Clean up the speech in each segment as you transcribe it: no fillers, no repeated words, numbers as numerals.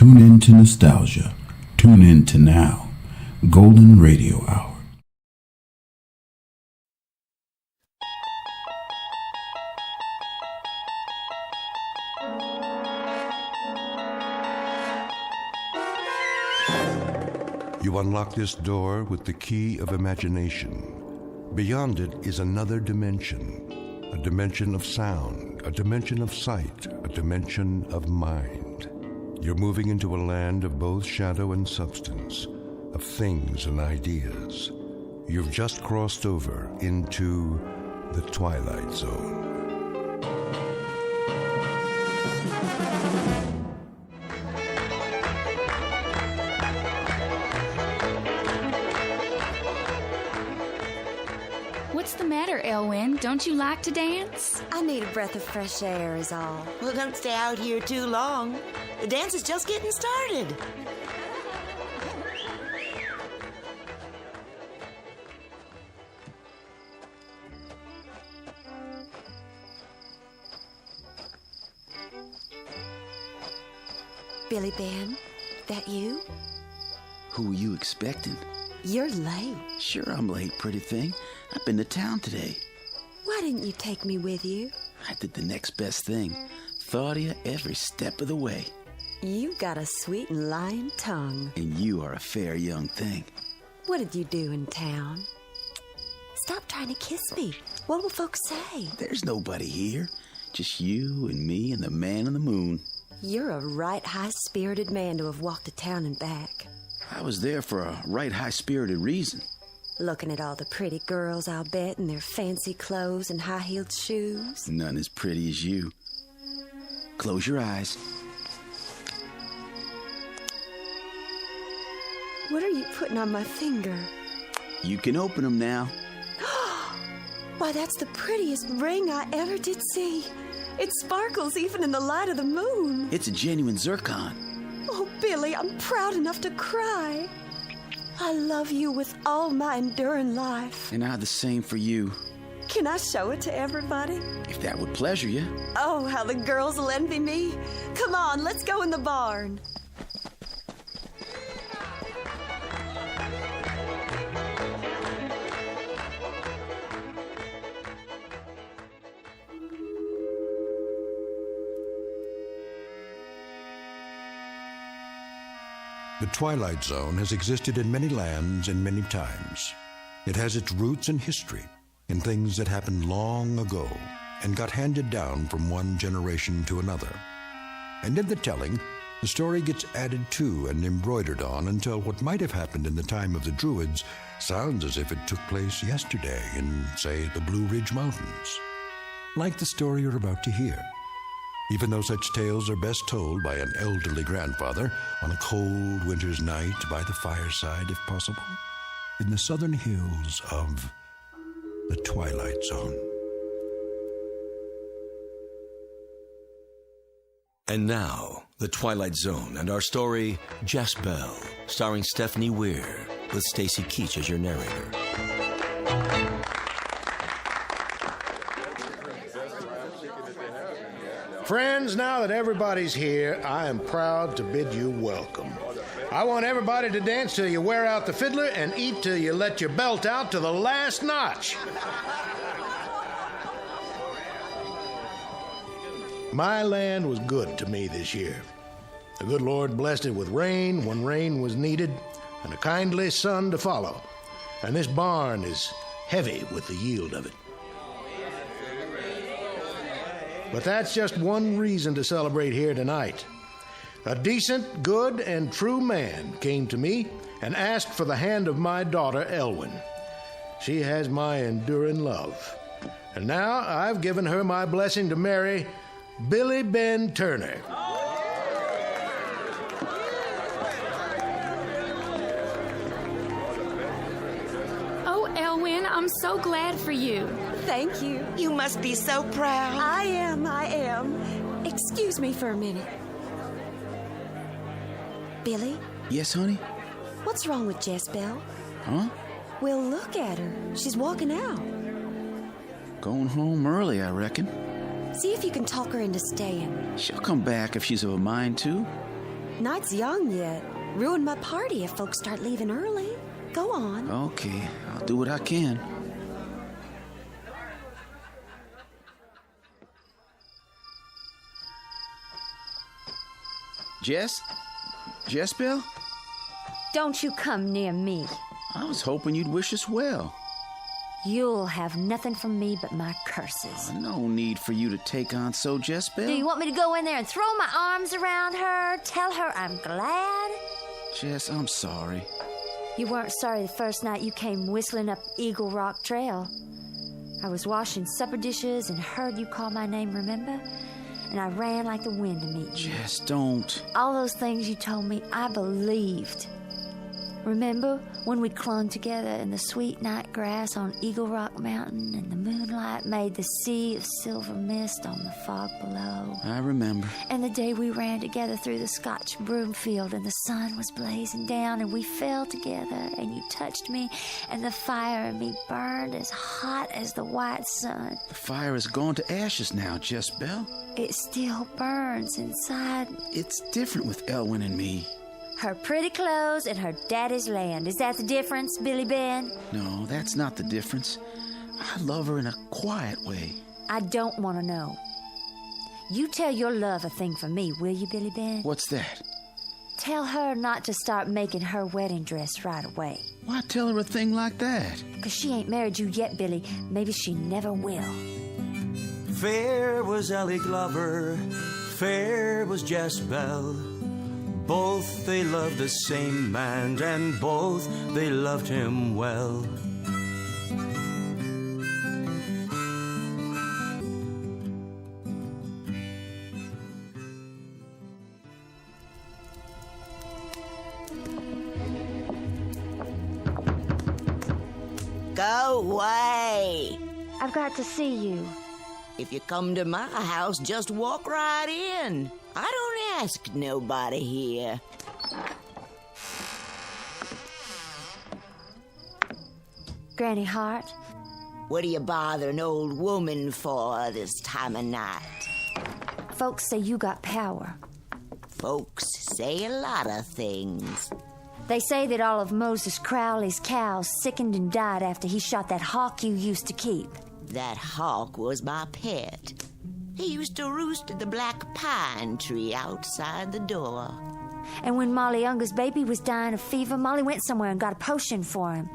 Tune in to nostalgia. Tune in to now. Golden Radio Hour. You unlock this door with the key of imagination. Beyond it is another dimension, a dimension of sound, a dimension of sight, a dimension of mind. You're moving into a land of both shadow and substance, of things and ideas. You've just crossed over into the Twilight Zone. What's the matter, Elwyn? Don't you like to dance? I need a breath of fresh air is all. Well, don't stay out here too long. The dance is just getting started. Billy Ben, that you? Who were you expecting? You're late. Sure, I'm late, pretty thing. I've been to town today. Why didn't you take me with you? I did the next best thing. Thought of you every step of the way. You got a sweet and lying tongue. And you are a fair young thing. What did you do in town? Stop trying to kiss me. What will folks say? There's nobody here. Just you and me and the man on the moon. You're a right high-spirited man to have walked to town and back. I was there for a right high-spirited reason. Looking at all the pretty girls, I'll bet, in their fancy clothes and high-heeled shoes. None as pretty as you. Close your eyes. What are you putting on my finger? You can open them now. Why, that's the prettiest ring I ever did see. It sparkles even in the light of the moon. It's a genuine zircon. Oh, Billy, I'm proud enough to cry. I love you with all my enduring life. And I the same for you. Can I show it to everybody? If that would pleasure you. Oh, how the girls will envy me. Come on, let's go in the barn. The Twilight Zone has existed in many lands and many times. It has its roots in history, in things that happened long ago and got handed down from one generation to another. And in the telling, the story gets added to and embroidered on until what might have happened in the time of the Druids sounds as if it took place yesterday in, say, the Blue Ridge Mountains. Like the story you're about to hear. Even though such tales are best told by an elderly grandfather on a cold winter's night by the fireside, if possible, in the southern hills of the Twilight Zone. And now, The Twilight Zone and our story, Jezebel, starring Stephanie Weir, with Stacy Keach as your narrator. Friends, now that everybody's here, I am proud to bid you welcome. I want everybody to dance till you wear out the fiddler and eat till you let your belt out to the last notch. My land was good to me this year. The good Lord blessed it with rain when rain was needed and a kindly sun to follow. And this barn is heavy with the yield of it. But that's just one reason to celebrate here tonight. A decent, good, and true man came to me and asked for the hand of my daughter, Elwyn. She has my enduring love. And now I've given her my blessing to marry Billy Ben Turner. Oh, Elwyn, I'm so glad for you. Thank you. You must be so proud. I am. Excuse me for a minute. Billy, Yes, honey? what's wrong with Jezebel? Huh? Well, look at her. She's walking out. Going home early, I reckon. See if you can talk her into staying. She'll come back if she's of a mind to. Night's young yet. Ruin my party if folks start leaving early. Go on. Okay, I'll do what I can. Jess-Belle? Don't you come near me. I was hoping you'd wish us well. You'll have nothing from me but my curses. No need for you to take on so, Jess-Belle. Do you want me to go in there and throw my arms around her, tell her I'm glad? Jess, I'm sorry. You weren't sorry the first night you came whistling up Eagle Rock Trail. I was washing supper dishes and heard you call my name, remember? And I ran like the wind to meet you. Jess, don't. All those things you told me, I believed. Remember when we clung together in the sweet night grass on Eagle Rock Mountain and the moonlight made the sea of silver mist on the fog below? I remember. And the day we ran together through the Scotch broom field and the sun was blazing down and we fell together and you touched me and the fire in me burned as hot as the white sun. The fire is gone to ashes now, Jess-Belle. It still burns inside. It's different with Elwyn and me. Her pretty clothes and her daddy's land. Is that the difference, Billy Ben? No, that's not the difference. I love her in a quiet way. I don't want to know. You tell your love a thing for me, will you, Billy Ben? What's that? Tell her not to start making her wedding dress right away. Why tell her a thing like that? Because she ain't married you yet, Billy. Maybe she never will. Fair was Ellie Glover, fair was Jess-Belle. Both they loved the same man, and both they loved him well. Go away. I've got to see you. If you come to my house, just walk right in. I don't ask nobody here. Granny Hart? What are you bothering old woman for this time of night? Folks say you got power. Folks say a lot of things. They say that all of Moses Crowley's cows sickened and died after he shot that hawk you used to keep. That hawk was my pet. He used to roost at the black pine tree outside the door. And when Molly Unger's baby was dying of fever, Molly went somewhere and got a potion for him.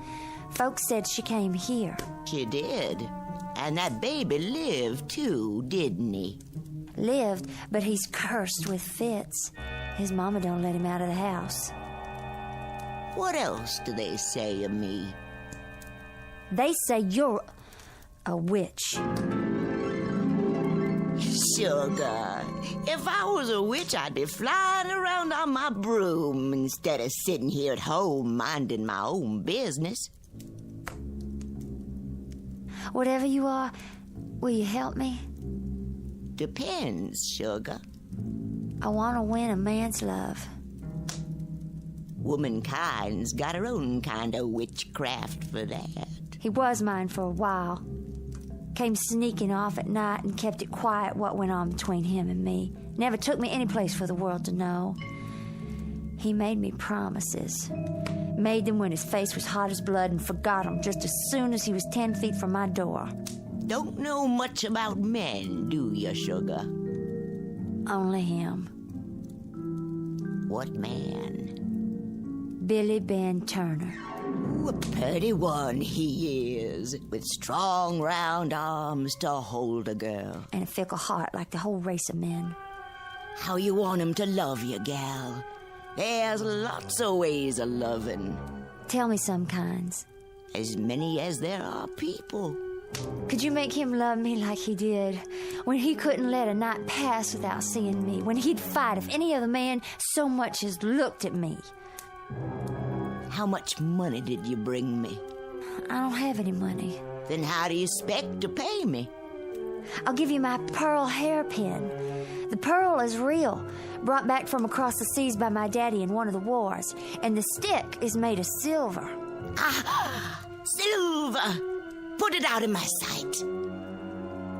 Folks said she came here. She did. And that baby lived, too, didn't he? Lived, but he's cursed with fits. His mama don't let him out of the house. What else do they say of me? They say you're a witch. Sugar, if I was a witch, I'd be flying around on my broom instead of sitting here at home minding my own business. Whatever you are, will you help me? Depends, sugar. I want to win a man's love. Womankind's got her own kind of witchcraft for that. He was mine for a while. Came sneaking off at night and kept it quiet what went on between him and me. Never took me any place for the world to know. He made me promises. Made them when his face was hot as blood and forgot them just as soon as he was 10 feet from my door. Don't know much about men, do you, sugar? Only him. What man? Billy Ben Turner. Ooh, a pretty one he is, with strong, round arms to hold a girl. And a fickle heart like the whole race of men. How you want him to love you, gal? There's lots of ways of loving. Tell me some kinds. As many as there are people. Could you make him love me like he did? When he couldn't let a night pass without seeing me. When he'd fight if any other man so much as looked at me. How much money did you bring me? I don't have any money. Then how do you expect to pay me? I'll give you my pearl hairpin. The pearl is real, brought back from across the seas by my daddy in one of the wars. And the stick is made of silver. Ah, silver! Put it out of my sight.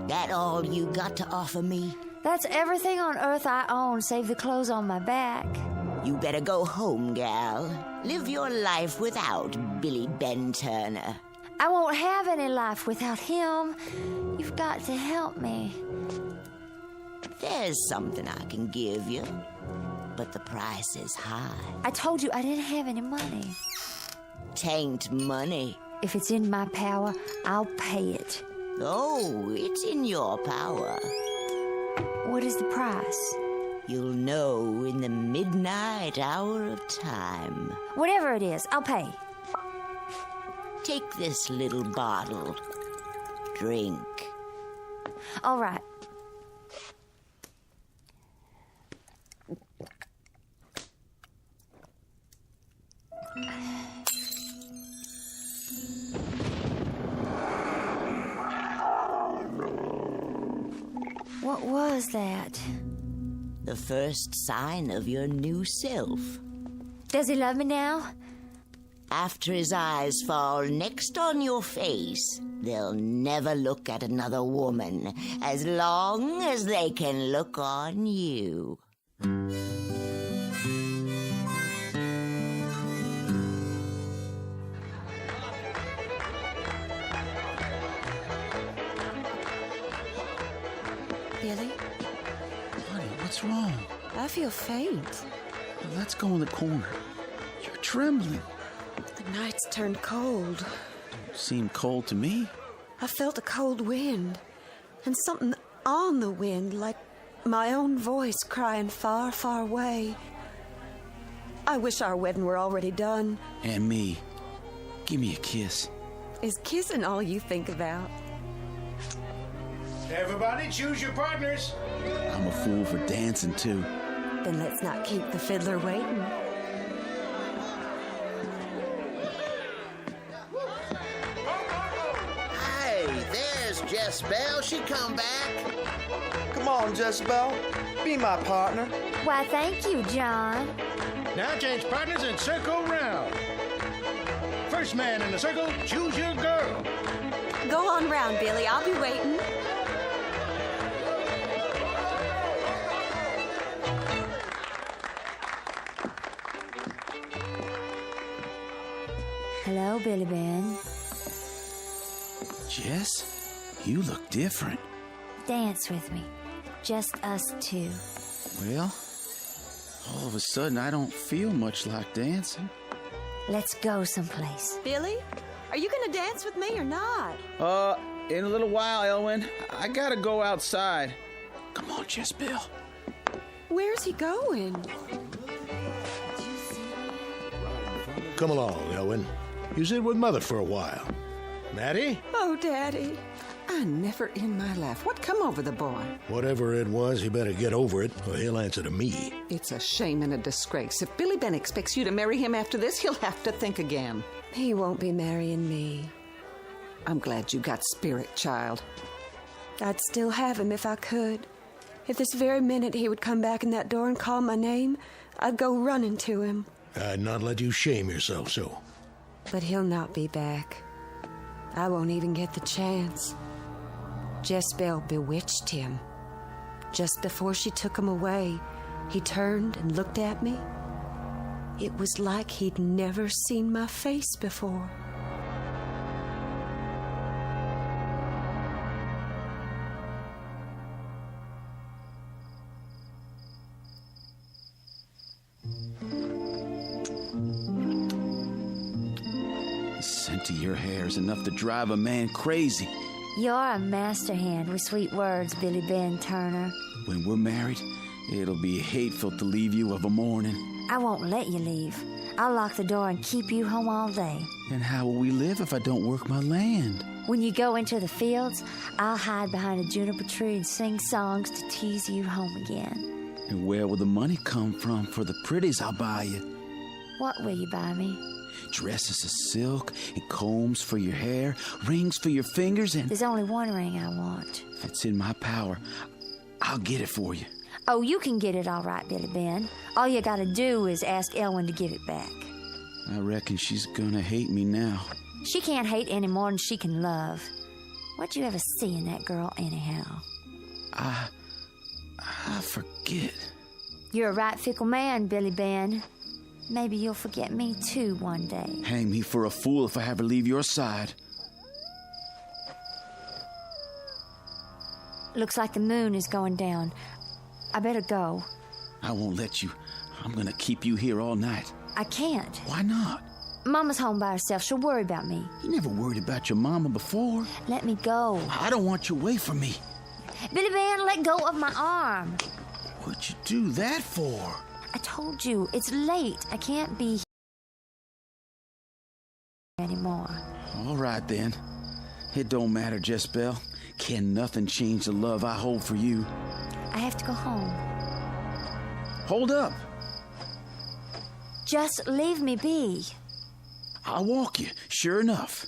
That all you got to offer me? That's everything on earth I own, save the clothes on my back. You better go home, gal. Live your life without Billy Ben Turner. I won't have any life without him. You've got to help me. There's something I can give you, but the price is high. I told you I didn't have any money. Tain't money. If it's in my power, I'll pay it. Oh, it's in your power. What is the price? You'll know in the midnight hour of time. Whatever it is, I'll pay. Take this little bottle. Drink. All right. What was that? The first sign of your new self. Does he love me now? After his eyes fall next on your face, they'll never look at another woman as long as they can look on you. Billy, Honey, what's wrong? I feel faint. Well, let's go in the corner. You're trembling. The night's turned cold. Seem cold to me. I felt a cold wind, and something on the wind, like my own voice crying far, far away. I wish our wedding were already done. And me. Give me a kiss. Is kissing all you think about? Everybody, choose your partners. I'm a fool for dancing, too. Then let's not keep the fiddler waiting. Hey, there's Jezebel. She come back. Come on, Jezebel. Be my partner. Why, thank you, John. Now change partners and circle round. First man in the circle, choose your girl. Go on round, Billy. I'll be waiting. Hello, Billy Ben. Jess, you look different. Dance with me. Just us two. Well, all of a sudden I don't feel much like dancing. Let's go someplace. Billy, are you gonna dance with me or not? In a little while, Elwyn. I gotta go outside. Come on, Jezebel. Where's he going? Come along, Elwyn. You sit with Mother for a while. Maddie? Oh, Daddy. I never in my life. What come over the boy? Whatever it was, he better get over it, or he'll answer to me. It's a shame and a disgrace. If Billy Ben expects you to marry him after this, he'll have to think again. He won't be marrying me. I'm glad you got spirit, child. I'd still have him if I could. If this very minute he would come back in that door and call my name, I'd go running to him. I'd not let you shame yourself so. But he'll not be back. I won't even get the chance. Jezebel bewitched him. Just before she took him away, he turned and looked at me. It was like he'd never seen my face before. The scent of your hair is enough to drive a man crazy. You're a master hand with sweet words, Billy Ben Turner. When we're married, it'll be hateful to leave you of a morning. I won't let you leave. I'll lock the door and keep you home all day. And how will we live if I don't work my land? When you go into the fields, I'll hide behind a juniper tree and sing songs to tease you home again. And where will the money come from for the pretties I'll buy you? What will you buy me? Dresses of silk and combs for your hair, rings for your fingers, and... There's only one ring I want. If it's in my power, I'll get it for you. Oh, you can get it all right, Billy Ben. All you gotta do is ask Elwyn to give it back. I reckon she's gonna hate me now. She can't hate any more than she can love. What'd you ever see in that girl anyhow? I forget. You're a right fickle man, Billy Ben. Maybe you'll forget me too one day. Hang me for a fool if I ever leave your side. Looks like the moon is going down. I better go. I won't let you. I'm gonna keep you here all night. I can't. Why not? Mama's home by herself. She'll worry about me. You never worried about your mama before. Let me go. I don't want you away from me. Billy Ben, let go of my arm. What'd you do that for? I told you, it's late. I can't be here anymore. All right, then. It don't matter, Jezebel. Can nothing change the love I hold for you? I have to go home. Hold up. Just leave me be. I'll walk you, sure enough.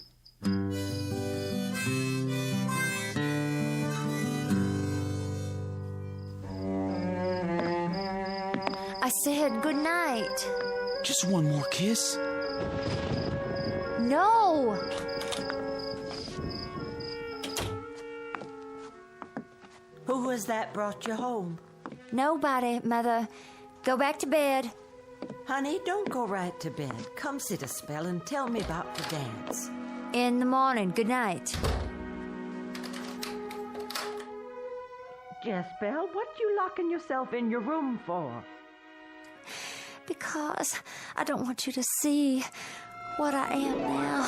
I said good night. Just one more kiss. No! Who was that brought you home? Nobody, Mother. Go back to bed. Honey, don't go right to bed. Come sit a spell and tell me about the dance. In the morning. Good night. Jezebel, what you locking yourself in your room for? Because I don't want you to see what I am now.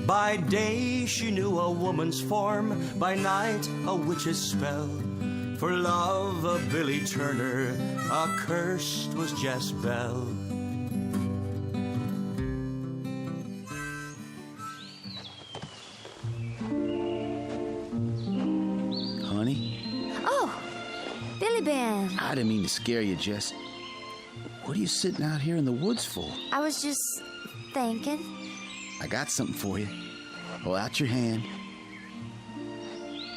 By day she knew a woman's form, by night a witch's spell. For love of Billy Turner, accursed was Jezebel. Honey? Oh, Billy Ben. I didn't mean to scare you, Jess. What are you sitting out here in the woods for? I was just thinking. I got something for you. Hold out your hand.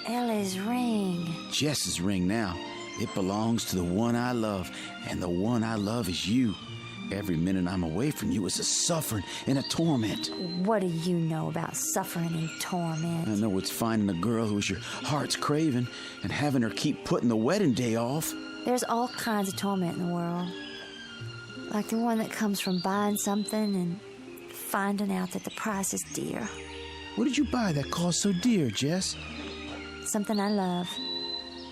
Ellie's ring. Jess's ring now. It belongs to the one I love, and the one I love is you. Every minute I'm away from you is a suffering and a torment. What do you know about suffering and torment? I know it's finding a girl who's your heart's craving and having her keep putting the wedding day off. There's all kinds of torment in the world. Like the one that comes from buying something and finding out that the price is dear. What did you buy that cost so dear, Jess? Something I love.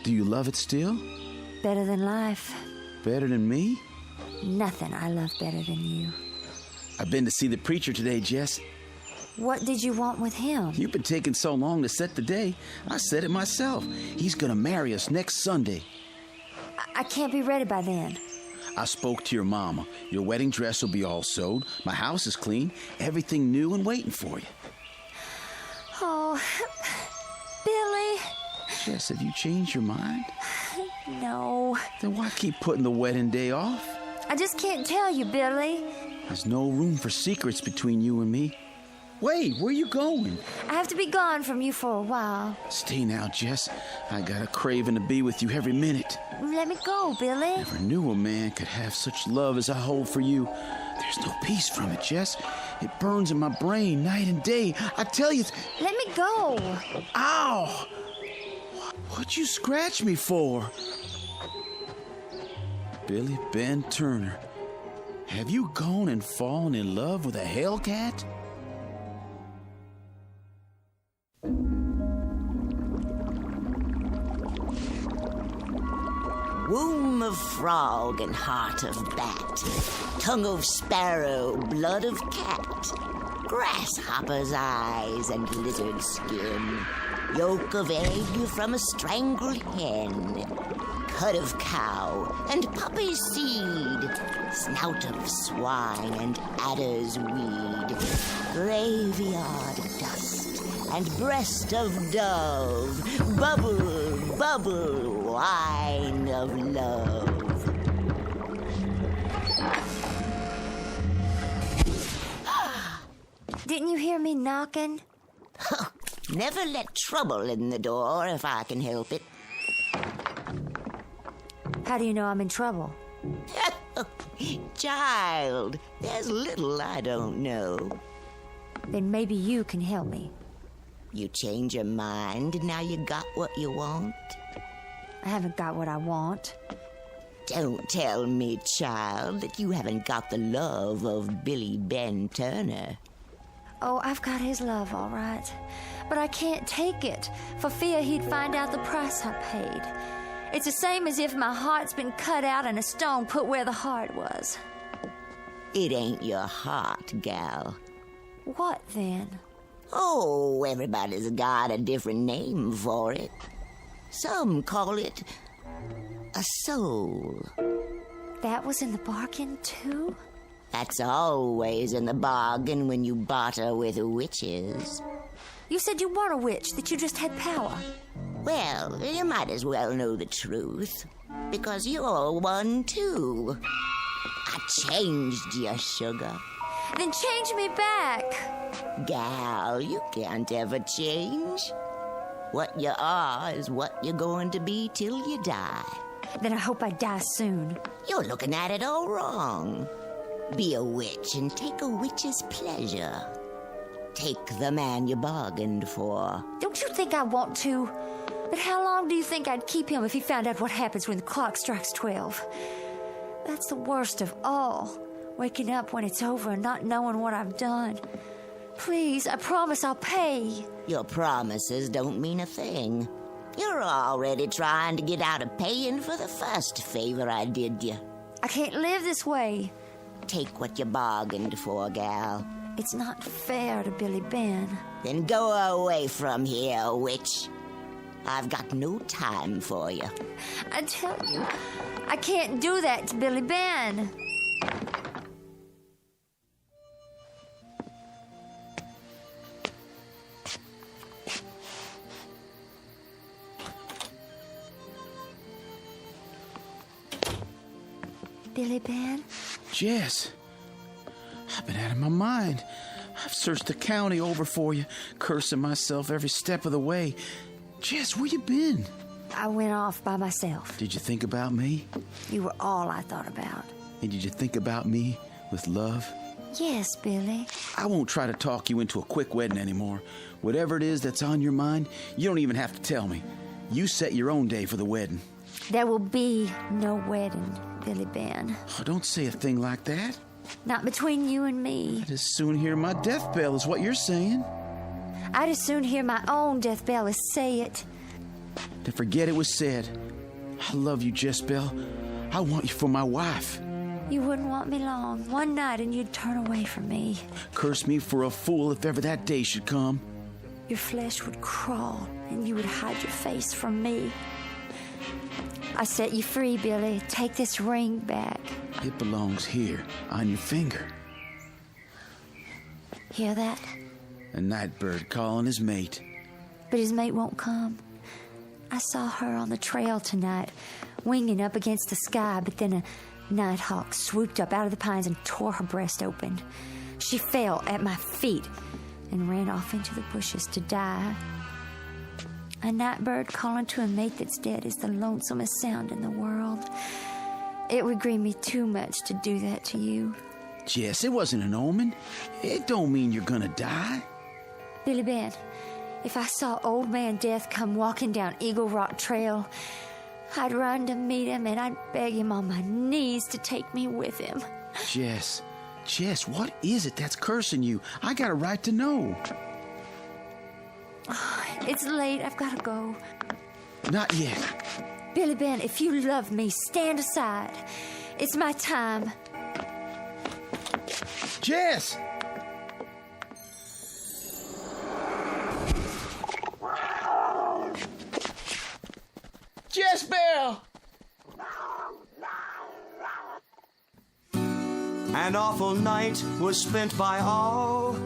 Do you love it still? Better than life. Better than me? Nothing I love better than you. I've been to see the preacher today, Jess. What did you want with him? You've been taking so long to set the day. I said it myself. He's gonna marry us next Sunday. I can't be ready by then. I spoke to your mama. Your wedding dress will be all sewed. My house is clean. Everything new and waiting for you. Oh, Billy. Jess, have you changed your mind? No. Then why keep putting the wedding day off? I just can't tell you, Billy. There's no room for secrets between you and me. Wait, where are you going? I have to be gone from you for a while. Stay now, Jess. I got a craving to be with you every minute. Let me go, Billy. Never knew a man could have such love as I hold for you. There's no peace from it, Jess. It burns in my brain night and day. I tell you... Let me go. Ow! What'd you scratch me for? Billy Ben Turner. Have you gone and fallen in love with a hellcat? Womb of frog and heart of bat, tongue of sparrow, blood of cat, grasshopper's eyes and lizard skin, yolk of egg from a strangled hen, cud of cow and poppy seed, snout of swine and adder's weed, graveyard dust and breast of dove, bubble, bubble, wine of love. Didn't you hear me knocking? Never let trouble in the door if I can help it. How do you know I'm in trouble? Child, there's little I don't know. Then maybe you can help me. You change your mind and now you got what you want? I haven't got what I want. Don't tell me, child, that you haven't got the love of Billy Ben Turner. Oh, I've got his love, all right. But I can't take it, for fear he'd find out the price I paid. It's the same as if my heart's been cut out and a stone put where the heart was. It ain't your heart, gal. What then? Oh, everybody's got a different name for it. Some call it a soul. That was in the bargain, too? That's always in the bargain when you barter with witches. You said you weren't a witch, that you just had power. Well, you might as well know the truth, because you're one, too. I changed you, sugar. Then change me back. Gal, you can't ever change. What you are is what you're going to be till you die. Then I hope I die soon. You're looking at it all wrong. Be a witch and take a witch's pleasure. Take the man you bargained for. Don't you think I want to? But how long do you think I'd keep him if he found out what happens when the clock strikes 12? That's the worst of all. Waking up when it's over and not knowing what I've done. Please, I promise I'll pay. Your promises don't mean a thing. You're already trying to get out of paying for the first favor I did you. I can't live this way. Take what you bargained for, gal. It's not fair to Billy Ben. Then go away from here, witch. I've got no time for you. I tell you, I can't do that to Billy Ben. Billy Ben? Jess, I've been out of my mind. I've searched the county over for you, cursing myself every step of the way. Jess, where you been? I went off by myself. Did you think about me? You were all I thought about. And did you think about me with love? Yes, Billy. I won't try to talk you into a quick wedding anymore. Whatever it is that's on your mind, you don't even have to tell me. You set your own day for the wedding. There will be no wedding, Billy Ben. Oh, don't say a thing like that. Not between you and me. I'd as soon hear my death bell is what you're saying. I'd as soon hear my own death bell as say it. To forget it was said. I love you, Jess Bell. I want you for my wife. You wouldn't want me long. One night and you'd turn away from me. Curse me for a fool if ever that day should come. Your flesh would crawl and you would hide your face from me. I set you free, Billy. Take this ring back. It belongs here, on your finger. Hear that? A night bird calling his mate. But his mate won't come. I saw her on the trail tonight, winging up against the sky, but then a nighthawk swooped up out of the pines and tore her breast open. She fell at my feet and ran off into the bushes to die. A night bird calling to a mate that's dead is the lonesomest sound in the world. It would grieve me too much to do that to you. Jess, it wasn't an omen. It don't mean you're gonna die. Billy Ben, if I saw Old Man Death come walking down Eagle Rock Trail, I'd run to meet him and I'd beg him on my knees to take me with him. Jess, what is it that's cursing you? I got a right to know. It's late. I've got to go. Not yet. Billy Ben, if you love me, stand aside. It's my time. Jess! Jess Bell! An awful night was spent by all.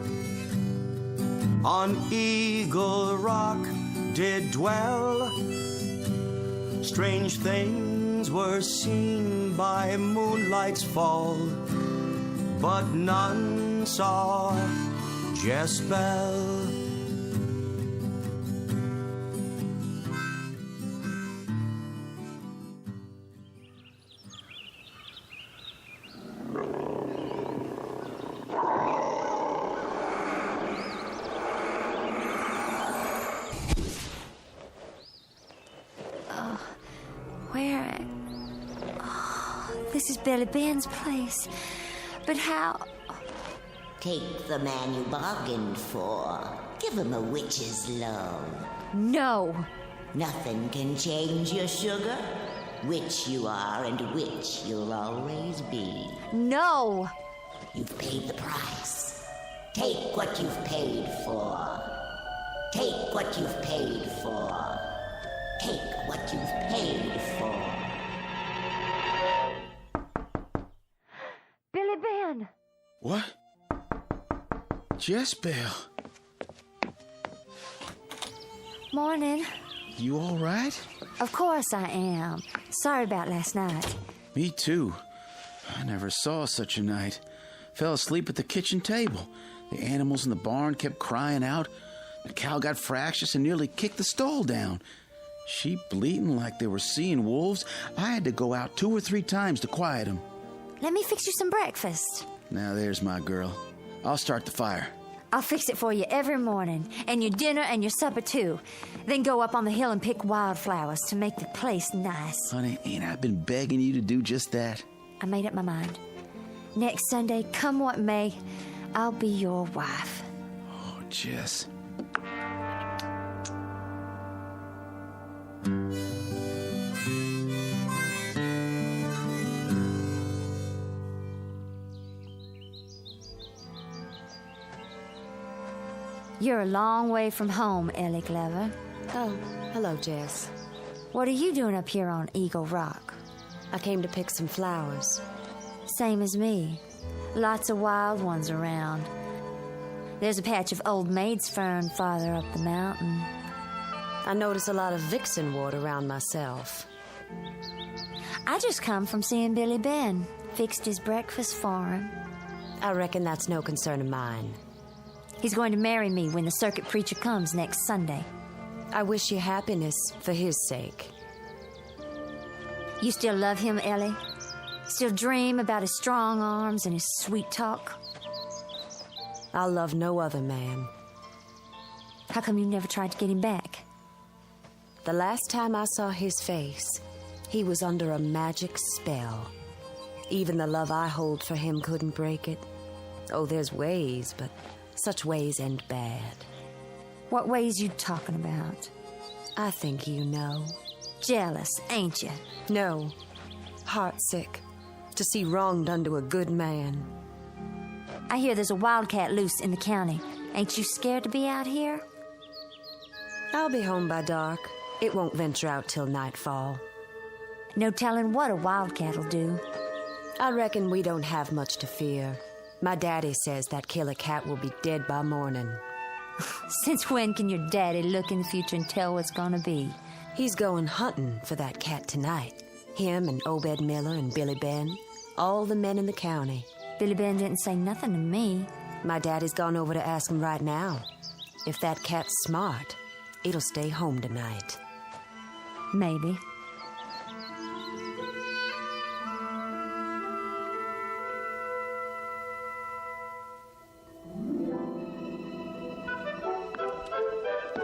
On Eagle Rock did dwell. Strange things were seen by moonlight's fall, but none saw Jess Bell. Billy Ben's place. But how? Take the man you bargained for. Give him a witch's love. No. Nothing can change your sugar. Witch you are and witch you'll always be. No. You've paid the price. Take what you've paid for. Take what you've paid for. Take what you've paid for. Billy Ben! What? Jezebel. Morning. You all right? Of course I am. Sorry about last night. Me too. I never saw such a night. Fell asleep at the kitchen table. The animals in the barn kept crying out. The cow got fractious and nearly kicked the stall down. Sheep bleating like they were seeing wolves. I had to go out 2 or 3 times to quiet them. Let me fix you some breakfast. Now there's my girl. I'll start the fire. I'll fix it for you every morning, and your dinner and your supper too. Then go up on the hill and pick wildflowers to make the place nice. Honey, ain't I been begging you to do just that? I made up my mind. Next Sunday, come what may, I'll be your wife. Oh, Jess. You're a long way from home, Ellie Glover. Oh, hello, Jess. What are you doing up here on Eagle Rock? I came to pick some flowers. Same as me. Lots of wild ones around. There's a patch of old maid's fern farther up the mountain. I notice a lot of vixenwort around myself. I just come from seeing Billy Ben. Fixed his breakfast for him. I reckon that's no concern of mine. He's going to marry me when the circuit preacher comes next Sunday. I wish you happiness for his sake. You still love him, Ellie? Still dream about his strong arms and his sweet talk? I'll love no other man. How come you never tried to get him back? The last time I saw his face, he was under a magic spell. Even the love I hold for him couldn't break it. Oh, there's ways, but such ways end bad. What ways you talking about? I think you know. Jealous, ain't you? No. Heartsick. To see wrong done to a good man. I hear there's a wildcat loose in the county. Ain't you scared to be out here? I'll be home by dark. It won't venture out till nightfall. No telling what a wildcat'll do. I reckon we don't have much to fear. My daddy says that killer cat will be dead by morning. Since when can your daddy look in the future and tell what's gonna be? He's going hunting for that cat tonight. Him and Obed Miller and Billy Ben. All the men in the county. Billy Ben didn't say nothing to me. My daddy's gone over to ask him right now. If that cat's smart, it'll stay home tonight. Maybe.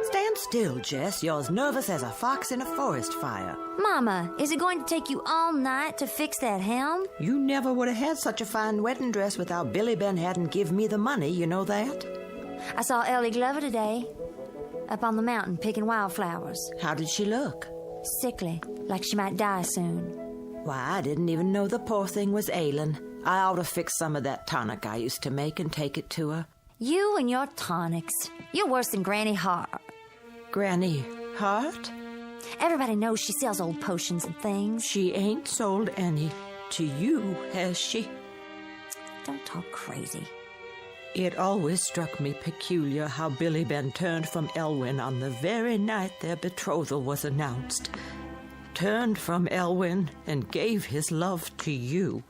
Stand still, Jess. You're as nervous as a fox in a forest fire. Mama, is it going to take you all night to fix that helm? You never would have had such a fine wedding dress without Billy Ben hadn't give me the money, you know that? I saw Ellie Glover today, up on the mountain picking wildflowers. How did she look? Sickly, like she might die soon. Why, I didn't even know the poor thing was ailing. I ought to fix some of that tonic I used to make and take it to her. You and your tonics. You're worse than Granny Hart. Granny Hart? Everybody knows she sells old potions and things. She ain't sold any to you, has she? Don't talk crazy. It always struck me peculiar how Billy Ben turned from Elwyn on the very night their betrothal was announced. Turned from Elwyn and gave his love to you.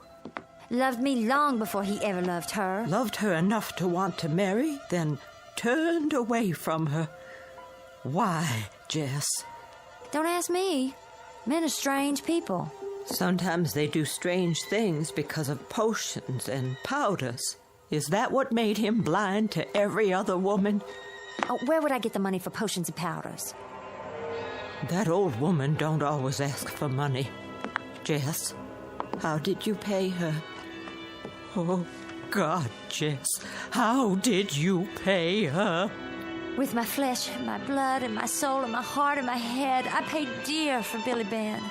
Loved me long before he ever loved her. Loved her enough to want to marry, then turned away from her. Why, Jess? Don't ask me. Men are strange people. Sometimes they do strange things because of potions and powders. Is that what made him blind to every other woman? Oh, where would I get the money for potions and powders? That old woman don't always ask for money, Jess. How did you pay her? Oh, God, Jess, how did you pay her? With my flesh, and my blood, and my soul, and my heart, and my head, I paid dear for Billy Ben.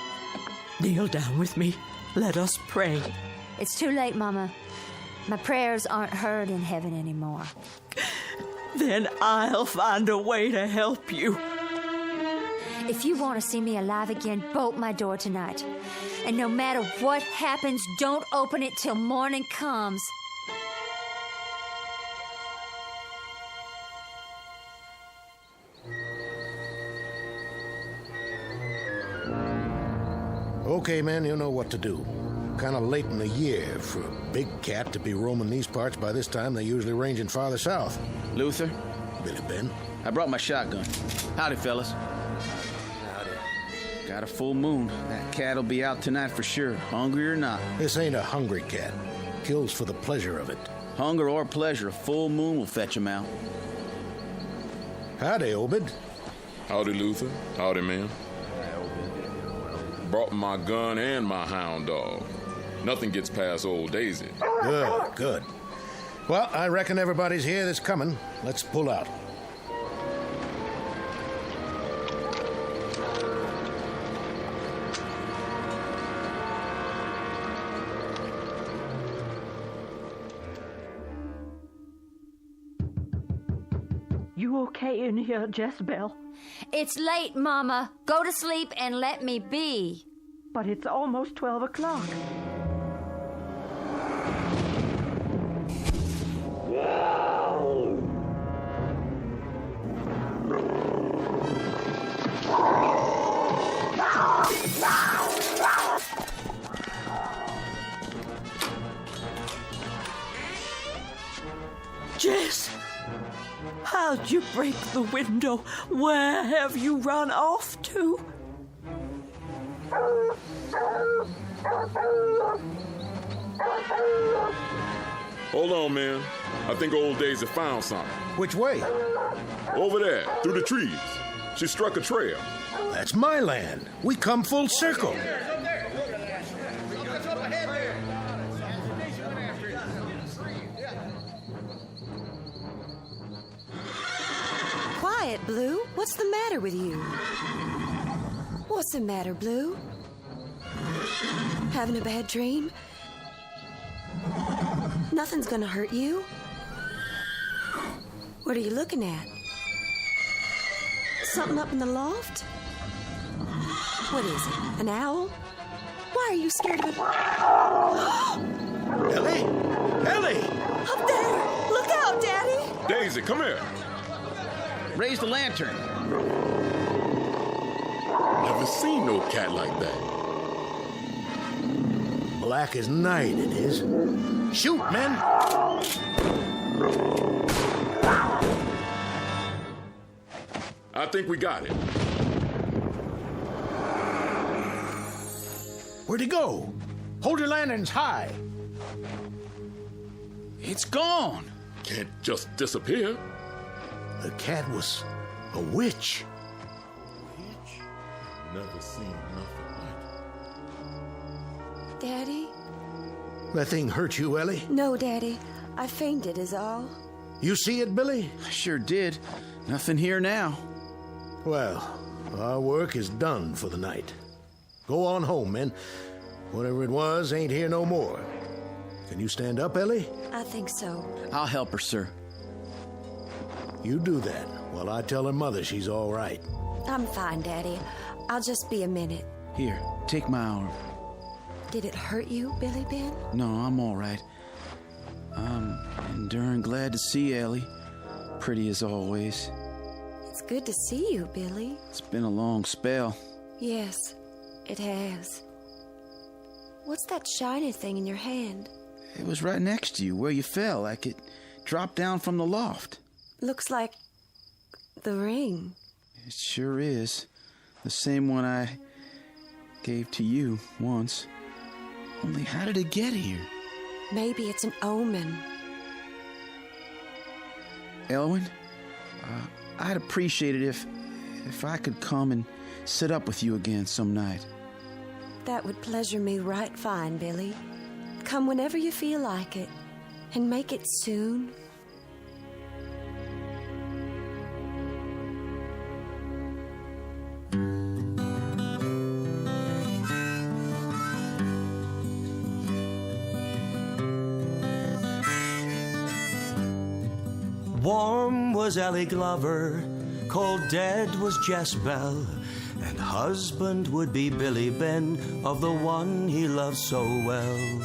Kneel down with me. Let us pray. It's too late, Mama. My prayers aren't heard in heaven anymore. Then I'll find a way to help you. If you want to see me alive again, bolt my door tonight. And no matter what happens, don't open it till morning comes. Okay, man, you know what to do. Kind of late in the year for a big cat to be roaming these parts. By this time, they're usually ranging farther south. Luther? Billy Ben? I brought my shotgun. Howdy, fellas. Howdy. Got a full moon. That cat'll be out tonight for sure, hungry or not. This ain't a hungry cat. Kills for the pleasure of it. Hunger or pleasure, a full moon will fetch him out. Howdy, Obed. Howdy, Luther. Howdy, man. Brought my gun and my hound dog. Nothing gets past old Daisy. Good, good. Well, I reckon everybody's here that's coming. Let's pull out. You okay in here, Jezebel? It's late, Mama. Go to sleep and let me be. But it's almost 12 o'clock. Jess! How'd you break the window? Where have you run off to? Hold on, man. I think old Daisy found something. Which way? Over there, through the trees. She struck a trail. That's my land. We come full circle. Quiet, Blue. What's the matter with you? What's the matter, Blue? Having a bad dream? Nothing's gonna hurt you. What are you looking at? Something up in the loft? What is it? An owl? Why are you scared of it? Ellie! Ellie! Up there! Look out, Daddy! Daisy, come here. Raise the lantern. Never seen no cat like that. Black as night, it is. Shoot, men! I think we got it. Where'd he go? Hold your lanterns high. It's gone. Can't just disappear. The cat was a witch. Never seen nothing like Daddy? That thing hurt you, Ellie? No, Daddy. I fainted is all. You see it, Billy? I sure did. Nothing here now. Well, our work is done for the night. Go on home, men. Whatever it was ain't here no more. Can you stand up, Ellie? I think so. I'll help her, sir. You do that while I tell her mother she's all right. I'm fine, Daddy. I'll just be a minute. Here, take my arm. Did it hurt you, Billy Ben? No, I'm all right. I'm enduring glad to see Ellie. Pretty as always. It's good to see you, Billy. It's been a long spell. Yes, it has. What's that shiny thing in your hand? It was right next to you where you fell, like it dropped down from the loft. Looks like the ring. It sure is. The same one I gave to you once. Only how did it get here? Maybe it's an omen. Elwyn, I'd appreciate it if I could come and sit up with you again some night. That would pleasure me right fine, Billy. Come whenever you feel like it, and make it soon. Warm was Ellie Glover, cold dead was Jezebel, and husband would be Billy Ben of the one he loved so well.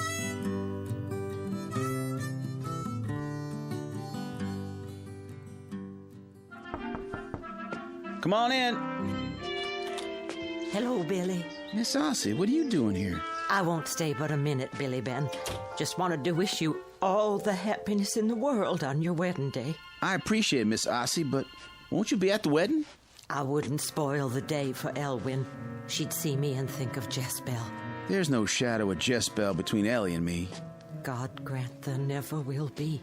Come on in. Hello, Billy. Miss Ossie, what are you doing here? I won't stay but a minute, Billy Ben. Just wanted to wish you all the happiness in the world on your wedding day. I appreciate it, Miss Ossie, but won't you be at the wedding? I wouldn't spoil the day for Elwyn. She'd see me and think of Jezebel. There's no shadow of Jezebel between Ellie and me. God grant there never will be.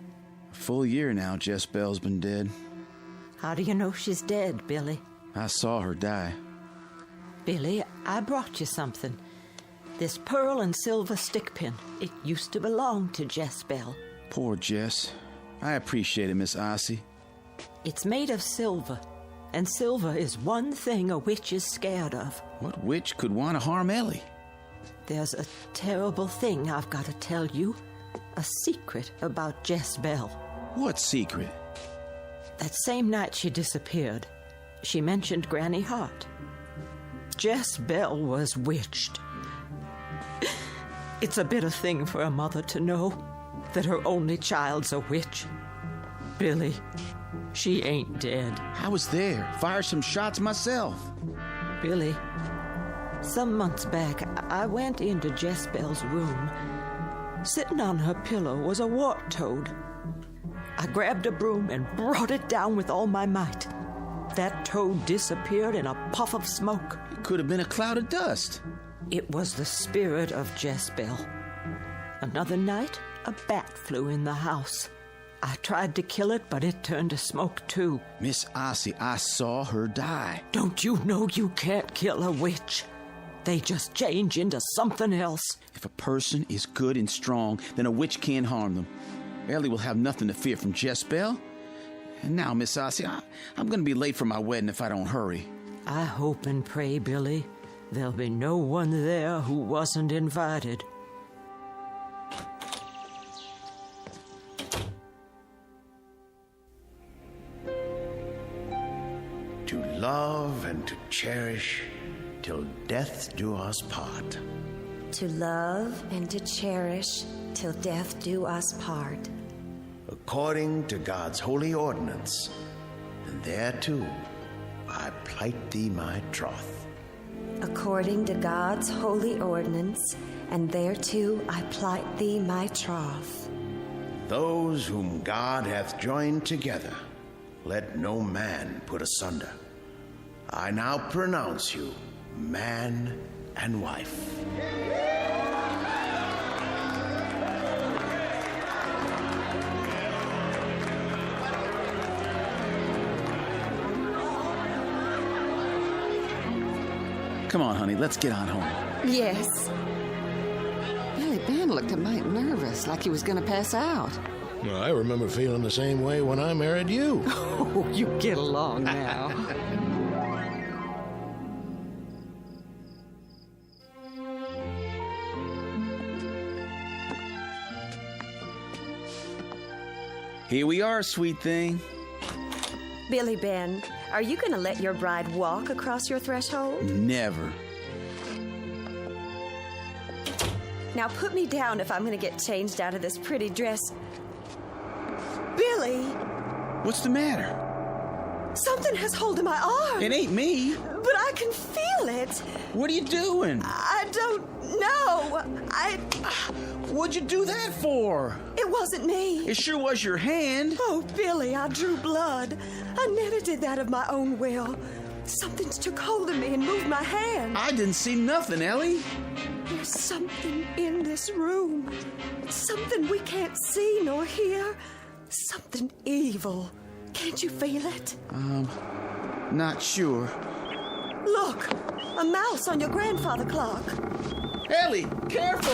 A full year now Jezebel's been dead. How do you know she's dead, Billy? I saw her die. Billy, I brought you something. This pearl and silver stick pin. It used to belong to Jezebel. Poor Jess. I appreciate it, Miss Ossie. It's made of silver, and silver is one thing a witch is scared of. What witch could want to harm Ellie? There's a terrible thing I've got to tell you. A secret about Jezebel. What secret? That same night she disappeared, she mentioned Granny Hart. Jezebel was witched. It's a bitter thing for a mother to know that her only child's a witch. Billy, she ain't dead. I was there. Fired some shots myself. Billy, some months back, I went into Jezebel's room. Sitting on her pillow was a wart toad. I grabbed a broom and brought it down with all my might. That toad disappeared in a puff of smoke. It could have been a cloud of dust. It was the spirit of Jezebel. Another night, a bat flew in the house. I tried to kill it, but it turned to smoke too. Miss Ossie, I saw her die. Don't you know you can't kill a witch? They just change into something else. If a person is good and strong, then a witch can't harm them. Ellie will have nothing to fear from Jezebel. And now, Miss Ossie, I'm going to be late for my wedding if I don't hurry. I hope and pray, Billy, there'll be no one there who wasn't invited. To love and to cherish till death do us part. To love and to cherish till death do us part. According to God's holy ordinance, and thereto I plight thee my troth. According to God's holy ordinance, and thereto I plight thee my troth. Those whom God hath joined together, let no man put asunder. I now pronounce you man and wife. Come on, honey, let's get on home. Yes. Billy Ben looked a mite nervous, like he was going to pass out. Well, I remember feeling the same way when I married you. Oh, you get along now. Here we are, sweet thing. Billy Ben, are you going to let your bride walk across your threshold? Never. Now put me down if I'm going to get changed out of this pretty dress. Billy! What's the matter? Something has hold of my arm. It ain't me. But I can feel it. What are you doing? I don't know. What'd you do that for? It wasn't me. It sure was your hand. Oh, Billy, I drew blood. I never did that of my own will. Something's took hold of me and moved my hand. I didn't see nothing, Ellie. There's something in this room. Something we can't see nor hear. Something evil. Can't you feel it? Not sure. Look, a mouse on your grandfather clock. Ellie, careful!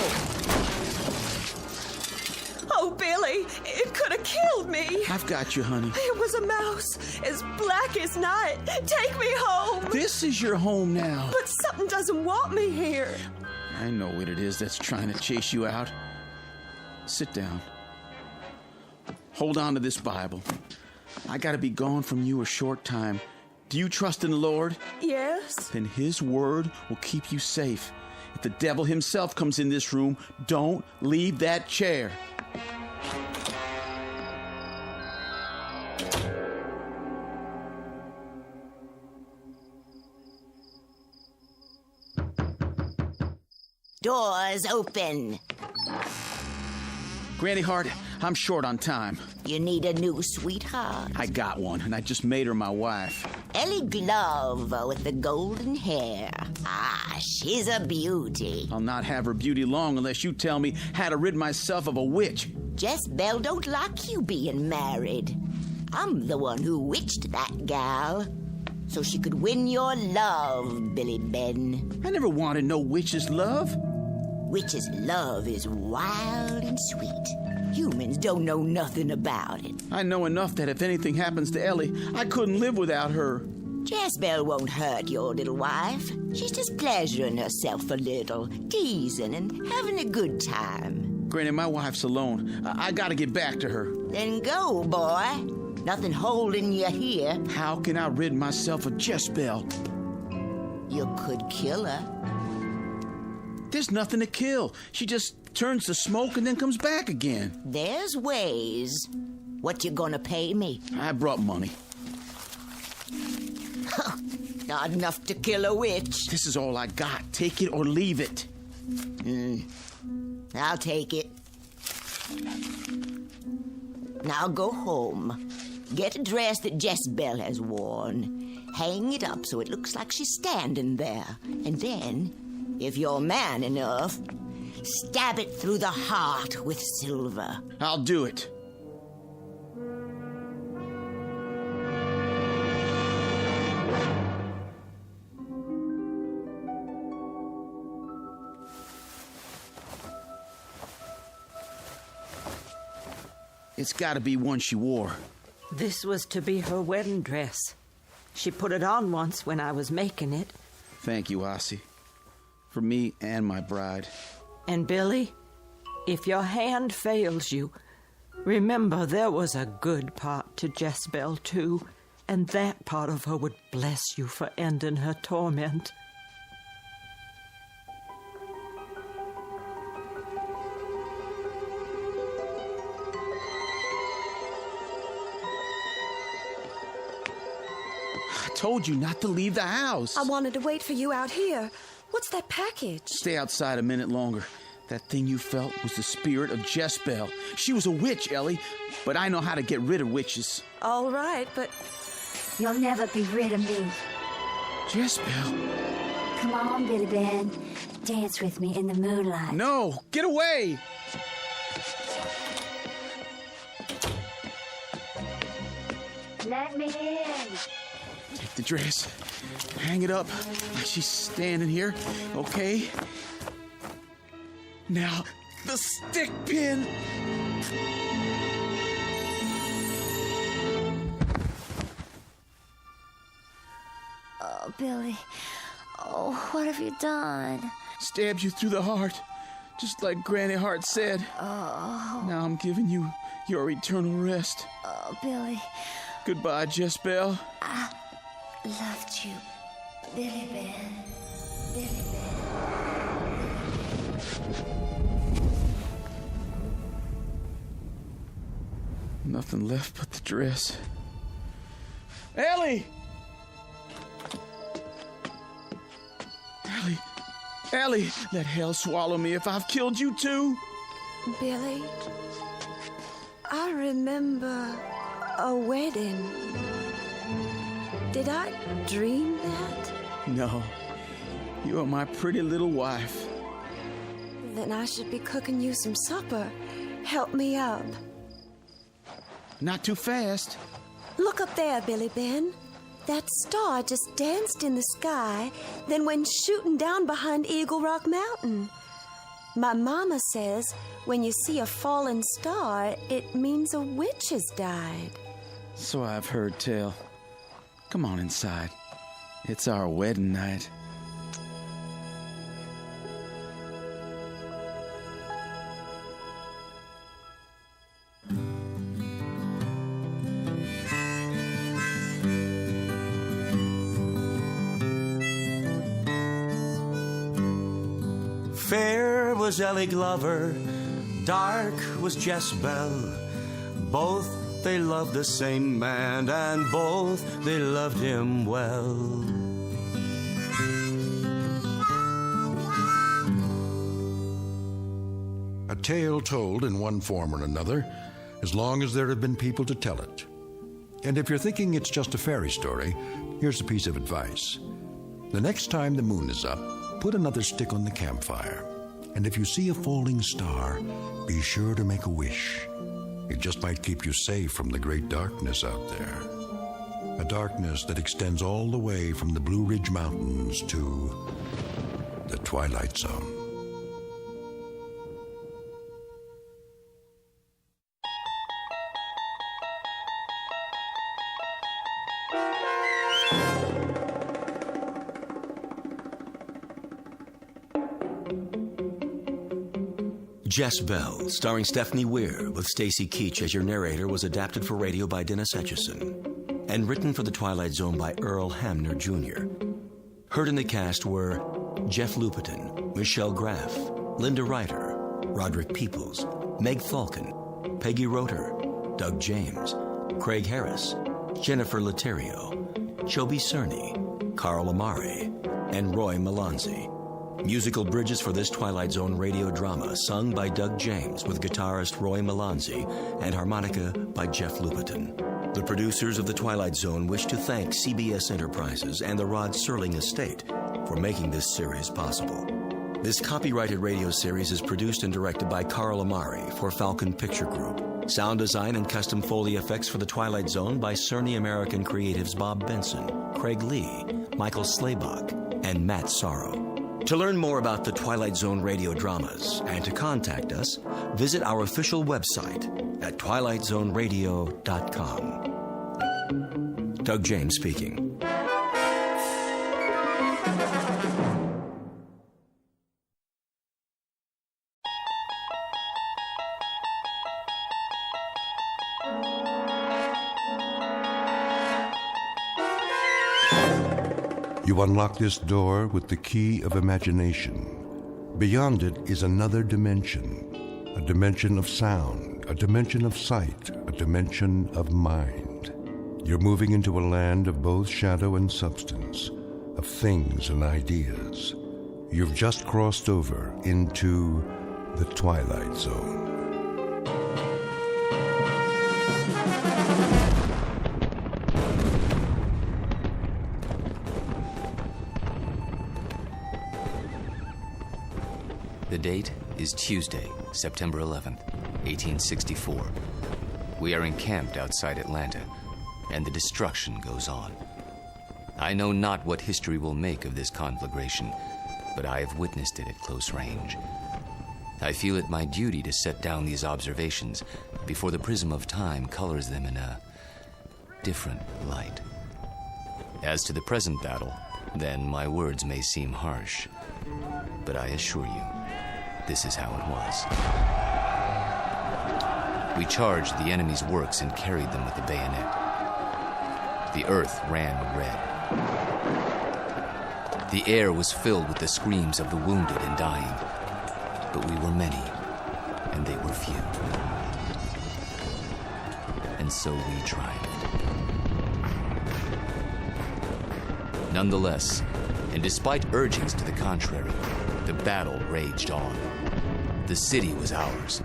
Oh, Billy, it could have killed me. I've got you, honey. It was a mouse, as black as night. Take me home. This is your home now. But something doesn't want me here. I know what it is that's trying to chase you out. Sit down. Hold on to this Bible. I gotta be gone from you a short time. Do you trust in the Lord? Yes. Then His word will keep you safe. If the devil himself comes in this room, don't leave that chair. Doors open. Granny Hart, I'm short on time. You need a new sweetheart. I got one, and I just made her my wife. Ellie Glover with the golden hair. Ah, she's a beauty. I'll not have her beauty long unless you tell me how to rid myself of a witch. Jezebel don't like you being married. I'm the one who witched that gal, so she could win your love, Billy Ben. I never wanted no witch's love. Witch's love is wild and sweet. Humans don't know nothing about it. I know enough that if anything happens to Ellie, I couldn't live without her. Jezebel won't hurt your little wife. She's just pleasuring herself a little, teasing and having a good time. Granny, my wife's alone. I gotta get back to her. Then go, boy. Nothing holding you here. How can I rid myself of Jezebel? You could kill her. There's nothing to kill. She just turns to smoke and then comes back again. There's ways. What you gonna pay me? I brought money. Not enough to kill a witch. This is all I got. Take it or leave it. I'll take it. Now go home. Get a dress that Jezebel has worn. Hang it up so it looks like she's standing there. And then, if you're man enough, stab it through the heart with silver. I'll do it. It's got to be one she wore. This was to be her wedding dress. She put it on once when I was making it. Thank you, Ossie. For me and my bride. And Billy, if your hand fails you, remember there was a good part to Jezebel, too, and that part of her would bless you for ending her torment. I told you not to leave the house. I wanted to wait for you out here. What's that package? Stay outside a minute longer. That thing you felt was the spirit of Jezebel. She was a witch, Ellie, but I know how to get rid of witches. All right, but... You'll never be rid of me. Jezebel. Come on, Billy Ben. Dance with me in the moonlight. No, get away! Let me in. Take the dress. Hang it up like she's standing here, okay? Now, the stick pin. Oh, Billy. Oh, what have you done? Stabbed you through the heart, just like Granny Hart said. Oh. Now I'm giving you your eternal rest. Oh, Billy. Goodbye, Jezebel. I loved you, Billy Ben. Billy Ben. Nothing left but the dress. Ellie! Ellie, let hell swallow me if I've killed you too. Billy, I remember a wedding. Did I dream that? No, you are my pretty little wife. Then I should be cooking you some supper. Help me up. Not too fast. Look up there, Billy Ben. That star just danced in the sky, then went shooting down behind Eagle Rock Mountain. My mama says when you see a fallen star, it means a witch has died. So I've heard tell. Come on inside. It's our wedding night. Fair was Ellie Glover, dark was Jezebel. Both they loved the same man, and both they loved him well. A tale told in one form or another, as long as there have been people to tell it. And if you're thinking it's just a fairy story, here's a piece of advice. The next time the moon is up, put another stick on the campfire. And if you see a falling star, be sure to make a wish. It just might keep you safe from the great darkness out there. A darkness that extends all the way from the Blue Ridge Mountains to the Twilight Zone. Jezebel, starring Stephanie Weir, with Stacy Keach as your narrator, was adapted for radio by Dennis Etchison and written for The Twilight Zone by Earl Hamner, Jr. Heard in the cast were Jeff Lupetin, Michelle Graff, Linda Ryder, Roderick Peoples, Meg Falcon, Peggy Roter, Doug James, Craig Harris, Jennifer Laterio, Chobi Cerny, Carl Amari, and Roy Melanzi. Musical bridges for this Twilight Zone radio drama sung by Doug James with guitarist Roy Melanzi and harmonica by Jeff Lupetin. The producers of The Twilight Zone wish to thank CBS Enterprises and the Rod Serling Estate for making this series possible. This copyrighted radio series is produced and directed by Carl Amari for Falcon Picture Group. Sound design and custom Foley effects for The Twilight Zone by Cerny American Creatives Bob Benson, Craig Lee, Michael Slaybach, and Matt Sorrow. To learn more about the Twilight Zone radio dramas and to contact us, visit our official website at twilightzoneradio.com. Doug James speaking. You unlock this door with the key of imagination. Beyond it is another dimension, a dimension of sound, a dimension of sight, a dimension of mind. You're moving into a land of both shadow and substance, of things and ideas. You've just crossed over into the Twilight Zone. The date is Tuesday, September 11th, 1864. We are encamped outside Atlanta, and the destruction goes on. I know not what history will make of this conflagration, but I have witnessed it at close range. I feel it my duty to set down these observations before the prism of time colors them in a different light. As to the present battle, then my words may seem harsh, but I assure you, this is how it was. We charged the enemy's works and carried them with the bayonet. The earth ran red. The air was filled with the screams of the wounded and dying, but we were many, and they were few. And so we triumphed. Nonetheless, and despite urgings to the contrary, the battle raged on. The city was ours.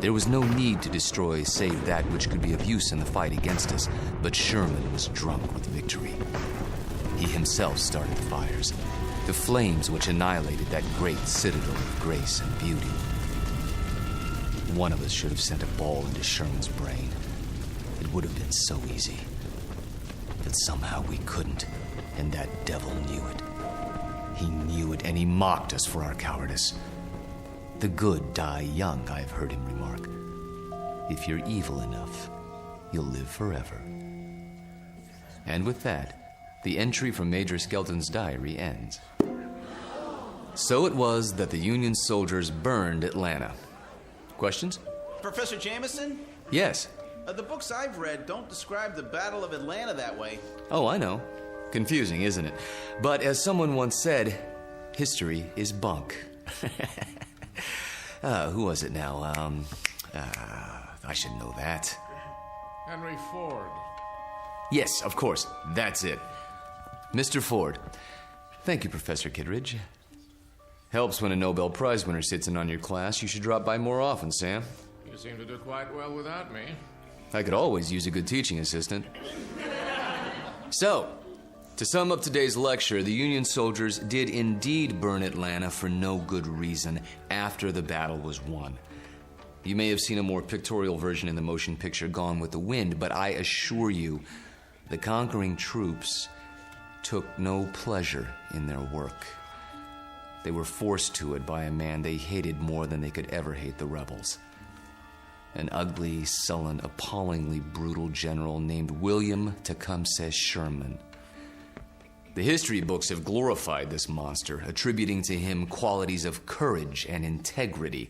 There was no need to destroy save that which could be of use in the fight against us, but Sherman was drunk with victory. He himself started the fires, the flames which annihilated that great citadel of grace and beauty. One of us should have sent a ball into Sherman's brain. It would have been so easy. But somehow we couldn't, and that devil knew it. He knew it, and he mocked us for our cowardice. The good die young, I've heard him remark. If you're evil enough, you'll live forever. And with that, the entry from Major Skelton's diary ends. So it was that the Union soldiers burned Atlanta. Questions? Professor Jameson? Yes. The books I've read don't describe the Battle of Atlanta that way. Oh, I know. Confusing, isn't it? But as someone once said, history is bunk. Who was it now? I should know that. Henry Ford. Yes, of course. That's it. Mr. Ford. Thank you, Professor Kittredge. Helps when a Nobel Prize winner sits in on your class. You should drop by more often, Sam. You seem to do quite well without me. I could always use a good teaching assistant. So, to sum up today's lecture, the Union soldiers did indeed burn Atlanta for no good reason after the battle was won. You may have seen a more pictorial version in the motion picture Gone with the Wind, but I assure you, the conquering troops took no pleasure in their work. They were forced to it by a man they hated more than they could ever hate the rebels. An ugly, sullen, appallingly brutal general named William Tecumseh Sherman. The history books have glorified this monster, attributing to him qualities of courage and integrity.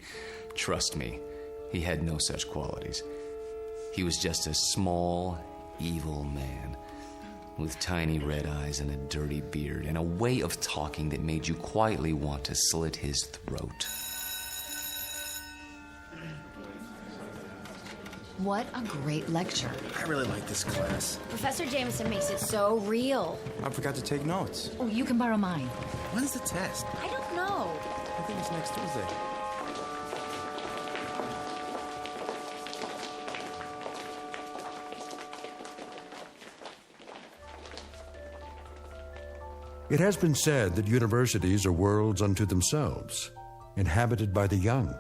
Trust me, he had no such qualities. He was just a small, evil man with tiny red eyes and a dirty beard and a way of talking that made you quietly want to slit his throat. What a great lecture. I really like this class. Professor Jameson makes it so real. I forgot to take notes. Oh, you can borrow mine. When's the test? I don't know. I think it's next Tuesday. It has been said that universities are worlds unto themselves, inhabited by the young.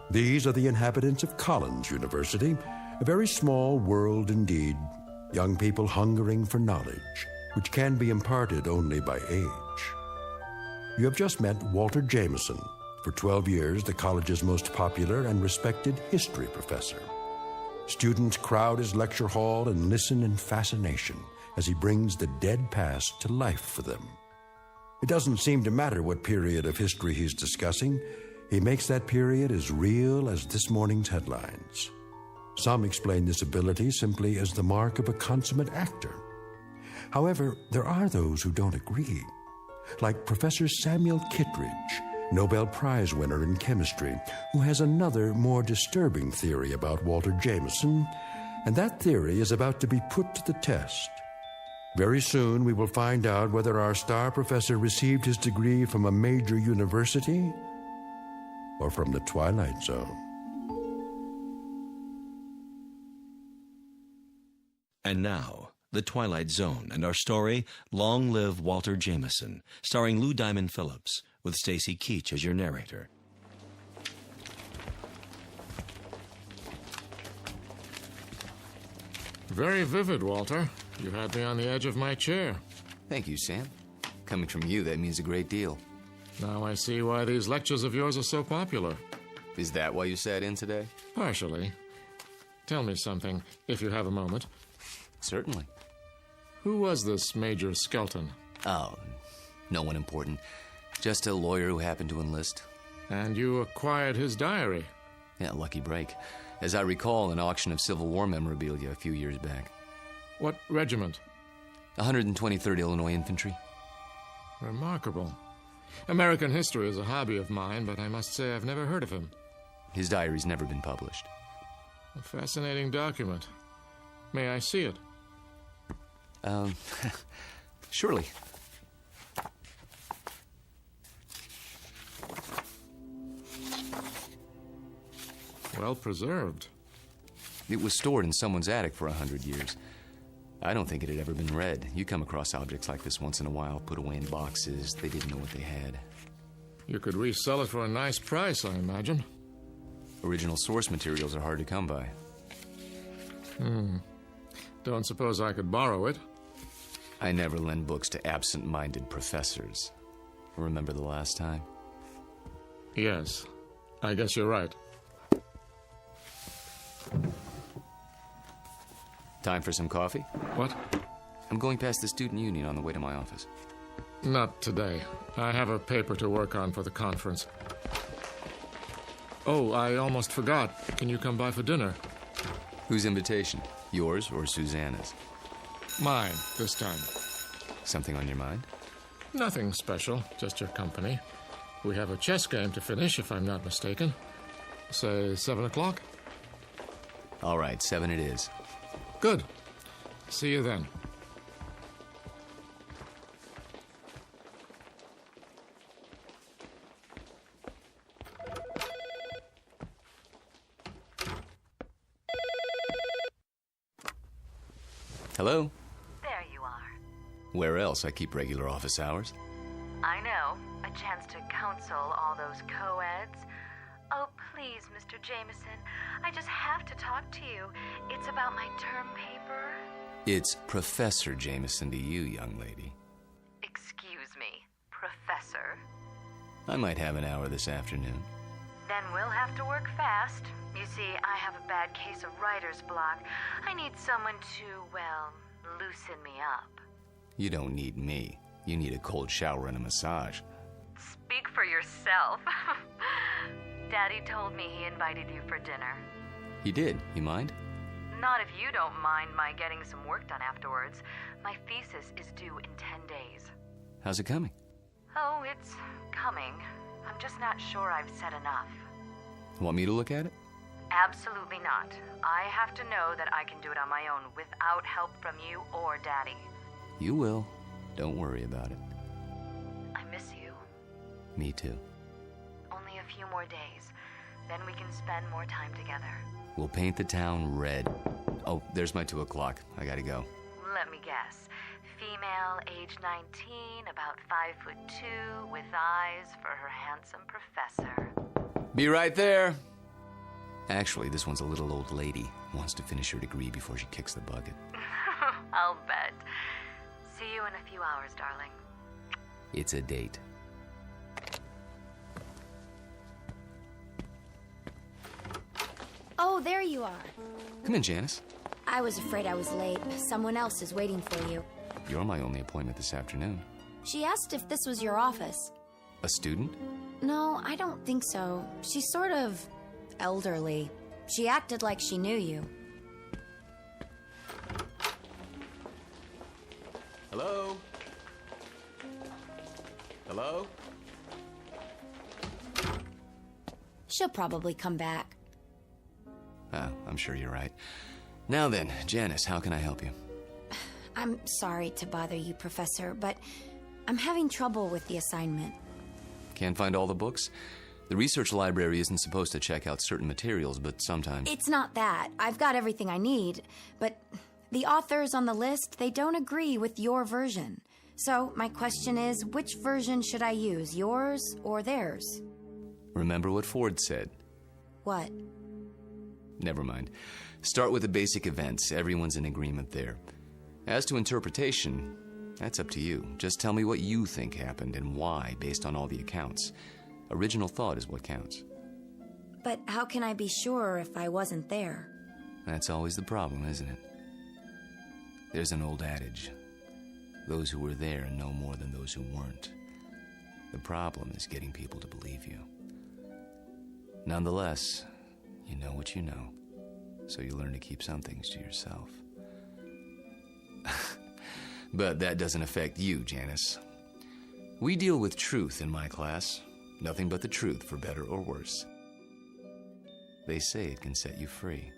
These are the inhabitants of Collins University, a very small world indeed, young people hungering for knowledge, which can be imparted only by age. You have just met Walter Jameson, for 12 years the college's most popular and respected history professor. Students crowd his lecture hall and listen in fascination as he brings the dead past to life for them. It doesn't seem to matter what period of history he's discussing. He makes that period as real as this morning's headlines. Some explain this ability simply as the mark of a consummate actor. However, there are those who don't agree, like Professor Samuel Kittredge, Nobel Prize winner in chemistry, who has another, more disturbing theory about Walter Jameson, and that theory is about to be put to the test. Very soon we will find out whether our star professor received his degree from a major university or from the Twilight Zone. And now, The Twilight Zone and our story, Long Live Walter Jameson, starring Lou Diamond Phillips, with Stacy Keach as your narrator. Very vivid, Walter. You had me on the edge of my chair. Thank you, Sam. Coming from you, that means a great deal. Now I see why these lectures of yours are so popular. Is that why you sat in today? Partially. Tell me something, if you have a moment. Certainly. Who was this Major Skelton? Oh, no one important. Just a lawyer who happened to enlist. And you acquired his diary? Yeah, lucky break. As I recall, an auction of Civil War memorabilia a few years back. What regiment? 123rd Illinois Infantry. Remarkable. American history is a hobby of mine, but I must say I've never heard of him. His diary's never been published. A fascinating document. May I see it? Surely. Well preserved. It was stored in someone's attic for 100 years. I don't think it had ever been read. You come across objects like this once in a while, put away in boxes. They didn't know what they had. You could resell it for a nice price, I imagine. Original source materials are hard to come by. Don't suppose I could borrow it? I never lend books to absent-minded professors. Remember the last time? Yes. I guess you're right. Time for some coffee? What? I'm going past the student union on the way to my office. Not today. I have a paper to work on for the conference. Oh, I almost forgot. Can you come by for dinner? Whose invitation? Yours or Susanna's? Mine, this time. Something on your mind? Nothing special, just your company. We have a chess game to finish, if I'm not mistaken. Say 7 o'clock? All right, 7 it is. Good. See you then. Hello? There you are. Where else? I keep regular office hours. I know. A chance to counsel all those co-eds. Oh, please, Mr. Jameson. I just have to talk to you. It's about my term paper. It's Professor Jameson to you, young lady. Excuse me, Professor. I might have an hour this afternoon. Then we'll have to work fast. You see, I have a bad case of writer's block. I need someone to, well, loosen me up. You don't need me. You need a cold shower and a massage. Speak for yourself. Daddy told me he invited you for dinner. He did. You mind? Not if you don't mind my getting some work done afterwards. My thesis is due in 10 days. How's it coming? Oh, it's coming. I'm just not sure I've said enough. Want me to look at it? Absolutely not. I have to know that I can do it on my own without help from you or Daddy. You will. Don't worry about it. I miss you. Me too. Only a few more days. Then we can spend more time together. We'll paint the town red. Oh, there's my 2 o'clock. I gotta go. Let me guess. Female, age 19, about 5'2", with eyes for her handsome professor. Be right there. Actually, this one's a little old lady. Wants to finish her degree before she kicks the bucket. I'll bet. See you in a few hours, darling. It's a date. Oh, there you are. Come in, Janice. I was afraid I was late. Someone else is waiting for you. You're my only appointment this afternoon. She asked if this was your office. A student? No, I don't think so. She's sort of elderly. She acted like she knew you. Hello? Hello? She'll probably come back. Oh, I'm sure you're right. Now then, Janice, how can I help you? I'm sorry to bother you, Professor, but I'm having trouble with the assignment. Can't find all the books? The research library isn't supposed to check out certain materials, but sometimes... It's not that. I've got everything I need, but the authors on the list, they don't agree with your version. So my question is, which version should I use, yours or theirs? Remember what Ford said. What? Never mind. Start with the basic events. Everyone's in agreement there. As to interpretation, that's up to you. Just tell me what you think happened and why, based on all the accounts. Original thought is what counts. But how can I be sure if I wasn't there? That's always the problem, isn't it? There's an old adage. Those who were there know more than those who weren't. The problem is getting people to believe you. Nonetheless, you know what you know, so you learn to keep some things to yourself. But that doesn't affect you, Janice. We deal with truth in my class. Nothing but the truth, for better or worse. They say it can set you free.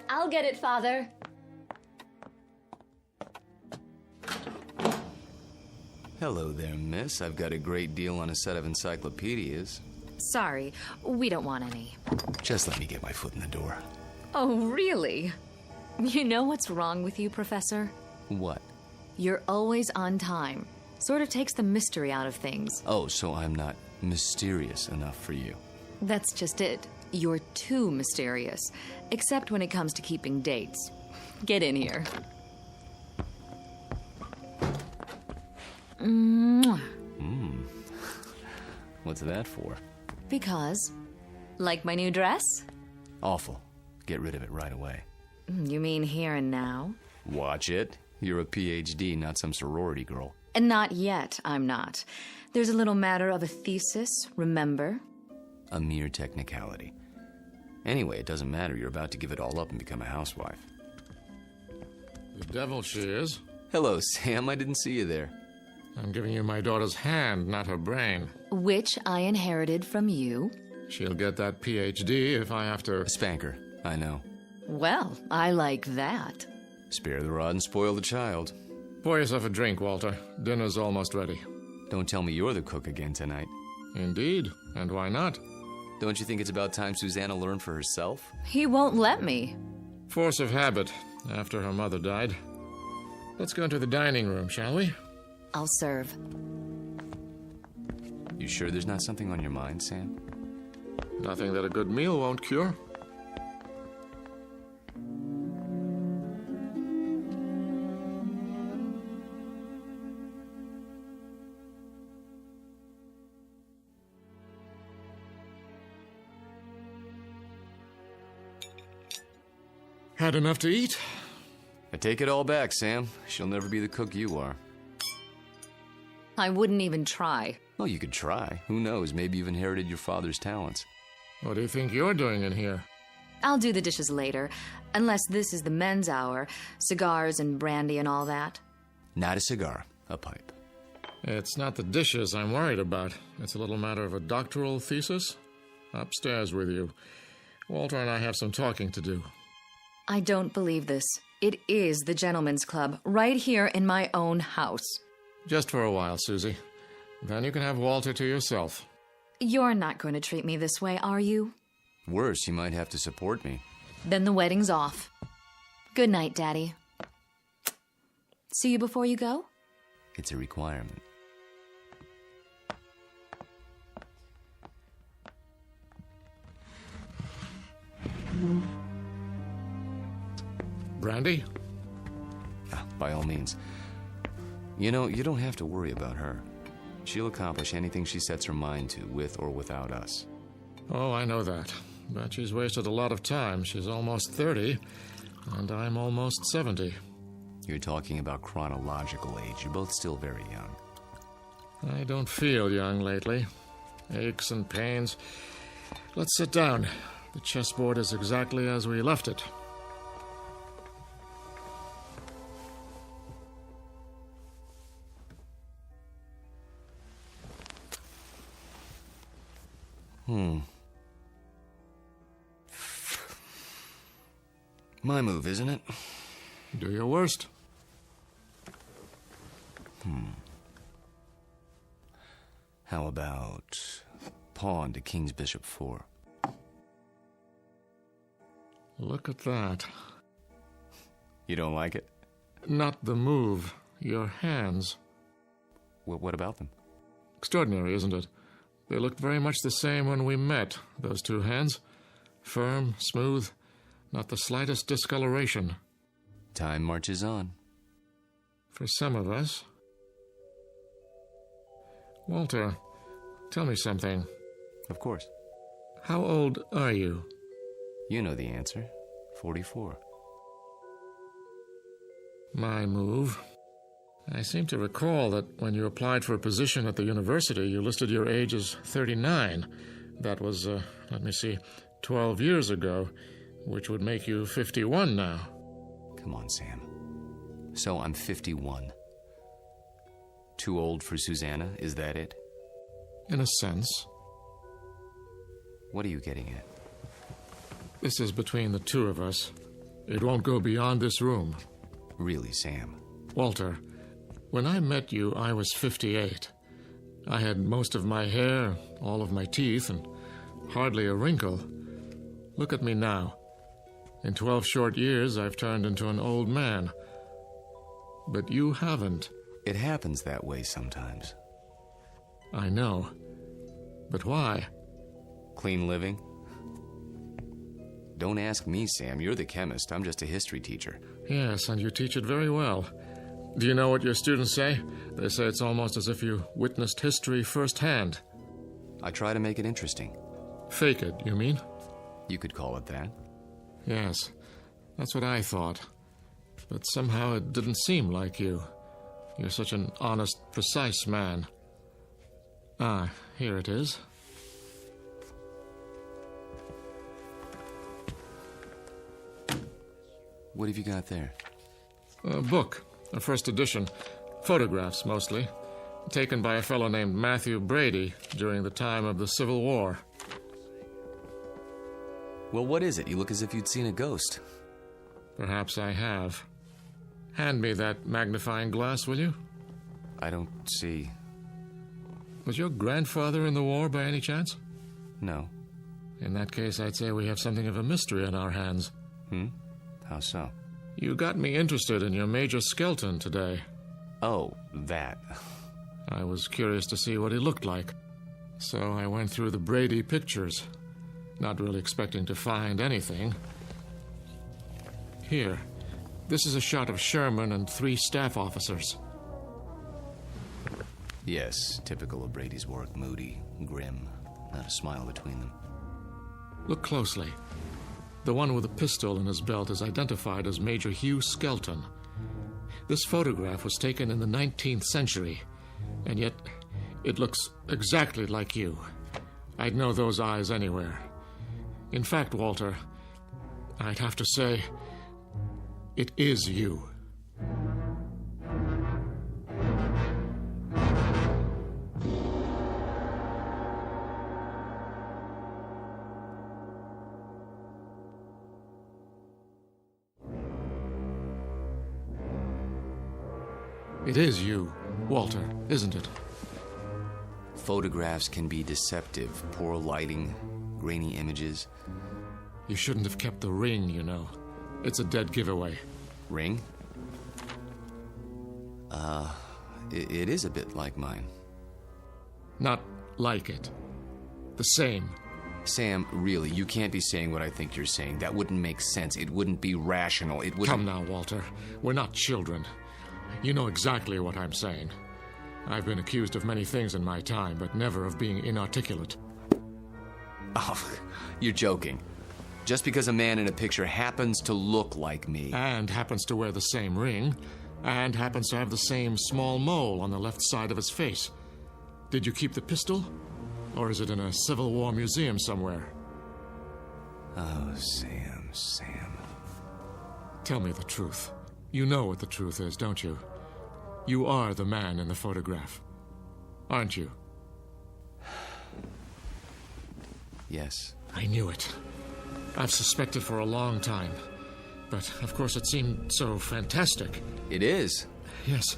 I'll get it, Father. Hello there, miss. I've got a great deal on a set of encyclopedias. Sorry, we don't want any. Just let me get my foot in the door. Oh, really? You know what's wrong with you, Professor? What? You're always on time. Sort of takes the mystery out of things. Oh, so I'm not mysterious enough for you. That's just it. You're too mysterious, except when it comes to keeping dates. Get in here. Mwah. What's that for? Because, like my new dress? Awful. Get rid of it right away. You mean here and now? Watch it. You're a PhD, not some sorority girl. And not yet, I'm not. There's a little matter of a thesis, remember? A mere technicality. Anyway, it doesn't matter. You're about to give it all up and become a housewife. The devil she is. Hello, Sam. I didn't see you there. I'm giving you my daughter's hand, not her brain. Which I inherited from you. She'll get that PhD if I have to... Spank her. I know. Well, I like that. Spare the rod and spoil the child. Pour yourself a drink, Walter. Dinner's almost ready. Don't tell me you're the cook again tonight. Indeed. And why not? Don't you think it's about time Susanna learned for herself? He won't let me. Force of habit, after her mother died. Let's go into the dining room, shall we? I'll serve. You sure there's not something on your mind, Sam? Nothing that a good meal won't cure. Had enough to eat? I take it all back, Sam. She'll never be the cook you are. I wouldn't even try. Well, you could try. Who knows? Maybe you've inherited your father's talents. What do you think you're doing in here? I'll do the dishes later, unless this is the men's hour. Cigars and brandy and all that. Not a cigar, a pipe. It's not the dishes I'm worried about. It's a little matter of a doctoral thesis. Upstairs with you. Walter and I have some talking to do. I don't believe this. It is the gentleman's club, right here in my own house. Just for a while, Susie. Then you can have Walter to yourself. You're not going to treat me this way, are you? Worse, you might have to support me. Then the wedding's off. Good night, Daddy. See you before you go? It's a requirement. Brandy? By all means. You know, you don't have to worry about her. She'll accomplish anything she sets her mind to, with or without us. Oh, I know that. But she's wasted a lot of time. She's almost 30, and I'm almost 70. You're talking about chronological age. You're both still very young. I don't feel young lately. Aches and pains. Let's sit down. The chessboard is exactly as we left it. My move, isn't it? Do your worst. How about pawn to king's bishop 4? Look at that. You don't like it? Not the move. Your hands. What about them? Extraordinary, isn't it? They looked very much the same when we met, those two hands. Firm, smooth, not the slightest discoloration. Time marches on. For some of us. Walter, tell me something. Of course. How old are you? You know the answer. 44. My move. I seem to recall that when you applied for a position at the university, you listed your age as 39. That was, 12 years ago, which would make you 51 now. Come on, Sam. So I'm 51. Too old for Susanna, is that it? In a sense. What are you getting at? This is between the two of us. It won't go beyond this room. Really, Sam? Walter, when I met you, I was 58. I had most of my hair, all of my teeth, and hardly a wrinkle. Look at me now. In 12 short years, I've turned into an old man. But you haven't. It happens that way sometimes. I know. But why? Clean living? Don't ask me, Sam. You're the chemist. I'm just a history teacher. Yes, and you teach it very well. Do you know what your students say? They say it's almost as if you witnessed history firsthand. I try to make it interesting. Fake it, you mean? You could call it that. Yes, that's what I thought. But somehow it didn't seem like you. You're such an honest, precise man. Ah, here it is. What have you got there? A book, a first edition. Photographs, mostly. Taken by a fellow named Matthew Brady during the time of the Civil War. Well, what is it? You look as if you'd seen a ghost. Perhaps I have. Hand me that magnifying glass, will you? I don't see. Was your grandfather in the war by any chance? No. In that case, I'd say we have something of a mystery on our hands. How so? You got me interested in your Major Skelton today. Oh, that. I was curious to see what he looked like. So I went through the Brady pictures, not really expecting to find anything. Here, this is a shot of Sherman and 3 staff officers. Yes, typical of Brady's work. Moody, grim, not a smile between them. Look closely. The one with a pistol in his belt is identified as Major Hugh Skelton. This photograph was taken in the 19th century, and yet it looks exactly like you. I'd know those eyes anywhere. In fact, Walter, I'd have to say, it is you. It is you, Walter, isn't it? Photographs can be deceptive. Poor lighting, grainy images. You shouldn't have kept the ring, you know. It's a dead giveaway. Ring? It is a bit like mine. Not like it. The same. Sam, really, you can't be saying what I think you're saying. That wouldn't make sense. It wouldn't be rational. It wouldn't... Come now, Walter. We're not children. You know exactly what I'm saying. I've been accused of many things in my time, but never of being inarticulate. Oh, you're joking. Just because a man in a picture happens to look like me... And happens to wear the same ring, and happens to have the same small mole on the left side of his face. Did you keep the pistol? Or is it in a Civil War museum somewhere? Oh, Sam. Tell me the truth. You know what the truth is, don't you? You are the man in the photograph, aren't you? Yes. I knew it. I've suspected for a long time. But, of course, it seemed so fantastic. It is. Yes.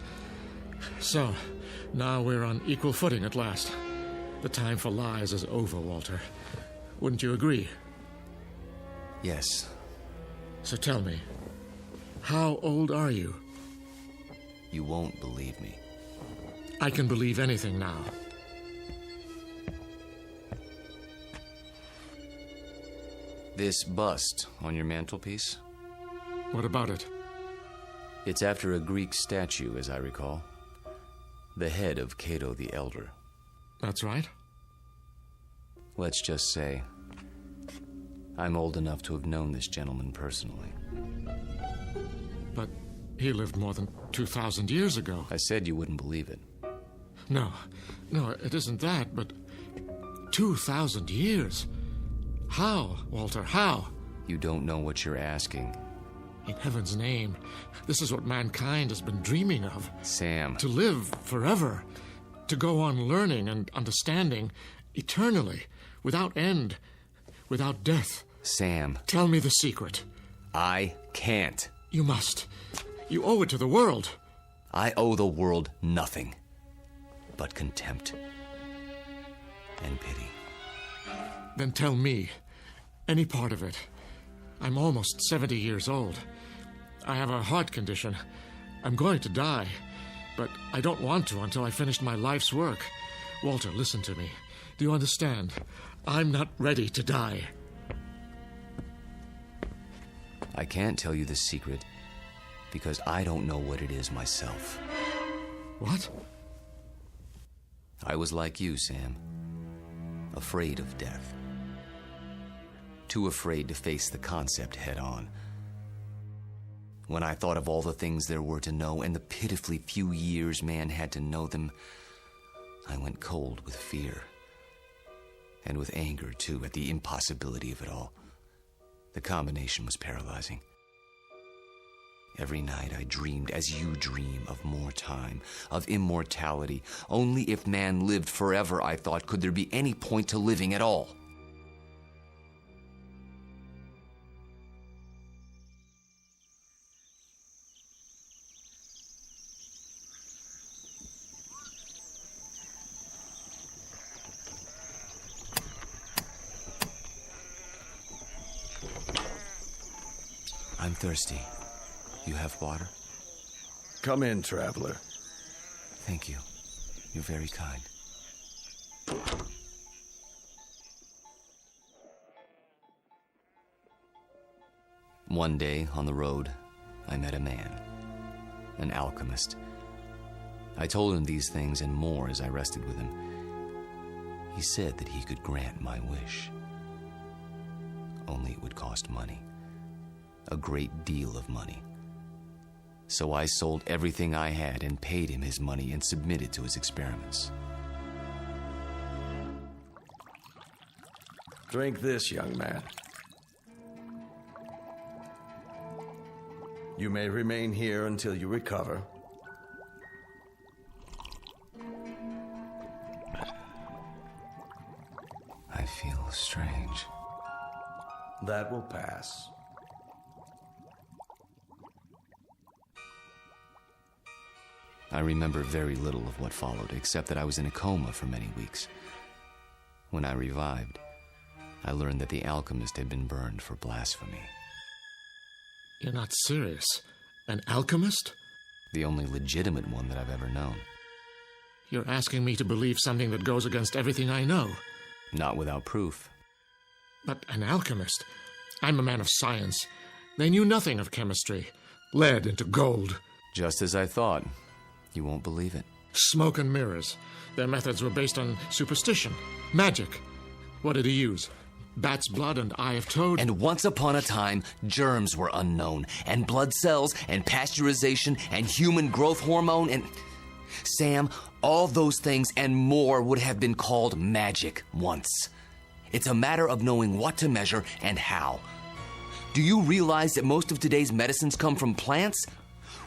So, now we're on equal footing at last. The time for lies is over, Walter. Wouldn't you agree? Yes. So tell me, how old are you? You won't believe me. I can believe anything now. This bust on your mantelpiece? What about it? It's after a Greek statue, as I recall. The head of Cato the Elder. That's right. Let's just say, I'm old enough to have known this gentleman personally. But he lived more than 2,000 years ago. I said you wouldn't believe it. No, it isn't that, but 2,000 years? How, Walter, how? You don't know what you're asking. In heaven's name, this is what mankind has been dreaming of. Sam. To live forever. To go on learning and understanding eternally, without end, without death. Sam. Tell me the secret. I can't. You must. You owe it to the world. I owe the world nothing but contempt and pity. Then tell me, any part of it. I'm almost 70 years old. I have a heart condition. I'm going to die, but I don't want to until I finish my life's work. Walter, listen to me. Do you understand? I'm not ready to die. I can't tell you the secret because I don't know what it is myself. What? I was like you, Sam. Afraid of death. Too afraid to face the concept head on. When I thought of all the things there were to know and the pitifully few years man had to know them, I went cold with fear. And with anger, too, at the impossibility of it all. The combination was paralyzing. Every night I dreamed, as you dream, of more time, of immortality. Only if man lived forever, I thought, could there be any point to living at all. I'm thirsty. You have water? Come in, traveler. Thank you. You're very kind. One day, on the road, I met a man. An alchemist. I told him these things and more as I rested with him. He said that he could grant my wish. Only it would cost money. A great deal of money. So I sold everything I had and paid him his money and submitted to his experiments. Drink this, young man. You may remain here until you recover. I feel strange. That will pass. I remember very little of what followed, except that I was in a coma for many weeks. When I revived, I learned that the alchemist had been burned for blasphemy. You're not serious? An alchemist? The only legitimate one that I've ever known. You're asking me to believe something that goes against everything I know. Not without proof. But an alchemist? I'm a man of science. They knew nothing of chemistry. Lead into gold. Just as I thought. You won't believe it. Smoke and mirrors. Their methods were based on superstition, magic. What did he use? Bat's blood and eye of toad? And once upon a time, germs were unknown, and blood cells, and pasteurization, and human growth hormone, and... Sam, all those things and more would have been called magic once. It's a matter of knowing what to measure and how. Do you realize that most of today's medicines come from plants?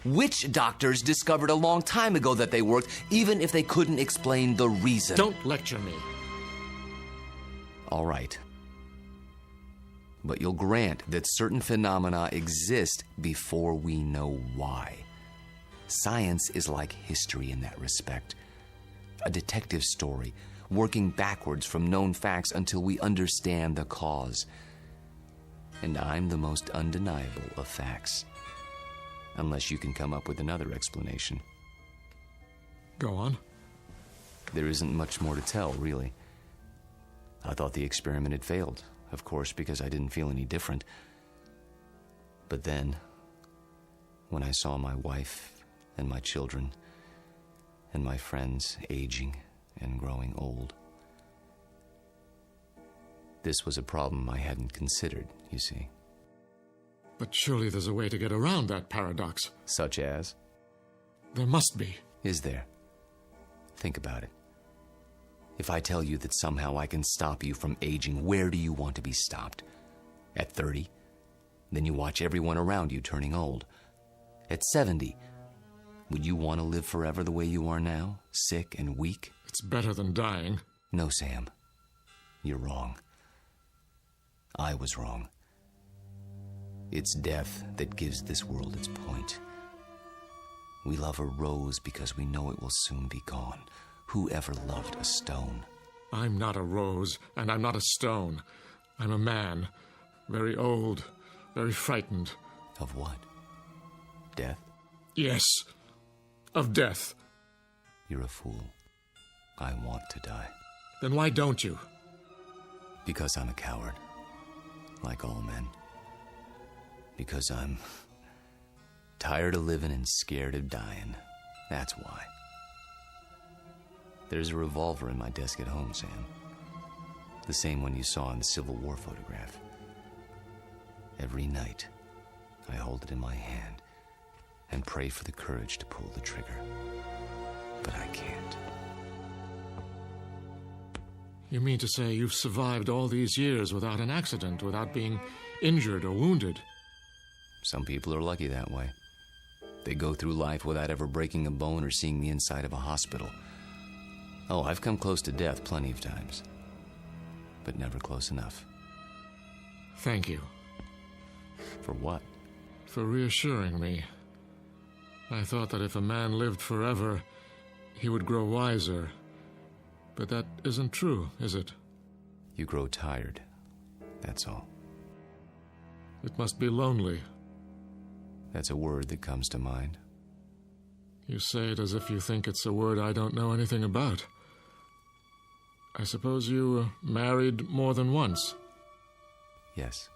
Witch doctors discovered a long time ago that they worked, even if they couldn't explain the reason. Don't lecture me. All right. But you'll grant that certain phenomena exist before we know why. Science is like history in that respect. A detective story, working backwards from known facts until we understand the cause. And I'm the most undeniable of facts. Unless you can come up with another explanation. Go on. There isn't much more to tell, really. I thought the experiment had failed, of course, because I didn't feel any different. But then, when I saw my wife and my children and my friends aging and growing old, this was a problem I hadn't considered, you see. But surely there's a way to get around that paradox. Such as? There must be. Is there? Think about it. If I tell you that somehow I can stop you from aging, where do you want to be stopped? At 30? Then you watch everyone around you turning old. At 70? Would you want to live forever the way you are now? Sick and weak? It's better than dying. No, Sam. You're wrong. I was wrong. It's death that gives this world its point. We love a rose because we know it will soon be gone. Who ever loved a stone? I'm not a rose, and I'm not a stone. I'm a man. Very old, very frightened. Of what? Death? Yes, of death. You're a fool. I want to die. Then why don't you? Because I'm a coward. Like all men. Because I'm tired of living and scared of dying. That's why. There's a revolver in my desk at home, Sam. The same one you saw in the Civil War photograph. Every night, I hold it in my hand and pray for the courage to pull the trigger. But I can't. You mean to say you've survived all these years without an accident, without being injured or wounded? Some people are lucky that way. They go through life without ever breaking a bone or seeing the inside of a hospital. Oh, I've come close to death plenty of times. But never close enough. Thank you. For what? For reassuring me. I thought that if a man lived forever, he would grow wiser. But that isn't true, is it? You grow tired. That's all. It must be lonely. That's a word that comes to mind. You say it as if you think it's a word I don't know anything about. I suppose you married more than once? Yes.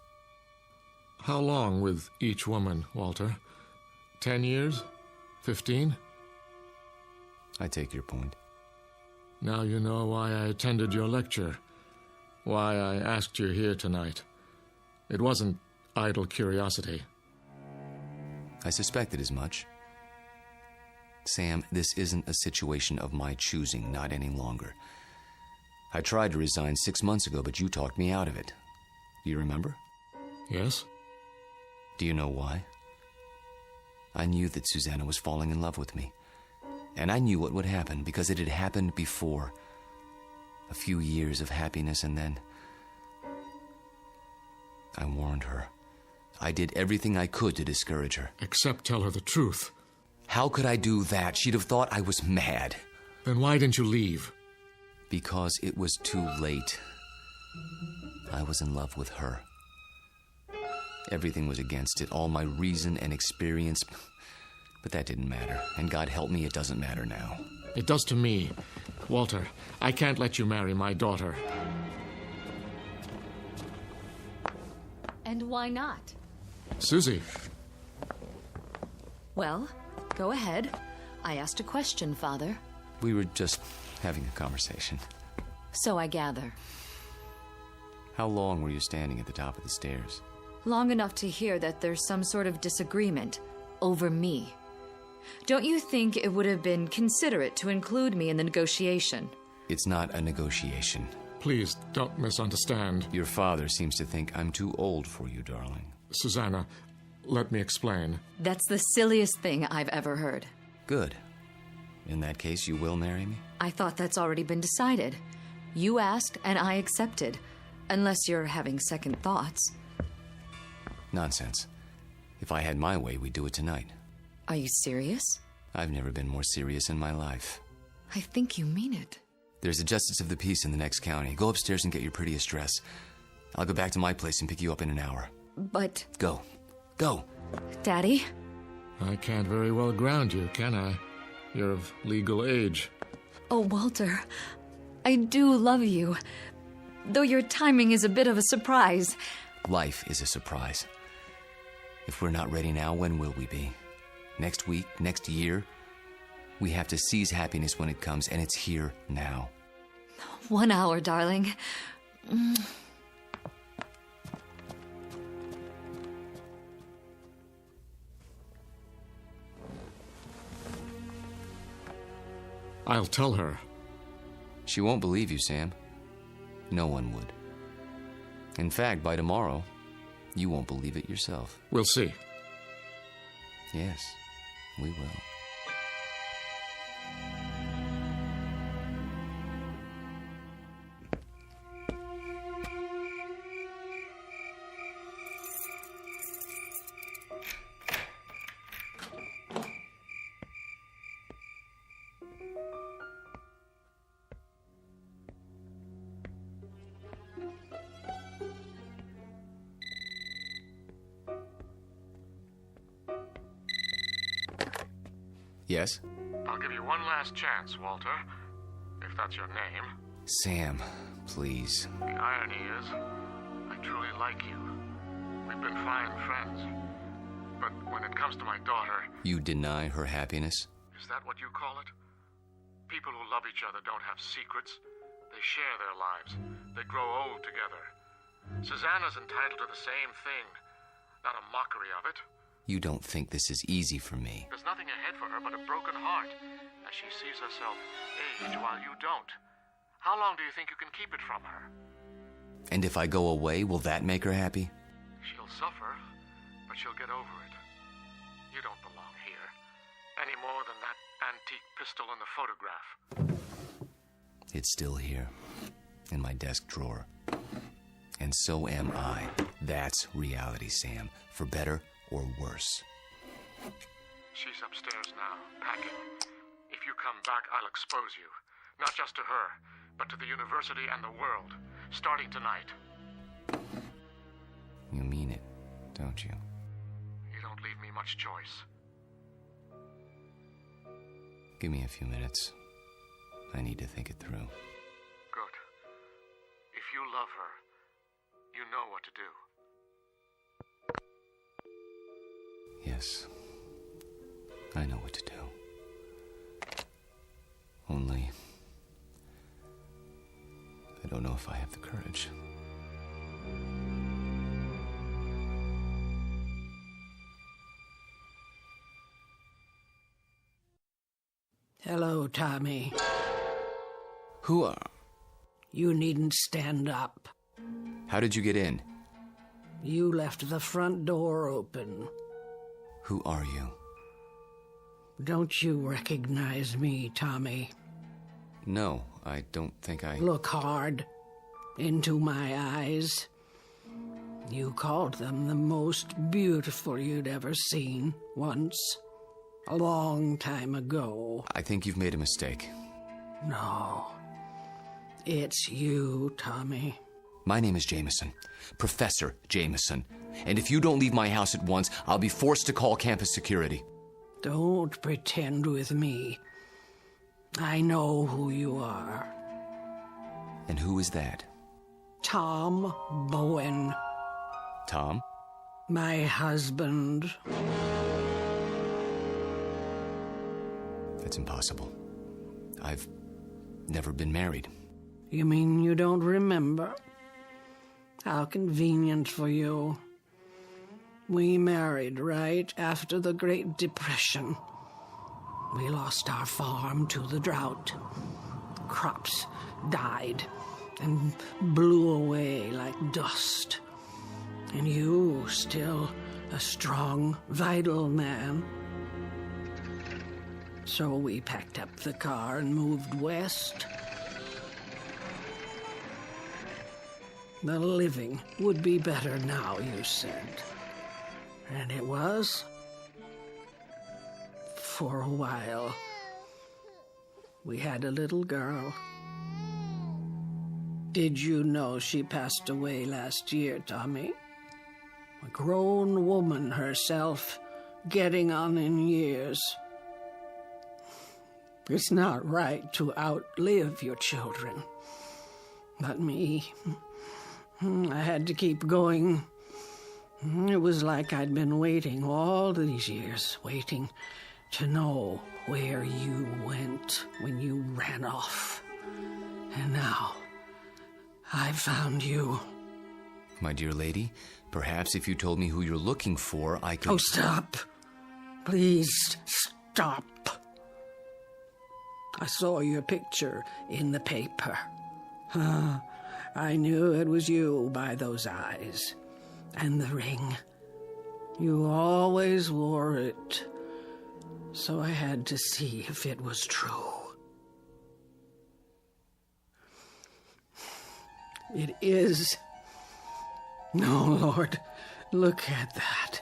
How long with each woman, Walter? 10 years? 15? I take your point. Now you know why I attended your lecture. Why I asked you here tonight. It wasn't idle curiosity. I suspected as much. Sam, this isn't a situation of my choosing, not any longer. I tried to resign 6 months ago, but you talked me out of it. Do you remember? Yes. Do you know why? I knew that Susanna was falling in love with me. And I knew what would happen, because it had happened before. A few years of happiness, and then... I warned her. I did everything I could to discourage her. Except tell her the truth. How could I do that? She'd have thought I was mad. Then why didn't you leave? Because it was too late. I was in love with her. Everything was against it, all my reason and experience. But that didn't matter. And God help me, it doesn't matter now. It does to me. Walter, I can't let you marry my daughter. And why not? Susie. Well, go ahead. I asked a question, Father. We were just having a conversation. So I gather. How long were you standing at the top of the stairs? Long enough to hear that there's some sort of disagreement over me. Don't you think it would have been considerate to include me in the negotiation? It's not a negotiation. Please, don't misunderstand. Your father seems to think I'm too old for you, darling. Susanna, let me explain. That's the silliest thing I've ever heard. Good. In that case, you will marry me? I thought that's already been decided. You asked, and I accepted. Unless you're having second thoughts. Nonsense. If I had my way, we'd do it tonight. Are you serious? I've never been more serious in my life. I think you mean it. There's a justice of the peace in the next county. Go upstairs and get your prettiest dress. I'll go back to my place and pick you up in an hour. But... Go. Go. Daddy? I can't very well ground you, can I? You're of legal age. Oh, Walter, I do love you. Though your timing is a bit of a surprise. Life is a surprise. If we're not ready now, when will we be? Next week? Next year? We have to seize happiness when it comes, and it's here now. 1 hour, darling. I'll tell her. She won't believe you, Sam. No one would. In fact, by tomorrow, you won't believe it yourself. We'll see. Yes, we will. Yes? I'll give you one last chance, Walter. If that's your name. Sam, please. The irony is, I truly like you. We've been fine friends. But when it comes to my daughter... You deny her happiness? Is that what you call it? People who love each other don't have secrets. They share their lives. They grow old together. Susanna's entitled to the same thing. Not a mockery of it. You don't think this is easy for me. There's nothing ahead for her but a broken heart, as she sees herself age while you don't. How long do you think you can keep it from her? And if I go away, will that make her happy? She'll suffer, but she'll get over it. You don't belong here, any more than that antique pistol in the photograph. It's still here, in my desk drawer. And so am I. That's reality, Sam, for better or worse. She's upstairs now, packing. If you come back, I'll expose you. Not just to her, but to the university and the world, starting tonight. You mean it, don't you? You don't leave me much choice. Give me a few minutes. I need to think it through. Good. If you love her, you know what to do. Yes, I know what to do. Only, I don't know if I have the courage. Hello, Tommy. Who are... You needn't stand up. How did you get in? You left the front door open. Who are you? Don't you recognize me, Tommy? No, I don't think I... Look hard into my eyes. You called them the most beautiful you'd ever seen once, a long time ago. I think you've made a mistake. No, it's you, Tommy. My name is Jameson, Professor Jameson. And if you don't leave my house at once, I'll be forced to call campus security. Don't pretend with me. I know who you are. And who is that? Tom Bowen. Tom? My husband. That's impossible. I've never been married. You mean you don't remember? How convenient for you. We married right after the Great Depression. We lost our farm to the drought. Crops died and blew away like dust. And you, still a strong, vital man. So we packed up the car and moved west. The living would be better now, you said. And it was. For a while. We had a little girl. Did you know she passed away last year, Tommy? A grown woman herself, getting on in years. It's not right to outlive your children. But me, I had to keep going. It was like I'd been waiting all these years, waiting to know where you went when you ran off. And now, I found you. My dear lady, perhaps if you told me who you're looking for, I could... Oh, stop. Please, stop. I saw your picture in the paper. I knew it was you by those eyes. And the ring. You always wore it. So I had to see if it was true. It is. No, Lord, look at that.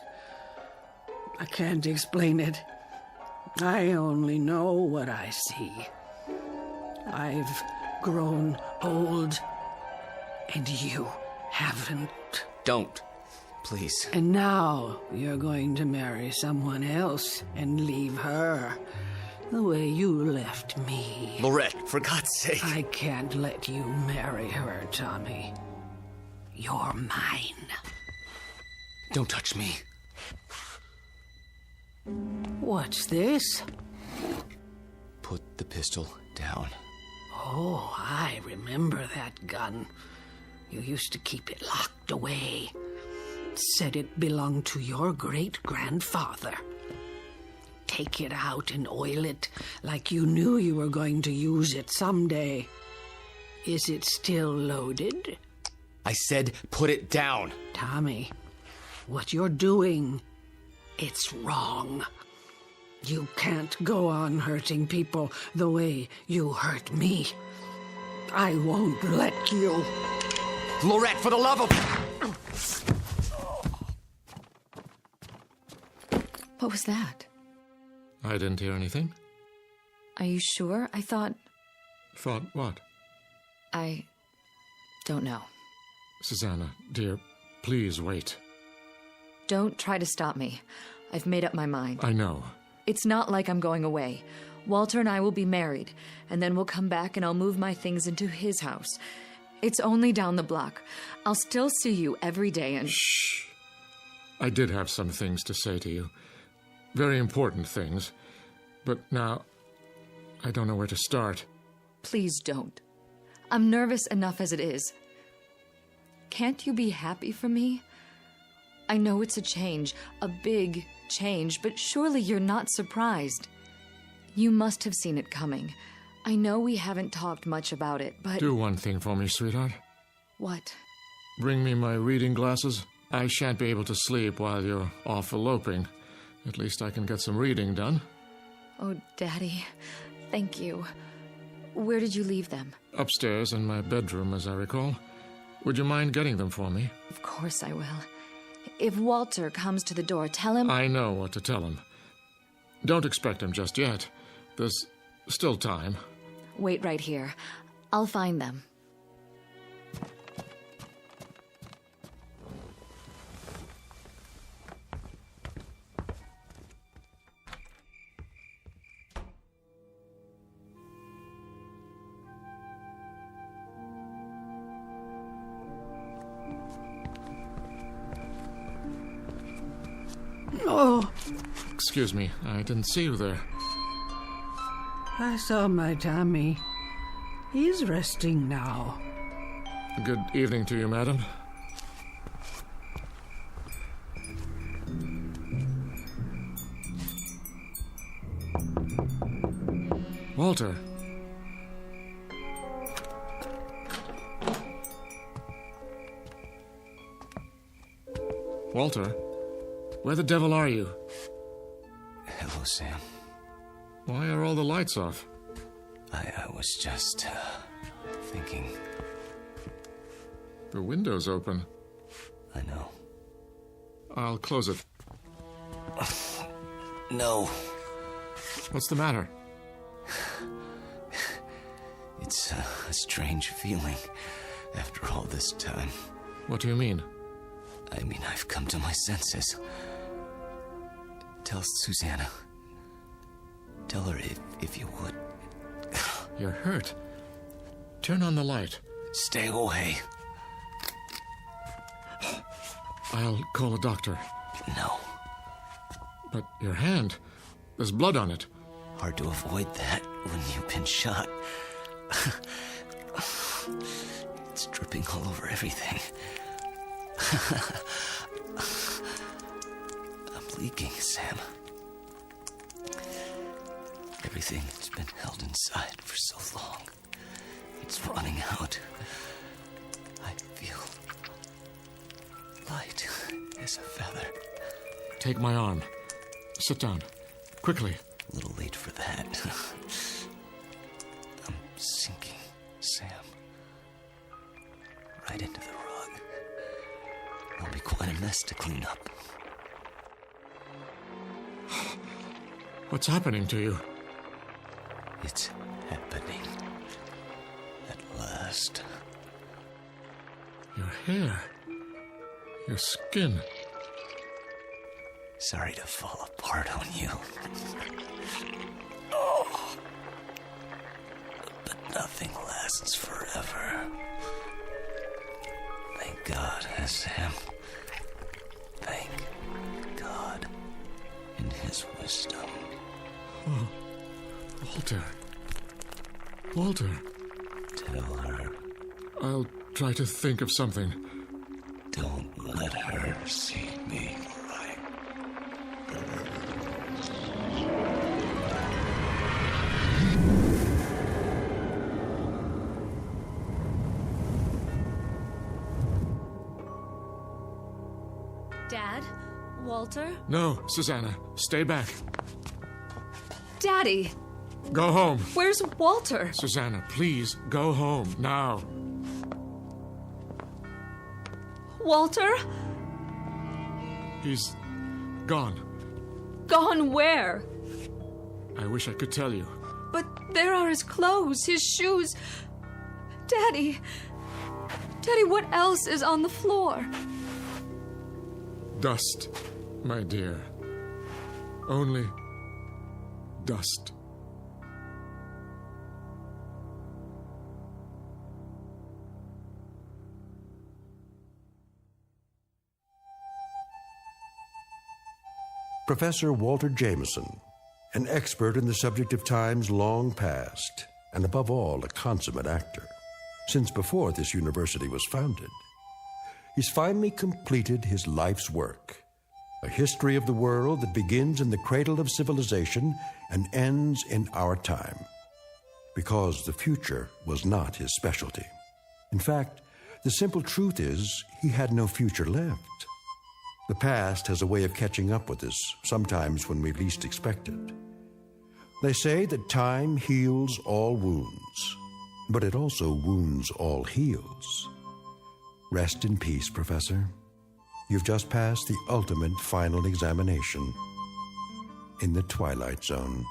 I can't explain it. I only know what I see. I've grown old, and you haven't. Don't. Please. And now you're going to marry someone else and leave her The way you left me. Lorette, for God's sake. I can't let you marry her, Tommy. You're mine. Don't touch me. What's this? Put the pistol down. Oh, I remember that gun. You used to keep it locked away. Said it belonged to your great-grandfather. Take it out and oil it like you knew you were going to use it someday. Is it still loaded? I said put it down. Tommy, what you're doing, it's wrong. You can't go on hurting people the way you hurt me. I won't let you. Lorette, for the love of... What was that? I didn't hear anything. Are you sure? I thought... Thought what? I don't know. Susanna, dear, please wait. Don't try to stop me. I've made up my mind. I know. It's not like I'm going away. Walter and I will be married, and then we'll come back and I'll move my things into his house. It's only down the block. I'll still see you every day and... Shh. I did have some things to say to you. Very important things. But now, I don't know where to start. Please don't. I'm nervous enough as it is. Can't you be happy for me? I know it's a change, a big change, but surely you're not surprised. You must have seen it coming. I know we haven't talked much about it, but... Do one thing for me, sweetheart. What? Bring me my reading glasses. I shan't be able to sleep while you're off eloping. At least I can get some reading done. Oh, Daddy, thank you. Where did you leave them? Upstairs in my bedroom, as I recall. Would you mind getting them for me? Of course I will. If Walter comes to the door, tell him... I know what to tell him. Don't expect him just yet. There's still time. Wait right here. I'll find them. Oh. Excuse me, I didn't see you there. I saw my Tommy. He's resting now. Good evening to you, madam. Walter. Walter? Where the devil are you? Hello, Sam. Why are all the lights off? I was just, thinking. The window's open. I know. I'll close it. No. What's the matter? It's a strange feeling after all this time. What do you mean? I mean, I've come to my senses. Tell Susanna. Tell her if you would. You're hurt. Turn on the light. Stay away. I'll call a doctor. No. But your hand, there's blood on it. Hard to avoid that when you've been shot. It's dripping all over everything. I'm leaking, Sam. Everything that's been held inside for so long, it's running out. I feel light as a feather. Take my arm. Sit down. Quickly. A little late for that. I'm sinking, Sam. Right into the rug. It'll be quite a mess to clean up. What's happening to you? It's happening. At last. Your hair. Your skin. Sorry to fall apart on you. Oh. lasts forever. Thank God, Sam. Thank God in his wisdom. Oh, Walter. Walter. Tell her. I'll try to think of something. Don't let her see me cry. Dad? Walter? No, Susanna, stay back. Daddy! Go home. Where's Walter? Susanna, please, go home, now. Walter? He's gone. Gone where? I wish I could tell you. But there are his clothes, his shoes. Daddy! Daddy, what else is on the floor? Dust, my dear. Only dust. Professor Walter Jameson, an expert in the subject of times long past, and above all, a consummate actor, since before this university was founded. He's finally completed his life's work, a history of the world that begins in the cradle of civilization and ends in our time, because the future was not his specialty. In fact, the simple truth is he had no future left. The past has a way of catching up with us, sometimes when we least expect it. They say that time heals all wounds, but it also wounds all heals. Rest in peace, Professor. You've just passed the ultimate final examination in the Twilight Zone.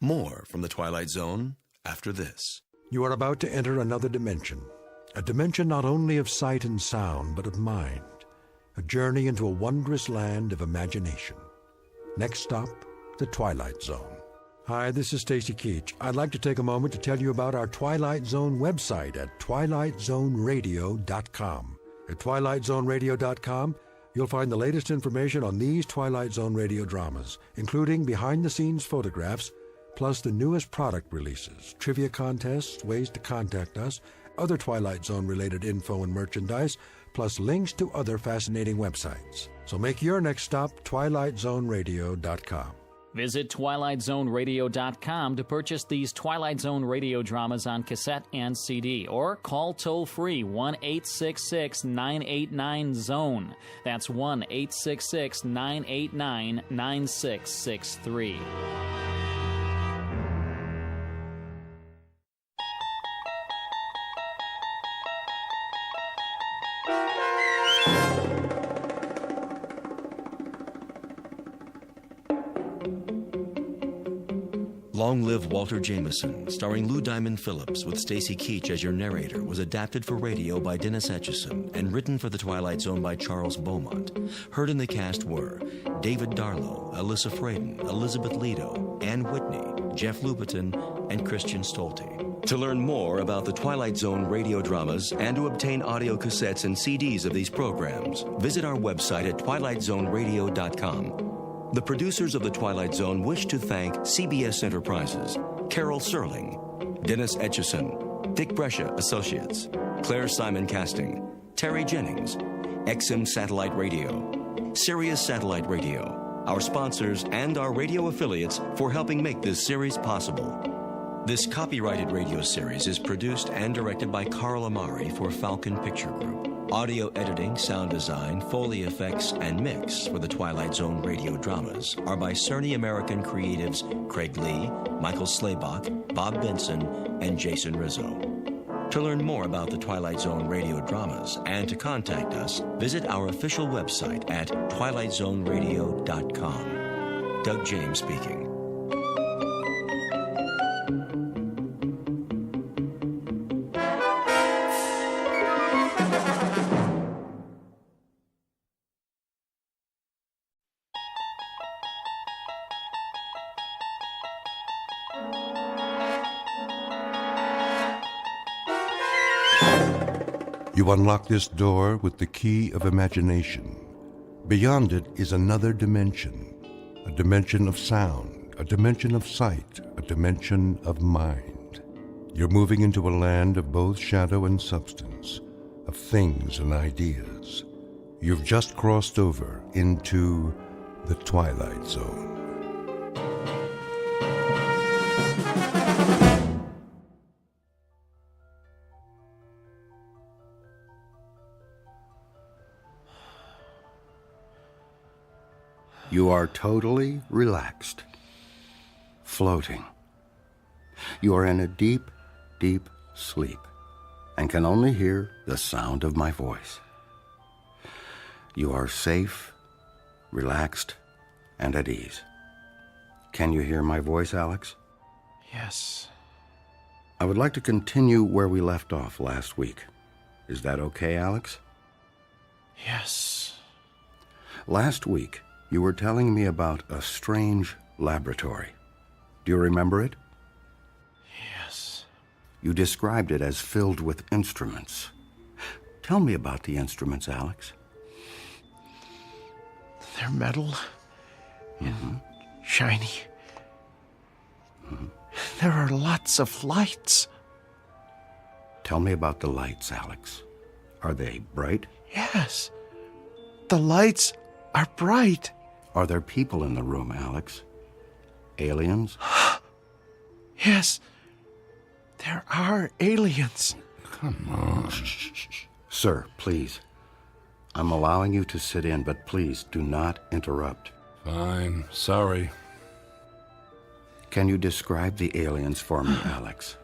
More from the Twilight Zone after this. You are about to enter another dimension, a dimension not only of sight and sound, but of mind, a journey into a wondrous land of imagination. Next stop, the Twilight Zone. Hi, this is Stacy Keach. I'd like to take a moment to tell you about our Twilight Zone website at twilightzoneradio.com. At twilightzoneradio.com, you'll find the latest information on these Twilight Zone radio dramas, including behind-the-scenes photographs, plus the newest product releases, trivia contests, ways to contact us, other Twilight Zone-related info and merchandise, plus links to other fascinating websites. So make your next stop twilightzoneradio.com. Visit twilightzoneradio.com to purchase these Twilight Zone radio dramas on cassette and CD, or call toll-free 1-866-989-ZONE. That's 1-866-989-9663. Long Live Walter Jameson, starring Lou Diamond Phillips with Stacy Keach as your narrator, was adapted for radio by Dennis Etchison and written for The Twilight Zone by Charles Beaumont. Heard in the cast were David Darlow, Alyssa Fraden, Elizabeth Lido, Ann Whitney, Jeff Lupetin, and Christian Stolte. To learn more about the Twilight Zone radio dramas and to obtain audio cassettes and CDs of these programs, visit our website at twilightzoneradio.com. The producers of The Twilight Zone wish to thank CBS Enterprises, Carol Serling, Dennis Etchison, Dick Brescia Associates, Claire Simon Casting, Terry Jennings, XM Satellite Radio, Sirius Satellite Radio, our sponsors and our radio affiliates for helping make this series possible. This copyrighted radio series is produced and directed by Carl Amari for Falcon Picture Group. Audio editing, sound design, Foley effects, and mix for the Twilight Zone radio dramas are by Cerny American creatives Craig Lee, Michael Slaybach, Bob Benson, and Jason Rizzo. To learn more about the Twilight Zone radio dramas and to contact us, visit our official website at twilightzoneradio.com. Doug James speaking. You unlock this door with the key of imagination. Beyond it is another dimension, a dimension of sound, a dimension of sight, a dimension of mind. You're moving into a land of both shadow and substance, of things and ideas. You've just crossed over into the Twilight Zone. You are totally relaxed, floating. You are in a deep, deep sleep and can only hear the sound of my voice. You are safe, relaxed, and at ease. Can you hear my voice, Alex? Yes. I would like to continue where we left off last week. Is that okay, Alex? Yes. Last week, you were telling me about a strange laboratory. Do you remember it? Yes. You described it as filled with instruments. Tell me about the instruments, Alex. They're metal and shiny. There are lots of lights. Tell me about the lights, Alex. Are they bright? Yes. The lights are bright. Are there people in the room, Alex? Aliens? Yes. There are aliens. Come on. Sir, please. I'm allowing you to sit in, but please do not interrupt. Fine. Sorry. Can you describe the aliens for me, Alex?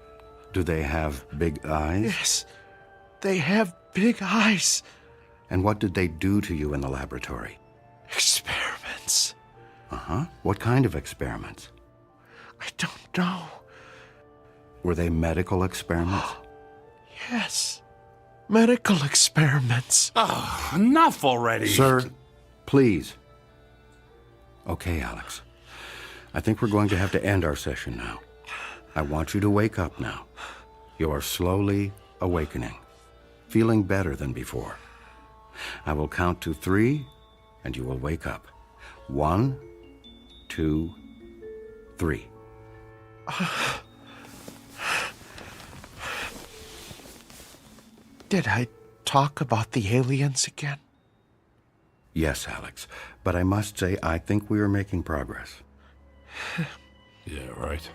Do they have big eyes? Yes. They have big eyes. And what did they do to you in the laboratory? Experiments. Uh-huh. What kind of experiments? I don't know. Were they medical experiments? Yes. Medical experiments. Oh, enough already. Sir, please. Okay, Alex. I think we're going to have to end our session now. I want you to wake up now. You are slowly awakening, feeling better than before. I will count to 3, and you will wake up. 1, 2, 3. Did I talk about the aliens again? Yes, Alex, but I must say I think we are making progress. Yeah, right.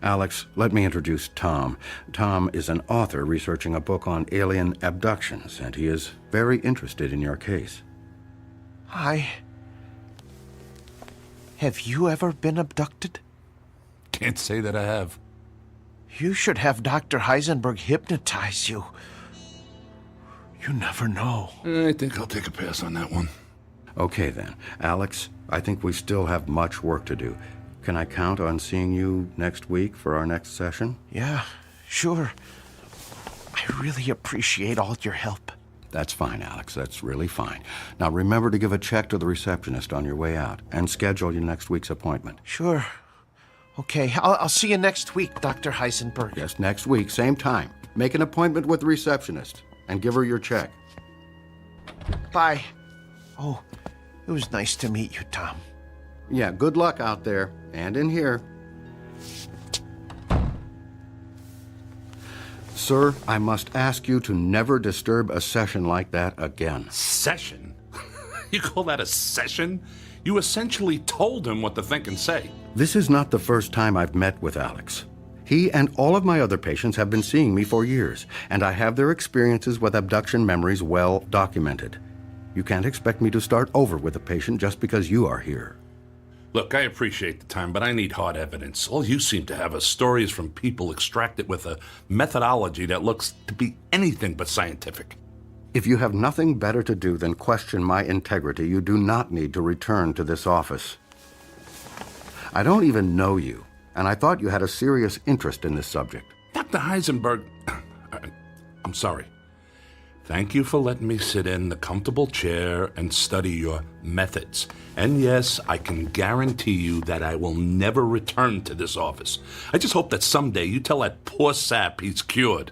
Alex, let me introduce Tom. Tom is an author researching a book on alien abductions, and he is very interested in your case. Have you ever been abducted? Can't say that I have. You should have Dr. Heisenberg hypnotize you. You never know. I think I'll take a pass on that one. Okay, then. Alex, I think we still have much work to do. Can I count on seeing you next week for our next session? Yeah, sure. I really appreciate all your help. That's fine, Alex. That's really fine. Now, remember to give a check to the receptionist on your way out and schedule your next week's appointment. Sure. Okay, I'll see you next week, Dr. Heisenberg. Yes, next week, same time. Make an appointment with the receptionist and give her your check. Bye. Oh, it was nice to meet you, Tom. Yeah, good luck out there and in here. Sir, I must ask you to never disturb a session like that again. Session? You call that a session? You essentially told him what to think and say. This is not the first time I've met with Alex. He and all of my other patients have been seeing me for years, and I have their experiences with abduction memories well documented. You can't expect me to start over with a patient just because you are here. Look, I appreciate the time, but I need hard evidence. All you seem to have are stories from people extracted with a methodology that looks to be anything but scientific. If you have nothing better to do than question my integrity, you do not need to return to this office. I don't even know you, and I thought you had a serious interest in this subject. Dr. Heisenberg, I'm sorry. Thank you for letting me sit in the comfortable chair and study your methods. And yes, I can guarantee you that I will never return to this office. I just hope that someday you tell that poor sap he's cured.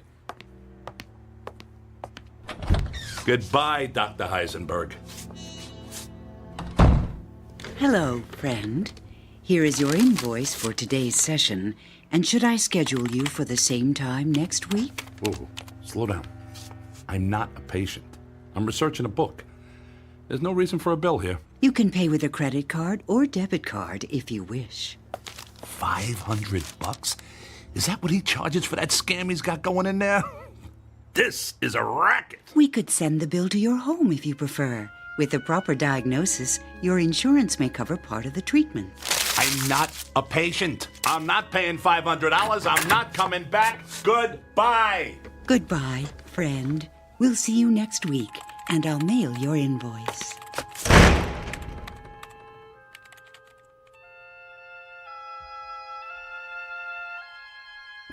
Goodbye, Dr. Heisenberg. Hello, friend. Here is your invoice for today's session. And should I schedule you for the same time next week? Whoa, slow down. I'm not a patient. I'm researching a book. There's no reason for a bill here. You can pay with a credit card or debit card if you wish. $500? Is that what he charges for that scam he's got going in there? This is a racket. We could send the bill to your home if you prefer. With a proper diagnosis, your insurance may cover part of the treatment. I'm not a patient. I'm not paying $500. I'm not coming back. Goodbye. Goodbye, friend. We'll see you next week, and I'll mail your invoice.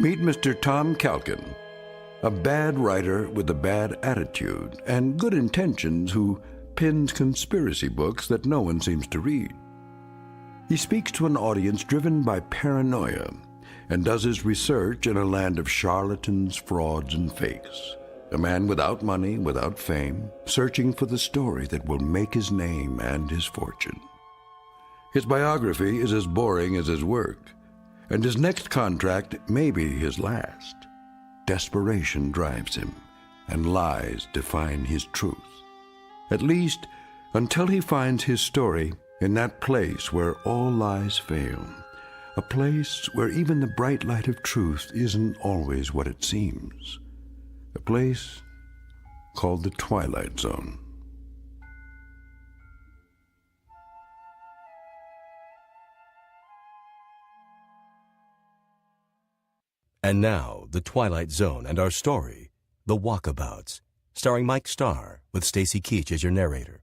Meet Mr. Tom Calkin, a bad writer with a bad attitude and good intentions who pins conspiracy books that no one seems to read. He speaks to an audience driven by paranoia and does his research in a land of charlatans, frauds, and fakes. A man without money, without fame, searching for the story that will make his name and his fortune. His biography is as boring as his work, and his next contract may be his last. Desperation drives him, and lies define his truth. At least until he finds his story in that place where all lies fail, a place where even the bright light of truth isn't always what it seems, a place called the Twilight Zone. And now, The Twilight Zone and our story, The Walkabouts, starring Mike Starr, with Stacy Keach as your narrator.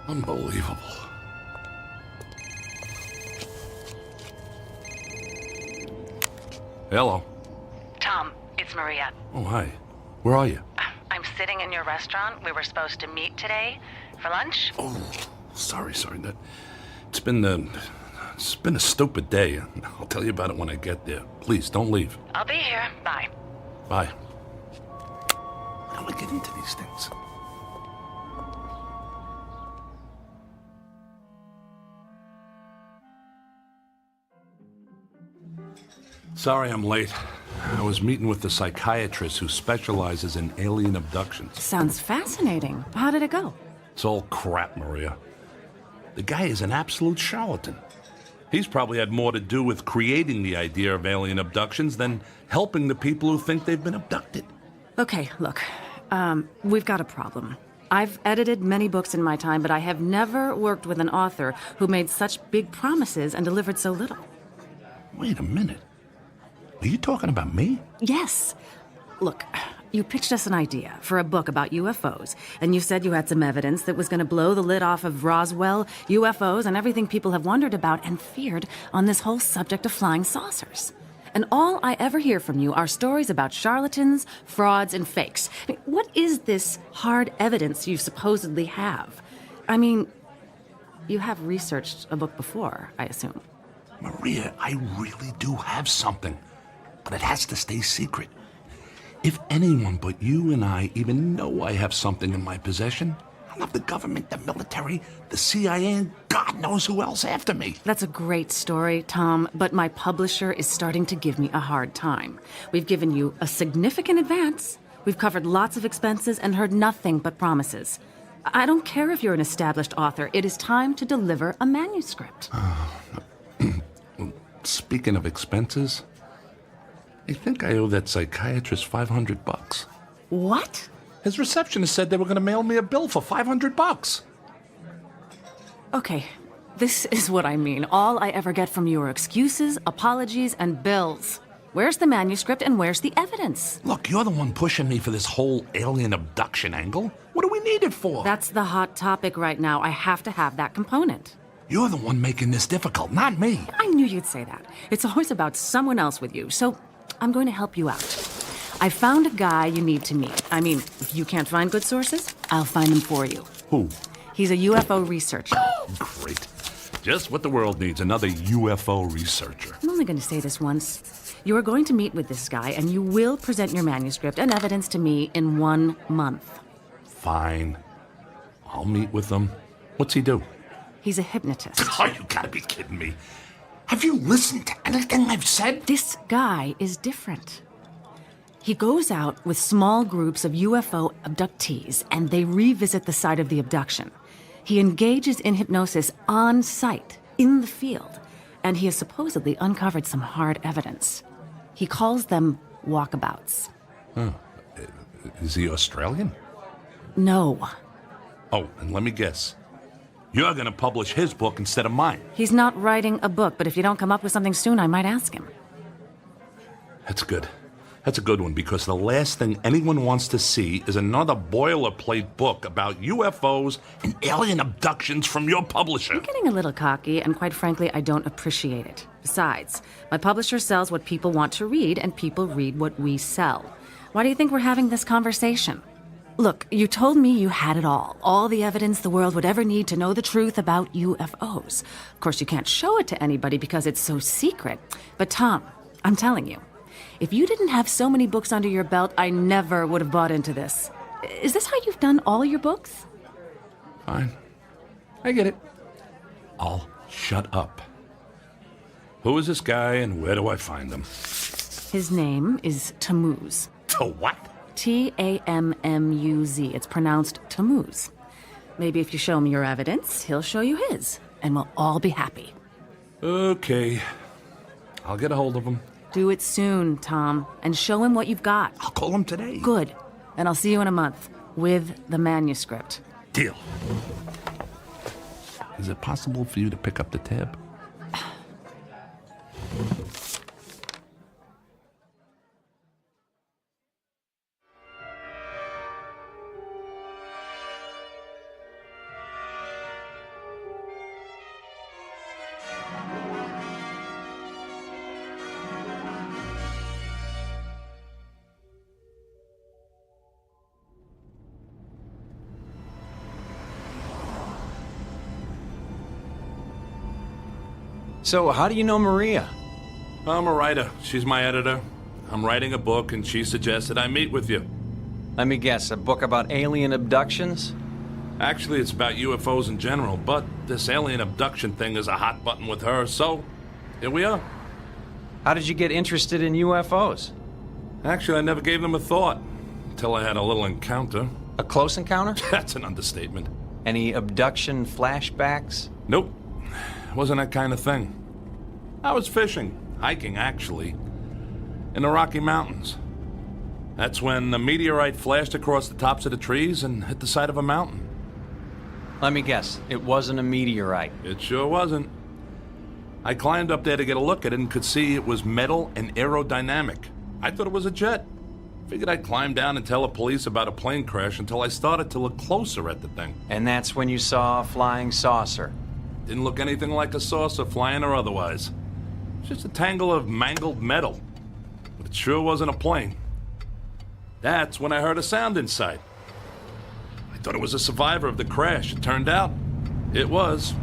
Unbelievable. Hello. Tom, it's Maria. Oh, hi. Where are you? I'm sitting in your restaurant. We were supposed to meet today for lunch. Oh, sorry. It's been a stupid day. I'll tell you about it when I get there. Please, don't leave. I'll be here. Bye. Bye. How do I get into these things? Sorry I'm late. I was meeting with the psychiatrist who specializes in alien abductions. Sounds fascinating. How did it go? It's all crap, Maria. The guy is an absolute charlatan. He's probably had more to do with creating the idea of alien abductions than helping the people who think they've been abducted. Okay, look. We've got a problem. I've edited many books in my time, but I have never worked with an author who made such big promises and delivered so little. Wait a minute. Are you talking about me? Yes. Look, you pitched us an idea for a book about UFOs, and you said you had some evidence that was going to blow the lid off of Roswell, UFOs, and everything people have wondered about and feared on this whole subject of flying saucers. And all I ever hear from you are stories about charlatans, frauds, and fakes. I mean, what is this hard evidence you supposedly have? I mean, you have researched a book before, I assume. Maria, I really do have something. But it has to stay secret. If anyone but you and I even know I have something in my possession, I'll have the government, the military, the CIA, and God knows who else after me. That's a great story, Tom, but my publisher is starting to give me a hard time. We've given you a significant advance. We've covered lots of expenses and heard nothing but promises. I don't care if you're an established author. It is time to deliver a manuscript. Speaking of expenses, I think I owe that psychiatrist $500. What? His receptionist said they were going to mail me a bill for $500. Okay, this is what I mean. All I ever get from you are excuses, apologies, and bills. Where's the manuscript and where's the evidence? Look, you're the one pushing me for this whole alien abduction angle. What do we need it for? That's the hot topic right now. I have to have that component. You're the one making this difficult, not me. I knew you'd say that. It's always about someone else with you, so I'm going to help you out. I found a guy you need to meet. I mean, if you can't find good sources, I'll find them for you. Who? He's a UFO researcher. Great. Just what the world needs, another UFO researcher. I'm only going to say this once. You are going to meet with this guy, and you will present your manuscript and evidence to me in 1 month. Fine. I'll meet with him. What's he do? He's a hypnotist. Oh, you gotta be kidding me. Have you listened to anything I've said? This guy is different. He goes out with small groups of UFO abductees, and they revisit the site of the abduction. He engages in hypnosis on site, in the field, and he has supposedly uncovered some hard evidence. He calls them walkabouts. Huh. Is he Australian? No. Oh, and let me guess. You're gonna publish his book instead of mine. He's not writing a book, but if you don't come up with something soon, I might ask him. That's good. That's a good one, because the last thing anyone wants to see is another boilerplate book about UFOs and alien abductions from your publisher. You're getting a little cocky, and quite frankly, I don't appreciate it. Besides, my publisher sells what people want to read, and people read what we sell. Why do you think we're having this conversation? Look, you told me you had it all the evidence the world would ever need to know the truth about UFOs. Of course, you can't show it to anybody because it's so secret. But Tom, I'm telling you, if you didn't have so many books under your belt, I never would have bought into this. Is this how you've done all your books? Fine. I get it. I'll shut up. Who is this guy and where do I find him? His name is Tammuz. To what? Tammuz. It's pronounced Tammuz. Maybe if you show me your evidence, he'll show you his, and we'll all be happy. Okay. I'll get a hold of him. Do it soon, Tom, and show him what you've got. I'll call him today. Good. And I'll see you in a month with the manuscript. Deal. Is it possible for you to pick up the tab? So, how do you know Maria? I'm a writer. She's my editor. I'm writing a book, and she suggested I meet with you. Let me guess, a book about alien abductions? Actually, it's about UFOs in general, but this alien abduction thing is a hot button with her, so here we are. How did you get interested in UFOs? Actually, I never gave them a thought, until I had a little encounter. A close encounter? That's an understatement. Any abduction flashbacks? Nope. Wasn't that kind of thing. I was fishing, hiking actually, in the Rocky Mountains. That's when the meteorite flashed across the tops of the trees and hit the side of a mountain. Let me guess, it wasn't a meteorite. It sure wasn't. I climbed up there to get a look at it and could see it was metal and aerodynamic. I thought it was a jet. Figured I'd climb down and tell the police about a plane crash until I started to look closer at the thing. And that's when you saw a flying saucer. Didn't look anything like a saucer, flying or otherwise. Just a tangle of mangled metal. But it sure wasn't a plane. That's when I heard a sound inside. I thought it was a survivor of the crash. It turned out, it was.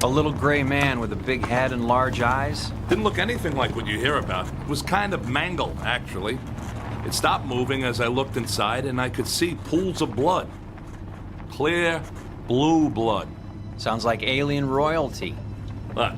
A little gray man with a big head and large eyes? Didn't look anything like what you hear about. It was kind of mangled, actually. It stopped moving as I looked inside, and I could see pools of blood. Clear, blue blood. Sounds like alien royalty. Look,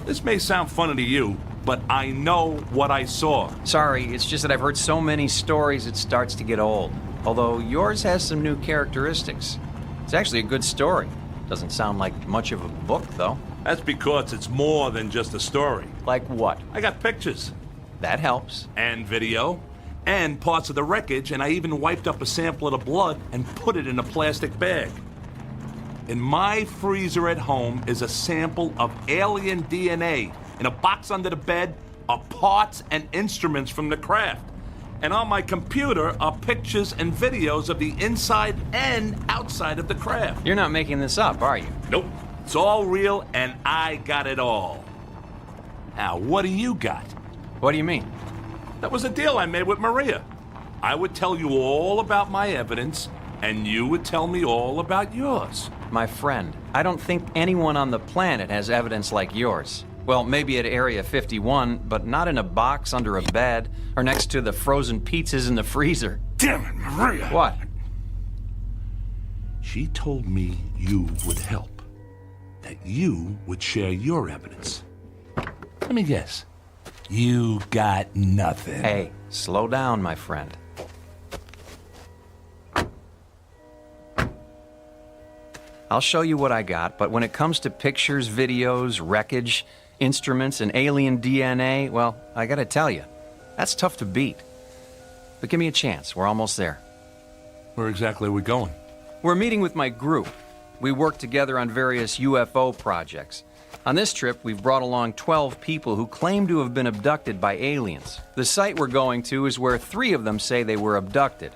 this may sound funny to you, but I know what I saw. Sorry, it's just that I've heard so many stories it starts to get old. Although yours has some new characteristics. It's actually a good story. Doesn't sound like much of a book, though. That's because it's more than just a story. Like what? I got pictures. That helps. And video. And parts of the wreckage, and I even wiped up a sample of the blood and put it in a plastic bag. In my freezer at home is a sample of alien DNA. In a box under the bed are parts and instruments from the craft. And on my computer are pictures and videos of the inside and outside of the craft. You're not making this up, are you? Nope. It's all real, and I got it all. Now, what do you got? What do you mean? That was a deal I made with Maria. I would tell you all about my evidence, and you would tell me all about yours. My friend, I don't think anyone on the planet has evidence like yours. Well, maybe at Area 51, but not in a box under a bed or next to the frozen pizzas in the freezer. Damn it, Maria! What? She told me you would help. That you would share your evidence. Let me guess. You got nothing. Hey, slow down, my friend. I'll show you what I got, but when it comes to pictures, videos, wreckage, instruments, and alien DNA, well, I gotta tell you, that's tough to beat. But give me a chance. We're almost there. Where exactly are we going? We're meeting with my group. We work together on various UFO projects. On this trip, we've brought along 12 people who claim to have been abducted by aliens. The site we're going to is where 3 of them say they were abducted.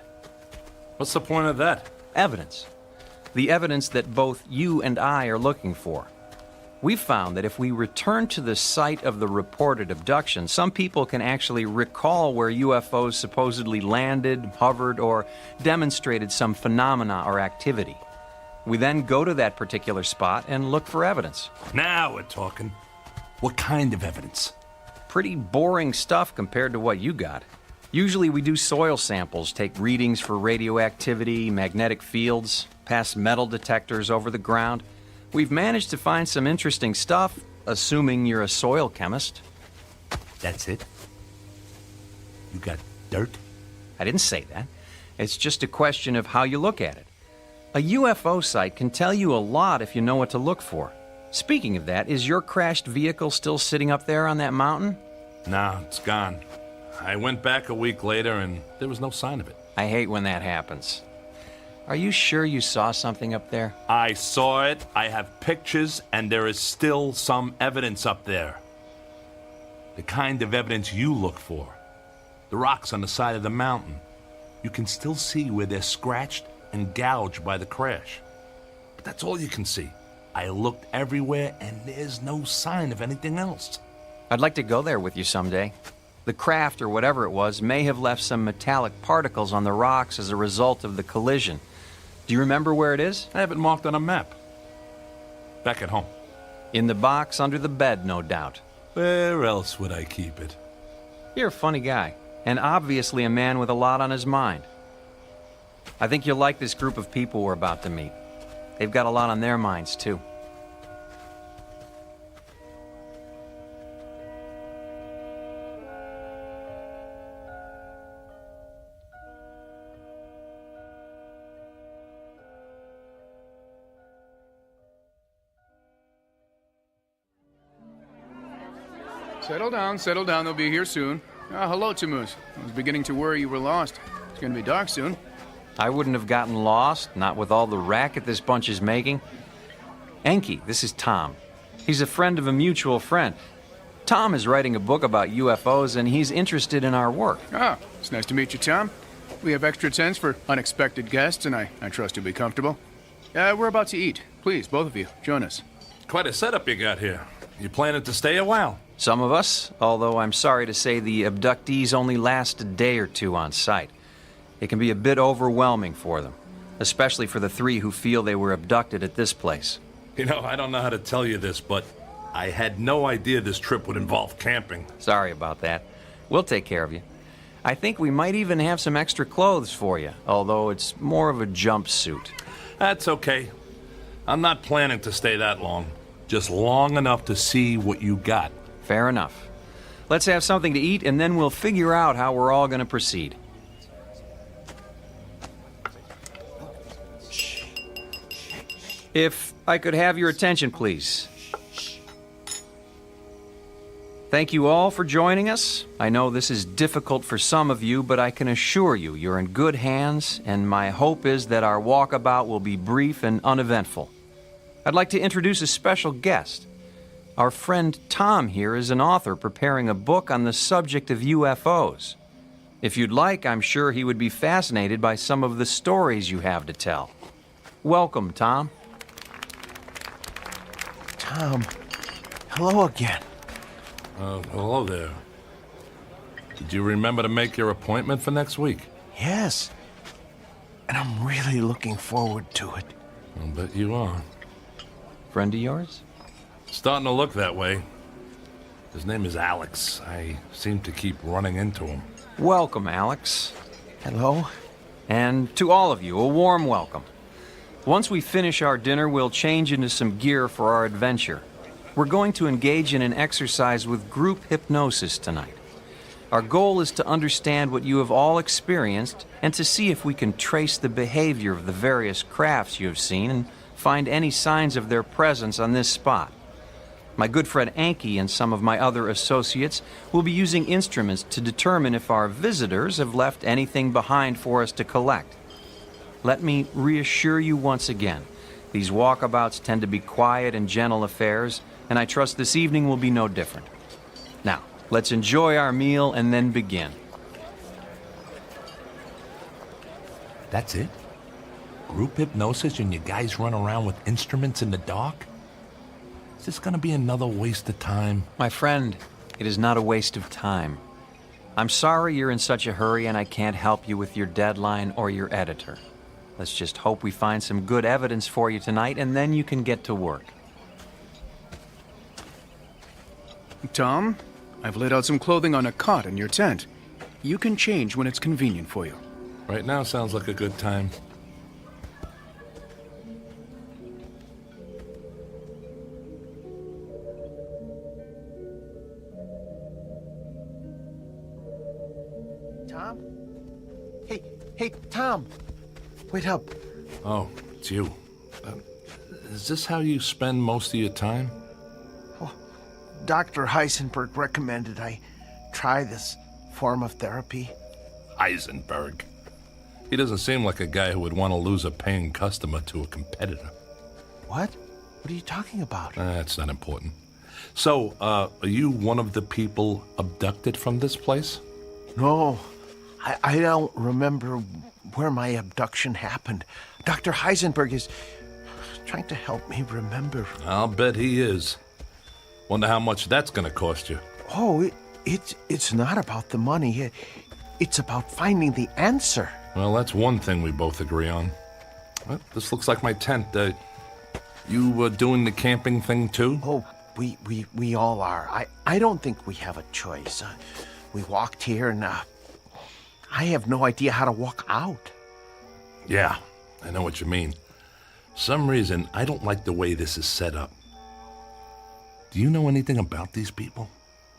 What's the point of that? Evidence. The evidence that both you and I are looking for. We've found that if we return to the site of the reported abduction, some people can actually recall where UFOs supposedly landed, hovered, or demonstrated some phenomena or activity. We then go to that particular spot and look for evidence. Now we're talking. What kind of evidence? Pretty boring stuff compared to what you got. Usually we do soil samples, take readings for radioactivity, magnetic fields, pass metal detectors over the ground. We've managed to find some interesting stuff, assuming you're a soil chemist. That's it? You got dirt? I didn't say that. It's just a question of how you look at it. A UFO site can tell you a lot if you know what to look for. Speaking of that, is your crashed vehicle still sitting up there on that mountain? Nah, it's gone. I went back a week later and there was no sign of it. I hate when that happens. Are you sure you saw something up there? I saw it, I have pictures, and there is still some evidence up there. The kind of evidence you look for. The rocks on the side of the mountain. You can still see where they're scratched and gouged by the crash. But that's all you can see. I looked everywhere and there's no sign of anything else. I'd like to go there with you someday. The craft, or whatever it was, may have left some metallic particles on the rocks as a result of the collision. Do you remember where it is? I have it marked on a map. Back at home. In the box under the bed, no doubt. Where else would I keep it? You're a funny guy, and obviously a man with a lot on his mind. I think you'll like this group of people we're about to meet. They've got a lot on their minds, too. Settle down, they'll be here soon. Hello, Tammuz. I was beginning to worry you were lost. It's gonna be dark soon. I wouldn't have gotten lost, not with all the racket this bunch is making. Enki, this is Tom. He's a friend of a mutual friend. Tom is writing a book about UFOs, and he's interested in our work. It's nice to meet you, Tom. We have extra tents for unexpected guests, and I trust you'll be comfortable. We're about to eat. Please, both of you, join us. Quite a setup you got here. You planning to stay a while? Some of us, although I'm sorry to say the abductees only last a day or two on site. It can be a bit overwhelming for them, especially for the 3 who feel they were abducted at this place. You know, I don't know how to tell you this, but I had no idea this trip would involve camping. Sorry about that. We'll take care of you. I think we might even have some extra clothes for you, although it's more of a jumpsuit. That's okay. I'm not planning to stay that long. Just long enough to see what you got. Fair enough. Let's have something to eat, and then we'll figure out how we're all going to proceed. If I could have your attention, please. Thank you all for joining us. I know this is difficult for some of you, but I can assure you you're in good hands, and my hope is that our walkabout will be brief and uneventful. I'd like to introduce a special guest. Our friend Tom here is an author preparing a book on the subject of UFOs. If you'd like, I'm sure he would be fascinated by some of the stories you have to tell. Welcome, Tom. Tom, hello again. Hello there. Did you remember to make your appointment for next week? Yes. and I'm really looking forward to it. I'll bet you are. Friend of yours? Starting to look that way. His name is Alex. I seem to keep running into him. Welcome, Alex. Hello. And to all of you, a warm welcome. Once we finish our dinner, we'll change into some gear for our adventure. We're going to engage in an exercise with group hypnosis tonight. Our goal is to understand what you have all experienced and to see if we can trace the behavior of the various crafts you have seen and find any signs of their presence on this spot. My good friend Anki and some of my other associates will be using instruments to determine if our visitors have left anything behind for us to collect. Let me reassure you once again, these walkabouts tend to be quiet and gentle affairs, and I trust this evening will be no different. Now, let's enjoy our meal and then begin. That's it? Group hypnosis and you guys run around with instruments in the dark? Is this gonna be another waste of time? My friend, it is not a waste of time. I'm sorry you're in such a hurry and I can't help you with your deadline or your editor. Let's just hope we find some good evidence for you tonight and then you can get to work. Tom, I've laid out some clothing on a cot in your tent. You can change when it's convenient for you. Right now sounds like a good time. Tom? Hey, Tom! Wait up. Oh, it's you. Is this how you spend most of your time? Dr. Heisenberg recommended I try this form of therapy. Heisenberg? He doesn't seem like a guy who would want to lose a paying customer to a competitor. What? What are you talking about? That's not important. So, are you one of the people abducted from this place? No, I don't remember where my abduction happened. Dr. Heisenberg is trying to help me remember. I'll bet he is. Wonder how much that's gonna cost you. Oh, it's not about the money. It's about finding the answer. Well, that's one thing we both agree on. Well, this looks like my tent. You doing the camping thing too? Oh, we all are. I don't think we have a choice. We walked here and I have no idea how to walk out. Yeah, I know what you mean. Some reason I don't like the way this is set up. Do you know anything about these people?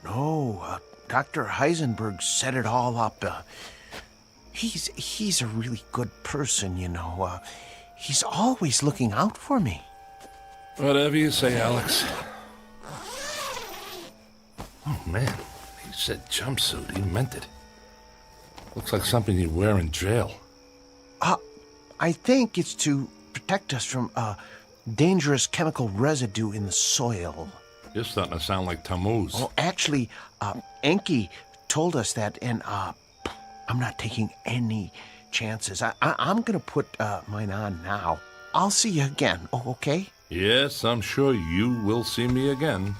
No, Dr. Heisenberg set it all up. He's a really good person, you know. He's always looking out for me. Whatever you say, Alex. Oh, man. He said jumpsuit. He meant it. Looks like something you wear in jail. I think it's to protect us from dangerous chemical residue in the soil. You're starting to sound like Tammuz. Oh, actually, Enki told us that, and I'm not taking any chances. I'm going to put mine on now. I'll see you again, okay? Yes, I'm sure you will see me again.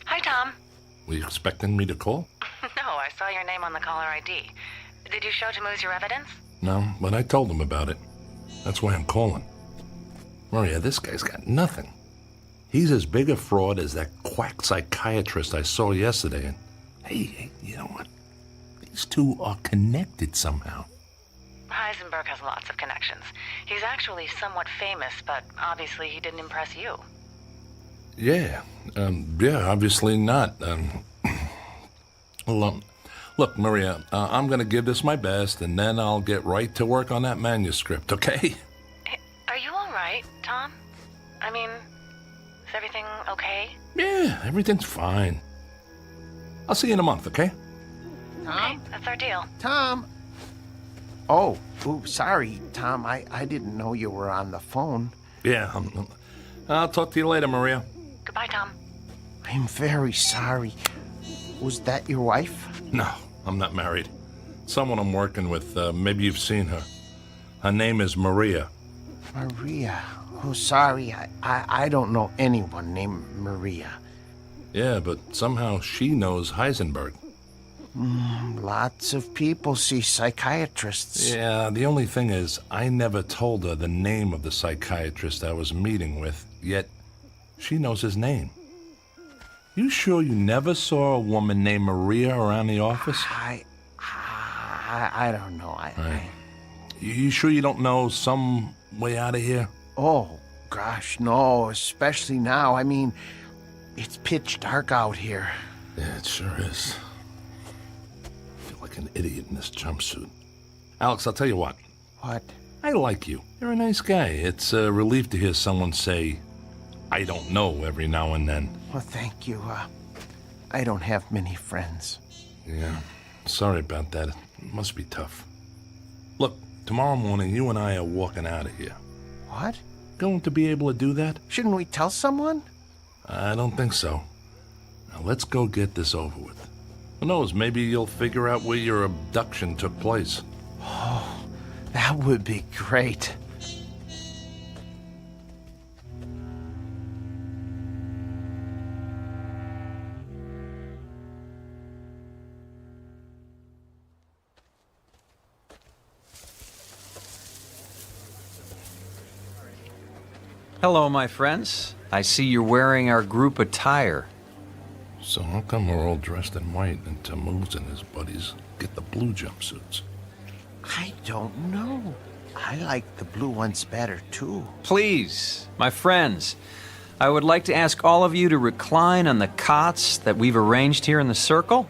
Hi, Tom. Were you expecting me to call? No, I saw your name on the caller ID. Did you show Tammuz your evidence? No, but I told him about it. That's why I'm calling. Maria, this guy's got nothing. He's as big a fraud as that quack psychiatrist I saw yesterday. And hey, you know what? These two are connected somehow. Heisenberg has lots of connections. He's actually somewhat famous, but obviously he didn't impress you. Yeah, obviously not. Look, Maria, I'm going to give this my best, and then I'll get right to work on that manuscript, okay? Are you all right, Tom? I mean, is everything okay? Yeah, everything's fine. I'll see you in a month, okay? Tom? Okay, that's our deal. Tom? Oh, sorry, Tom. I didn't know you were on the phone. Yeah, I'll talk to you later, Maria. Goodbye, Tom. I'm very sorry. Was that your wife? No, I'm not married. Someone I'm working with, maybe you've seen her. Her name is Maria. Maria? Oh, sorry, I don't know anyone named Maria. Yeah, but somehow she knows Heisenberg. Lots of people see psychiatrists. Yeah, the only thing is, I never told her the name of the psychiatrist I was meeting with, yet she knows his name. You sure you never saw a woman named Maria around the office? I don't know. You sure you don't know some way out of here? Oh, gosh, no, especially now. I mean, it's pitch dark out here. Yeah, it sure is. I feel like an idiot in this jumpsuit. Alex, I'll tell you what. What? I like you. You're a nice guy. It's a relief to hear someone say, I don't know, every now and then. Well, thank you. I don't have many friends. Yeah, sorry about that. It must be tough. Look, tomorrow morning you and I are walking out of here. What? Going to be able to do that? Shouldn't we tell someone? I don't think so. Now let's go get this over with. Who knows, maybe you'll figure out where your abduction took place. Oh, that would be great. Hello, my friends. I see you're wearing our group attire. So how come we're all dressed in white and Tammuz and his buddies get the blue jumpsuits? I don't know. I like the blue ones better, too. Please, my friends, I would like to ask all of you to recline on the cots that we've arranged here in the circle.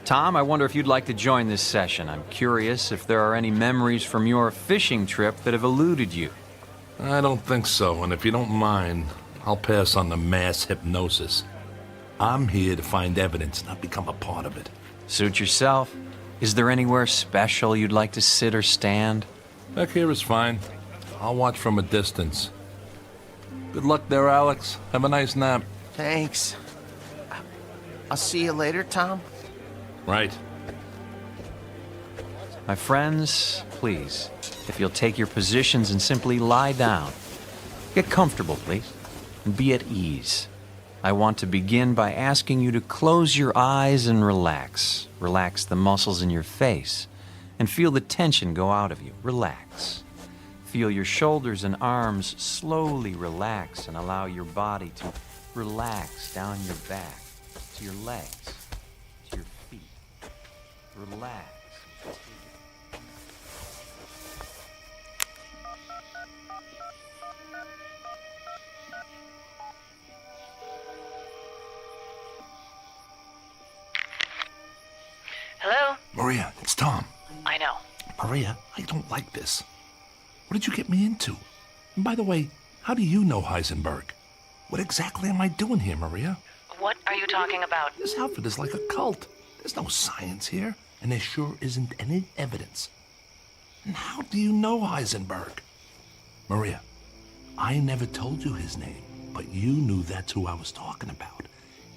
Tom, I wonder if you'd like to join this session. I'm curious if there are any memories from your fishing trip that have eluded you. I don't think so, and if you don't mind, I'll pass on the mass hypnosis. I'm here to find evidence, not become a part of it. Suit yourself. Is there anywhere special you'd like to sit or stand? Back here is fine. I'll watch from a distance. Good luck there, Alex. Have a nice nap. Thanks. I'll see you later, Tom. Right. My friends, please, if you'll take your positions and simply lie down. Get comfortable, please, and be at ease. I want to begin by asking you to close your eyes and relax. Relax the muscles in your face and feel the tension go out of you. Relax. Feel your shoulders and arms slowly relax and allow your body to relax down your back, to your legs, to your feet. Relax. Hello? Maria, it's Tom. I know. Maria, I don't like this. What did you get me into? And by the way, how do you know Heisenberg? What exactly am I doing here, Maria? What are you talking about? This outfit is like a cult. There's no science here, and there sure isn't any evidence. And how do you know Heisenberg? Maria, I never told you his name, but you knew that's who I was talking about.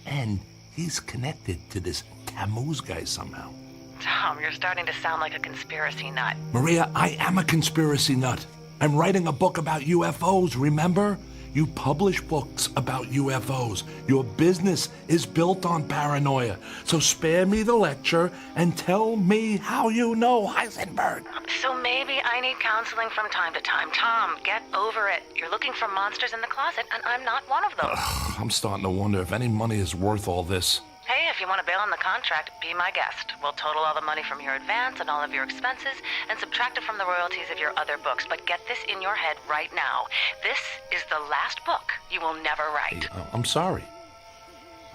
And he's connected to this Tammuz guy somehow. Tom, you're starting to sound like a conspiracy nut. Maria, I am a conspiracy nut. I'm writing a book about UFOs, remember? You publish books about UFOs. Your business is built on paranoia. So spare me the lecture and tell me how you know Heisenberg. So maybe I need counseling from time to time. Tom, get over it. You're looking for monsters in the closet, and I'm not one of those. I'm starting to wonder if any money is worth all this. Hey, if you want to bail on the contract, be my guest. We'll total all the money from your advance and all of your expenses and subtract it from the royalties of your other books. But get this in your head right now. This is the last book you will never write. Hey, I'm sorry.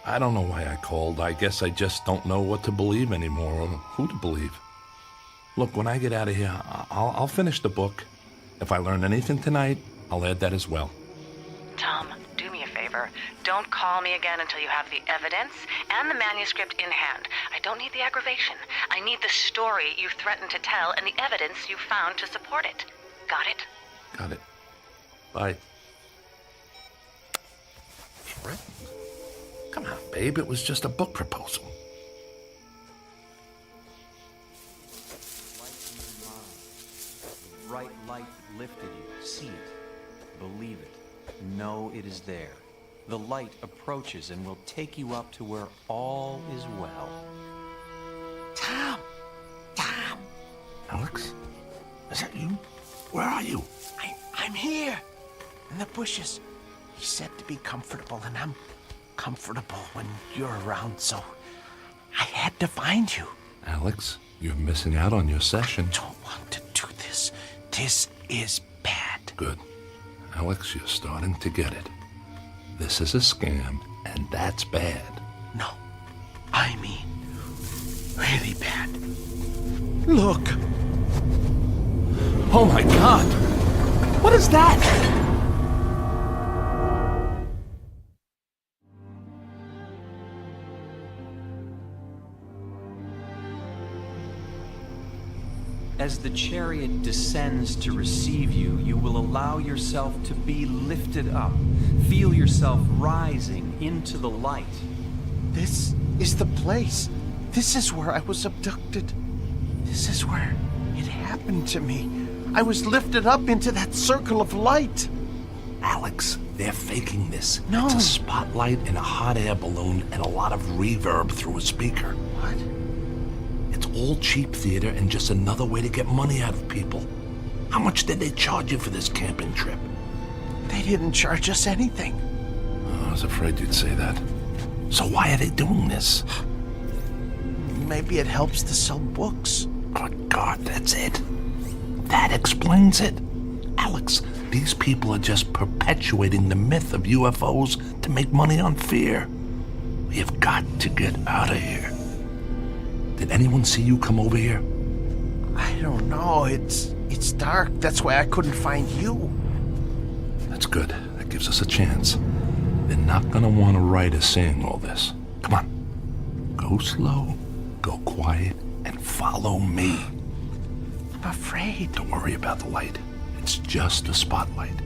I don't know why I called. I guess I just don't know what to believe anymore or who to believe. Look, when I get out of here, I'll finish the book. If I learn anything tonight, I'll add that as well. Tom, do me a favor. Don't call me again until you have the evidence and the manuscript in hand. I don't need the aggravation. I need the story you threatened to tell and the evidence you found to support it. Got it? Got it. Bye. Threatened? Come on, babe. It was just a book proposal. light that lifted you. See it. Believe it. Know it is there. The light approaches and will take you up to where all is well. Tom! Tom! Alex? Is that you? Where are you? I'm here, in the bushes. He said to be comfortable, and I'm comfortable when you're around, so I had to find you. Alex, you're missing out on your session. I don't want to do this. This is bad. Good. Alex, you're starting to get it. This is a scam, and that's bad. No, I mean really bad. Look. Oh my God! What is that? As the chariot descends to receive you, you will allow yourself to be lifted up. Feel yourself rising into the light. This is the place. This is where I was abducted. This is where it happened to me. I was lifted up into that circle of light. Alex, they're faking this. No. It's a spotlight in a hot air balloon and a lot of reverb through a speaker. What? It's all cheap theater and just another way to get money out of people. How much did they charge you for this camping trip? They didn't charge us anything. Oh, I was afraid you'd say that. So why are they doing this? Maybe it helps to sell books. Good God, that's it. That explains it. Alex, these people are just perpetuating the myth of UFOs to make money on fear. We have got to get out of here. Did anyone see you come over here? I don't know. It's dark. That's why I couldn't find you. That's good. That gives us a chance. They're not gonna want to write us saying all this. Come on. Go slow, go quiet, and follow me. I'm afraid. Don't worry about the light. It's just a spotlight.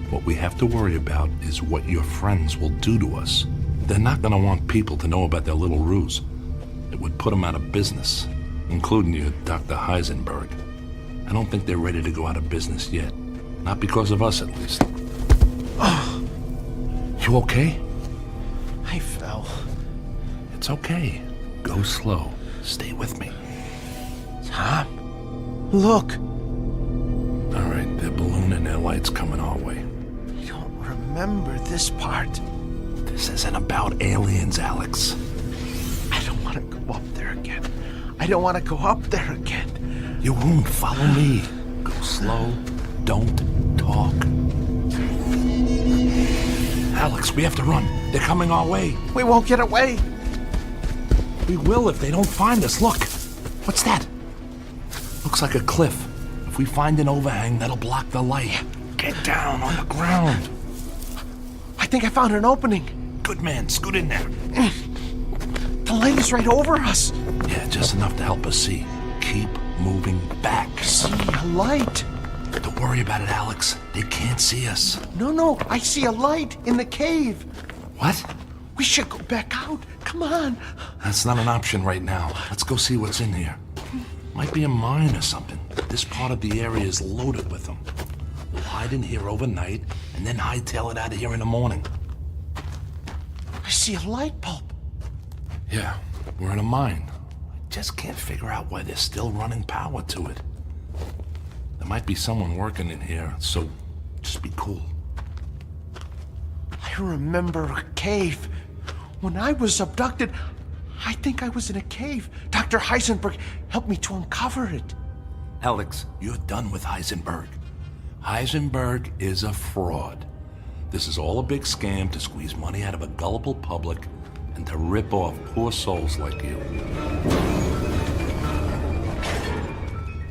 What we have to worry about is what your friends will do to us. They're not gonna want people to know about their little ruse. It would put them out of business, including you, Dr. Heisenberg. I don't think they're ready to go out of business yet. Not because of us, at least. Oh. You okay? I fell. It's okay. Go slow. Stay with me. Tom, look. All right, they're ballooning their lights coming our way. I don't remember this part. This isn't about aliens, Alex. I don't want to go up there again. I don't want to go up there again. You won't. Follow me. Go slow. Don't talk. Alex, we have to run. They're coming our way. We won't get away. We will if they don't find us. Look. What's that? Looks like a cliff. If we find an overhang, that'll block the light. Get down on the ground. I think I found an opening. Good man. Scoot in there. The light is right over us. Yeah, just enough to help us see. Keep moving back. I see a light. Don't worry about it, Alex. They can't see us. No. I see a light in the cave. What? We should go back out. Come on. That's not an option right now. Let's go see what's in here. Might be a mine or something. This part of the area is loaded with them. We'll hide in here overnight and then hightail it out of here in the morning. I see a light bulb. Yeah, we're in a mine. I just can't figure out why they're still running power to it. There might be someone working in here, so just be cool. I remember a cave. When I was abducted, I think I was in a cave. Dr. Heisenberg helped me to uncover it. Alex, you're done with Heisenberg. Heisenberg is a fraud. This is all a big scam to squeeze money out of a gullible public and to rip off poor souls like you.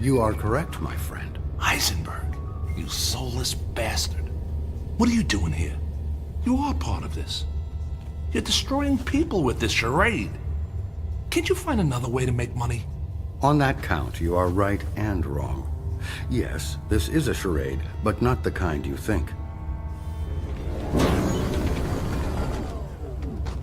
You are correct, my friend. Heisenberg, you soulless bastard. What are you doing here? You are part of this. You're destroying people with this charade. Can't you find another way to make money? On that count, you are right and wrong. Yes, this is a charade, but not the kind you think.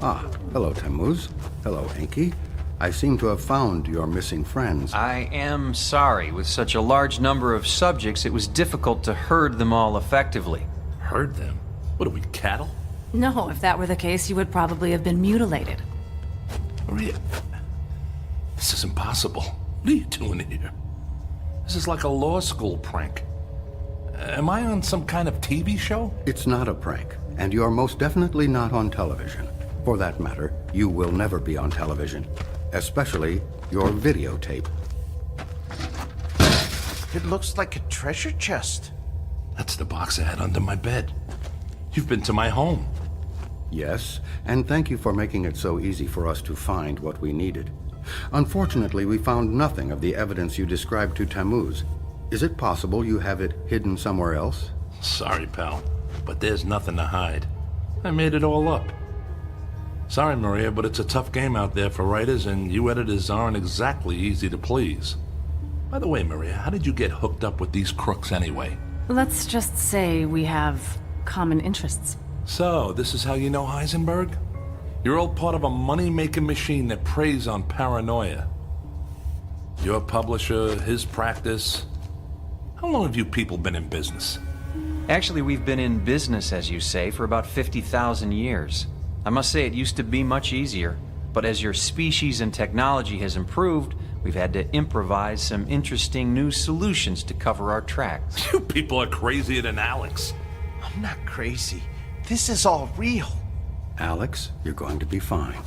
Ah, hello, Tammuz. Hello, Enki. I seem to have found your missing friends. I am sorry. With such a large number of subjects, it was difficult to herd them all effectively. Herd them? What are we, cattle? No, if that were the case, you would probably have been mutilated. Maria, this is impossible. What are you doing here? This is like a law school prank. Am I on some kind of TV show? It's not a prank, and you're most definitely not on television. For that matter, you will never be on television, especially your videotape. It looks like a treasure chest. That's the box I had under my bed. You've been to my home. Yes, and thank you for making it so easy for us to find what we needed. Unfortunately, we found nothing of the evidence you described to Tammuz. Is it possible you have it hidden somewhere else? Sorry, pal, but there's nothing to hide. I made it all up. Sorry, Maria, but it's a tough game out there for writers, and you editors aren't exactly easy to please. By the way, Maria, how did you get hooked up with these crooks anyway? Let's just say we have common interests. So, this is how you know Heisenberg? You're all part of a money-making machine that preys on paranoia. Your publisher, his practice. How long have you people been in business? Actually, we've been in business, as you say, for about 50,000 years. I must say it used to be much easier, but as your species and technology has improved, we've had to improvise some interesting new solutions to cover our tracks. You people are crazier than Alex. I'm not crazy. This is all real. Alex, you're going to be fine.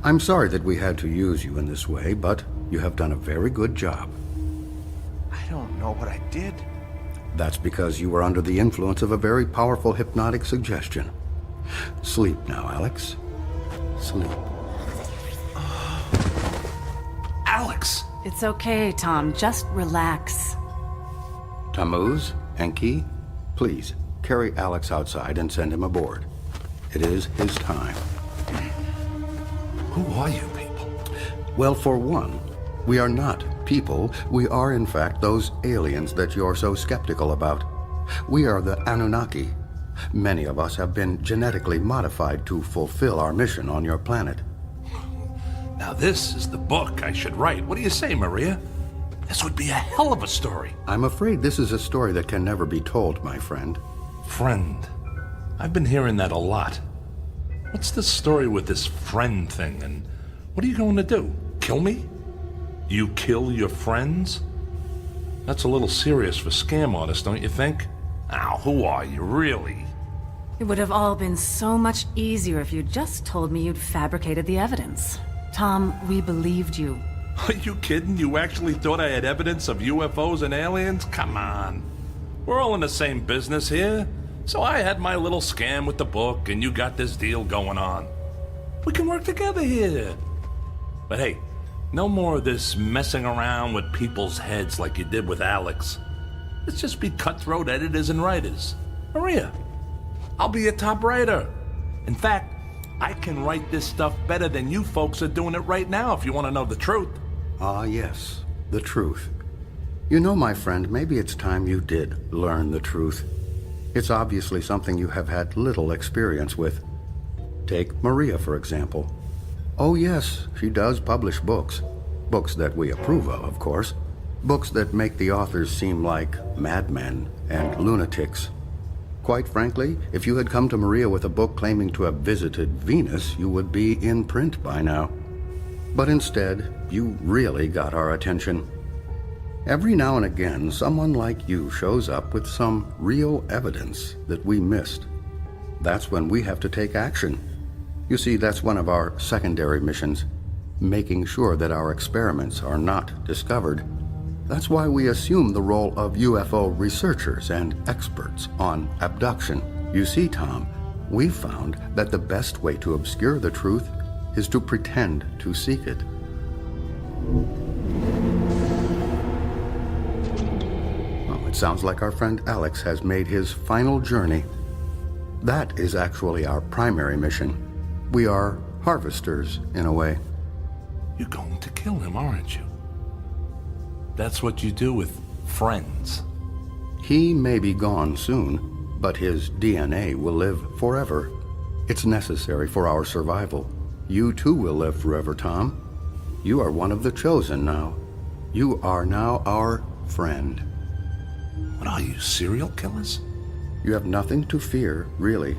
I'm sorry that we had to use you in this way, but you have done a very good job. I don't know what I did. That's because you were under the influence of a very powerful hypnotic suggestion. Sleep now, Alex. Sleep. Alex! It's okay, Tom. Just relax. Tammuz, Enki, please carry Alex outside and send him aboard. It is his time. Who are you people? Well, for one, we are not people. We are, in fact, those aliens that you're so skeptical about. We are the Anunnaki. Many of us have been genetically modified to fulfill our mission on your planet. Now this is the book I should write. What do you say, Maria? This would be a hell of a story. I'm afraid this is a story that can never be told, my friend. Friend. I've been hearing that a lot. What's the story with this friend thing, and what are you going to do? Kill me? You kill your friends? That's a little serious for scam artists, don't you think? Now, who are you, really? It would have all been so much easier if you'd just told me you'd fabricated the evidence. Tom, we believed you. Are you kidding? You actually thought I had evidence of UFOs and aliens? Come on. We're all in the same business here. So I had my little scam with the book, and you got this deal going on. We can work together here. But hey, no more of this messing around with people's heads like you did with Alex. Let's just be cutthroat editors and writers. Maria, I'll be a top writer. In fact, I can write this stuff better than you folks are doing it right now, if you want to know the truth. Ah, yes, the truth. You know, my friend, maybe it's time you did learn the truth. It's obviously something you have had little experience with. Take Maria, for example. Oh, yes, she does publish books. Books that we approve of course. Books that make the authors seem like madmen and lunatics. Quite frankly, if you had come to Maria with a book claiming to have visited Venus, you would be in print by now. But instead, you really got our attention. Every now and again, someone like you shows up with some real evidence that we missed. That's when we have to take action. You see, that's one of our secondary missions, making sure that our experiments are not discovered. That's why we assume the role of UFO researchers and experts on abduction. You see, Tom, we've found that the best way to obscure the truth is to pretend to seek it. Well, it sounds like our friend Alex has made his final journey. That is actually our primary mission. We are harvesters, in a way. You're going to kill him, aren't you? That's what you do with friends. He may be gone soon, but his DNA will live forever. It's necessary for our survival. You too will live forever, Tom. You are one of the chosen now. You are now our friend. What are you, serial killers? You have nothing to fear, really.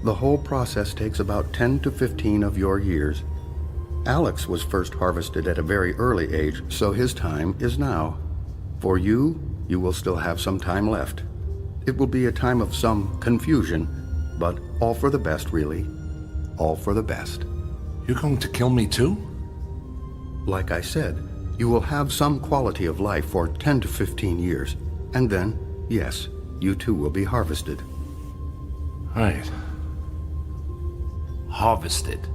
The whole process takes about 10 to 15 of your years. Alex was first harvested at a very early age, so his time is now. For you, you will still have some time left. It will be a time of some confusion, but all for the best, really. All for the best. You're going to kill me too? Like I said, you will have some quality of life for 10 to 15 years. And then, yes, you too will be harvested. Right. Harvested.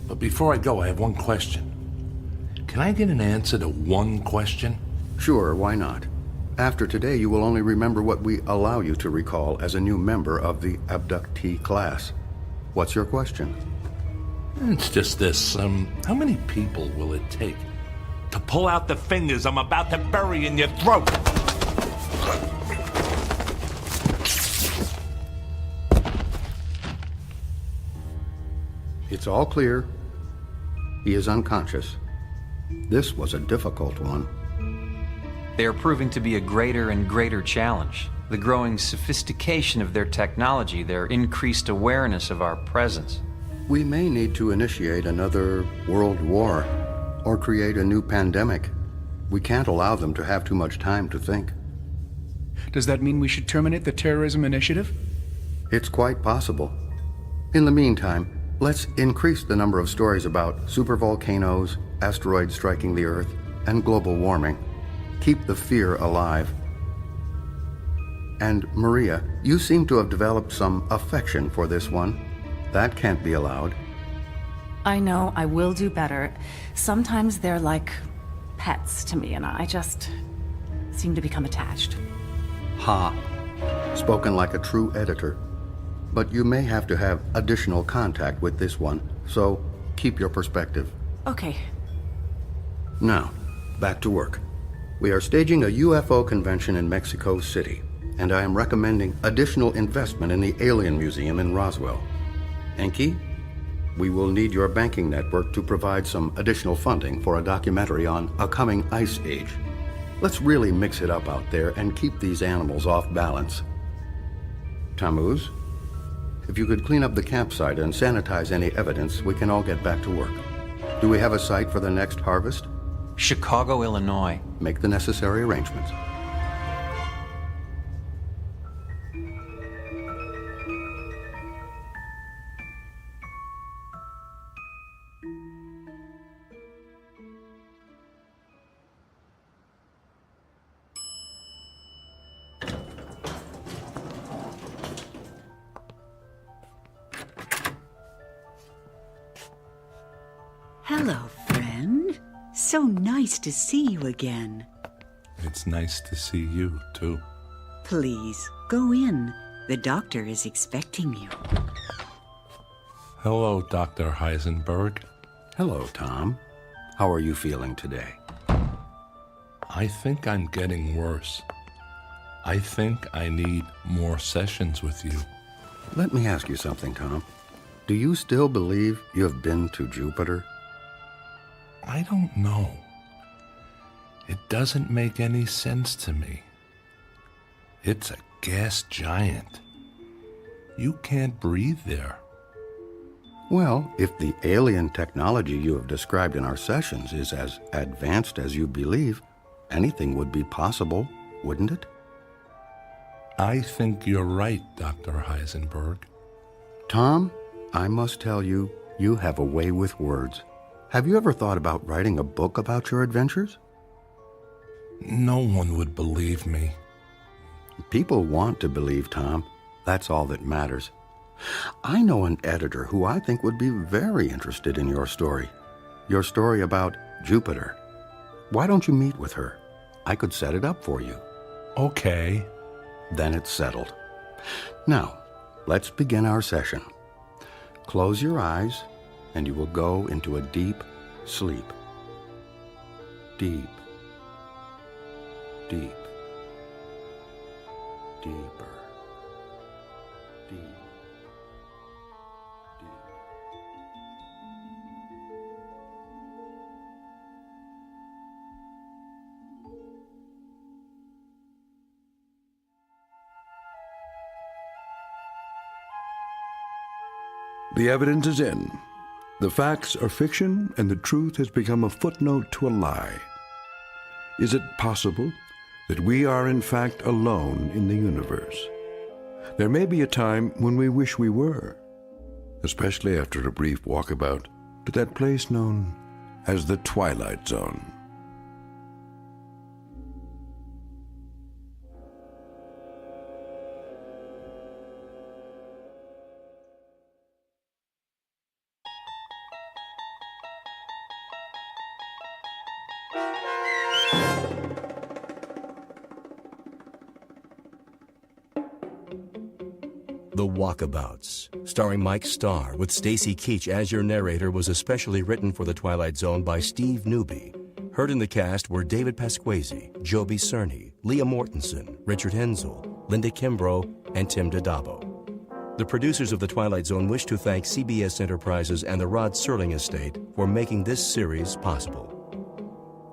But before I go, I have one question. Can I get an answer to one question? Sure, why not? After today, you will only remember what we allow you to recall as a new member of the abductee class. What's your question? It's just this. How many people will it take to pull out the fingers I'm about to bury in your throat? It's all clear. He is unconscious. This was a difficult one. They are proving to be a greater and greater challenge. The growing sophistication of their technology, their increased awareness of our presence. We may need to initiate another world war or create a new pandemic. We can't allow them to have too much time to think. Does that mean we should terminate the terrorism initiative? It's quite possible. In the meantime, let's increase the number of stories about supervolcanoes, asteroids striking the Earth, and global warming. Keep the fear alive. And Maria, you seem to have developed some affection for this one. That can't be allowed. I know, I will do better. Sometimes they're like pets to me, and I just seem to become attached. Ha. Spoken like a true editor. But you may have to have additional contact with this one, so keep your perspective. Okay. Now, back to work. We are staging a UFO convention in Mexico City, and I am recommending additional investment in the Alien Museum in Roswell. Enki, we will need your banking network to provide some additional funding for a documentary on a coming ice age. Let's really mix it up out there and keep these animals off balance. Tammuz, if you could clean up the campsite and sanitize any evidence, we can all get back to work. Do we have a site for the next harvest? Chicago, Illinois. Make the necessary arrangements. Hello, friend. So nice to see you again. It's nice to see you, too. Please, go in. The doctor is expecting you. Hello, Dr. Heisenberg. Hello, Tom. How are you feeling today? I think I'm getting worse. I think I need more sessions with you. Let me ask you something, Tom. Do you still believe you have been to Jupiter? I don't know. It doesn't make any sense to me. It's a gas giant. You can't breathe there. Well, if the alien technology you have described in our sessions is as advanced as you believe, anything would be possible, wouldn't it? I think you're right, Dr. Heisenberg. Tom, I must tell you, you have a way with words. Have you ever thought about writing a book about your adventures? No one would believe me. People want to believe, Tom. That's all that matters. I know an editor who I think would be very interested in your story. Your story about Jupiter. Why don't you meet with her? I could set it up for you. Okay. Then it's settled. Now, let's begin our session. Close your eyes, and you will go into a deep sleep. Deep. Deep. Deeper. Deep. Deep. The evidence is in. The facts are fiction, and the truth has become a footnote to a lie. Is it possible that we are in fact alone in the universe? There may be a time when we wish we were, especially after a brief walkabout to that place known as the Twilight Zone. The Walkabouts, starring Mike Starr with Stacy Keach as your narrator, was especially written for The Twilight Zone by Steve Newby. Heard in the cast were David Pasquesi, Joby Cerny, Leah Mortensen, Richard Hensel, Linda Kimbrough, and Tim Dadabo. The producers of The Twilight Zone wish to thank CBS Enterprises and the Rod Serling Estate for making this series possible.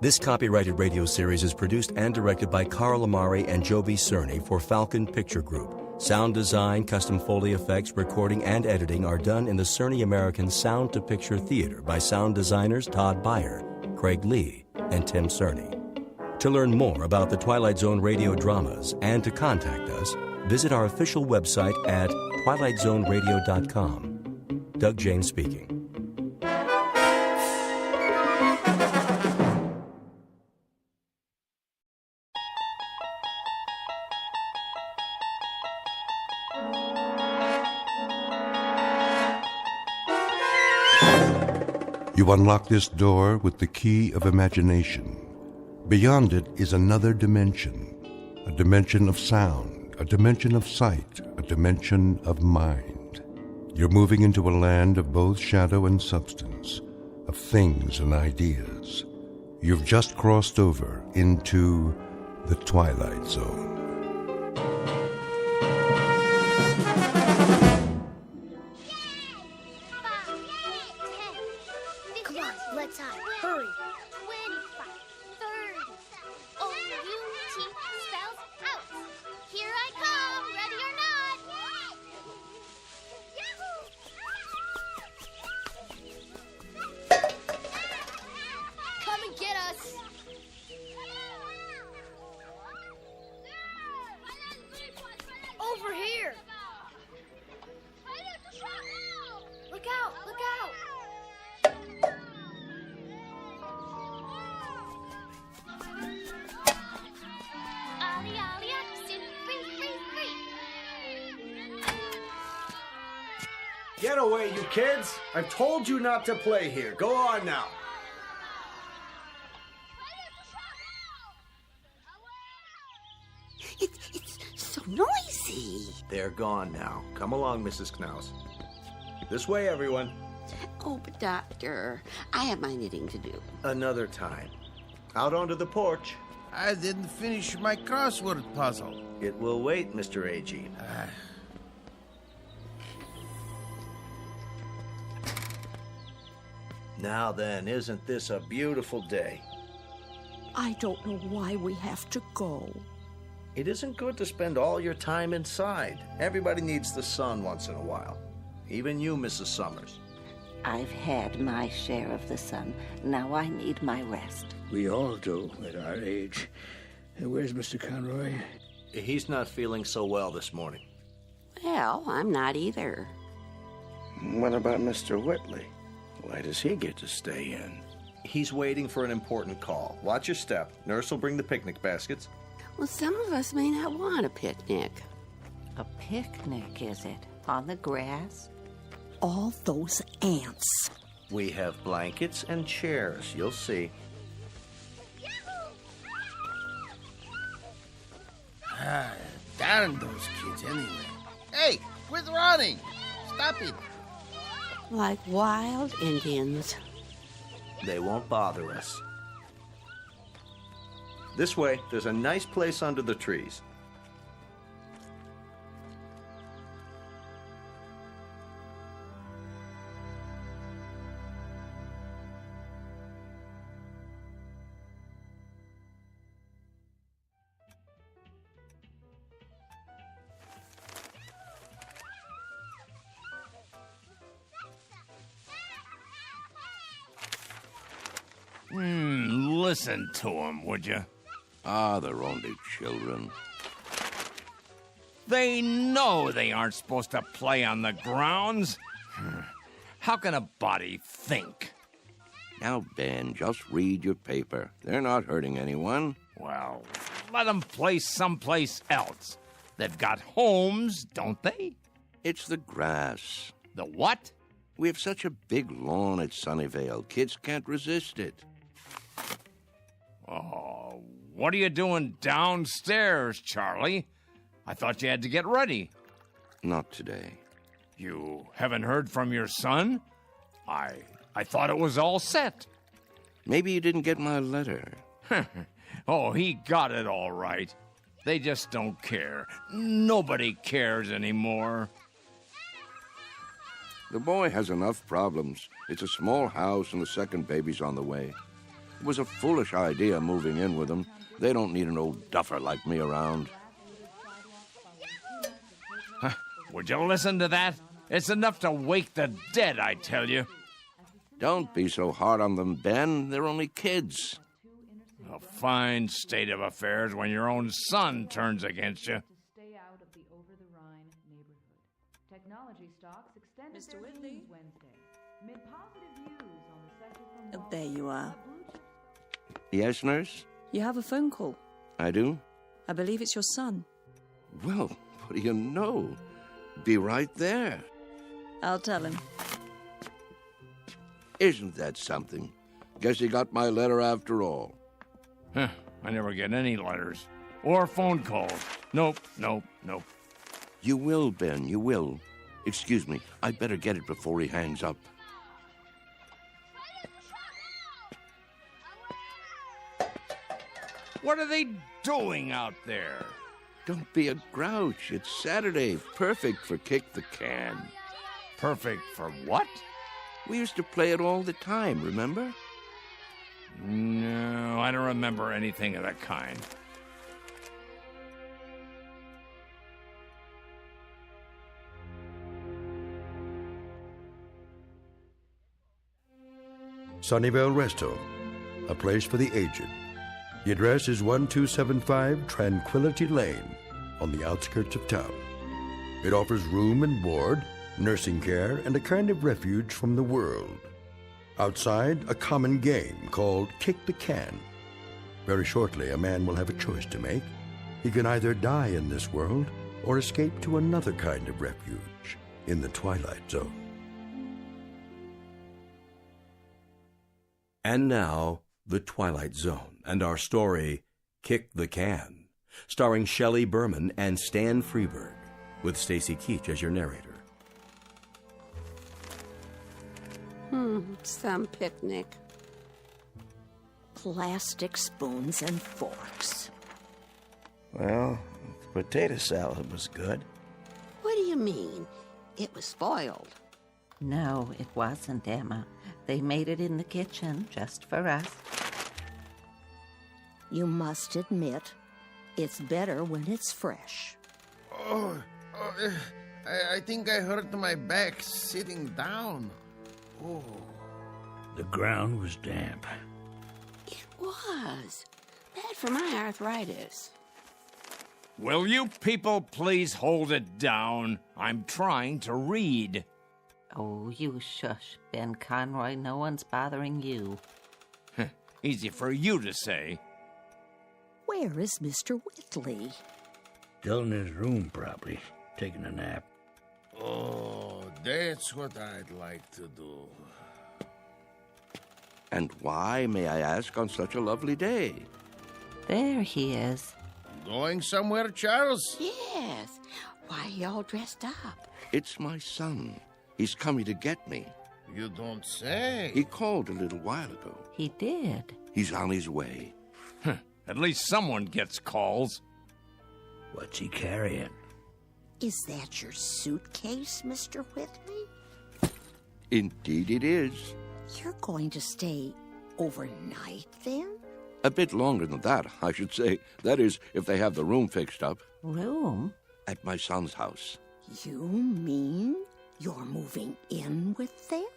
This copyrighted radio series is produced and directed by Carl Amari and Joby Cerny for Falcon Picture Group. Sound design, custom Foley effects, recording, and editing are done in the Cerny American Sound to Picture Theater by sound designers Todd Beyer, Craig Lee, and Tim Cerny. To learn more about the Twilight Zone radio dramas and to contact us, visit our official website at twilightzoneradio.com. Doug James speaking. You unlock this door with the key of imagination. Beyond it is another dimension, a dimension of sound, a dimension of sight, a dimension of mind. You're moving into a land of both shadow and substance, of things and ideas. You've just crossed over into the Twilight Zone. Over here! Look out! Look out! Ollie, ollie, up, soon, free, free, free! Get away, you kids! I've told you not to play here. Go on now. It's so noisy. They're gone now. Come along, Mrs. Knaus. This way, everyone. Oh, but Doctor, I have my knitting to do. Another time. Out onto the porch. I didn't finish my crossword puzzle. It will wait, Mr. Agee. Now then, isn't this a beautiful day? I don't know why we have to go. It isn't good to spend all your time inside. Everybody needs the sun once in a while. Even you, Mrs. Summers. I've had my share of the sun. Now I need my rest. We all do at our age. Where's Mr. Conroy? He's not feeling so well this morning. Well, I'm not either. What about Mr. Whitley? Why does he get to stay in? He's waiting for an important call. Watch your step. Nurse will bring the picnic baskets. Well, some of us may not want a picnic. A picnic, is it? On the grass? All those ants. We have blankets and chairs. You'll see. Darn those kids anyway. Hey, quit running! Stop it! Like wild Indians. They won't bother us. This way, there's a nice place under the trees. listen to them, would you? Ah, they're only children. They know they aren't supposed to play on the grounds. How can a body think? Now, Ben, just read your paper. They're not hurting anyone. Well, let them play someplace else. They've got homes, don't they? It's the grass. The what? We have such a big lawn at Sunnyvale. Kids can't resist it. Oh, what are you doing downstairs, Charlie? I thought you had to get ready. Not today. You haven't heard from your son? I thought it was all set. Maybe you didn't get my letter. Oh, he got it all right. They just don't care. Nobody cares anymore. The boy has enough problems. It's a small house and the second baby's on the way. It was a foolish idea moving in with him. They don't need an old duffer like me around. Would you listen to that? It's enough to wake the dead, I tell you. Don't be so hard on them, Ben. They're only kids. A fine state of affairs when your own son turns against you. Stay out of the over-the-Rhine neighborhood. Technology stocks extended Mr. Whitley? Wednesday. Mid positive views on the sector from There you are. Yes, nurse? You have a phone call. I do? I believe it's your son. Well, what do you know? Be right there. I'll tell him. Isn't that something? Guess he got my letter after all. I never get any letters. Or phone calls. Nope. You will, Ben, you will. Excuse me, I'd better get it before he hangs up. What are they doing out there? Don't be a grouch. It's Saturday. Perfect for kick the can. Perfect for what? We used to play it all the time, remember? No, I don't remember anything of that kind. Sunnyvale Rest Home, a place for the aged. The address is 1275 Tranquility Lane on the outskirts of town. It offers room and board, nursing care, and a kind of refuge from the world. Outside, a common game called Kick the Can. Very shortly, a man will have a choice to make. He can either die in this world or escape to another kind of refuge in the Twilight Zone. And now, The Twilight Zone, and our story, Kick the Can, starring Shelley Berman and Stan Freberg, with Stacy Keach as your narrator. Some picnic. Plastic spoons and forks. Well, the potato salad was good. What do you mean? It was spoiled. No, it wasn't, Emma. They made it in the kitchen just for us. You must admit, it's better when it's fresh. I think I hurt my back sitting down. Oh. The ground was damp. It was. Bad for my arthritis. Will you people please hold it down? I'm trying to read. Oh, you shush, Ben Conroy. No one's bothering you. Easy for you to say. Where is Mr. Whitley? Still in his room, probably, taking a nap. Oh, that's what I'd like to do. And why, may I ask, on such a lovely day? There he is. Going somewhere, Charles? Yes. Why are you all dressed up? It's my son. He's coming to get me. You don't say. He called a little while ago. He did. He's on his way. At least someone gets calls. What's he carrying? Is that your suitcase, Mr. Whitley? Indeed it is. You're going to stay overnight, then? A bit longer than that, I should say. That is, if they have the room fixed up. Room? At my son's house. You mean you're moving in with them?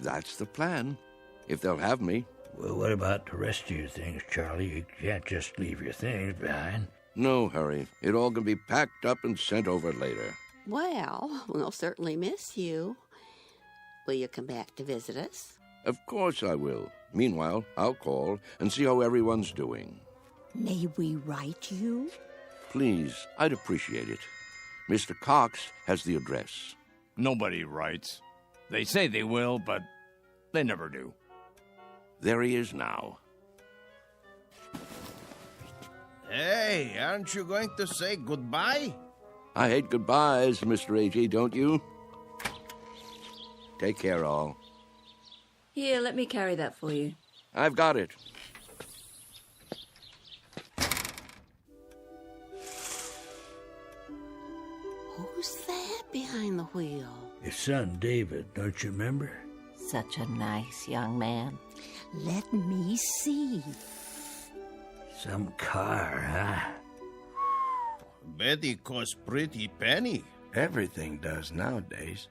That's the plan. If they'll have me, Well, what about the rest of your things, Charlie? You can't just leave your things behind. No hurry. It all can be packed up and sent over later. Well, we'll certainly miss you. Will you come back to visit us? Of course I will. Meanwhile, I'll call and see how everyone's doing. May we write you? Please, I'd appreciate it. Mr. Cox has the address. Nobody writes. They say they will, but they never do. There he is now. Hey, aren't you going to say goodbye? I hate goodbyes, Mr. A.G., don't you? Take care, all. Here, let me carry that for you. I've got it. Who's that behind the wheel? Your son, David, don't you remember? Such a nice young man. Let me see. Some car, huh? Betty costs pretty penny. Everything does nowadays.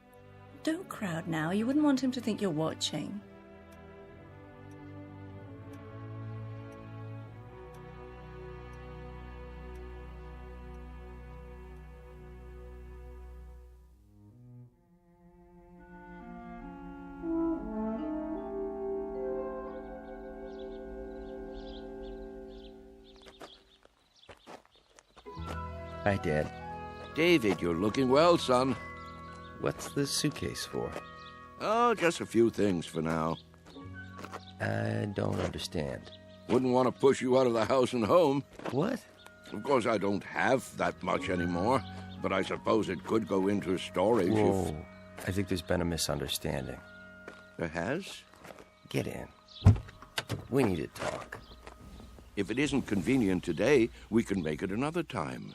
Don't crowd now. You wouldn't want him to think you're watching. Hi, Dad. David, you're looking well, son. What's the suitcase for? Oh, just a few things for now. I don't understand. Wouldn't want to push you out of the house and home. What? Of course, I don't have that much anymore, but I suppose it could go into storage Whoa. I think there's been a misunderstanding. There has? Get in. We need to talk. If it isn't convenient today, we can make it another time.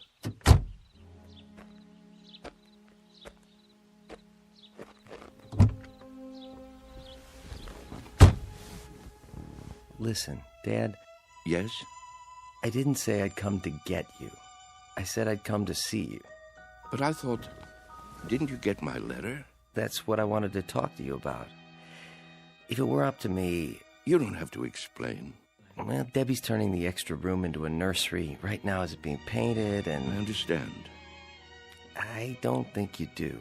Listen, Dad. Yes? I didn't say I'd come to get you. I said I'd come to see you. But I thought, didn't you get my letter? That's what I wanted to talk to you about. If it were up to me... You don't have to explain. Well, Debbie's turning the extra room into a nursery. Right now it's being painted and... I understand. I don't think you do.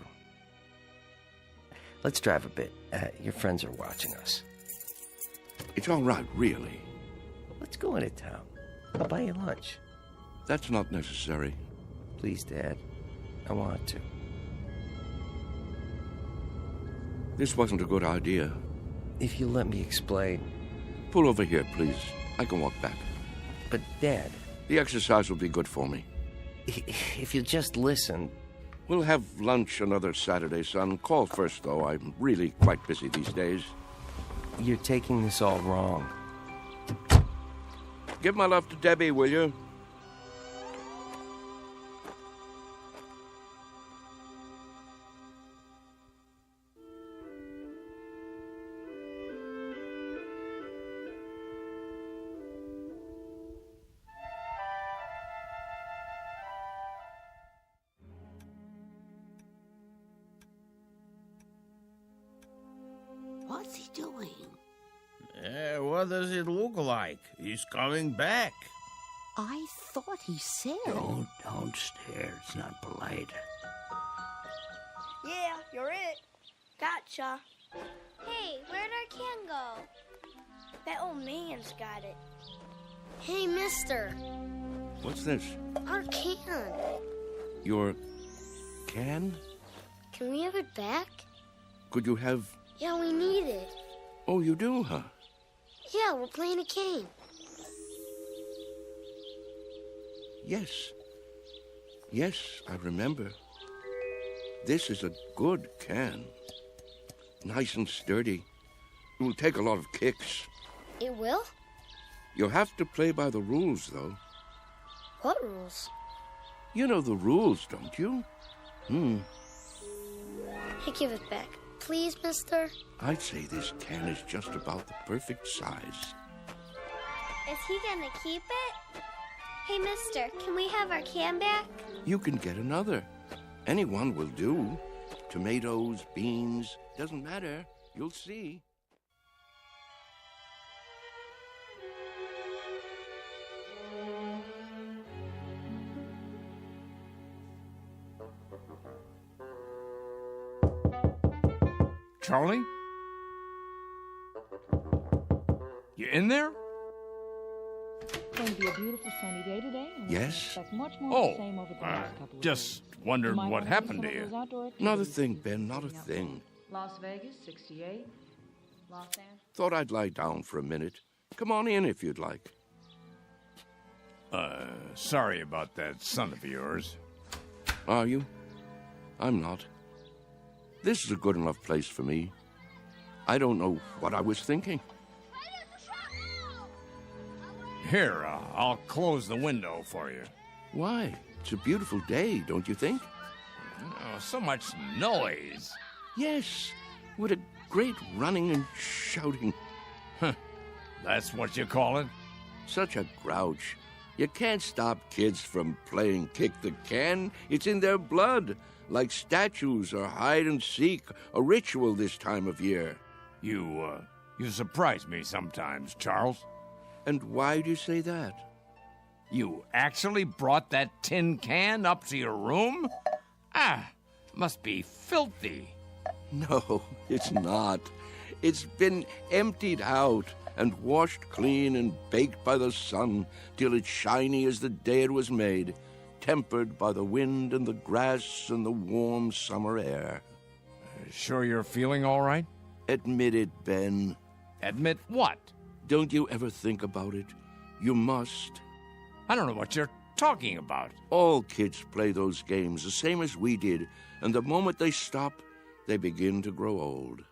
Let's drive a bit. Your friends are watching us. It's all right, really. Let's go into town. I'll buy you lunch. That's not necessary. Please, Dad. I want to. This wasn't a good idea. If you'll let me explain. Pull over here, please. I can walk back. But, Dad... The exercise will be good for me. If you'll just listen... We'll have lunch another Saturday, son. Call first, though. I'm really quite busy these days. You're taking this all wrong. Give my love to Debbie, will you? What's he doing? What does it look like? He's coming back. I thought he said... Don't stare. It's not polite. Yeah, you're it. Gotcha. Hey, where'd our can go? That old man's got it. Hey, mister. What's this? Our can. Your can? Can we have it back? Could you have... Yeah, we need it. Oh, you do, huh? Yeah, we're playing a game. Yes. Yes, I remember. This is a good can. Nice and sturdy. It will take a lot of kicks. It will? You'll have to play by the rules, though. What rules? You know the rules, don't you? Hey, give it back. Please, mister? I'd say this can is just about the perfect size. Is he gonna keep it? Hey, mister, can we have our can back? You can get another. Anyone will do. Tomatoes, beans, doesn't matter. You'll see. Charlie? You in there? It's going to be a beautiful sunny day today. And we Yes? expect much more of the same over the next couple of Just days. wondered might what wanna do happened some to of those you. outdoor Not a activities. thing, Ben, not a thing. Las Vegas, 68. Los Angeles. Thought I'd lie down for a minute. Come on in if you'd like. Sorry about that son of yours. Are you? I'm not. This is a good enough place for me. I don't know what I was thinking. Here, I'll close the window for you. Why? It's a beautiful day, don't you think? Oh, so much noise. Yes. What a great running and shouting. Huh. That's what you call it? Such a grouch. You can't stop kids from playing kick the can. It's in their blood, like statues or hide and seek, a ritual this time of year. You surprise me sometimes, Charles. And why do you say that? You actually brought that tin can up to your room? Must be filthy. No, it's not. It's been emptied out and washed clean and baked by the sun till it's shiny as the day it was made, tempered by the wind and the grass and the warm summer air. Sure you're feeling all right? Admit it, Ben. Admit what? Don't you ever think about it? You must. I don't know what you're talking about. All kids play those games the same as we did, and the moment they stop, they begin to grow old.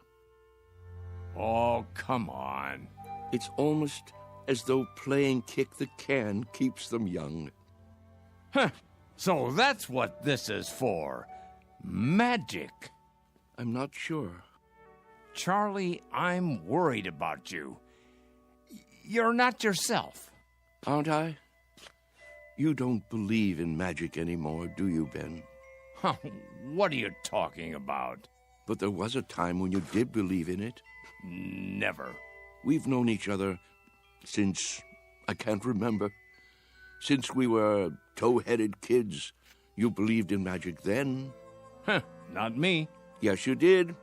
Oh, come on. It's almost as though playing kick the can keeps them young. Huh. So that's what this is for. Magic. I'm not sure. Charlie, I'm worried about you. You're not yourself. Aren't I? You don't believe in magic anymore, do you, Ben? Huh, what are you talking about? But there was a time when you did believe in it. Never. We've known each other since I can't remember. Since we were tow-headed kids. You believed in magic then. Huh, not me. Yes, you did.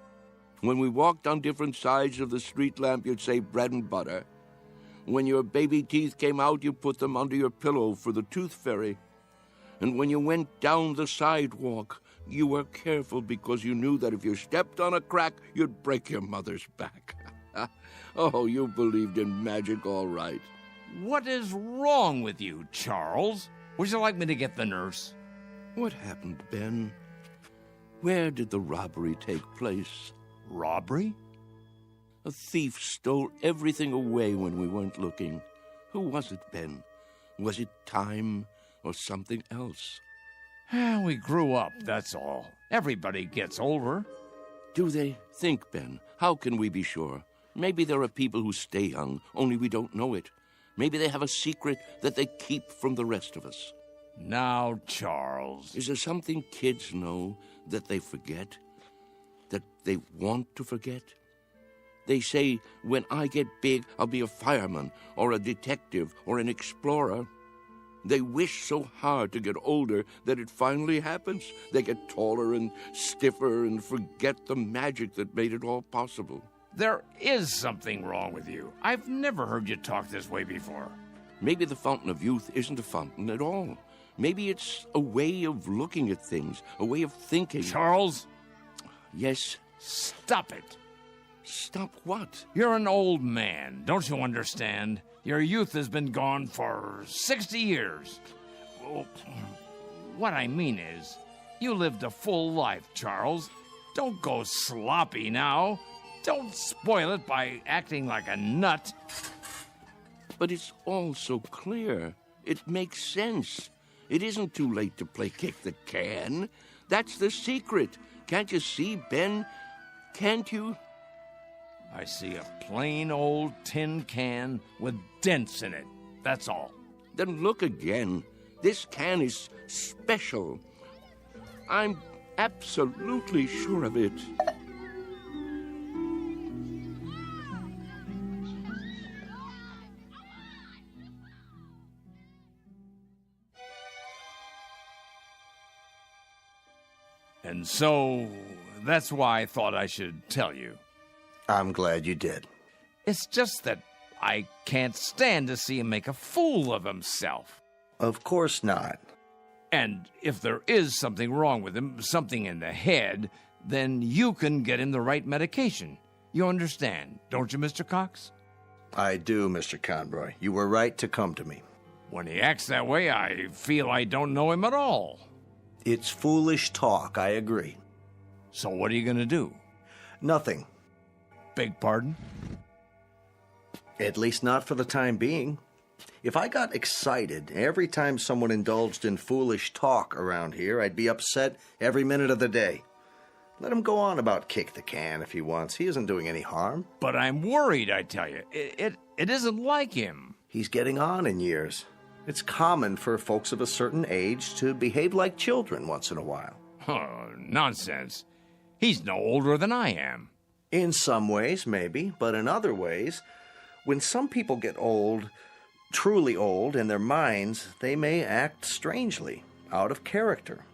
When we walked on different sides of the street lamp, you'd say bread and butter. When your baby teeth came out, you put them under your pillow for the tooth fairy. And when you went down the sidewalk, you were careful because you knew that if you stepped on a crack, you'd break your mother's back. Oh, you believed in magic all right. What is wrong with you, Charles? Would you like me to get the nurse? What happened, Ben? Where did the robbery take place? Robbery? A thief stole everything away when we weren't looking. Who was it, Ben? Was it time or something else? We grew up, that's all. Everybody gets older. Do they? Think, Ben. How can we be sure? Maybe there are people who stay young, only we don't know it. Maybe they have a secret that they keep from the rest of us. Now, Charles. Is there something kids know that they forget? That they want to forget? They say, when I get big, I'll be a fireman, or a detective, or an explorer. They wish so hard to get older that it finally happens. They get taller and stiffer and forget the magic that made it all possible. There is something wrong with you. I've never heard you talk this way before. Maybe the fountain of youth isn't a fountain at all. Maybe it's a way of looking at things, a way of thinking. Charles? Yes? Stop it. Stop what? You're an old man. Don't you understand? Your youth has been gone for 60 years. What I mean is, you lived a full life, Charles. Don't go sloppy now. Don't spoil it by acting like a nut. But it's all so clear. It makes sense. It isn't too late to play kick the can. That's the secret. Can't you see, Ben? Can't you? I see a plain old tin can with dents in it. That's all. Then look again. This can is special. I'm absolutely sure of it. And so, That's why I thought I should tell you. I'm glad you did. It's just that I can't stand to see him make a fool of himself. Of course not. And if there is something wrong with him, something in the head, then you can get him the right medication. You understand, don't you, Mr. Cox? I do, Mr. Conroy. You were right to come to me. When he acts that way, I feel I don't know him at all. It's foolish talk, I agree. So what are you going to do? Nothing. Beg pardon? At least not for the time being. If I got excited every time someone indulged in foolish talk around here, I'd be upset every minute of the day. Let him go on about kick the can if he wants. He isn't doing any harm. But I'm worried, I tell you. It isn't like him. He's getting on in years. It's common for folks of a certain age to behave like children once in a while. Oh, nonsense. He's no older than I am. In some ways, maybe, but in other ways, when some people get old, truly old, in their minds, they may act strangely, out of character.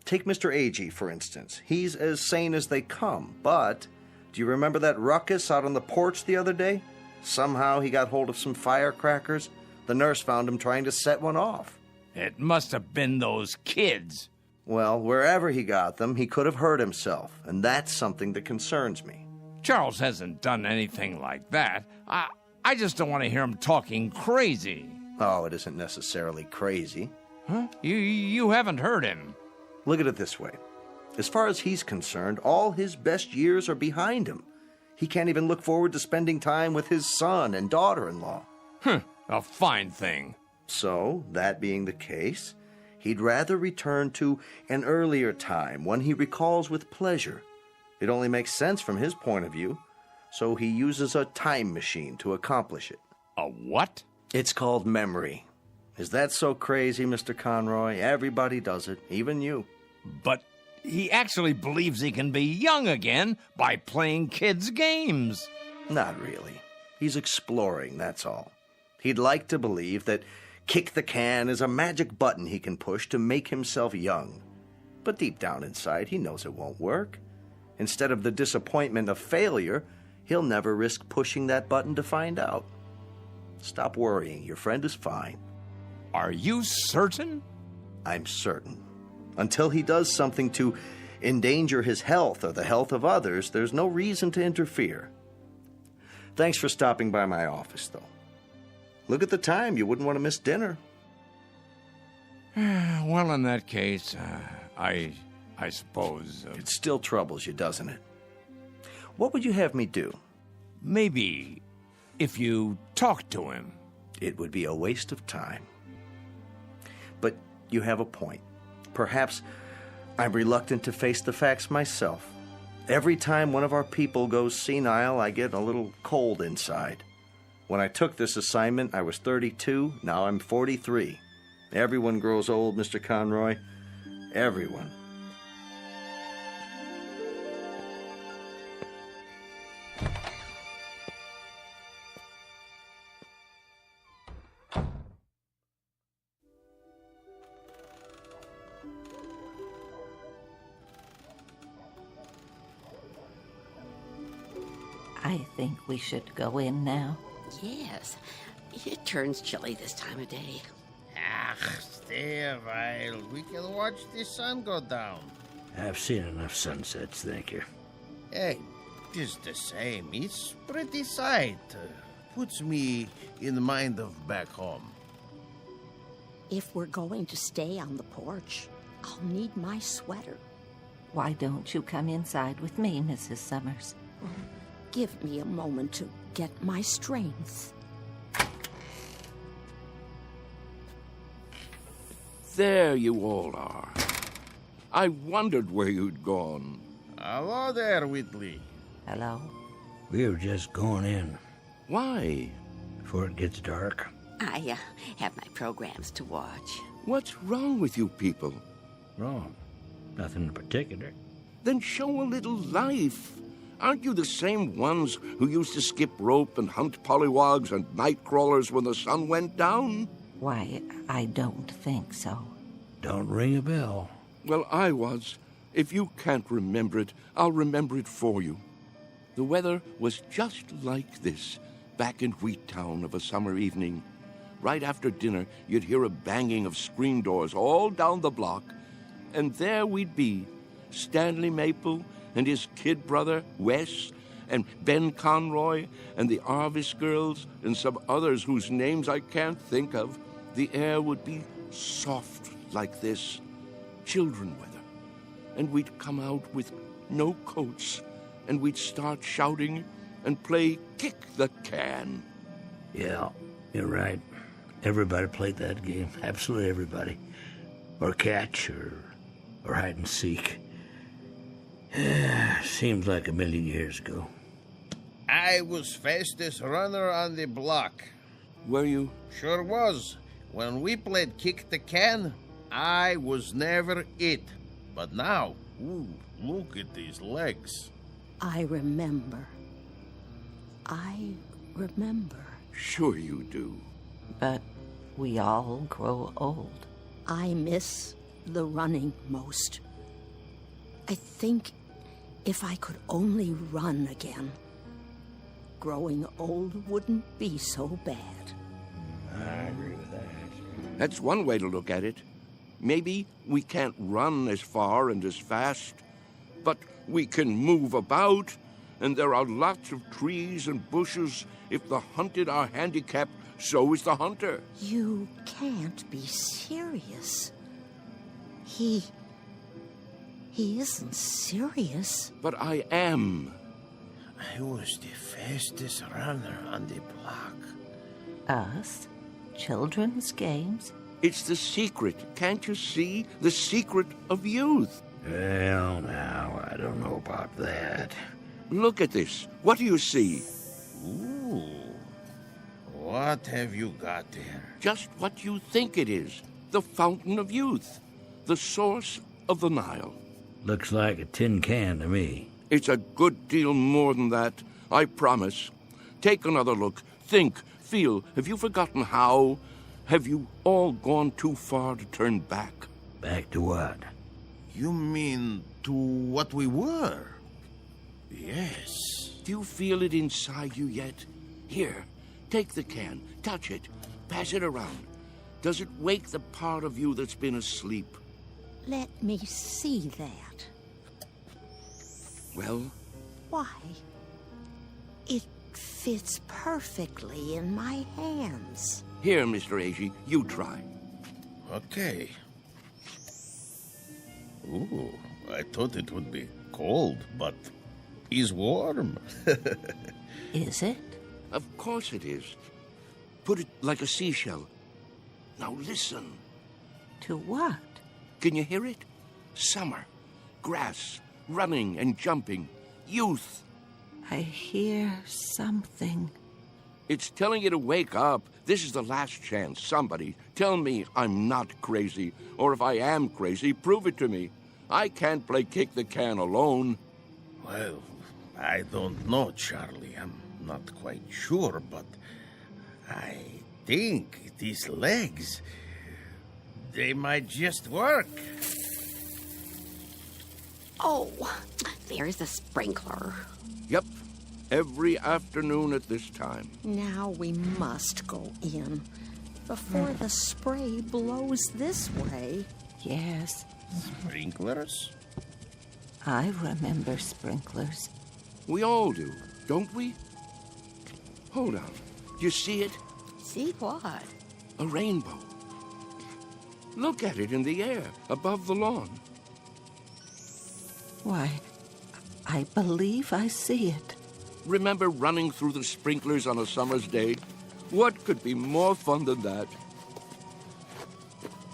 Take Mr. Agee, for instance. He's as sane as they come, but do you remember that ruckus out on the porch the other day? Somehow he got hold of some firecrackers. The nurse found him trying to set one off. It must have been those kids. Well, wherever he got them, he could have hurt himself, and that's something that concerns me. Charles hasn't done anything like that. I just don't want to hear him talking crazy. Oh, it isn't necessarily crazy. Huh? You haven't heard him. Look at it this way. As far as he's concerned, all his best years are behind him. He can't even look forward to spending time with his son and daughter-in-law. A fine thing. So, that being the case, he'd rather return to an earlier time, one he recalls with pleasure. It only makes sense from his point of view, so he uses a time machine to accomplish it. A what? It's called memory. Is that so crazy, Mr. Conroy? Everybody does it, even you. But he actually believes he can be young again by playing kids' games. Not really. He's exploring, that's all. He'd like to believe that kick the can is a magic button he can push to make himself young. But deep down inside, he knows it won't work. Instead of the disappointment of failure, he'll never risk pushing that button to find out. Stop worrying. Your friend is fine. Are you certain? I'm certain. Until he does something to endanger his health or the health of others, there's no reason to interfere. Thanks for stopping by my office, though. Look at the time. You wouldn't want to miss dinner. Well, in that case, I suppose... It still troubles you, doesn't it? What would you have me do? Maybe if you talk to him. It would be a waste of time. But you have a point. Perhaps I'm reluctant to face the facts myself. Every time one of our people goes senile, I get a little cold inside. When I took this assignment, I was 32. Now I'm 43. Everyone grows old, Mr. Conroy. Everyone. I think we should go in now. Yes. It turns chilly this time of day. Stay a while. We can watch the sun go down. I've seen enough sunsets, thank you. Hey, it's the same. It's pretty sight. Puts me in the mind of back home. If we're going to stay on the porch, I'll need my sweater. Why don't you come inside with me, Mrs. Summers? Give me a moment to get my strength. There you all are. I wondered where you'd gone. Hello there, Whitley. Hello. We were just going in. Why? Before it gets dark. I have my programs to watch. What's wrong with you people? Wrong. Nothing in particular. Then show a little life. Aren't you the same ones who used to skip rope and hunt pollywogs and night crawlers when the sun went down? Why, I don't think so. Don't ring a bell. Well, I was. If you can't remember it, I'll remember it for you. The weather was just like this back in Wheattown of a summer evening. Right after dinner, you'd hear a banging of screen doors all down the block, and there we'd be, Stanley Maple and his kid brother, Wes, and Ben Conroy, and the Arvis girls, and some others whose names I can't think of. The air would be soft like this, children weather, and we'd come out with no coats, and we'd start shouting and play kick the can. Yeah, you're right. Everybody played that game. Absolutely everybody. Or catch, or hide and seek. Seems like a million years ago. I was fastest runner on the block. Were you? Sure was. When we played kick the can, I was never it. But now, ooh, look at these legs. I remember. Sure you do. But we all grow old. I miss the running most. I think if I could only run again, growing old wouldn't be so bad. I agree with that. That's one way to look at it. Maybe we can't run as far and as fast, but we can move about, and there are lots of trees and bushes. If the hunted are handicapped, so is the hunter. You can't be serious. He isn't serious. But I am. I was the fastest runner on the block. Us? Children's games? It's the secret. Can't you see? The secret of youth. Well, now, I don't know about that. Look at this. What do you see? Ooh. What have you got there? Just what you think it is. The fountain of youth. The source of the Nile. Looks like a tin can to me. It's a good deal more than that, I promise. Take another look. Think, feel. Have you forgotten how? Have you all gone too far to turn back? Back to what? You mean to what we were? Yes. Do you feel it inside you yet? Here, take the can, touch it, pass it around. Does it wake the part of you that's been asleep? Let me see that. Well? Why? It fits perfectly in my hands. Here, Mr. Agee, you try. Okay. Ooh, I thought it would be cold, but it's warm. Is it? Of course it is. Put it like a seashell. Now listen. To what? Can you hear it? Summer, grass, running and jumping, youth. I hear something. It's telling you to wake up. This is the last chance. Somebody, tell me I'm not crazy. Or if I am crazy, prove it to me. I can't play kick the can alone. Well, I don't know, Charlie. I'm not quite sure, but I think these legs, they might just work. Oh, there's the sprinkler. Yep. Every afternoon at this time. Now we must go in before the spray blows this way. Yes. Sprinklers? I remember sprinklers. We all do, don't we? Hold on. Do you see it? See what? A rainbow. Look at it in the air, above the lawn. Why, I believe I see it. Remember running through the sprinklers on a summer's day? What could be more fun than that?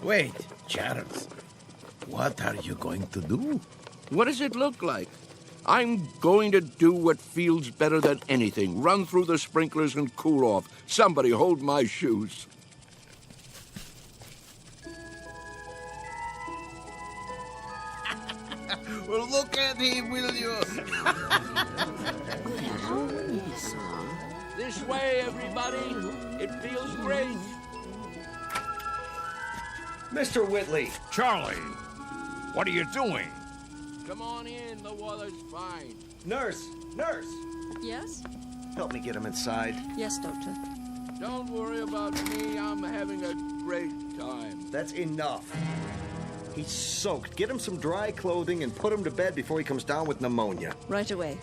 Wait, Charles. What are you going to do? What does it look like? I'm going to do what feels better than anything. Run through the sprinklers and cool off. Somebody hold my shoes. Well, look at him, will you? This way, everybody. It feels great. Mr. Whitley. Charlie, what are you doing? Come on in, the water's fine. Nurse! Nurse! Yes? Help me get him inside. Yes, Doctor. Don't worry about me, I'm having a great time. That's enough. He's soaked. Get him some dry clothing and put him to bed before he comes down with pneumonia. Right away.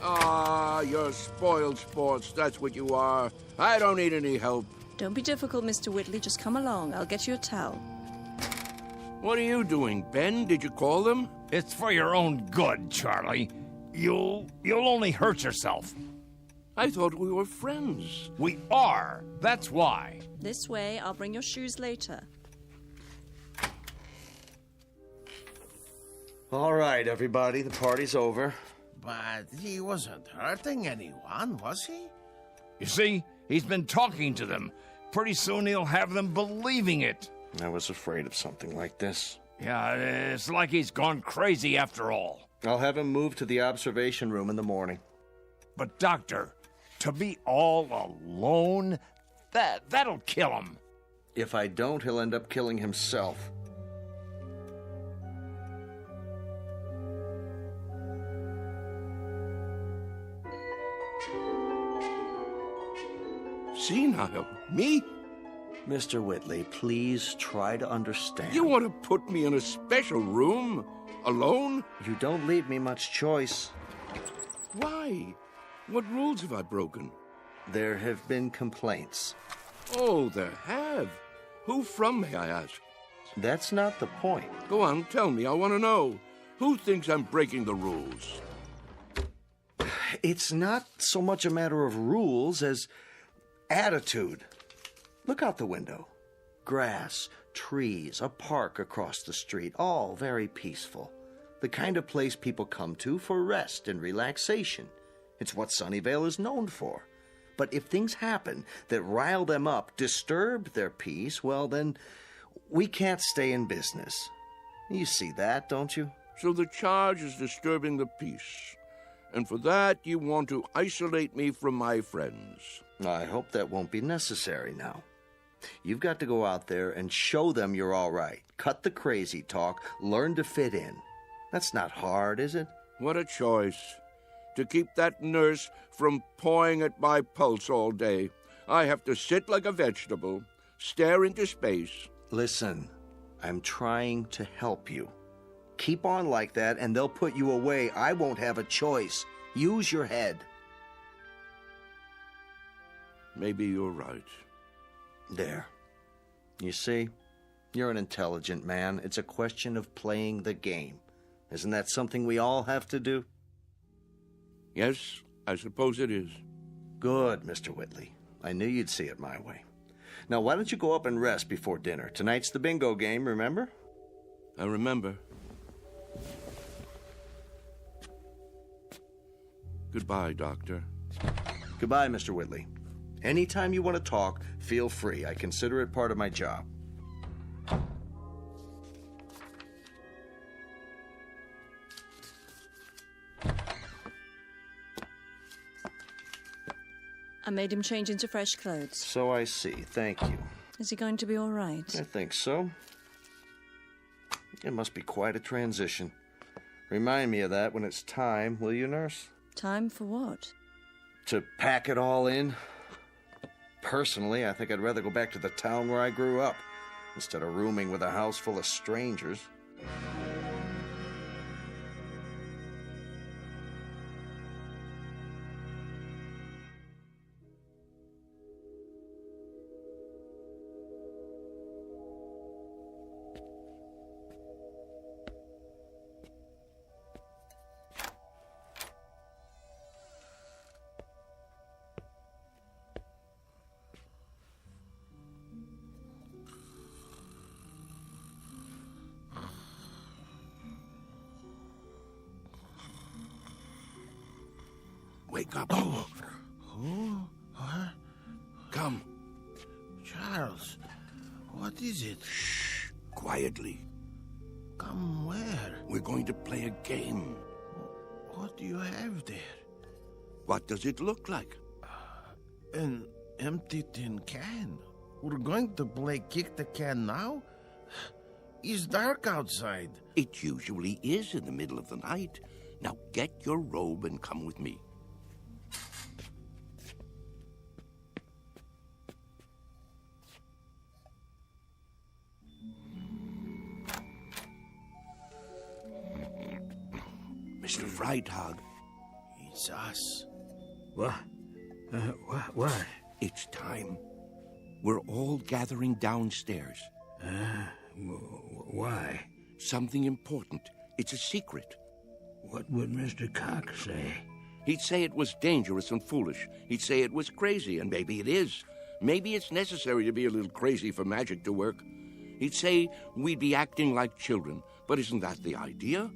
Ah, you're spoiled sports, that's what you are. I don't need any help. Don't be difficult, Mr. Whitley. Just come along. I'll get you a towel. What are you doing, Ben? Did you call them? It's for your own good, Charlie. You'll only hurt yourself. I thought we were friends. We are. That's why. This way. I'll bring your shoes later. All right, everybody, the party's over. But he wasn't hurting anyone, was he? You see, he's been talking to them. Pretty soon he'll have them believing it. I was afraid of something like this. Yeah, it's like he's gone crazy after all. I'll have him moved to the observation room in the morning. But, Doctor, to be all alone, that'll kill him. If I don't, he'll end up killing himself. Senile? Me? Mr. Whitley, please try to understand. You want to put me in a special room? Alone? You don't leave me much choice. Why? What rules have I broken? There have been complaints. Oh, there have. Who from, may I ask? That's not the point. Go on, tell me. I want to know. Who thinks I'm breaking the rules? It's not so much a matter of rules as attitude. Look out the window. Grass, trees, a park across the street, all very peaceful. The kind of place people come to for rest and relaxation. It's what Sunnyvale is known for. But if things happen that rile them up, disturb their peace, well then, we can't stay in business. You see that, don't you? So the charge is disturbing the peace. And for that, you want to isolate me from my friends. I hope that won't be necessary now. You've got to go out there and show them you're all right. Cut the crazy talk. Learn to fit in. That's not hard, is it? What a choice. To keep that nurse from pawing at my pulse all day, I have to sit like a vegetable, stare into space. Listen, I'm trying to help you. Keep on like that and they'll put you away. I won't have a choice. Use your head. Maybe you're right. There. You see? You're an intelligent man. It's a question of playing the game. Isn't that something we all have to do? Yes, I suppose it is. Good, Mr. Whitley. I knew you'd see it my way. Now, why don't you go up and rest before dinner? Tonight's the bingo game, remember? I remember. Goodbye, Doctor. Goodbye, Mr. Whitley. Anytime you want to talk, feel free. I consider it part of my job. I made him change into fresh clothes. So I see. Thank you. Is he going to be all right? I think so. It must be quite a transition. Remind me of that when it's time, will you, nurse? Time for what? To pack it all in. Personally, I think I'd rather go back to the town where I grew up, instead of rooming with a house full of strangers. Wake up. Oh. Who? What? Come. Charles, what is it? Shh. Quietly. Come where? We're going to play a game. What do you have there? What does it look like? An empty tin can. We're going to play kick the can now? It's dark outside. It usually is in the middle of the night. Now get your robe and come with me. Mr. Freitag. It's us. What? What? It's time. We're all gathering downstairs. Why? Something important. It's a secret. What would Mr. Cox say? He'd say it was dangerous and foolish. He'd say it was crazy, and maybe it is. Maybe it's necessary to be a little crazy for magic to work. He'd say we'd be acting like children. But isn't that the idea?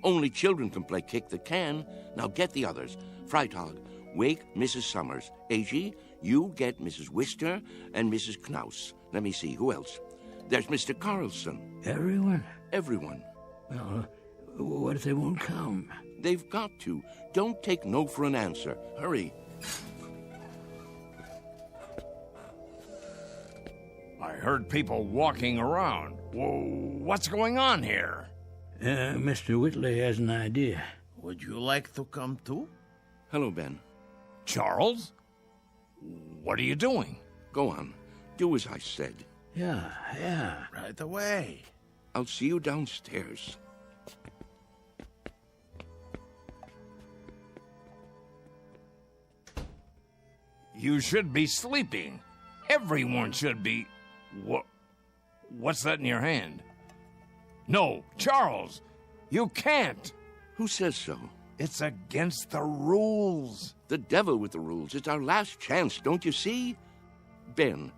Only children can play kick the can. Now get the others. Freitag, wake Mrs. Summers. A.G., you get Mrs. Wister and Mrs. Knaus. Let me see, who else? There's Mr. Carlson. Everyone? Everyone. Well, what if they won't come? They've got to. Don't take no for an answer. Hurry. I heard people walking around. Whoa, what's going on here? Mr. Whitley has an idea. Would you like to come too? Hello, Ben. Charles? What are you doing? Go on. Do as I said. Yeah. Right away. I'll see you downstairs. You should be sleeping. Everyone should be. What's that in your hand? No, Charles, you can't. Who says so? It's against the rules. The devil with the rules. It's our last chance, don't you see? Ben,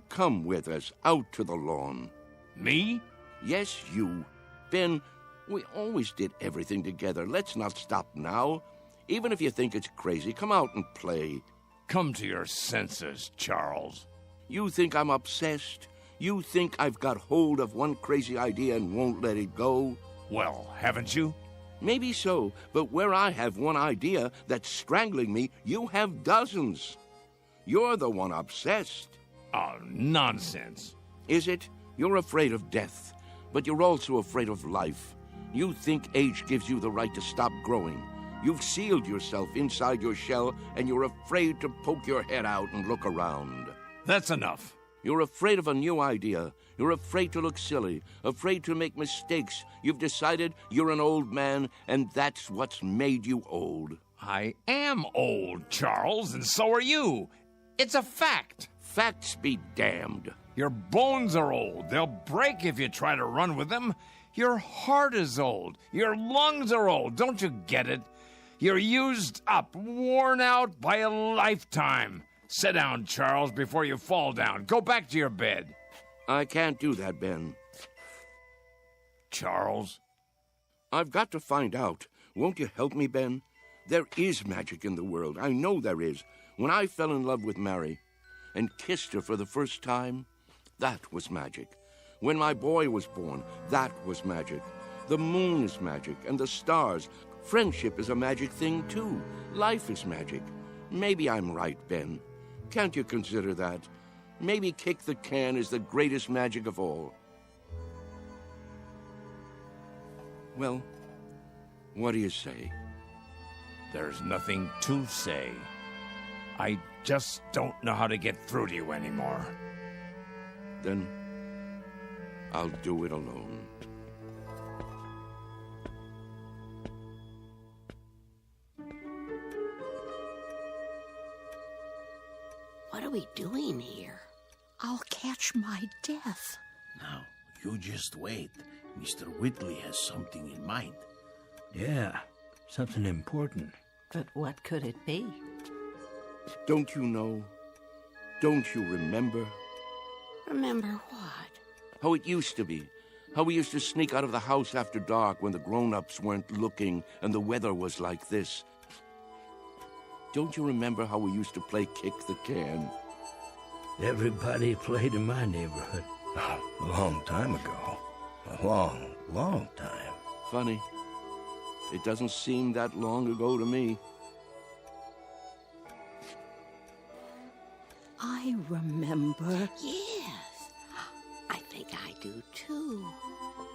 come with us out to the lawn. Me? Yes, you. Ben, we always did everything together. Let's not stop now. Even if you think it's crazy, come out and play. Come to your senses, Charles. You think I'm obsessed? You think I've got hold of one crazy idea and won't let it go? Well, haven't you? Maybe so, but where I have one idea that's strangling me, you have dozens. You're the one obsessed. Oh, nonsense. Is it? You're afraid of death, but you're also afraid of life. You think age gives you the right to stop growing. You've sealed yourself inside your shell, and you're afraid to poke your head out and look around. That's enough. You're afraid of a new idea. You're afraid to look silly, afraid to make mistakes. You've decided you're an old man, and that's what's made you old. I am old, Charles, and so are you. It's a fact. Facts be damned. Your bones are old. They'll break if you try to run with them. Your heart is old. Your lungs are old. Don't you get it? You're used up, worn out by a lifetime. Sit down, Charles, before you fall down. Go back to your bed. I can't do that, Ben. Charles? I've got to find out. Won't you help me, Ben? There is magic in the world. I know there is. When I fell in love with Mary and kissed her for the first time, that was magic. When my boy was born, that was magic. The moon is magic, and the stars. Friendship is a magic thing, too. Life is magic. Maybe I'm right, Ben. Can't you consider that? Maybe kick the can is the greatest magic of all. Well, what do you say? There's nothing to say. I just don't know how to get through to you anymore. Then I'll do it alone. What are we doing here? I'll catch my death. Now, you just wait. Mr. Whitley has something in mind. Yeah, something important. But what could it be? Don't you know? Don't you remember? Remember what? How it used to be. How we used to sneak out of the house after dark when the grown-ups weren't looking and the weather was like this. Don't you remember how we used to play kick the can? Everybody played in my neighborhood. A long time ago. A long, long time. Funny. It doesn't seem that long ago to me. I remember. Yes, I think I do too.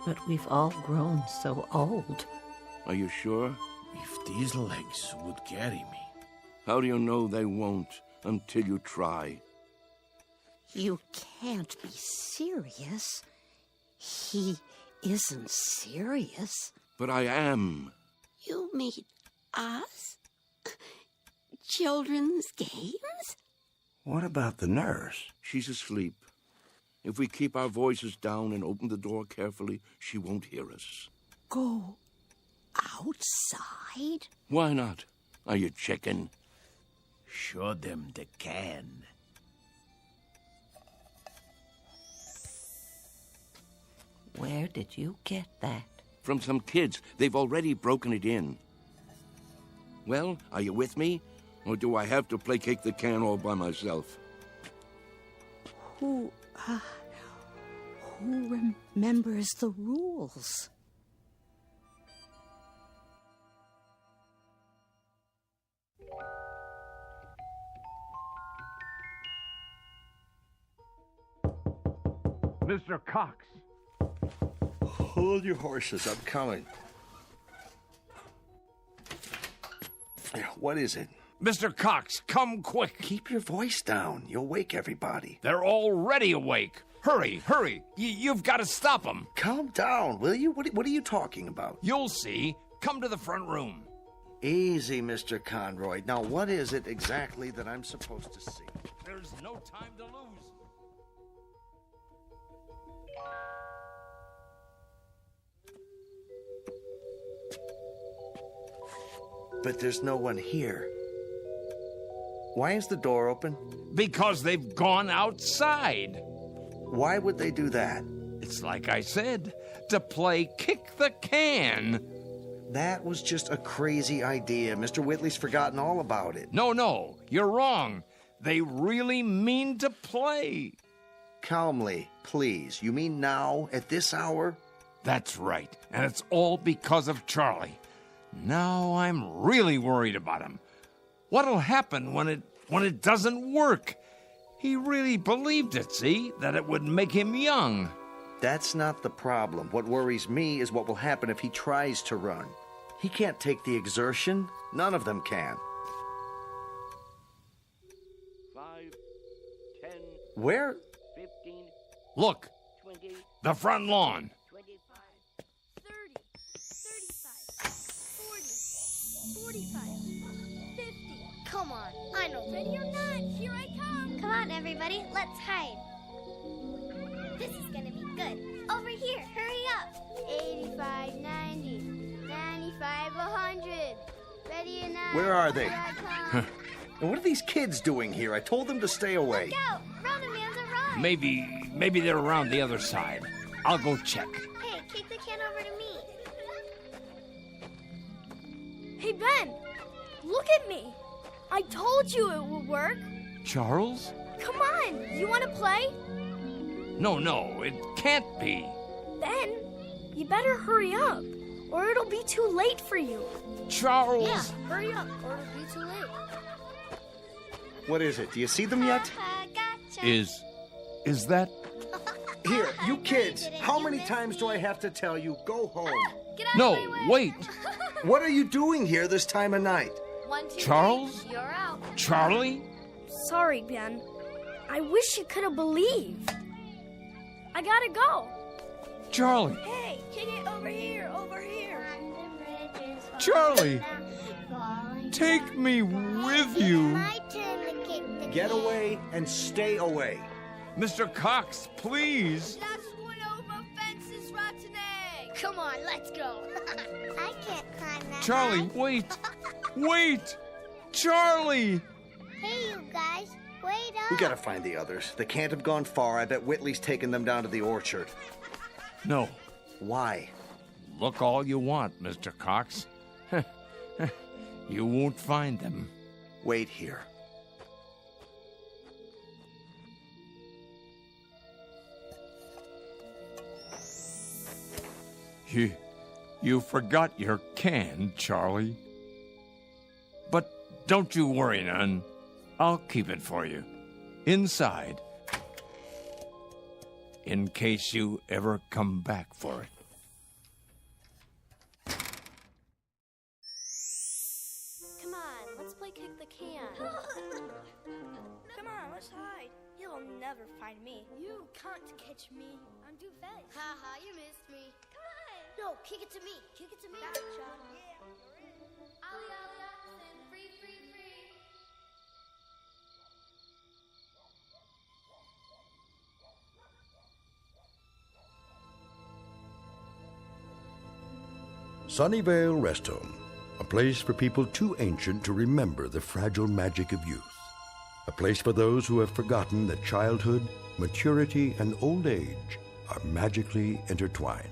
But we've all grown so old. Are you sure? If these legs would carry me. How do you know they won't until you try? You can't be serious. He isn't serious. But I am. You mean us? Children's games? What about the nurse? She's asleep. If we keep our voices down and open the door carefully, she won't hear us. Go outside? Why not? Are you chicken? Show them the can. Where did you get that? From some kids. They've already broken it in. Well, are you with me? Or do I have to placate the can all by myself? Who remembers the rules? Mr. Cox. Hold your horses. I'm coming. What is it? Mr. Cox, come quick. Keep your voice down. You'll wake everybody. They're already awake. Hurry, hurry. You've got to stop them. Calm down, will you? What are you talking about? You'll see. Come to the front room. Easy, Mr. Conroy. Now, what is it exactly that I'm supposed to see? There's no time to lose. But there's no one here. Why is the door open? Because they've gone outside. Why would they do that? It's like I said, to play kick the can. That was just a crazy idea. Mr. Whitley's forgotten all about it. No, you're wrong. They really mean to play. Calmly, please. You mean now, at this hour? That's right, and it's all because of Charlie. Now I'm really worried about him. What'll happen when it doesn't work? He really believed it, see? That it would make him young. That's not the problem. What worries me is what will happen if he tries to run. He can't take the exertion. None of them can. 5, 10. Where? 15. Look, 20. the front lawn. 25, 30, 35, 40, 45, 50. Come on, I know. Ready or not, here I come. Come on, everybody, let's hide. This is gonna be good. Over here, hurry up. 85, 90, 95, 100. Ready or not? Where are they? Here I come. And what are these kids doing here? I told them to stay away. Look out! Run, Amanda, run! Maybe they're around the other side. I'll go check. Hey, kick the can over to me. Hey, Ben! Look at me! I told you it would work. Charles? Come on, you want to play? No, it can't be. Ben, you better hurry up, or it'll be too late for you. Charles! Yeah, hurry up, or it'll be too late. What is it? Do you see them yet? Gotcha. Is that... Here, you kids, how many times do I have to tell you, go home? Get out No, of my way. wait. What are you doing here this time of night? 1, 2, Charles? 3, you're out. Charlie? Sorry, Ben. I wish you could have believed. I gotta go. Charlie! Hey, kick it over here, over here. Charlie! Take me with you. My turn to kick the Get away and stay away. Mr. Cox, please. That's one over fences, rotten egg. Come on, let's go. I can't climb that. Charlie, wait. Wait! Charlie! Hey, you guys, wait up. We gotta find the others. They can't have gone far. I bet Whitley's taken them down to the orchard. No. Why? Look all you want, Mr. Cox. You won't find them. Wait here. You forgot your can, Charlie. But don't you worry none. I'll keep it for you. Inside. In case you ever come back for it. never find me. You can't catch me. I'm too fast. Haha, you missed me. Come on. No, kick it to me. Kick it to me. Gotcha. Yeah, you're in. Ollie, ollie, oxen. Free, free, free. Sunnyvale Rest Home, a place for people too ancient to remember the fragile magic of youth. A place for those who have forgotten that childhood, maturity, and old age are magically intertwined.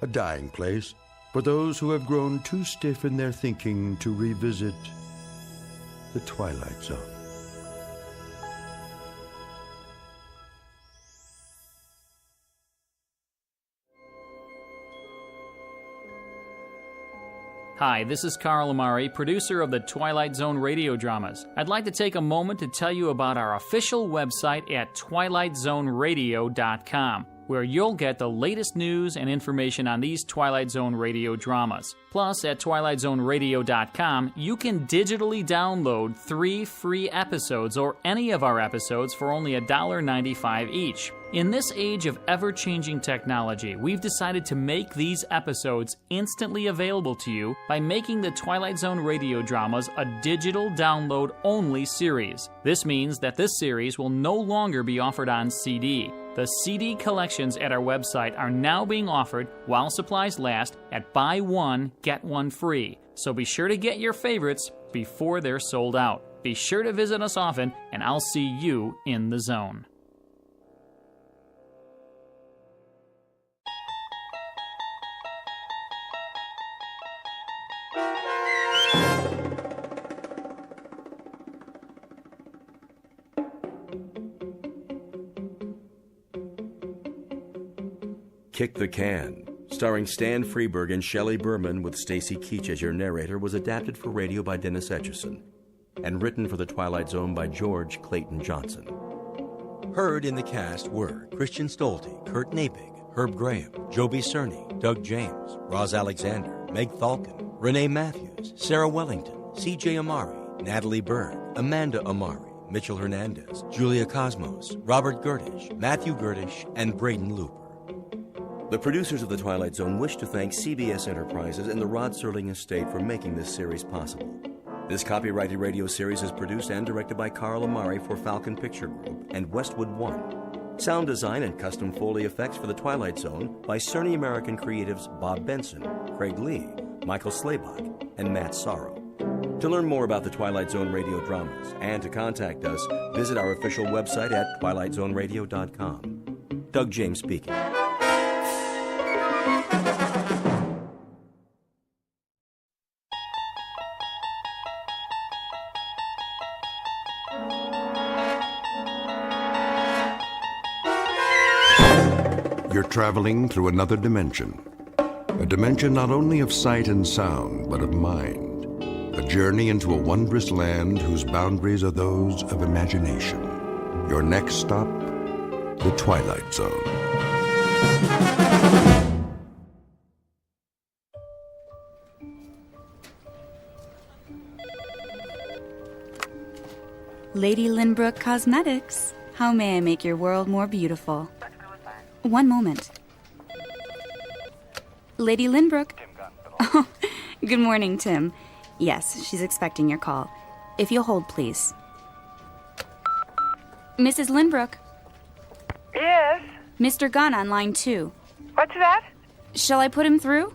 A dying place for those who have grown too stiff in their thinking to revisit the Twilight Zone. Hi, this is Carl Amari, producer of the Twilight Zone radio dramas. I'd like to take a moment to tell you about our official website at twilightzoneradio.com, where you'll get the latest news and information on these Twilight Zone radio dramas. Plus, at twilightzoneradio.com, you can digitally download 3 free episodes or any of our episodes for only $1.95 each. In this age of ever-changing technology, we've decided to make these episodes instantly available to you by making the Twilight Zone radio dramas a digital download-only series. This means that this series will no longer be offered on CD. The CD collections at our website are now being offered while supplies last at buy one, get one free. So be sure to get your favorites before they're sold out. Be sure to visit us often, and I'll see you in the zone. Kick the Can, starring Stan Freberg and Shelley Berman with Stacy Keach as your narrator, was adapted for radio by Dennis Etchison and written for The Twilight Zone by George Clayton Johnson. Heard in the cast were Christian Stolte, Kurt Napig, Herb Graham, Joby Cerny, Doug James, Roz Alexander, Meg Thalken, Renee Matthews, Sarah Wellington, C.J. Amari, Natalie Berg, Amanda Amari, Mitchell Hernandez, Julia Cosmos, Robert Gertish, Matthew Gertish, and Braden Looper. The producers of The Twilight Zone wish to thank CBS Enterprises and the Rod Serling Estate for making this series possible. This copyrighted radio series is produced and directed by Carl Amari for Falcon Picture Group and Westwood One. Sound design and custom Foley effects for The Twilight Zone by Cerny American creatives Bob Benson, Craig Lee, Michael Slaybach, and Matt Sorrow. To learn more about the Twilight Zone radio dramas and to contact us, visit our official website at twilightzoneradio.com. Doug James speaking. You're traveling through another dimension. A dimension not only of sight and sound, but of mind. A journey into a wondrous land whose boundaries are those of imagination. Your next stop, the Twilight Zone. Lady Lynbrook Cosmetics. How may I make your world more beautiful? One moment. Lady Lynbrook. Oh, good morning, Tim. Yes, she's expecting your call. If you'll hold, please. Mrs. Lynbrook. Yes? Mr. Gunn on line 2. What's that? Shall I put him through?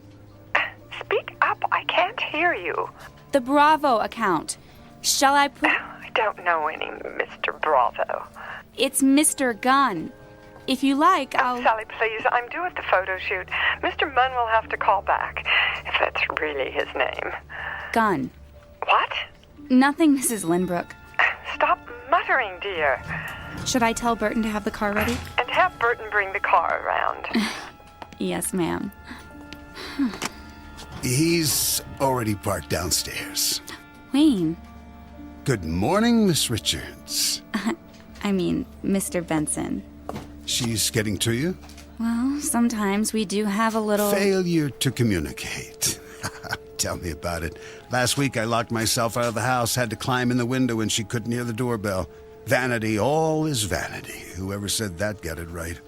Speak up. I can't hear you. The Bravo account. Shall I put... I don't know any Mr. Bravo. It's Mr. Gunn. If you like, I'll... Sally, please. I'm due at the photo shoot. Mr. Munn will have to call back, if that's really his name. Gunn. What? Nothing, Mrs. Lynbrook. Stop muttering, dear. Should I tell Burton to have the car ready? And have Burton bring the car around. Yes, ma'am. He's already parked downstairs. Wayne. Good morning, Miss Richards. I mean, Mr. Benson. She's getting to you? Well, sometimes we do have a little... Failure to communicate. Tell me about it. Last week I locked myself out of the house, had to climb in the window and she couldn't hear the doorbell. Vanity, all is vanity. Whoever said that got it right.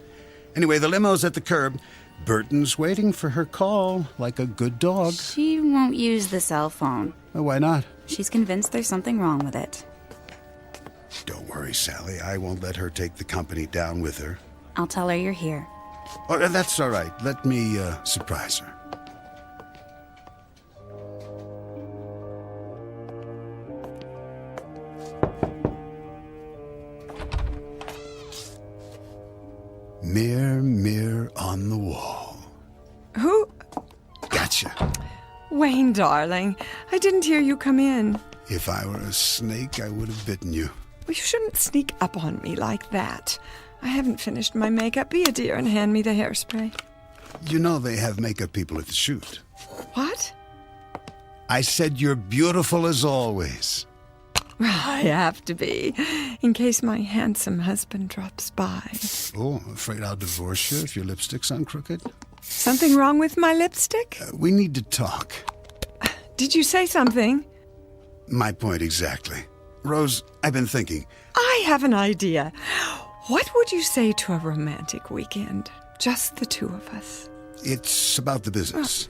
Anyway, the limo's at the curb. Burton's waiting for her call, like a good dog. She won't use the cell phone. Why not? She's convinced there's something wrong with it. Don't worry, Sally. I won't let her take the company down with her. I'll tell her you're here. Oh, that's all right. Let me surprise her. Mirror, mirror on the wall. Who? Gotcha. Wayne, darling, I didn't hear you come in. If I were a snake, I would have bitten you. Well, you shouldn't sneak up on me like that. I haven't finished my makeup. Be a dear and hand me the hairspray. You know they have makeup people at the shoot. What? I said you're beautiful as always. I have to be, in case my handsome husband drops by. Oh, afraid I'll divorce you if your lipstick's on crooked? Something wrong with my lipstick? We need to talk. Did you say something? My point exactly. Rose, I've been thinking. I have an idea. What would you say to a romantic weekend? Just the two of us. It's about the business.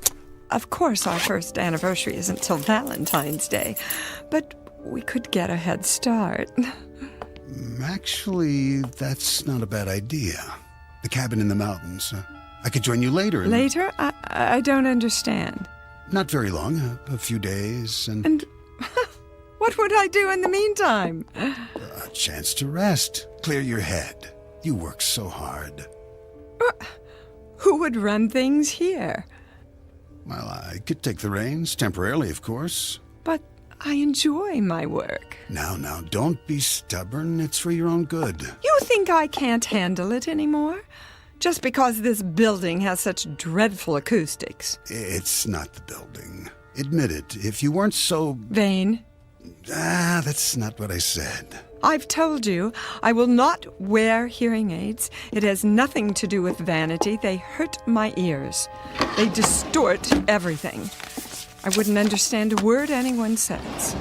Of course, our first anniversary isn't till Valentine's Day, but we could get a head start. Actually, that's not a bad idea. The cabin in the mountains. I could join you later. Later? I don't understand. Not very long. A few days and... And what would I do in the meantime? A chance to rest. Clear your head. You work so hard. Who would run things here? Well, I could take the reins, temporarily, of course. But I enjoy my work. Now, don't be stubborn. It's for your own good. You think I can't handle it anymore? Just because this building has such dreadful acoustics. It's not the building. Admit it. If you weren't so... vain. That's not what I said. I've told you, I will not wear hearing aids. It has nothing to do with vanity. They hurt my ears. They distort everything. I wouldn't understand a word anyone says.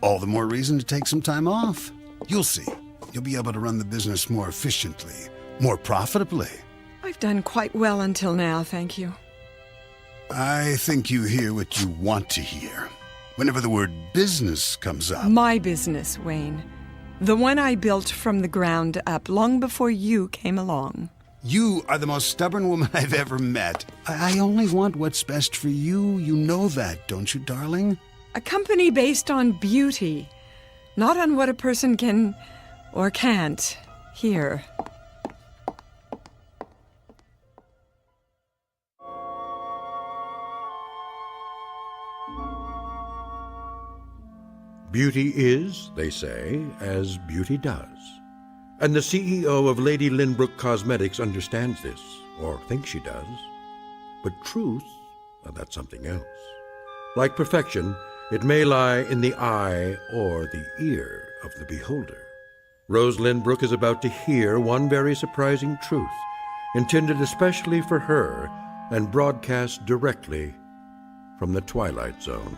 All the more reason to take some time off. You'll see. You'll be able to run the business more efficiently, more profitably. I've done quite well until now, thank you. I think you hear what you want to hear. Whenever the word business comes up. My business, Wayne. The one I built from the ground up long before you came along. You are the most stubborn woman I've ever met. I only want what's best for you. You know that, don't you, darling? A company based on beauty, not on what a person can or can't hear. Beauty is, they say, as beauty does. And the CEO of Lady Lynbrook Cosmetics understands this, or thinks she does. But truth, well, that's something else. Like perfection, it may lie in the eye or the ear of the beholder. Rose Lynbrook is about to hear one very surprising truth, intended especially for her and broadcast directly from the Twilight Zone.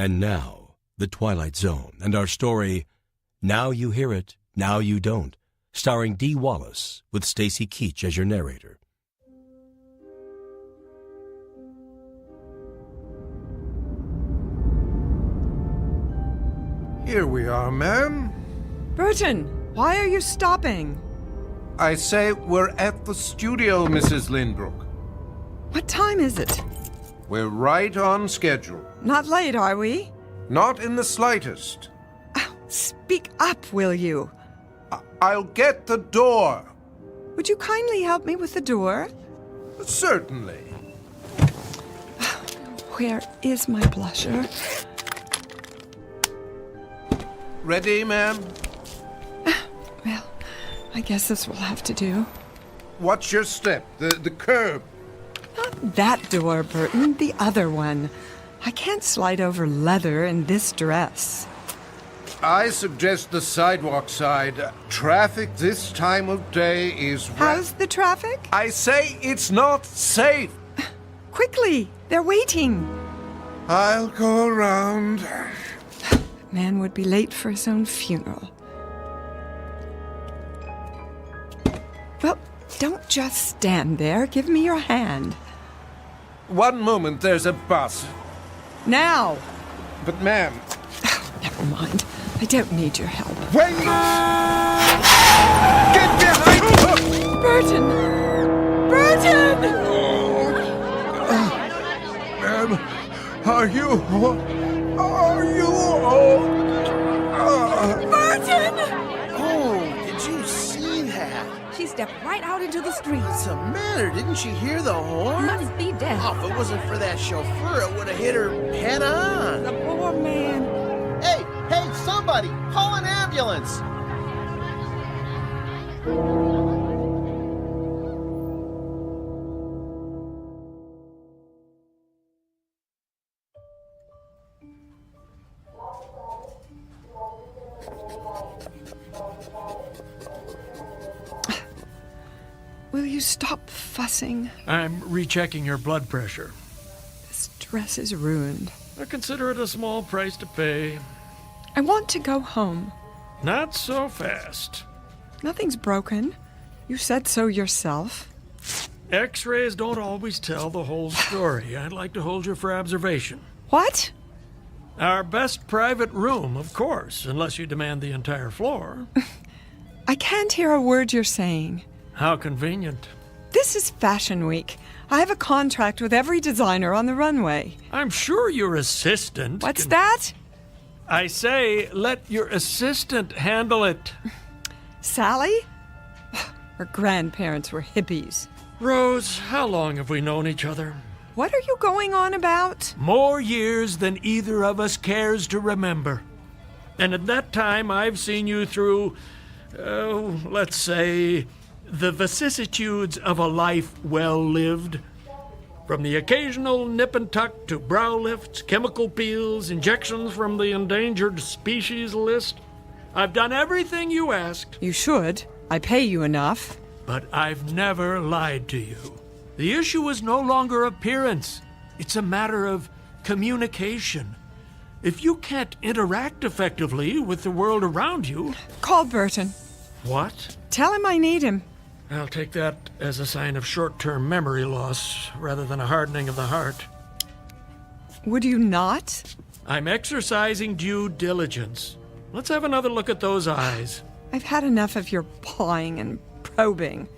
And now, The Twilight Zone, and our story, Now You Hear It, Now You Don't, starring Dee Wallace, with Stacy Keach as your narrator. Here we are, ma'am. Burton, why are you stopping? I say we're at the studio, Mrs. Lynbrook. What time is it? We're right on schedule. Not late, are we? Not in the slightest. Speak up, will you? I'll get the door. Would you kindly help me with the door? Certainly. Where is my blusher? Ready, ma'am? Well, I guess this will have to do. Watch your step. The curb. Not that door, Burton. The other one. I can't slide over leather in this dress. I suggest the sidewalk side. Traffic this time of day is... How's the traffic? I say it's not safe. Quickly, they're waiting. I'll go around. Man would be late for his own funeral. Well, don't just stand there. Give me your hand. One moment, there's a bus. Now! But ma'am... Never mind. I don't need your help. Wait! Get behind me! Burton! Burton! Ma'am, are you... Are you all... Burton! Oh, did you see that? She stepped right out into the street. What's the matter? Didn't she hear the horn? Must be dead. Oh, if it wasn't for that chauffeur, it would have hit her head on. The poor man. Hey, somebody! Call an ambulance! Will you stop fussing? I'm rechecking your blood pressure. This dress is ruined. I consider it a small price to pay. I want to go home. Not so fast. Nothing's broken. You said so yourself. X-rays don't always tell the whole story. I'd like to hold you for observation. What? Our best private room, of course, unless you demand the entire floor. I can't hear a word you're saying. How convenient. This is Fashion Week. I have a contract with every designer on the runway. I'm sure your assistant... What's that? I say, let your assistant handle it. Sally? Her grandparents were hippies. Rose, how long have we known each other? What are you going on about? More years than either of us cares to remember. And at that time, I've seen you through, let's say, the vicissitudes of a life well lived. From the occasional nip and tuck to brow lifts, chemical peels, injections from the endangered species list. I've done everything you asked. You should. I pay you enough. But I've never lied to you. The issue is no longer appearance. It's a matter of communication. If you can't interact effectively with the world around you... Call Burton. What? Tell him I need him. I'll take that as a sign of short-term memory loss rather than a hardening of the heart. Would you not? I'm exercising due diligence. Let's have another look at those eyes. I've had enough of your pawing and probing.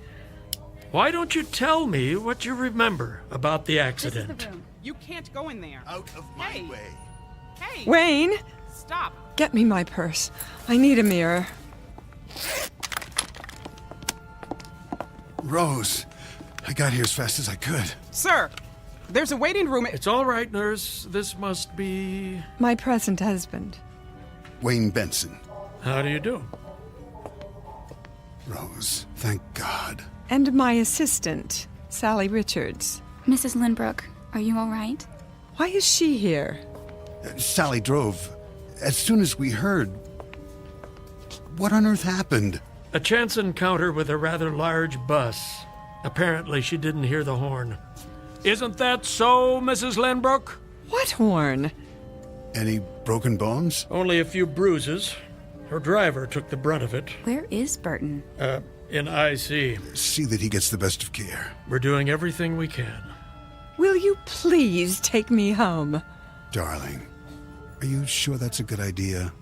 Why don't you tell me what you remember about the accident? This is the room. You can't go in there. Out of my way. Hey! Wayne! Stop! Get me my purse. I need a mirror. Rose, I got here as fast as I could. Sir, there's a waiting room. It's all right, nurse. This must be... My present husband. Wayne Benson. How do you do? Rose, thank God. And my assistant, Sally Richards. Mrs. Lindbrook, are you all right? Why is she here? Sally drove. As soon as we heard... What on earth happened? A chance encounter with a rather large bus. Apparently she didn't hear the horn. Isn't that so, Mrs. Lindbrook? What horn? Any broken bones? Only a few bruises. Her driver took the brunt of it. Where is Burton? In IC. See that he gets the best of care. We're doing everything we can. Will you please take me home? Darling, are you sure that's a good idea?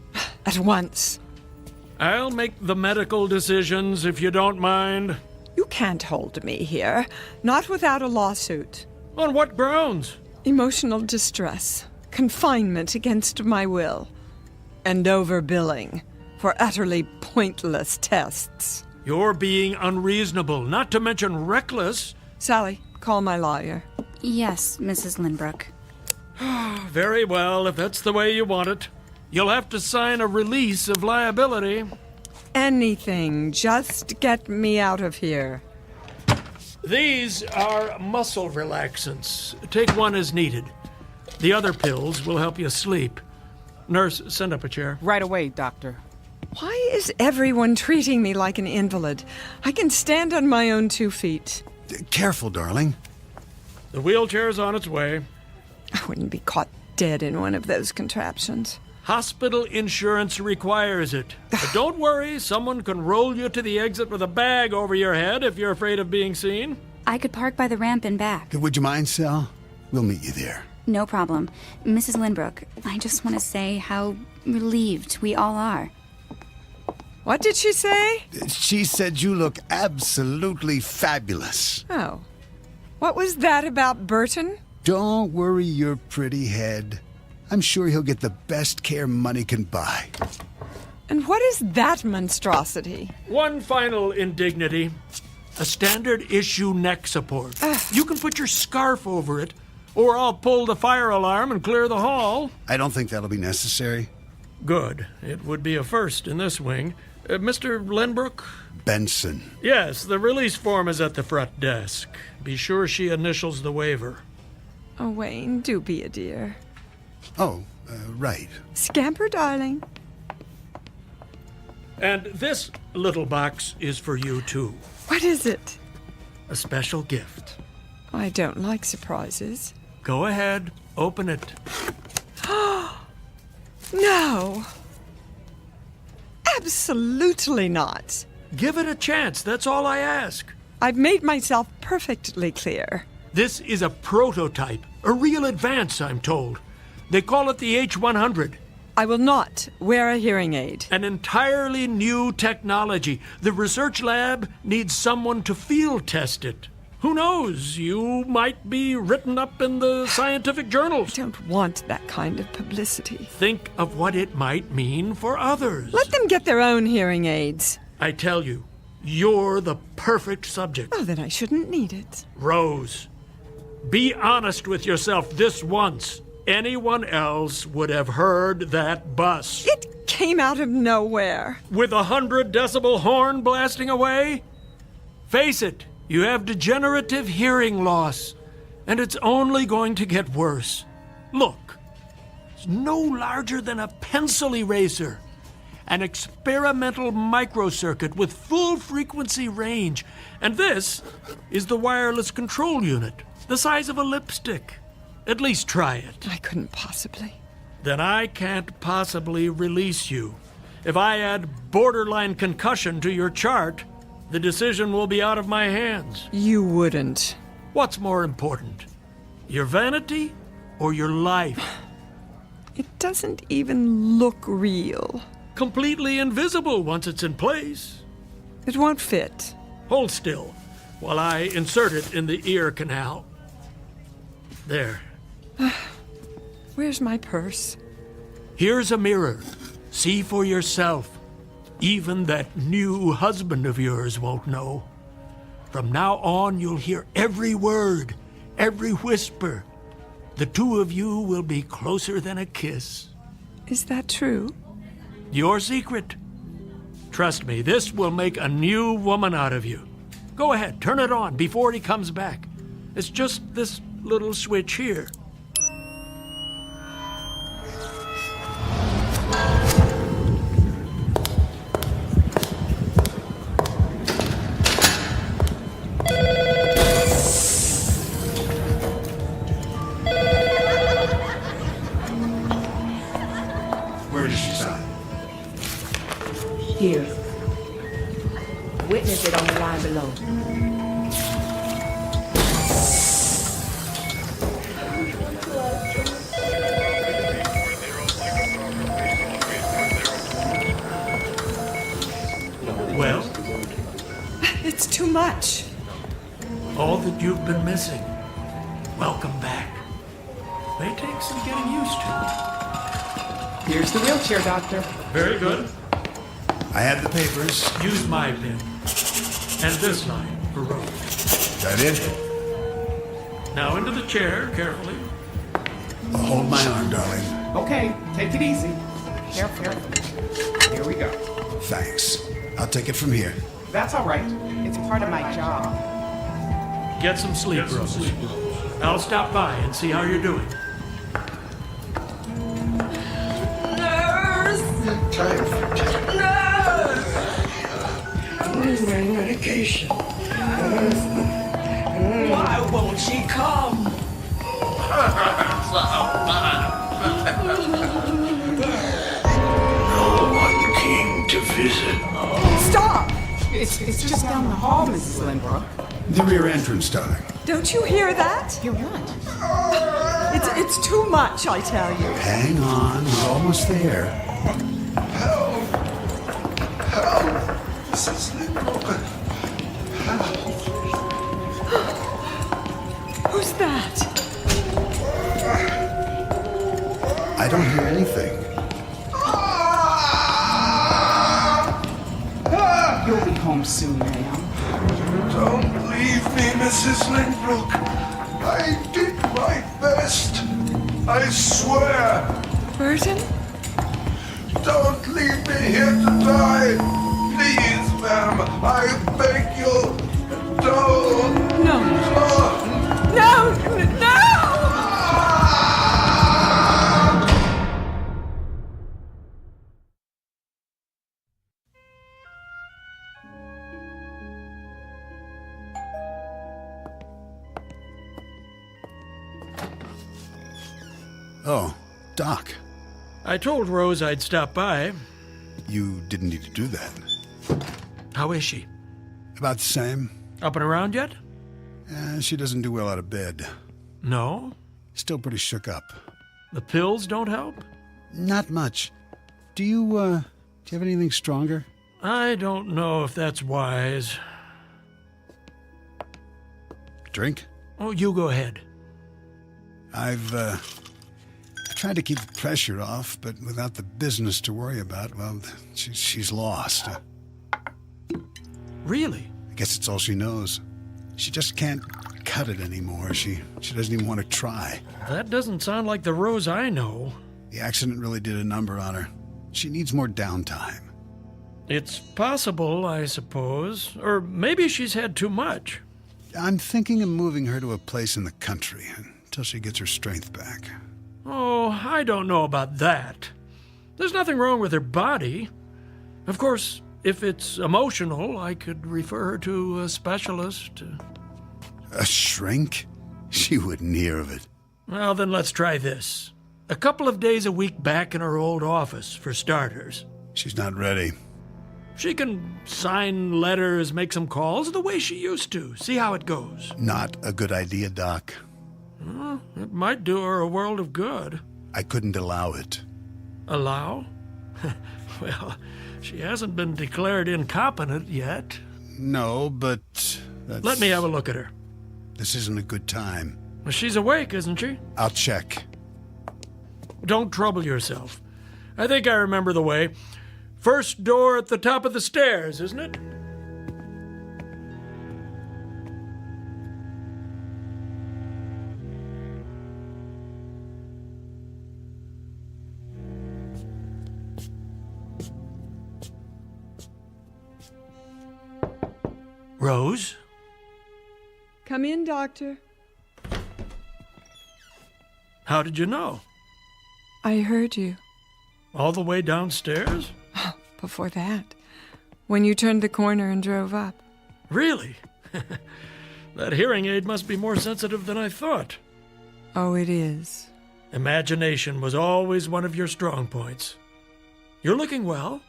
At once. I'll make the medical decisions if you don't mind. You can't hold me here. Not without a lawsuit. On what grounds? Emotional distress. Confinement against my will. And overbilling for utterly pointless tests. You're being unreasonable, not to mention reckless. Sally, call my lawyer. Yes, Mrs. Lindbrook. Very well, if that's the way you want it. You'll have to sign a release of liability. Anything, just get me out of here. These are muscle relaxants. Take one as needed. The other pills will help you sleep. Nurse, send up a chair. Right away, Doctor. Why is everyone treating me like an invalid? I can stand on my own 2 feet. Careful, darling. The wheelchair's on its way. I wouldn't be caught dead in one of those contraptions. Hospital insurance requires it. But don't worry, someone can roll you to the exit with a bag over your head if you're afraid of being seen. I could park by the ramp and back. Would you mind, Sal? We'll meet you there. No problem. Mrs. Lindbrook, I just want to say how relieved we all are. What did she say? She said you look absolutely fabulous. Oh. What was that about Burton? Don't worry your pretty head. I'm sure he'll get the best care money can buy. And what is that monstrosity? One final indignity. A standard issue neck support. You can put your scarf over it, or I'll pull the fire alarm and clear the hall. I don't think that'll be necessary. Good. It would be a first in this wing. Mr. Lindbrook? Benson. Yes, the release form is at the front desk. Be sure she initials the waiver. Oh, Wayne, do be a dear. Oh, right. Scamper, darling. And this little box is for you, too. What is it? A special gift. I don't like surprises. Go ahead, open it. No. Absolutely not. Give it a chance, that's all I ask. I've made myself perfectly clear. This is a prototype, a real advance, I'm told. They call it the H100. I will not wear a hearing aid. An entirely new technology. The research lab needs someone to field test it. Who knows? You might be written up in the scientific journals. I don't want that kind of publicity. Think of what it might mean for others. Let them get their own hearing aids. I tell you, you're the perfect subject. Oh, then I shouldn't need it. Rose, be honest with yourself this once. Anyone else would have heard that bus. It came out of nowhere. With 100-decibel horn blasting away? Face it, you have degenerative hearing loss, and it's only going to get worse. Look, it's no larger than a pencil eraser. An experimental microcircuit with full frequency range. And this is the wireless control unit, the size of a lipstick. At least try it. I couldn't possibly. Then I can't possibly release you. If I add borderline concussion to your chart, the decision will be out of my hands. You wouldn't. What's more important? Your vanity or your life? It doesn't even look real. Completely invisible once it's in place. It won't fit. Hold still while I insert it in the ear canal. There. Where's my purse? Here's a mirror. See for yourself. Even that new husband of yours won't know. From now on, you'll hear every word, every whisper. The two of you will be closer than a kiss. Is that true? Your secret. Trust me, this will make a new woman out of you. Go ahead, turn it on before he comes back. It's just this little switch here. Where does she sign? Here. Witness it on the line below. Well? It's too much. All that you've been missing. Welcome back. May take some getting used to. Here's the wheelchair, Doctor. Very good. I have the papers. Use my pen. And this line for Rose. That it? Now into the chair, carefully. Hold my arm, darling. Okay, take it easy. Careful. Here we go. Thanks. I'll take it from here. That's all right. It's part of my job. Get some sleep, Rose. I'll stop by and see how you're doing. got time for that. Where's my medication? Why won't she come? No one came to visit. Stop! It's just down the hall, Mrs. Lindbrook. The rear entrance, darling. Don't you hear that? Hear what? It's too much, I tell you. Hang on, we're almost there. Help! Help! Mrs. Lindbrook. Who's that? I don't hear anything. You'll be home soon, ma'am. Don't leave me, Mrs. Lindbrook. I did my best. I swear. Burton? Don't leave me here to die. Please, ma'am. I beg you. Don't. No. Don't. No! No! Oh, Doc. I told Rose I'd stop by. You didn't need to do that. How is she? About the same. Up and around yet? She doesn't do well out of bed. No? Still pretty shook up. The pills don't help? Not much. Do you have anything stronger? I don't know if that's wise. Drink? Oh, you go ahead. I've tried to keep the pressure off, but without the business to worry about, well, she's lost. Really? I guess it's all she knows. She just can't cut it anymore. She doesn't even want to try. That doesn't sound like the Rose I know. The accident really did a number on her. She needs more downtime. It's possible, I suppose. Or maybe she's had too much. I'm thinking of moving her to a place in the country until she gets her strength back. Oh, I don't know about that. There's nothing wrong with her body. Of course, if it's emotional, I could refer her to a specialist. A shrink? She wouldn't hear of it. Well, then let's try this. A couple of days a week back in her old office, for starters. She's not ready. She can sign letters, make some calls the way she used to. See how it goes. Not a good idea, Doc. Well, it might do her a world of good. I couldn't allow it. Allow? Well, she hasn't been declared incompetent yet. No, but that's... Let me have a look at her. This isn't a good time. Well, she's awake, isn't she? I'll check. Don't trouble yourself. I think I remember the way. First door at the top of the stairs, isn't it? Rose? Come in, Doctor. How did you know? I heard you. All the way downstairs? Before that, when you turned the corner and drove up. Really? That hearing aid must be more sensitive than I thought. Oh, it is. Imagination was always one of your strong points. You're looking well.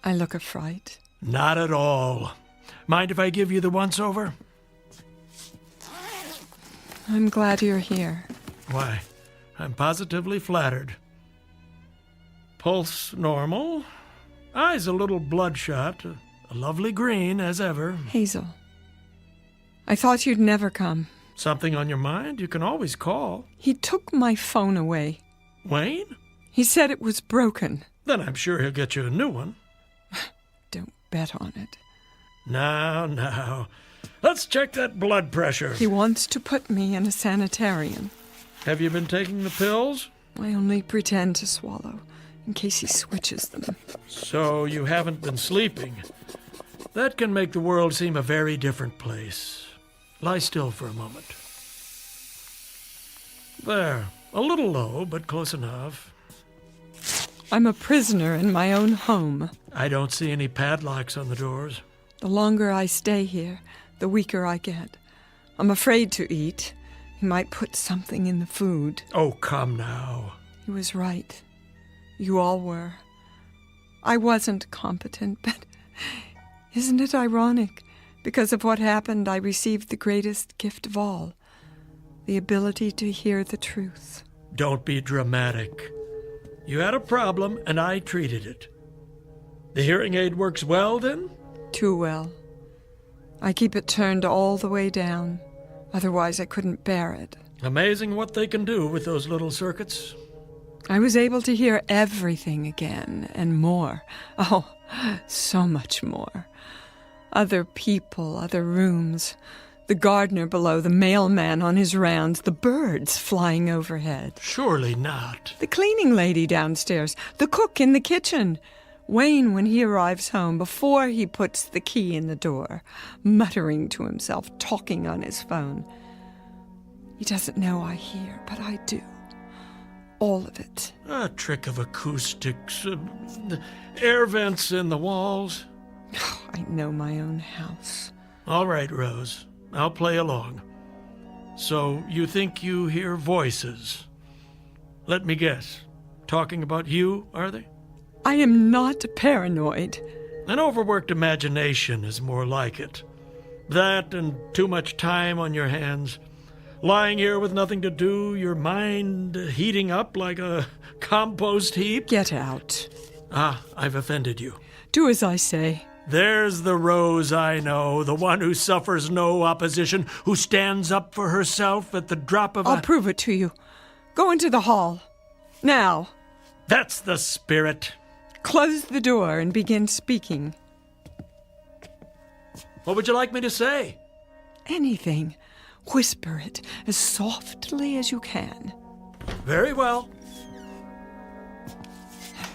I look a fright. Not at all. Mind if I give you the once-over? I'm glad you're here. Why, I'm positively flattered. Pulse normal. Eyes a little bloodshot. A lovely green, as ever. Hazel, I thought you'd never come. Something on your mind? You can always call. He took my phone away. Wayne? He said it was broken. Then I'm sure he'll get you a new one. Don't bet on it. Now. Let's check that blood pressure. He wants to put me in a sanitarium. Have you been taking the pills? I only pretend to swallow, in case he switches them. So you haven't been sleeping. That can make the world seem a very different place. Lie still for a moment. There. A little low, but close enough. I'm a prisoner in my own home. I don't see any padlocks on the doors. The longer I stay here, the weaker I get. I'm afraid to eat. He might put something in the food. Oh, come now. He was right. You all were. I wasn't competent, but isn't it ironic? Because of what happened, I received the greatest gift of all, the ability to hear the truth. Don't be dramatic. You had a problem, and I treated it. The hearing aid works well, then? Too well. I keep it turned all the way down. Otherwise, I couldn't bear it. Amazing what they can do with those little circuits. I was able to hear everything again, and more. Oh, so much more. Other people, other rooms. The gardener below, the mailman on his rounds, the birds flying overhead. Surely not. The cleaning lady downstairs, the cook in the kitchen. Wayne, when he arrives home, before he puts the key in the door, muttering to himself, talking on his phone. He doesn't know I hear, but I do. All of it. A trick of acoustics, air vents in the walls. I know my own house. All right, Rose. I'll play along. So, you think you hear voices? Let me guess. Talking about you, are they? I am not paranoid. An overworked imagination is more like it. That and too much time on your hands. Lying here with nothing to do, your mind heating up like a compost heap. Get out. Ah, I've offended you. Do as I say. There's the Rose I know, the one who suffers no opposition, who stands up for herself at the drop of I'll prove it to you. Go into the hall. Now. That's the spirit. Close the door and begin speaking. What would you like me to say? Anything. Whisper it as softly as you can. Very well.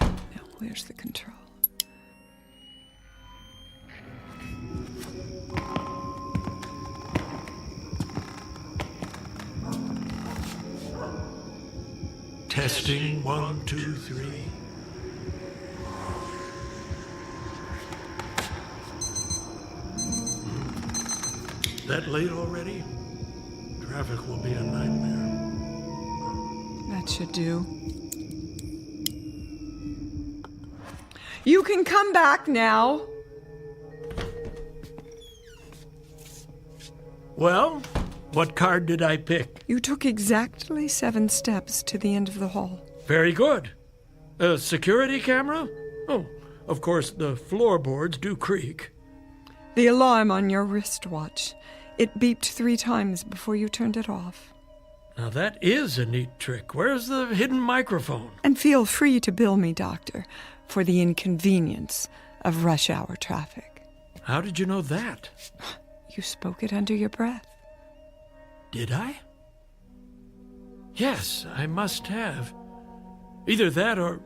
Now, where's the control? Testing 1, 2, 3. That late already? Traffic will be a nightmare. That should do. You can come back now. Well, what card did I pick? You took exactly 7 steps to the end of the hall. Very good. A security camera? Oh, of course, the floorboards do creak. The alarm on your wristwatch. It beeped 3 times before you turned it off. Now that is a neat trick. Where's the hidden microphone? And feel free to bill me, Doctor, for the inconvenience of rush hour traffic. How did you know that? You spoke it under your breath. Did I? Yes, I must have. Either that or...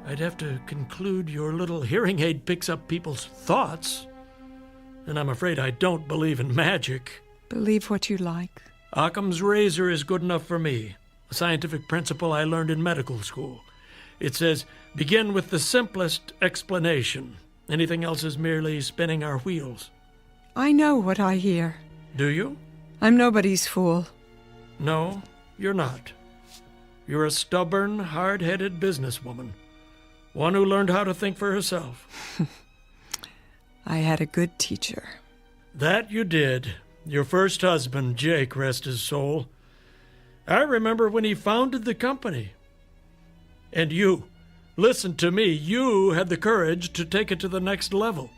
I'd have to conclude your little hearing aid picks up people's thoughts. And I'm afraid I don't believe in magic. Believe what you like. Occam's razor is good enough for me. A scientific principle I learned in medical school. It says, begin with the simplest explanation. Anything else is merely spinning our wheels. I know what I hear. Do you? I'm nobody's fool. No, you're not. You're a stubborn, hard-headed businesswoman. One who learned how to think for herself. I had a good teacher. That you did. Your first husband, Jake, rest his soul. I remember when he founded the company. And you, listen to me, you had the courage to take it to the next level.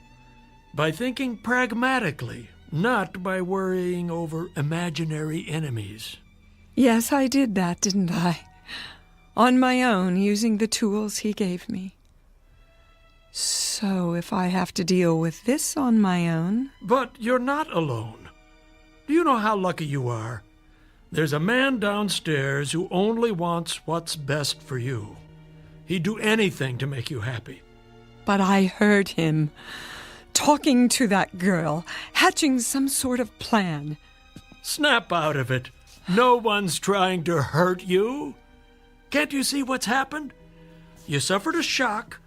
By thinking pragmatically, not by worrying over imaginary enemies. Yes, I did that, didn't I? On my own, using the tools he gave me. So if I have to deal with this on my own... But you're not alone. Do you know how lucky you are? There's a man downstairs who only wants what's best for you. He'd do anything to make you happy. But I heard him talking to that girl, hatching some sort of plan. Snap out of it. No one's trying to hurt you. Can't you see what's happened? You suffered a shock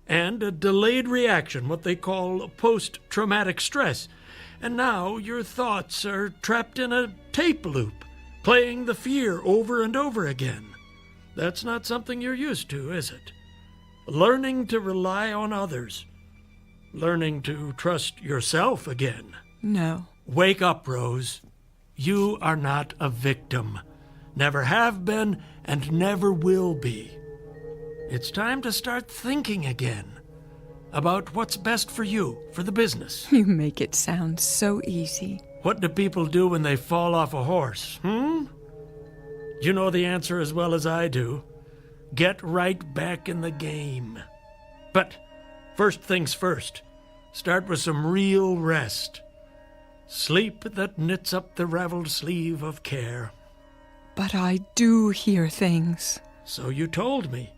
and a delayed reaction, what they call post-traumatic stress. And now your thoughts are trapped in a tape loop, playing the fear over and over again. That's not something you're used to, is it? Learning to rely on others. Learning to trust yourself again. No. Wake up, Rose. You are not a victim. Never have been and never will be. It's time to start thinking again about what's best for you, for the business. You make it sound so easy. What do people do when they fall off a horse, You know the answer as well as I do. Get right back in the game. But first things first, start with some real rest. Sleep that knits up the raveled sleeve of care. But I do hear things. So you told me.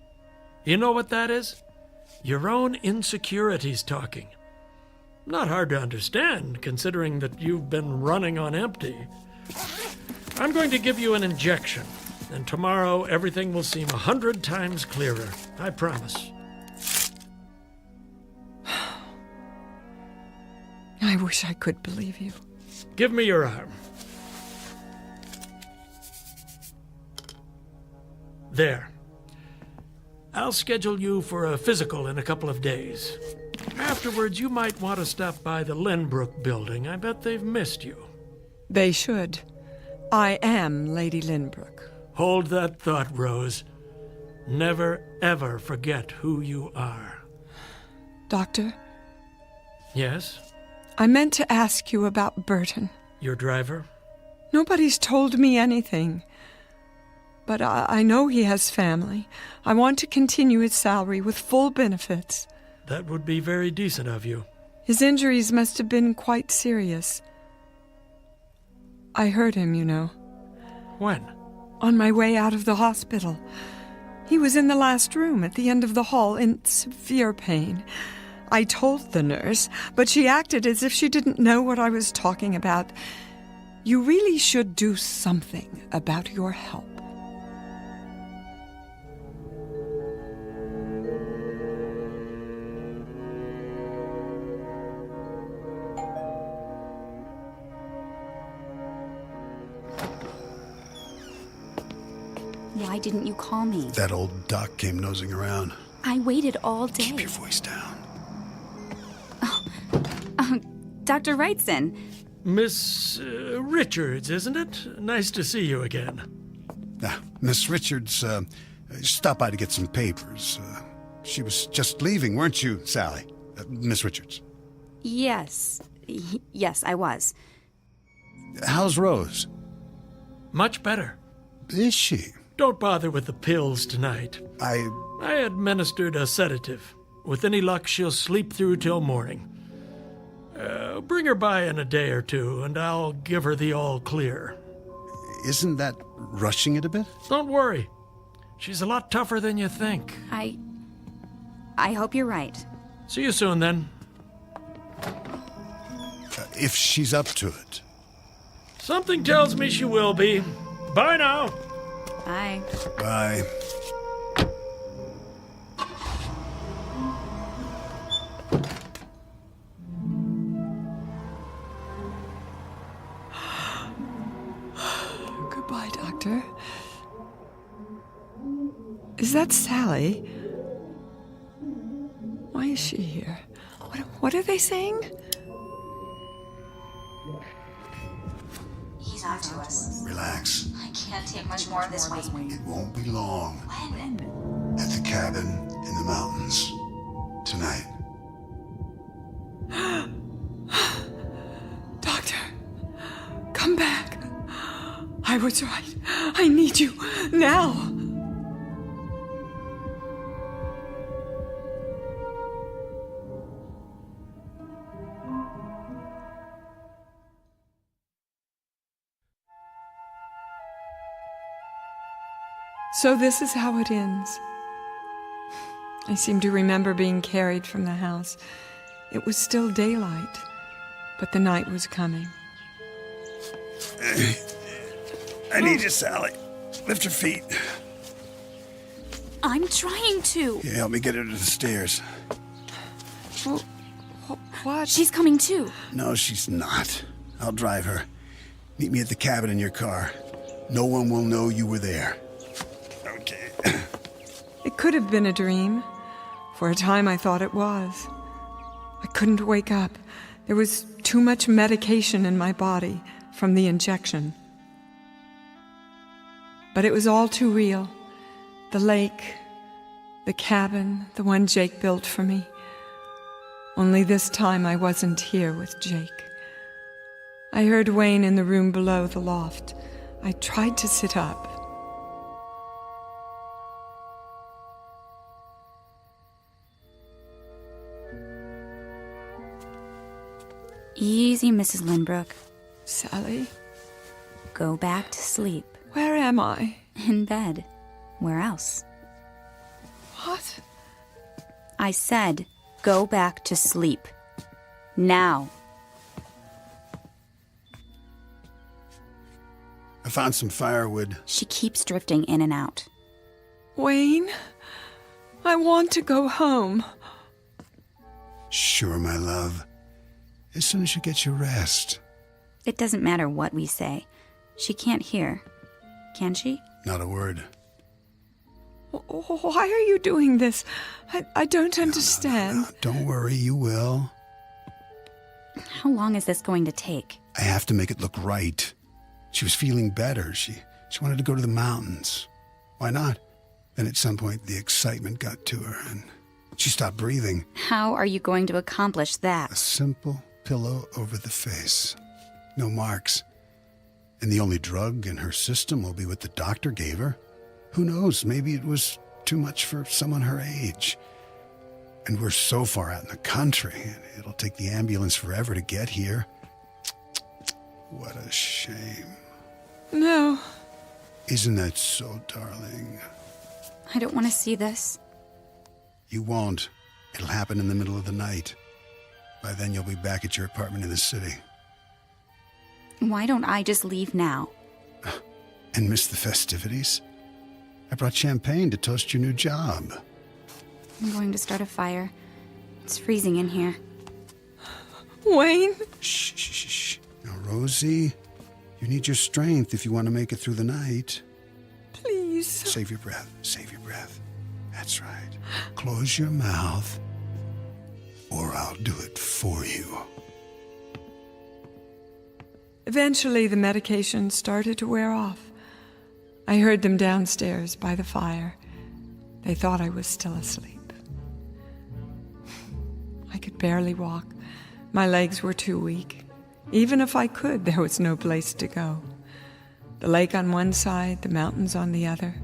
You know what that is? Your own insecurities talking. Not hard to understand, considering that you've been running on empty. I'm going to give you an injection, and tomorrow everything will seem 100 times clearer. I promise. I wish I could believe you. Give me your arm. There. I'll schedule you for a physical in a couple of days. Afterwards, you might want to stop by the Lynbrook building. I bet they've missed you. They should. I am Lady Lynbrook. Hold that thought, Rose. Never, ever forget who you are. Doctor? Yes? I meant to ask you about Burton. Your driver? Nobody's told me anything. But I know he has family. I want to continue his salary with full benefits. That would be very decent of you. His injuries must have been quite serious. I heard him, you know. When? On my way out of the hospital. He was in the last room at the end of the hall in severe pain. I told the nurse, but she acted as if she didn't know what I was talking about. You really should do something about your health. Why didn't you call me? That old doc came nosing around. I waited all day. Keep your voice down. Dr. Wrightson. Miss Richards, isn't it? Nice to see you again. Miss Richards stopped by to get some papers. She was just leaving, weren't you, Sally? Miss Richards. Yes. Yes, I was. How's Rose? Much better. Is she? Don't bother with the pills tonight. I administered a sedative. With any luck, she'll sleep through till morning. Bring her by in a day or two, and I'll give her the all clear. Isn't that rushing it a bit? Don't worry. She's a lot tougher than you think. I hope you're right. See you soon, then. If she's up to it. Something tells me she will be. Bye now. Bye. Bye. Goodbye, Doctor. Is that Sally? Why is she here? What are they saying? He's on to us. Relax. I can't take much more of this weight. It won't be long. When? At the cabin in the mountains. Tonight. Doctor, come back. I was right. I need you now. So this is how it ends. I seem to remember being carried from the house. It was still daylight, but the night was coming. I need you, Sally. Lift your feet. I'm trying to. Yeah, help me get her to the stairs. What? She's coming too. No, she's not. I'll drive her. Meet me at the cabin in your car. No one will know you were there. Okay. It could have been a dream. For a time I thought it was. I couldn't wake up. There was too much medication in my body from the injection. But it was all too real. The lake, the cabin, the one Jake built for me. Only this time I wasn't here with Jake. I heard Wayne in the room below the loft. I tried to sit up. Easy, Mrs. Lindbrook. Sally? Go back to sleep. Where am I? In bed. Where else? What? I said, go back to sleep. Now. I found some firewood. She keeps drifting in and out. Wayne, I want to go home. Sure, my love. As soon as you get your rest. It doesn't matter what we say. She can't hear. Can she? Not a word. Why are you doing this? I don't understand. No, don't worry, you will. How long is this going to take? I have to make it look right. She was feeling better. She wanted to go to the mountains. Why not? Then at some point the excitement got to her and she stopped breathing. How are you going to accomplish that? A simple pillow over the face. No marks. And the only drug in her system will be what the doctor gave her. Who knows? Maybe it was too much for someone her age. And we're so far out in the country. It'll take the ambulance forever to get here. What a shame. No. Isn't that so, darling? I don't want to see this. You won't. It'll happen in the middle of the night. By then you'll be back at your apartment in the city. Why don't I just leave now? And miss the festivities? I brought champagne to toast your new job. I'm going to start a fire. It's freezing in here. Wayne? Shh. Now, Rosie, you need your strength if you want to make it through the night. Please. Save your breath. Save your breath. That's right. Close your mouth, or I'll do it for you. Eventually, the medication started to wear off. I heard them downstairs by the fire. They thought I was still asleep. I could barely walk. My legs were too weak. Even if I could, there was no place to go. The lake on one side, the mountains on the other.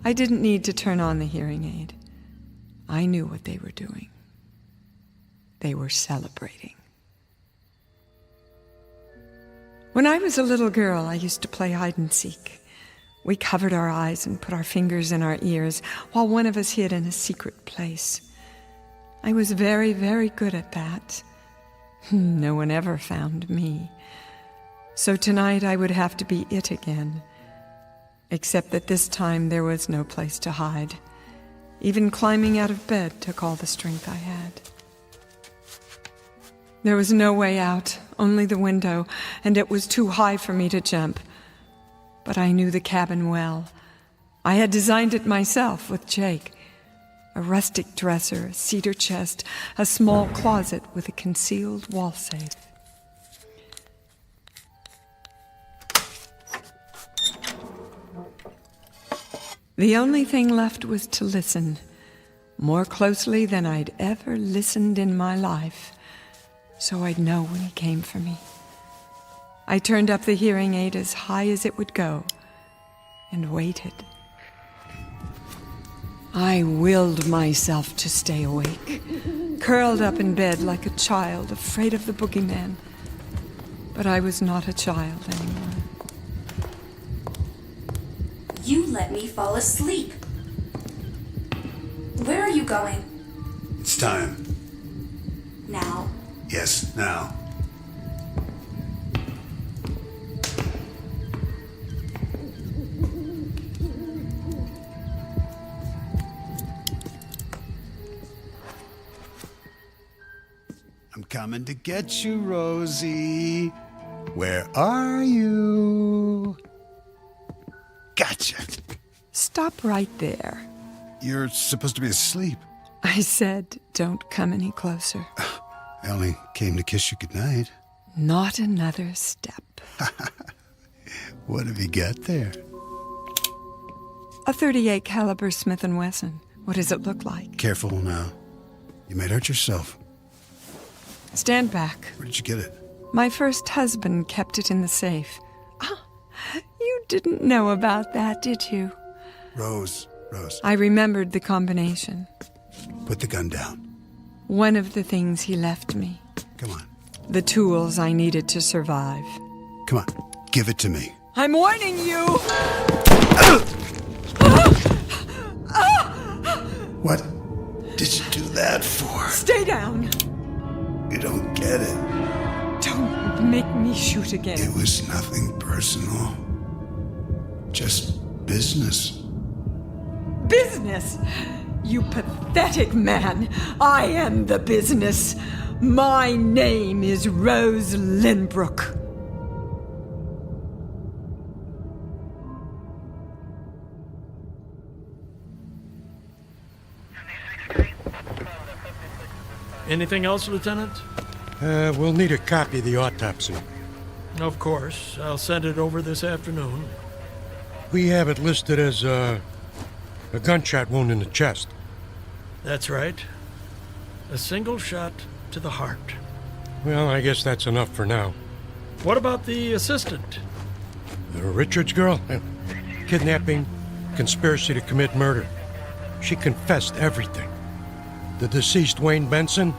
I didn't need to turn on the hearing aid. I knew what they were doing. They were celebrating. When I was a little girl, I used to play hide and seek. We covered our eyes and put our fingers in our ears while one of us hid in a secret place. I was very, very good at that. No one ever found me. So tonight I would have to be it again. Except that this time there was no place to hide. Even climbing out of bed took all the strength I had. There was no way out, only the window, and it was too high for me to jump. But I knew the cabin well. I had designed it myself with Jake. A rustic dresser, a cedar chest, a small closet with a concealed wall safe. The only thing left was to listen, more closely than I'd ever listened in my life, so I'd know when he came for me. I turned up the hearing aid as high as it would go and waited. I willed myself to stay awake, curled up in bed like a child afraid of the boogeyman. But I was not a child anymore. You let me fall asleep. Where are you going? It's time. Now. Yes, now. coming to get you, Rosie. Where are you? Gotcha. Stop right there. You're supposed to be asleep. I said, don't come any closer. I only came to kiss you goodnight. Not another step. What have you got there? A .38 caliber Smith & Wesson. What does it look like? Careful now. You might hurt yourself. Stand back. Where did you get it? My first husband kept it in the safe. Ah, you didn't know about that, did you? Rose. I remembered the combination. Put the gun down. One of the things he left me. Come on. The tools I needed to survive. Come on. Give it to me. I'm warning you! What did you do that for? Stay down! You don't get it. Don't make me shoot again. It was nothing personal. Just business. Business? You pathetic man. I am the business. My name is Rose Lynbrook. Anything else, Lieutenant? We'll need a copy of the autopsy. Of course. I'll send it over this afternoon. We have it listed as a gunshot wound in the chest. That's right. A single shot to the heart. Well, I guess that's enough for now. What about the assistant? The Richards girl? Kidnapping, conspiracy to commit murder. She confessed everything. The deceased Wayne Benson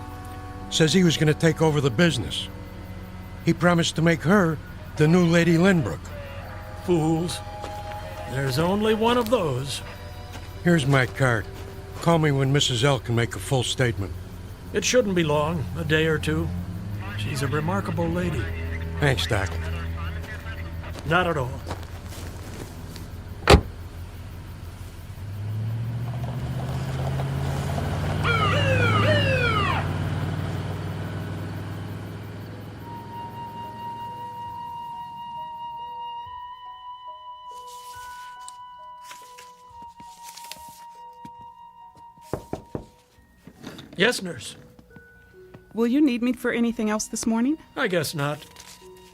says he was going to take over the business. He promised to make her the new Lady Lynbrook. Fools. There's only one of those. Here's my card. Call me when Mrs. L can make a full statement. It shouldn't be long, a day or two. She's a remarkable lady. Thanks, Doc. Not at all. Yes, nurse. Will you need me for anything else this morning? I guess not.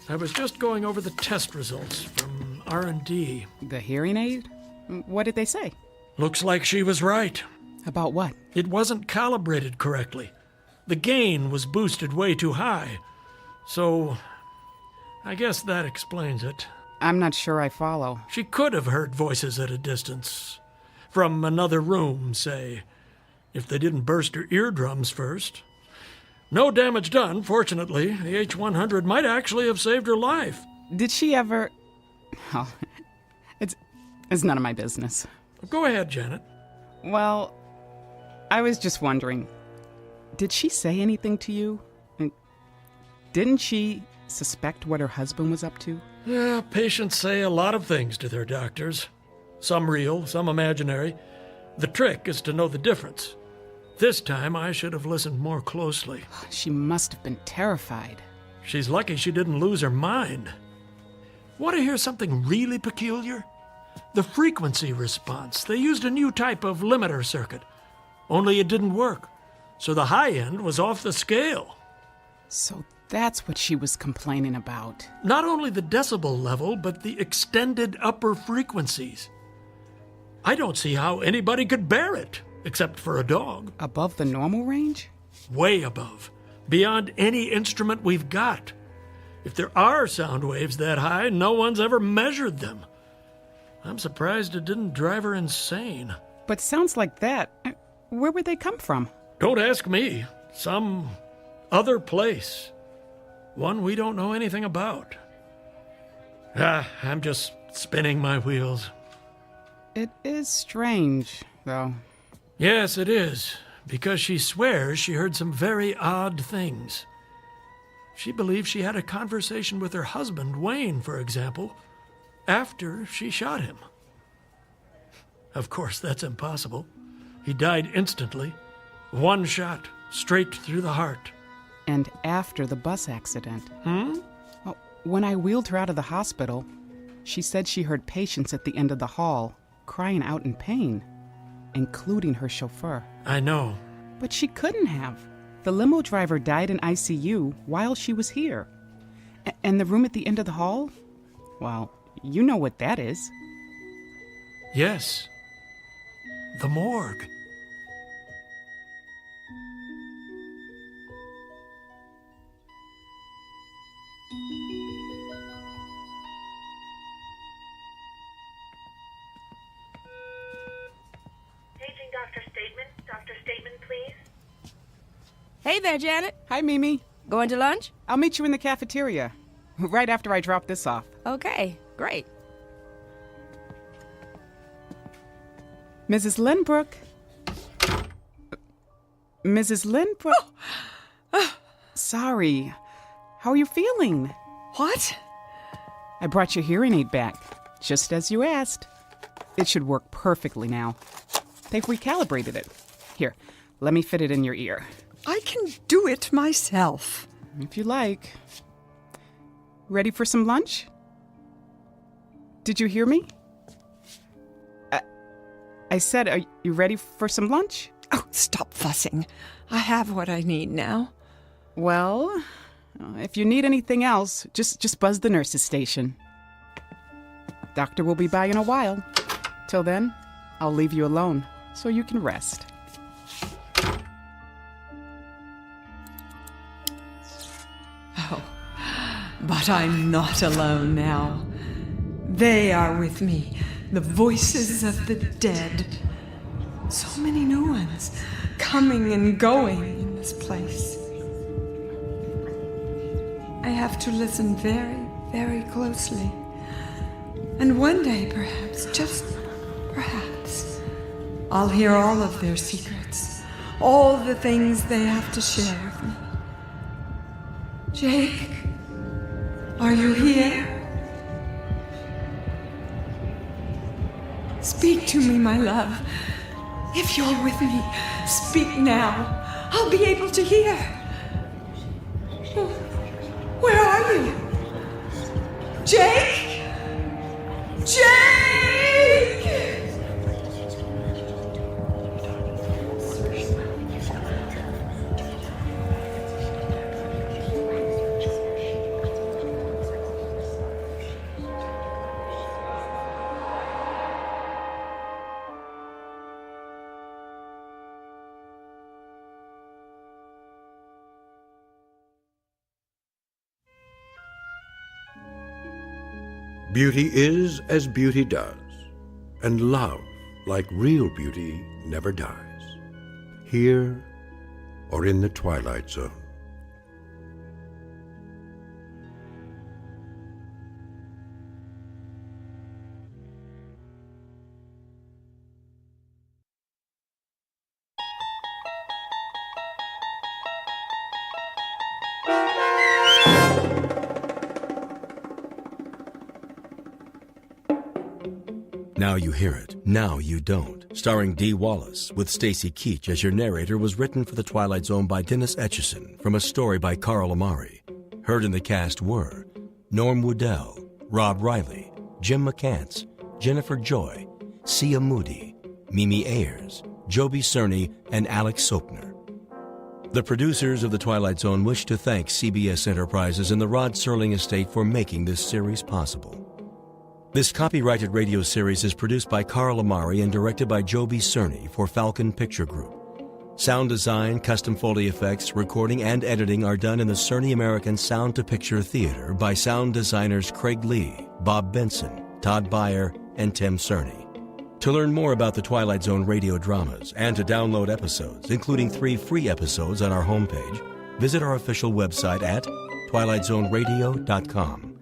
I was just going over the test results from R&D. The hearing aid? What did they say? Looks like she was right. About what? It wasn't calibrated correctly. The gain was boosted way too high. So, I guess that explains it. I'm not sure I follow. She could have heard voices at a distance. From another room, say. If they didn't burst her eardrums first. No damage done, fortunately. The H-100 might actually have saved her life. Did she ever... Oh, it's none of my business. Go ahead, Janet. Well, I was just wondering, did she say anything to you? Didn't she suspect what her husband was up to? Yeah, patients say a lot of things to their doctors. Some real, some imaginary. The trick is to know the difference. This time, I should have listened more closely. She must have been terrified. She's lucky she didn't lose her mind. Want to hear something really peculiar? The frequency response. They used a new type of limiter circuit. Only it didn't work. So the high end was off the scale. So that's what she was complaining about. Not only the decibel level, but the extended upper frequencies. I don't see how anybody could bear it. Except for a dog. Above the normal range? Way above. Beyond any instrument we've got. If there are sound waves that high, no one's ever measured them. I'm surprised it didn't drive her insane. But sounds like that, where would they come from? Don't ask me. Some other place. One we don't know anything about. I'm just spinning my wheels. It is strange, though. Yes, it is, because she swears she heard some very odd things. She believes she had a conversation with her husband, Wayne, for example, after she shot him. Of course, that's impossible. He died instantly. One shot, straight through the heart. and after the bus accident. Hmm? Well, when I wheeled her out of the hospital, she said she heard patients at the end of the hall crying out in pain, including her chauffeur. I know. But she couldn't have. The limo driver died in ICU while she was here. And the room at the end of the hall? Well, you know what that is. Yes. The morgue. Paging Dr. Statement. Dr. Statement, please. Hey there, Janet. Hi, Mimi. Going to lunch? I'll meet you in the cafeteria, right after I drop this off. Okay, great. Mrs. Lynbrook. Mrs. Lynbrook. Sorry. How are you feeling? What? I brought your hearing aid back, just as you asked. It should work perfectly now. They've recalibrated it. Here, let me fit it in your ear. I can do it myself. If you like. Ready for some lunch? Did you hear me? I said, are you ready for some lunch? Oh, stop fussing. I have what I need now. Well, if you need anything else, just buzz the nurse's station. Doctor will be by in a while. Till then, I'll leave you alone so you can rest. Oh, but I'm not alone now. They are with me, the voices of the dead. So many new ones, coming and going in this place. I have to listen very, very closely. And one day, perhaps, just perhaps, I'll hear all of their secrets, all the things they have to share with me. Jake, are you here? Speak to me, my love. If you're with me, speak now. I'll be able to hear. Where are you? Jake? Jake! Beauty is as beauty does, and love, like real beauty, never dies. Here or in the Twilight Zone. Now You Hear It, Now You Don't, starring Dee Wallace, with Stacy Keach as your narrator, was written for The Twilight Zone by Dennis Etchison from a story by Carl Amari. Heard in the cast were Norm Woodell, Rob Riley, Jim McCants, Jennifer Joy, Sia Moody, Mimi Ayers, Joby Cerny, and Alex Sopner. The producers of The Twilight Zone wish to thank CBS Enterprises and the Rod Serling Estate for making this series possible. This copyrighted radio series is produced by Carl Amari and directed by Joby Cerny for Falcon Picture Group. Sound design, custom Foley effects, recording, and editing are done in the Cerny American Sound to Picture Theater by sound designers Craig Lee, Bob Benson, Todd Beyer, and Tim Cerny. To learn more about the Twilight Zone radio dramas and to download episodes, including 3 free episodes on our homepage, visit our official website at twilightzoneradio.com.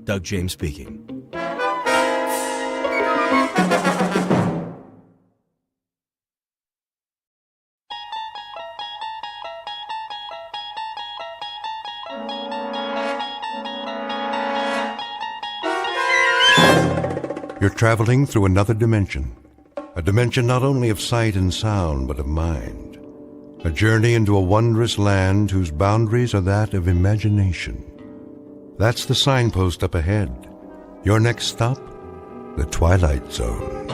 Doug James speaking. You're traveling through another dimension, a dimension not only of sight and sound, but of mind. A journey into a wondrous land whose boundaries are that of imagination. That's the signpost up ahead. Your next stop, the Twilight Zone.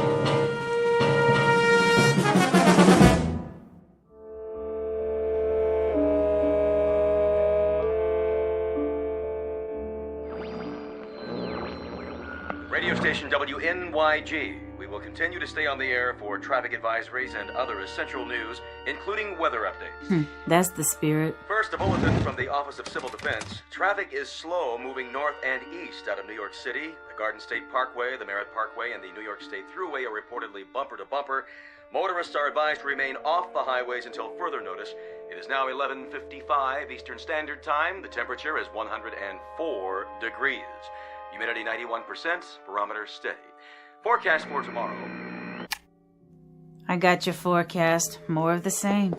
Radio station WNYG. We will continue to stay on the air for traffic advisories and other essential news, including weather updates. That's the spirit. First, a bulletin from the Office of Civil Defense. Traffic is slow moving north and east out of New York City. The Garden State Parkway, the Merritt Parkway, and the New York State Thruway are reportedly bumper to bumper. Motorists are advised to remain off the highways until further notice. It is now 11:55 Eastern Standard Time. The temperature is 104 degrees. Humidity 91%, barometer steady. Forecast for tomorrow. I got your forecast. More of the same.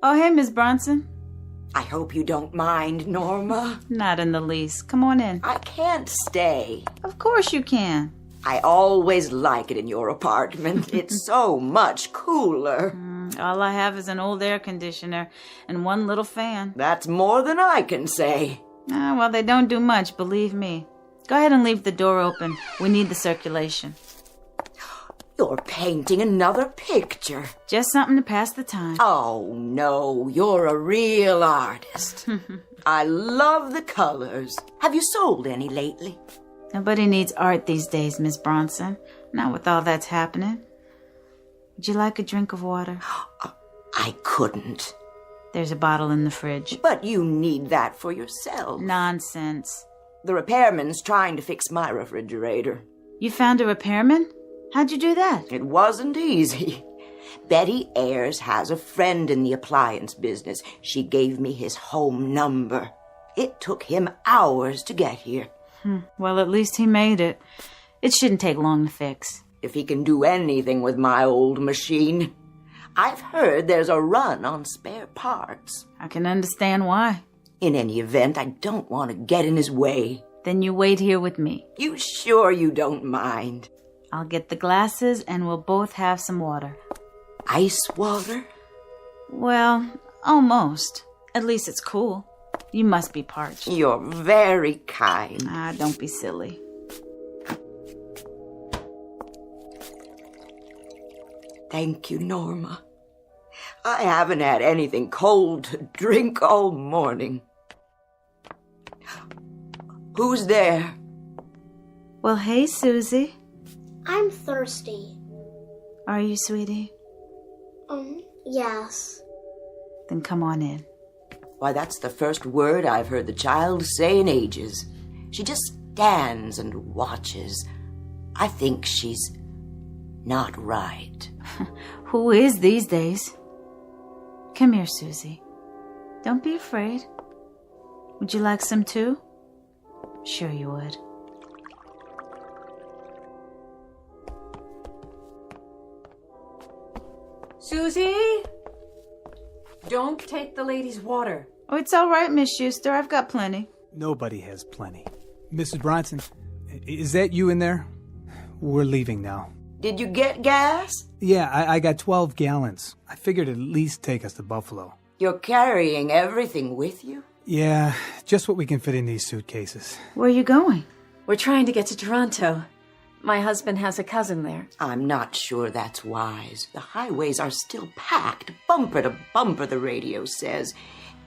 Oh, hey, Miss Bronson. I hope you don't mind, Norma. Not in the least. Come on in. I can't stay. Of course you can. I always like it in your apartment. It's so much cooler. All I have is an old air conditioner and one little fan. That's more than I can say. Well, they don't do much, believe me. Go ahead and leave the door open. We need the circulation. You're painting another picture. Just something to pass the time. Oh, no, you're a real artist. I love the colors. Have you sold any lately? Nobody needs art these days, Miss Bronson. Not with all that's happening. Would you like a drink of water? I couldn't. There's a bottle in the fridge. But you need that for yourself. Nonsense. The repairman's trying to fix my refrigerator. You found a repairman? How'd you do that? It wasn't easy. Betty Ayers has a friend in the appliance business. She gave me his home number. It took him hours to get here. Well, at least he made it. It shouldn't take long to fix. If he can do anything with my old machine. I've heard there's a run on spare parts. I can understand why. In any event, I don't want to get in his way. Then you wait here with me. You sure you don't mind? I'll get the glasses and we'll both have some water. Ice water? Well, almost. At least it's cool. You must be parched. You're very kind. Don't be silly. Thank you, Norma. I haven't had anything cold to drink all morning. Who's there? Well, hey, Susie. I'm thirsty. Are you, sweetie? Yes. Then come on in. Why, that's the first word I've heard the child say in ages. She just stands and watches. I think she's not right. Who is these days? Come here, Susie. Don't be afraid. Would you like some too? Sure you would. Susie? Don't take the lady's water. Oh, it's all right, Miss Schuster. I've got plenty. Nobody has plenty. Mrs. Bronson, is that you in there? We're leaving now. Did you get gas? Yeah, I got 12 gallons. I figured it'd at least take us to Buffalo. You're carrying everything with you? Yeah, just what we can fit in these suitcases. Where are you going? We're trying to get to Toronto. My husband has a cousin there. I'm not sure that's wise. The highways are still packed, bumper to bumper, the radio says.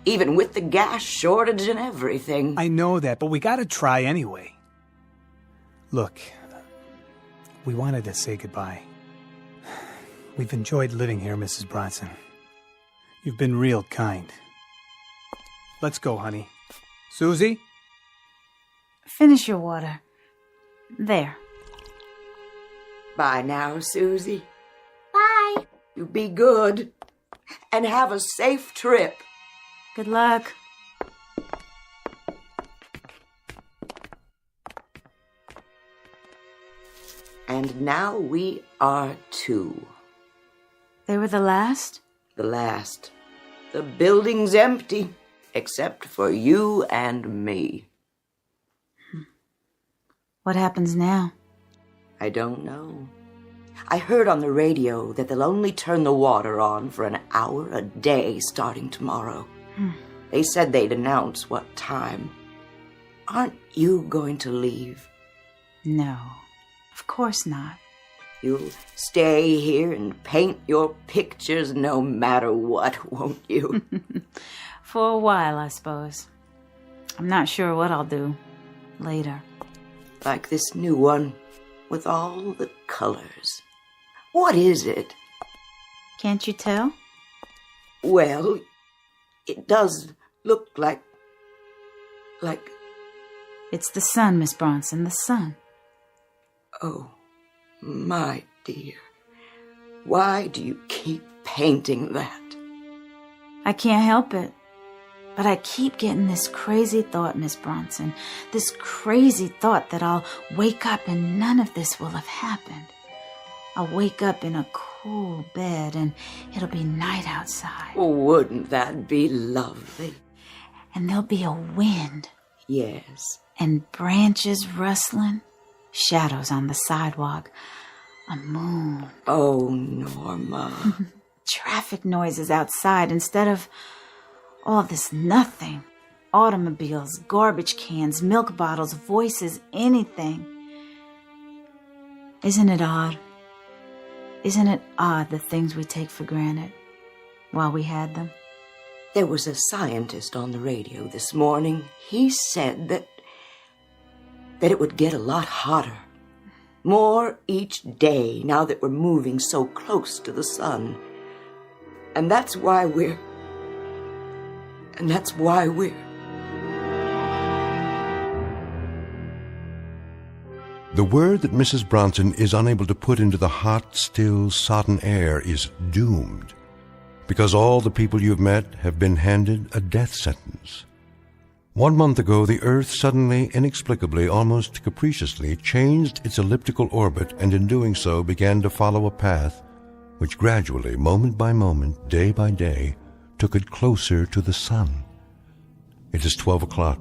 Even with the gas shortage and everything. I know that, but we gotta try anyway. Look, we wanted to say goodbye. We've enjoyed living here, Mrs. Bronson. You've been real kind. Let's go, honey. Susie? Finish your water. There. Bye now, Susie. Bye. You be good. And have a safe trip. Good luck. And now we are two. They were the last? The last. The building's empty, except for you and me. What happens now? I don't know. I heard on the radio that they'll only turn the water on for an hour a day starting tomorrow. They said they'd announce what time. Aren't you going to leave? No, of course not. You'll stay here and paint your pictures no matter what, won't you? For a while, I suppose. I'm not sure what I'll do later. Like this new one, with all the colors. What is it? Can't you tell? Well, it does look like... It's the sun, Miss Bronson, the sun. Oh, my dear. Why do you keep painting that? I can't help it. But I keep getting this crazy thought, Miss Bronson. This crazy thought that I'll wake up and none of this will have happened. I'll wake up in a cool bed and it'll be night outside. Wouldn't that be lovely? And there'll be a wind. Yes. And branches rustling. Shadows on the sidewalk. A moon. Oh, Norma. Traffic noises outside instead of all this nothing. Automobiles, garbage cans, milk bottles, voices, anything. Isn't it odd? Isn't it odd the things we take for granted while we had them? There was a scientist on the radio this morning. He said that it would get a lot hotter. More each day now that we're moving so close to the sun. And that's why we're... The word that Mrs. Bronson is unable to put into the hot, still, sodden air is doomed, because all the people you've met have been handed a death sentence. 1 month ago, the Earth suddenly, inexplicably, almost capriciously, changed its elliptical orbit, and in doing so began to follow a path which gradually, moment by moment, day by day, took it closer to the sun. It is 12 o'clock,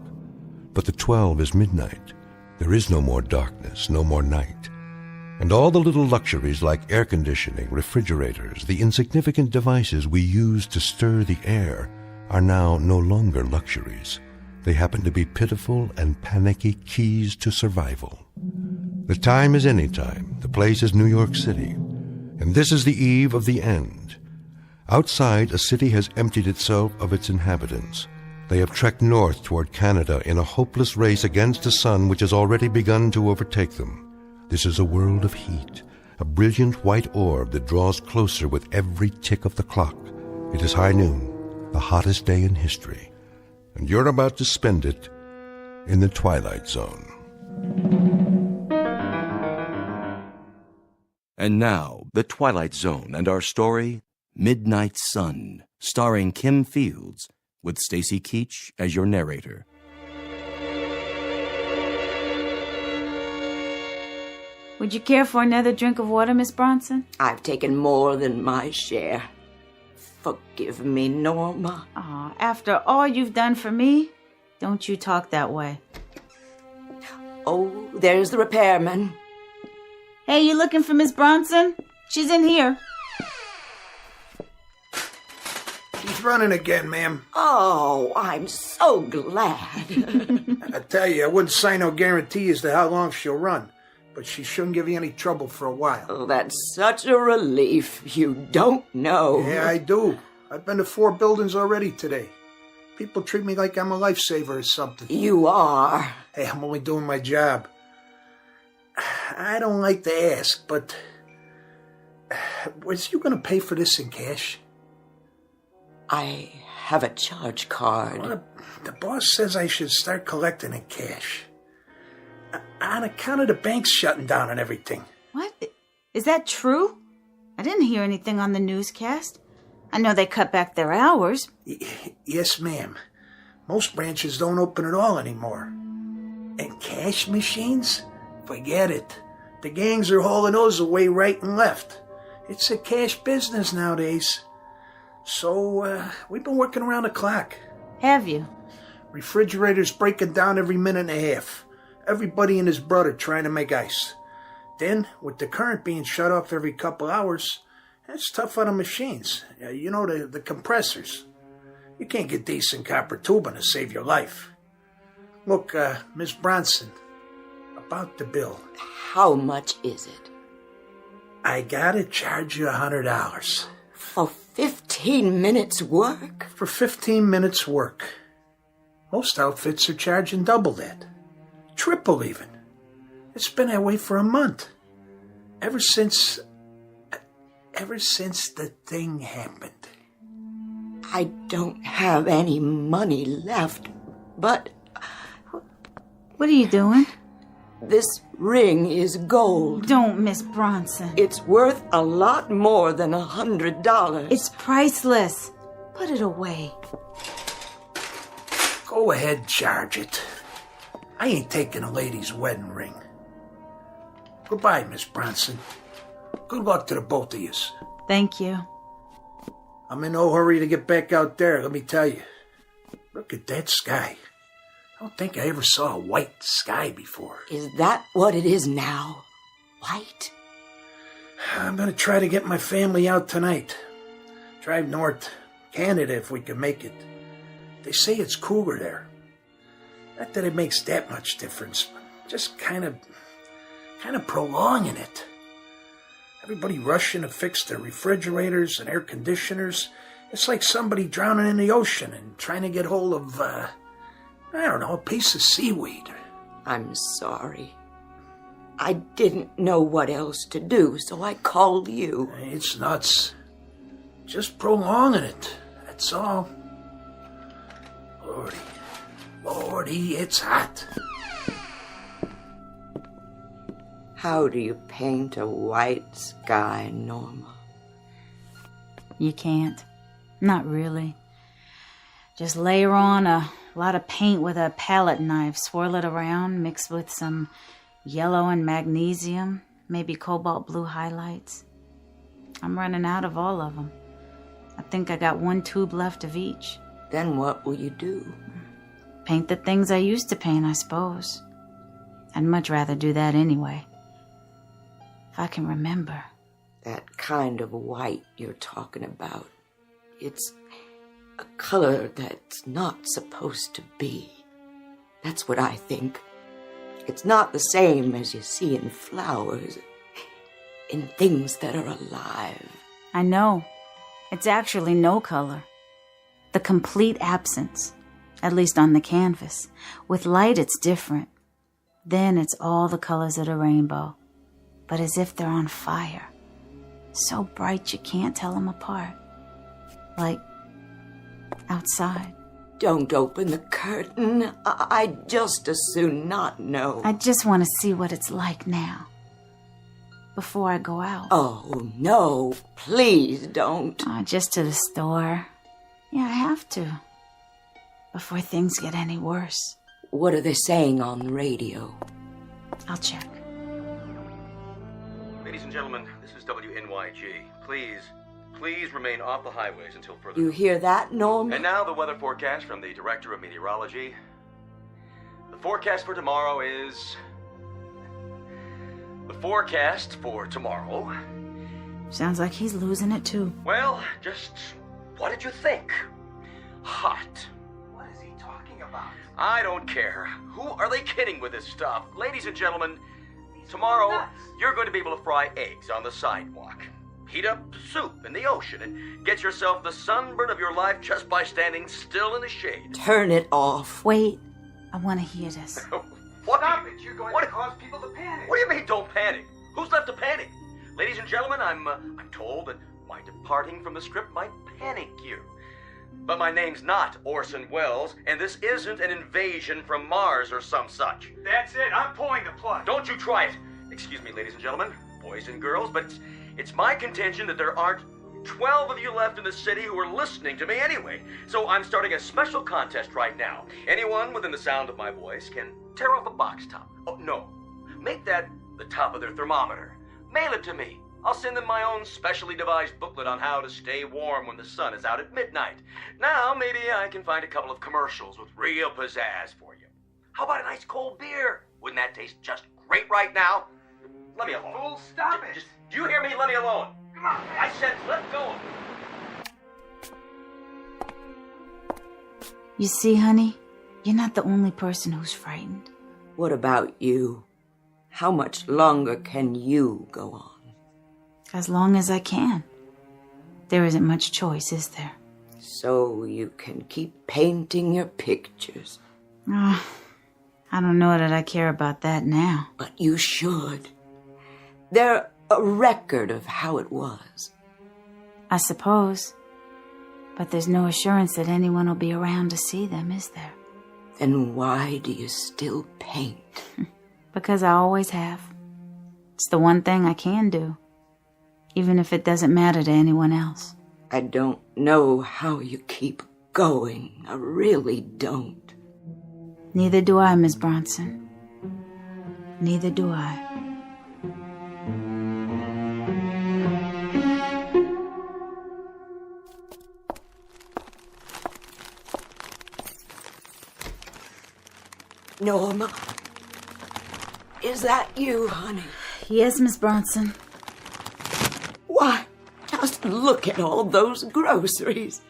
but the 12 is midnight. There is no more darkness, no more night. And all the little luxuries like air conditioning, refrigerators, the insignificant devices we use to stir the air are now no longer luxuries. They happen to be pitiful and panicky keys to survival. The time is any time. The place is New York City. And this is the eve of the end. Outside, a city has emptied itself of its inhabitants. They have trekked north toward Canada in a hopeless race against a sun which has already begun to overtake them. This is a world of heat, a brilliant white orb that draws closer with every tick of the clock. It is high noon, the hottest day in history, and you're about to spend it in the Twilight Zone. And now, The Twilight Zone and our story, Midnight Sun, starring Kim Fields, with Stacy Keach as your narrator. Would you care for another drink of water, Miss Bronson? I've taken more than my share. Forgive me, Norma. Aw, after all you've done for me, don't you talk that way. Oh, there's the repairman. Hey, you looking for Miss Bronson? She's in here. She's running again, ma'am. Oh, I'm so glad. I tell you, I wouldn't sign no guarantee as to how long she'll run, but she shouldn't give you any trouble for a while. Oh, that's such a relief. You don't know. Yeah, I do. I've been to 4 buildings already today. People treat me like I'm a lifesaver or something. You are. Hey, I'm only doing my job. I don't like to ask, but was you going to pay for this in cash? I have a charge card. Well, the boss says I should start collecting in cash. On account of the banks shutting down and everything. What? Is that true? I didn't hear anything on the newscast. I know they cut back their hours. Yes, ma'am. Most branches don't open at all anymore. And cash machines? Forget it. The gangs are hauling those away right and left. It's a cash business nowadays. So, we've been working around the clock. Have you? Refrigerators breaking down every minute and a half. Everybody and his brother trying to make ice. Then, with the current being shut off every couple hours, that's tough on the machines. You know, the compressors. You can't get decent copper tubing to save your life. Look, Miss Bronson, about the bill. How much is it? I gotta charge you $100. For 15 minutes work? For 15 minutes work. Most outfits are charging double that. Triple even. It's been that way for a month. Ever since the thing happened. I don't have any money left, but... What are you doing? This ring is gold. Don't, Miss Bronson. It's worth a lot more than $100. It's priceless. Put it away. Go ahead, charge it. I ain't taking a lady's wedding ring. Goodbye, Miss Bronson. Good luck to the both of yous. Thank you. I'm in no hurry to get back out there, let me tell you. Look at that sky. I don't think I ever saw a white sky before. Is that what it is now? White? I'm gonna try to get my family out tonight. Drive north, Canada if we can make it. They say it's cooler there. Not that it makes that much difference, but just kind of prolonging it. Everybody rushing to fix their refrigerators and air conditioners. It's like somebody drowning in the ocean and trying to get hold of, I don't know, a piece of seaweed. I'm sorry. I didn't know what else to do, so I called you. It's nuts. Just prolonging it, that's all. Lordy, it's hot. How do you paint a white sky, Norma? You can't. Not really. Just layer on a lot of paint with a palette knife, swirl it around, mix with some yellow and magnesium, maybe cobalt blue highlights. I'm running out of all of them. I think I got one tube left of each. Then what will you do? Paint the things I used to paint, I suppose. I'd much rather do that anyway. If I can remember. That kind of white you're talking about. It's a color that's not supposed to be. That's what I think. It's not the same as you see in flowers, in things that are alive. I know. It's actually no color. The complete absence, at least on the canvas. With light, it's different. Then it's all the colors of the rainbow, but as if they're on fire. So bright you can't tell them apart. Like outside. Don't open the curtain. I'd just as soon not know. I just want to see what it's like now. Before I go out. Oh, no. Please don't. Just to the store. Yeah, I have to. Before things get any worse. What are they saying on the radio? I'll check. Ladies and gentlemen, this is WNYG. Please remain off the highways until further. You hear that, Norma? And now the weather forecast from the Director of Meteorology. The forecast for tomorrow is... The forecast for tomorrow... Sounds like he's losing it too. Well, just... What did you think? Hot. What is he talking about? I don't care. Who are they kidding with this stuff? Ladies and gentlemen, tomorrow you're going to be able to fry eggs on the sidewalk. Heat up soup in the ocean and get yourself the sunburn of your life just by standing still in the shade. Turn it off. Wait, I want to hear this. What? Stop it! You're going to cause people to panic. What do you mean, don't panic? Who's left to panic? Ladies and gentlemen, I'm told that my departing from the script might panic you. But my name's not Orson Welles, and this isn't an invasion from Mars or some such. That's it. I'm pulling the plug. Don't you try it. Excuse me, ladies and gentlemen, boys and girls, but it's my contention that there aren't 12 of you left in the city who are listening to me anyway. So I'm starting a special contest right now. Anyone within the sound of my voice can tear off a box top. Oh, no. Make that the top of their thermometer. Mail it to me. I'll send them my own specially devised booklet on how to stay warm when the sun is out at midnight. Now, maybe I can find a couple of commercials with real pizzazz for you. How about an ice cold beer? Wouldn't that taste just great right now? Let me alone. Fool, stop it! Just, do you hear me? Let me alone. Come on! I said let go. You see, honey, you're not the only person who's frightened. What about you? How much longer can you go on? As long as I can. There isn't much choice, is there? So you can keep painting your pictures. I don't know that I care about that now. But you should. They're a record of how it was. I suppose. But there's no assurance that anyone will be around to see them, is there? Then why do you still paint? Because I always have. It's the one thing I can do. Even if it doesn't matter to anyone else. I don't know how you keep going. I really don't. Neither do I, Miss Bronson. Neither do I. Norma, is that you, honey? Yes, Miss Bronson. Why, just look at all those groceries.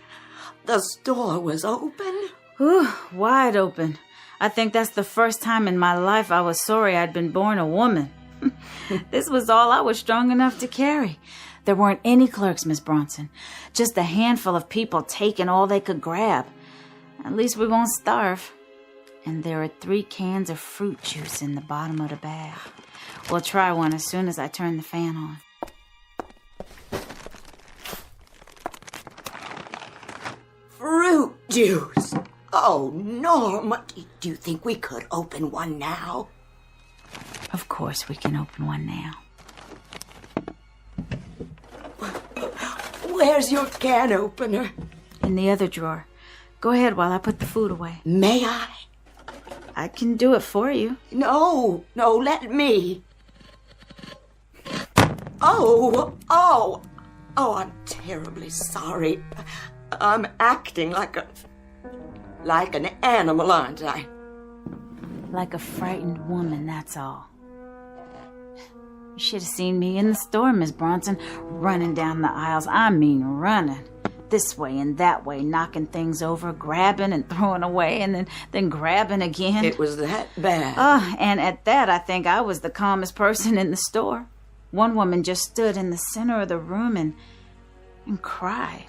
The store was open. Whew, wide open. I think that's the first time in my life I was sorry I'd been born a woman. This was all I was strong enough to carry. There weren't any clerks, Miss Bronson. Just a handful of people taking all they could grab. At least we won't starve. And there are 3 cans of fruit juice in the bottom of the bag. We'll try one as soon as I turn the fan on. Fruit juice? Oh, Norma, do you think we could open one now? Of course we can open one now. Where's your can opener? In the other drawer. Go ahead while I put the food away. May I? I can do it for you. No, let me. Oh, I'm terribly sorry. I'm acting like an animal, aren't I? Like a frightened woman, that's all. You should have seen me in the store, Miss Bronson, running down the aisles. I mean running. This way and that way, knocking things over, grabbing and throwing away, and then grabbing again. It was that bad. And at that, I think I was the calmest person in the store. One woman just stood in the center of the room and cried.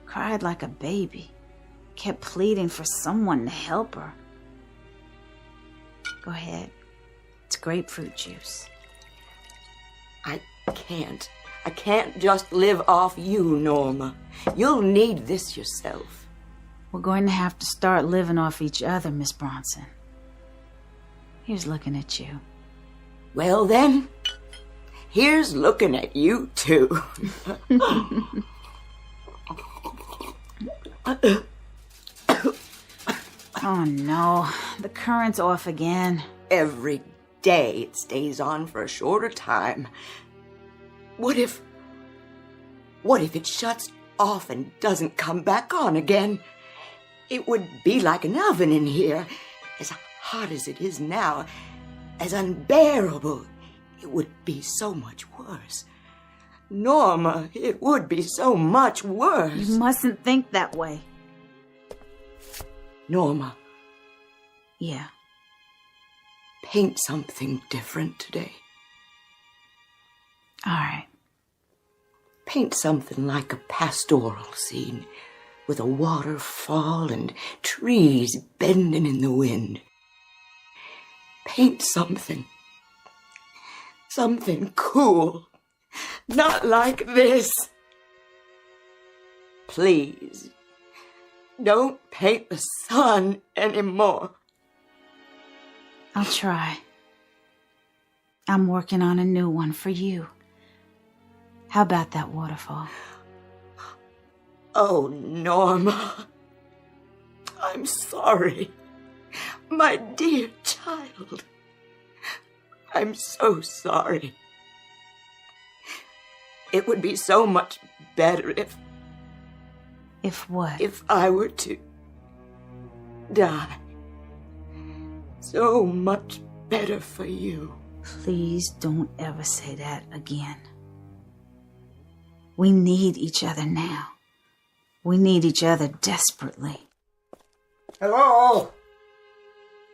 Cried like a baby. Kept pleading for someone to help her. Go ahead. It's grapefruit juice. I can't just live off you, Norma. You'll need this yourself. We're going to have to start living off each other, Miss Bronson. Here's looking at you. Well then, here's looking at you too. Oh no, the current's off again. Every day it stays on for a shorter time. What if it shuts off and doesn't come back on again? It would be like an oven in here. As hot as it is now, as unbearable. It would be so much worse. Norma, it would be so much worse. You mustn't think that way. Norma. Yeah. Paint something different today. All right. Paint something like a pastoral scene with a waterfall and trees bending in the wind. Paint something cool. Not like this. Please, don't paint the sun anymore. I'll try. I'm working on a new one for you. How about that waterfall? Oh, Norma. I'm sorry. My dear child. I'm so sorry. It would be so much better if... If what? If I were to die. So much better for you. Please don't ever say that again. We need each other now. We need each other desperately. Hello?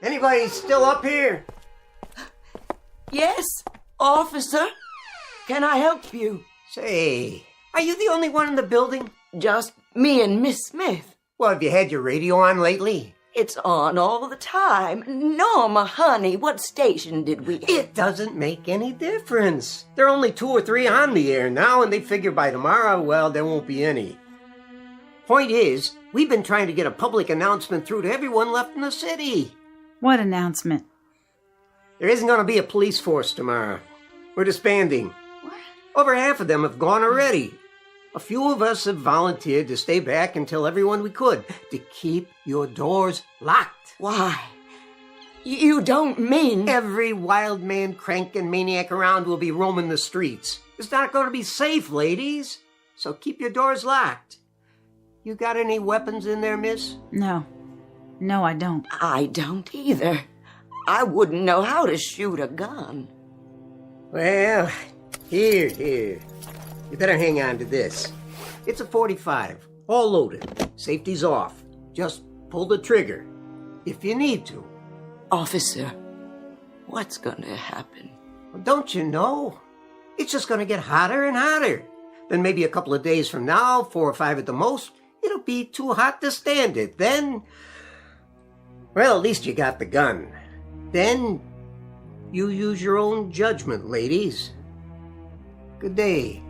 Anybody still up here? Yes, officer. Can I help you? Say, are you the only one in the building? Just me and Miss Smith. Well, have you had your radio on lately? It's on all the time. Norma, honey, what station did we get? It doesn't make any difference. There are only 2 or 3 on the air now, and they figure by tomorrow, well, there won't be any. Point is, we've been trying to get a public announcement through to everyone left in the city. What announcement? There isn't going to be a police force tomorrow. We're disbanding. What? Over half of them have gone already. A few of us have volunteered to stay back and tell everyone we could to keep your doors locked. Why? You don't mean... Every wild man, crank, and maniac around will be roaming the streets. It's not going to be safe, ladies. So keep your doors locked. You got any weapons in there, miss? No. No, I don't. I don't either. I wouldn't know how to shoot a gun. Well, here. You better hang on to this. It's a .45, all loaded. Safety's off. Just pull the trigger, if you need to. Officer, what's going to happen? Well, don't you know? It's just going to get hotter and hotter. Then maybe a couple of days from now, 4 or 5 at the most, it'll be too hot to stand it. Then, well, at least you got the gun. Then, you use your own judgment, ladies. Good day.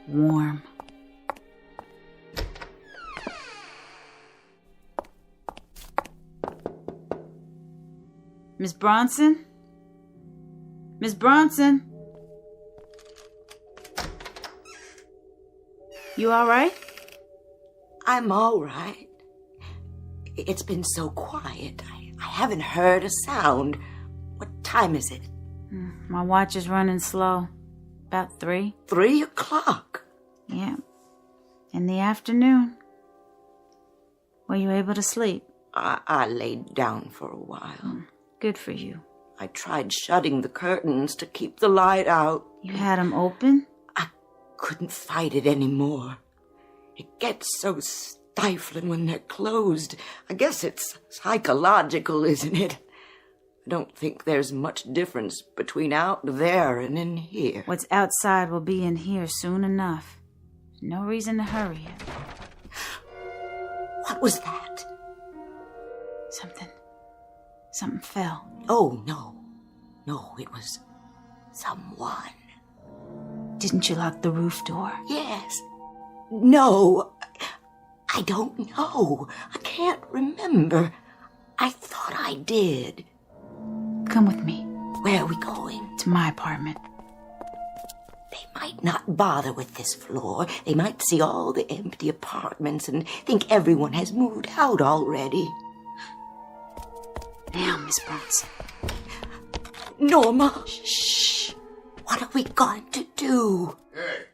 Warm. Miss Bronson? Miss Bronson? You all right? I'm all right. It's been so quiet. I haven't heard a sound. What time is it? My watch is running slow. About 3. 3 o'clock? Yeah. In the afternoon. Were you able to sleep? I laid down for a while. Good for you. I tried shutting the curtains to keep the light out. You had them open? I couldn't fight it anymore. It gets so stifling when they're closed. I guess it's psychological, isn't it? I don't think there's much difference between out there and in here. What's outside will be in here soon enough. No reason to hurry it. What was that? Something fell. Oh, no. No, it was someone. Didn't you lock the roof door? Yes. No. I don't know. I can't remember. I thought I did. Come with me. Where are we going? To my apartment. They might not bother with this floor. They might see all the empty apartments and think everyone has moved out already. Now, Miss Bronson. Norma. Shh. What are we going to do? Hey.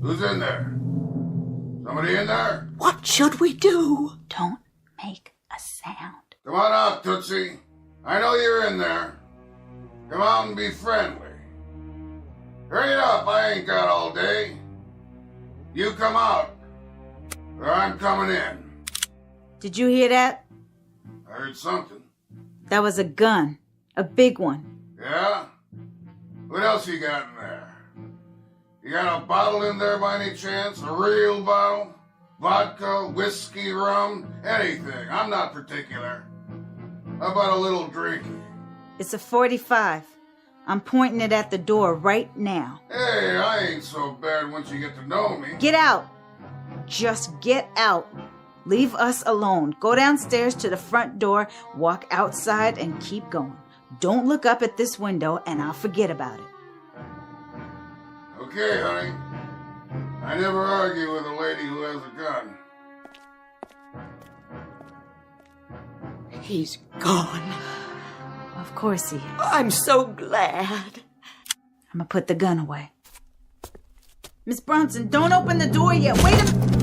Who's in there? Somebody in there? What should we do? Don't make a sound. Come on out, Tootsie. I know you're in there. Come out and be friendly. Hurry it up, I ain't got all day. You come out, or I'm coming in. Did you hear that? I heard something. That was a gun. A big one. Yeah? What else you got in there? You got a bottle in there by any chance? A real bottle? Vodka, whiskey, rum, anything. I'm not particular. How about a little drinking? It's a .45. I'm pointing it at the door right now. Hey, I ain't so bad once you get to know me. Get out. Just get out. Leave us alone. Go downstairs to the front door, walk outside, and keep going. Don't look up at this window, and I'll forget about it. Okay, honey. I never argue with a lady who has a gun. He's gone. Of course he is. I'm so glad. I'm gonna put the gun away. Miss Bronson, don't open the door yet. Wait a minute.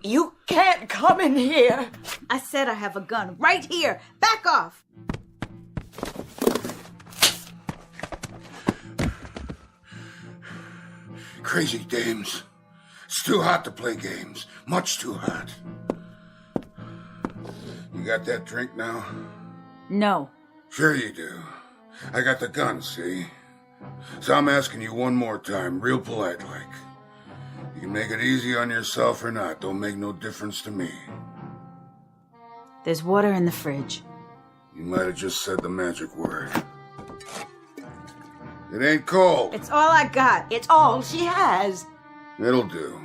You can't come in here. I said I have a gun right here. Back off. Crazy dames. It's too hot to play games. Much too hot. You got that drink now? No. Sure you do. I got the gun, see? So I'm asking you one more time, real polite like. You can make it easy on yourself or not. Don't make no difference to me. There's water in the fridge. You might have just said the magic word. It ain't cold. It's all I got. It's all she has. It'll do.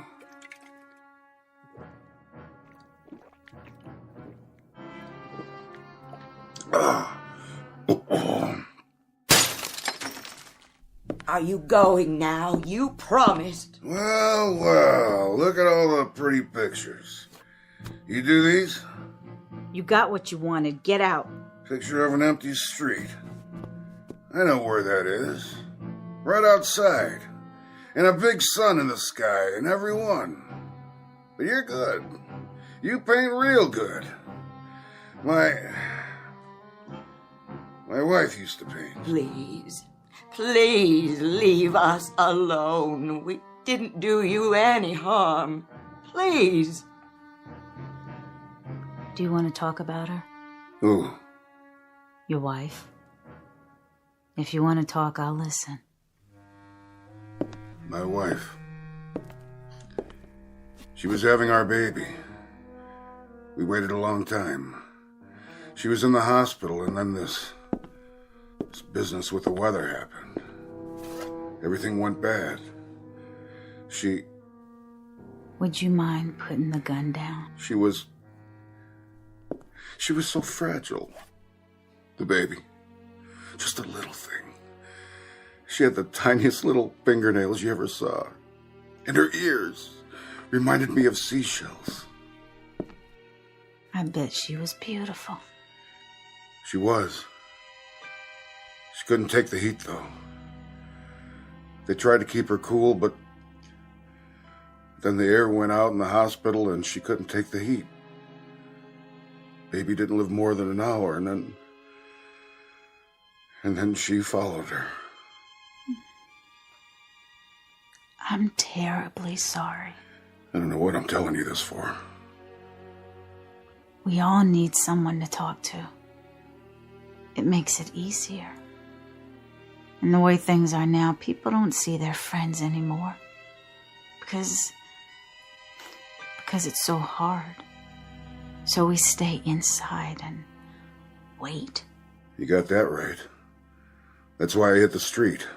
Are you going now? You promised. Well, look at all the pretty pictures. You do these? You got what you wanted. Get out. Picture of an empty street. I know where that is. Right outside. And a big sun in the sky, and every one. But you're good. You paint real good. My wife used to paint. Please leave us alone. We didn't do you any harm. Please. Do you want to talk about her? Who? Your wife. If you want to talk, I'll listen. My wife. She was having our baby. We waited a long time. She was in the hospital, and then this business with the weather happened. Everything went bad. Would you mind putting the gun down? She was so fragile. The baby. Just a little thing. She had the tiniest little fingernails you ever saw. And her ears reminded me of seashells. I bet she was beautiful. She was. She couldn't take the heat, though. They tried to keep her cool, but then the air went out in the hospital and she couldn't take the heat. Baby didn't live more than an hour, and then she followed her. I'm terribly sorry. I don't know what I'm telling you this for. We all need someone to talk to. It makes it easier. And the way things are now, people don't see their friends anymore. Because it's so hard. So we stay inside and wait. You got that right. That's why I hit the street.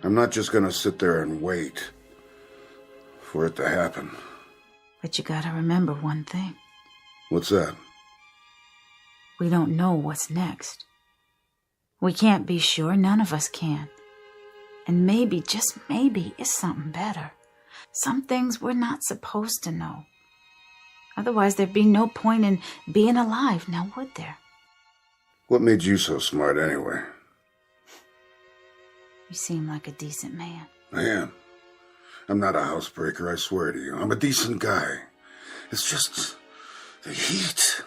I'm not just gonna sit there and wait for it to happen. But you gotta remember one thing. What's that? We don't know what's next. We can't be sure, none of us can. And maybe, just maybe, is something better. Some things we're not supposed to know. Otherwise, there'd be no point in being alive, now would there? What made you so smart anyway? You seem like a decent man. I am. I'm not a housebreaker, I swear to you. I'm a decent guy. It's just the heat.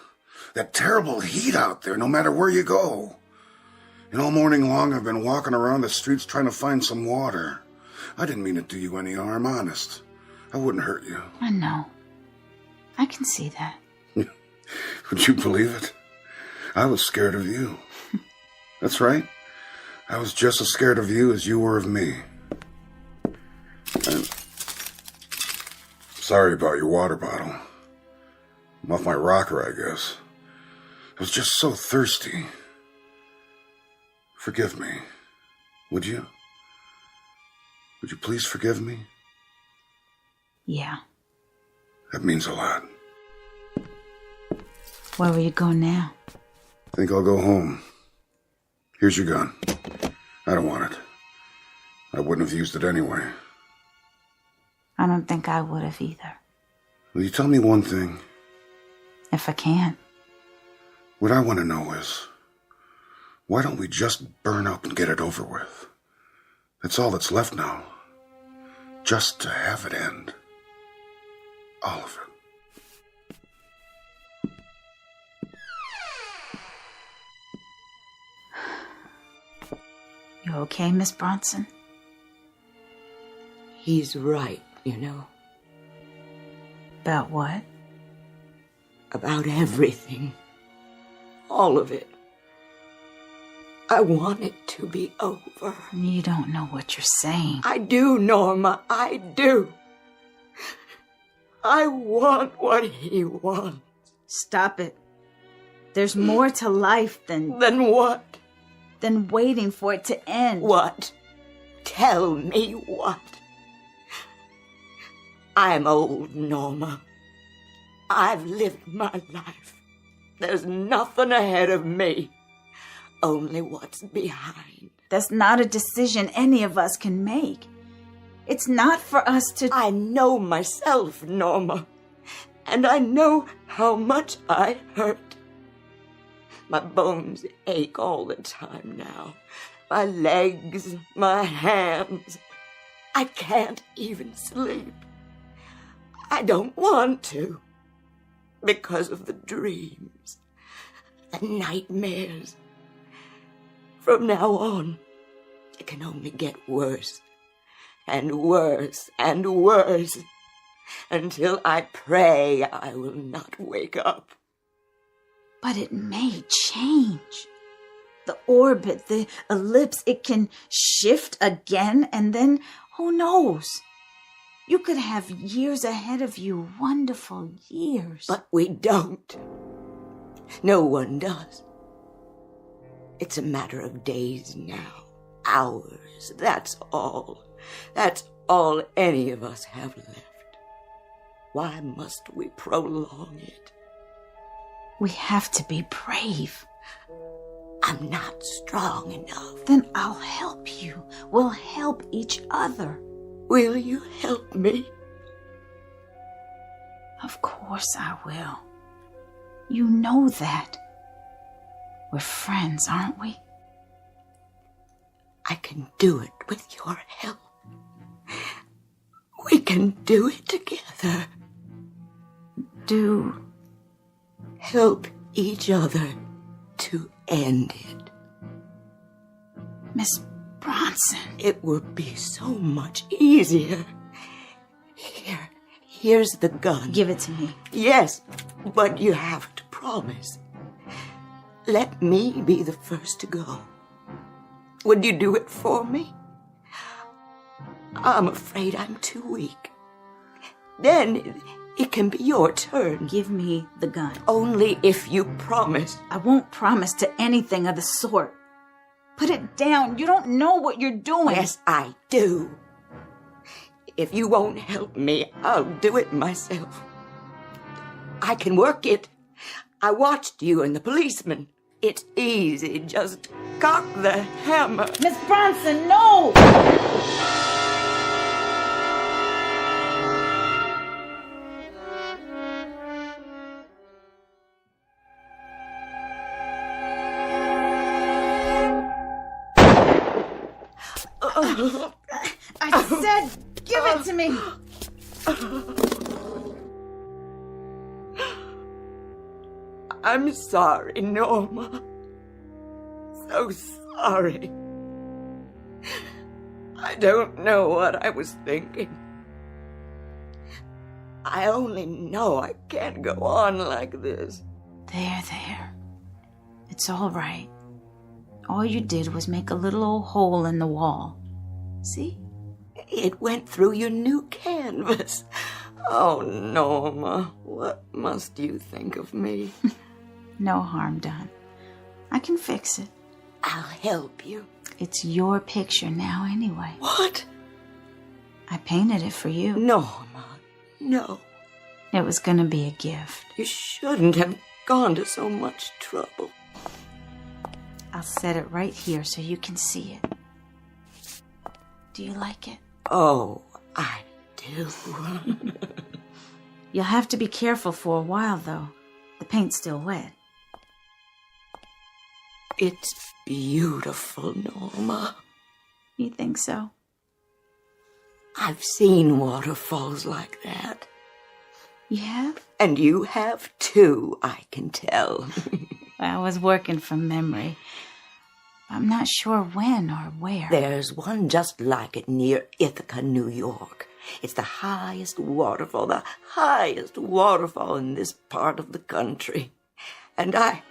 That terrible heat out there, no matter where you go. And all morning long, I've been walking around the streets trying to find some water. I didn't mean to do you any harm, honest. I wouldn't hurt you. I know. I can see that. Would you believe it? I was scared of you. That's right. I was just as scared of you as you were of me. And sorry about your water bottle. I'm off my rocker, I guess. I was just so thirsty. Forgive me. Would you? Would you please forgive me? Yeah. That means a lot. Where will you go now? Think I'll go home. Here's your gun. I don't want it. I wouldn't have used it anyway. I don't think I would have either. Will you tell me one thing? If I can. What I want to know is, why don't we just burn up and get it over with? That's all that's left now. Just to have it end. All of it. You okay, Miss Bronson? He's right, you know. About what? About everything. All of it. I want it to be over. You don't know what you're saying. I do, Norma. I do. I want what he wants. Stop it. There's more to life than... Than what? Than waiting for it to end. What? Tell me what? I'm old, Norma. I've lived my life. There's nothing ahead of me. Only what's behind. That's not a decision any of us can make. It's not for us to... I know myself, Norma. And I know how much I hurt. My bones ache all the time now. My legs, my hands. I can't even sleep. I don't want to. Because of the dreams. The nightmares. From now on, it can only get worse. And worse and worse. Until I pray I will not wake up. But it may change. The orbit, the ellipse, it can shift again, and then who knows? You could have years ahead of you, wonderful years. But we don't. No one does. It's a matter of days now, hours, that's all. That's all any of us have left. Why must we prolong it? We have to be brave. I'm not strong enough. Then I'll help you. We'll help each other. Will you help me? Of course I will. You know that. We're friends, aren't we? I can do it with your help. We can do it together. Do help each other to end it. Miss Bronson. It would be so much easier. Here's the gun. Give it to me. Yes, but you have to promise. Let me be the first to go. Would you do it for me? I'm afraid I'm too weak. Then it can be your turn. Give me the gun. Only if you promise. I won't promise to anything of the sort. Put it down. You don't know what you're doing. Yes, I do. If you won't help me, I'll do it myself. I can work it. I watched you and the policeman. It's easy. Just cock the hammer. Miss Bronson, no! I said, give it to me. I'm sorry, Norma. So sorry. I don't know what I was thinking. I only know I can't go on like this. There. It's all right. All you did was make a little old hole in the wall. See? It went through your new canvas. Oh, Norma, what must you think of me? No harm done. I can fix it. I'll help you. It's your picture now anyway. What? I painted it for you. Norma, no. It was gonna be a gift. You shouldn't have gone to so much trouble. I'll set it right here so you can see it. Do you like it? Oh, I do. You'll have to be careful for a while, though. The paint's still wet. It's beautiful, Norma. You think so? I've seen waterfalls like that. You have? And you have too, I can tell. I was working from memory. I'm not sure when or where. There's one just like it near Ithaca, New York. It's the highest waterfall in this part of the country. And I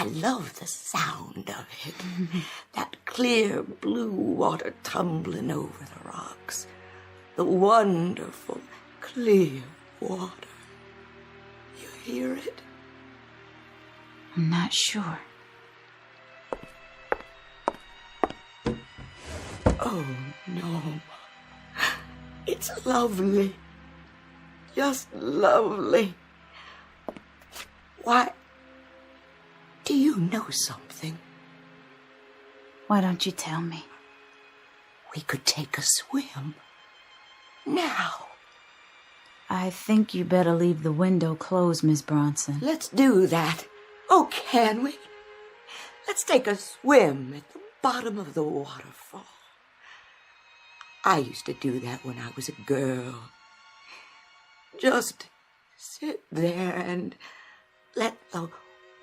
love the sound of it. That clear blue water tumbling over the rocks. The wonderful, clear water. You hear it? I'm not sure. Oh, no. It's lovely. Just lovely. Why, do you know something? Why don't you tell me? We could take a swim. Now. I think you better leave the window closed, Miss Bronson. Let's do that. Oh, can we? Let's take a swim at the bottom of the waterfall. I used to do that when I was a girl. Just sit there and let the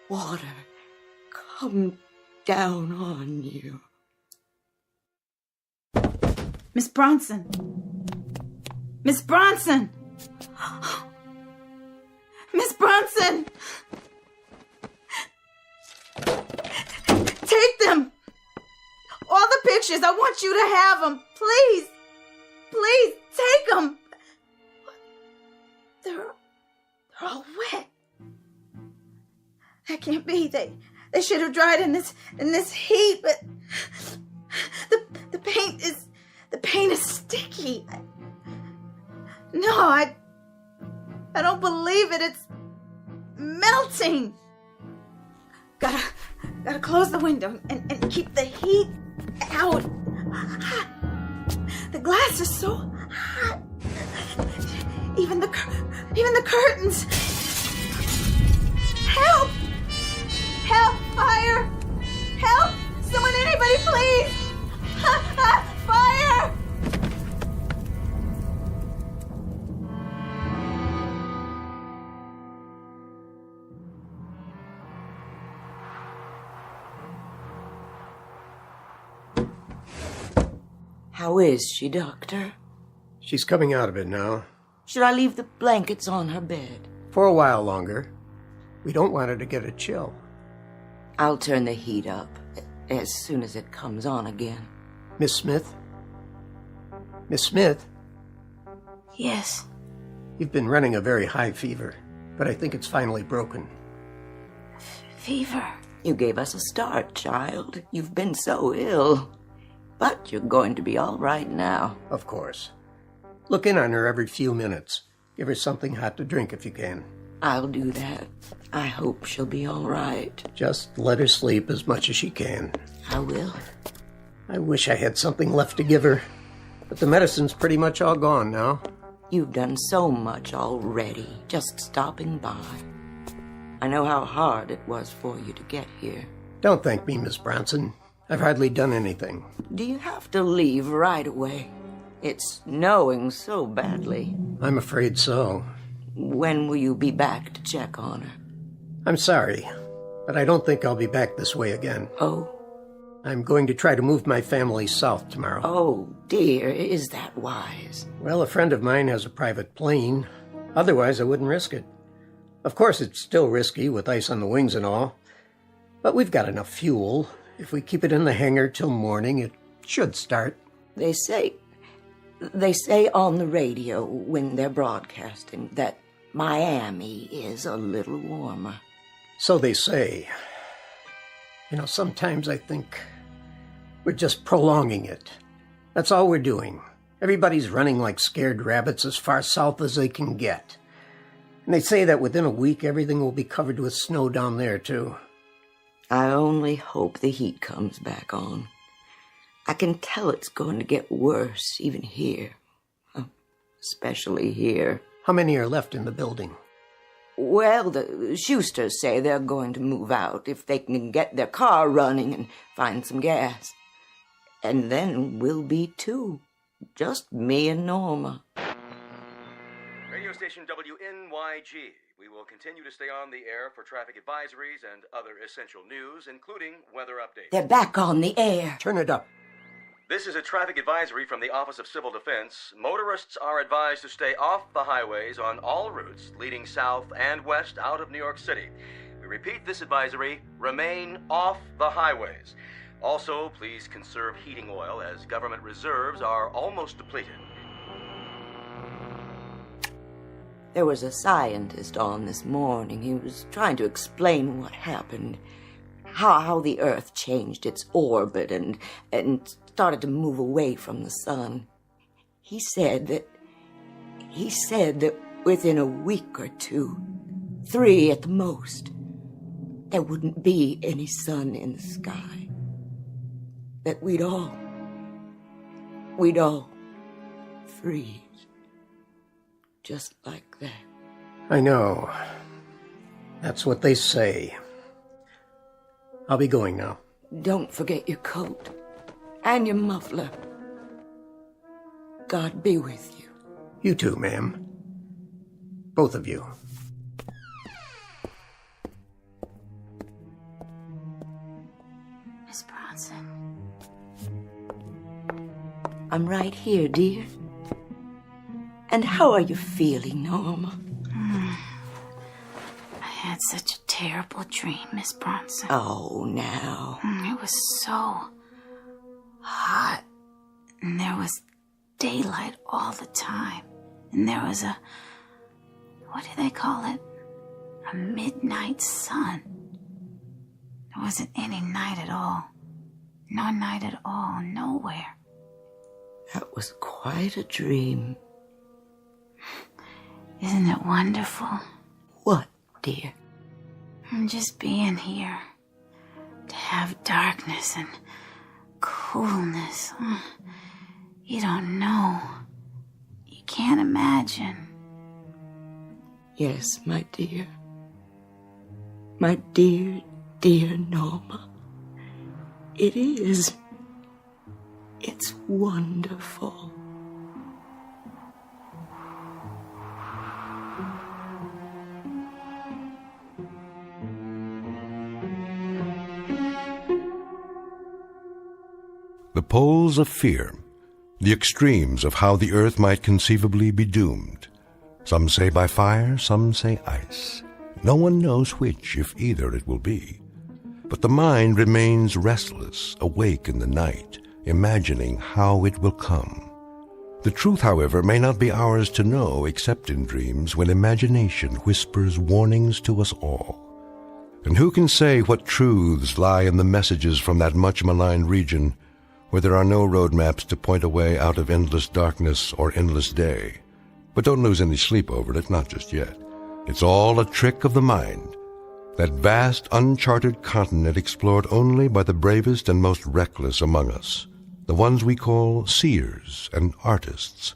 water come down on you. Miss Bronson! Miss Bronson! Miss Bronson! Take them! All the pictures, I want you to have them. Please! Please, take them! They're all wet. That can't be. They should have dried in this heat, but the paint is sticky. No, I don't believe it. It's melting. Gotta close the window and keep the heat out. The glass is so hot. Even the curtains. Help! Help! Fire! Help! Someone, anybody, please! Fire! How is she, Doctor? She's coming out of it now. Should I leave the blankets on her bed? For a while longer. We don't want her to get a chill. I'll turn the heat up as soon as it comes on again. Miss Smith? Miss Smith? Yes? You've been running a very high fever, but I think it's finally broken. Fever? You gave us a start, child. You've been so ill. But you're going to be all right now. Of course. Look in on her every few minutes. Give her something hot to drink if you can. I'll do that. I hope she'll be all right. Just let her sleep as much as she can. I will. I wish I had something left to give her, but the medicine's pretty much all gone now. You've done so much already, just stopping by. I know how hard it was for you to get here. Don't thank me, Miss Bronson. I've hardly done anything. Do you have to leave right away? It's snowing so badly. I'm afraid so. When will you be back to check on her? I'm sorry, but I don't think I'll be back this way again. Oh? I'm going to try to move my family south tomorrow. Oh, dear, is that wise? Well, a friend of mine has a private plane. Otherwise, I wouldn't risk it. Of course, it's still risky with ice on the wings and all. But we've got enough fuel. If we keep it in the hangar till morning, it should start. They say on the radio when they're broadcasting that Miami is a little warmer. So they say. You know, sometimes I think we're just prolonging it. That's all we're doing. Everybody's running like scared rabbits as far south as they can get. And they say that within a week, everything will be covered with snow down there, too. I only hope the heat comes back on. I can tell it's going to get worse, even here. Especially here. How many are left in the building? Well, the Schusters say they're going to move out if they can get their car running and find some gas. And then we'll be two. Just me and Norma. Radio station WNYG. We will continue to stay on the air for traffic advisories and other essential news, including weather updates. They're back on the air. Turn it up. This is a traffic advisory from the Office of Civil Defense. Motorists are advised to stay off the highways on all routes leading south and west out of New York City. We repeat this advisory: remain off the highways. Also, please conserve heating oil as government reserves are almost depleted. There was a scientist on this morning. He was trying to explain what happened. How the Earth changed its orbit and started to move away from the sun. He said that within a week or two, 3 at the most, there wouldn't be any sun in the sky. That we'd all freeze. Just like that. I know. That's what they say. I'll be going now. Don't forget your coat and your muffler. God be with you. You too, ma'am. Both of you. Miss Bronson. I'm right here, dear. And how are you feeling, Norma? I had such a terrible dream, Miss Bronson. Oh, now. It was so hot. And there was daylight all the time. And there was what do they call it? A midnight sun. There wasn't any night at all. No night at all, nowhere. That was quite a dream. Isn't it wonderful? What, dear? Just being here. To have darkness and coolness. You don't know. You can't imagine. Yes, my dear. My dear, dear Norma. It is. It's wonderful. The poles of fear, the extremes of how the earth might conceivably be doomed. Some say by fire, some say ice. No one knows which, if either, it will be. But the mind remains restless, awake in the night, imagining how it will come. The truth, however, may not be ours to know except in dreams when imagination whispers warnings to us all. And who can say what truths lie in the messages from that much maligned region where there are no road maps to point a way out of endless darkness or endless day? But don't lose any sleep over it, not just yet. It's all a trick of the mind, that vast uncharted continent explored only by the bravest and most reckless among us, the ones we call seers and artists.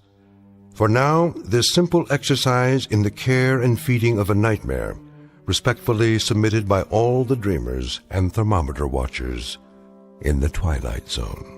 For now, this simple exercise in the care and feeding of a nightmare, respectfully submitted by all the dreamers and thermometer watchers in the Twilight Zone.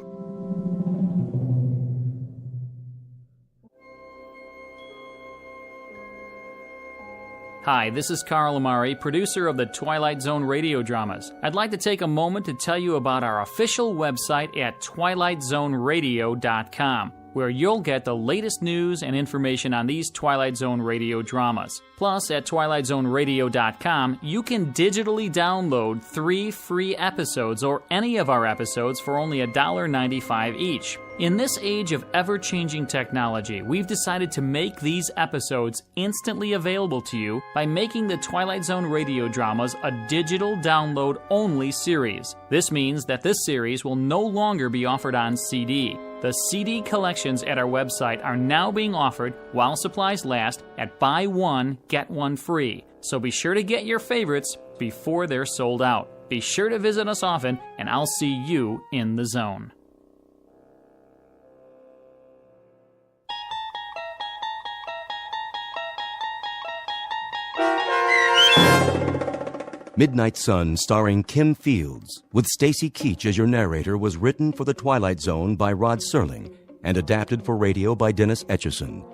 Hi, this is Carl Amari, producer of the Twilight Zone radio dramas. I'd like to take a moment to tell you about our official website at twilightzoneradio.com, where you'll get the latest news and information on these Twilight Zone radio dramas. Plus, at twilightzoneradio.com, you can digitally download 3 free episodes or any of our episodes for only $1.95 each. In this age of ever-changing technology, we've decided to make these episodes instantly available to you by making the Twilight Zone radio dramas a digital download-only series. This means that this series will no longer be offered on CD. The CD collections at our website are now being offered while supplies last at buy one, get one free. So be sure to get your favorites before they're sold out. Be sure to visit us often, and I'll see you in the zone. Midnight Sun, starring Kim Fields, with Stacy Keach as your narrator, was written for The Twilight Zone by Rod Serling and adapted for radio by Dennis Etchison.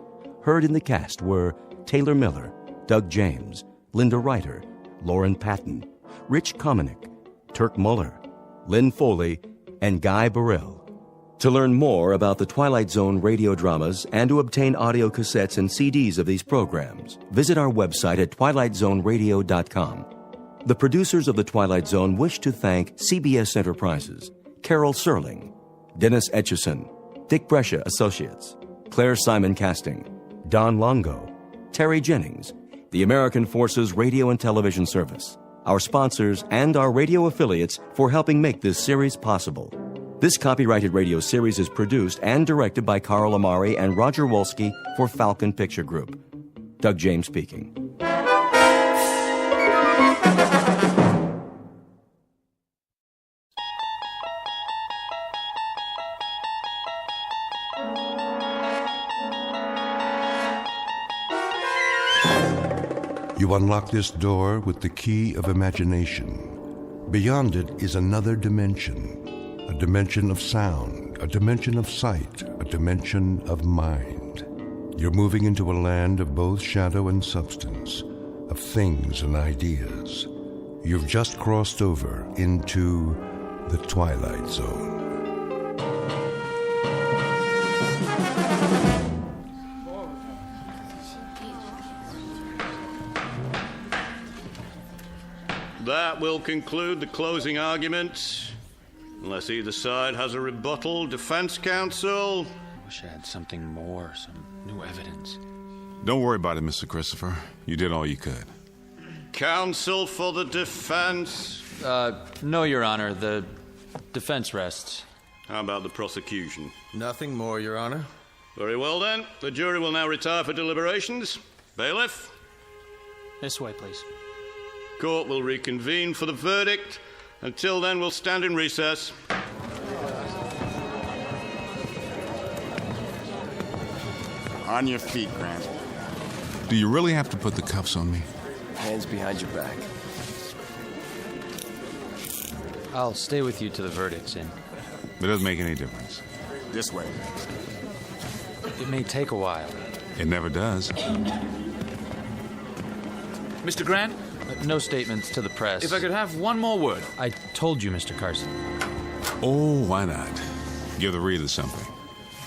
Heard in the cast were Taylor Miller, Doug James, Linda Ryder, Lauren Patton, Rich Kominick, Turk Muller, Lynn Foley, and Guy Burrell. To learn more about the Twilight Zone radio dramas and to obtain audio cassettes and CDs of these programs, visit our website at twilightzoneradio.com. The producers of The Twilight Zone wish to thank CBS Enterprises, Carol Serling, Dennis Etchison, Dick Brescia Associates, Claire Simon Casting, Don Longo, Terry Jennings, the American Forces Radio and Television Service, our sponsors, and our radio affiliates for helping make this series possible. This copyrighted radio series is produced and directed by Carl Amari and Roger Wolski for Falcon Picture Group. Doug James speaking. You unlock this door with the key of imagination. Beyond it is another dimension. A dimension of sound, a dimension of sight, a dimension of mind. You're moving into a land of both shadow and substance, of things and ideas. You've just crossed over into the Twilight Zone. That will conclude the closing argument. Unless either side has a rebuttal, defense counsel. Wish I had something more, some new evidence. Don't worry about it, Mr. Christopher. You did all you could. Counsel for the defense. No, Your Honor. The defense rests. How about the prosecution? Nothing more, Your Honor. Very well, then. The jury will now retire for deliberations. Bailiff? This way, please. Court will reconvene for the verdict. Until then, we'll stand in recess. On your feet, Grant. Do you really have to put the cuffs on me? Hands behind your back. I'll stay with you to the verdict's in. It doesn't make any difference. This way. It may take a while. It never does. Mr. Grant? No statements to the press. If I could have one more word. I told you, Mr. Carson. Oh, why not? Give the reader something.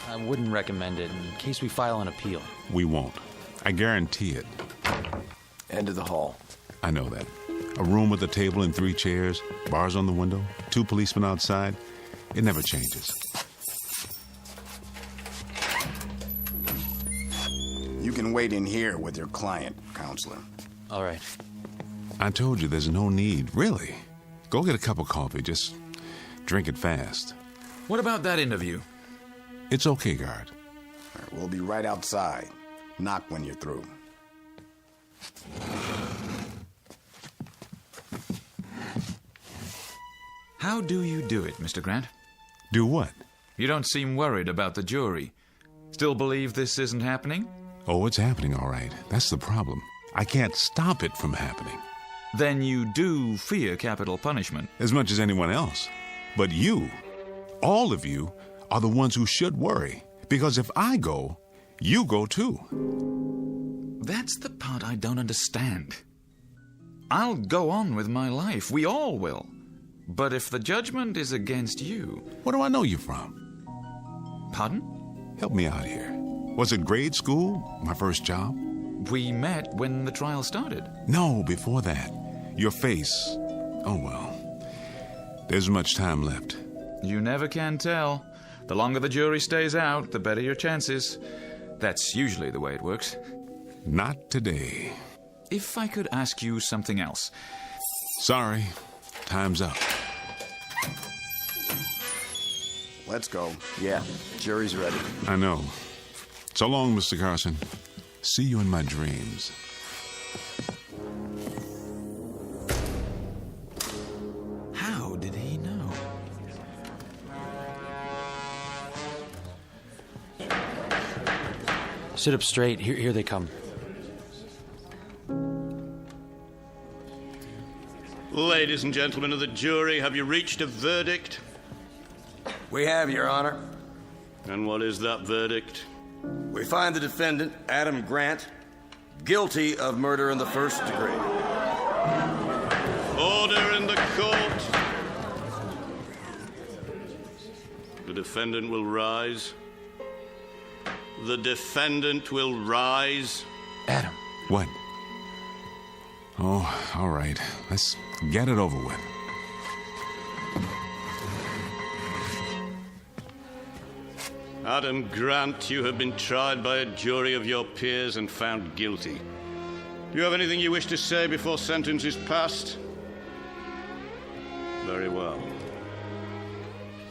I wouldn't recommend it in case we file an appeal. We won't. I guarantee it. End of the hall. I know that. A room with a table and 3 chairs, bars on the window, 2 policemen outside. It never changes. You can wait in here with your client, counselor. All right. I told you there's no need, really. Go get a cup of coffee, just drink it fast. What about that interview? It's okay, guard. We'll be right outside. Knock when you're through. How do you do it, Mr. Grant? Do what? You don't seem worried about the jury. Still believe this isn't happening? Oh, it's happening, all right. That's the problem. I can't stop it from happening. Then you do fear capital punishment. As much as anyone else. But you, all of you, are the ones who should worry. Because if I go, you go too. That's the part I don't understand. I'll go on with my life. We all will. But if the judgment is against you... Where do I know you from? Pardon? Help me out here. Was it grade school? My first job? We met when the trial started. No, before that. Your face. Oh, well. There's much time left. You never can tell. The longer the jury stays out, the better your chances. That's usually the way it works. Not today. If I could ask you something else. Sorry. Time's up. Let's go. Yeah, jury's ready. I know. So long, Mr. Carson. See you in my dreams. How did he know? Sit up straight. Here they come. Ladies and gentlemen of the jury, have you reached a verdict? We have, Your Honor. And what is that verdict? We find the defendant, Adam Grant, guilty of murder in the first degree. Order in the court. The defendant will rise. The defendant will rise. Adam. What? Oh, all right. Let's get it over with. Adam Grant, you have been tried by a jury of your peers and found guilty. Do you have anything you wish to say before sentence is passed? Very well.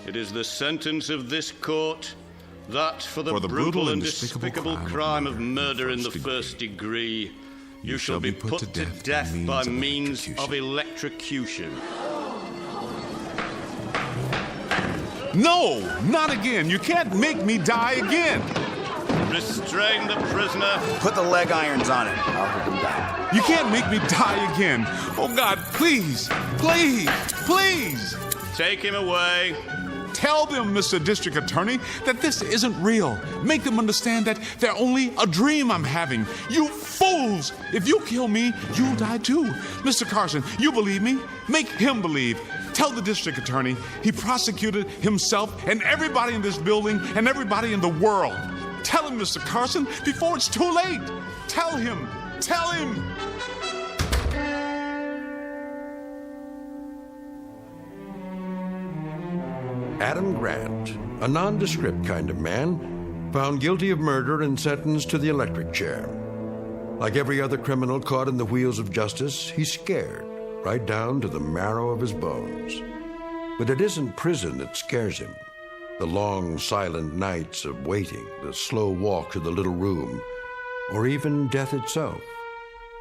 It is the sentence of this court that for the brutal and despicable crime of murder in the first degree, you shall be put to death by means of electrocution. No, not again. You can't make me die again. Restrain the prisoner. Put the leg irons on him. I'll put them back. You can't make me die again. Oh, God, please, please, please. Take him away. Tell them, Mr. District Attorney, that this isn't real. Make them understand that they're only a dream I'm having. You fools! If you kill me, you'll die too. Mr. Carson, you believe me? Make him believe. Tell the district attorney he prosecuted himself and everybody in this building and everybody in the world. Tell him, Mr. Carson, before it's too late. Tell him. Tell him. Adam Grant, a nondescript kind of man, found guilty of murder and sentenced to the electric chair. Like every other criminal caught in the wheels of justice, he's scared, right down to the marrow of his bones. But it isn't prison that scares him. The long, silent nights of waiting, the slow walk to the little room, or even death itself.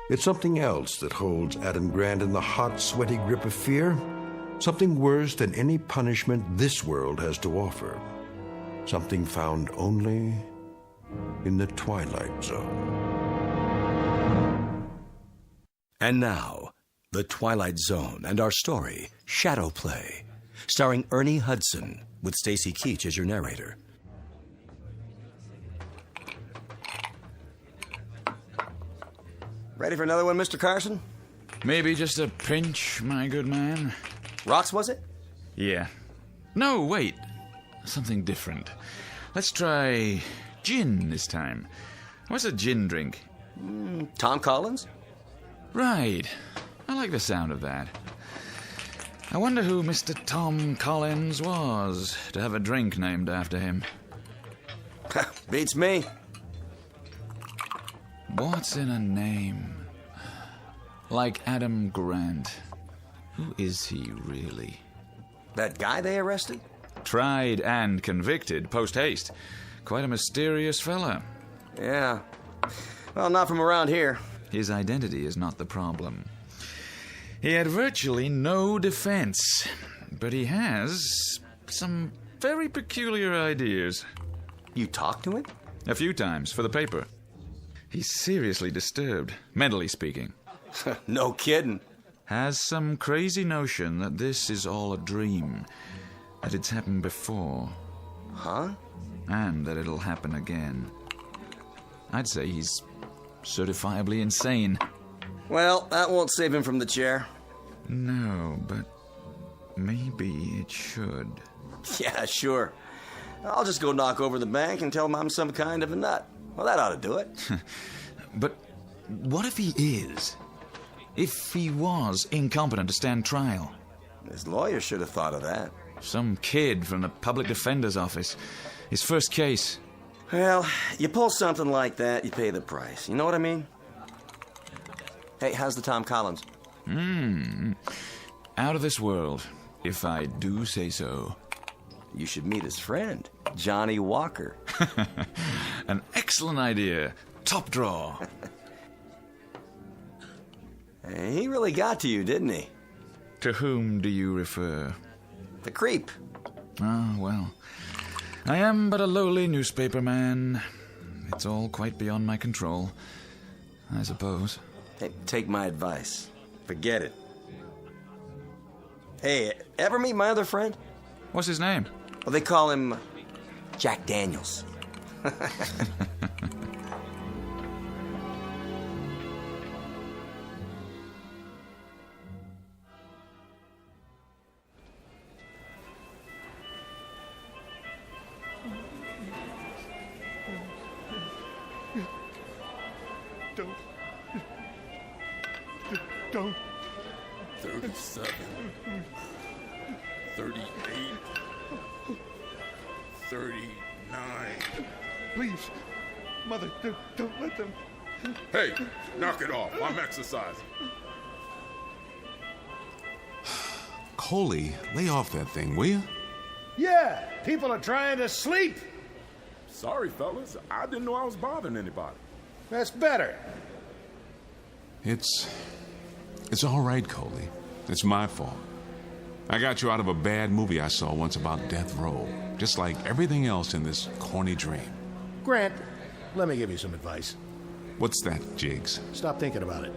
It's something else that holds Adam Grant in the hot, sweaty grip of fear. Something worse than any punishment this world has to offer. Something found only in the Twilight Zone. And now, The Twilight Zone and our story, Shadow Play, starring Ernie Hudson, with Stacy Keach as your narrator. Ready for another one, Mr. Carson? Maybe just a pinch, my good man. Rocks, was it? Yeah. No, wait. Something different. Let's try gin this time. What's a gin drink? Tom Collins? Right. I like the sound of that. I wonder who Mr. Tom Collins was to have a drink named after him. Beats me. What's in a name? Like Adam Grant. Who is he, really? That guy they arrested? Tried and convicted post-haste. Quite a mysterious fella. Yeah. Well, not from around here. His identity is not the problem. He had virtually no defense, but he has some very peculiar ideas. You talked to him? A few times, for the paper. He's seriously disturbed, mentally speaking. No kidding. Has some crazy notion that this is all a dream, that it's happened before. Huh? And that it'll happen again. I'd say he's certifiably insane. Well, that won't save him from the chair. No, but maybe it should. Yeah, sure. I'll just go knock over the bank and tell him I'm some kind of a nut. Well, that ought to do it. But what if he is? If he was incompetent to stand trial? His lawyer should have thought of that. Some kid from the public defender's office. His first case. Well, you pull something like that, you pay the price. You know what I mean? Hey, how's the Tom Collins? Out of this world, if I do say so. You should meet his friend, Johnny Walker. An excellent idea. Top draw. He really got to you, didn't he? To whom do you refer? The creep. Ah, well. I am but a lowly newspaper man. It's all quite beyond my control, I suppose. Hey, take my advice. Forget it. Hey, ever meet my other friend? What's his name? Well, they call him Jack Daniels. Don't. 37. 38. 39. Please, Mother, don't let them. Hey, knock it off. I'm exercising. Coley, lay off that thing, will you? Yeah, people are trying to sleep. Sorry, fellas. I didn't know I was bothering anybody. That's better. It's all right, Coley. It's my fault. I got you out of a bad movie I saw once about death row, just like everything else in this corny dream. Grant, let me give you some advice. What's that, Jiggs? Stop thinking about it.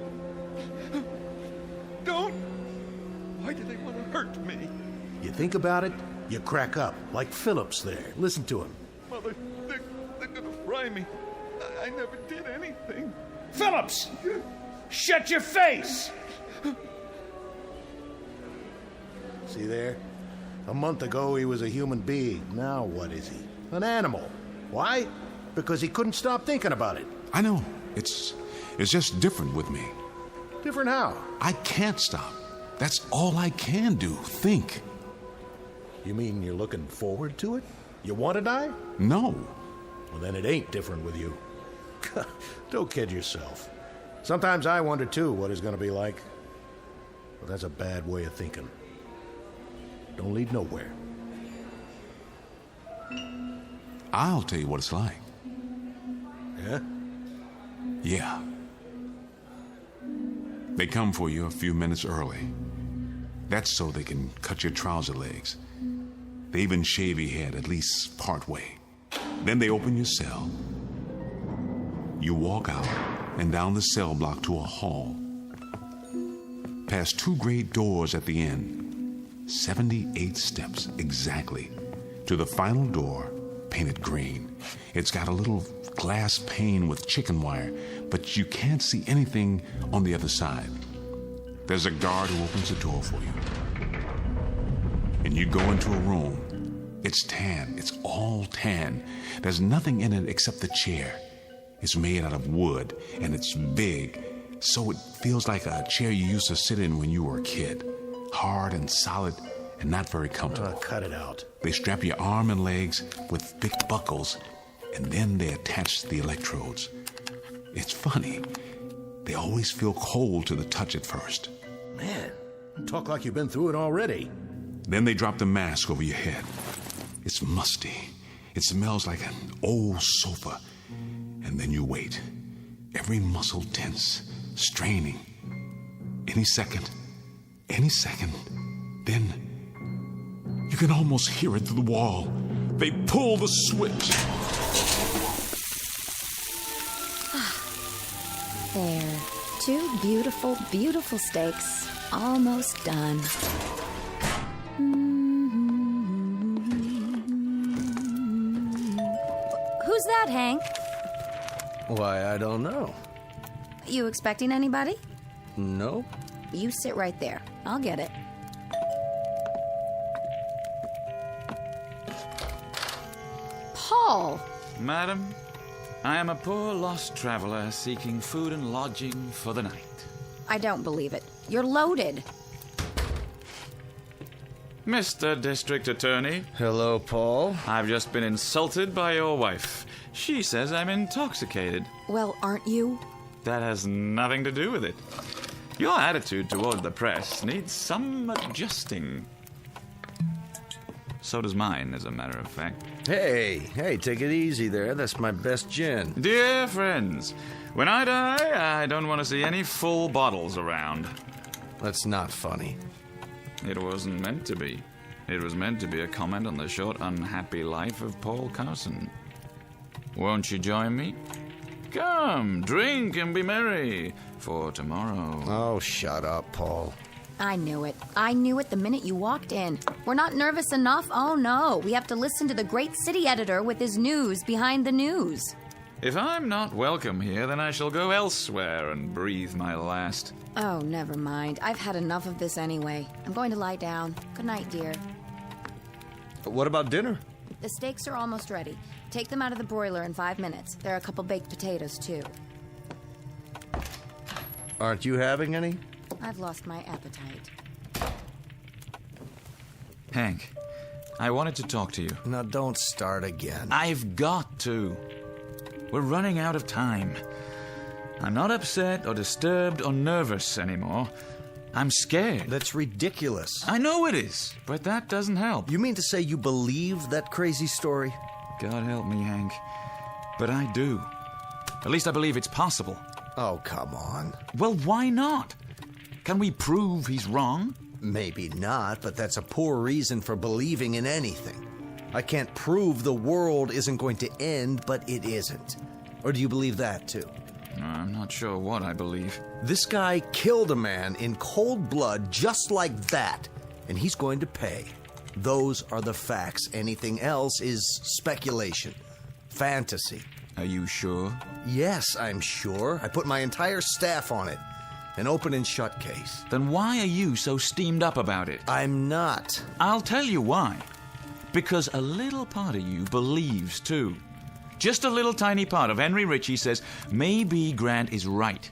Don't. Why do they want to hurt me? You think about it, you crack up, like Phillips there. Listen to him. Mother, they're gonna fry me. I never did anything. Phillips! Shut your face! See there? A month ago he was a human being. Now what is he? An animal. Why? Because he couldn't stop thinking about it. I know. It's just different with me. Different how? I can't stop. That's all I can do. Think. You mean you're looking forward to it? You want to die? No. Well, then it ain't different with you. Don't kid yourself. Sometimes I wonder, too, what it's going to be like. But that's a bad way of thinking. Don't lead nowhere. I'll tell you what it's like. Yeah? Yeah. They come for you a few minutes early. That's so they can cut your trouser legs. They even shave your head, at least part way. Then they open your cell. You walk out and down the cell block to a hall. Past two great doors at the end. 78 steps exactly to the final door, painted green. It's got a little glass pane with chicken wire, but you can't see anything on the other side. There's a guard who opens the door for you. And you go into a room. It's tan. It's all tan. There's nothing in it except the chair. It's made out of wood, and it's big, so it feels like a chair you used to sit in when you were a kid. Hard and solid and not very comfortable. Cut it out. They strap your arm and legs with thick buckles, and then they attach the electrodes. It's funny. They always feel cold to the touch at first. Man, you talk like you've been through it already. Then they drop the mask over your head. It's musty. It smells like an old sofa. And then you wait. Every muscle tense, straining. Any second, then you can almost hear it through the wall. They pull the switch. There. 2 beautiful, beautiful steaks. Almost done. Who's that, Hank? Why, I don't know. You expecting anybody? No. You sit right there. I'll get it. Paul! Madam, I am a poor lost traveler seeking food and lodging for the night. I don't believe it. You're loaded. Mr. District Attorney. Hello, Paul. I've just been insulted by your wife. She says I'm intoxicated. Well, aren't you? That has nothing to do with it. Your attitude toward the press needs some adjusting. So does mine, as a matter of fact. Hey, take it easy there. That's my best gin. Dear friends, when I die, I don't want to see any full bottles around. That's not funny. It wasn't meant to be. It was meant to be a comment on the short, unhappy life of Paul Carson. Won't you join me? Come, drink and be merry, for tomorrow... Oh, shut up, Paul. I knew it. I knew it the minute you walked in. We're not nervous enough? Oh, no. We have to listen to the great city editor with his news behind the news. If I'm not welcome here, then I shall go elsewhere and breathe my last. Oh, never mind. I've had enough of this anyway. I'm going to lie down. Good night, dear. What about dinner? The steaks are almost ready. Take them out of the broiler in 5 minutes. There are a couple baked potatoes, too. Aren't you having any? I've lost my appetite. Hank, I wanted to talk to you. Now, don't start again. I've got to. We're running out of time. I'm not upset or disturbed or nervous anymore. I'm scared. That's ridiculous. I know it is, but that doesn't help. You mean to say you believe that crazy story? God help me, Hank. But I do. At least I believe it's possible. Oh, come on. Well, why not? Can we prove he's wrong? Maybe not, but that's a poor reason for believing in anything. I can't prove the world isn't going to end, but it isn't. Or do you believe that, too? I'm not sure what I believe. This guy killed a man in cold blood just like that, and he's going to pay. Those are the facts. Anything else is speculation, fantasy. Are you sure? Yes, I'm sure. I put my entire staff on it. An open and shut case. Then why are you so steamed up about it? I'm not. I'll tell you why. Because a little part of you believes, too. Just a little tiny part of Henry Ritchie says, maybe Grant is right.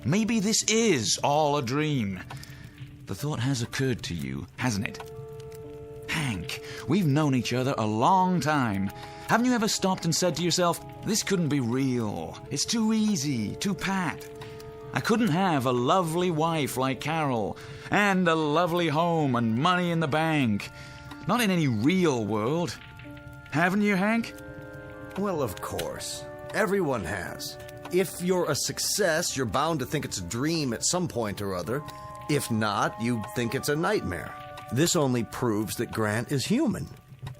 Maybe this is all a dream. The thought has occurred to you, hasn't it? Hank, we've known each other a long time. Haven't you ever stopped and said to yourself, this couldn't be real. It's too easy, too pat. I couldn't have a lovely wife like Carol, and a lovely home and money in the bank. Not in any real world. Haven't you, Hank? Well, of course. Everyone has. If you're a success, you're bound to think it's a dream at some point or other. If not, you think it's a nightmare. This only proves that Grant is human.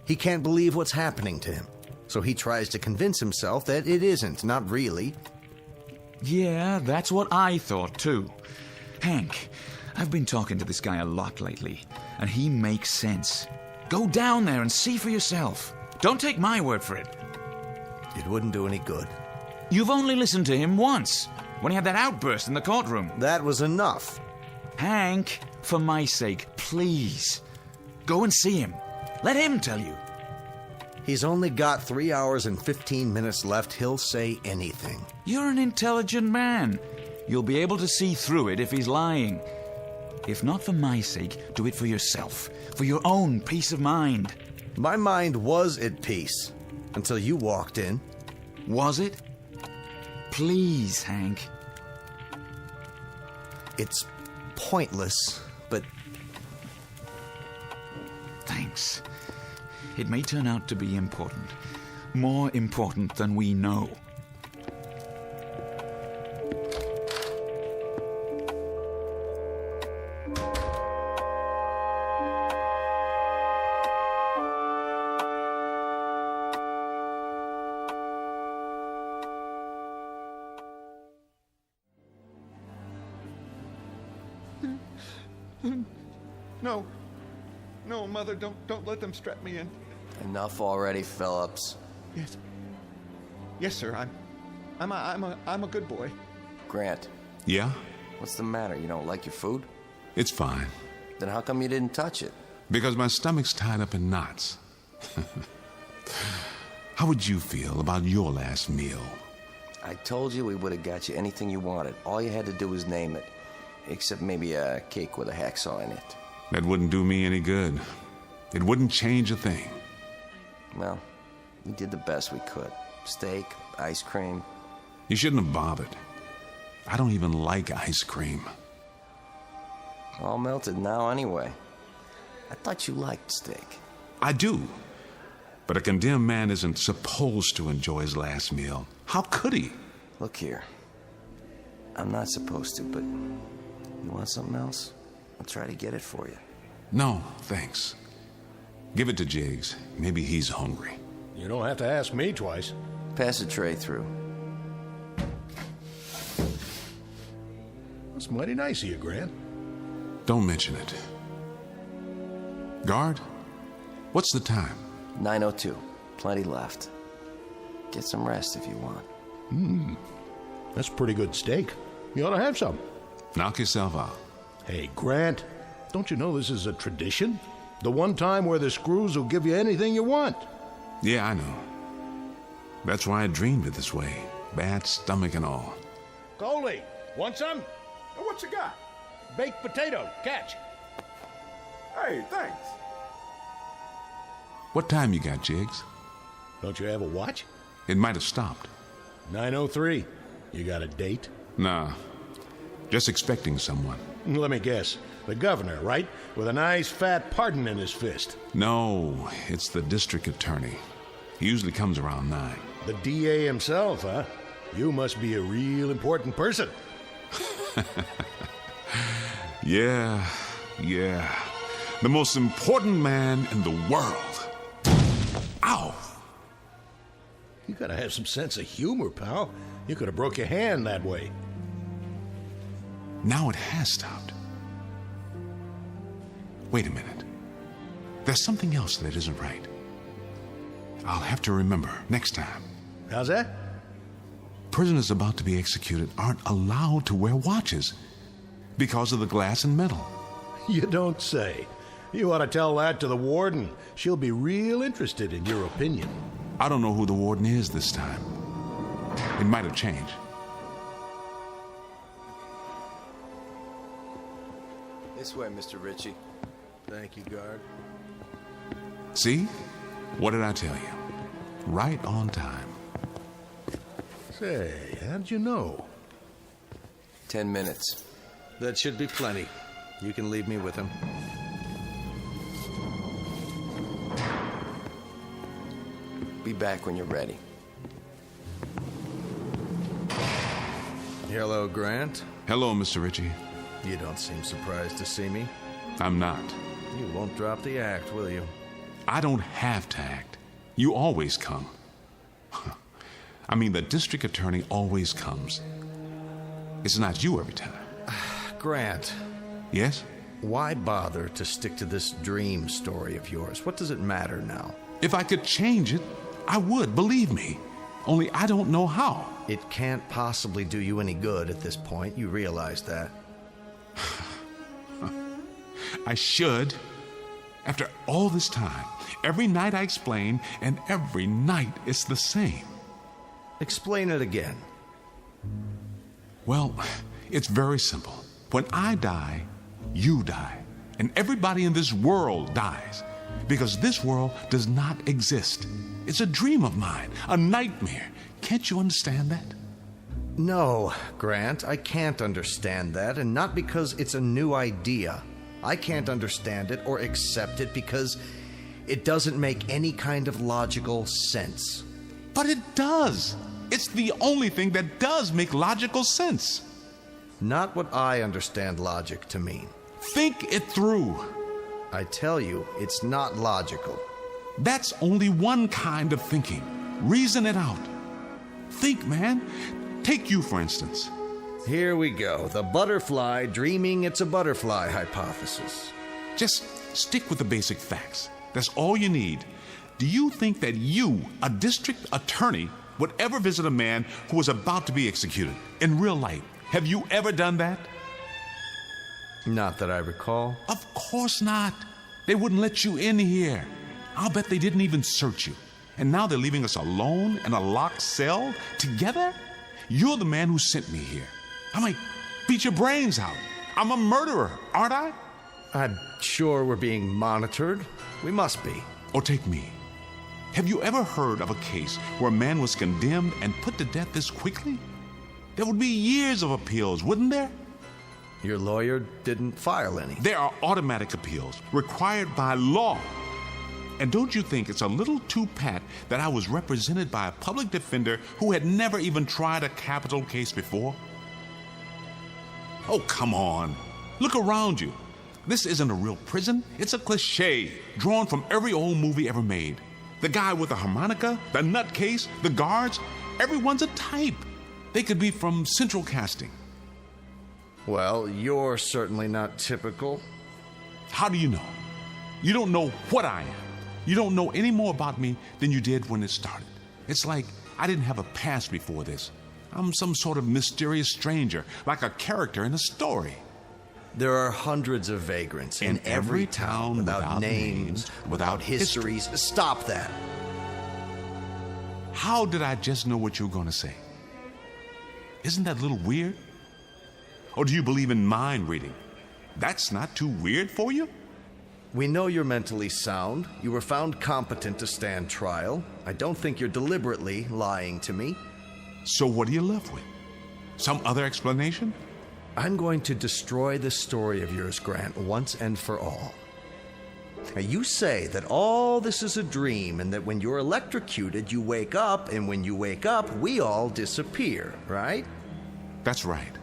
He can't believe what's happening to him. So he tries to convince himself that it isn't, not really. Yeah, that's what I thought, too. Hank, I've been talking to this guy a lot lately, and he makes sense. Go down there and see for yourself. Don't take my word for it. It wouldn't do any good. You've only listened to him once, when he had that outburst in the courtroom. That was enough. Hank, for my sake, please. Go and see him. Let him tell you. He's only got 3 hours and 15 minutes left. He'll say anything. You're an intelligent man. You'll be able to see through it if he's lying. If not for my sake, do it for yourself. For your own peace of mind. My mind was at peace. Until you walked in. Was it? Please, Hank. It's pointless, but... Thanks. It may turn out to be important. More important than we know. No. No, Mother, don't let them strap me in. Enough already, Phillips. Yes. Yes, sir. I'm a good boy. Grant. Yeah? What's the matter? You don't like your food? It's fine. Then how come you didn't touch it? Because my stomach's tied up in knots. How would you feel about your last meal? I told you we would have got you anything you wanted. All you had to do was name it. Except maybe a cake with a hacksaw in it. That wouldn't do me any good. It wouldn't change a thing. Well, we did the best we could. Steak, ice cream. You shouldn't have bothered. I don't even like ice cream. All melted now anyway. I thought you liked steak. I do. But a condemned man isn't supposed to enjoy his last meal. How could he? Look here. I'm not supposed to, but you want something else? I'll try to get it for you. No, thanks. Give it to Jiggs. Maybe he's hungry. You don't have to ask me twice. Pass the tray through. That's mighty nice of you, Grant. Don't mention it. Guard, what's the time? 9:02. Plenty left. Get some rest if you want. That's pretty good steak. You ought to have some. Knock yourself out. Hey, Grant, don't you know this is a tradition? The one time where the screws will give you anything you want. Yeah, I know. That's why I dreamed it this way. Bad stomach and all. Coley, want some? What you got? Baked potato, catch. Hey, thanks. What time you got, Jiggs? Don't you have a watch? It might have stopped. 9:03. You got a date? Nah. Just expecting someone. Let me guess. The governor, right? With a nice fat pardon in his fist. No, it's the district attorney. He usually comes around 9. The DA himself, huh? You must be a real important person. Yeah. The most important man in the world. Ow! You gotta have some sense of humor, pal. You could have broke your hand that way. Now it has stopped. Wait a minute. There's something else that isn't right. I'll have to remember next time. How's that? Prisoners about to be executed aren't allowed to wear watches because of the glass and metal. You don't say. You ought to tell that to the warden. She'll be real interested in your opinion. I don't know who the warden is this time. It might have changed. This way, Mr. Ritchie. Thank you, guard. See? What did I tell you? Right on time. Say, how'd you know? 10 minutes. That should be plenty. You can leave me with him. Be back when you're ready. Hello, Grant. Hello, Mr. Ritchie. You don't seem surprised to see me. I'm not. You won't drop the act, will you? I don't have to act. You always come. I mean, the district attorney always comes. It's not you every time. Grant. Yes? Why bother to stick to this dream story of yours? What does it matter now? If I could change it, I would, believe me. Only I don't know how. It can't possibly do you any good at this point. You realize that. I should. After all this time, every night I explain, and every night it's the same. Explain it again. Well, it's very simple. When I die, you die. And everybody in this world dies. Because this world does not exist. It's a dream of mine, a nightmare. Can't you understand that? No, Grant, I can't understand that, and not because it's a new idea. I can't understand it or accept it because it doesn't make any kind of logical sense. But it does. It's the only thing that does make logical sense. Not what I understand logic to mean. Think it through. I tell you, it's not logical. That's only one kind of thinking. Reason it out. Think, man. Take you, for instance. Here we go. The butterfly dreaming it's a butterfly hypothesis. Just stick with the basic facts. That's all you need. Do you think that you, a district attorney, would ever visit a man who was about to be executed in real life? Have you ever done that? Not that I recall. Of course not. They wouldn't let you in here. I'll bet they didn't even search you. And now they're leaving us alone in a locked cell together? You're the man who sent me here. I might beat your brains out. I'm a murderer, aren't I? I'm sure we're being monitored. We must be. Or take me. Have you ever heard of a case where a man was condemned and put to death this quickly? There would be years of appeals, wouldn't there? Your lawyer didn't file any. There are automatic appeals required by law. And don't you think it's a little too pat that I was represented by a public defender who had never even tried a capital case before? Oh, come on. Look around you. This isn't a real prison. It's a cliche drawn from every old movie ever made. The guy with the harmonica, the nutcase, the guards, everyone's a type. They could be from Central Casting. Well, you're certainly not typical. How do you know? You don't know what I am. You don't know any more about me than you did when it started. It's like I didn't have a past before this. I'm some sort of mysterious stranger, like a character in a story. There are hundreds of vagrants in every town without names, without histories. Stop that. How did I just know what you were going to say? Isn't that a little weird? Or do you believe in mind reading? That's not too weird for you? We know you're mentally sound. You were found competent to stand trial. I don't think you're deliberately lying to me. So what are you left with? Some other explanation? I'm going to destroy this story of yours, Grant, once and for all. Now, you say that all this is a dream and that when you're electrocuted, you wake up, and when you wake up, we all disappear, right? That's right.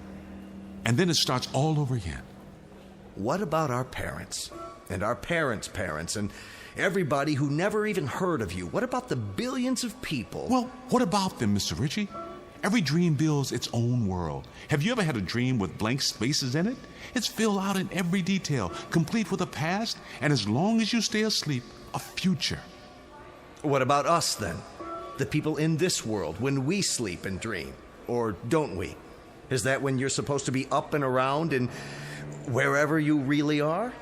And then it starts all over again. What about our parents? And our parents' parents, and everybody who never even heard of you? What about the billions of people? Well, what about them, Mr. Ritchie? Every dream builds its own world. Have you ever had a dream with blank spaces in it? It's filled out in every detail, complete with a past, and as long as you stay asleep, a future. What about us, then? The people in this world, when we sleep and dream? Or don't we? Is that when you're supposed to be up and around and wherever you really are?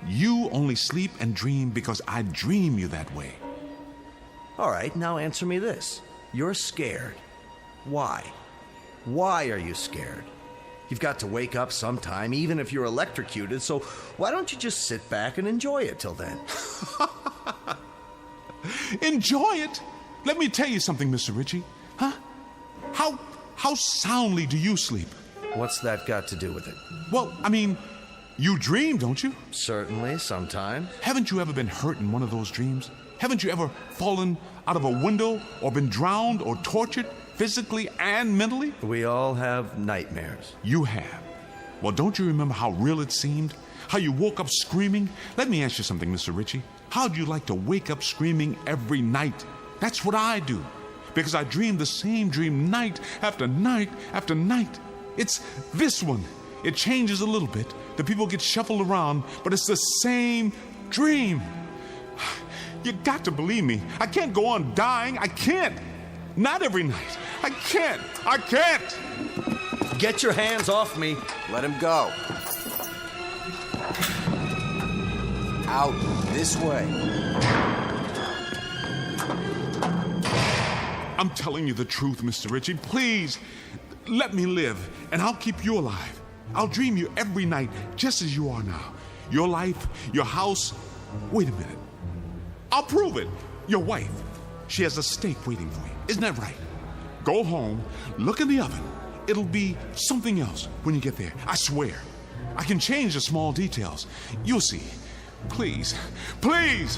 You only sleep and dream because I dream you that way. All right, now answer me this. You're scared. Why? Why are you scared? You've got to wake up sometime, even if you're electrocuted, so why don't you just sit back and enjoy it till then? Enjoy it? Let me tell you something, Mr. Ritchie. Huh? How soundly do you sleep? What's that got to do with it? Well, I mean, you dream, don't you? Certainly, sometimes. Haven't you ever been hurt in one of those dreams? Haven't you ever fallen out of a window or been drowned or tortured physically and mentally? We all have nightmares. You have. Well, don't you remember how real it seemed? How you woke up screaming? Let me ask you something, Mr. Ritchie. How'd you like to wake up screaming every night? That's what I do. Because I dream the same dream night after night after night. It's this one. It changes a little bit. The people get shuffled around, but it's the same dream. You got to believe me. I can't go on dying. I can't. Not every night. I can't. I can't. Get your hands off me. Let him go. Out this way. I'm telling you the truth, Mr. Ritchie. Please, let me live, and I'll keep you alive. I'll dream you every night, just as you are now. Your life, your house. Wait a minute. I'll prove it. Your wife. She has a steak waiting for you. Isn't that right? Go home, look in the oven. It'll be something else when you get there. I swear. I can change the small details. You'll see. Please, please.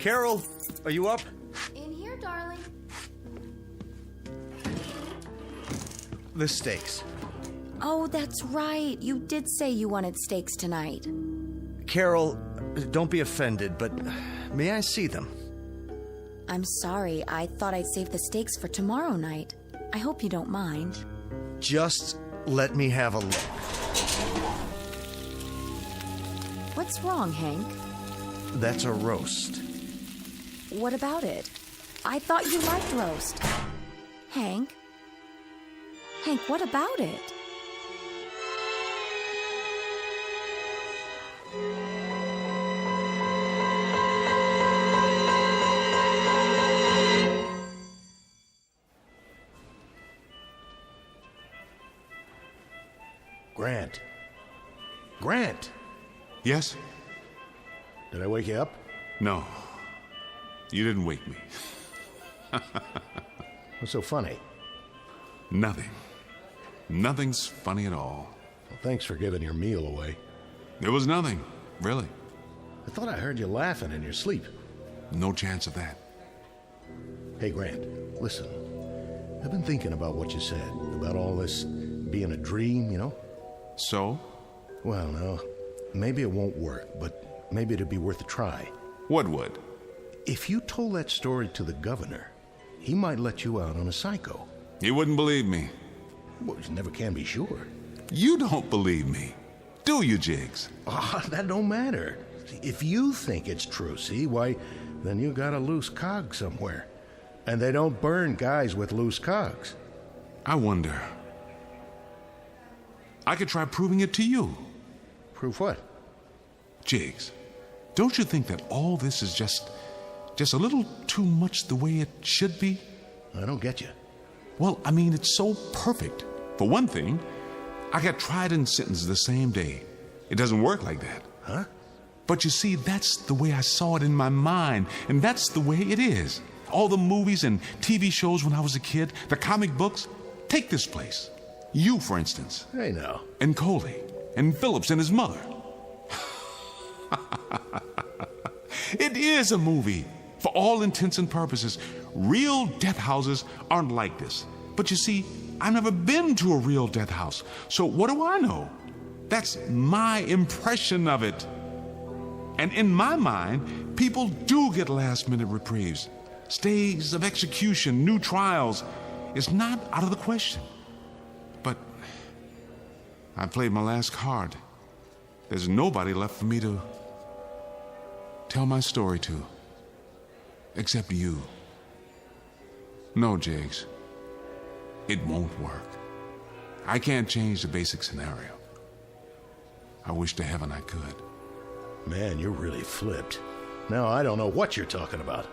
Carol, are you up? In here, darling. The steaks. Oh, that's right. You did say you wanted steaks tonight. Carol, don't be offended, but may I see them? I'm sorry. I thought I'd save the steaks for tomorrow night. I hope you don't mind. Just let me have a look. What's wrong, Hank? That's a roast. What about it? I thought you liked roast. Hank? Hank, what about it? Grant. Grant! Yes? Did I wake you up? No. You didn't wake me. What's so funny? Nothing. Nothing's funny at all. Well, thanks for giving your meal away. It was nothing, really. I thought I heard you laughing in your sleep. No chance of that. Hey, Grant, listen. I've been thinking about what you said, about all this being a dream, you know? So? Well, no. Maybe it won't work, but maybe it'd be worth a try. What would? If you told that story to the governor, he might let you out on a psycho. He wouldn't believe me. Well, you never can be sure. You don't believe me, do you, Jiggs? Oh, that don't matter. If you think it's true, see, why, then you got a loose cog somewhere. And they don't burn guys with loose cogs. I wonder. I could try proving it to you. Prove what? Jiggs, don't you think that all this is just a little too much the way it should be? I don't get you. Well, I mean, it's so perfect. For one thing, I got tried and sentenced the same day. It doesn't work like that. Huh? But you see, that's the way I saw it in my mind, and that's the way it is. All the movies and TV shows when I was a kid, the comic books, take this place. You, for instance. Hey, now. And Coley, and Phillips and his mother. It is a movie. For all intents and purposes, real death houses aren't like this. But you see, I've never been to a real death house, so what do I know? That's my impression of it. And in my mind, people do get last-minute reprieves. Stays of execution, new trials. It's not out of the question. But I played my last card. There's nobody left for me to tell my story to. Except you. No, Jiggs. It won't work. I can't change the basic scenario. I wish to heaven I could. Man, you're really flipped. Now I don't know what you're talking about.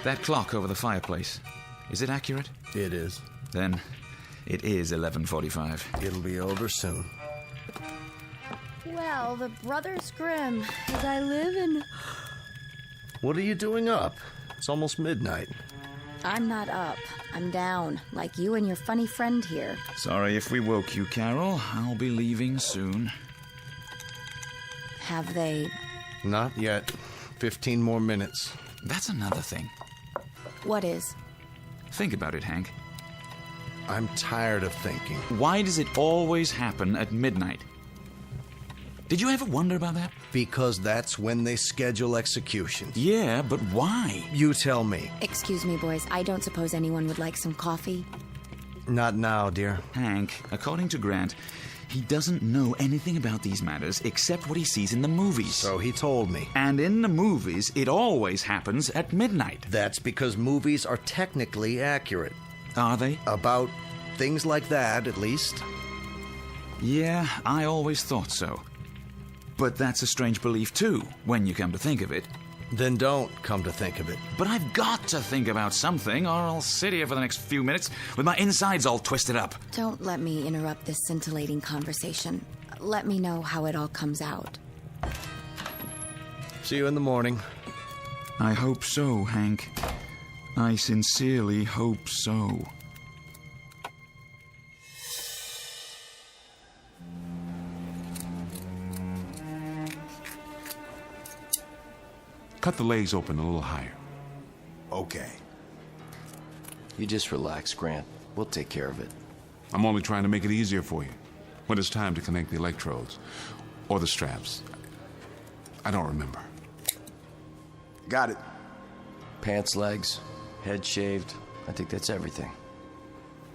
That clock over the fireplace, is it accurate? It is. Then it is 11:45. It'll be over soon. Well, the Brothers Grimm, as I live in... What are you doing up? It's almost midnight. I'm not up. I'm down, like you and your funny friend here. Sorry if we woke you, Carol. I'll be leaving soon. Have they... Not yet. 15 more minutes. That's another thing. What is? Think about it, Hank. I'm tired of thinking. Why does it always happen at midnight? Did you ever wonder about that? Because that's when they schedule executions. Yeah, but why? You tell me. Excuse me, boys. I don't suppose anyone would like some coffee? Not now, dear. Hank, according to Grant, he doesn't know anything about these matters except what he sees in the movies. So he told me. And in the movies, it always happens at midnight. That's because movies are technically accurate. Are they? About things like that, at least. Yeah, I always thought so. But that's a strange belief, too, when you come to think of it. Then don't come to think of it. But I've got to think about something, or I'll sit here for the next few minutes with my insides all twisted up. Don't let me interrupt this scintillating conversation. Let me know how it all comes out. See you in the morning. I hope so, Hank. I sincerely hope so. Cut the legs open a little higher. Okay. You just relax, Grant. We'll take care of it. I'm only trying to make it easier for you when it's time to connect the electrodes or the straps. I don't remember. Got it. Pants, legs, head shaved. I think that's everything.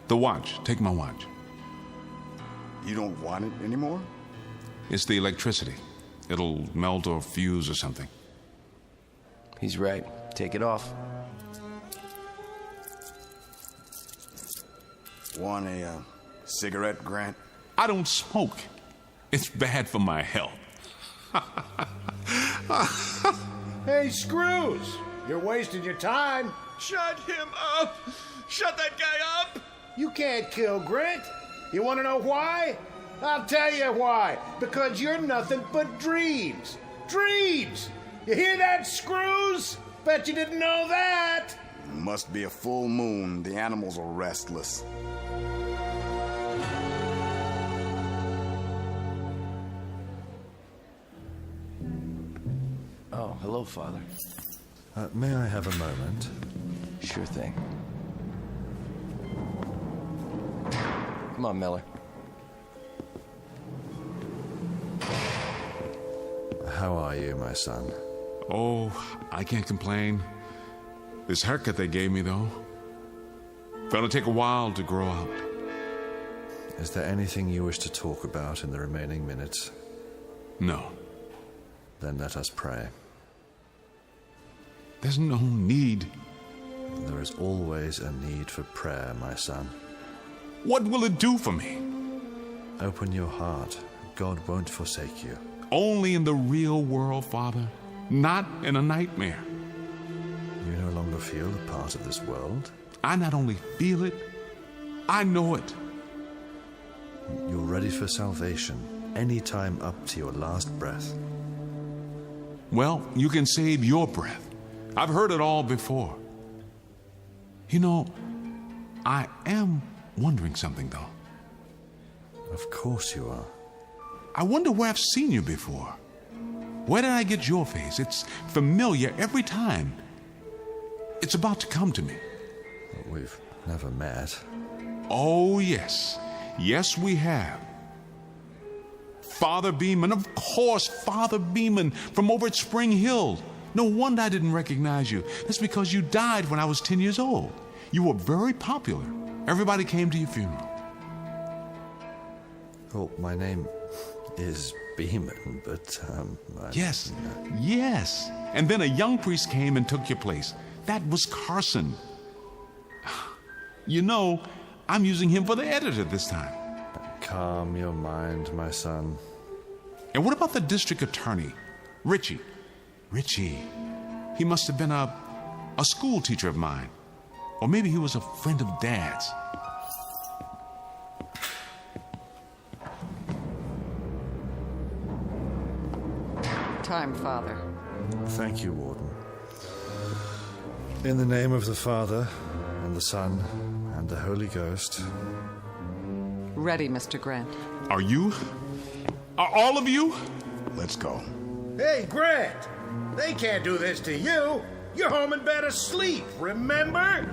The watch. Take my watch. You don't want it anymore? It's the electricity. It'll melt or fuse or something. He's right. Take it off. Want a cigarette, Grant? I don't smoke. It's bad for my health. Hey, Screws! You're wasting your time. Shut him up! Shut that guy up! You can't kill Grant. You want to know why? I'll tell you why. Because you're nothing but dreams. Dreams! You hear that, Screws? Bet you didn't know that. Must be a full moon. The animals are restless. Oh, hello, Father. May I have a moment? Sure thing. Come on, Miller. How are you, my son? Oh, I can't complain. This haircut they gave me, though, gonna take a while to grow out. Is there anything you wish to talk about in the remaining minutes? No. Then let us pray. There's no need. There is always a need for prayer, my son. What will it do for me? Open your heart. God won't forsake you. Only in the real world, Father. Not in a nightmare. You no longer feel a part of this world? I not only feel it, I know it. You're ready for salvation any time up to your last breath. Well, you can save your breath. I've heard it all before. You know, I am wondering something, though. Of course you are. I wonder where I've seen you before. Where did I get your face? It's familiar every time. It's about to come to me. We've never met. Oh, yes. Yes, we have. Father Beeman, of course, Father Beeman from over at Spring Hill. No wonder I didn't recognize you. That's because you died when I was 10 years old. You were very popular. Everybody came to your funeral. Oh, my name is Beeman, but, Yes, yes. And then a young priest came and took your place. That was Carson. You know, I'm using him for the editor this time. Calm your mind, my son. And what about the district attorney, Richie? Richie. He must have been a school teacher of mine. Or maybe he was a friend of Dad's. Time, Father. Thank you, Warden. In the name of the Father, and the Son, and the Holy Ghost. Ready, Mr. Grant. Are you? Are all of you? Let's go. Hey, Grant! They can't do this to you. You're home in bed asleep, remember?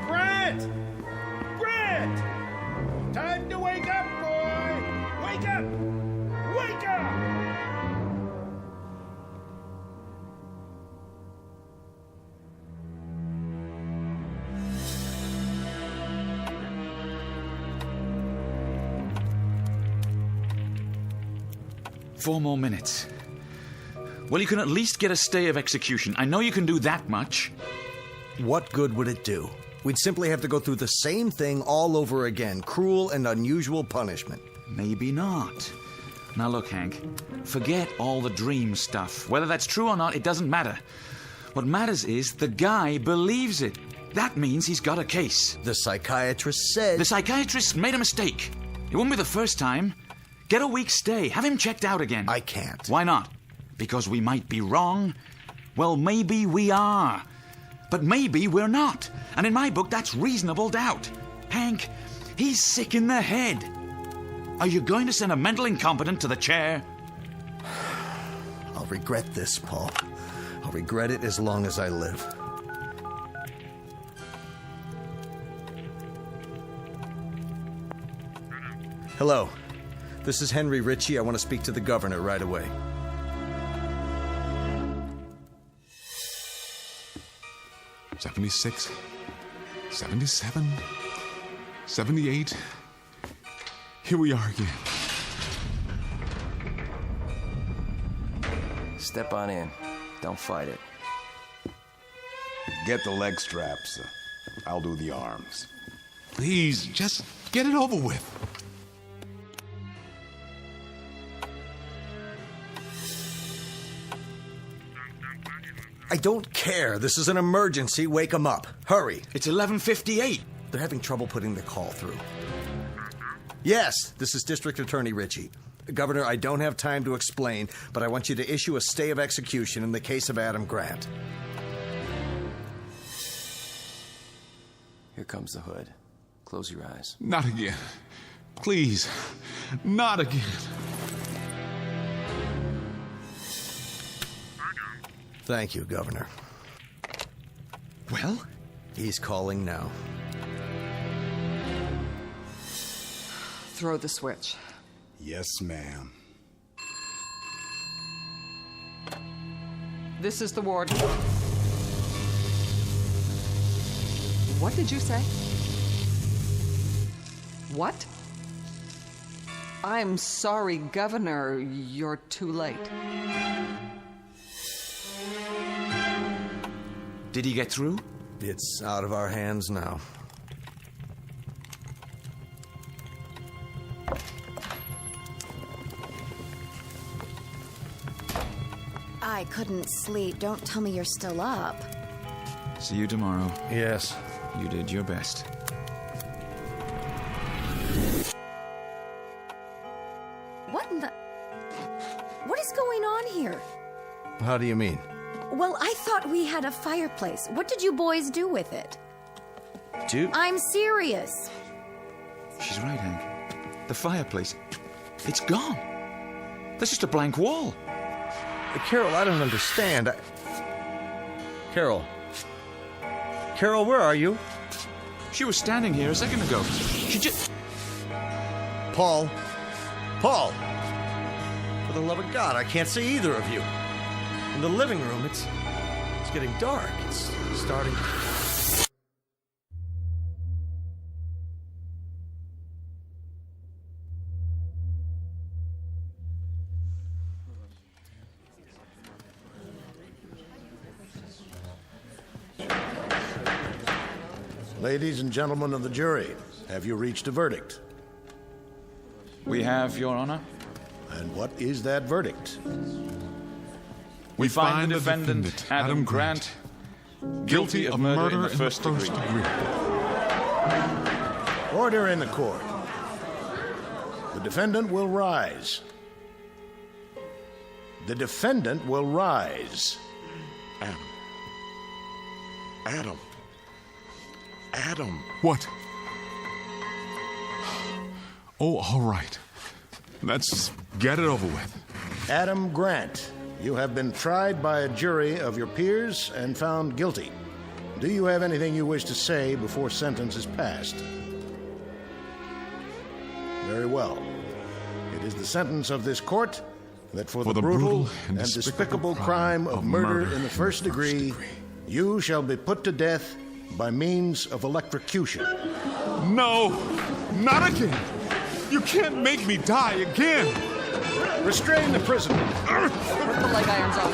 Grant! Grant! Time to wake up, boy! Wake up! Wake up! Four more minutes. Well, you can at least get a stay of execution. I know you can do that much. What good would it do? We'd simply have to go through the same thing all over again. Cruel and unusual punishment. Maybe not. Now look, Hank. Forget all the dream stuff. Whether that's true or not, it doesn't matter. What matters is the guy believes it. That means he's got a case. The psychiatrist said... The psychiatrist made a mistake. It won't be the first time. Get a week's stay. Have him checked out again. I can't. Why not? Because we might be wrong? Well, maybe we are. But maybe we're not. And in my book, that's reasonable doubt. Hank, he's sick in the head. Are you going to send a mental incompetent to the chair? I'll regret this, Paul. I'll regret it as long as I live. Hello. This is Henry Ritchie. I want to speak to the governor right away. '76, 77, 78. Here we are again. Step on in. Don't fight it. Get the leg straps. I'll do the arms. Please, just get it over with. I don't care. This is an emergency. Wake them up. Hurry. It's 11:58. They're having trouble putting the call through. Yes, this is District Attorney Ritchie. Governor, I don't have time to explain, but I want you to issue a stay of execution in the case of Adam Grant. Here comes the hood. Close your eyes. Not again. Please, not again. Thank you, Governor. Well? He's calling now. Throw the switch. Yes, ma'am. This is the warden. What did you say? What? I'm sorry, Governor. You're too late. Did he get through? It's out of our hands now. I couldn't sleep. Don't tell me you're still up. See you tomorrow. Yes. You did your best. What in the... What is going on here? How do you mean? Well, I thought we had a fireplace. What did you boys do with it? I'm serious. She's right, Hank. The fireplace, it's gone. There's just a blank wall. Carol, I don't understand. Carol. Carol, where are you? She was standing here a second ago. She just... Paul. Paul! For the love of God, I can't see either of you. In the living room, it's getting dark. It's starting... Ladies and gentlemen of the jury, have you reached a verdict? We have, Your Honor. And what is that verdict? We find the defendant, Adam Grant, guilty of murder in the first degree. Order in the court. The defendant will rise. The defendant will rise. Adam. What? Oh, all right. Let's get it over with. Adam Grant, you have been tried by a jury of your peers and found guilty. Do you have anything you wish to say before sentence is passed? Very well. It is the sentence of this court that for the brutal and despicable crime of murder in the first degree, you shall be put to death by means of electrocution. No, not again. You can't make me die again. Restrain the prisoner. Put the leg irons on.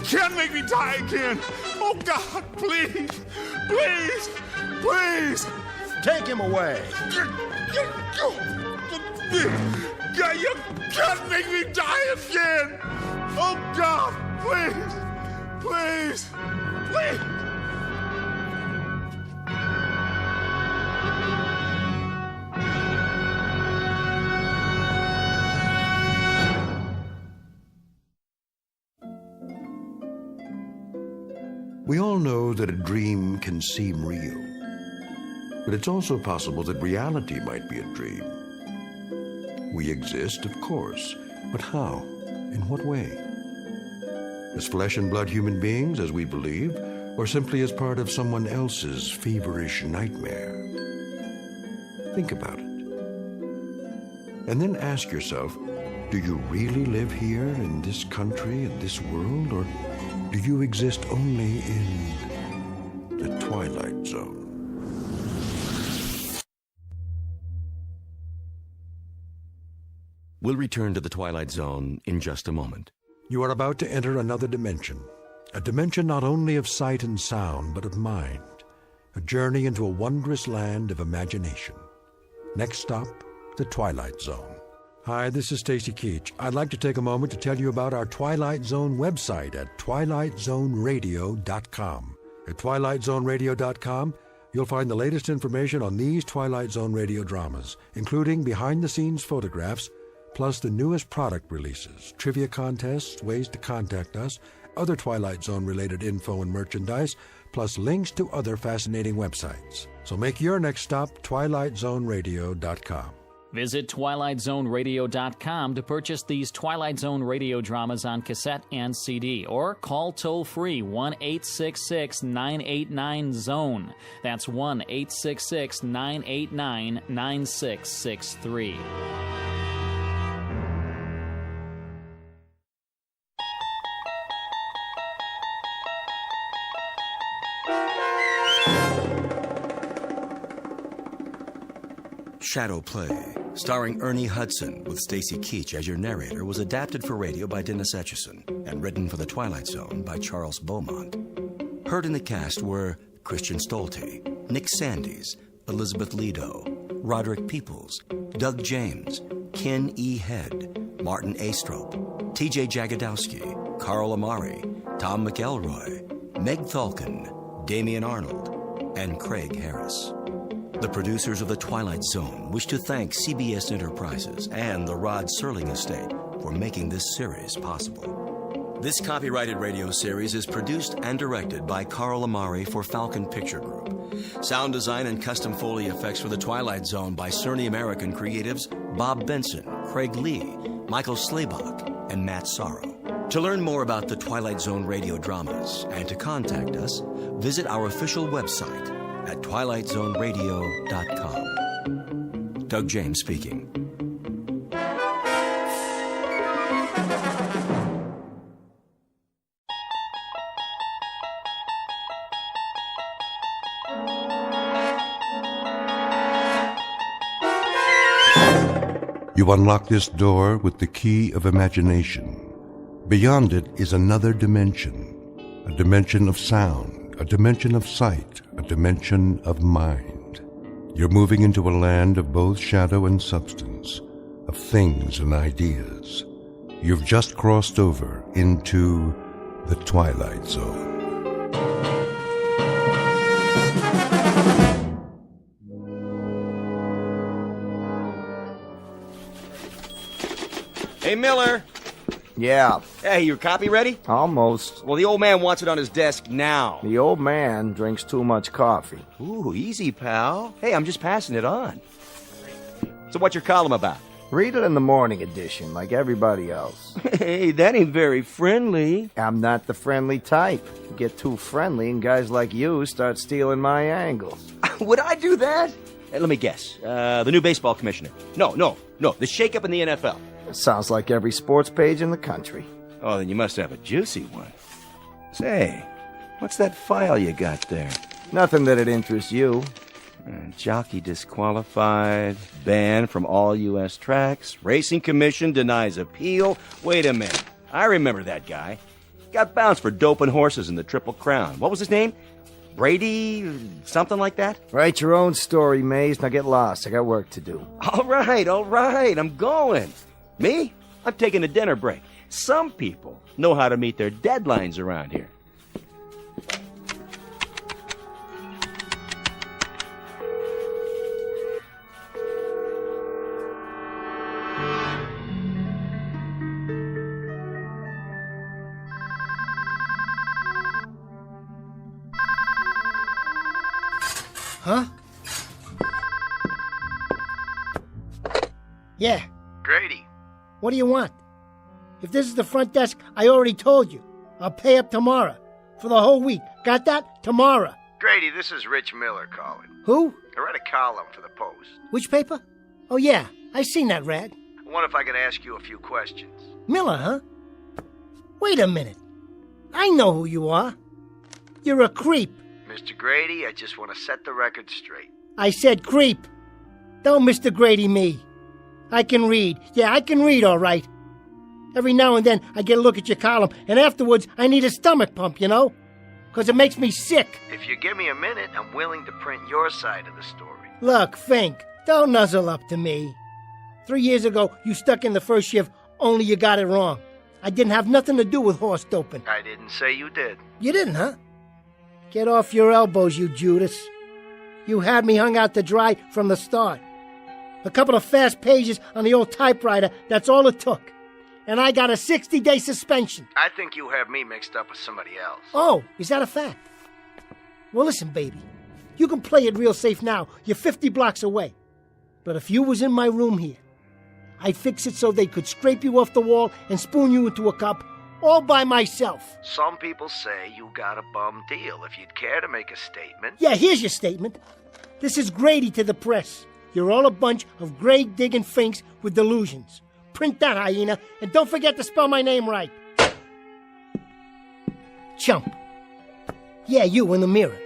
Can't make me die again. Oh, God, please. Please. Please. Take him away. God, you can't make me die again. Oh, God, please. Please. Please. We all know that a dream can seem real, but it's also possible that reality might be a dream. We exist, of course, but how? In what way? As flesh and blood human beings, as we believe, or simply as part of someone else's feverish nightmare? Think about it. And then ask yourself, do you really live here in this country, in this world, or do you exist only in the Twilight Zone? We'll return to the Twilight Zone in just a moment. You are about to enter another dimension, a dimension not only of sight and sound, but of mind, a journey into a wondrous land of imagination. Next stop, The Twilight Zone. Hi, this is Stacy Keach. I'd like to take a moment to tell you about our Twilight Zone website at twilightzoneradio.com. At twilightzoneradio.com, you'll find the latest information on these Twilight Zone radio dramas, including behind-the-scenes photographs, plus the newest product releases, trivia contests, ways to contact us, other Twilight Zone-related info and merchandise, plus links to other fascinating websites. So make your next stop twilightzoneradio.com. Visit twilightzoneradio.com to purchase these Twilight Zone radio dramas on cassette and CD, or call toll-free 1-866-989-ZONE. That's 1-866-989-9663. Shadow Play, starring Ernie Hudson with Stacy Keach as your narrator, was adapted for radio by Dennis Etchison and written for The Twilight Zone by Charles Beaumont. Heard in the cast were Christian Stolte, Nick Sandys, Elizabeth Lido, Roderick Peoples, Doug James, Ken E. Head, Martin Astrop, T.J. Jagodowski, Carl Amari, Tom McElroy, Meg Thalken, Damian Arnold, and Craig Harris. The producers of The Twilight Zone wish to thank CBS Enterprises and the Rod Serling Estate for making this series possible. This copyrighted radio series is produced and directed by Carl Amari for Falcon Picture Group. Sound design and custom Foley effects for The Twilight Zone by Cerny American creatives Bob Benson, Craig Lee, Michael Slaybach, and Matt Sorrow. To learn more about the Twilight Zone radio dramas and to contact us, visit our official website at twilightzoneradio.com. Doug James speaking. You unlock this door with the key of imagination. Beyond it is another dimension, a dimension of sound, a dimension of sight, a dimension of mind. You're moving into a land of both shadow and substance, of things and ideas. You've just crossed over into the Twilight Zone. Hey, Miller. Yeah. Hey, your copy ready? Almost. Well, the old man wants it on his desk now. The old man drinks too much coffee. Ooh, easy, pal. Hey, I'm just passing it on. So what's your column about? Read it in the morning edition, like everybody else. Hey, that ain't very friendly. I'm not the friendly type. You get too friendly and guys like you start stealing my angles. Would I do that? Hey, let me guess. The new baseball commissioner. No. The shakeup in the NFL. Sounds like every sports page in the country. Oh, then you must have a juicy one. Say, what's that file you got there? Nothing that'd interest you. Jockey disqualified, banned from all U.S. tracks, Racing Commission denies appeal. Wait a minute. I remember that guy. Got bounced for doping horses in the Triple Crown. What was his name? Brady? Something like that? Write your own story, Maze. Now get lost. I got work to do. All right. I'm going. Me? I'm taking a dinner break. Some people know how to meet their deadlines around here. Huh? Yeah. Grady. What do you want? If this is the front desk, I already told you. I'll pay up tomorrow. For the whole week. Got that? Tomorrow. Grady, this is Rich Miller calling. Who? I read a column for the Post. Which paper? Oh, yeah. I seen that, Rad. I wonder if I could ask you a few questions. Miller, huh? Wait a minute. I know who you are. You're a creep. Mr. Grady, I just want to set the record straight. I said creep. Don't Mr. Grady me. I can read. Yeah, I can read, all right. Every now and then I get a look at your column, and afterwards I need a stomach pump, you know? Because it makes me sick. If you give me a minute, I'm willing to print your side of the story. Look, Fink, don't nuzzle up to me. 3 years ago, you stuck in the first shift, only you got it wrong. I didn't have nothing to do with horse doping. I didn't say you did. You didn't, huh? Get off your elbows, you Judas. You had me hung out to dry from the start. A couple of fast pages on the old typewriter, that's all it took. And I got a 60-day suspension. I think you have me mixed up with somebody else. Oh, is that a fact? Well, listen, baby. You can play it real safe now. You're 50 blocks away. But if you was in my room here, I'd fix it so they could scrape you off the wall and spoon you into a cup all by myself. Some people say you got a bum deal. If you'd care to make a statement. Yeah, here's your statement. This is Grady to the press. You're all a bunch of grave-digging finks with delusions. Print that, hyena, and don't forget to spell my name right. Chump. Yeah, you in the mirror.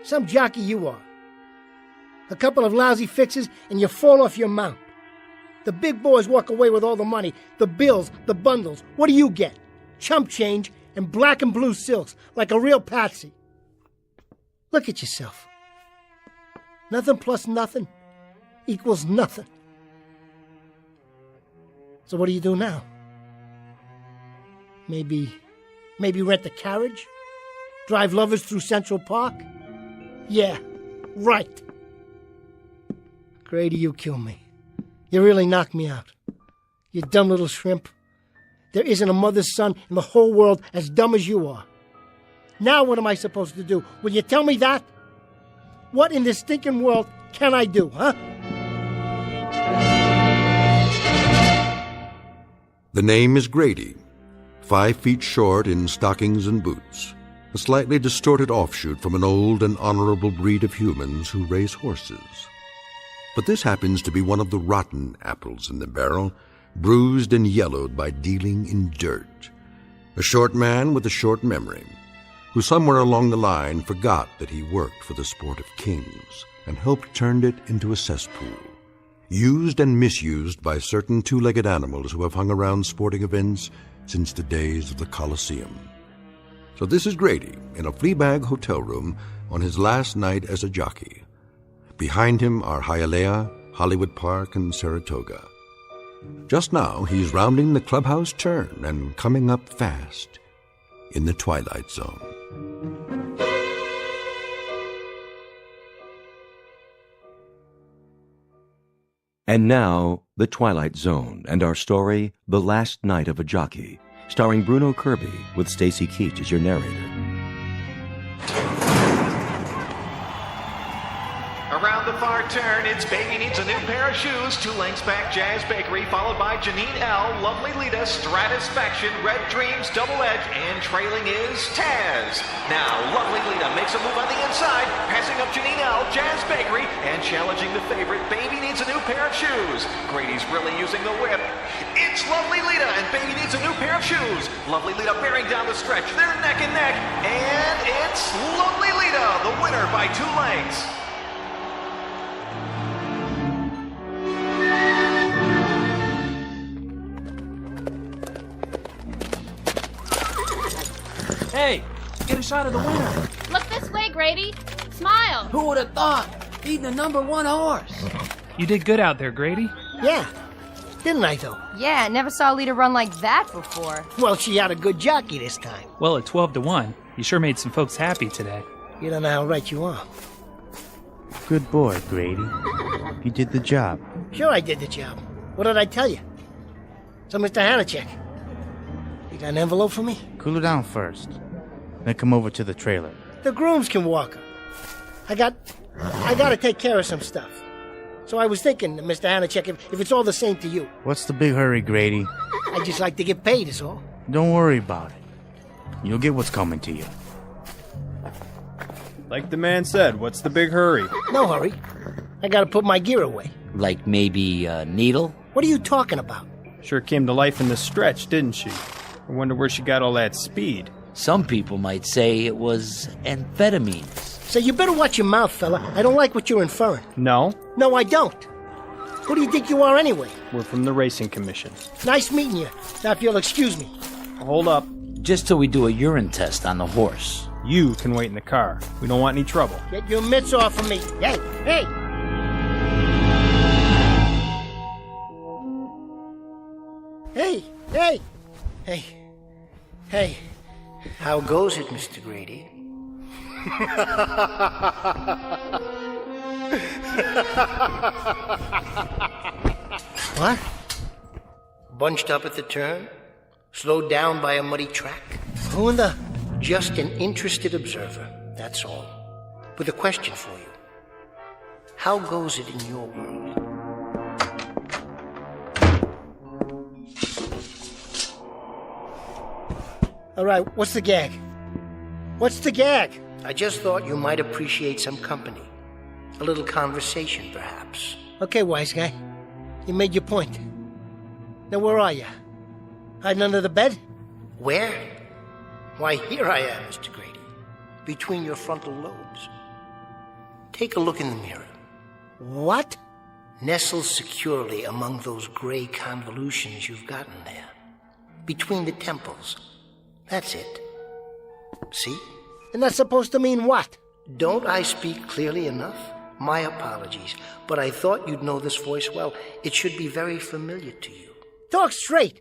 Some jockey you are. A couple of lousy fixes and you fall off your mount. The big boys walk away with all the money, the bills, the bundles. What do you get? Chump change and black and blue silks, like a real patsy. Look at yourself. Nothing plus nothing equals nothing. So what do you do now? Maybe rent a carriage? Drive lovers through Central Park? Yeah, right. Grady, you kill me. You really knocked me out. You dumb little shrimp. There isn't a mother's son in the whole world as dumb as you are. Now what am I supposed to do? Will you tell me that? What in this stinking world can I do, huh? The name is Grady, 5 feet short in stockings and boots, a slightly distorted offshoot from an old and honorable breed of humans who raise horses. But this happens to be one of the rotten apples in the barrel, bruised and yellowed by dealing in dirt. A short man with a short memory, who somewhere along the line forgot that he worked for the sport of kings and helped turn it into a cesspool, used and misused by certain two-legged animals who have hung around sporting events since the days of the Colosseum. So this is Grady in a Fleabag hotel room on his last night as a jockey. Behind him are Hialeah, Hollywood Park, and Saratoga. Just now, he's rounding the clubhouse turn and coming up fast in the Twilight Zone. And now, The Twilight Zone and our story, The Last Night of a Jockey, starring Bruno Kirby with Stacy Keach as your narrator. Around the far turn, it's Baby Needs a New Pair of Shoes, 2 lengths back, Jazz Bakery, followed by Janine L, Lovely Lita, Stratisfaction, Red Dreams, Double Edge, and trailing is Taz. Now, Lovely Lita makes a move on the inside, passing up Janine L, Jazz Bakery, and challenging the favorite, Baby Needs a New Pair of Shoes. Grady's really using the whip. It's Lovely Lita, and Baby Needs a New Pair of Shoes. Lovely Lita bearing down the stretch, they're neck and neck, and it's Lovely Lita, the winner by 2 lengths. Hey, get a shot of the winner. Look this way, Grady. Smile. Who would have thought? Beating the #1 horse. You did good out there, Grady. Yeah, didn't I, though? Yeah, never saw a leader run like that before. Well, she had a good jockey this time. Well, at 12-1, you sure made some folks happy today. You don't know how right you are. Good boy, Grady. You did the job. Sure I did the job. What did I tell you? So, Mr. Hanachek, you got an envelope for me? Cool it down first. Then come over to the trailer. The grooms can walk her. I got to take care of some stuff. So I was thinking, Mr. Hanachek, if it's all the same to you. What's the big hurry, Grady? I just like to get paid, is all. Don't worry about it. You'll get what's coming to you. Like the man said, what's the big hurry? No hurry. I got to put my gear away. Like maybe a needle? What are you talking about? Sure came to life in the stretch, didn't she? I wonder where she got all that speed. Some people might say it was amphetamines. So you better watch your mouth, fella. I don't like what you're inferring. No? No, I don't. Who do you think you are anyway? We're from the Racing Commission. Nice meeting you. Now, if you'll excuse me. Hold up. Just till we do a urine test on the horse. You can wait in the car. We don't want any trouble. Get your mitts off of me. Hey, hey! Hey! How goes it, Mr. Grady? What? Bunched up at the turn? Slowed down by a muddy track? Who in the... Just an interested observer, that's all. With a question for you. How goes it in your world? All right, what's the gag? What's the gag? I just thought you might appreciate some company. A little conversation, perhaps. Okay, wise guy. You made your point. Now, where are you? Hiding under the bed? Where? Why, here I am, Mr. Grady. Between your frontal lobes. Take a look in the mirror. What? Nestled securely among those gray convolutions you've gotten there. Between the temples. That's it. See? And that's supposed to mean what? Don't I speak clearly enough? My apologies, but I thought you'd know this voice well. It should be very familiar to you. Talk straight.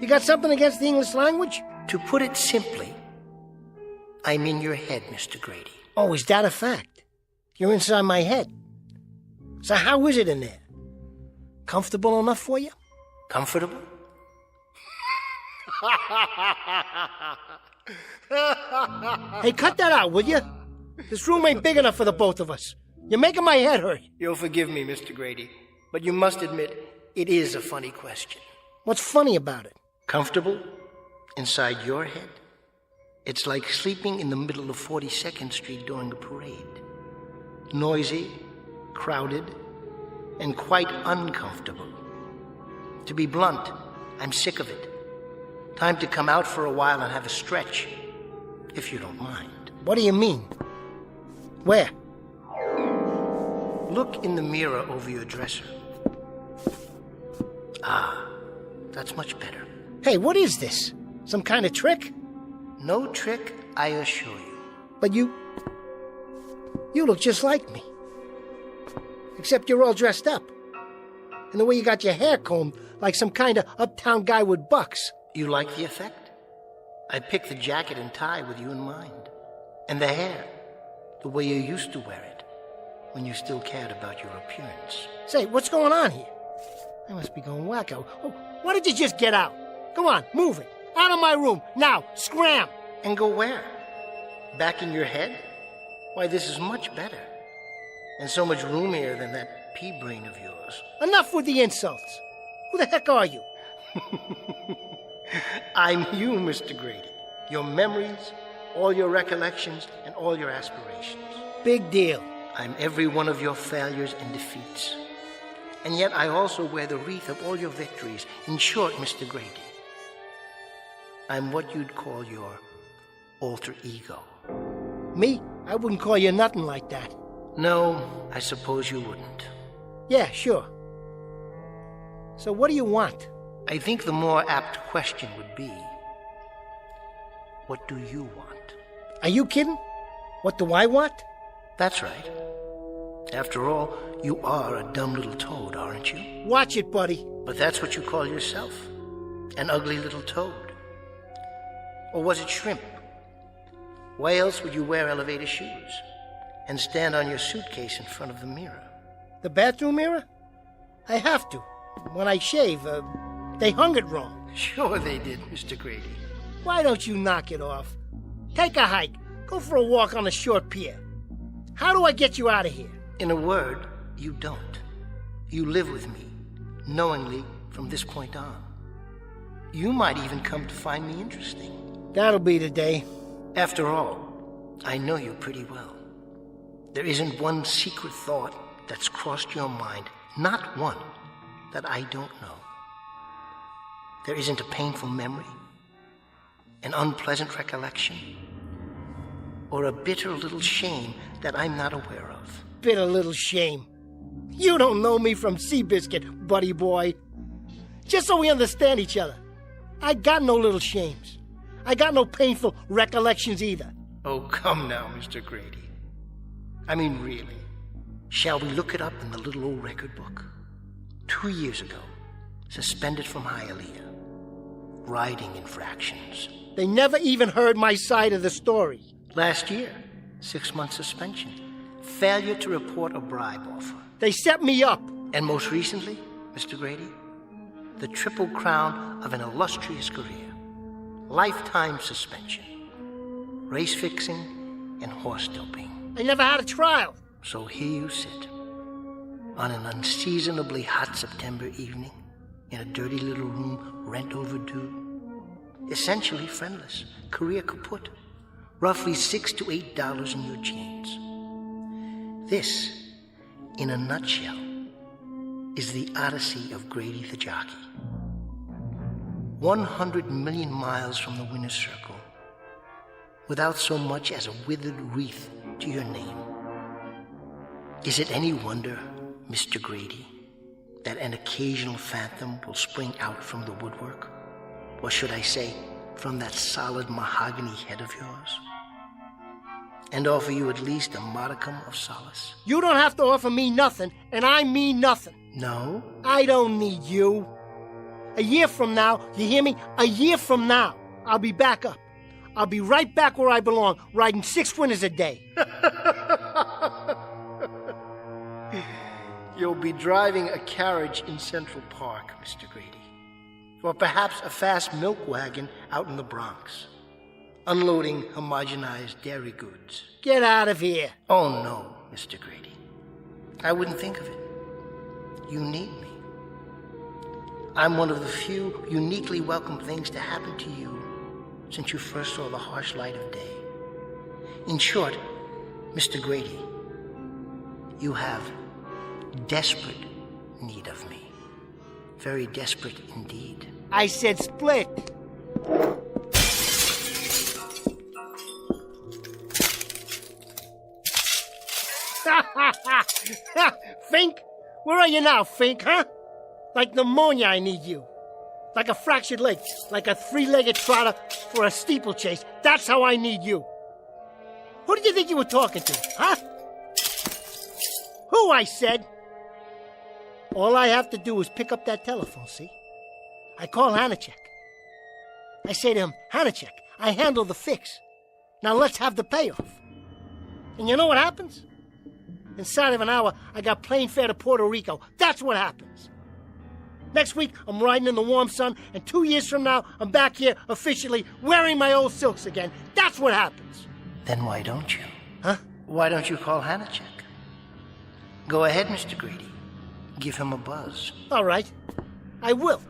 You got something against the English language? To put it simply, I'm in your head, Mr. Grady. Oh, is that a fact? You're inside my head. So how is it in there? Comfortable enough for you? Comfortable? Hey, cut that out, will you? This room ain't big enough for the both of us. You're making my head hurt. You'll forgive me, Mr. Grady, but you must admit it is a funny question. What's funny about it? Comfortable? Inside your head? It's like sleeping in the middle of 42nd Street during a parade. Noisy, crowded, and quite uncomfortable. To be blunt, I'm sick of it. Time to come out for a while and have a stretch, if you don't mind. What do you mean? Where? Look in the mirror over your dresser. Ah, that's much better. Hey, what is this? Some kind of trick? No trick, I assure you. But you look just like me. Except you're all dressed up. And the way you got your hair combed like some kind of uptown guy with bucks. You like the effect? I picked the jacket and tie with you in mind. And the hair, the way you used to wear it, when you still cared about your appearance. Say, what's going on here? I must be going wacko. Oh, why did you just get out? Come on, move it. Out of my room, now, scram! And go where? Back in your head? Why, this is much better. And so much roomier than that pea brain of yours. Enough with the insults. Who the heck are you? I'm you, Mr. Grady. Your memories, all your recollections, and all your aspirations. Big deal. I'm every one of your failures and defeats. And yet I also wear the wreath of all your victories. In short, Mr. Grady, I'm what you'd call your alter ego. Me? I wouldn't call you nothing like that. No, I suppose you wouldn't. Yeah, sure. So what do you want? I think the more apt question would be, what do you want? Are you kidding? What do I want? That's right. After all, you are a dumb little toad, aren't you? Watch it, buddy. But that's what you call yourself. An ugly little toad. Or was it shrimp? Why else would you wear elevator shoes and stand on your suitcase in front of the mirror? The bathroom mirror? I have to. When I shave, they hung it wrong. Sure they did, Mr. Grady. Why don't you knock it off? Take a hike. Go for a walk on the short pier. How do I get you out of here? In a word, you don't. You live with me, knowingly from this point on. You might even come to find me interesting. That'll be the day. After all, I know you pretty well. There isn't one secret thought that's crossed your mind, not one, that I don't know. There isn't a painful memory, an unpleasant recollection, or a bitter little shame that I'm not aware of. Bitter little shame. You don't know me from Seabiscuit, buddy boy. Just so we understand each other, I got no little shames. I got no painful recollections either. Oh, come now, Mr. Grady. I mean, really. Shall we look it up in the little old record book? 2 years ago, suspended from Hialeah. riding infractions. They never even heard my side of the story. Last year, 6-month suspension. Failure to report a bribe offer. They set me up. And most recently, Mr. Grady, the triple crown of an illustrious career. Lifetime suspension. Race fixing and horse doping. I never had a trial. So here you sit, on an unseasonably hot September evening, in a dirty little room, rent overdue, essentially friendless, career kaput, roughly $6 to $8 in your jeans. This, in a nutshell, is the odyssey of Grady the jockey. 100 million miles from the winner's circle, without so much as a withered wreath to your name. Is it any wonder, Mr. Grady, that an occasional phantom will spring out from the woodwork? Or should I say, from that solid mahogany head of yours? And offer you at least a modicum of solace? You don't have to offer me nothing, and I mean nothing. No? I don't need you. A year from now, you hear me? A year from now, I'll be back up. I'll be right back where I belong, riding 6 winners a day. You'll be driving a carriage in Central Park, Mr. Grady. Or perhaps a fast milk wagon out in the Bronx, unloading homogenized dairy goods. Get out of here. Oh, no, Mr. Grady. I wouldn't think of it. You need me. I'm one of the few uniquely welcome things to happen to you since you first saw the harsh light of day. In short, Mr. Grady, you have desperate need of me. Very desperate indeed. I said split. Fink? Where are you now, Fink, huh? Like pneumonia, I need you. Like a fractured leg. Like a 3-legged trotter for a steeplechase. That's how I need you. Who did you think you were talking to, huh? Who, I said? All I have to do is pick up that telephone, see? I call Hanachek. I say to him, Hanachek, I handle the fix. Now let's have the payoff. And you know what happens? Inside of an hour, I got plane fare to Puerto Rico. That's what happens. Next week, I'm riding in the warm sun, and 2 years from now, I'm back here officially wearing my old silks again. That's what happens. Then why don't you? Huh? Why don't you call Hanachek? Go ahead, Mr. Grady. Give him a buzz. All right. I will.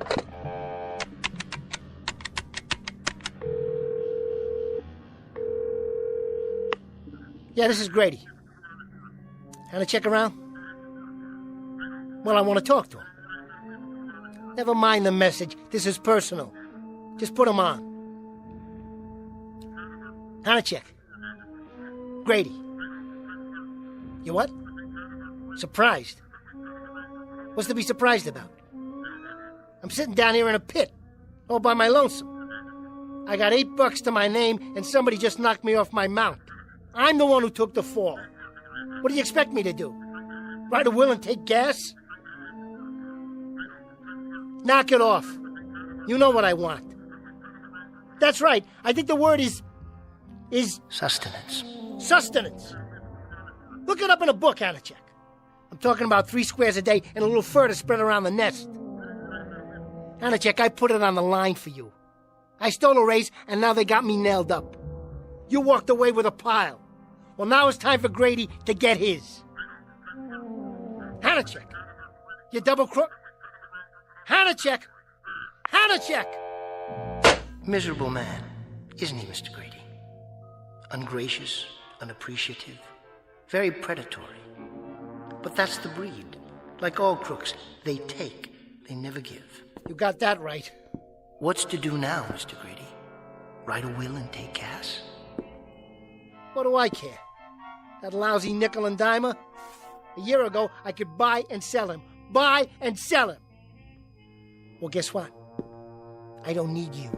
Yeah, this is Grady. Hanachek around? Well, I want to talk to him. Never mind the message. This is personal. Just put him on. Hanachek. Grady. You what? Surprised? What's to be surprised about? I'm sitting down here in a pit, all by my lonesome. I got $8 to my name, and somebody just knocked me off my mount. I'm the one who took the fall. What do you expect me to do? Write a will and take gas? Knock it off. You know what I want. That's right. I think the word is sustenance. Sustenance. Look it up in a book, Hanachek. I'm talking about 3 squares a day and a little fur to spread around the nest. Hanachek, I put it on the line for you. I stole a race, and now they got me nailed up. You walked away with a pile. Well, now it's time for Grady to get his. Hanachek, you double crook. Hanachek! Hanachek! Miserable man, isn't he, Mr. Grady? Ungracious, unappreciative, very predatory. But that's the breed. Like all crooks, they take, they never give. You got that right. What's to do now, Mr. Grady? Write a will and take gas? What do I care? That lousy nickel and dimer? A year ago, I could buy and sell him. Buy and sell him. Well, guess what? I don't need you.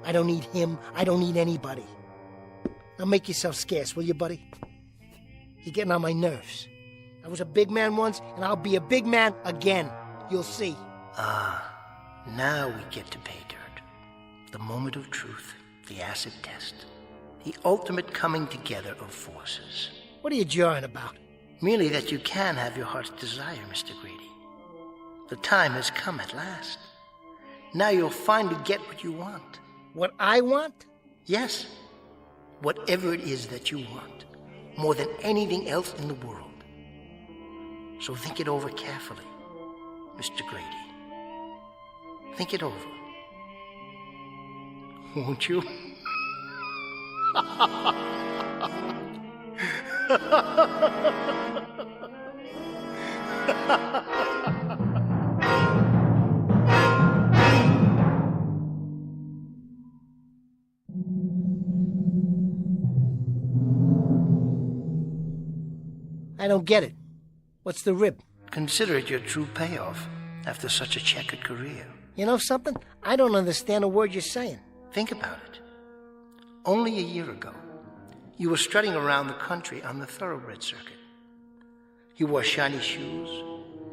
I don't need him. I don't need anybody. Now make yourself scarce, will you, buddy? You're getting on my nerves. I was a big man once, and I'll be a big man again. You'll see. Ah, now we get to pay dirt. The moment of truth, the acid test, the ultimate coming together of forces. What are you jawing about? Merely that you can have your heart's desire, Mr. Grady. The time has come at last. Now you'll finally get what you want. What I want? Yes. Whatever it is that you want, more than anything else in the world. So think it over carefully, Mr. Grady. Think it over. Won't you? I don't get it. What's the rib? Consider it your true payoff after such a checkered career. You know something? I don't understand a word you're saying. Think about it. Only a year ago, you were strutting around the country on the thoroughbred circuit. You wore shiny shoes,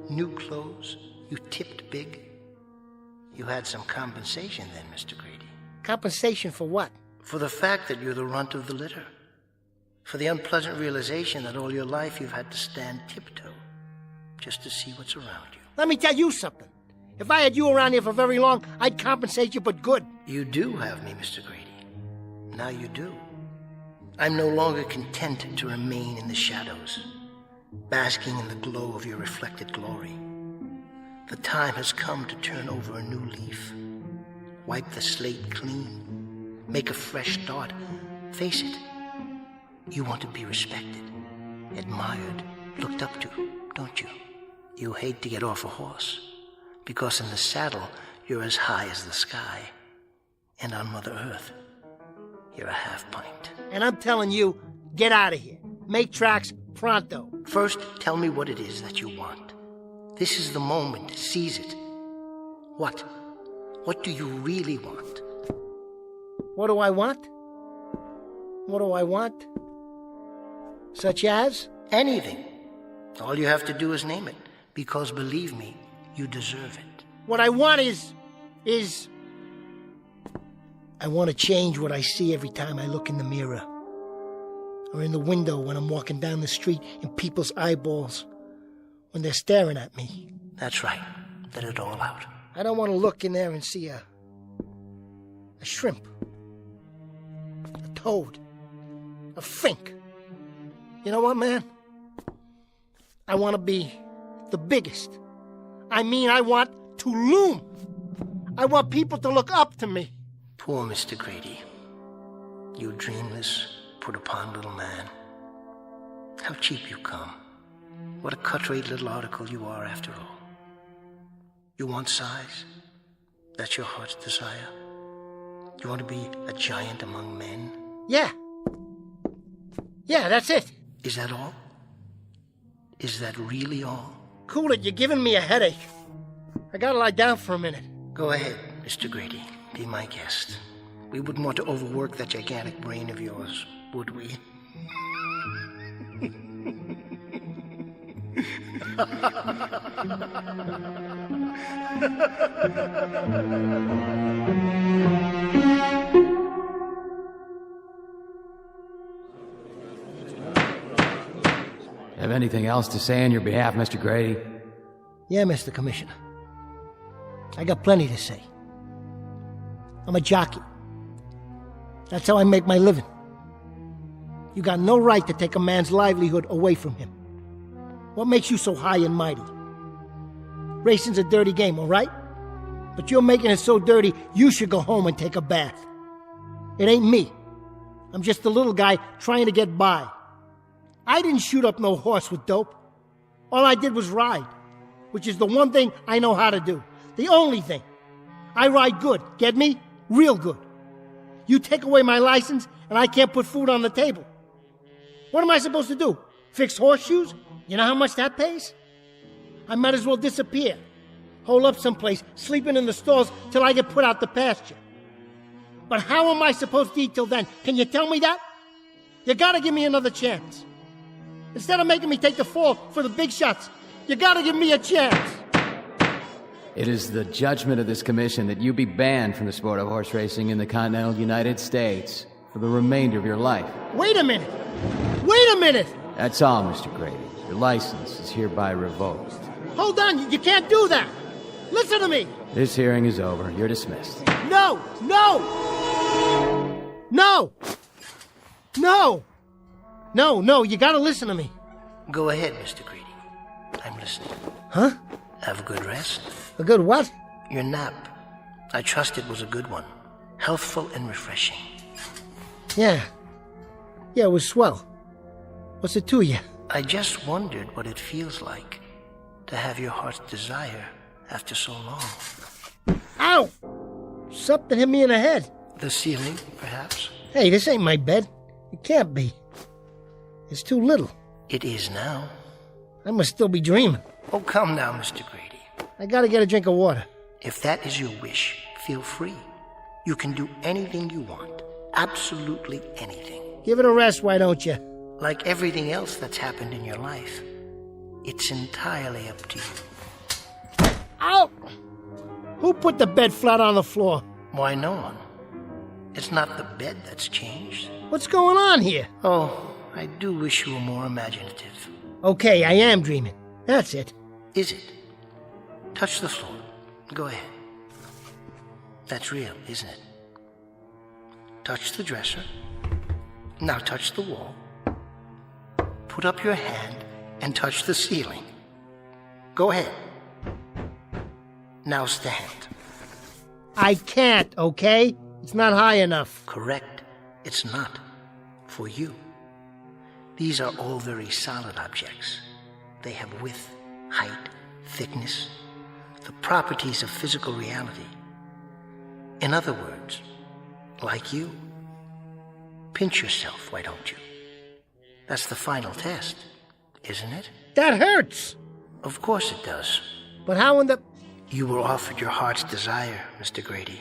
new clothes, you tipped big. You had some compensation then, Mr. Grady. Compensation for what? For the fact that you're the runt of the litter. For the unpleasant realization that all your life you've had to stand tiptoe just to see what's around you. Let me tell you something. If I had you around here for very long, I'd compensate you, but good. You do have me, Mr. Grady. Now you do. I'm no longer content to remain in the shadows, basking in the glow of your reflected glory. The time has come to turn over a new leaf, wipe the slate clean, make a fresh start. Face it, you want to be respected, admired, looked up to, don't you? You hate to get off a horse, because in the saddle, you're as high as the sky. And on Mother Earth, you're a half pint. And I'm telling you, get out of here. Make tracks pronto. First, tell me what it is that you want. This is the moment. Seize it. What? What do you really want? What do I want? What do I want? Such as? Anything. All you have to do is name it. Because believe me, you deserve it. What I want is... I want to change what I see every time I look in the mirror. Or in the window when I'm walking down the street in people's eyeballs. When they're staring at me. That's right. Let it all out. I don't want to look in there and see a shrimp. A toad. A fink. You know what, man? I want to be the biggest. I mean, I want to loom. I want people to look up to me. Poor Mr. Grady. You dreamless, put-upon little man. How cheap you come. What a cut-rate little article you are, after all. You want size? That's your heart's desire? You want to be a giant among men? Yeah. Yeah, that's it. Is that all? Is that really all? Cool it, you're giving me a headache. I gotta lie down for a minute. Go ahead, Mr. Grady. Be my guest. We wouldn't want to overwork that gigantic brain of yours, would we? Have anything else to say on your behalf, Mr. Grady? Yeah, Mr. Commissioner. I got plenty to say. I'm a jockey. That's how I make my living. You got no right to take a man's livelihood away from him. What makes you so high and mighty? Racing's a dirty game, all right? But you're making it so dirty, you should go home and take a bath. It ain't me. I'm just a little guy trying to get by. I didn't shoot up no horse with dope. All I did was ride, which is the one thing I know how to do. The only thing. I ride good, get me? Real good. You take away my license, and I can't put food on the table. What am I supposed to do? Fix horseshoes? You know how much that pays? I might as well disappear. Hole up someplace, sleeping in the stalls till I get put out the pasture. But how am I supposed to eat till then? Can you tell me that? You gotta give me another chance. Instead of making me take the fall for the big shots, you gotta give me a chance. It is the judgment of this commission that you be banned from the sport of horse racing in the continental United States for the remainder of your life. Wait a minute! Wait a minute! That's all, Mr. Grady. Your license is hereby revoked. Hold on, you can't do that! Listen to me! This hearing is over. You're dismissed. No! No! No! No! No, you gotta listen to me. Go ahead, Mr. Grady. I'm listening. Huh? Have a good rest. A good what? Your nap. I trust it was a good one. Healthful and refreshing. Yeah, it was swell. What's it to you? I just wondered what it feels like to have your heart's desire after so long. Ow! Something hit me in the head. The ceiling, perhaps? Hey, this ain't my bed. It can't be. It's too little. It is now. I must still be dreaming. Oh, come now, Mr. Grady. I gotta get a drink of water. If that is your wish, feel free. You can do anything you want. Absolutely anything. Give it a rest, why don't you? Like everything else that's happened in your life, it's entirely up to you. Ow! Who put the bed flat on the floor? Why, no one. It's not the bed that's changed. What's going on here? Oh, I do wish you were more imaginative. Okay, I am dreaming. That's it. Is it? Touch the floor. Go ahead. That's real, isn't it? Touch the dresser. Now touch the wall. Put up your hand and touch the ceiling. Go ahead. Now stand. I can't, okay? It's not high enough. Correct. It's not. For you. These are all very solid objects. They have width, height, thickness, the properties of physical reality. In other words, like you. Pinch yourself, why don't you? That's the final test, isn't it? That hurts! Of course it does. But how in the... You were offered your heart's desire, Mr. Grady.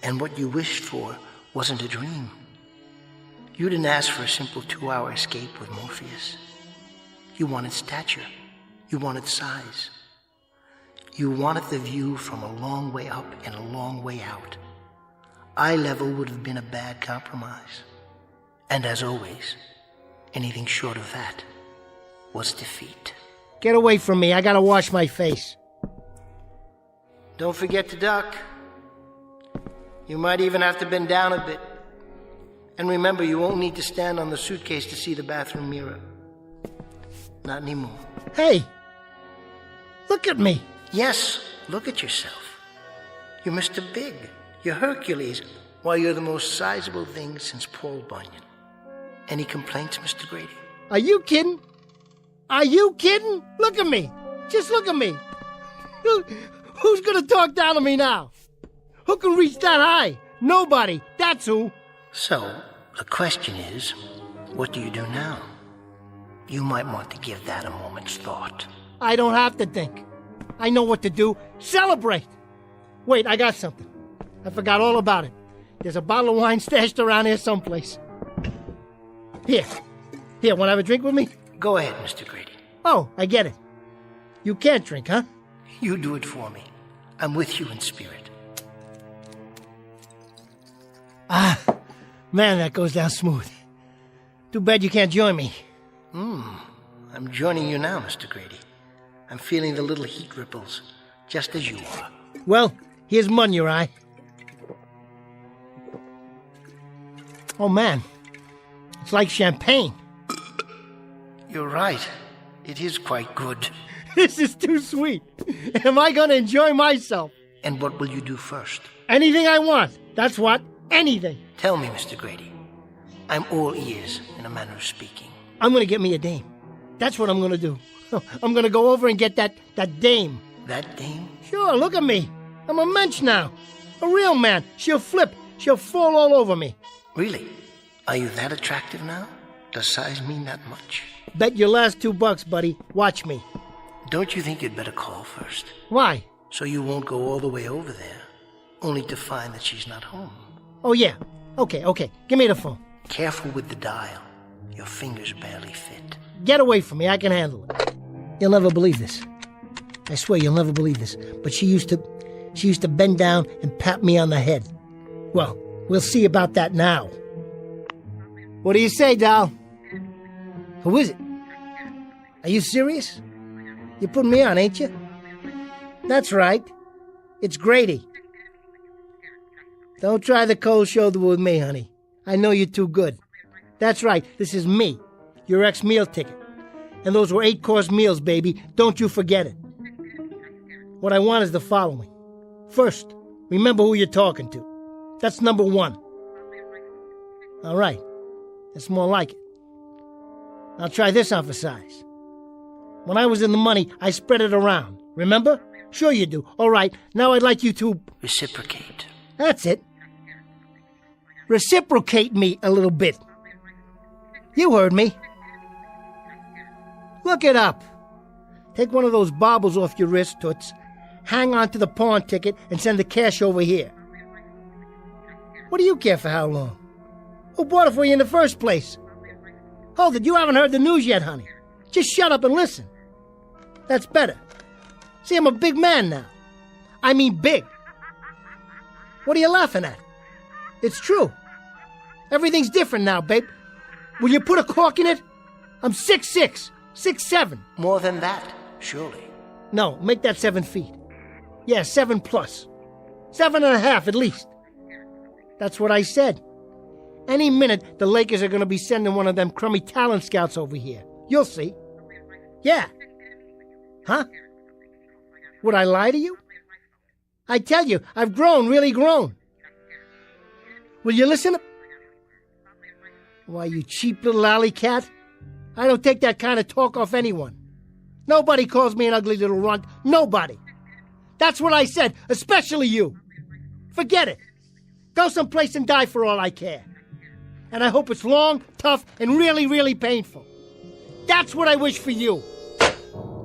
And what you wished for wasn't a dream. You didn't ask for a simple 2-hour escape with Morpheus. You wanted stature. You wanted size. You wanted the view from a long way up and a long way out. Eye level would have been a bad compromise. And as always, anything short of that was defeat. Get away from me. I gotta wash my face. Don't forget to duck. You might even have to bend down a bit. And remember, you won't need to stand on the suitcase to see the bathroom mirror. Not anymore. Hey! Look at me! Yes, look at yourself. You're Mr. Big. You're Hercules. Why, you're the most sizable thing since Paul Bunyan. Any complaints, Mr. Grady? Are you kidding? Are you kidding? Look at me! Just look at me! Who's gonna talk down to me now? Who can reach that high? Nobody. That's who. So, the question is, what do you do now? You might want to give that a moment's thought. I don't have to think. I know what to do. Celebrate! Wait, I got something. I forgot all about it. There's a bottle of wine stashed around here someplace. Here, want to have a drink with me? Go ahead, Mr. Grady. Oh, I get it. You can't drink, huh? You do it for me. I'm with you in spirit. Ah, man, that goes down smooth. Too bad you can't join me. I'm joining you now, Mr. Grady. I'm feeling the little heat ripples, just as you are. Well, here's mud in your eye. Oh, man. It's like champagne. You're right. It is quite good. This is too sweet. Am I going to enjoy myself? And what will you do first? Anything I want. That's what. Anything. Tell me, Mr. Grady. I'm all ears, in a manner of speaking. I'm going to get me a dame. That's what I'm going to do. I'm going to go over and get that dame. That dame? Sure, look at me. I'm a mensch now. A real man. She'll flip. She'll fall all over me. Really? Are you that attractive now? Does size mean that much? Bet your last $2, buddy. Watch me. Don't you think you'd better call first? Why? So you won't go all the way over there, only to find that she's not home. Oh, yeah. Okay. Give me the phone. Careful with the dial. Your fingers barely fit. Get away from me. I can handle it. You'll never believe this. I swear you'll never believe this, but she used to bend down and pat me on the head. Well, we'll see about that now. What do you say, doll? Who is it? Are you serious? You're putting me on, ain't you? That's right. It's Grady. Don't try the cold shoulder with me, honey. I know you're too good. That's right, this is me, your ex-meal ticket. And those were 8-course meals, baby. Don't you forget it. What I want is the following. First, remember who you're talking to. That's number 1. All right. That's more like it. I'll try this on for size. When I was in the money, I spread it around. Remember? Sure you do. All right, now I'd like you to... Reciprocate. That's it. Reciprocate me a little bit. You heard me. Look it up. Take one of those baubles off your wrist, Toots. Hang on to the pawn ticket and send the cash over here. What do you care for how long? Who bought it for you in the first place? Hold it, you haven't heard the news yet, honey. Just shut up and listen. That's better. See, I'm a big man now. I mean big. What are you laughing at? It's true. Everything's different now, babe. Will you put a cork in it? I'm 6'6", 6'7". More than that, surely. No, make that 7 feet. Yeah, 7 plus. 7.5 at least. That's what I said. Any minute, the Lakers are going to be sending one of them crummy talent scouts over here. You'll see. Yeah. Huh? Would I lie to you? I tell you, I've grown, really grown. Will you listen? Why, you cheap little alley cat. I don't take that kind of talk off anyone. Nobody calls me an ugly little runt. Nobody. That's what I said, especially you. Forget it. Go someplace and die for all I care. And I hope it's long, tough, and really, really painful. That's what I wish for you.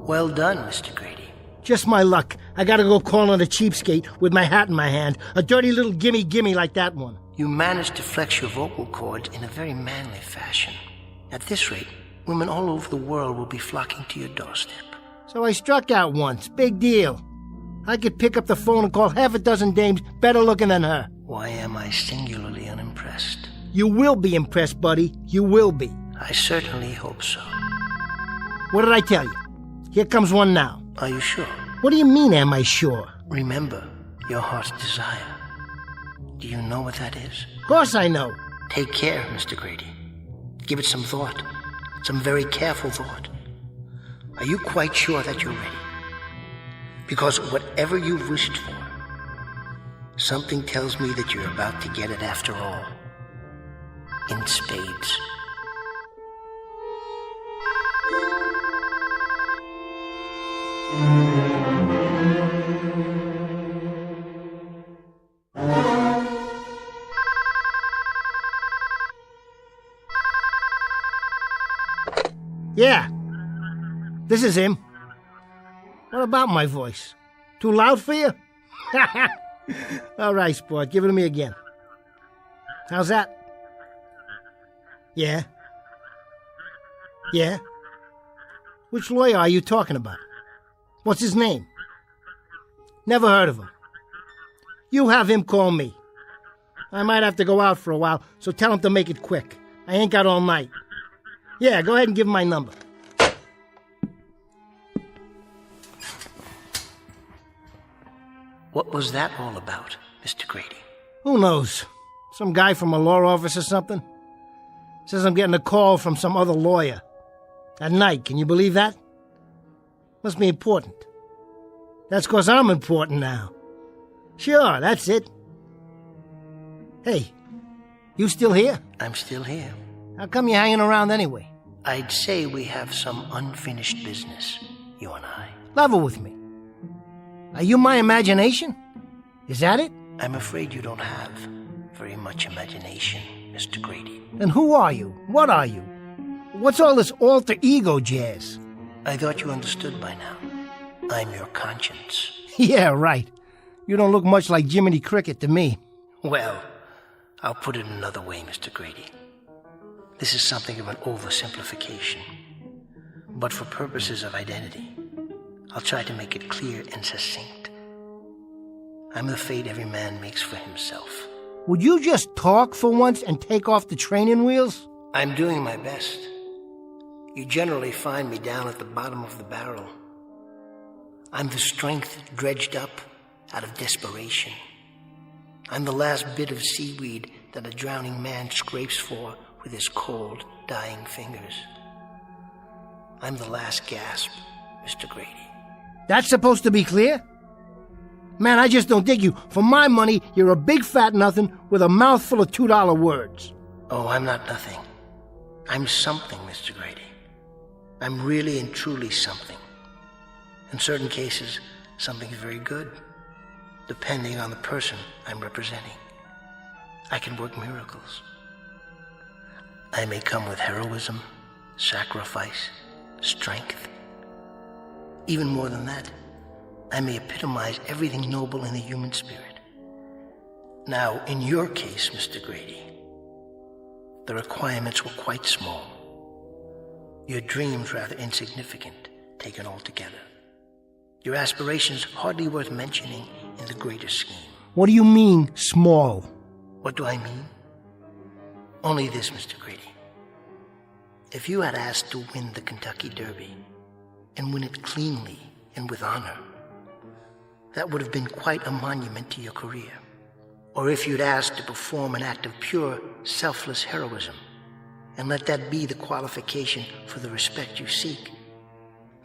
Well done, Mr. Grady. Just my luck. I gotta go call on a cheapskate with my hat in my hand. A dirty little gimme like that one. You managed to flex your vocal cords in a very manly fashion. At this rate, women all over the world will be flocking to your doorstep. So I struck out once. Big deal. I could pick up the phone and call half a dozen dames better looking than her. Why am I singularly unimpressed? You will be impressed, buddy. You will be. I certainly hope so. What did I tell you? Here comes one now. Are you sure? What do you mean, am I sure? Remember your heart's desire. Do you know what that is? Of course I know. Take care, Mr. Grady. Give it some thought. Some very careful thought. Are you quite sure that you're ready? Because whatever you've wished for, something tells me that you're about to get it after all. In spades. Yeah. This is him. What about my voice? Too loud for you? All right, sport. Give it to me again. How's that? Yeah? Yeah? Which lawyer are you talking about? What's his name? Never heard of him. You have him call me. I might have to go out for a while, so tell him to make it quick. I ain't got all night. Yeah, go ahead and give him my number. What was that all about, Mr. Grady? Who knows? Some guy from a law office or something? Says I'm getting a call from some other lawyer. At night, can you believe that? Must be important. That's 'cause I'm important now. Sure, that's it. Hey, you still here? I'm still here. How come you're hanging around anyway? I'd say we have some unfinished business, you and I. Level with me. Are you my imagination? Is that it? I'm afraid you don't have very much imagination, Mr. Grady. Then who are you? What are you? What's all this alter ego jazz? I thought you understood by now. I'm your conscience. Yeah, right. You don't look much like Jiminy Cricket to me. Well, I'll put it another way, Mr. Grady. This is something of an oversimplification. But for purposes of identity, I'll try to make it clear and succinct. I'm the fate every man makes for himself. Would you just talk for once and take off the training wheels? I'm doing my best. You generally find me down at the bottom of the barrel. I'm the strength dredged up out of desperation. I'm the last bit of seaweed that a drowning man scrapes for with his cold, dying fingers. I'm the last gasp, Mr. Grady. That's supposed to be clear? Man, I just don't dig you. For my money, you're a big fat nothing with a mouthful of $2 words. Oh, I'm not nothing. I'm something, Mr. Grady. I'm really and truly something. In certain cases, something very good, depending on the person I'm representing. I can work miracles. I may come with heroism, sacrifice, strength. Even more than that, I may epitomize everything noble in the human spirit. Now, in your case, Mr. Grady, the requirements were quite small. Your dreams rather insignificant, taken all together. Your aspirations hardly worth mentioning in the greater scheme. What do you mean, small? What do I mean? Only this, Mr. Grady. If you had asked to win the Kentucky Derby, and win it cleanly and with honor, that would have been quite a monument to your career. Or if you'd asked to perform an act of pure, selfless heroism, and let that be the qualification for the respect you seek,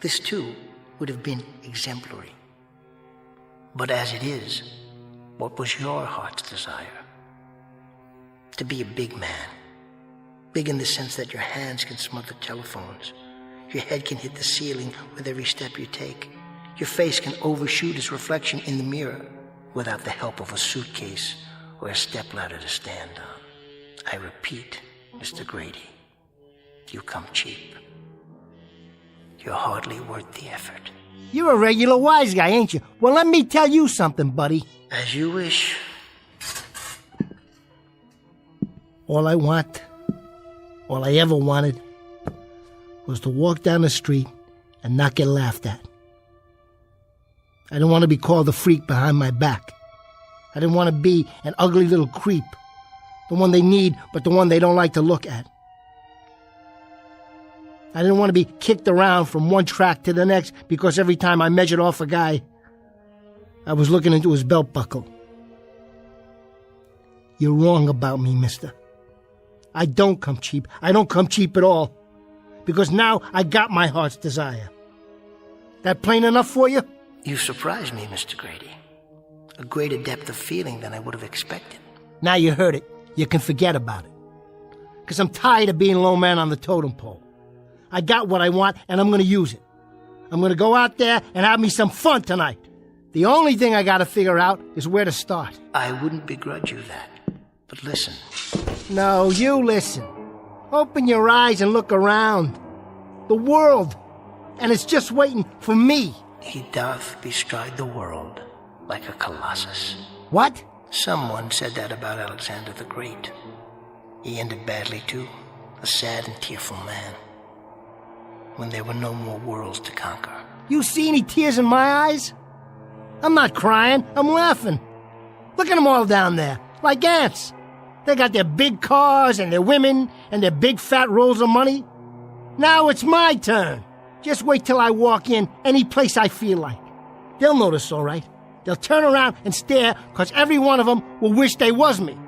this too would have been exemplary. But as it is, what was your heart's desire? To be a big man. Big in the sense that your hands can smother telephones, your head can hit the ceiling with every step you take, your face can overshoot its reflection in the mirror without the help of a suitcase or a stepladder to stand on. I repeat, Mr. Grady, you come cheap. You're hardly worth the effort. You're a regular wise guy, ain't you? Well, let me tell you something, buddy. As you wish. All I want, all I ever wanted, was to walk down the street and not get laughed at. I didn't want to be called a freak behind my back. I didn't want to be an ugly little creep, the one they need but the one they don't like to look at. I didn't want to be kicked around from one track to the next because every time I measured off a guy, I was looking into his belt buckle. You're wrong about me, mister. I don't come cheap. I don't come cheap at all. Because now I got my heart's desire. That plain enough for you? You surprised me, Mr. Grady. A greater depth of feeling than I would have expected. Now you heard it. You can forget about it. Because I'm tired of being low man on the totem pole. I got what I want, and I'm going to use it. I'm going to go out there and have me some fun tonight. The only thing I got to figure out is where to start. I wouldn't begrudge you that. But listen. No, you listen. Open your eyes and look around. The world. And it's just waiting for me. He doth bestride the world like a colossus. What? Someone said that about Alexander the Great. He ended badly too. A sad and tearful man. When there were no more worlds to conquer. You see any tears in my eyes? I'm not crying, I'm laughing. Look at them all down there, like ants. They got their big cars and their women and their big fat rolls of money. Now it's my turn. Just wait till I walk in any place I feel like. They'll notice, all right. They'll turn around and stare, because every one of them will wish they was me.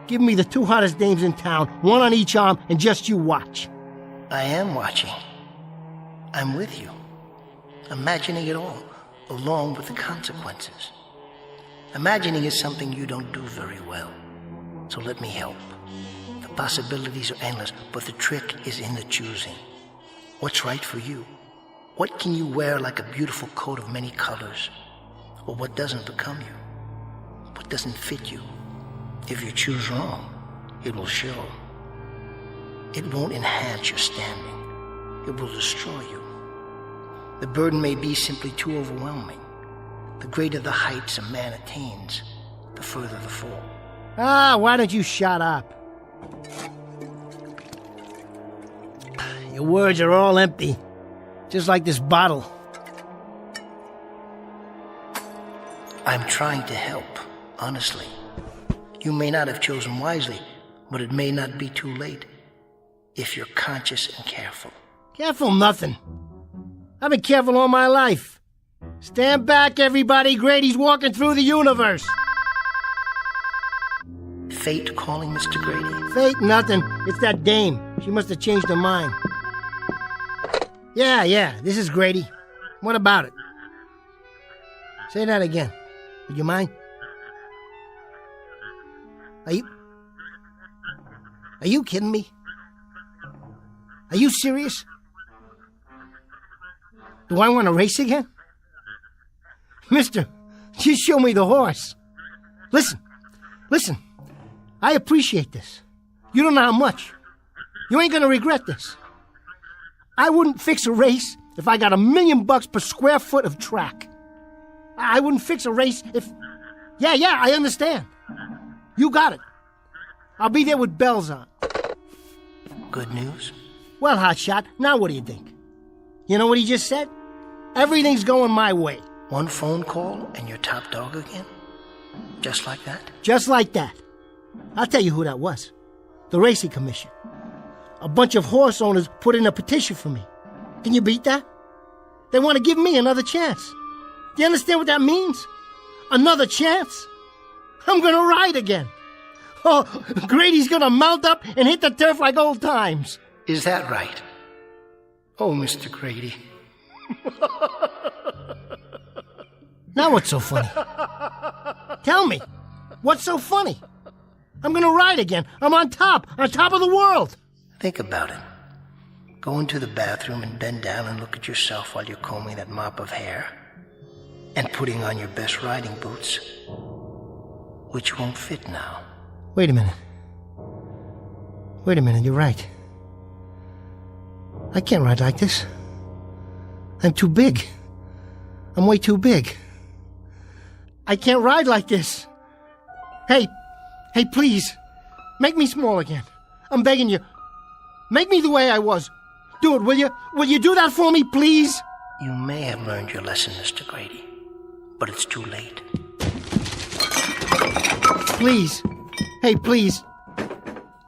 Give me the two hottest dames in town, one on each arm, and just you watch. I am watching. I'm with you. Imagining it all, along with the consequences. Imagining is something you don't do very well. So let me help. The possibilities are endless, but the trick is in the choosing. What's right for you? What can you wear like a beautiful coat of many colors? Or what doesn't become you? What doesn't fit you? If you choose wrong, it will show. It won't enhance your standing. It will destroy you. The burden may be simply too overwhelming. The greater the heights a man attains, the further the fall. Ah, why don't you shut up? Your words are all empty, just like this bottle. I'm trying to help, honestly. You may not have chosen wisely, but it may not be too late if you're conscious and careful. Careful nothing. I've been careful all my life. Stand back, everybody. Grady's walking through the universe. Fate calling, Mr. Grady? Fate nothing. It's that dame. She must have changed her mind. Yeah, this is Grady. What about it? Say that again. Would you mind? Are you kidding me? Are you serious? Do I want to race again? Mister, just show me the horse. Listen. I appreciate this. You don't know how much. You ain't gonna regret this. I wouldn't fix a race if I got $1 million per square foot of track. I wouldn't fix a race if... Yeah, I understand. You got it. I'll be there with bells on. Good news? Well, hotshot, now what do you think? You know what he just said? Everything's going my way. One phone call and you're top dog again? Just like that? Just like that. I'll tell you who that was. The Racing Commission. A bunch of horse owners put in a petition for me. Can you beat that? They want to give me another chance. Do you understand what that means? Another chance? I'm gonna ride again. Oh, Grady's gonna mount up and hit the turf like old times. Is that right? Oh, Mr. Grady. Now what's so funny? Tell me, what's so funny? I'm gonna ride again. I'm on top of the world. Think about it. Go into the bathroom and bend down and look at yourself while you're combing that mop of hair. And putting on your best riding boots, which won't fit now. Wait a minute, you're right. I can't ride like this. I'm too big. I'm way too big. I can't ride like this. Hey, please, make me small again. I'm begging you. Make me the way I was. Do it, will you? Will you do that for me, please? You may have learned your lesson, Mr. Grady, but it's too late. Please. Hey, please.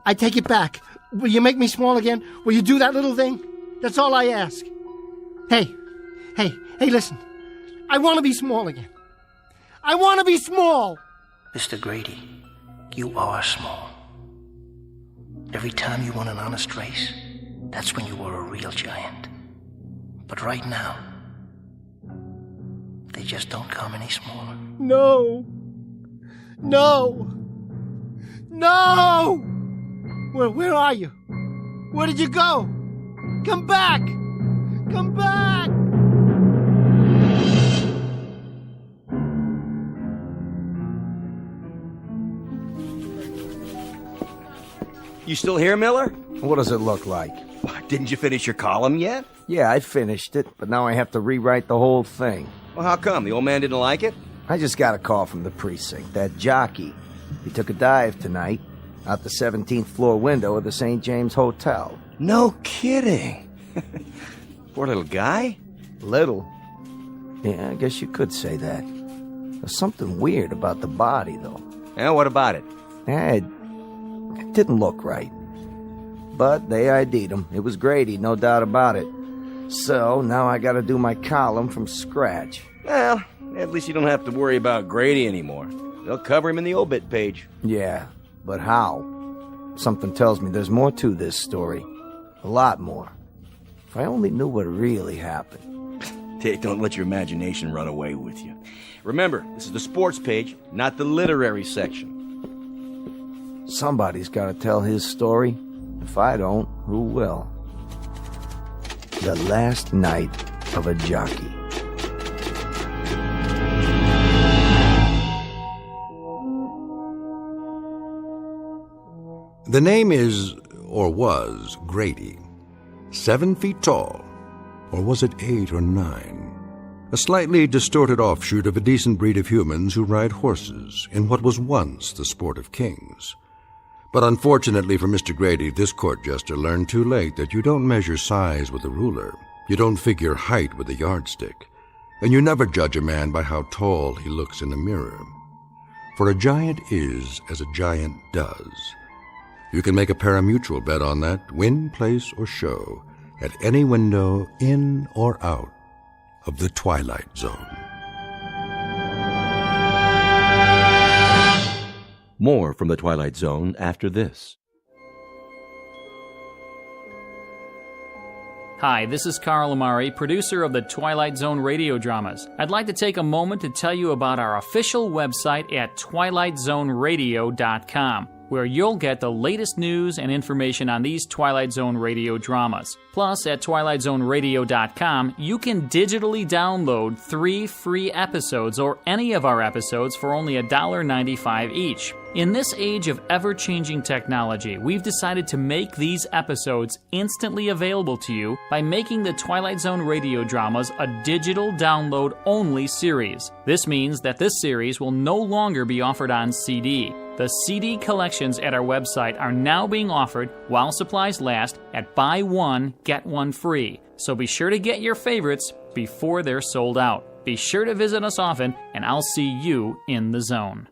I take it back. Will you make me small again? Will you do that little thing? That's all I ask. Hey, listen. I want to be small again. I want to be small. Mr. Grady, you are small. Every time you won an honest race, that's when you were a real giant. But right now, they just don't come any smaller. No! Where are you? Where did you go? Come back! You still here, Miller? What does it look like? Didn't you finish your column yet? Yeah, I finished it, but now I have to rewrite the whole thing. Well, how come? The old man didn't like it? I just got a call from the precinct. That jockey. He took a dive tonight out the 17th floor window of the St. James Hotel. No kidding. Poor little guy? Little? Yeah, I guess you could say that. There's something weird about the body, though. Yeah, what about it? It didn't look right. But they ID'd him. It was Grady, no doubt about it. So now I gotta do my column from scratch. Well, at least you don't have to worry about Grady anymore. They'll cover him in the obit page. Yeah, but how? Something tells me there's more to this story. A lot more. If I only knew what really happened. Hey, don't let your imagination run away with you. Remember, this is the sports page, not the literary section. Somebody's gotta tell his story. If I don't, who will? The Last Night of a Jockey. The name is, or was, Grady. 7 feet tall. Or was it 8 or 9? A slightly distorted offshoot of a decent breed of humans who ride horses in what was once the sport of kings. But unfortunately for Mr. Grady, this court jester learned too late that you don't measure size with a ruler. You don't figure height with a yardstick. And you never judge a man by how tall he looks in a mirror. For a giant is as a giant does. You can make a parimutuel bet on that, win, place, or show, at any window in or out of the Twilight Zone. More from the Twilight Zone after this. Hi, this is Carl Amari, producer of the Twilight Zone radio dramas. I'd like to take a moment to tell you about our official website at twilightzoneradio.com, where you'll get the latest news and information on these Twilight Zone radio dramas. Plus, at twilightzoneradio.com, you can digitally download 3 free episodes or any of our episodes for only $1.95 each. In this age of ever-changing technology, we've decided to make these episodes instantly available to you by making the Twilight Zone radio dramas a digital download-only series. This means that this series will no longer be offered on CD. The CD collections at our website are now being offered while supplies last at buy one, get one free. So be sure to get your favorites before they're sold out. Be sure to visit us often, and I'll see you in the zone.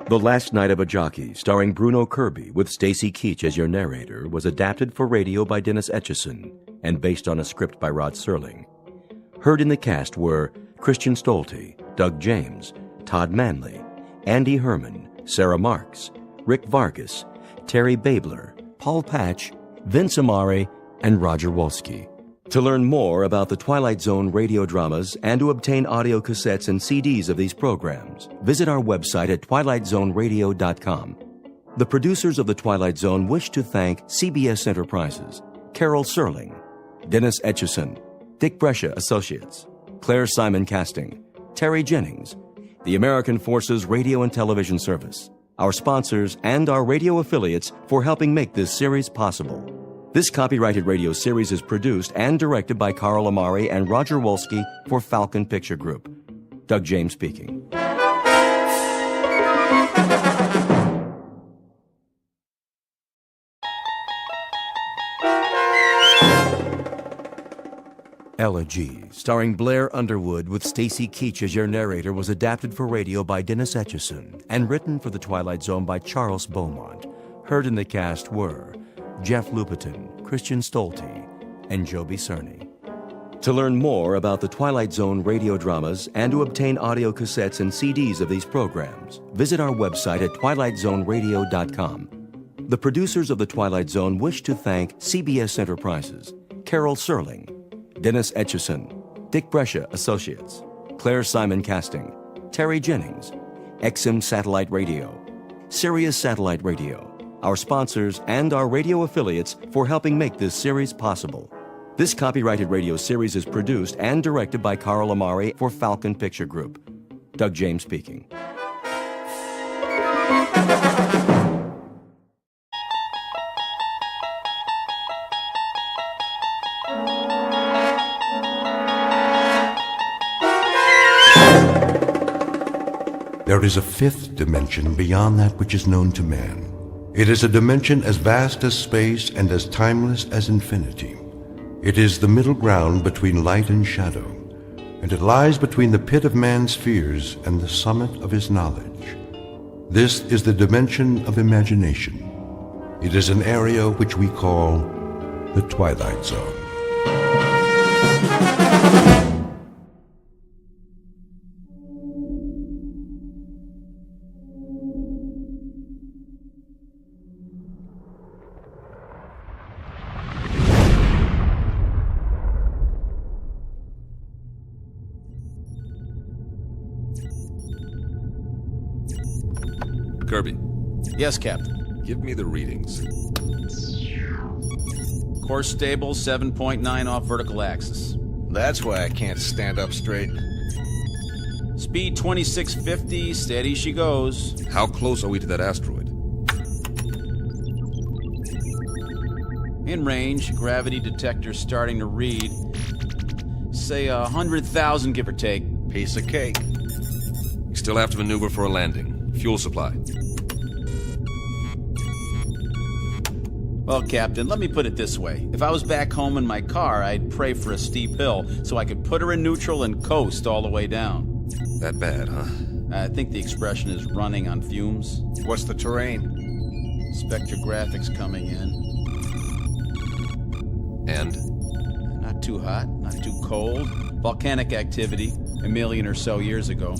The Last Night of a Jockey, starring Bruno Kirby with Stacy Keach as your narrator, was adapted for radio by Dennis Etchison and based on a script by Rod Serling. Heard in the cast were Christian Stolte, Doug James, Todd Manley, Andy Herman, Sarah Marks, Rick Vargas, Terry Babler, Paul Patch, Vince Amari, and Roger Wolski. To learn more about the Twilight Zone radio dramas and to obtain audio cassettes and CDs of these programs, visit our website at twilightzoneradio.com. The producers of The Twilight Zone wish to thank CBS Enterprises, Carol Serling, Dennis Etchison, Dick Brescia Associates, Claire Simon Casting, Terry Jennings, the American Forces Radio and Television Service, our sponsors, and our radio affiliates for helping make this series possible. This copyrighted radio series is produced and directed by Carl Amari and Roger Wolski for Falcon Picture Group. Doug James speaking. Elegy, starring Blair Underwood with Stacy Keach as your narrator, was adapted for radio by Dennis Etchison and written for The Twilight Zone by Charles Beaumont. Heard in the cast were Jeff Lupetin, Christian Stolte, and Joby Cerny. To learn more about the Twilight Zone radio dramas and to obtain audio cassettes and CDs of these programs, visit our website at twilightzoneradio.com. The producers of The Twilight Zone wish to thank CBS Enterprises, Carol Serling, Dennis Etchison, Dick Brescia Associates, Claire Simon Casting, Terry Jennings, XM Satellite Radio, Sirius Satellite Radio, our sponsors, and our radio affiliates for helping make this series possible. This copyrighted radio series is produced and directed by Carl Amari for Falcon Picture Group. Doug James speaking. There is a fifth dimension beyond that which is known to man. It is a dimension as vast as space and as timeless as infinity. It is the middle ground between light and shadow, and it lies between the pit of man's fears and the summit of his knowledge. This is the dimension of imagination. It is an area which we call the Twilight Zone. Kirby. Yes, Captain. Give me the readings. Course stable, 7.9 off vertical axis. That's why I can't stand up straight. Speed 2650, steady she goes. How close are we to that asteroid? In range, gravity detector starting to read. Say 100,000, give or take. Piece of cake. You still have to maneuver for a landing. Fuel supply. Well, Captain, let me put it this way. If I was back home in my car, I'd pray for a steep hill so I could put her in neutral and coast all the way down. That bad, huh? I think the expression is running on fumes. What's the terrain? Spectrographics coming in. And? Not too hot, not too cold. Volcanic activity, 1 million or so years ago.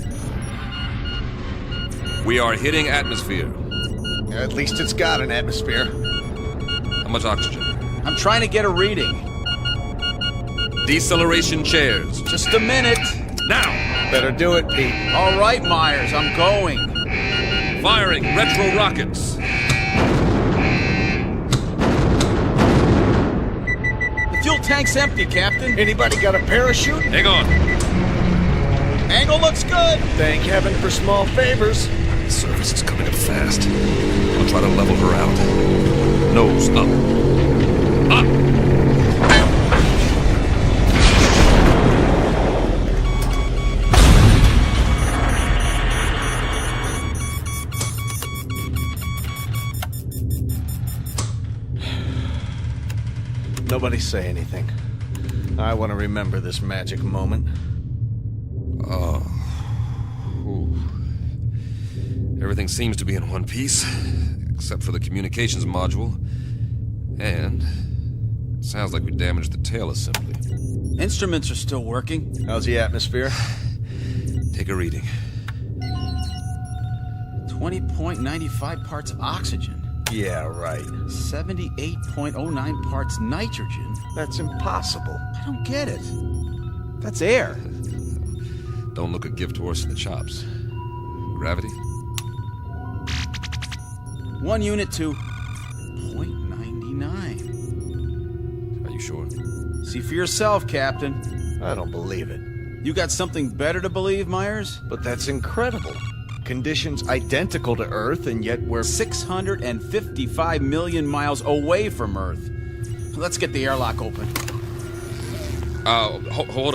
We are hitting atmosphere. At least it's got an atmosphere. How much oxygen? I'm trying to get a reading. Deceleration chairs. Just a minute. Now! Better do it, Pete. All right, Myers, I'm going. Firing retro rockets. The fuel tank's empty, Captain. Anybody got a parachute? Hang on. Angle looks good. Thank heaven for small favors. The surface is coming up fast. I'll try to level her out. Nose up. Up! Nobody say anything. I want to remember this magic moment. Oh. Ooh. Everything seems to be in one piece, except for the communications module. And it sounds like we damaged the tail assembly. Instruments are still working. How's the atmosphere? Take a reading. 20.95 parts oxygen. Yeah, right. 78.09 parts nitrogen. That's impossible. I don't get it. That's air. Don't look a gift horse in the chops. Gravity? 1 unit to 0.99. Are you sure? See for yourself, Captain. I don't believe it. You got something better to believe, Myers? But that's incredible. Conditions identical to Earth, and yet we're 655 million miles away from Earth. Let's get the airlock open. Hold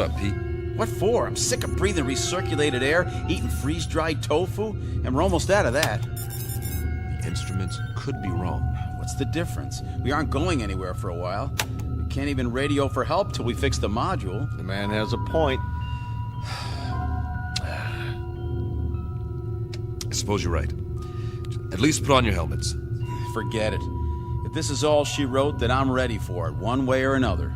up, Pete. What for? I'm sick of breathing recirculated air, eating freeze-dried tofu, and we're almost out of that. The instruments could be wrong. What's the difference? We aren't going anywhere for a while. We can't even radio for help till we fix the module. The man has a point. I suppose you're right. At least put on your helmets. Forget it. If this is all she wrote, then I'm ready for it, one way or another.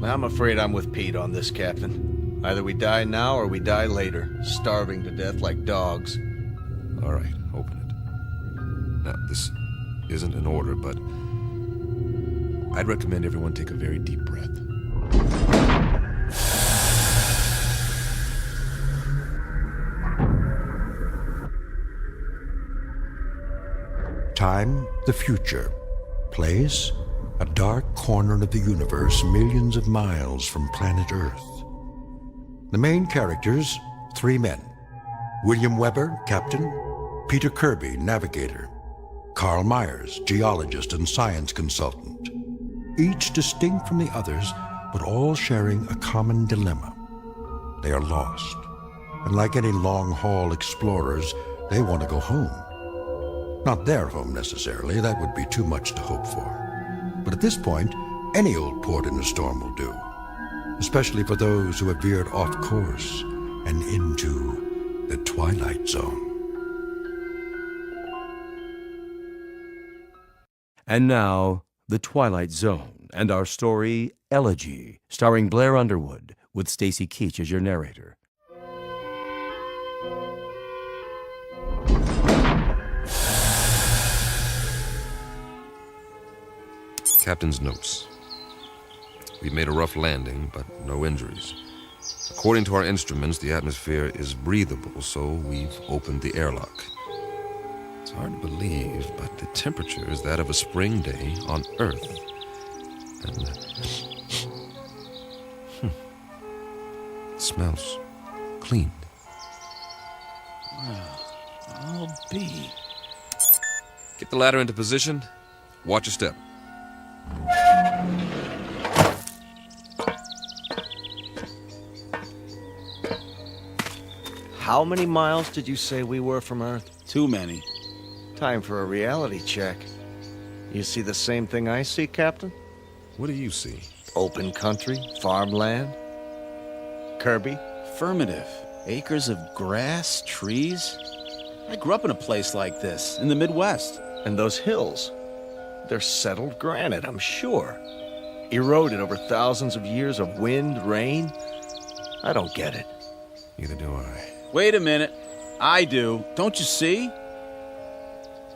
I'm afraid I'm with Pete on this, Captain. Either we die now or we die later, starving to death like dogs. All right, open it. Now, this isn't an order, but I'd recommend everyone take a very deep breath. Time, the future. Place, a dark corner of the universe millions of miles from planet Earth. The main characters, 3 men. William Weber, captain. Peter Kirby, navigator. Carl Myers, geologist and science consultant. Each distinct from the others, but all sharing a common dilemma. They are lost. And like any long-haul explorers, they want to go home. Not their home necessarily, that would be too much to hope for. But at this point, any old port in a storm will do. Especially for those who have veered off course and into the Twilight Zone. And now, The Twilight Zone, and our story, Elegy, starring Blair Underwood, with Stacy Keach as your narrator. Captain's notes. We've made a rough landing, but no injuries. According to our instruments, the atmosphere is breathable, so we've opened the airlock. It's hard to believe, but the temperature is that of a spring day on Earth. And it smells clean. Well, I'll be. Get the ladder into position. Watch your step. How many miles did you say we were from Earth? Too many. Time for a reality check. You see the same thing I see, Captain? What do you see? Open country, farmland. Kirby? Affirmative. Acres of grass, trees. I grew up in a place like this, in the Midwest. And those hills. They're settled granite, I'm sure. Eroded over thousands of years of wind, rain. I don't get it. Neither do I. Wait a minute. I do. Don't you see?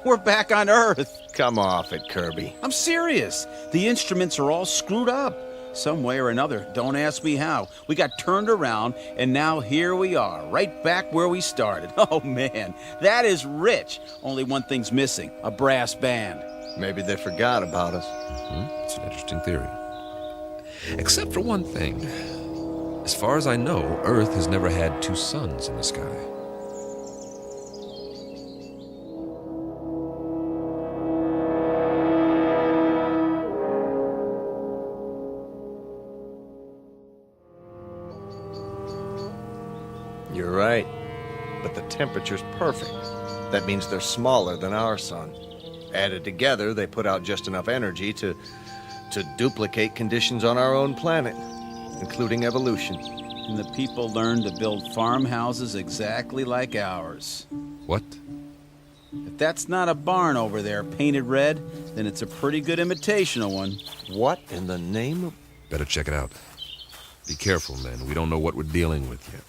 We're back on Earth. Come off it, Kirby. I'm serious. The instruments are all screwed up. Some way or another. Don't ask me how. We got turned around, and now here we are, right back where we started. Oh, man. That is rich. Only one thing's missing. A brass band. Maybe they forgot about us. It's an interesting theory. Except for one thing. As far as I know, Earth has never had two suns in the sky. You're right. But the temperature's perfect. That means they're smaller than our sun. Added together, they put out just enough energy to duplicate conditions on our own planet, including evolution. And the people learned to build farmhouses exactly like ours. What? If that's not a barn over there painted red, then it's a pretty good imitation of one. What in the name of... Better check it out. Be careful, men. We don't know what we're dealing with yet.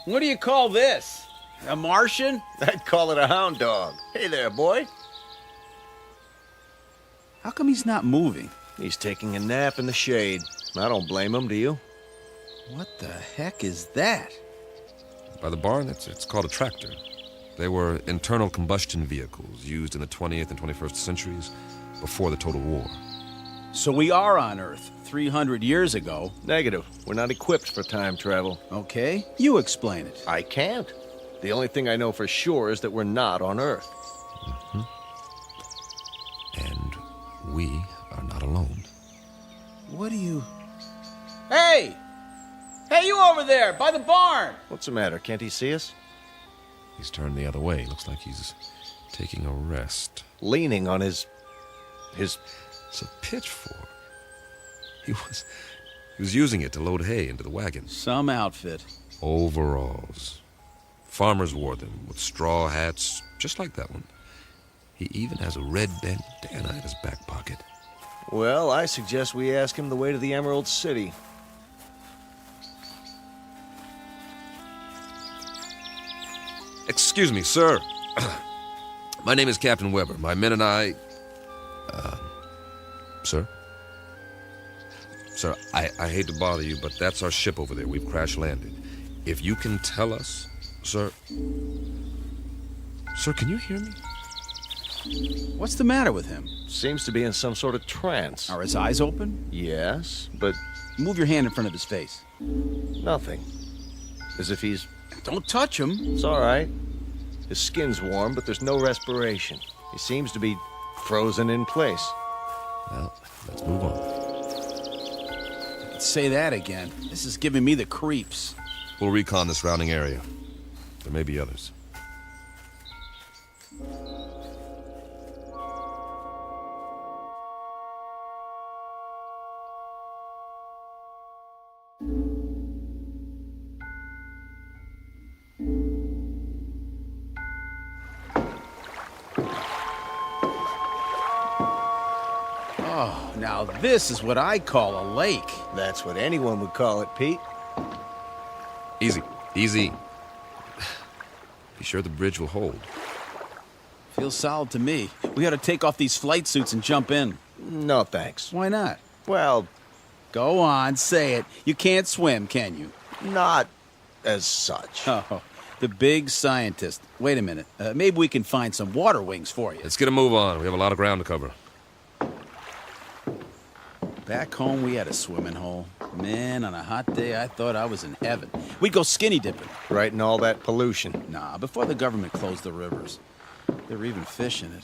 What do you call this? A Martian? I'd call it a hound dog. Hey there, boy. How come he's not moving? He's taking a nap in the shade. I don't blame him, do you? What the heck is that? By the barn, it's called a tractor. They were internal combustion vehicles used in the 20th and 21st centuries before the Total War. So we are on Earth 300 years ago. Negative. We're not equipped for time travel. Okay, you explain it. I can't. The only thing I know for sure is that we're not on Earth. And we are not alone. What do you... Hey! Hey, you over there, by the barn! What's the matter? Can't he see us? He's turned the other way. Looks like he's taking a rest. Leaning on his... It's a pitchfork. He was using it to load hay into the wagon. Some outfit. Overalls. Farmers wore them with straw hats, just like that one. He even has a red bandana in his back pocket. Well, I suggest we ask him the way to the Emerald City. Excuse me, sir. My name is Captain Weber. My men and I... Sir? Sir, I hate to bother you, but that's our ship over there. We've crash-landed. If you can tell us... Sir... Sir, can you hear me? What's the matter with him? Seems to be in some sort of trance. Are his eyes open? Yes, but... Move your hand in front of his face. Nothing. As if he's... Don't touch him. It's all right. His skin's warm, but there's no respiration. He seems to be frozen in place. Well, let's move on. Say that again. This is giving me the creeps. We'll recon the surrounding area. There may be others. Oh, now this is what I call a lake. That's what anyone would call it, Pete. Easy, easy. Be sure the bridge will hold. Feels solid to me. We ought to take off these flight suits and jump in. No, thanks. Why not? Well... Go on, say it. You can't swim, can you? Not as such. Oh, the big scientist. Wait a minute. Maybe we can find some water wings for you. Let's get a move on. We have a lot of ground to cover. Back home, we had a swimming hole. Man, on a hot day, I thought I was in heaven. We'd go skinny dipping. Right in all that pollution. Nah, before the government closed the rivers. They were even fishing it.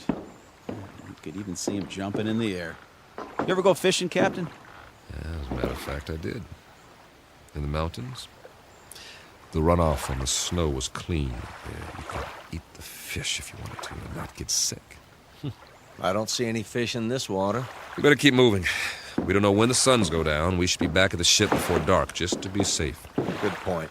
You could even see them jumping in the air. You ever go fishing, Captain? Yeah, as a matter of fact, I did. In the mountains. The runoff from the snow was clean. Yeah, you could eat the fish if you wanted to and not get sick. I don't see any fish in this water. We better keep moving. We don't know when the suns go down. We should be back at the ship before dark, just to be safe. Good point.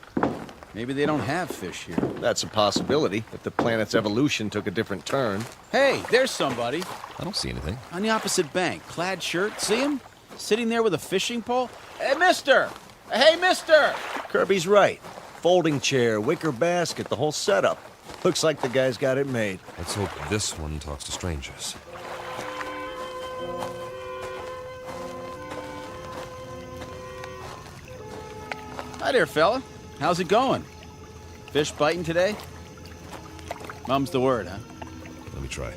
Maybe they don't have fish here. That's a possibility, if the planet's evolution took a different turn. Hey, there's somebody. I don't see anything. On the opposite bank, clad shirt, see him? Sitting there with a fishing pole? Hey, mister! Hey, mister! Kirby's right. Folding chair, wicker basket, the whole setup. Looks like the guy's got it made. Let's hope this one talks to strangers. Hi there, fella. How's it going? Fish biting today? Mum's the word, huh? Let me try.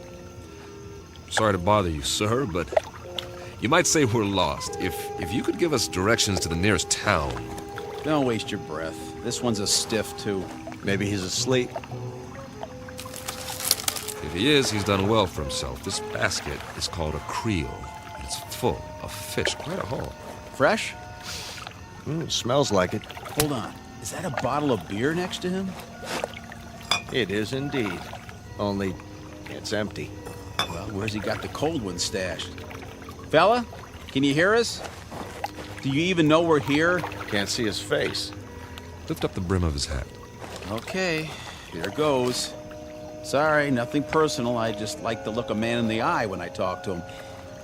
Sorry to bother you, sir, but you might say we're lost. If you could give us directions to the nearest town. Don't waste your breath. This one's a stiff, too. Maybe he's asleep. If he is, he's done well for himself. This basket is called a creel, and it's full of fish. Quite a haul. Fresh? Smells like it. Hold on. Is that a bottle of beer next to him? It is indeed. Only, it's empty. Well, where's he got the cold one stashed? Fella, can you hear us? Do you even know we're here? Can't see his face. Lift up the brim of his hat. Okay, here goes. Sorry, nothing personal. I just like to look a man in the eye when I talk to him,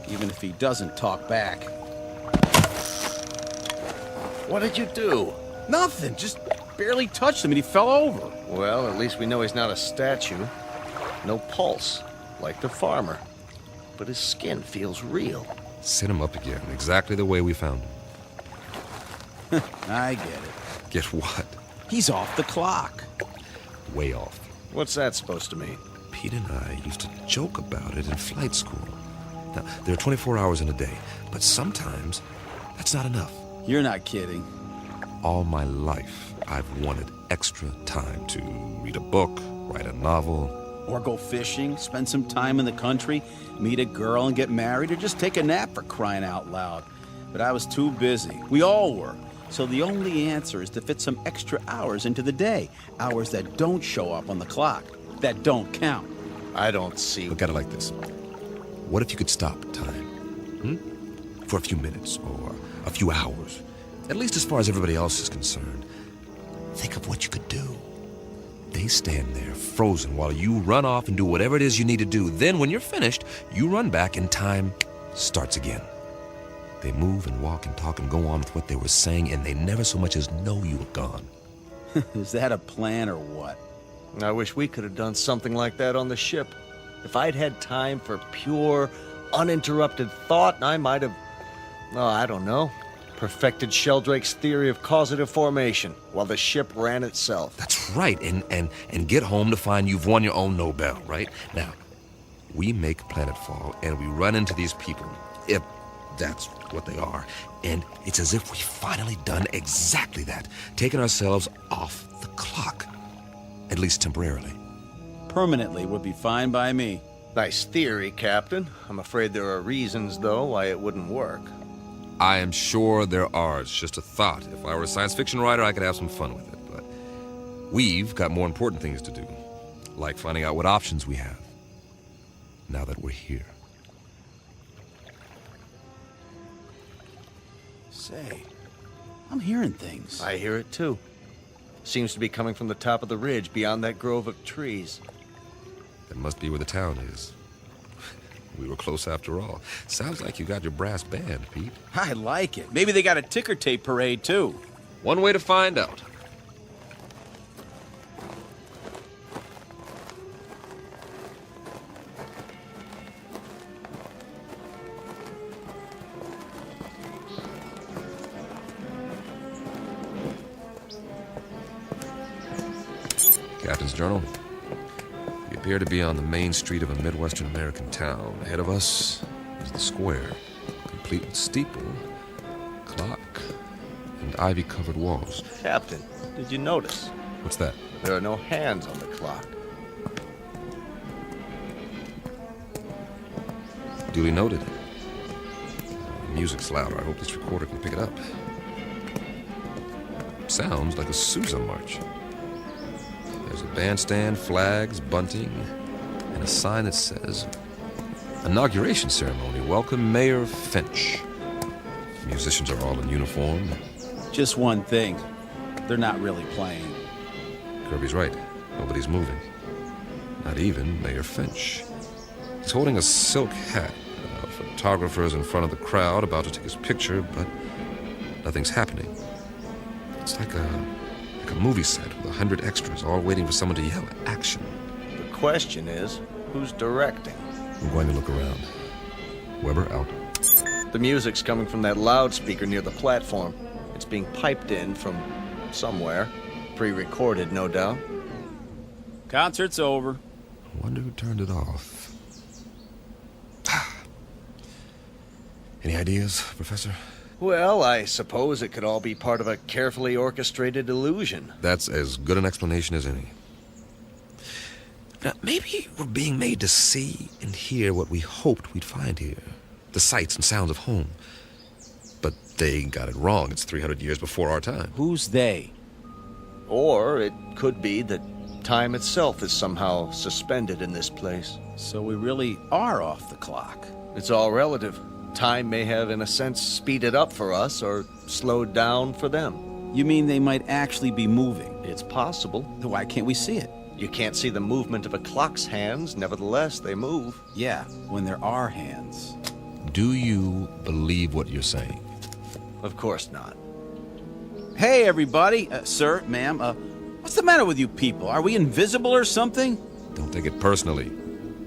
even if he doesn't talk back. What did you do? Nothing, just barely touched him and he fell over. Well, at least we know he's not a statue. No pulse, like the farmer. But his skin feels real. Set him up again, exactly the way we found him. I get it. Get what? He's off the clock. Way off. What's that supposed to mean? Pete and I used to joke about it in flight school. Now, there are 24 hours in a day, but sometimes that's not enough. You're not kidding. All my life, I've wanted extra time to read a book, write a novel. Or go fishing, spend some time in the country, meet a girl and get married, or just take a nap for crying out loud. But I was too busy. We all were. So the only answer is to fit some extra hours into the day. Hours that don't show up on the clock. That don't count. I don't see... Look at it like this. What if you could stop time? For a few minutes or a few hours? At least as far as everybody else is concerned. Think of what you could do. They stand there, frozen, while you run off and do whatever it is you need to do. Then, when you're finished, you run back and time starts again. They move and walk and talk and go on with what they were saying, and they never so much as know you were gone. Is that a plan or what? I wish we could have done something like that on the ship. If I'd had time for pure, uninterrupted thought, I might have... Oh, I don't know. Perfected Sheldrake's theory of causative formation while the ship ran itself. That's right, and get home to find you've won your own Nobel, right? Now, we make planetfall, and we run into these people, if that's what they are, and it's as if we've finally done exactly that, taken ourselves off the clock, at least temporarily. Permanently would be fine by me. Nice theory, Captain. I'm afraid there are reasons, though, why it wouldn't work. I am sure there are. It's just a thought. If I were a science fiction writer, I could have some fun with it. But we've got more important things to do, like finding out what options we have, now that we're here. Say, I'm hearing things. I hear it, too. Seems to be coming from the top of the ridge, beyond that grove of trees. That must be where the town is. We were close after all. Sounds like you got your brass band, Pete. I like it. Maybe they got a ticker tape parade, too. One way to find out. Captain's Journal. We appear to be on the main street of a Midwestern American town. Ahead of us is the square, complete with steeple, clock, and ivy-covered walls. Captain, did you notice? What's that? There are no hands on the clock. Duly noted. Music's louder. I hope this recorder can pick it up. sounds like a Sousa march. There's a bandstand, flags, bunting, and a sign that says, Inauguration Ceremony. Welcome, Mayor Finch. The musicians are all in uniform. Just one thing. They're not really playing. Kirby's right. Nobody's moving. Not even Mayor Finch. He's holding a silk hat. A photographer's in front of the crowd about to take his picture, but nothing's happening. It's like a movie set with 100 extras all waiting for someone to yell action. The question is, who's directing? I'm going to look around. Weber out. The music's coming from that loudspeaker near the platform. It's being piped in from somewhere. Pre-recorded, no doubt. Concert's over. I wonder who turned it off. Any ideas, Professor? Well, I suppose it could all be part of a carefully orchestrated illusion. That's as good an explanation as any. Now, maybe we're being made to see and hear what we hoped we'd find here. The sights and sounds of home. But they got it wrong. It's 300 years before our time. Who's they? Or it could be that time itself is somehow suspended in this place. So we really are off the clock. It's all relative. Time may have, in a sense, speeded up for us or slowed down for them. You mean they might actually be moving? It's possible. Then why can't we see it? You can't see the movement of a clock's hands, nevertheless, they move. Yeah, when there are hands. Do you believe what you're saying? Of course not. Hey, everybody. Sir, ma'am, what's the matter with you people? Are we invisible or something? Don't take it personally.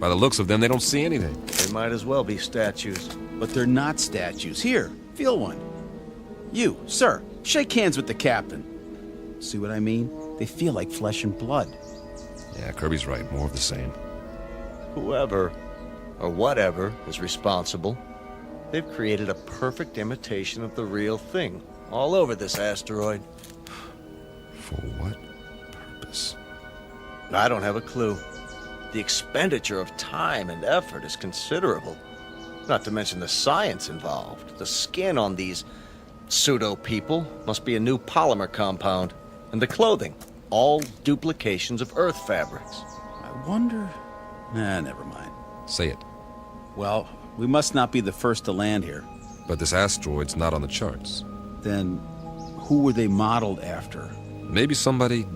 By the looks of them, they don't see anything. They might as well be statues. But they're not statues. Here, feel one. You, sir, shake hands with the captain. See what I mean? They feel like flesh and blood. Yeah, Kirby's right. More of the same. Whoever, or whatever, is responsible, they've created a perfect imitation of the real thing all over this asteroid. For what purpose? I don't have a clue. The expenditure of time and effort is considerable. Not to mention the science involved. The skin on these pseudo-people must be a new polymer compound. And the clothing, all duplications of Earth fabrics. I wonder... Nah, never mind. Say it. Well, we must not be the first to land here. But this asteroid's not on the charts. Then, who were they modeled after? Maybe somebody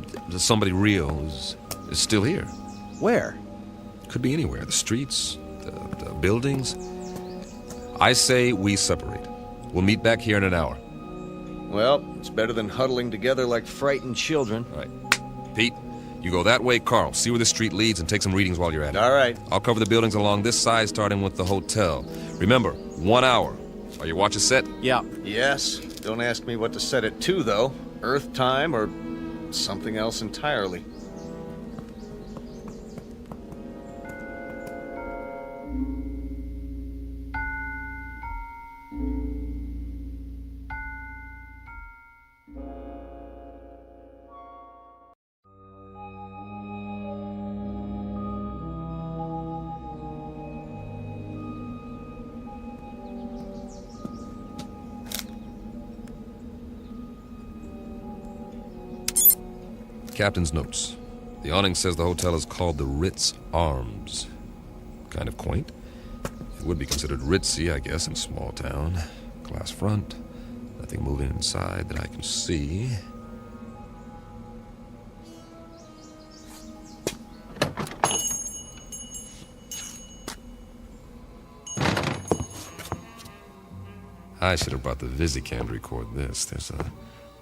real is still here. Where? Could be anywhere. The streets, the buildings. I say we separate. We'll meet back here in an hour. Well, it's better than huddling together like frightened children. All right. Pete, you go that way, Carl. See where the street leads and take some readings while you're at it. All right. I'll cover the buildings along this side, starting with the hotel. Remember, 1 hour. Are your watches set? Yeah. Yes. Don't ask me what to set it to, though. Earth time or something else entirely. Captain's notes. The awning says the hotel is called the Ritz Arms. Kind of quaint. It would be considered ritzy, I guess, in a small town. Glass front. Nothing moving inside that I can see. I should have brought the Visicam to record this. There's a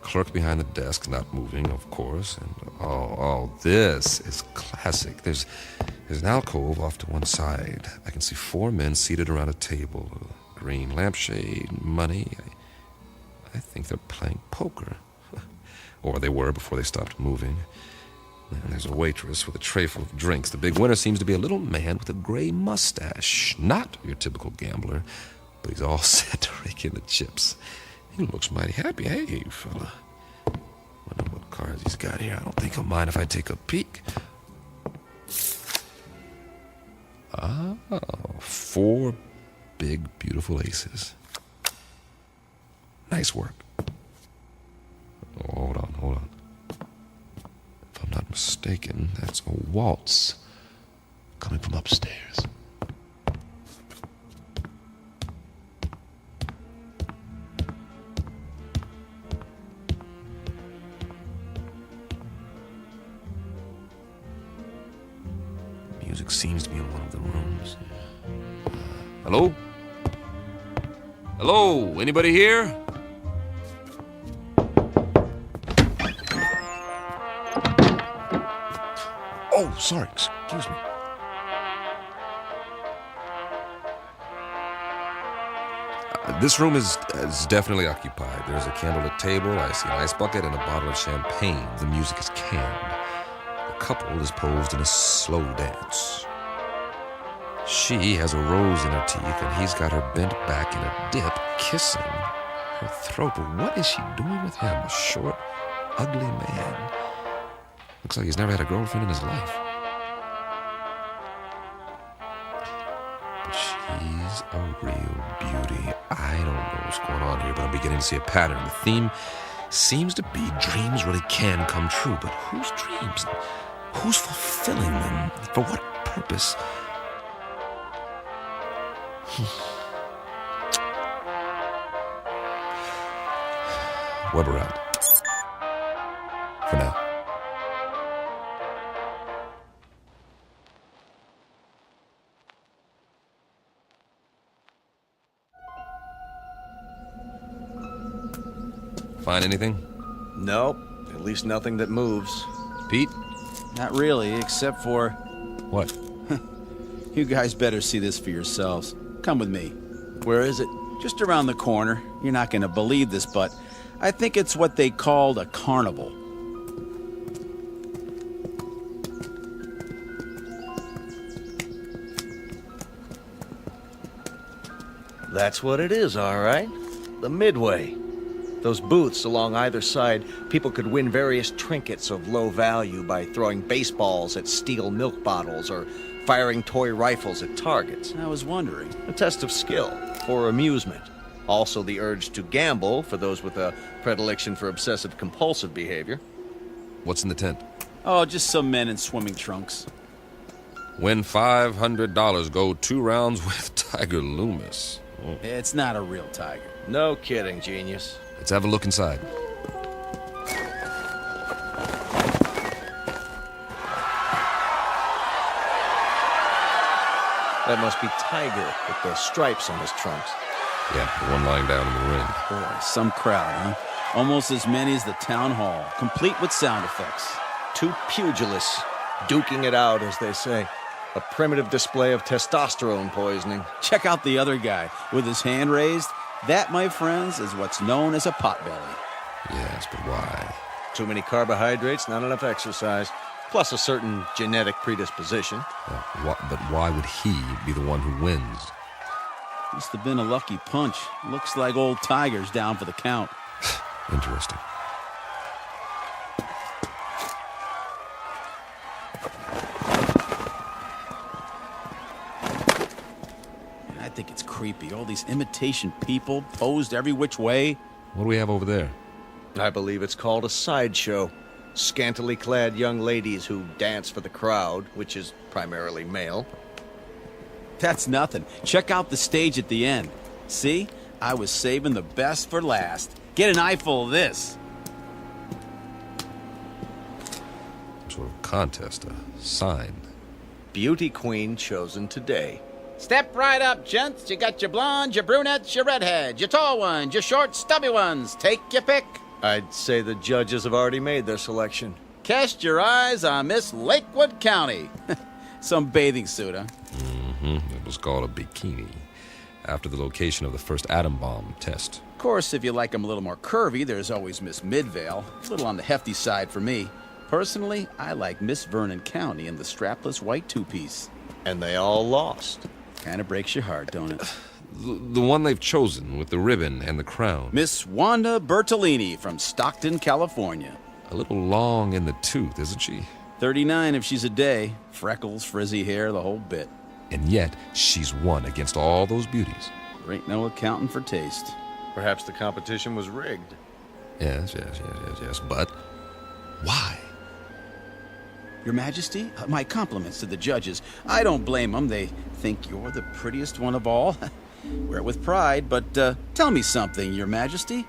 clerk behind the desk, not moving, of course. And oh, this is classic. There's an alcove off to one side. I can see 4 men seated around a table. A green lampshade, money. I think they're playing poker. Or they were before they stopped moving. And there's a waitress with a tray full of drinks. The big winner seems to be a little man with a gray mustache. Not your typical gambler, but he's all set to rake in the chips. He looks mighty happy. Hey, fella. Wonder what cards he's got here. I don't think he'll mind if I take a peek. Oh, 4 big, beautiful aces. Nice work. Oh, hold on. mistaken, that's a waltz coming from upstairs. Music seems to be in one of the rooms. Hello? Hello? Anybody here? Oh, sorry. Excuse me. This room is definitely occupied. There's a candlelit table, I see an ice bucket, and a bottle of champagne. The music is canned. The couple is posed in a slow dance. She has a rose in her teeth, and he's got her bent back in a dip, kissing her throat. But what is she doing with him? A short, ugly man. Looks like he's never had a girlfriend in his life. But she's a real beauty. I don't know what's going on here, but I'm beginning to see a pattern. The theme seems to be dreams really can come true. But whose dreams? Who's fulfilling them? For what purpose? Weber out. For now. Find anything? Nope. At least nothing that moves. Pete? Not really, except for... What? You guys better see this for yourselves. Come with me. Where is it? Just around the corner. You're not going to believe this, but I think it's what they called a carnival. That's what it is, all right. The Midway. Those booths along either side, people could win various trinkets of low value by throwing baseballs at steel milk bottles or firing toy rifles at targets. I was wondering. A test of skill for amusement. Also the urge to gamble for those with a predilection for obsessive-compulsive behavior. What's in the tent? Oh, just some men in swimming trunks. Win $500, go 2 rounds with Tiger Loomis. Oh. It's not a real tiger. No kidding, genius. Let's have a look inside. That must be Tiger with the stripes on his trunks. Yeah, the one lying down in the ring. Boy, some crowd, huh? Almost as many as the town hall, complete with sound effects. 2 pugilists, duking it out, as they say. A primitive display of testosterone poisoning. Check out the other guy with his hand raised. That, my friends, is what's known as a potbelly. Yes, but why? Too many carbohydrates, not enough exercise, plus a certain genetic predisposition. But why would he be the one who wins? Must have been a lucky punch. Looks like old Tiger's down for the count. Interesting. I think it's creepy. All these imitation people posed every which way. What do we have over there? I believe it's called a sideshow. Scantily clad young ladies who dance for the crowd, which is primarily male. That's nothing. Check out the stage at the end. See? I was saving the best for last. Get an eyeful of this. Some sort of contest, a sign. Beauty queen chosen today. Step right up, gents. You got your blondes, your brunettes, your redheads, your tall ones, your short, stubby ones. Take your pick. I'd say the judges have already made their selection. Cast your eyes on Miss Lakewood County. Some bathing suit, huh? Mm-hmm. It was called a bikini, after the location of the first atom bomb test. Of course, if you like them a little more curvy, there's always Miss Midvale. A little on the hefty side for me. Personally, I like Miss Vernon County in the strapless white two-piece. And they all lost. Kind of breaks your heart, don't it? The one they've chosen with the ribbon and the crown. Miss Wanda Bertolini from Stockton, California. A little long in the tooth, isn't she? 39 if she's a day. Freckles, frizzy hair, the whole bit. And yet, she's won against all those beauties. There ain't no accounting for taste. Perhaps the competition was rigged. Yes. But why? Your Majesty, my compliments to the judges. I don't blame them. They think you're the prettiest one of all. Wear it with pride, but tell me something, Your Majesty.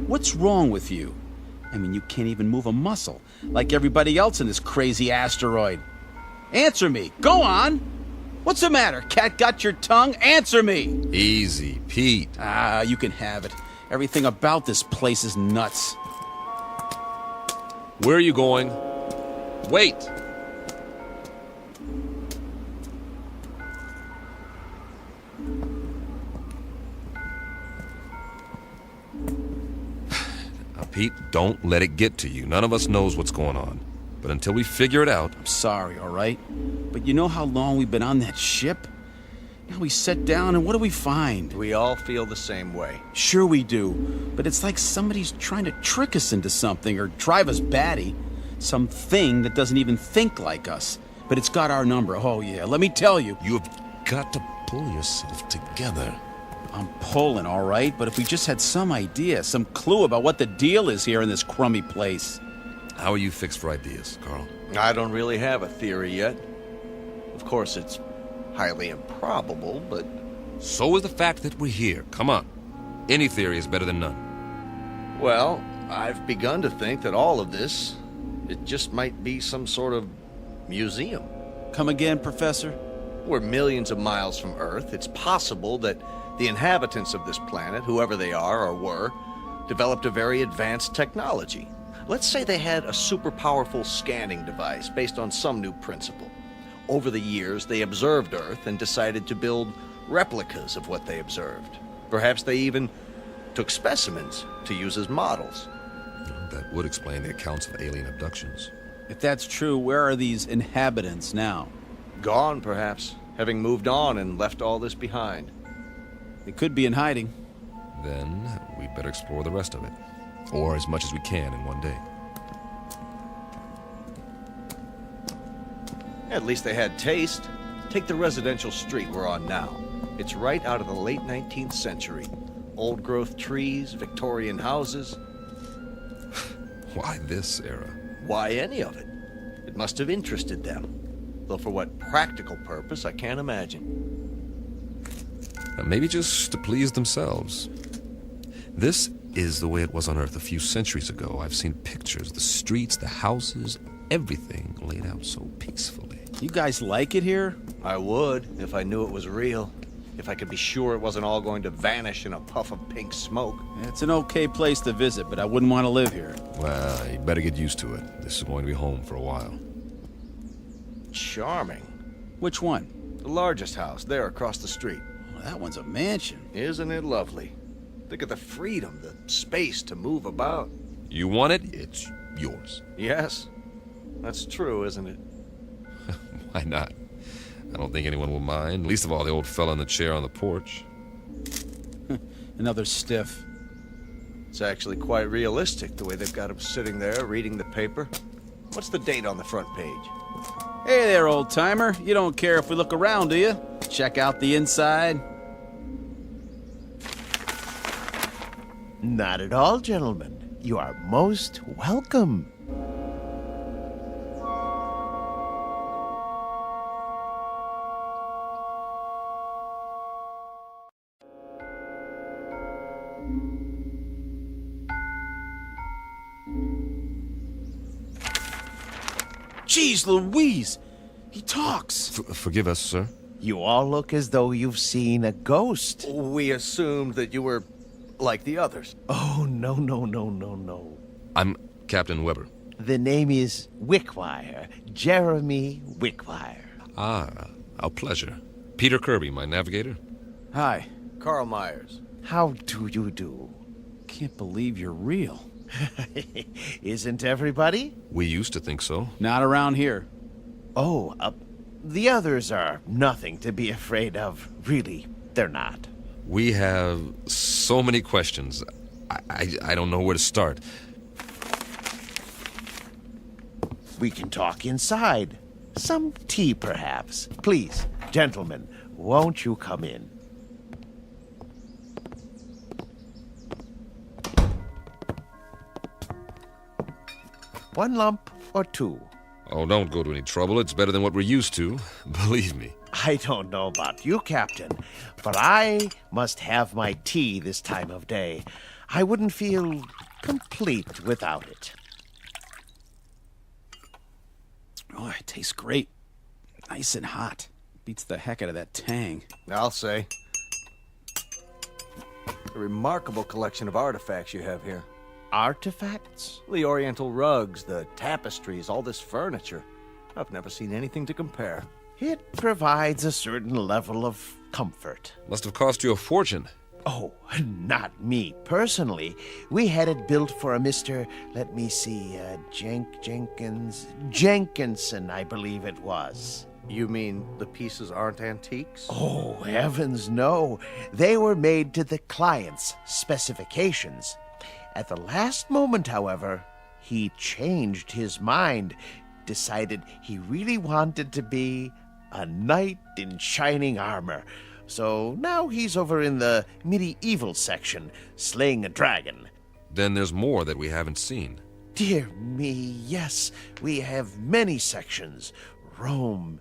What's wrong with you? I mean, you can't even move a muscle, like everybody else in this crazy asteroid. Answer me. Go on. What's the matter? Cat got your tongue? Answer me. Easy, Pete. Ah, you can have it. Everything about this place is nuts. Where are you going? Wait! Now, Pete, don't let it get to you. None of us knows what's going on. But until we figure it out... I'm sorry, all right? But you know how long we've been on that ship? Now we sit down and what do we find? We all feel the same way. Sure we do. But it's like somebody's trying to trick us into something or drive us batty. Something that doesn't even think like us. But it's got our number. Oh, yeah. Let me tell you. You've got to pull yourself together. I'm pulling, all right? But if we just had some idea, some clue about what the deal is here in this crummy place. How are you fixed for ideas, Carl? I don't really have a theory yet. Of course, it's highly improbable, but... So is the fact that we're here. Come on. Any theory is better than none. Well, I've begun to think that all of this... it just might be some sort of museum. Come again, Professor? We're millions of miles from Earth. It's possible that the inhabitants of this planet, whoever they are or were, developed a very advanced technology. Let's say they had a super powerful scanning device based on some new principle. Over the years, they observed Earth and decided to build replicas of what they observed. Perhaps they even took specimens to use as models. That would explain the accounts of alien abductions. If that's true, where are these inhabitants now? Gone, perhaps, having moved on and left all this behind. They could be in hiding. Then we better explore the rest of it. Or as much as we can in one day. At least they had taste. Take the residential street we're on now. It's right out of the late 19th century. Old-growth trees, Victorian houses. Why this era? Why any of it? It must have interested them. Though for what practical purpose, I can't imagine. Maybe just to please themselves. This is the way it was on Earth a few centuries ago. I've seen pictures, the streets, the houses, everything laid out so peacefully. You guys like it here? I would, if I knew it was real. If I could be sure it wasn't all going to vanish in a puff of pink smoke. It's an okay place to visit, but I wouldn't want to live here. Well, you better get used to it. This is going to be home for a while. Charming. Which one? The largest house, there across the street. Well, that one's a mansion. Isn't it lovely? Think of the freedom, the space to move about. You want it, it's yours. Yes. That's true, isn't it? Why not? I don't think anyone will mind, least of all the old fella in the chair on the porch. Another stiff. It's actually quite realistic, the way they've got him sitting there reading the paper. What's the date on the front page? Hey there, old-timer. You don't care if we look around, do you? Check out the inside. Not at all, gentlemen. You are most welcome. Jeez Louise! He talks! Forgive us, sir. You all look as though you've seen a ghost. We assumed that you were like the others. Oh, no. I'm Captain Weber. The name is Wickwire. Jeremy Wickwire. Ah, a pleasure. Peter Kirby, my navigator. Hi. Carl Myers. How do you do? Can't believe you're real. Isn't everybody? We used to think so. Not around here. Oh, the others are nothing to be afraid of. Really, they're not. We have so many questions. I don't know where to start. We can talk inside. Some tea, perhaps. Please, gentlemen, won't you come in? One lump or two? Oh, don't go to any trouble. It's better than what we're used to. Believe me. I don't know about you, Captain, but I must have my tea this time of day. I wouldn't feel complete without it. Oh, it tastes great. Nice and hot. Beats the heck out of that tang. I'll say. A remarkable collection of artifacts you have here. Artifacts? The oriental rugs, the tapestries, all this furniture. I've never seen anything to compare. It provides a certain level of comfort. Must have cost you a fortune. Oh, not me personally. We had it built for a Mr. Let me see, Jenkinson, I believe it was. You mean the pieces aren't antiques? Oh, heavens no. They were made to the client's specifications. At the last moment, however, he changed his mind, decided he really wanted to be a knight in shining armor. So now he's over in the medieval section, slaying a dragon. Then there's more that we haven't seen. Dear me, yes, we have many sections. Rome,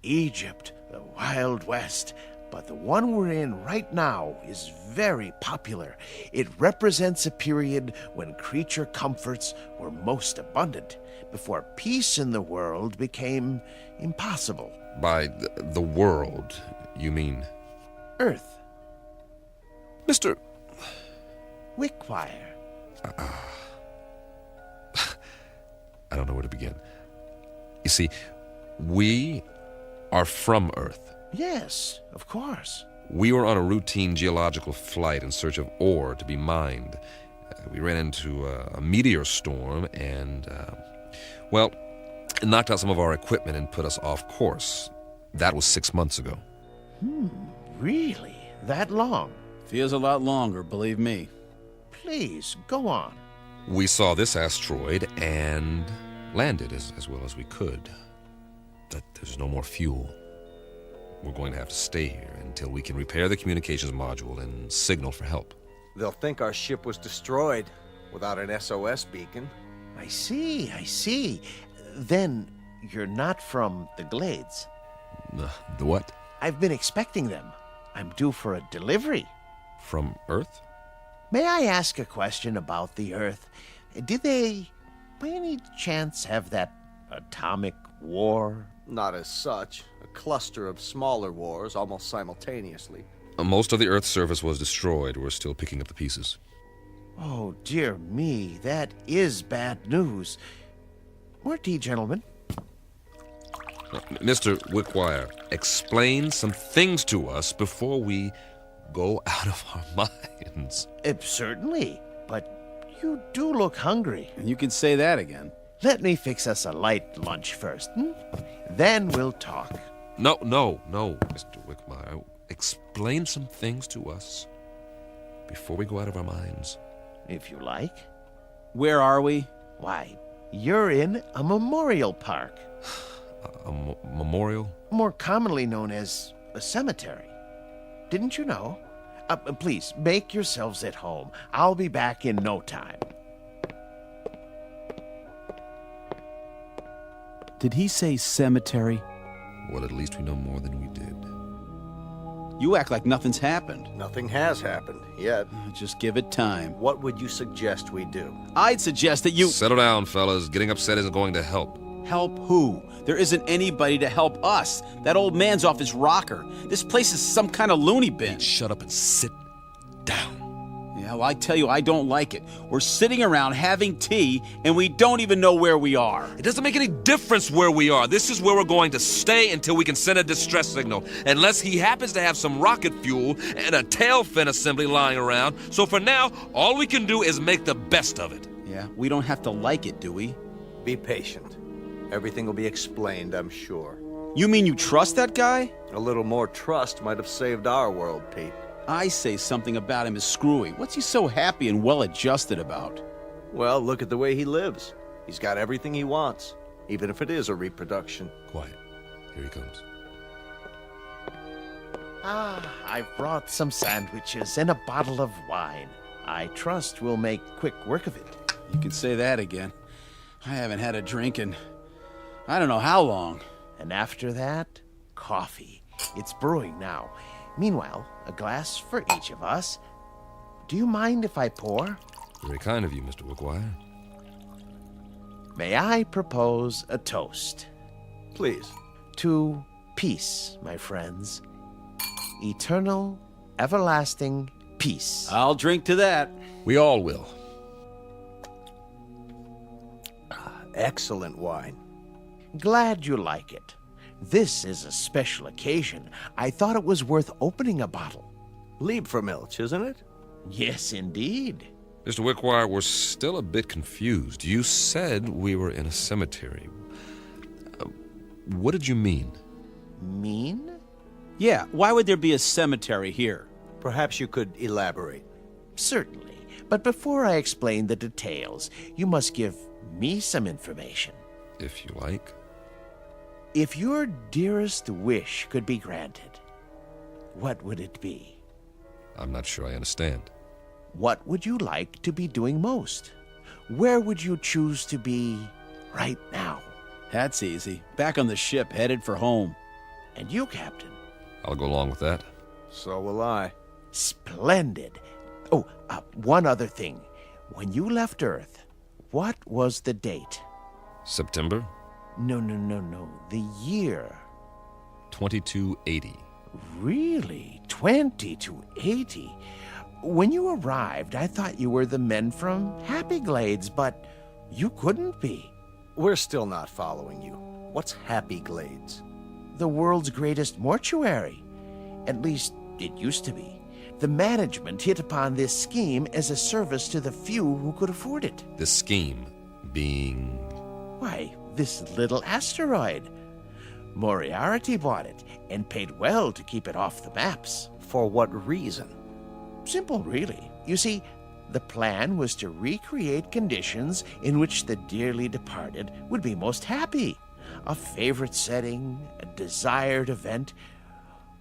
Egypt, the Wild West. But the one we're in right now is very popular. It represents a period when creature comforts were most abundant, before peace in the world became impossible. By the world, you mean? Earth. Mr. Wickwire. I don't know where to begin. You see, we are from Earth. Yes, of course. We were on a routine geological flight in search of ore to be mined. We ran into a meteor storm and, it knocked out some of our equipment and put us off course. That was 6 months ago. Really? That long? Feels a lot longer, believe me. Please, go on. We saw this asteroid and landed as well as we could. But there's no more fuel. We're going to have to stay here until we can repair the communications module and signal for help. They'll think our ship was destroyed without an SOS beacon. I see. Then you're not from the Glades. The what? I've been expecting them. I'm due for a delivery. From Earth? May I ask a question about the Earth? Did they, by any chance, have that atomic war? Not as such. A cluster of smaller wars almost simultaneously. Most of the Earth's surface was destroyed. We're still picking up the pieces. Oh, dear me. That is bad news. More tea, gentlemen. Mr. Wickwire, explain some things to us before we go out of our minds. Certainly, but you do look hungry. And you can say that again. Let me fix us a light lunch first, Then we'll talk. No, Mr. Wickwire. Explain some things to us before we go out of our minds. If you like. Where are we? Why, you're in a memorial park. A memorial? More commonly known as a cemetery. Didn't you know? Please, make yourselves at home. I'll be back in no time. Did he say cemetery? Well, at least we know more than we did. You act like nothing's happened. Nothing has happened, yet. Just give it time. What would you suggest we do? I'd suggest that you... Settle down, fellas. Getting upset isn't going to help. Help who? There isn't anybody to help us. That old man's off his rocker. This place is some kind of loony bin. Shut up and sit down. Yeah, well, I tell you, I don't like it. We're sitting around having tea, and we don't even know where we are. It doesn't make any difference where we are. This is where we're going to stay until we can send a distress signal. Unless he happens to have some rocket fuel and a tail fin assembly lying around. So for now, all we can do is make the best of it. Yeah, we don't have to like it, do we? Be patient. Everything will be explained, I'm sure. You mean you trust that guy? A little more trust might have saved our world, Pete. I say something about him is screwy. What's he so happy and well-adjusted about? Well, look at the way he lives. He's got everything he wants, even if it is a reproduction. Quiet. Here he comes. I've brought some sandwiches and a bottle of wine. I trust we'll make quick work of it. You can say that again. I haven't had a drink in... I don't know how long. And after that, coffee. It's brewing now. Meanwhile, a glass for each of us. Do you mind if I pour? Very kind of you, Mr. Wickwire. May I propose a toast? Please. To peace, my friends. Eternal, everlasting peace. I'll drink to that. We all will. Excellent wine. Glad you like it. This is a special occasion. I thought it was worth opening a bottle. Liebfraumilch, isn't it? Yes, indeed. Mr. Wickwire, we're still a bit confused. You said we were in a cemetery. What did you mean? Mean? Yeah, why would there be a cemetery here? Perhaps you could elaborate. Certainly. But before I explain the details, you must give me some information. If you like. If your dearest wish could be granted, what would it be? I'm not sure I understand. What would you like to be doing most? Where would you choose to be right now? That's easy. Back on the ship, headed for home. And you, Captain? I'll go along with that. So will I. Splendid. Oh, one other thing. When you left Earth, what was the date? September? No. The year. 2280. Really? 2280? When you arrived, I thought you were the men from Happy Glades, but you couldn't be. We're still not following you. What's Happy Glades? The world's greatest mortuary. At least, it used to be. The management hit upon this scheme as a service to the few who could afford it. The scheme being... Why, this little asteroid. Moriarty bought it and paid well to keep it off the maps. For what reason? Simple, really. You see, the plan was to recreate conditions in which the dearly departed would be most happy. A favorite setting, a desired event.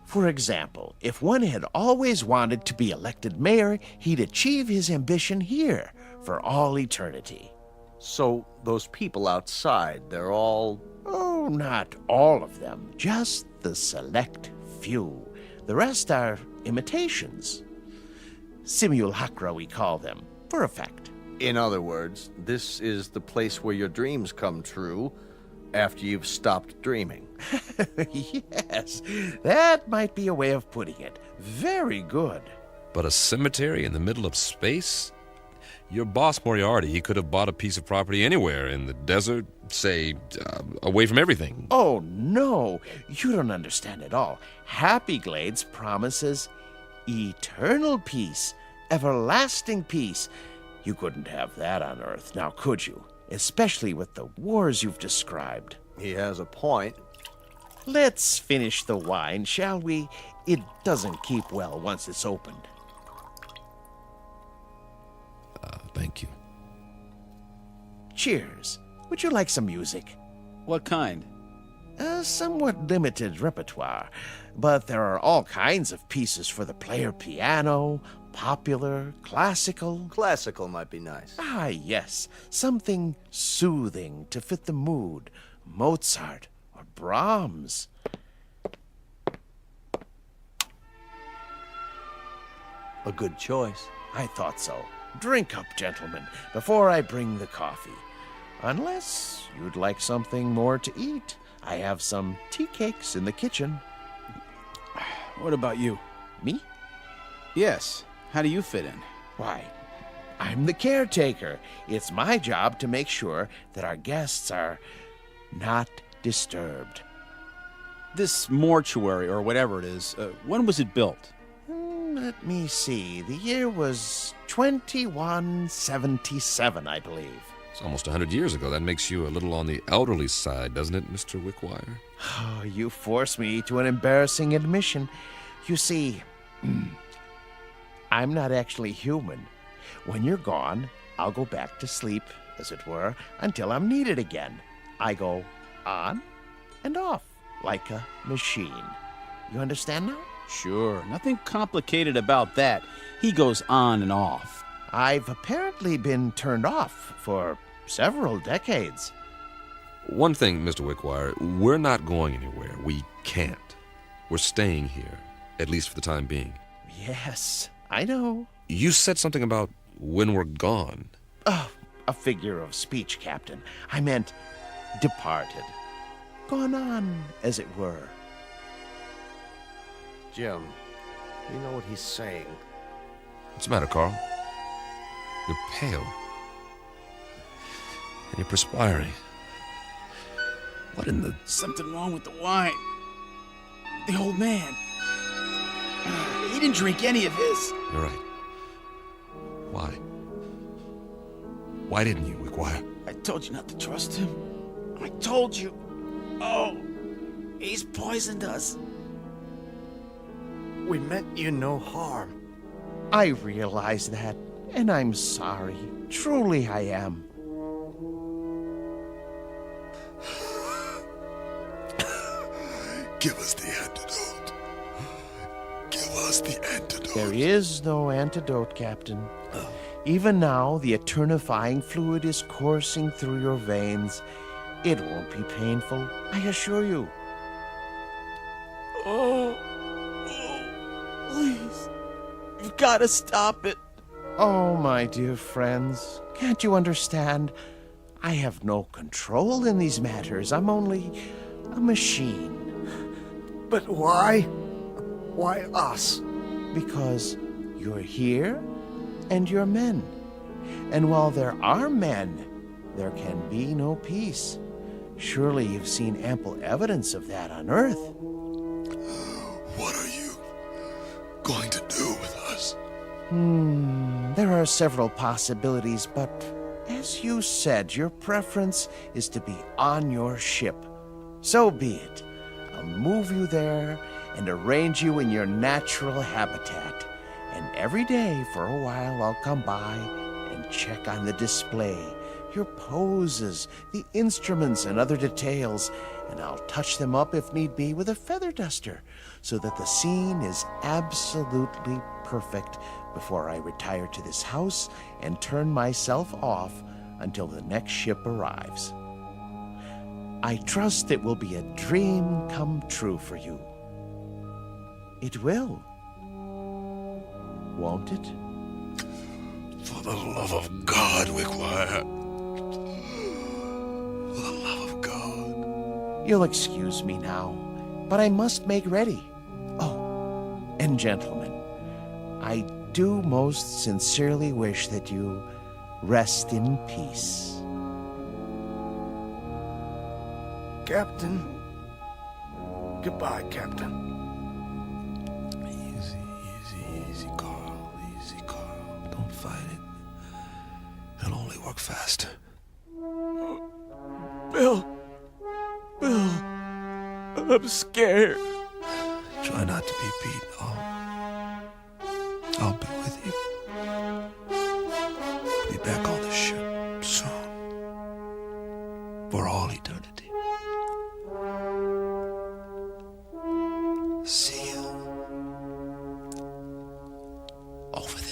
For example, if one had always wanted to be elected mayor, he'd achieve his ambition here for all eternity. So those people outside, they're all... Oh, not all of them. Just the select few. The rest are imitations. Simulacra, we call them, for effect. In other words, this is the place where your dreams come true after you've stopped dreaming. Yes, that might be a way of putting it. Very good. But a cemetery in the middle of space? Your boss, Moriarty, he could have bought a piece of property anywhere in the desert, say, away from everything. Oh, no. You don't understand at all. Happy Glades promises eternal peace, everlasting peace. You couldn't have that on Earth, now could you? Especially with the wars you've described. He has a point. Let's finish the wine, shall we? It doesn't keep well once it's opened. Thank you. Cheers. Would you like some music? What kind? A somewhat limited repertoire, but there are all kinds of pieces for the player piano, popular, classical. Classical might be nice. Ah, yes. Something soothing to fit the mood. Mozart or Brahms. A good choice. I thought so. Drink up, gentlemen, before I bring the coffee. Unless you'd like something more to eat. I have some tea cakes in the kitchen. What about you? Me? Yes. How do you fit in? Why, I'm the caretaker. It's my job to make sure that our guests are not disturbed. This mortuary, or whatever it is, when was it built? Let me see. The year was 2177, I believe. It's almost 100 years ago. That makes you a little on the elderly side, doesn't it, Mr. Wickwire? Oh, you force me to an embarrassing admission. You see, I'm not actually human. When you're gone, I'll go back to sleep, as it were, until I'm needed again. I go on and off, like a machine. You understand now? Sure. Nothing complicated about that. He goes on and off. I've apparently been turned off for several decades. One thing, Mr. Wickwire, we're not going anywhere. We can't. We're staying here, at least for the time being. Yes, I know. You said something about when we're gone. Oh, a figure of speech, Captain. I meant departed. Gone on, as it were. Jim, you know what he's saying. What's the matter, Carl? You're pale. And you're perspiring. What in the... Something wrong with the wine. The old man. He didn't drink any of his. You're right. Why? Why didn't you, Wickwire? I told you not to trust him. I told you. Oh, he's poisoned us. We meant you no harm. I realize that, and I'm sorry. Truly I am. Give us the antidote. Give us the antidote. There is no antidote, Captain. Even now, the eternifying fluid is coursing through your veins. It won't be painful, I assure you. Oh, please. You've got to stop it. Oh, my dear friends, can't you understand? I have no control in these matters. I'm only a machine. But why? Why us? Because you're here and you're men. And while there are men, there can be no peace. Surely you've seen ample evidence of that on Earth. What are you going to do with us? There are several possibilities, but as you said, your preference is to be on your ship. So be it. I'll move you there and arrange you in your natural habitat. And every day for a while I'll come by and check on the display, your poses, the instruments and other details, and I'll touch them up if need be with a feather duster so that the scene is absolutely perfect before I retire to this house and turn myself off until the next ship arrives. I trust it will be a dream come true for you. It will. Won't it? For the love of God, Wickwire. For the love of God. You'll excuse me now, but I must make ready. Oh, and gentlemen, I do most sincerely wish that you rest in peace. Captain. Goodbye, Captain. Easy, Carl. Easy, Carl. Don't fight it. It'll only work faster. Bill. I'm scared. Try not to be, Pete. I'll be with you. Be back on the ship soon. For all eternity. See you over there.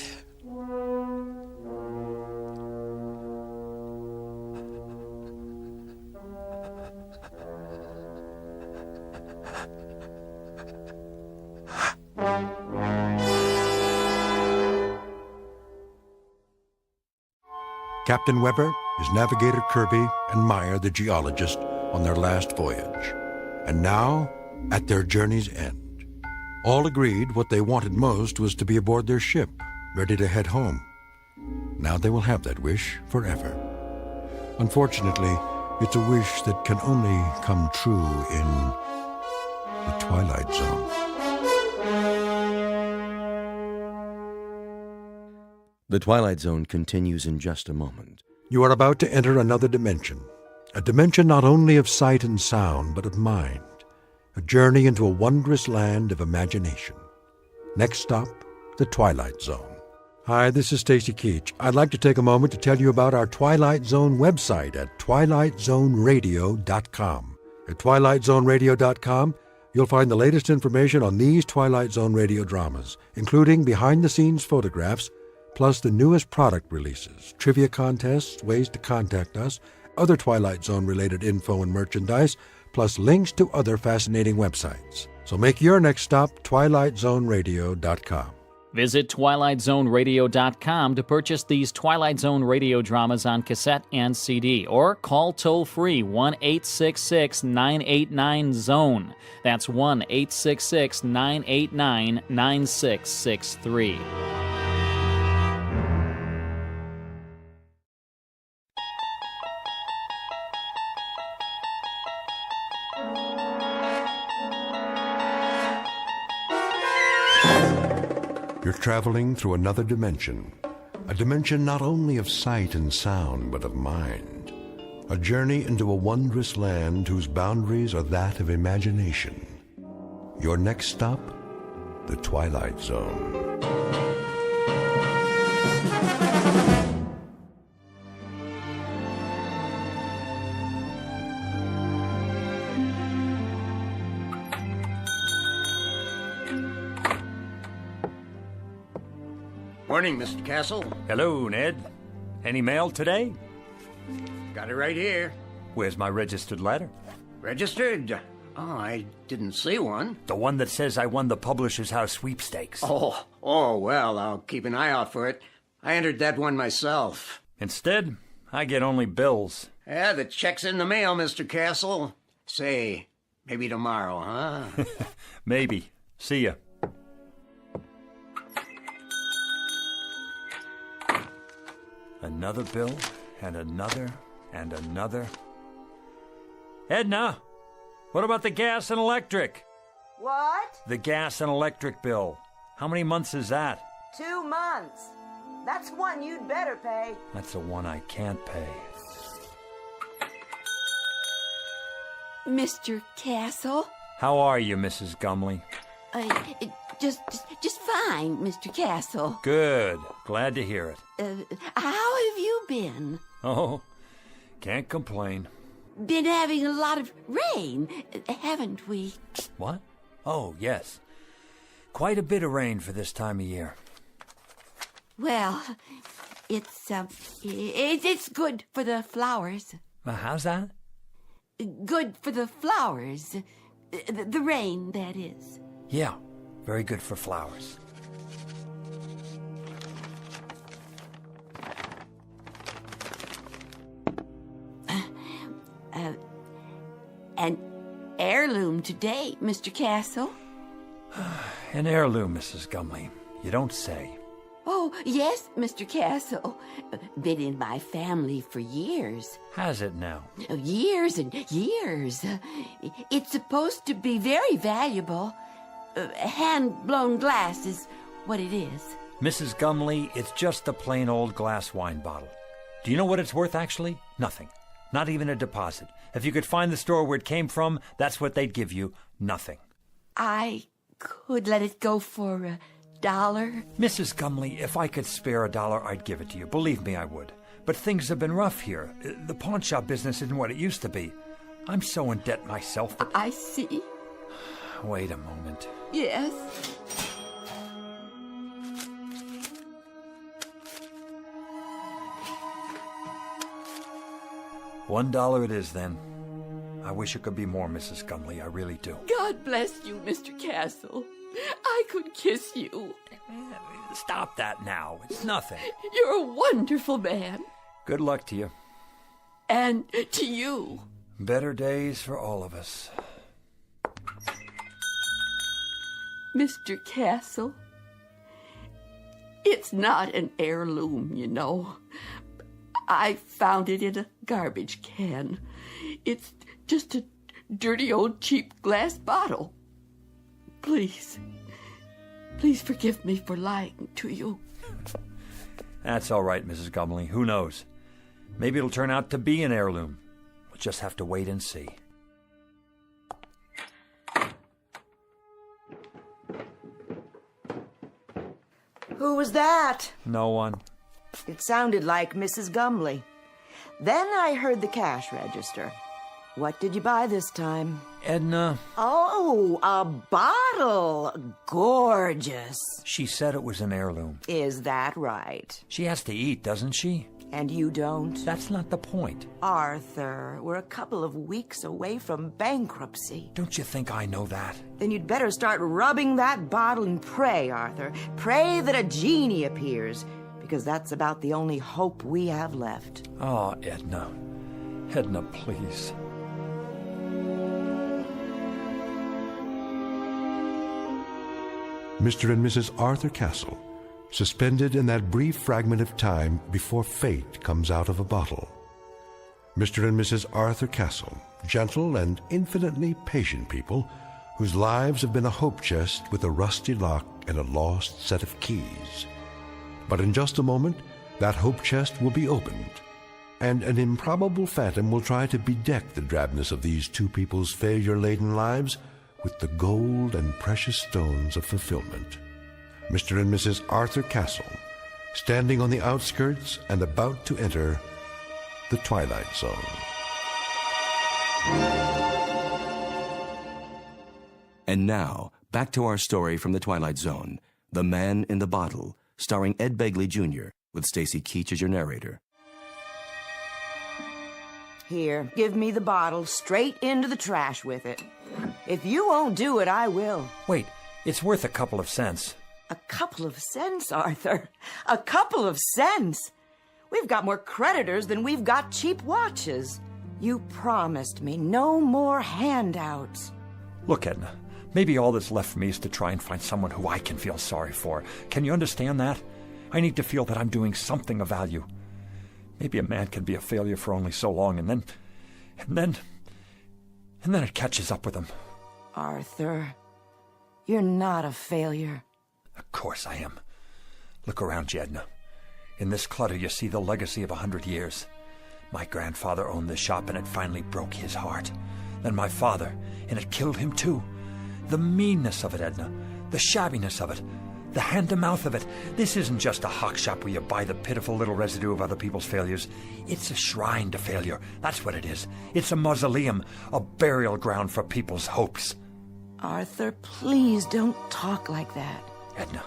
Captain Weber, his navigator Kirby, and Meyer, the geologist, on their last voyage. And now, at their journey's end. All agreed what they wanted most was to be aboard their ship, ready to head home. Now they will have that wish forever. Unfortunately, it's a wish that can only come true in the Twilight Zone. The Twilight Zone continues in just a moment. You are about to enter another dimension. A dimension not only of sight and sound, but of mind. A journey into a wondrous land of imagination. Next stop, the Twilight Zone. Hi, this is Stacy Keach. I'd like to take a moment to tell you about our Twilight Zone website at twilightzoneradio.com. At twilightzoneradio.com, you'll find the latest information on these Twilight Zone radio dramas, including behind-the-scenes photographs, plus the newest product releases, trivia contests, ways to contact us, other Twilight Zone-related info and merchandise, plus links to other fascinating websites. So make your next stop TwilightZoneRadio.com. Visit TwilightZoneRadio.com to purchase these Twilight Zone radio dramas on cassette and CD, or call toll-free 1-866-989-ZONE. That's 1-866-989-9663. You're traveling through another dimension, a dimension not only of sight and sound, but of mind. A journey into a wondrous land whose boundaries are that of imagination. Your next stop, the Twilight Zone. Morning, Mr. Castle. Hello, Ned. Any mail today? Got it right here. Where's my registered letter? Registered? Oh, I didn't see one. The one that says I won the Publishers House sweepstakes. Oh, well, I'll keep an eye out for it. I entered that one myself. Instead, I get only bills. Yeah, the check's in the mail, Mr. Castle. Say, maybe tomorrow, huh? Maybe. See ya. Another bill, and another, and another. Edna, what about the gas and electric? What? The gas and electric bill. How many months is that? 2 months. That's one you'd better pay. That's the one I can't pay. Mr. Castle? How are you, Mrs. Gumley? Just fine, Mr. Castle. Good. Glad to hear it. How have you been? Oh, can't complain. Been having a lot of rain, haven't we? What? Oh, yes. Quite a bit of rain for this time of year. Well, it's good for the flowers. How's that? Good for the flowers. The rain, that is. Yeah, very good for flowers. An heirloom today, Mr. Castle. An heirloom, Mrs. Gumley. You don't say. Oh, yes, Mr. Castle. Been in my family for years. Has it now? Years and years. It's supposed to be very valuable. Hand-blown glass is what it is. Mrs. Gumley, it's just a plain old glass wine bottle. Do you know what it's worth, actually? Nothing. Not even a deposit. If you could find the store where it came from, that's what they'd give you. Nothing. I could let it go for $1. Mrs. Gumley, if I could spare $1, I'd give it to you. Believe me, I would. But things have been rough here. The pawn shop business isn't what it used to be. I'm so in debt myself that... I see. Wait a moment. Yes. $1 it is, then. I wish it could be more, Mrs. Gumley. I really do. God bless you, Mr. Castle. I could kiss you. Stop that now. It's nothing. You're a wonderful man. Good luck to you. And to you. Better days for all of us. Mr. Castle, it's not an heirloom, you know. I found it in a garbage can. It's just a dirty old cheap glass bottle. Please forgive me for lying to you. That's all right, Mrs. Gumley. Who knows? Maybe it'll turn out to be an heirloom. We'll just have to wait and see. Who was that? No one. It sounded like Mrs. Gumley. Then I heard the cash register. What did you buy this time? Edna. Oh, a bottle. Gorgeous. She said it was an heirloom. Is that right? She has to eat, doesn't she? And you don't? That's not the point. Arthur, we're a couple of weeks away from bankruptcy. Don't you think I know that? Then you'd better start rubbing that bottle and pray, Arthur. Pray that a genie appears, because that's about the only hope we have left. Oh, Edna. Edna, please. Mr. and Mrs. Arthur Castle, suspended in that brief fragment of time before fate comes out of a bottle. Mr. and Mrs. Arthur Castle, gentle and infinitely patient people whose lives have been a hope chest with a rusty lock and a lost set of keys. But in just a moment, that hope chest will be opened, and an improbable phantom will try to bedeck the drabness of these two people's failure-laden lives with the gold and precious stones of fulfillment. Mr. and Mrs. Arthur Castle, standing on the outskirts and about to enter the Twilight Zone. And now, back to our story from the Twilight Zone, The Man in the Bottle, starring Ed Begley Jr., with Stacy Keach as your narrator. Here, give me the bottle straight into the trash with it. If you won't do it, I will. Wait, it's worth a couple of cents. A couple of cents, Arthur. A couple of cents. We've got more creditors than we've got cheap watches. You promised me no more handouts. Look, Edna, maybe all that's left for me is to try and find someone who I can feel sorry for. Can you understand that? I need to feel that I'm doing something of value. Maybe a man can be a failure for only so long, and then it catches up with him. Arthur, you're not a failure. Of course I am. Look around you, Edna. In this clutter you see the legacy of 100 years. My grandfather owned this shop and it finally broke his heart. Then my father, and it killed him too. The meanness of it, Edna. The shabbiness of it. The hand-to-mouth of it. This isn't just a hock shop where you buy the pitiful little residue of other people's failures. It's a shrine to failure. That's what it is. It's a mausoleum, a burial ground for people's hopes. Arthur, please don't talk like that. Edna,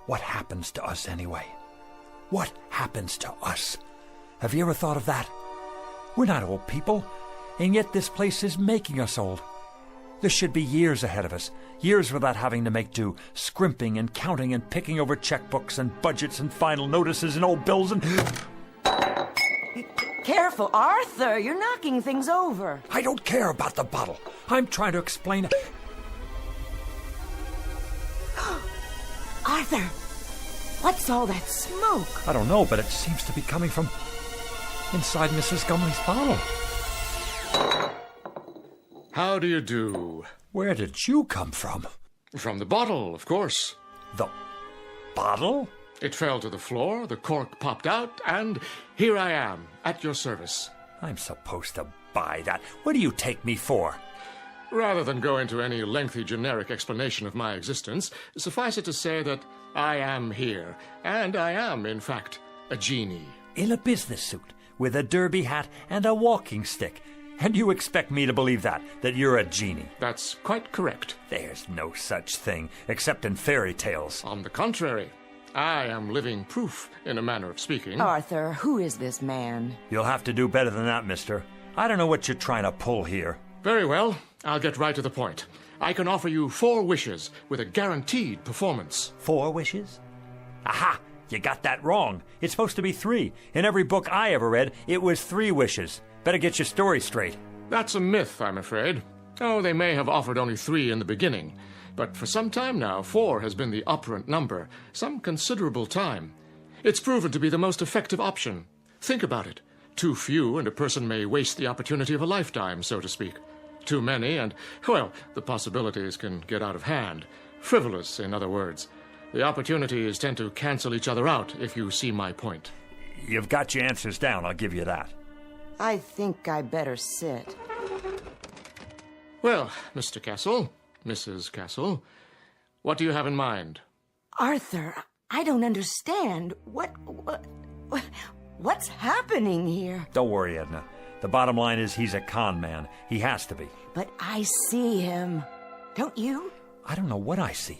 what happens to us anyway? What happens to us? Have you ever thought of that? We're not old people, and yet this place is making us old. There should be years ahead of us, years without having to make do, scrimping and counting and picking over checkbooks and budgets and final notices and old bills and... Careful, Arthur, you're knocking things over. I don't care about the bottle. I'm trying to explain... Arthur, what's all that smoke? I don't know, but it seems to be coming from inside Mrs. Gumley's bottle. How do you do? Where did you come from? From the bottle, of course. The bottle? It fell to the floor, the cork popped out, and here I am, at your service. I'm supposed to buy that. What do you take me for? Rather than go into any lengthy generic explanation of my existence, suffice it to say that I am here, and I am, in fact, a genie. In a business suit, with a derby hat and a walking stick. And you expect me to believe that you're a genie? That's quite correct. There's no such thing, except in fairy tales. On the contrary, I am living proof, in a manner of speaking. Arthur, who is this man? You'll have to do better than that, mister. I don't know what you're trying to pull here. Very well, I'll get right to the point. I can offer you 4 wishes with a guaranteed performance. 4 wishes? Aha! You got that wrong. It's supposed to be 3. In every book I ever read, it was 3 wishes. Better get your story straight. That's a myth, I'm afraid. Oh, they may have offered only 3 in the beginning. But for some time now, 4 has been the operant number. Some considerable time. It's proven to be the most effective option. Think about it. Too few, and a person may waste the opportunity of a lifetime, so to speak. Too many, and, well, the possibilities can get out of hand. Frivolous, in other words. The opportunities tend to cancel each other out, if you see my point. You've got your answers down, I'll give you that. I think I better sit. Well, Mr. Castle, Mrs. Castle, what do you have in mind? Arthur, I don't understand. What's happening here? Don't worry, Edna. The bottom line is he's a con man. He has to be. But I see him. Don't you? I don't know what I see.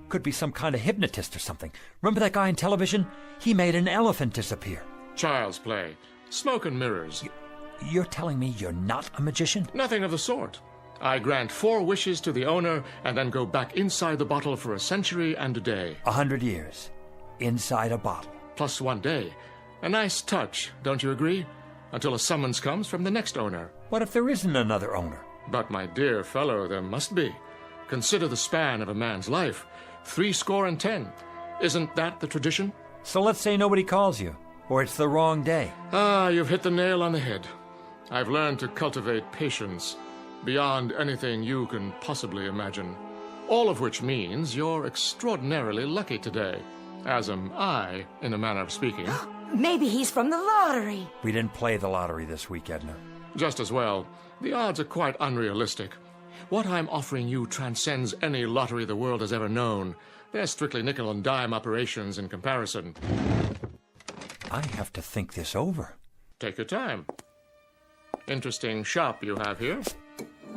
Could be some kind of hypnotist or something. Remember that guy on television? He made an elephant disappear. Child's play. Smoke and mirrors. You're telling me you're not a magician? Nothing of the sort. I grant 4 wishes to the owner and then go back inside the bottle for a century and a day. 100 years. Inside a bottle. Plus 1 day. A nice touch, don't you agree? Until a summons comes from the next owner. What if there isn't another owner? But, my dear fellow, there must be. Consider the span of a man's life. 70. Isn't that the tradition? So let's say nobody calls you, or it's the wrong day. Ah, you've hit the nail on the head. I've learned to cultivate patience beyond anything you can possibly imagine. All of which means you're extraordinarily lucky today, as am I, in a manner of speaking. Maybe he's from the lottery. We didn't play the lottery this week, Edna. Just as well. The odds are quite unrealistic. What I'm offering you transcends any lottery the world has ever known. They're strictly nickel and dime operations in comparison. I have to think this over. Take your time. Interesting shop you have here.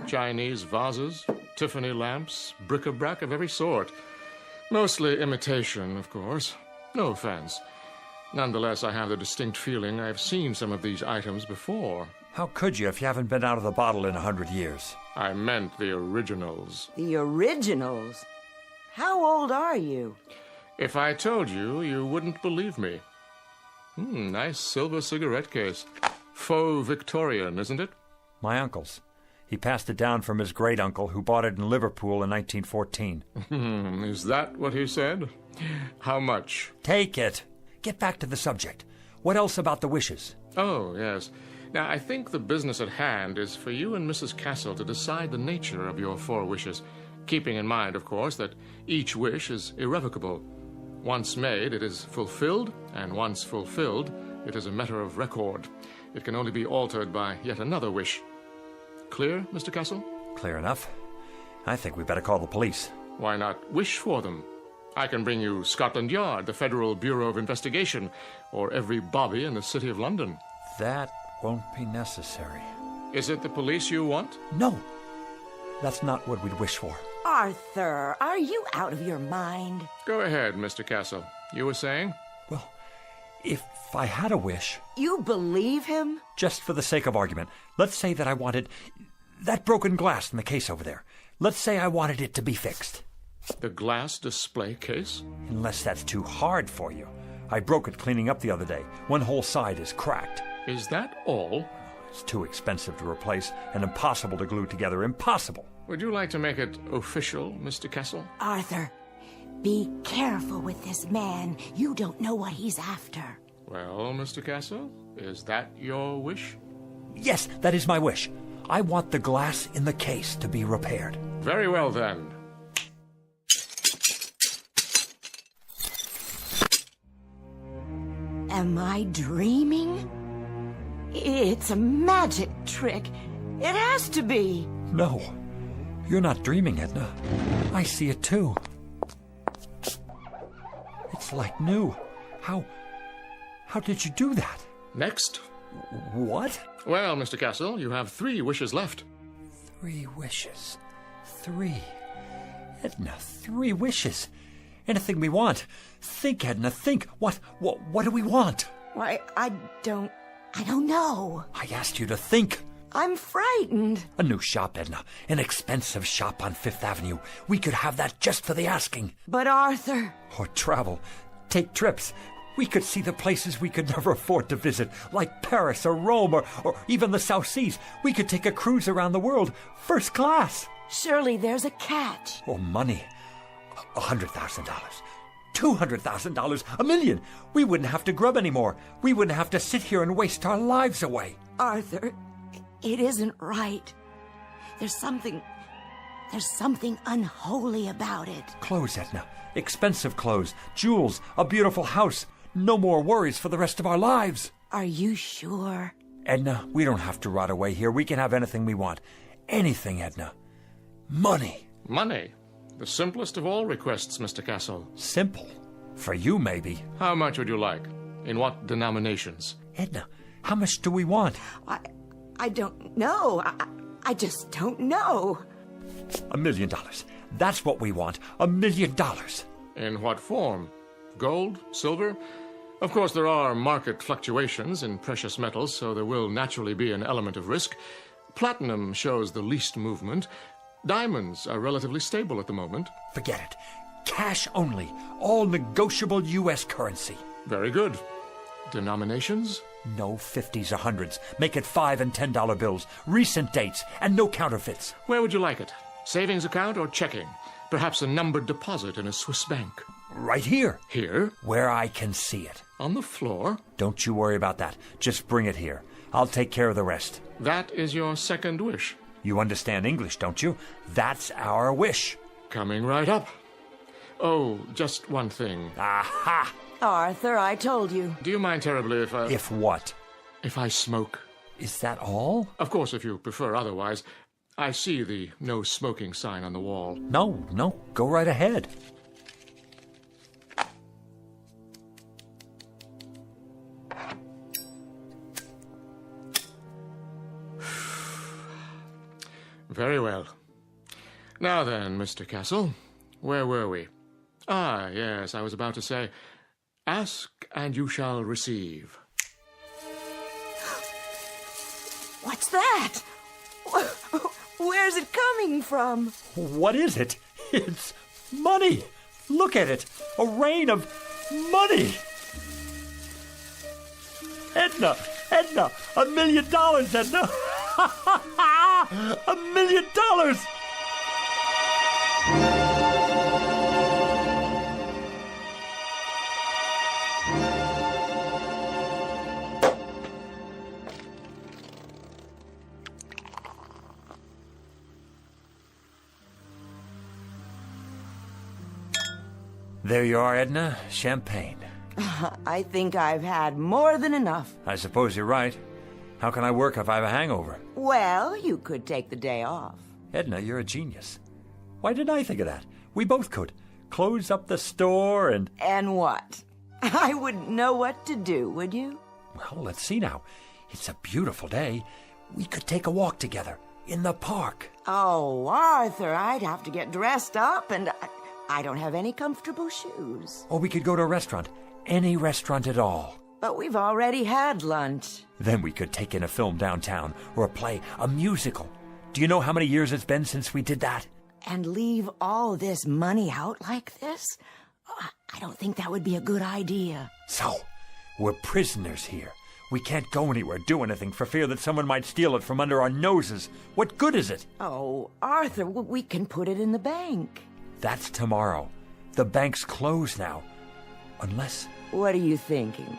Chinese vases, Tiffany lamps, bric-a-brac of every sort. Mostly imitation, of course. No offense. Nonetheless, I have the distinct feeling I've seen some of these items before. How could you if you haven't been out of the bottle in 100 years? I meant the originals. The originals? How old are you? If I told you, you wouldn't believe me. Nice silver cigarette case. Faux Victorian, isn't it? My uncle's. He passed it down from his great-uncle, who bought it in Liverpool in 1914. Is that what he said? How much? Take it. Get back to the subject. What else about the wishes? Oh, yes. Now, I think the business at hand is for you and Mrs. Castle to decide the nature of your 4 wishes, keeping in mind, of course, that each wish is irrevocable. Once made, it is fulfilled, and once fulfilled, it is a matter of record. It can only be altered by yet another wish. Clear, Mr. Castle? Clear enough. I think we better call the police. Why not wish for them? I can bring you Scotland Yard, the Federal Bureau of Investigation, or every bobby in the City of London. That won't be necessary. Is it the police you want? No. That's not what we'd wish for. Arthur, are you out of your mind? Go ahead, Mr. Castle. You were saying? Well, if I had a wish... You believe him? Just for the sake of argument, let's say that I wanted that broken glass in the case over there. Let's say I wanted it to be fixed. The glass display case? Unless that's too hard for you. I broke it cleaning up the other day. One whole side is cracked. Is that all? It's too expensive to replace and impossible to glue together. Impossible. Would you like to make it official, Mr. Castle? Arthur, be careful with this man. You don't know what he's after. Well, Mr. Castle, is that your wish? Yes, that is my wish. I want the glass in the case to be repaired. Very well, then. Am I dreaming? It's a magic trick. It has to be. No, you're not dreaming, Edna. I see it too. It's like new. How did you do that? Next. What? Well, Mr. Castle, you have 3 wishes left. 3 wishes. 3. Edna, 3 wishes. Anything we want. Think, Edna, think. What do we want? Why, I don't know. I asked you to think. I'm frightened. A new shop, Edna. An expensive shop on 5th Avenue. We could have that just for the asking. But Arthur... Or travel. Take trips. We could see the places we could never afford to visit, like Paris or Rome or even the South Seas. We could take a cruise around the world, first class. Surely there's a catch. Or money. $100,000. $200,000. $1 million. We wouldn't have to grub anymore. We wouldn't have to sit here and waste our lives away. Arthur, it isn't right. There's something unholy about it. Clothes, Edna. Expensive clothes. Jewels. A beautiful house. No more worries for the rest of our lives. Are you sure? Edna, we don't have to rot away here. We can have anything we want. Anything, Edna. Money. Money? The simplest of all requests, Mr. Castle. Simple? For you, maybe. How much would you like? In what denominations? Edna, how much do we want? I don't know. I just don't know. $1 million. That's what we want. $1 million. In what form? Gold? Silver? Of course, there are market fluctuations in precious metals, so there will naturally be an element of risk. Platinum shows the least movement. Diamonds are relatively stable at the moment. Forget it. Cash only. All negotiable U.S. currency. Very good. Denominations? No 50s or 100s. Make it $5 and $10 bills. Recent dates, and no counterfeits. Where would you like it? Savings account or checking? Perhaps a numbered deposit in a Swiss bank. Right here. Here? Where I can see it. On the floor? Don't you worry about that. Just bring it here. I'll take care of the rest. That is your second wish. You understand English, don't you? That's our wish. Coming right up. Oh, just one thing. Aha! Arthur, I told you. Do you mind terribly if I... If what? If I smoke. Is that all? Of course, if you prefer otherwise. I see the no smoking sign on the wall. No. Go right ahead. Very well. Now then, Mr. Castle, where were we? Ah, yes, I was about to say, ask and you shall receive. What's that? Where's it coming from? What is it? It's money. Look at it. A rain of money. Edna, $1 million, Edna. $1 million. There you are, Edna. Champagne. I think I've had more than enough. I suppose you're right. How can I work if I have a hangover? Well, you could take the day off. Edna, you're a genius. Why didn't I think of that? We both could. Close up the store and... And what? I wouldn't know what to do, would you? Well, let's see now. It's a beautiful day. We could take a walk together in the park. Oh, Arthur, I'd have to get dressed up, and I don't have any comfortable shoes. Or we could go to a restaurant. Any restaurant at all. But we've already had lunch. Then we could take in a film downtown, or a play, a musical. Do you know how many years it's been since we did that? And leave all this money out like this? I don't think that would be a good idea. So, we're prisoners here. We can't go anywhere, do anything, for fear that someone might steal it from under our noses. What good is it? Oh, Arthur, we can put it in the bank. That's tomorrow. The bank's closed now. Unless... What are you thinking?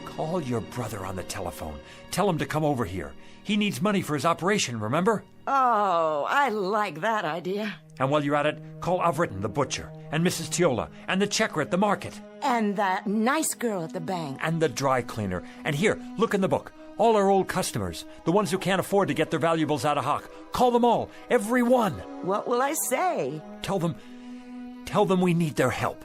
Call your brother on the telephone. Tell him to come over here. He needs money for his operation, remember? Oh, I like that idea. And while you're at it, call Avritton, the butcher, and Mrs. Tiola, and the checker at the market. And that nice girl at the bank. And the dry cleaner. And here, look in the book. All our old customers, the ones who can't afford to get their valuables out of hock. Call them all, every one. What will I say? Tell them we need their help.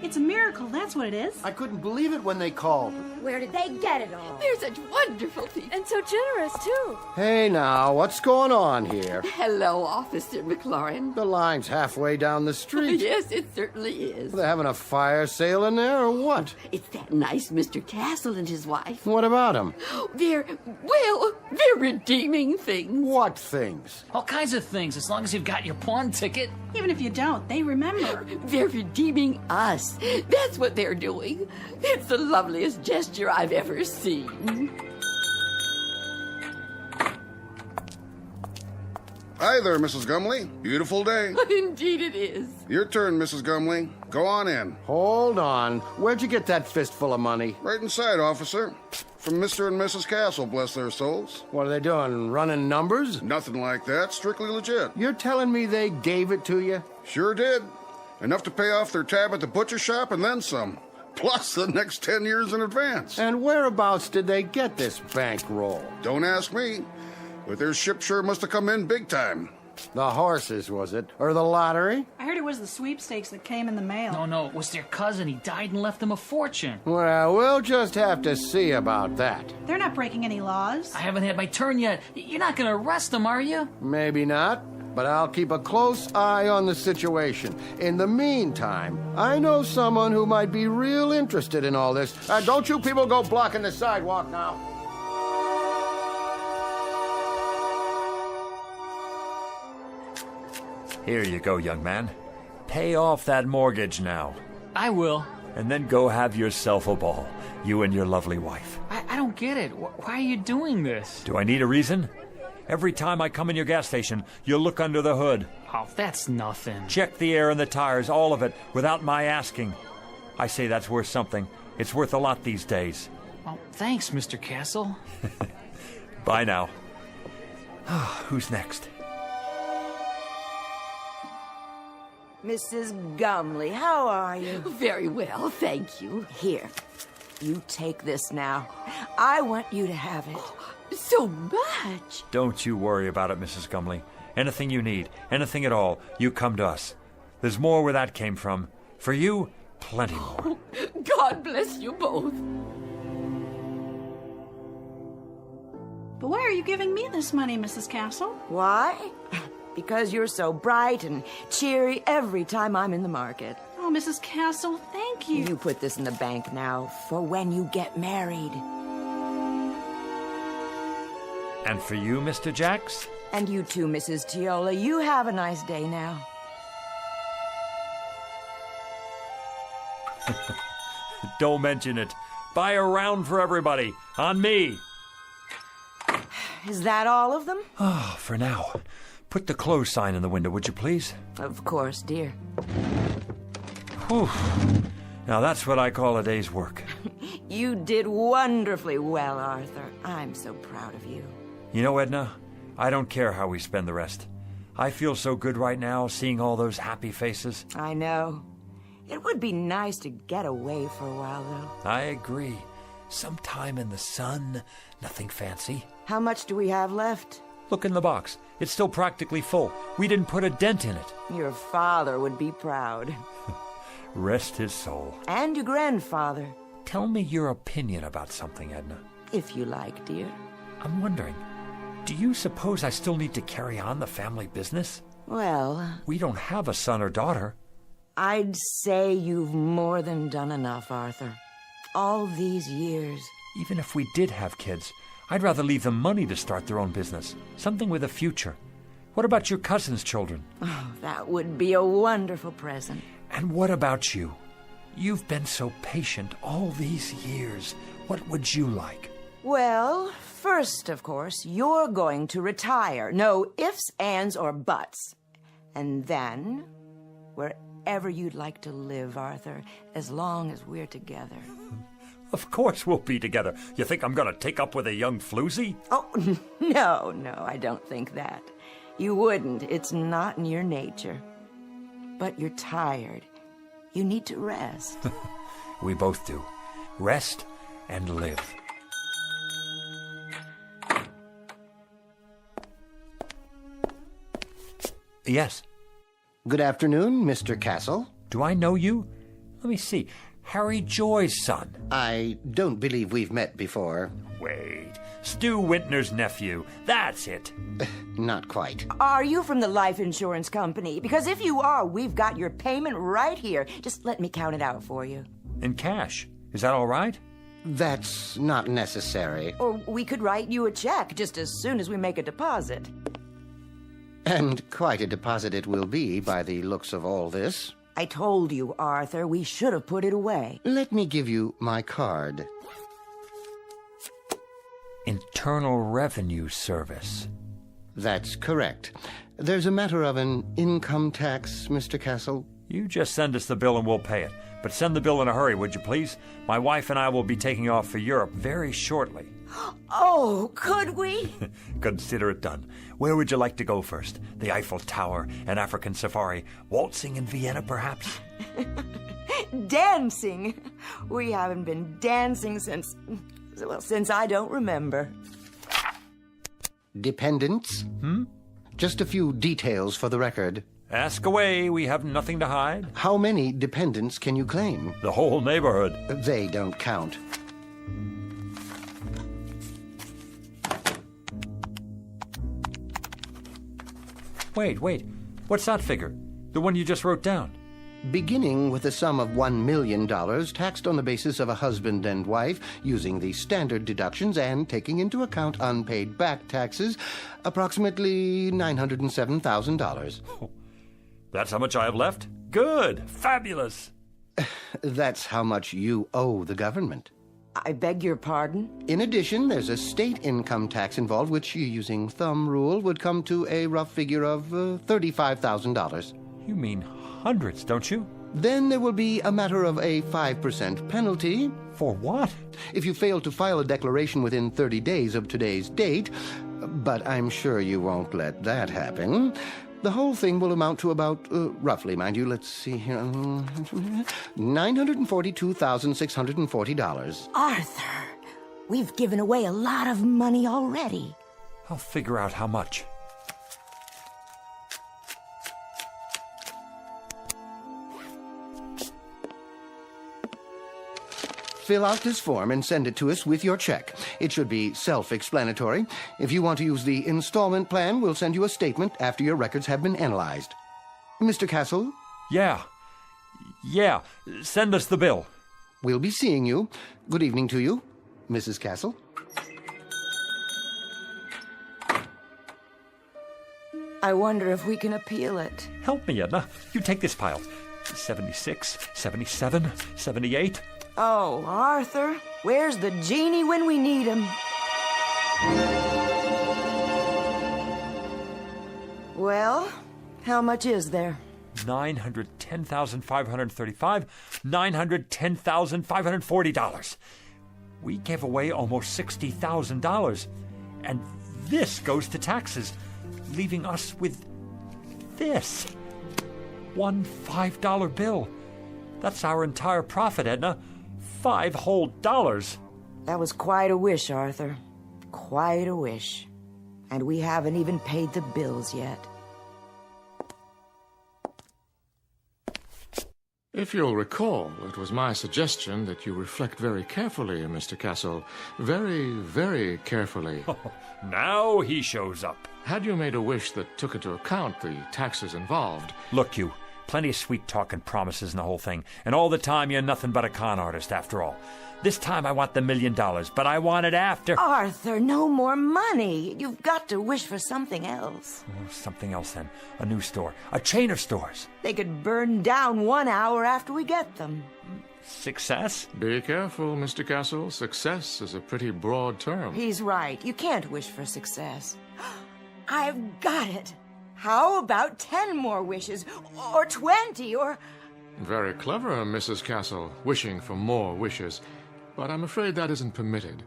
It's a miracle, that's what it is. I couldn't believe it when they called. Where did they get it all? They're such wonderful people. And so generous, too. Hey now, what's going on here? Hello, Officer McLaurin. The line's halfway down the street. Yes, it certainly is. They're having a fire sale in there, or what? It's that nice Mr. Castle and his wife. What about them? They're redeeming things. What things? All kinds of things, as long as you've got your pawn ticket. Even if you don't, they remember. They're redeeming us. That's what they're doing. It's the loveliest gesture I've ever seen. Hi there, Mrs. Gumley. Beautiful day. Indeed it is. Your turn, Mrs. Gumley. Go on in. Hold on. Where'd you get that fistful of money? Right inside, officer. From Mr. and Mrs. Castle, bless their souls. What are they doing, running numbers? Nothing like that. Strictly legit. You're telling me they gave it to you? Sure did. Enough to pay off their tab at the butcher shop and then some. Plus the next 10 years in advance. And whereabouts did they get this bankroll? Don't ask me. But their ship sure must have come in big time. The horses, was it? Or the lottery? I heard it was the sweepstakes that came in the mail. No, it was their cousin. He died and left them a fortune. Well, we'll just have to see about that. They're not breaking any laws. I haven't had my turn yet. You're not going to arrest them, are you? Maybe not. but I'll keep a close eye on the situation. In the meantime, I know someone who might be real interested in all this. Don't you people go blocking the sidewalk now. Here you go, young man. Pay off that mortgage now. I will. And then go have yourself a ball, you and your lovely wife. I don't get it. Why are you doing this? Do I need a reason? Every time I come in your gas station, you look under the hood. Oh, that's nothing. Check the air and the tires, all of it, without my asking. I say that's worth something. It's worth a lot these days. Well, thanks, Mr. Castle. Bye now. Who's next? Mrs. Gumley, how are you? Very well, thank you. Here, you take this now. I want you to have it. So much. Don't you worry about it, Mrs. Gumley. Anything you need, anything at all, you come to us. There's more where that came from. For you, plenty more. God bless you both. But why are you giving me this money, Mrs. Castle? Why? Because you're so bright and cheery every time I'm in the market. Oh, Mrs. Castle, thank you. You put this in the bank now for when you get married. And for you, Mr. Jacks? And you too, Mrs. Tiola. You have a nice day now. Don't mention it. Buy a round for everybody. On me. Is that all of them? Oh, for now. Put the close sign in the window, would you please? Of course, dear. Whew. Now that's what I call a day's work. You did wonderfully well, Arthur. I'm so proud of you. You know, Edna, I don't care how we spend the rest. I feel so good right now, seeing all those happy faces. I know. It would be nice to get away for a while, though. I agree. Some time in the sun, nothing fancy. How much do we have left? Look in the box. It's still practically full. We didn't put a dent in it. Your father would be proud. Rest his soul. And your grandfather. Tell me your opinion about something, Edna. If you like, dear. I'm wondering, do you suppose I still need to carry on the family business? Well... We don't have a son or daughter. I'd say you've more than done enough, Arthur. All these years. Even if we did have kids, I'd rather leave them money to start their own business. Something with a future. What about your cousin's children? Oh, that would be a wonderful present. And what about you? You've been so patient all these years. What would you like? Well, first, of course, you're going to retire. No ifs, ands, or buts. And then, wherever you'd like to live, Arthur, as long as we're together. Of course we'll be together. You think I'm going to take up with a young floozy? Oh, no, I don't think that. You wouldn't. It's not in your nature. But you're tired. You need to rest. We both do. Rest and live. Yes. Good afternoon, Mr. Castle. Do I know you? Let me see. Harry Joy's son. I don't believe we've met before. Wait. Stu Wintner's nephew. That's it. Not quite. Are you from the life insurance company? Because if you are, we've got your payment right here. Just let me count it out for you. In cash. Is that all right? That's not necessary. Or we could write you a check just as soon as we make a deposit. And quite a deposit it will be by the looks of all this. I told you, Arthur, we should have put it away. Let me give you my card. Internal Revenue Service. That's correct. There's a matter of an income tax, Mr. Castle. You just send us the bill and we'll pay it. But send the bill in a hurry, would you please? My wife and I will be taking off for Europe very shortly. Oh, could we? Consider it done. Where would you like to go first? The Eiffel Tower, an African safari, waltzing in Vienna, perhaps? Dancing? We haven't been dancing since I don't remember. Dependents? Just a few details for the record. Ask away, we have nothing to hide. How many dependents can you claim? The whole neighborhood. They don't count. Wait. What's that figure? The one you just wrote down? Beginning with a sum of $1 million, taxed on the basis of a husband and wife, using the standard deductions and taking into account unpaid back taxes, approximately $907,000. Oh, that's how much I have left? Good. Fabulous. That's how much you owe the government. I beg your pardon? In addition, there's a state income tax involved, which, using thumb rule, would come to a rough figure of $35,000. You mean hundreds, don't you? Then there will be a matter of a 5% penalty. For what? If you fail to file a declaration within 30 days of today's date, but I'm sure you won't let that happen. The whole thing will amount to about, roughly, mind you, let's see here, $942,640. Arthur, we've given away a lot of money already. I'll figure out how much. Fill out this form and send it to us with your check. It should be self-explanatory. If you want to use the installment plan, we'll send you a statement after your records have been analyzed. Mr. Castle? Yeah. Send us the bill. We'll be seeing you. Good evening to you, Mrs. Castle. I wonder if we can appeal it. Help me, Edna. You take this pile. 76, 77, 78... Oh, Arthur, where's the genie when we need him? Well, how much is there? $910,535, $910,540. We gave away almost $60,000. And this goes to taxes, leaving us with this. One $5 bill. That's our entire profit, Edna. $5 whole. That was quite a wish, Arthur. Quite a wish. And we haven't even paid the bills yet. If you'll recall, it was my suggestion that you reflect very carefully, Mr. Castle. Very, very carefully. Now he shows up. Had you made a wish that took into account the taxes involved... Look, you. Plenty of sweet talk and promises and the whole thing. And all the time, you're nothing but a con artist, after all. This time, I want the $1 million, but I want it after... Arthur, no more money. You've got to wish for something else. Oh, something else, then. A new store. A chain of stores. They could burn down 1 hour after we get them. Success? Be careful, Mr. Castle. Success is a pretty broad term. He's right. You can't wish for success. I've got it. How about 10 more wishes? Or 20, or... Very clever, Mrs. Castle, wishing for more wishes. But I'm afraid that isn't permitted.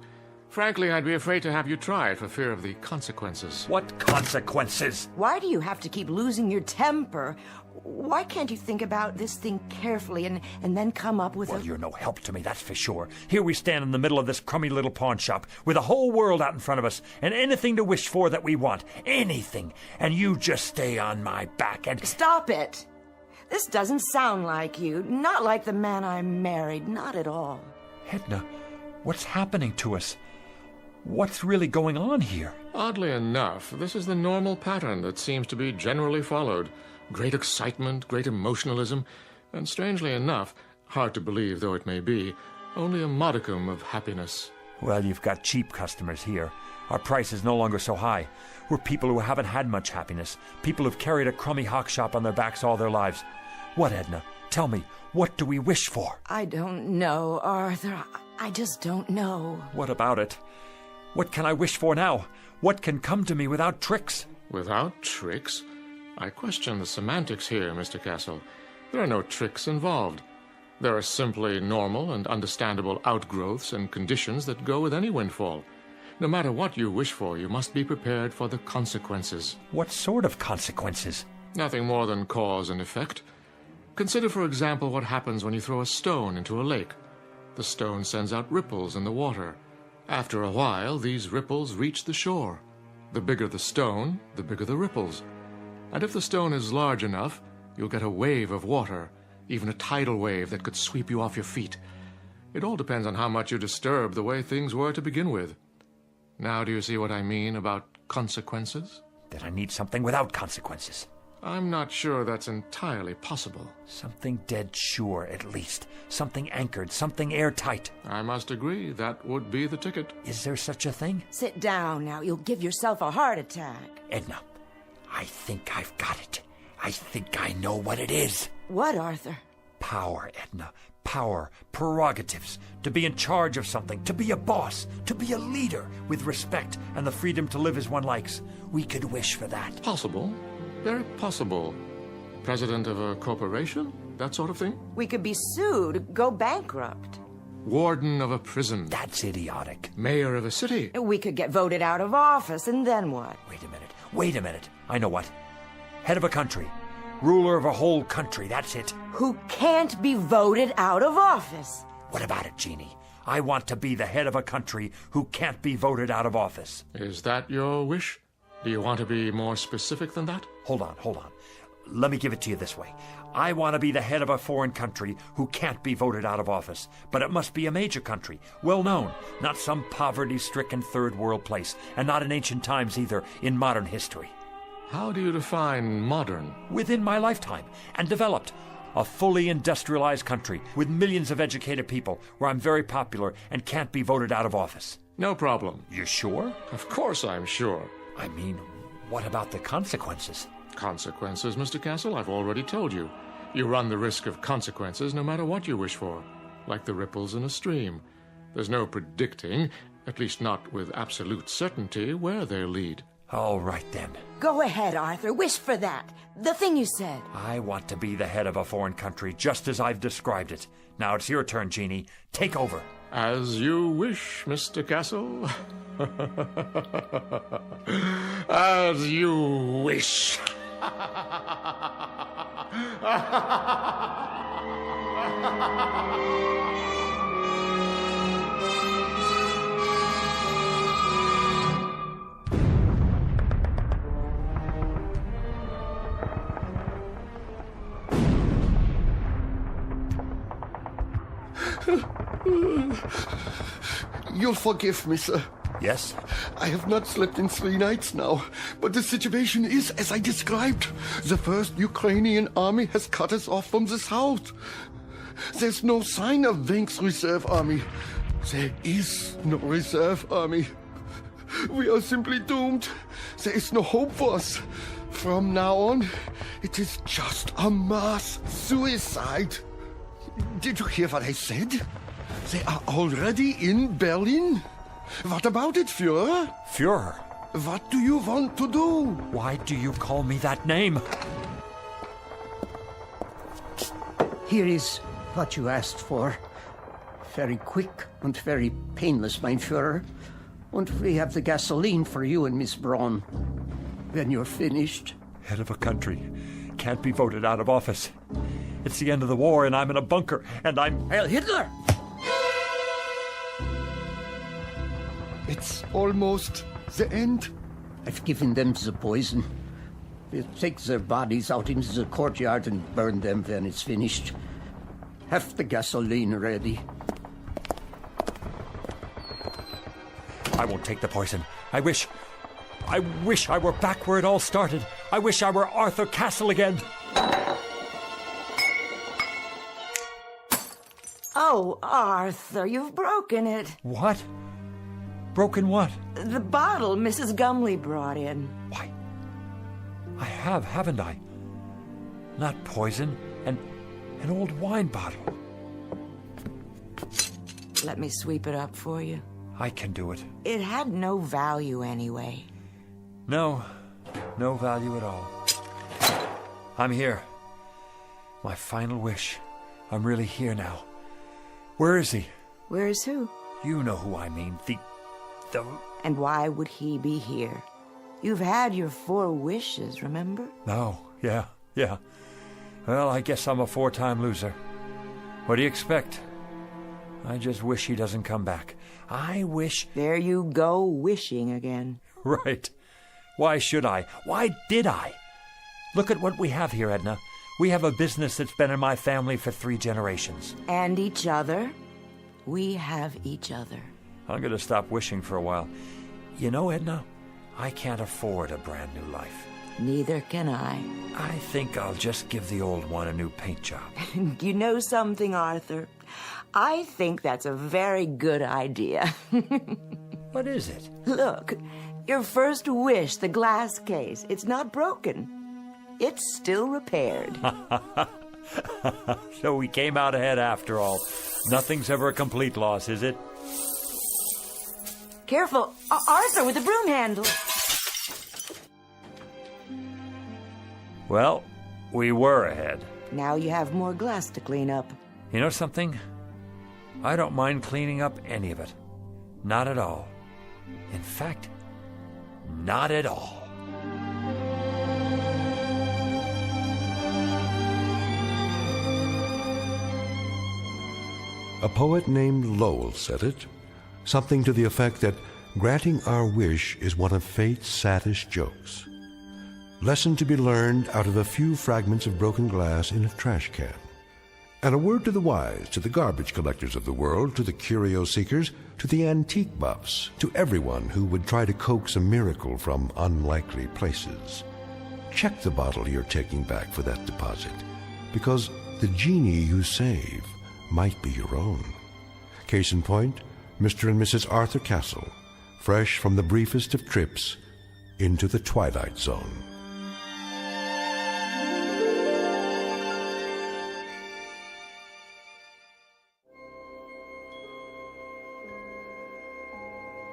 Frankly, I'd be afraid to have you try it for fear of the consequences. What consequences? Why do you have to keep losing your temper? Why can't you think about this thing carefully and then come up with Well, you're no help to me, that's for sure. Here we stand in the middle of this crummy little pawn shop with the whole world out in front of us and anything to wish for that we want. Anything. And you just stay on my back and... Stop it! This doesn't sound like you. Not like the man I married. Not at all. Edna, what's happening to us? What's really going on here? Oddly enough, this is the normal pattern that seems to be generally followed. Great excitement, great emotionalism, and strangely enough, hard to believe though it may be, only a modicum of happiness. Well, you've got cheap customers here. Our price is no longer so high. We're people who haven't had much happiness. People who've carried a crummy hawk shop on their backs all their lives. What, Edna? Tell me, what do we wish for? I don't know, Arthur. I just don't know. What about it? What can I wish for now? What can come to me without tricks? Without tricks? I question the semantics here, Mr. Castle. There are no tricks involved. There are simply normal and understandable outgrowths and conditions that go with any windfall. No matter what you wish for, you must be prepared for the consequences. What sort of consequences? Nothing more than cause and effect. Consider, for example, what happens when you throw a stone into a lake. The stone sends out ripples in the water. After a while, these ripples reach the shore. The bigger the stone, the bigger the ripples. And if the stone is large enough, you'll get a wave of water, even a tidal wave that could sweep you off your feet. It all depends on how much you disturb the way things were to begin with. Now do you see what I mean about consequences? That I need something without consequences. I'm not sure that's entirely possible. Something dead sure, at least. Something anchored, something airtight. I must agree, that would be the ticket. Is there such a thing? Sit down now. You'll give yourself a heart attack. Edna, I think I've got it. I think I know what it is. What, Arthur? Power, Edna. Power, prerogatives, to be in charge of something, to be a boss, to be a leader, with respect and the freedom to live as one likes. We could wish for that. Possible. Very possible. President of a corporation? That sort of thing? We could be sued, go bankrupt. Warden of a prison? That's idiotic. Mayor of a city? We could get voted out of office, and then what? Wait a minute. I know what. Head of a country. Ruler of a whole country, that's it. Who can't be voted out of office. What about it, Jeannie? I want to be the head of a country who can't be voted out of office. Is that your wish? Do you want to be more specific than that? Hold on. Let me give it to you this way. I want to be the head of a foreign country who can't be voted out of office. But it must be a major country, well known, not some poverty-stricken third world place, and not in ancient times either, in modern history. How do you define modern? Within my lifetime, and developed. A fully industrialized country with millions of educated people where I'm very popular and can't be voted out of office. No problem. You're sure? Of course I'm sure. I mean, what about the consequences? Consequences, Mr. Castle? I've already told you. You run the risk of consequences no matter what you wish for. Like the ripples in a stream. There's no predicting, at least not with absolute certainty, where they'll lead. All right, then. Go ahead, Arthur. Wish for that. The thing you said. I want to be the head of a foreign country, just as I've described it. Now it's your turn, Jeannie. Take over. As you wish, Mr. Castle. As you wish. You'll forgive me, sir. Yes? I have not slept in 3 nights now, but the situation is as I described. The first Ukrainian army has cut us off from the south. There's no sign of Wenk's reserve army. There is no reserve army. We are simply doomed. There is no hope for us. From now on, it is just a mass suicide. Did you hear what I said? They are already in Berlin. What about it, Führer? Führer? What do you want to do? Why do you call me that name? Here is what you asked for. Very quick and very painless, mein Führer. And we have the gasoline for you and Miss Braun. When you're finished. Head of a country. Can't be voted out of office. It's the end of the war and I'm in a bunker and I'm... Heil Hitler! It's almost the end. I've given them the poison. We'll take their bodies out into the courtyard and burn them when it's finished. Have the gasoline ready. I won't take the poison. I wish I were back where it all started. I wish I were Arthur Castle again. Oh, Arthur, you've broken it. What? Broken what? The bottle Mrs. Gumley brought in. Why? I have, haven't I? Not poison, an old wine bottle. Let me sweep it up for you. I can do it. It had no value anyway. No value at all. I'm here. My final wish. I'm really here now. Where is he? Where is who? You know who I mean. The... And why would he be here? You've had your 4 wishes, remember? No, yeah. Well, I guess I'm a 4-time loser. What do you expect? I just wish he doesn't come back. I wish... There you go, wishing again. Right. Why should I? Why did I? Look at what we have here, Edna. We have a business that's been in my family for 3 generations. And each other. We have each other. I'm going to stop wishing for a while. You know, Edna, I can't afford a brand new life. Neither can I. I think I'll just give the old one a new paint job. You know something, Arthur? I think that's a very good idea. What is it? Look, your first wish, the glass case, it's not broken. It's still repaired. So we came out ahead after all. Nothing's ever a complete loss, is it? Careful, Arthur, with the broom handle. Well, we were ahead. Now you have more glass to clean up. You know something? I don't mind cleaning up any of it. Not at all. In fact, not at all. A poet named Lowell said it, something to the effect that granting our wish is one of fate's saddest jokes. Lesson to be learned out of a few fragments of broken glass in a trash can. And a word to the wise, to the garbage collectors of the world, to the curio seekers, to the antique buffs, to everyone who would try to coax a miracle from unlikely places. Check the bottle you're taking back for that deposit, because the genie you save might be your own. Case in point, Mr. and Mrs. Arthur Castle, fresh from the briefest of trips into the Twilight Zone.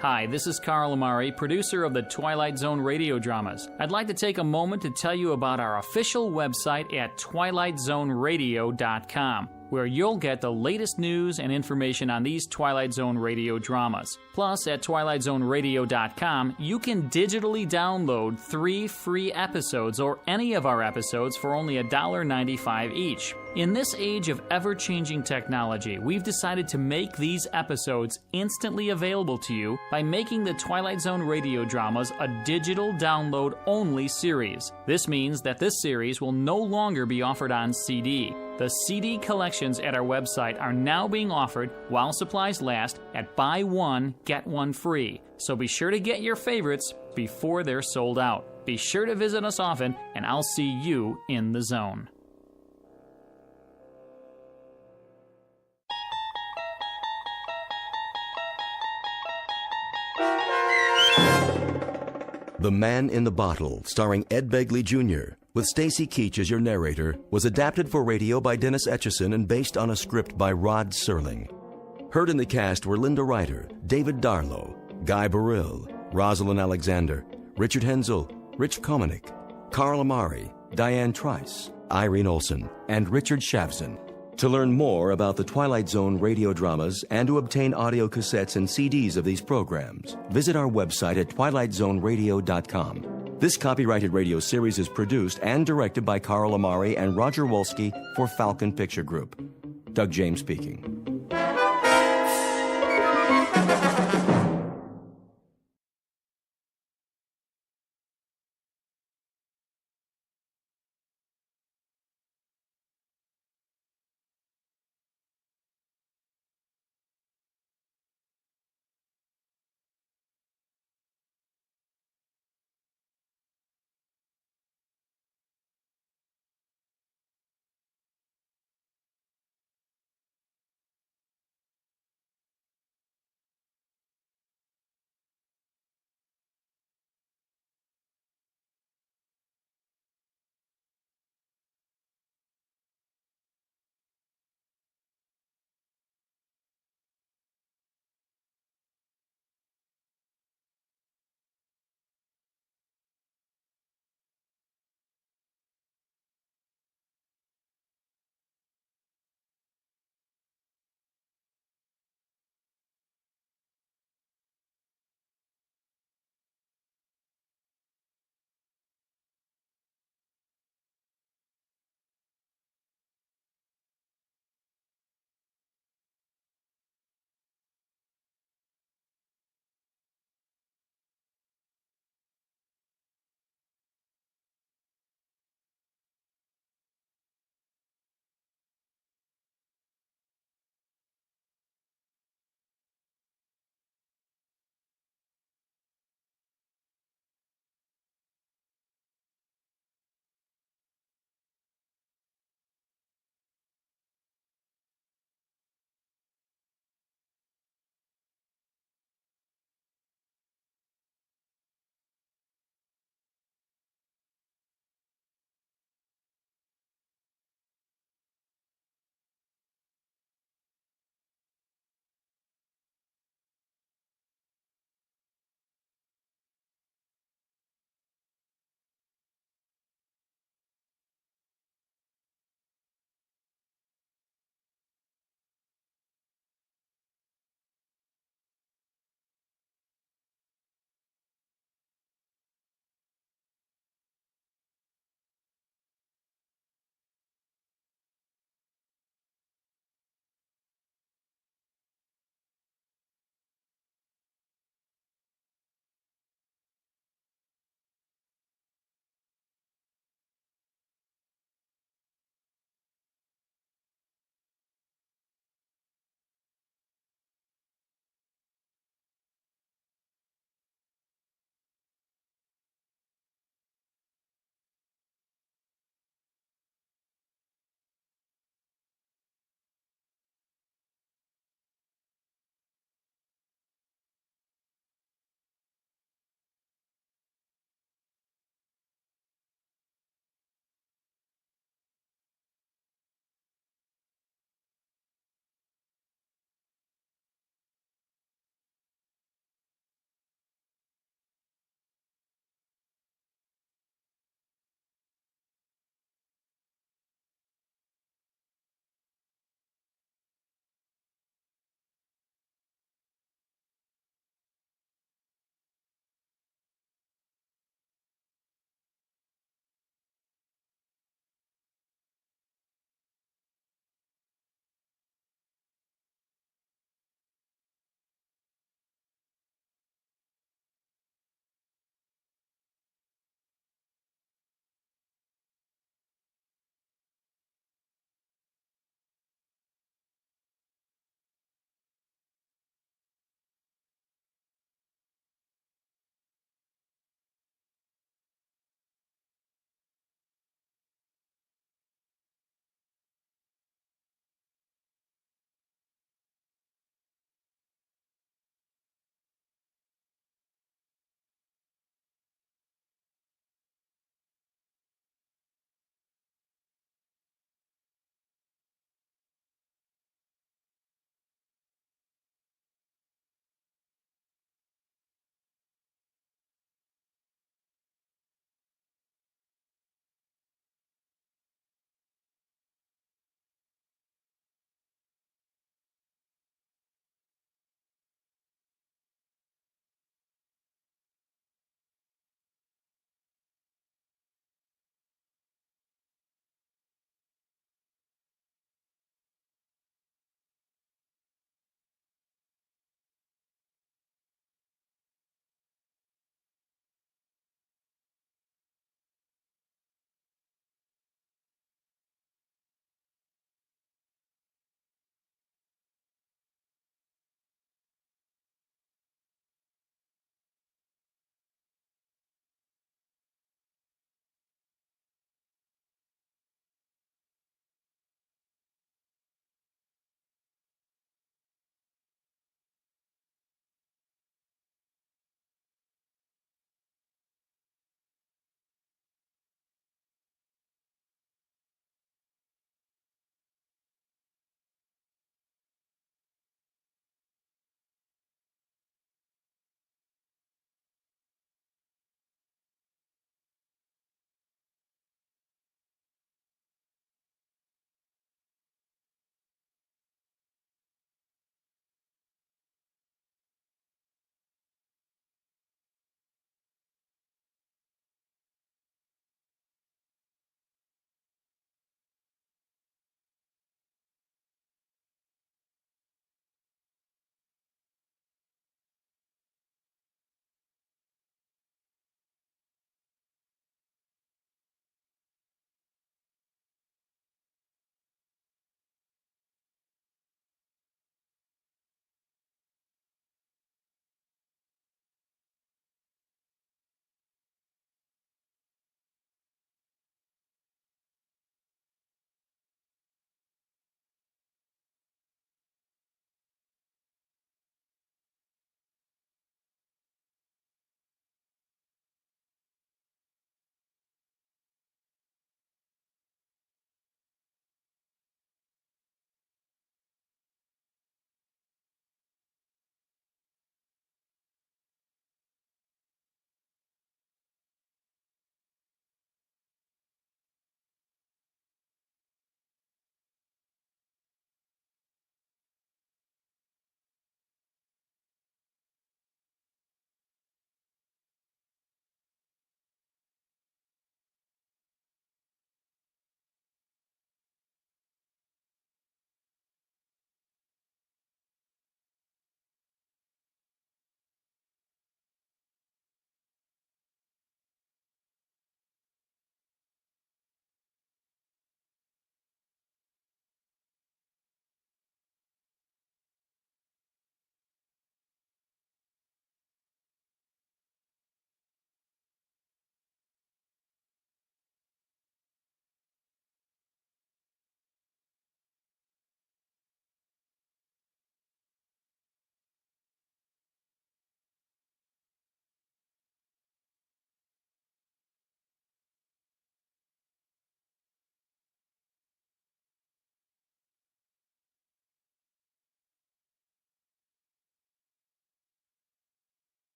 Hi, this is Carl Amari, producer of the Twilight Zone radio dramas. I'd like to take a moment to tell you about our official website at twilightzoneradio.com, where you'll get the latest news and information on these Twilight Zone radio dramas. Plus, at twilightzoneradio.com, you can digitally download 3 free episodes or any of our episodes for only $1.95 each. In this age of ever-changing technology, we've decided to make these episodes instantly available to you by making the Twilight Zone radio dramas a digital download-only series. This means that this series will no longer be offered on CD. The CD collections at our website are now being offered while supplies last at buy one, get one free. So be sure to get your favorites before they're sold out. Be sure to visit us often, and I'll see you in the zone. The Man in the Bottle, starring Ed Begley Jr., with Stacy Keach as your narrator, was adapted for radio by Dennis Etchison and based on a script by Rod Serling. Heard in the cast were Linda Ryder, David Darlow, Guy Burrill, Rosalind Alexander, Richard Hensel, Rich Komanek, Carl Amari, Diane Trice, Irene Olson, and Richard Shavson. To learn more about the Twilight Zone radio dramas and to obtain audio cassettes and CDs of these programs, visit our website at twilightzoneradio.com. This copyrighted radio series is produced and directed by Carl Amari and Roger Wolski for Falcon Picture Group. Doug James speaking.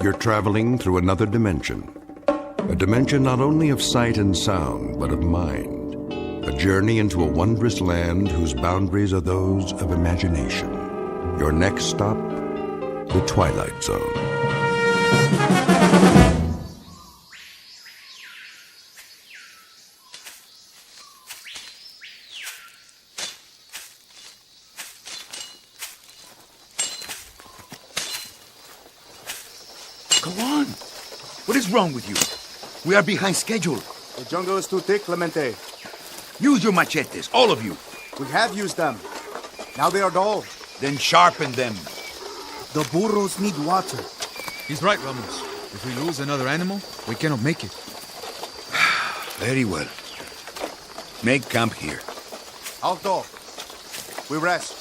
You're traveling through another dimension. A dimension not only of sight and sound, but of mind. A journey into a wondrous land whose boundaries are those of imagination. Your next stop, the Twilight Zone. Come on! What is wrong with you? We are behind schedule. The jungle is too thick, Clemente. Use your machetes, all of you. We have used them. Now they are dull. Then sharpen them. The burros need water. He's right, Ramos. If we lose another animal, we cannot make it. Very well. Make camp here. Alto. We rest.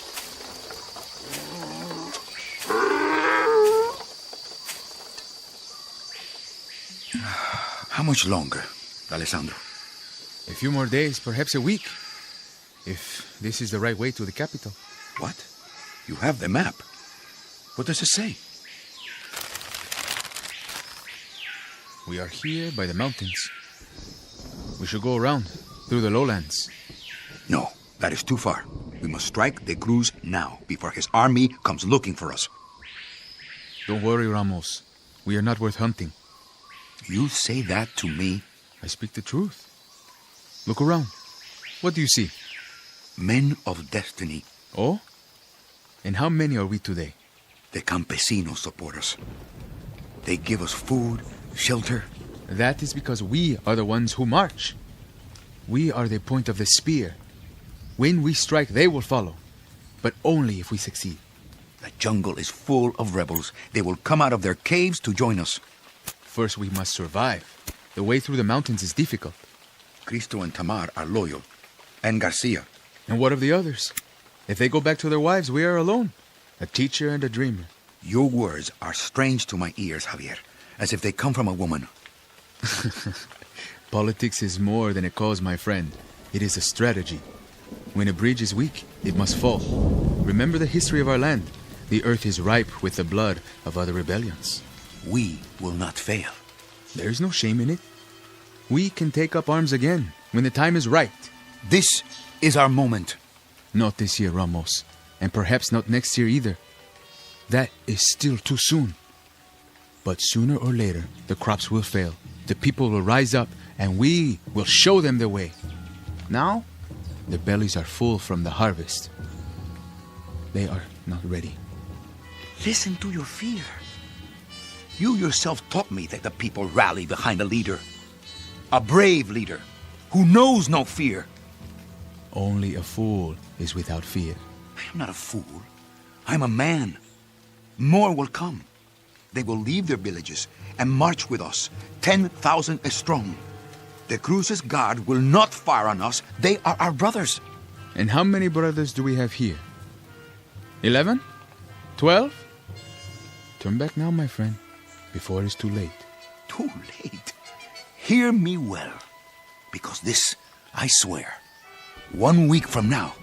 How much longer, Alessandro? A few more days, perhaps a week. If this is the right way to the capital. What? You have the map. What does it say? We are here by the mountains. We should go around, through the lowlands. No, that is too far. We must strike the Cruz now, before his army comes looking for us. Don't worry, Ramos. We are not worth hunting. You say that to me? I speak the truth. Look around. What do you see? Men of destiny. Oh? And how many are we today? The campesinos support us. They give us food, shelter. That is because we are the ones who march. We are the point of the spear. When we strike, they will follow. But only if we succeed. The jungle is full of rebels. They will come out of their caves to join us. First, we must survive. The way through the mountains is difficult. Cristo and Tamar are loyal. And Garcia. And what of the others? If they go back to their wives, we are alone. A teacher and a dreamer. Your words are strange to my ears, Javier. As if they come from a woman. Politics is more than a cause, my friend. It is a strategy. When a bridge is weak, it must fall. Remember the history of our land. The earth is ripe with the blood of other rebellions. We will not fail. There is no shame in it. We can take up arms again when the time is right. This is our moment. Not this year, Ramos. And perhaps not next year either. That is still too soon. But sooner or later, the crops will fail. The people will rise up, and we will show them the way. Now, their bellies are full from the harvest. They are not ready. Listen to your fear. You yourself taught me that the people rally behind a leader. A brave leader who knows no fear. Only a fool is without fear. I am not a fool. I'm a man. More will come. They will leave their villages and march with us, 10,000 strong. The Cruz's guard will not fire on us. They are our brothers. And how many brothers do we have here? 11? 12? Turn back now, my friend, before it is too late. Too late? Hear me well, because this, I swear, 1 week from now,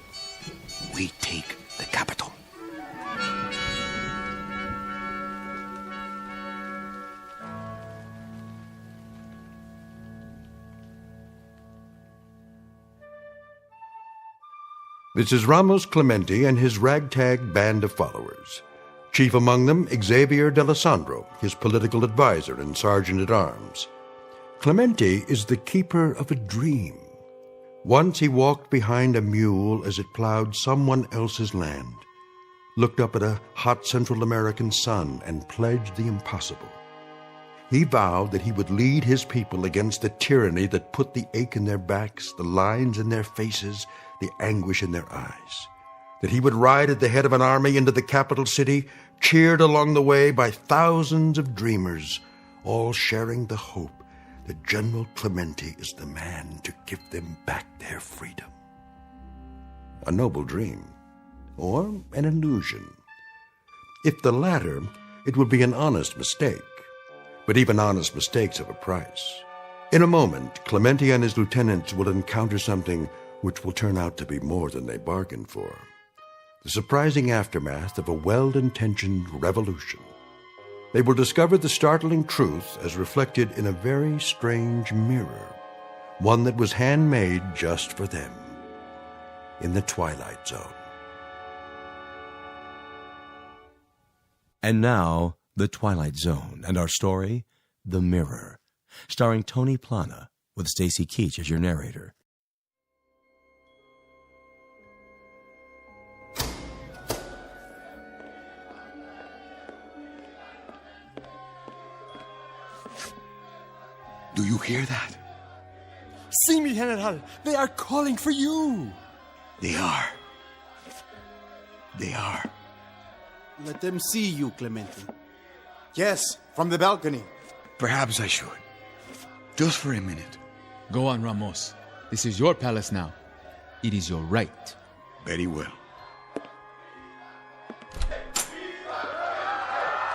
we take the capital. This is Ramos Clemente and his ragtag band of followers. Chief among them, Xavier D'Alessandro, his political advisor and sergeant-at-arms. Clemente is the keeper of a dream. Once he walked behind a mule as it plowed someone else's land, looked up at a hot Central American sun and pledged the impossible. He vowed that he would lead his people against the tyranny that put the ache in their backs, the lines in their faces, the anguish in their eyes. That he would ride at the head of an army into the capital city, cheered along the way by thousands of dreamers, all sharing the hope that General Clemente is the man to give them back their freedom. A noble dream, or an illusion. If the latter, it would be an honest mistake. But even honest mistakes have a price. In a moment, Clemente and his lieutenants will encounter something which will turn out to be more than they bargained for. The surprising aftermath of a well-intentioned revolution. they will discover the startling truth as reflected in a very strange mirror, one that was handmade just for them, in the Twilight Zone. And now, The Twilight Zone, and our story, The Mirror, starring Tony Plana, with Stacy Keach as your narrator. Do you hear that? See me, General. They are calling for you. They are. They are. Let them see you, Clemente. Yes, from the balcony. Perhaps I should. Just for a minute. Go on, Ramos. This is your palace now. It is your right. Very well.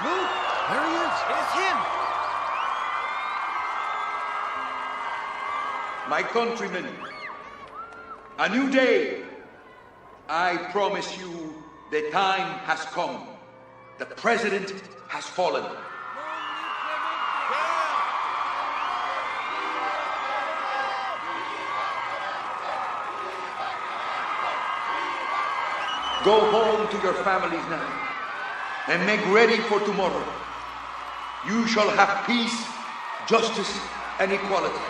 Look, there he is. It is him. My countrymen, a new day. I promise you the time has come. The president has fallen. Go home to your families now and make ready for tomorrow. You shall have peace, justice, and equality.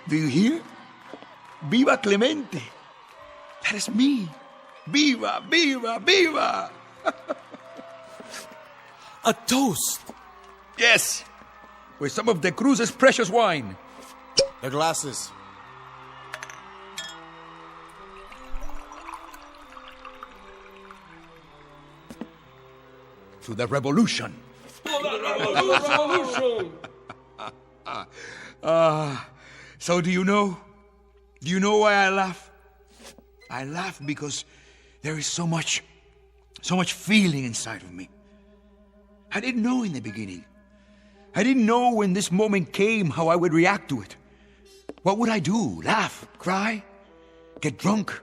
Do you hear? Viva Clemente! That is me. Viva, viva, viva! A toast. Yes, with some of the Cruz's precious wine. The glasses. To the revolution. Revolution! So do you know? Do you know why I laugh? I laugh because there is so much feeling inside of me. I didn't know in the beginning. I didn't know when this moment came how I would react to it. What would I do? Laugh? Cry? Get drunk?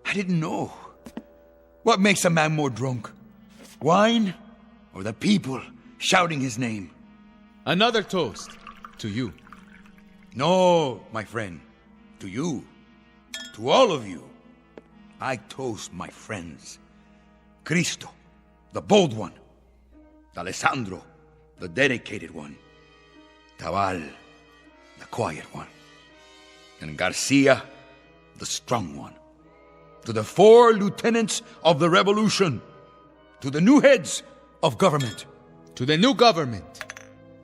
I didn't know. What makes a man more drunk? Wine? Or the people shouting his name? Another toast to you. No, my friend. To you. To all of you. I toast my friends. Cristo, the bold one. Alessandro, the dedicated one. Tabal, the quiet one. And Garcia, the strong one. To the 4 lieutenants of the revolution. To the new heads of government. To the new government.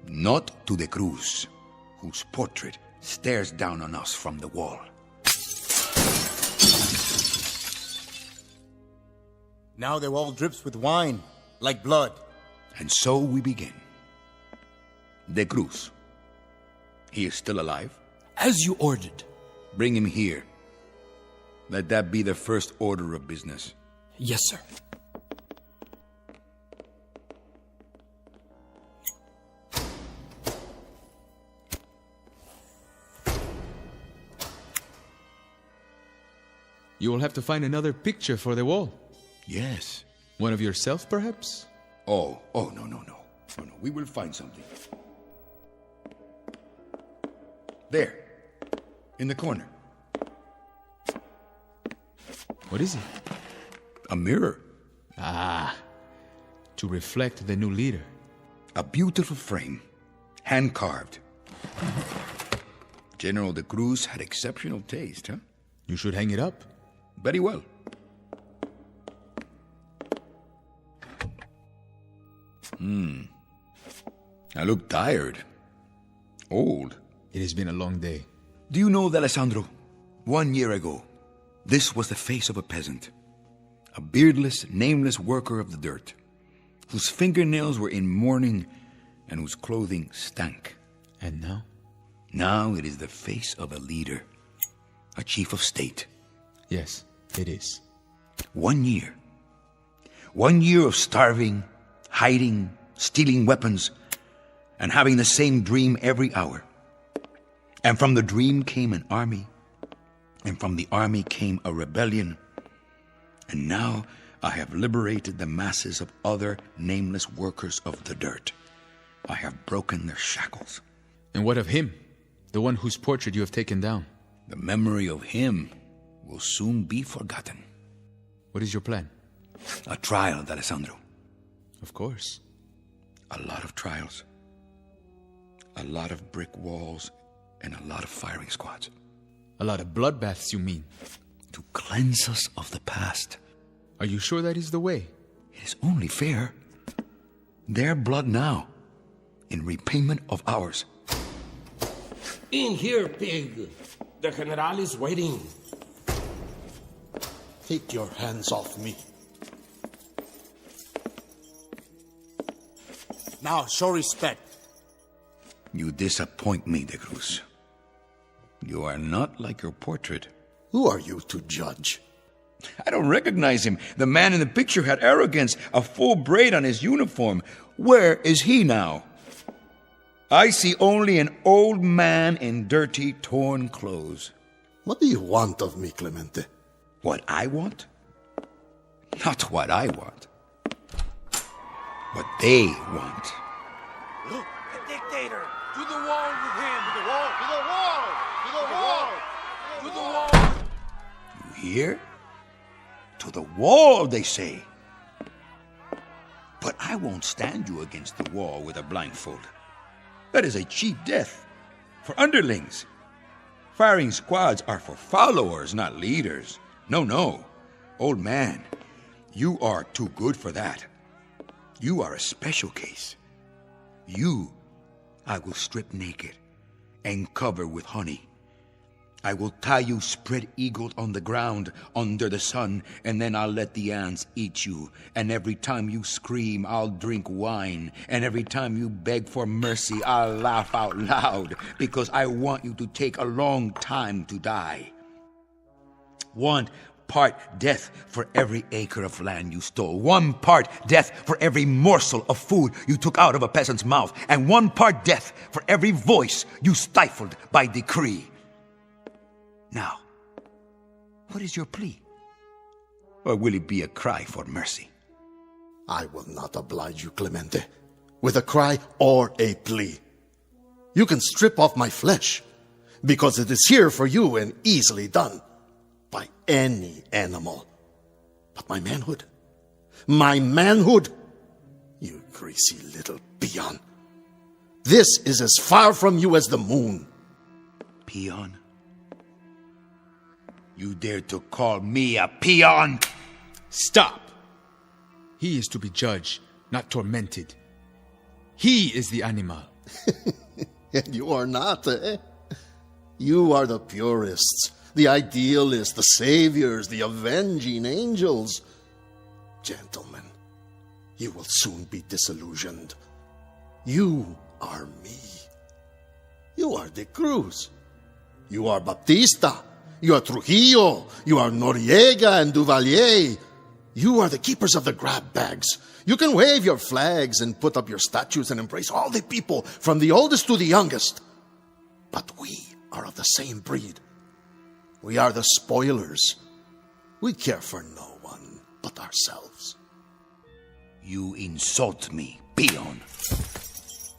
Not to the Cruz, whose portrait stares down on us from the wall. Now the wall drips with wine, like blood. And so we begin. De Cruz. He is still alive? As you ordered. Bring him here. Let that be the first order of business. Yes, sir. You will have to find another picture for the wall. Yes. One of yourself, perhaps? Oh, no. We will find something. There. In the corner. What is it? A mirror. Ah, to reflect the new leader. A beautiful frame. Hand-carved. General de Cruz had exceptional taste, huh? You should hang it up. Very well. I look tired. Old. It has been a long day. Do you know, Alessandro, 1 year ago, this was the face of a peasant. A beardless, nameless worker of the dirt, whose fingernails were in mourning and whose clothing stank. And now? Now it is the face of a leader, a chief of state. Yes, it is. 1 year. 1 year of starving, hiding, stealing weapons, and having the same dream every hour. And from the dream came an army, and from the army came a rebellion. And now I have liberated the masses of other nameless workers of the dirt. I have broken their shackles. And what of him? The one whose portrait you have taken down? The memory of him will soon be forgotten. What is your plan? A trial, D'Alessandro. Of course. A lot of trials. A lot of brick walls and a lot of firing squads. A lot of bloodbaths, you mean? To cleanse us of the past. Are you sure that is the way? It is only fair. Their blood now, in repayment of ours. In here, pig. The General is waiting. Take your hands off me. Now, show respect. You disappoint me, De Cruz. You are not like your portrait. Who are you to judge? I don't recognize him. The man in the picture had arrogance, a full braid on his uniform. Where is he now? I see only an old man in dirty, torn clothes. What do you want of me, Clemente? What I want? Not what I want. What they want. Look, the dictator! To the wall with him! To the wall! To the wall! To the wall! To the wall! You hear? To the wall, they say. But I won't stand you against the wall with a blindfold. That is a cheap death for underlings. Firing squads are for followers, not leaders. No. Old man, you are too good for that. You are a special case. You, I will strip naked and cover with honey. I will tie you spread-eagled on the ground under the sun, and then I'll let the ants eat you. And every time you scream, I'll drink wine. And every time you beg for mercy, I'll laugh out loud, because I want you to take a long time to die. 1 part death for every acre of land you stole. 1 part death for every morsel of food you took out of a peasant's mouth. And 1 part death for every voice you stifled by decree. Now, what is your plea? Or will it be a cry for mercy? I will not oblige you, Clemente, with a cry or a plea. You can strip off my flesh, because it is here for you and easily done by any animal. But my manhood, you greasy little peon, this is as far from you as the moon. Peon? You dare to call me a peon? Stop! He is to be judged, not tormented. He is the animal. And you are not, eh? You are the purists, the idealists, the saviors, the avenging angels. Gentlemen, you will soon be disillusioned. You are me. You are De Cruz. You are Baptista. You are Trujillo. You are Noriega and Duvalier. You are the keepers of the grab bags. You can wave your flags and put up your statues and embrace all the people, from the oldest to the youngest. But we are of the same breed. We are the spoilers. We care for no one but ourselves. You insult me, peon.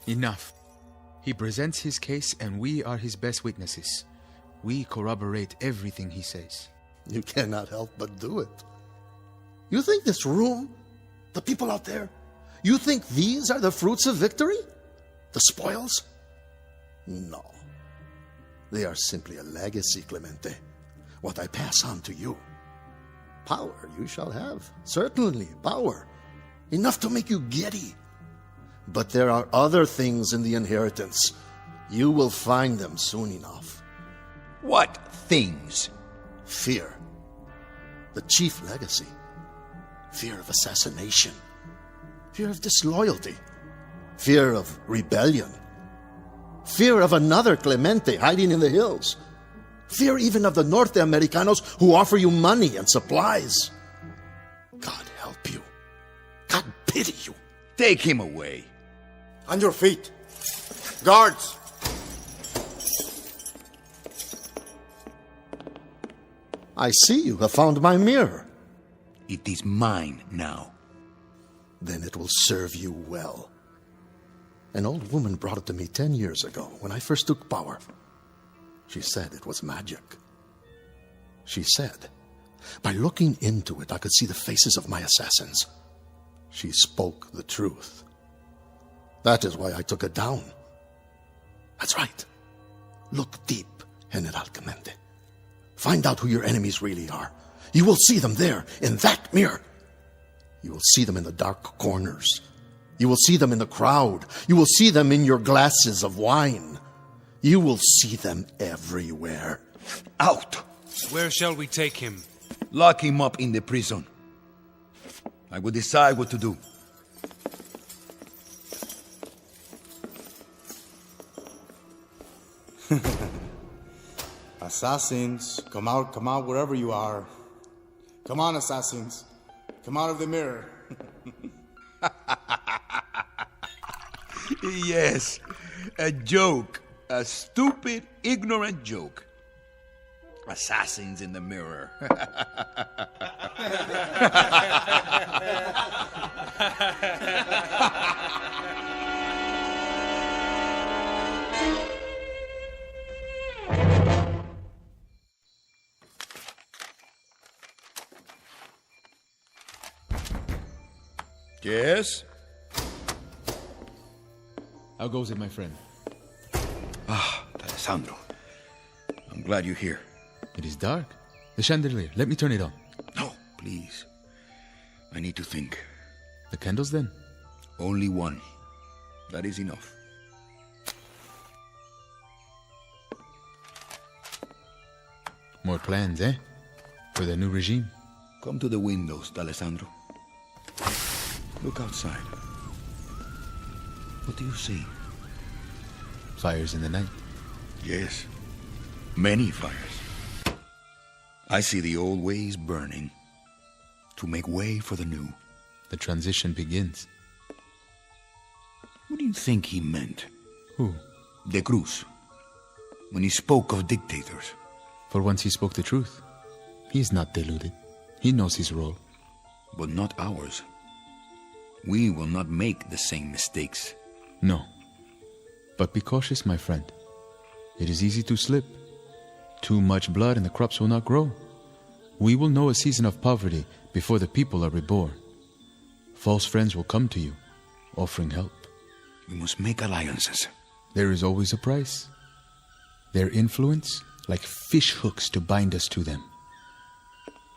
Enough. He presents his case and we are his best witnesses. We corroborate everything he says. You cannot help but do it. You think this room, the people out there, you think these are the fruits of victory? The spoils? No. They are simply a legacy, Clemente. What I pass on to you. Power you shall have. Certainly, power. Enough to make you giddy. But there are other things in the inheritance. You will find them soon enough. What things? Fear. The chief legacy. Fear of assassination. Fear of disloyalty. Fear of rebellion. Fear of another Clemente hiding in the hills. Fear even of the Norte Americanos who offer you money and supplies. God help you. God pity you. Take him away. On your feet. Guards. I see you have found my mirror. It is mine now. Then it will serve you well. An old woman brought it to me 10 years ago when I first took power. She said it was magic. She said, by looking into it, I could see the faces of my assassins. She spoke the truth. That is why I took it down. That's right. Look deep, General Clemente. Find out who your enemies really are. You will see them there, in that mirror. You will see them in the dark corners. You will see them in the crowd. You will see them in your glasses of wine. You will see them everywhere. Out! Where shall we take him? Lock him up in the prison. I will decide what to do. Assassins, come out wherever you are. Come on, assassins. Come out of the mirror. Yes, a joke. A stupid, ignorant joke. Assassins in the mirror. Yes? How goes it, my friend? Ah, Alessandro. I'm glad you're here. It is dark. The chandelier. Let me turn it on. No, please. I need to think. The candles, then? Only one. That is enough. More plans, eh? For the new regime? Come to the windows, Alessandro. Look outside. What do you see? Fires in the night. Yes. Many fires. I see the old ways burning to make way for the new. The transition begins. What do you think he meant? Who? De Cruz. When he spoke of dictators. For once he spoke the truth. He is not deluded. He knows his role. But not ours. We will not make the same mistakes. No. But be cautious, my friend. It is easy to slip. Too much blood and the crops will not grow. We will know a season of poverty before the people are reborn. False friends will come to you, offering help. We must make alliances. There is always a price. Their influence, like fish hooks to bind us to them.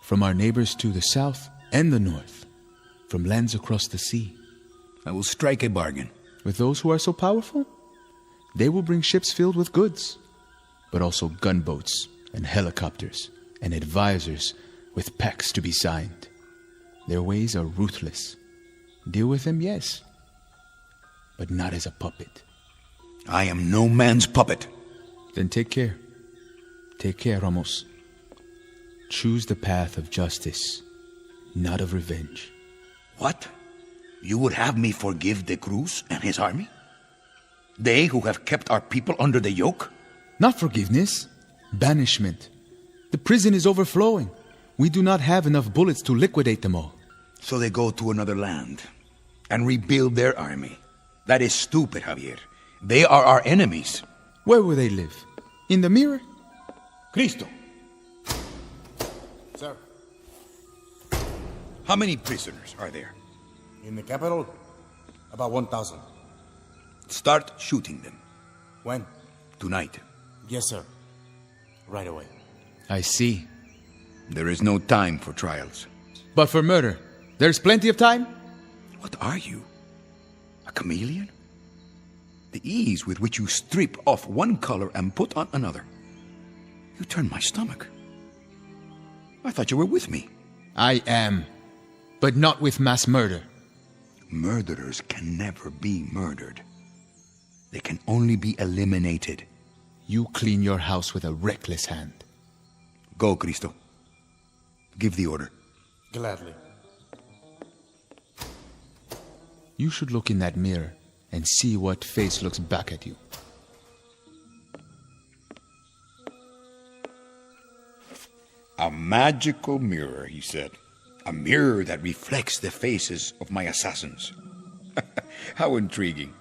From our neighbors to the south and the north. From lands across the sea. I will strike a bargain. With those who are so powerful? They will bring ships filled with goods, but also gunboats and helicopters and advisors with pacts to be signed. Their ways are ruthless. Deal with them, yes, but not as a puppet. I am no man's puppet. Then take care. Take care, Ramos. Choose the path of justice, not of revenge. What? You would have me forgive De Cruz and his army? They who have kept our people under the yoke? Not forgiveness, banishment. The prison is overflowing. We do not have enough bullets to liquidate them all. So they go to another land and rebuild their army. That is stupid, Javier. They are our enemies. Where will they live? In the mirror? Cristo. Sir. How many prisoners are there? In the capital, about 1,000. Start shooting them. When? Tonight. Yes, sir. Right away. I see. There is no time for trials. But for murder, there's plenty of time? What are you? A chameleon? The ease with which you strip off one color and put on another. You turn my stomach. I thought you were with me. I am. But not with mass murder. Murderers can never be murdered. They can only be eliminated. You clean your house with a reckless hand. Go, Cristo. Give the order. Gladly. You should look in that mirror and see what face looks back at you. A magical mirror, he said. A mirror that reflects the faces of my assassins. How intriguing.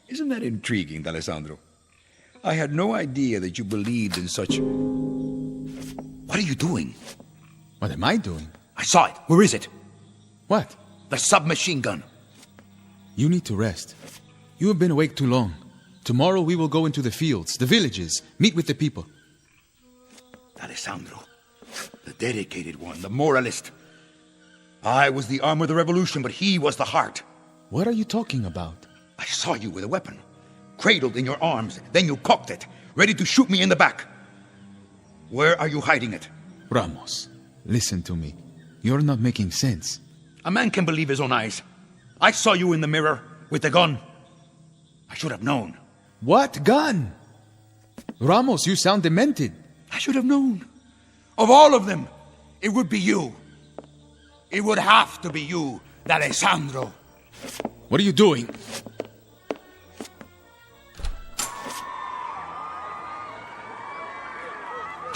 Isn't that intriguing, D'Alessandro? I had no idea that you believed in such... What are you doing? What am I doing? I saw it. Where is it? What? The submachine gun. You need to rest. You have been awake too long. Tomorrow we will go into the fields, the villages, meet with the people. D'Alessandro, the dedicated one, the moralist. I was the arm of the revolution, but he was the heart. What are you talking about? I saw you with a weapon, cradled in your arms. Then you cocked it, ready to shoot me in the back. Where are you hiding it? Ramos, listen to me. You're not making sense. A man can believe his own eyes. I saw you in the mirror with the gun. I should have known. What gun? Ramos, you sound demented. I should have known. Of all of them, it would be you. It would have to be you, D'Alessandro. What are you doing?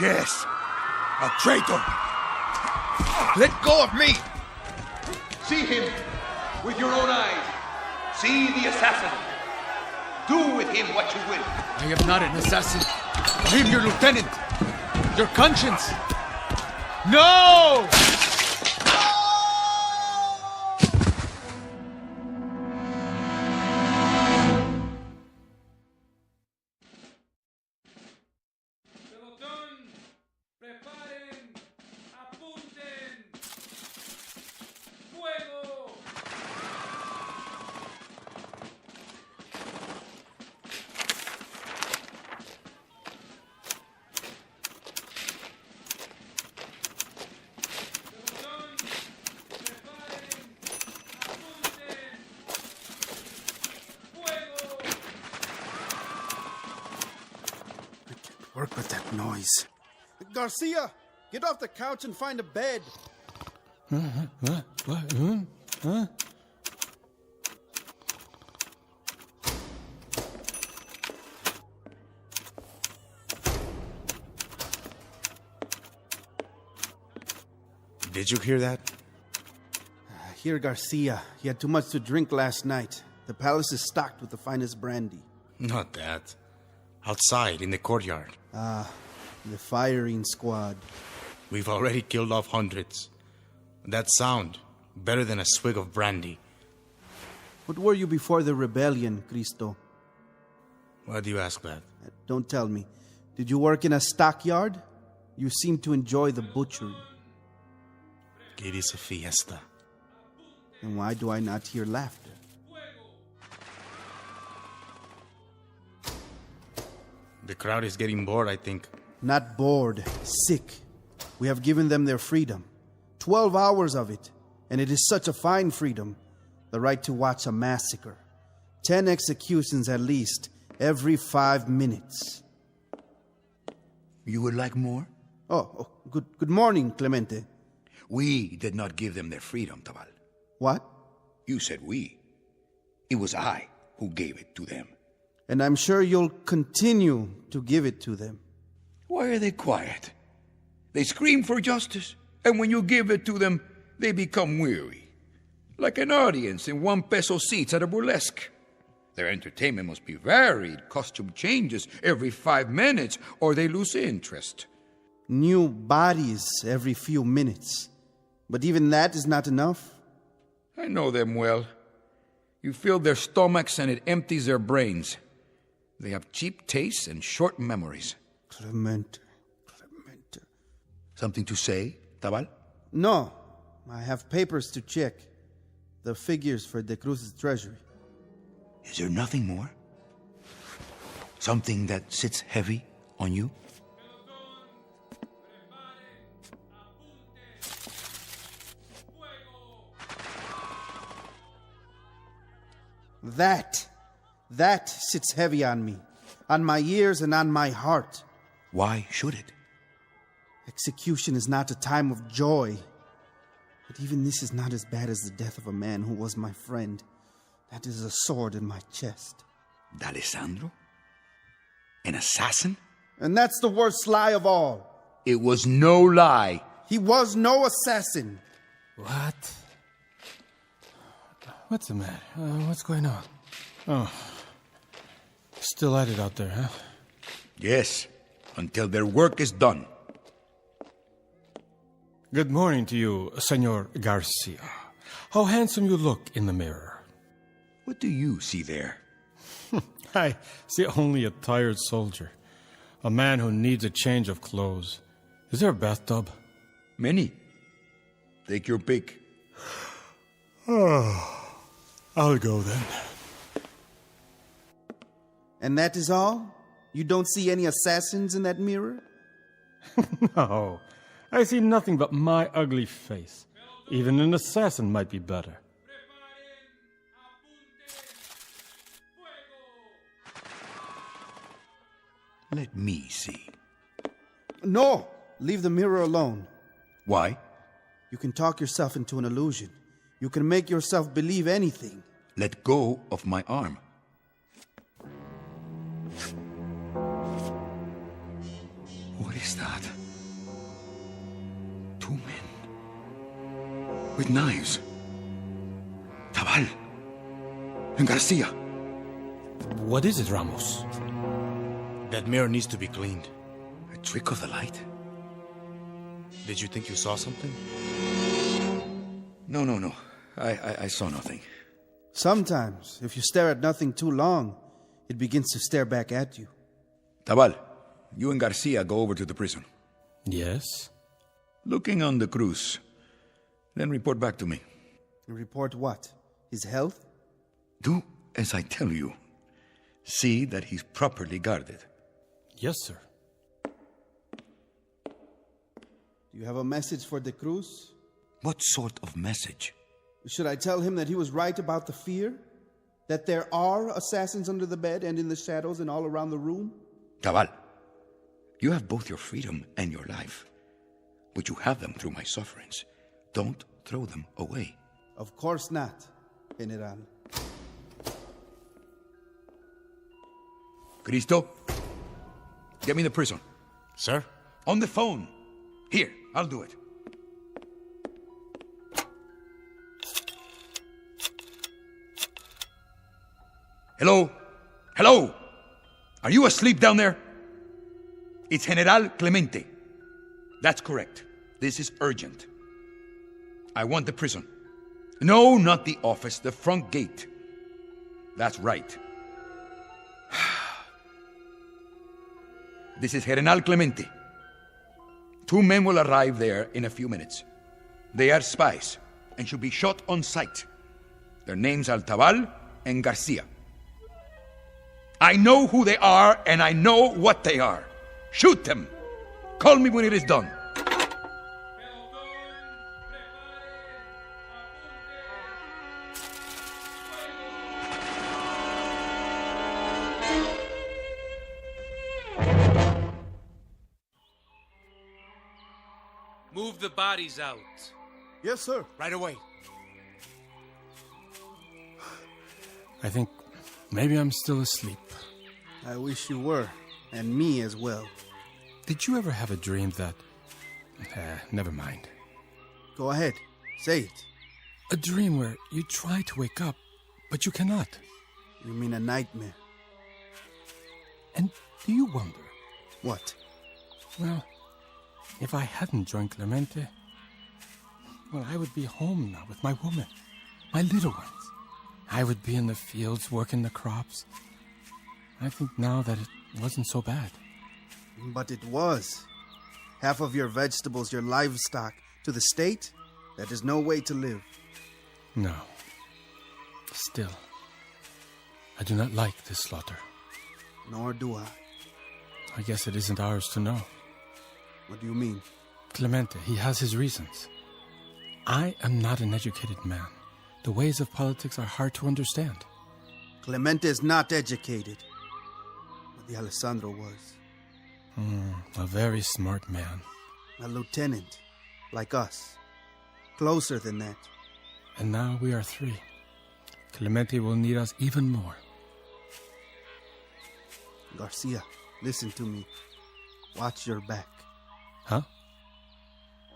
Yes, a traitor. Let go of me! See him with your own eyes. See the assassin. Do with him what you will. I am not an assassin. I am your lieutenant. Your conscience. No! Work with that noise. Garcia, get off the couch and find a bed. What? Did you hear that? Here, Garcia. He had too much to drink last night. The palace is stocked with the finest brandy. Not that. Outside, in the courtyard. Ah, the firing squad. We've already killed off hundreds. That sound, better than a swig of brandy. What were you before the rebellion, Cristo? Why do you ask that? Don't tell me. Did you work in a stockyard? You seem to enjoy the butchery. It is a fiesta. Then why do I not hear laughter? The crowd is getting bored, I think. Not bored, sick. We have given them their freedom. 12 hours of it. And it is such a fine freedom. The right to watch a massacre. 10 executions at least, every 5 minutes. You would like more? Oh, good morning, Clemente. We did not give them their freedom, Tabal. What? You said we. It was I who gave it to them. And I'm sure you'll continue to give it to them. Why are they quiet? They scream for justice, and when you give it to them, they become weary. Like an audience in 1 peso seats at a burlesque. Their entertainment must be varied, costume changes every 5 minutes, or they lose interest. New bodies every few minutes. But even that is not enough. I know them well. You fill their stomachs and it empties their brains. They have cheap tastes and short memories. Clemente. Something to say, Tabal? No. I have papers to check. The figures for De Cruz's treasury. Is there nothing more? Something that sits heavy on you? That sits heavy on me, on my ears and on my heart. Why should it? Execution is not a time of joy. But even this is not as bad as the death of a man who was my friend. That is a sword in my chest. D'Alessandro? An assassin? And that's the worst lie of all. It was no lie. He was no assassin. What? What's the matter? What's going on? Oh. Still at it out there, huh? Yes, until their work is done. Good morning to you, Senor Garcia. How handsome you look in the mirror. What do you see there? I see only a tired soldier. A man who needs a change of clothes. Is there a bathtub? Many. Take your pick. Oh, I'll go then. And that is all? You don't see any assassins in that mirror? No, I see nothing but my ugly face. Even an assassin might be better. Let me see. No! Leave the mirror alone. Why? You can talk yourself into an illusion. You can make yourself believe anything. Let go of my arm. What is that? Two men. With knives. Tabal. And Garcia. What is it, Ramos? That mirror needs to be cleaned. A trick of the light? Did you think you saw something? No. I saw nothing. Sometimes, if you stare at nothing too long, it begins to stare back at you. Tabal, you and Garcia go over to the prison. Yes? Looking on the Cruz. Then report back to me. Report what? His health? Do as I tell you. See that he's properly guarded. Yes, sir. Do you have a message for the Cruz? What sort of message? Should I tell him that he was right about the fear? That there are assassins under the bed and in the shadows and all around the room? Tabal, you have both your freedom and your life. But you have them through my sufferings. Don't throw them away. Of course not, General. Cristo, get me the prison. Sir? On the phone. Here, I'll do it. Hello? Hello? Are you asleep down there? It's General Clemente. That's correct. This is urgent. I want the prison. No, not the office, the front gate. That's right. This is General Clemente. Two men will arrive there in a few minutes. They are spies and should be shot on sight. Their names are Tabal and Garcia. I know who they are and I know what they are. Shoot them. Call me when it is done. Move the bodies out. Yes, sir. Right away. I think maybe I'm still asleep. I wish you were, and me as well. Did you ever have a dream that... never mind. Go ahead, say it. A dream where you try to wake up, but you cannot. You mean a nightmare? And do you wonder? What? Well, if I hadn't joined Clemente, well, I would be home now with my woman, my little ones. I would be in the fields working the crops. I think now that it wasn't so bad. But it was. Half of your vegetables, your livestock, to the state? That is no way to live. No. Still, I do not like this slaughter. Nor do I. I guess it isn't ours to know. What do you mean? Clemente, he has his reasons. I am not an educated man. The ways of politics are hard to understand. Clemente is not educated. But the Alessandro was. A very smart man. A lieutenant, like us. Closer than that. And now we are three. Clemente will need us even more. Garcia, listen to me. Watch your back. Huh?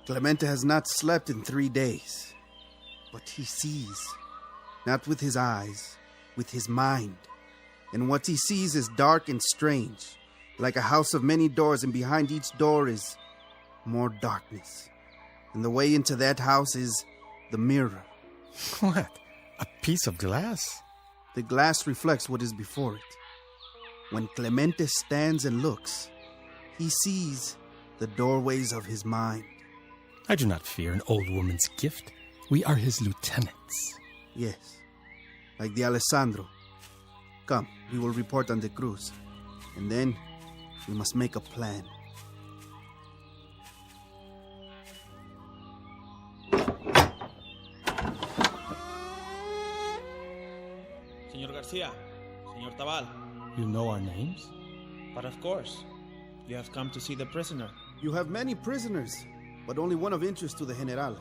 Clemente has not slept in 3 days, but he sees, not with his eyes, with his mind. And what he sees is dark and strange, like a house of many doors, and behind each door is more darkness. And the way into that house is the mirror. What? A piece of glass? The glass reflects what is before it. When Clemente stands and looks, he sees the doorways of his mind. I do not fear an old woman's gift. We are his lieutenants. Yes, like the Alessandro. Come, we will report on the cruise. And then we must make a plan. Señor Garcia, Señor Tabal. You know our names? But of course, you have come to see the prisoner. You have many prisoners, but only one of interest to the General.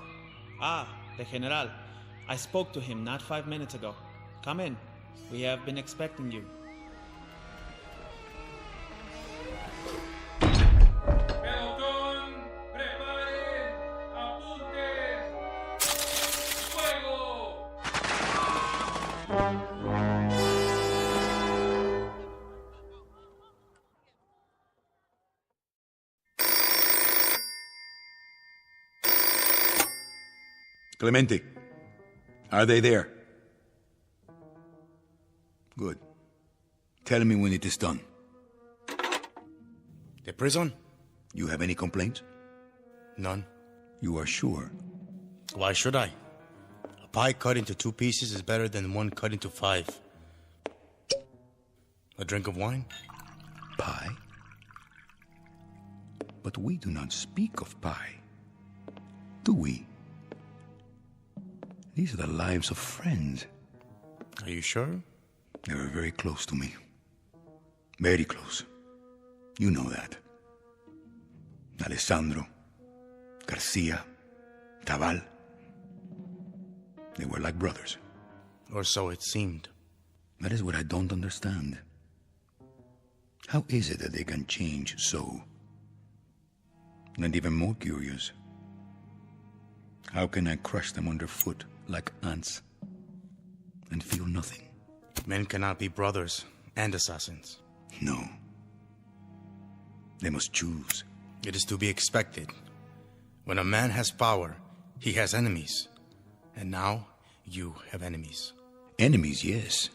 Ah, the General. I spoke to him not 5 minutes ago. Come in. We have been expecting you. Clemente, are they there? Good. Tell me when it is done. The prison? You have any complaints? None. You are sure? Why should I? A pie cut into 2 pieces is better than one cut into 5. A drink of wine? Pie? But we do not speak of pie. Do we? These are the lives of friends. Are you sure? They were very close to me. Very close. You know that. Alessandro, Garcia, Tabal. They were like brothers. Or so it seemed. That is what I don't understand. How is it that they can change so? And even more curious, how can I crush them underfoot like ants and feel nothing? Men cannot be brothers and assassins. No. They must choose. It is to be expected. When a man has power, he has enemies. And now, you have enemies. Enemies, yes.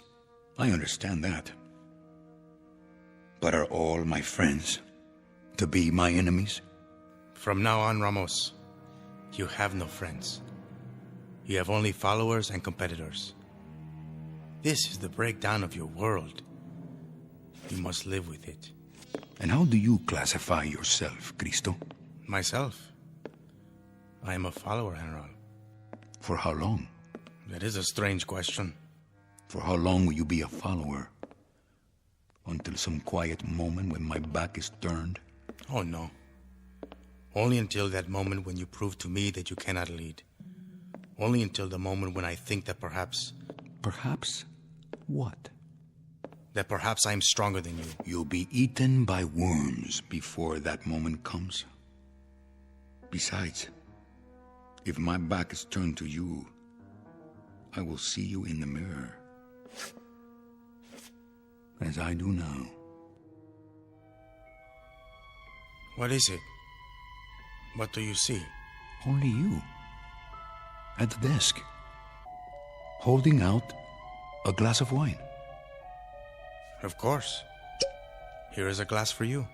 I understand that. But are all my friends to be my enemies? From now on, Ramos, you have no friends. You have only followers and competitors. This is the breakdown of your world. You must live with it. And how do you classify yourself, Cristo? Myself? I am a follower, General. For how long? That is a strange question. For how long will you be a follower? Until some quiet moment when my back is turned? Oh, no. Only until that moment when you prove to me that you cannot lead. Only until the moment when I think that perhaps... Perhaps what? That perhaps I am stronger than you. You'll be eaten by worms before that moment comes. Besides, if my back is turned to you, I will see you in the mirror. As I do now. What is it? What do you see? Only you. At the desk. Holding out a glass of wine. Of course. Here is a glass for you.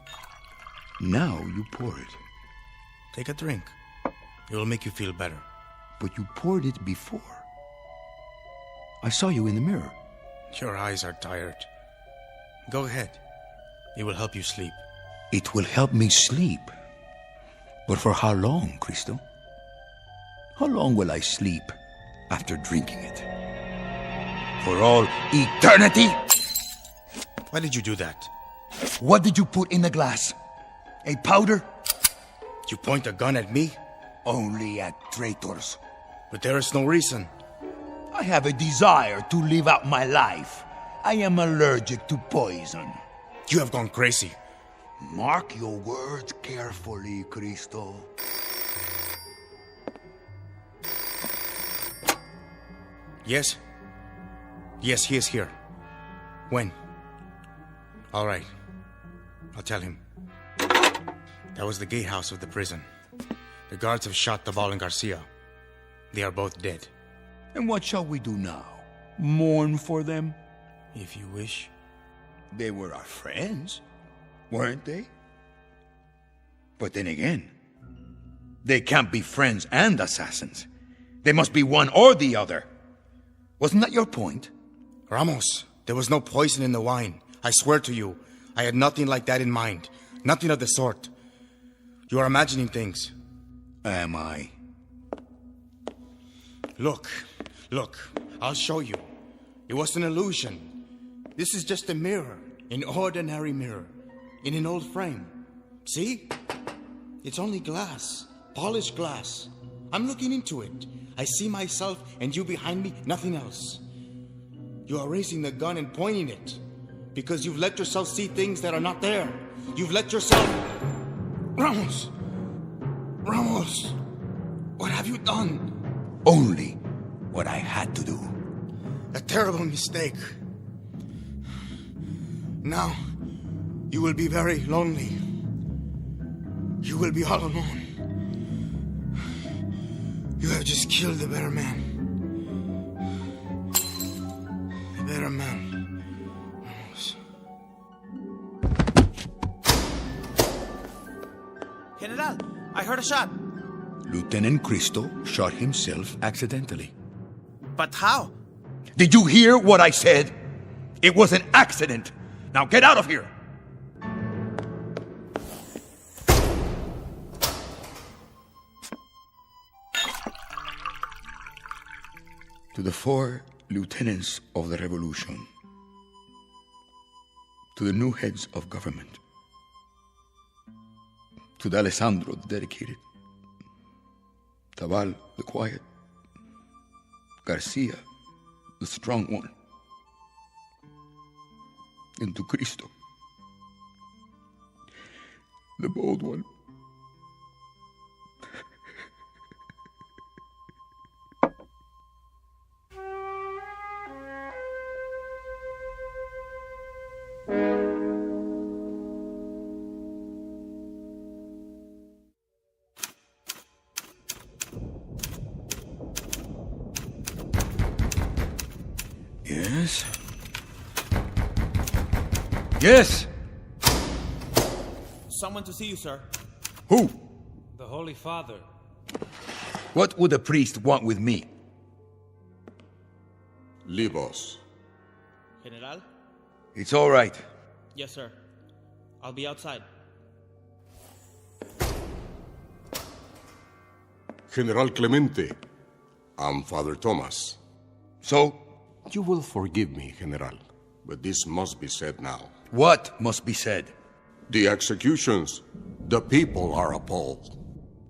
Now you pour it. Take a drink. It will make you feel better. But you poured it before. I saw you in the mirror. Your eyes are tired. Go ahead. It will help you sleep. It will help me sleep. But for how long, Cristo? How long will I sleep after drinking it? For all eternity? Why did you do that? What did you put in the glass? A powder? You point a gun at me? Only at traitors. But there is no reason. I have a desire to live out my life. I am allergic to poison. You have gone crazy. Mark your words carefully, Cristo. Yes? Yes, he is here. When? All right. I'll tell him. That was the gatehouse of the prison. The guards have shot Tabal and Garcia. They are both dead. And what shall we do now? Mourn for them? If you wish. They were our friends, weren't they? But then again, they can't be friends and assassins. They must be one or the other. Wasn't that your point? Ramos, there was no poison in the wine. I swear to you, I had nothing like that in mind. Nothing of the sort. You are imagining things. Am I? Look, I'll show you. It was an illusion. This is just a mirror, an ordinary mirror, in an old frame. See? It's only glass, polished glass. I'm looking into it. I see myself and you behind me, nothing else. You are raising the gun and pointing it because you've let yourself see things that are not there. You've let yourself... Ramos! What have you done? Only what I had to do. A terrible mistake. Now, you will be very lonely. You will be all alone. You have just killed the better man. The better man. Ramos. General, I heard a shot. Lieutenant Cristo shot himself accidentally. But how? Did you hear what I said? It was an accident. Now get out of here. To the 4 lieutenants of the revolution, to the new heads of government, to the Alessandro, the dedicated, Tabal, the quiet, Garcia, the strong one, and to Cristo, the bold one. Yes? Yes! Someone to see you, sir. Who? The Holy Father. What would a priest want with me? Leave us. General? It's all right. Yes, sir. I'll be outside. General Clemente, I'm Father Thomas. So? You will forgive me, General, but this must be said now. What must be said? The executions. The people are appalled.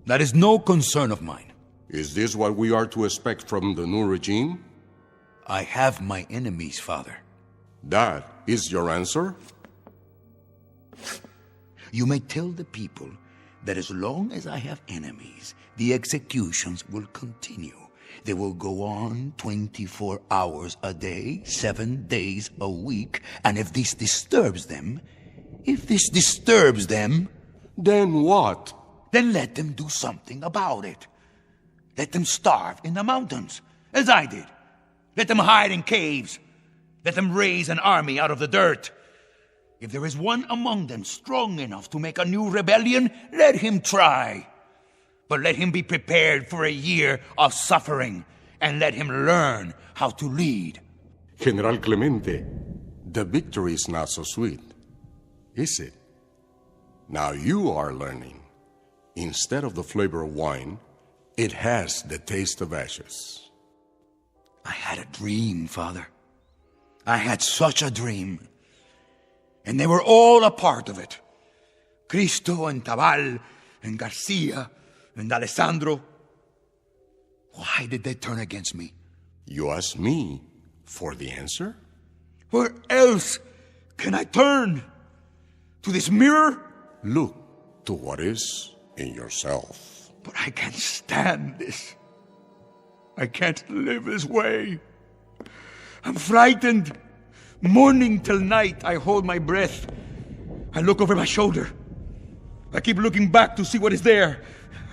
That is no concern of mine. Is this what we are to expect from the new regime? I have my enemies, Father. That is your answer? You may tell the people that as long as I have enemies, the executions will continue. They will go on 24 hours a day, 7 days a week, and if this disturbs them... Then what? Then let them do something about it. Let them starve in the mountains, as I did. Let them hide in caves. Let them raise an army out of the dirt. If there is one among them strong enough to make a new rebellion, let him try. But let him be prepared for a year of suffering, and let him learn how to lead. General Clemente, the victory is not so sweet, is it? Now you are learning. Instead of the flavor of wine, it has the taste of ashes. I had a dream, Father. I had such a dream. And they were all a part of it. Cristo and Tabal and Garcia and Alessandro. Why did they turn against me? You ask me for the answer? Where else can I turn? To this mirror? Look to what is in yourself. But I can't stand this. I can't live this way. I'm frightened. Morning till night, I hold my breath. I look over my shoulder. I keep looking back to see what is there.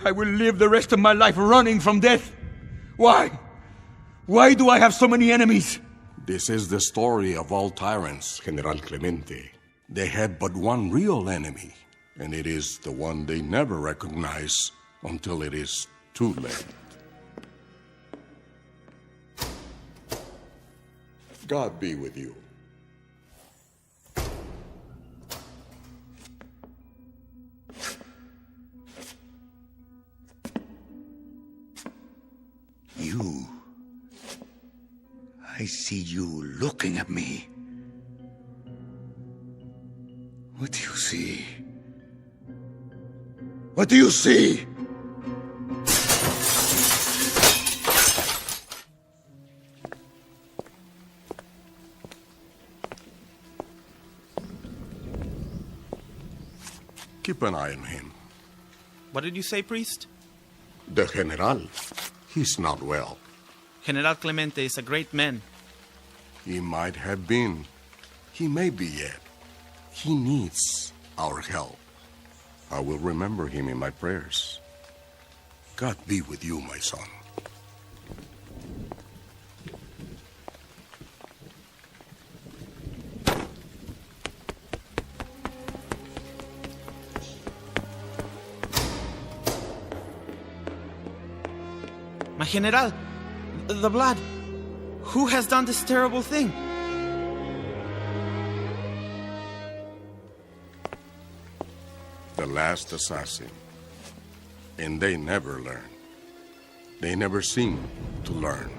I will live the rest of my life running from death. Why? Why do I have so many enemies? This is the story of all tyrants, General Clemente. They had but one real enemy, and it is the one they never recognize until it is too late. God be with you. You. I see you looking at me. What do you see? What do you see? Keep an eye on him. What did you say, priest? The General. He's not well. General Clemente is a great man. He might have been. He may be yet. He needs our help. I will remember him in my prayers. God be with you, my son. My General, the blood. Who has done this terrible thing? The last assassin. And they never learn. They never seem to learn.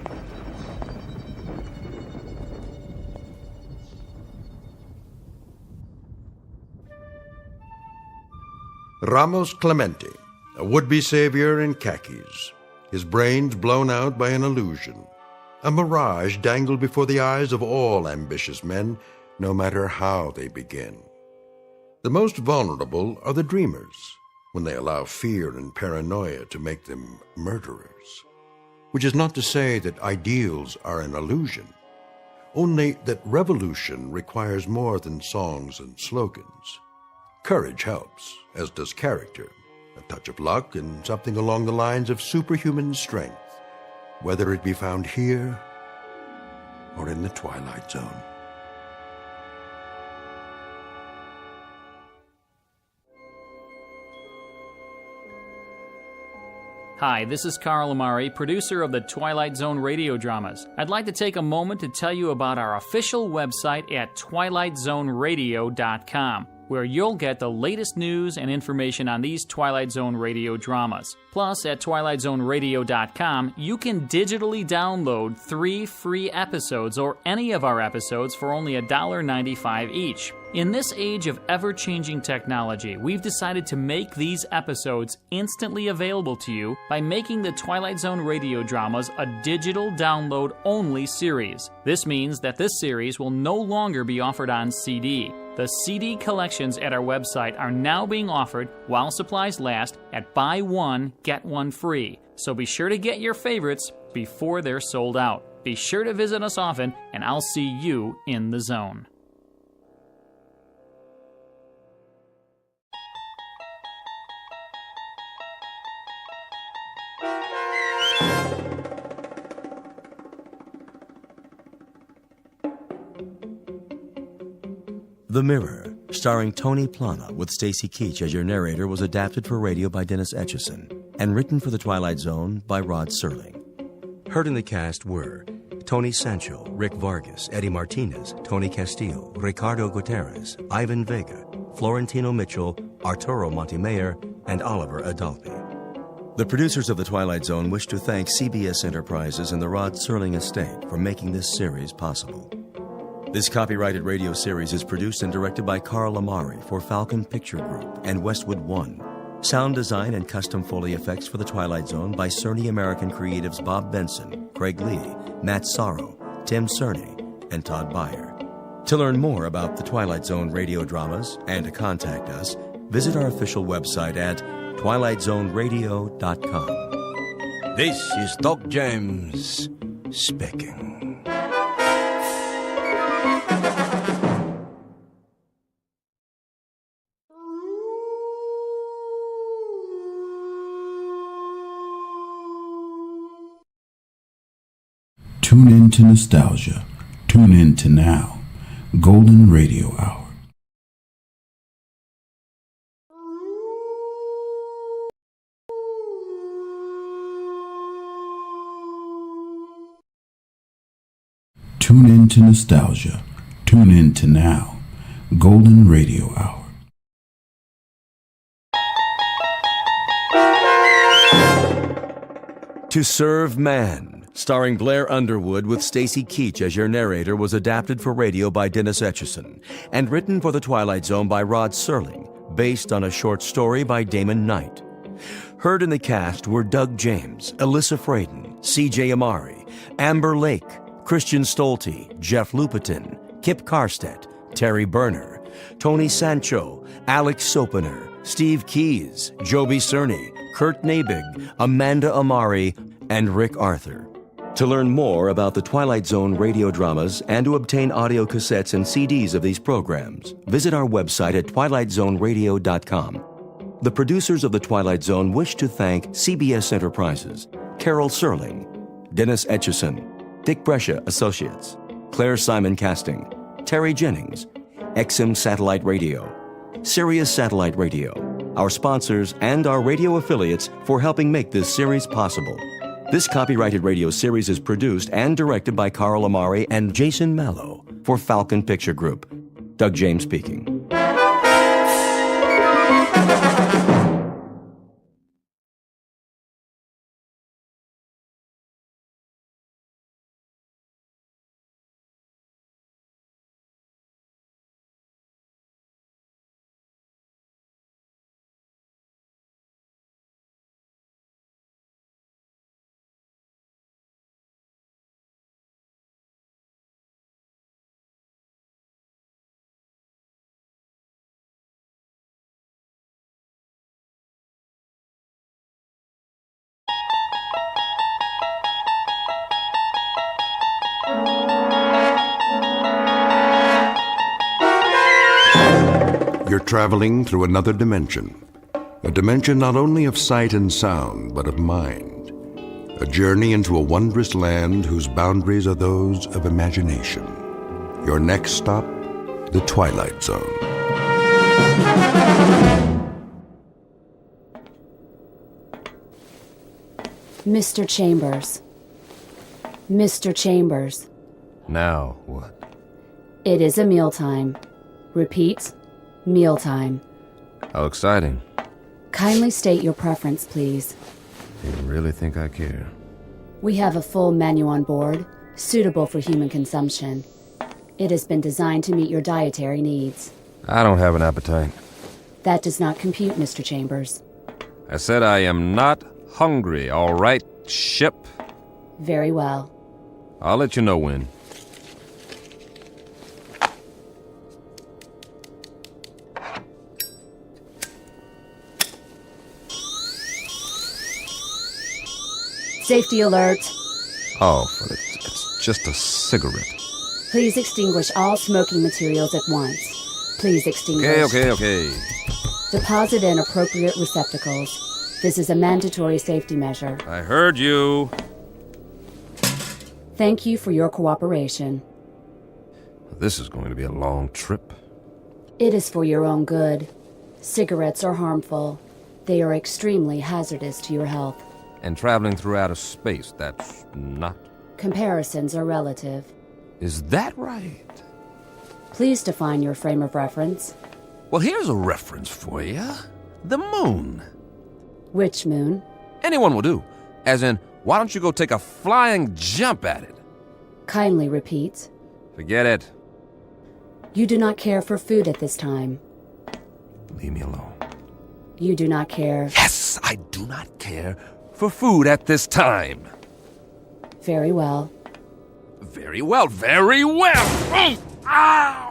Ramos Clemente, a would-be savior in khakis, his brains blown out by an illusion, a mirage dangled before the eyes of all ambitious men, no matter how they begin. The most vulnerable are the dreamers, when they allow fear and paranoia to make them murderers. Which is not to say that ideals are an illusion, only that revolution requires more than songs and slogans. Courage helps, as does character, a touch of luck, and something along the lines of superhuman strength, whether it be found here or in the Twilight Zone. Hi, this is Carl Amari, producer of the Twilight Zone radio dramas. I'd like to take a moment to tell you about our official website at twilightzoneradio.com, where you'll get the latest news and information on these Twilight Zone radio dramas. Plus, at twilightzoneradio.com, you can digitally download 3 free episodes or any of our episodes for only $1.95 each. In this age of ever-changing technology, we've decided to make these episodes instantly available to you by making the Twilight Zone radio dramas a digital download-only series. This means that this series will no longer be offered on CD. The CD collections at our website are now being offered while supplies last at buy one, get one free. So be sure to get your favorites before they're sold out. Be sure to visit us often, and I'll see you in the zone. The Mirror, starring Tony Plana with Stacy Keach as your narrator, was adapted for radio by Dennis Etchison and written for The Twilight Zone by Rod Serling. Heard in the cast were Tony Sancho, Rick Vargas, Eddie Martinez, Tony Castillo, Ricardo Gutierrez, Ivan Vega, Florentino Mitchell, Arturo Montemayor, and Oliver Adalpi. The producers of The Twilight Zone wish to thank CBS Enterprises and the Rod Serling Estate for making this series possible. This copyrighted radio series is produced and directed by Carl Amari for Falcon Picture Group and Westwood One. Sound design and custom Foley effects for The Twilight Zone by Cerny American creatives Bob Benson, Craig Lee, Matt Sorrow, Tim Cerny, and Todd Beyer. To learn more about The Twilight Zone radio dramas and to contact us, visit our official website at twilightzoneradio.com. This is Doc James speaking. Tune in to nostalgia. Tune in to now. Golden Radio Hour. Tune in to nostalgia. Tune in to now. Golden Radio Hour. To Serve Man, starring Blair Underwood with Stacy Keach as your narrator, was adapted for radio by Dennis Etchison and written for The Twilight Zone by Rod Serling, based on a short story by Damon Knight. Heard in the cast were Doug James, Alyssa Fraden, C.J. Amari, Amber Lake, Christian Stolte, Jeff Lupetin, Kip Karstedt, Terry Berner, Tony Sancho, Alex Sopener, Steve Keys, Joby Cerny, Kurt Nabig, Amanda Amari, and Rick Arthur. To learn more about the Twilight Zone radio dramas and to obtain audio cassettes and CDs of these programs, visit our website at twilightzoneradio.com. The producers of The Twilight Zone wish to thank CBS Enterprises, Carol Serling, Dennis Etchison, Dick Brescia Associates, Claire Simon Casting, Terry Jennings, XM Satellite Radio, Sirius Satellite Radio, our sponsors, and our radio affiliates for helping make this series possible. This copyrighted radio series is produced and directed by Carl Amari and Jason Mallow for Falcon Picture Group. Doug James speaking. You're traveling through another dimension. A dimension not only of sight and sound, but of mind. A journey into a wondrous land whose boundaries are those of imagination. Your next stop, the Twilight Zone. Mr. Chambers. Mr. Chambers. Now what? It is a mealtime. Repeat, mealtime. How exciting. Kindly state your preference, please. You really think I care? We have a full menu on board, suitable for human consumption. It has been designed to meet your dietary needs. I don't have an appetite. That does not compute, Mr. Chambers. I said I am not hungry, all right, ship? Very well. I'll let you know when. Safety alert. Oh, it's just a cigarette. Please extinguish all smoking materials at once. Please extinguish. Okay. Deposit in appropriate receptacles. This is a mandatory safety measure. I heard you. Thank you for your cooperation. This is going to be a long trip. It is for your own good. Cigarettes are harmful. They are extremely hazardous to your health. And traveling through outer space, that's not. Comparisons are relative. Is that right? Please define your frame of reference. Well, here's a reference for you. The moon. Which moon? Anyone will do. As in, why don't you go take a flying jump at it? Kindly repeat. Forget it. You do not care for food at this time. Leave me alone. You do not care. Yes, I do not care for food at this time. Very well. Very well. Oh, ow!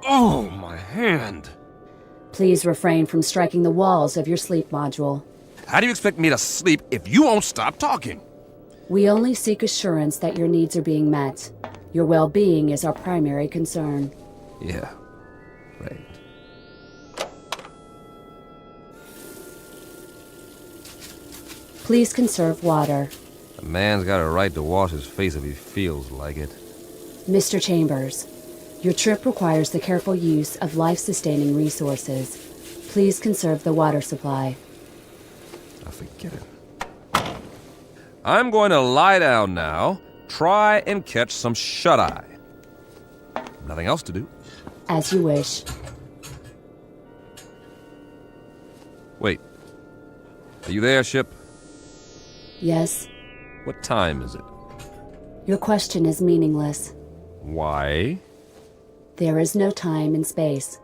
Oh, my hand. Please refrain from striking the walls of your sleep module. How do you expect me to sleep if you won't stop talking? We only seek assurance that your needs are being met. Your well-being is our primary concern. Yeah, right. Please conserve water. A man's got a right to wash his face if he feels like it. Mr. Chambers, your trip requires the careful use of life-sustaining resources. Please conserve the water supply. I forget it. I'm going to lie down now. Try and catch some shut-eye. Nothing else to do. As you wish. Wait. Are you there, ship? Yes. What time is it? Your question is meaningless. Why? There is no time and space.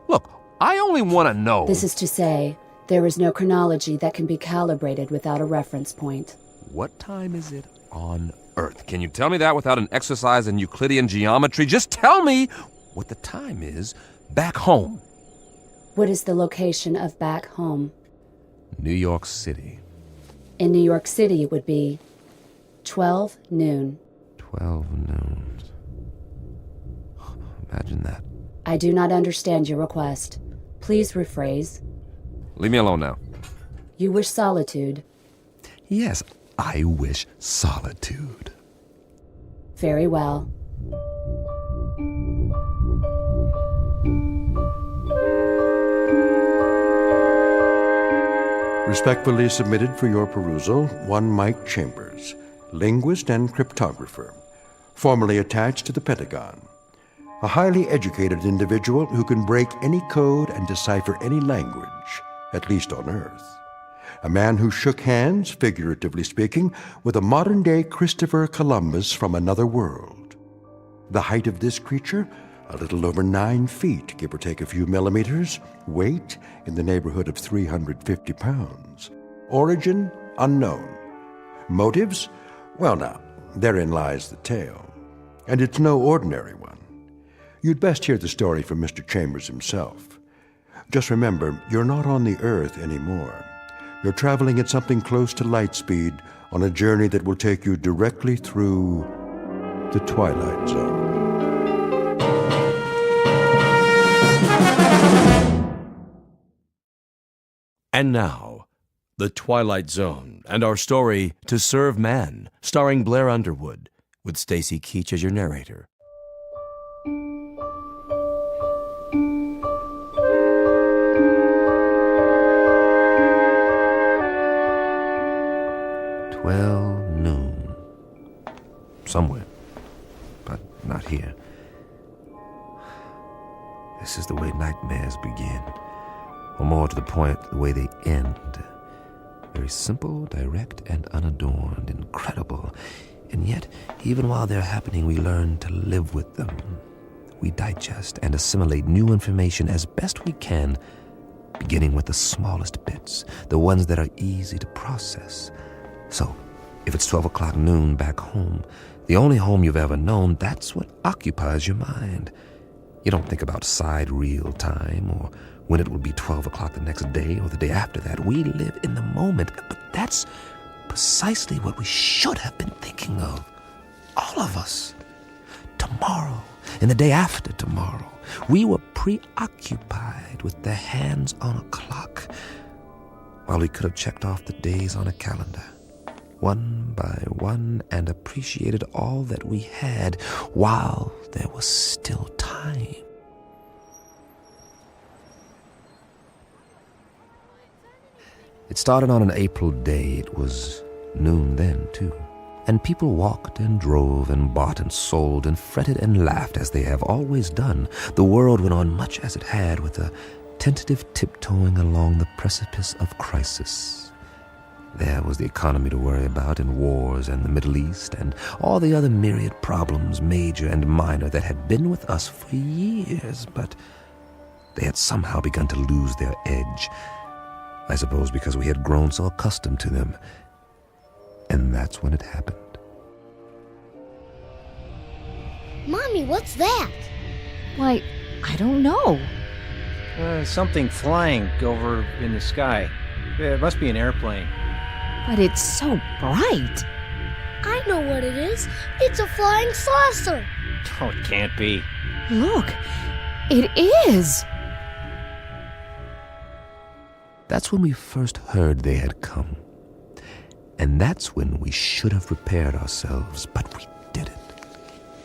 Look, I only want to know. This is to say, there is no chronology that can be calibrated without a reference point. What time is it on Earth? Can you tell me that without an exercise in Euclidean geometry? Just tell me what the time is back home. What is the location of back home? New York City. In New York City, it would be 12 noon. 12 noon. Imagine that. I do not understand your request. Please rephrase. Leave me alone now. You wish solitude. Yes, I wish solitude. Very well. Respectfully submitted for your perusal, one Mike Chambers, linguist and cryptographer, formerly attached to the Pentagon. A highly educated individual who can break any code and decipher any language, at least on Earth. A man who shook hands, figuratively speaking, with a modern-day Christopher Columbus from another world. The height of this creature, a little over 9 feet, give or take a few millimeters. Weight, in the neighborhood of 350 pounds. Origin, unknown. Motives? Well now, therein lies the tale. And it's no ordinary one. You'd best hear the story from Mr. Chambers himself. Just remember, you're not on the Earth anymore. You're traveling at something close to light speed on a journey that will take you directly through the Twilight Zone. And now, The Twilight Zone and our story, To Serve Man, starring Blair Underwood, with Stacy Keach as your narrator. Noon. Somewhere, but not here. This is the way nightmares begin, or more to the point, the way they end. Very simple, direct, and unadorned, incredible. And yet, even while they're happening, we learn to live with them. We digest and assimilate new information as best we can, beginning with the smallest bits, the ones that are easy to process. So, if it's 12 o'clock noon back home, the only home you've ever known, that's what occupies your mind. You don't think about sidereal time or when it will be 12 o'clock the next day or the day after that. We live in the moment, but that's precisely what we should have been thinking of. All of us. Tomorrow and the day after tomorrow. We were preoccupied with the hands on a clock while we could have checked off the days on a calendar, one by one, and appreciated all that we had while there was still time. It started on an April day. It was noon then, too. And people walked and drove and bought and sold and fretted and laughed as they have always done. The world went on much as it had, with a tentative tiptoeing along the precipice of crisis. There was the economy to worry about, and wars, and the Middle East, and all the other myriad problems, major and minor, that had been with us for years, but they had somehow begun to lose their edge. I suppose because we had grown so accustomed to them. And that's when it happened. Mommy, what's that? Why, I don't know. Something flying over in the sky. It must be an airplane. But it's so bright. I know what it is. It's a flying saucer. Oh, it can't be. Look, it is. That's when we first heard they had come. And that's when we should have prepared ourselves, but we didn't.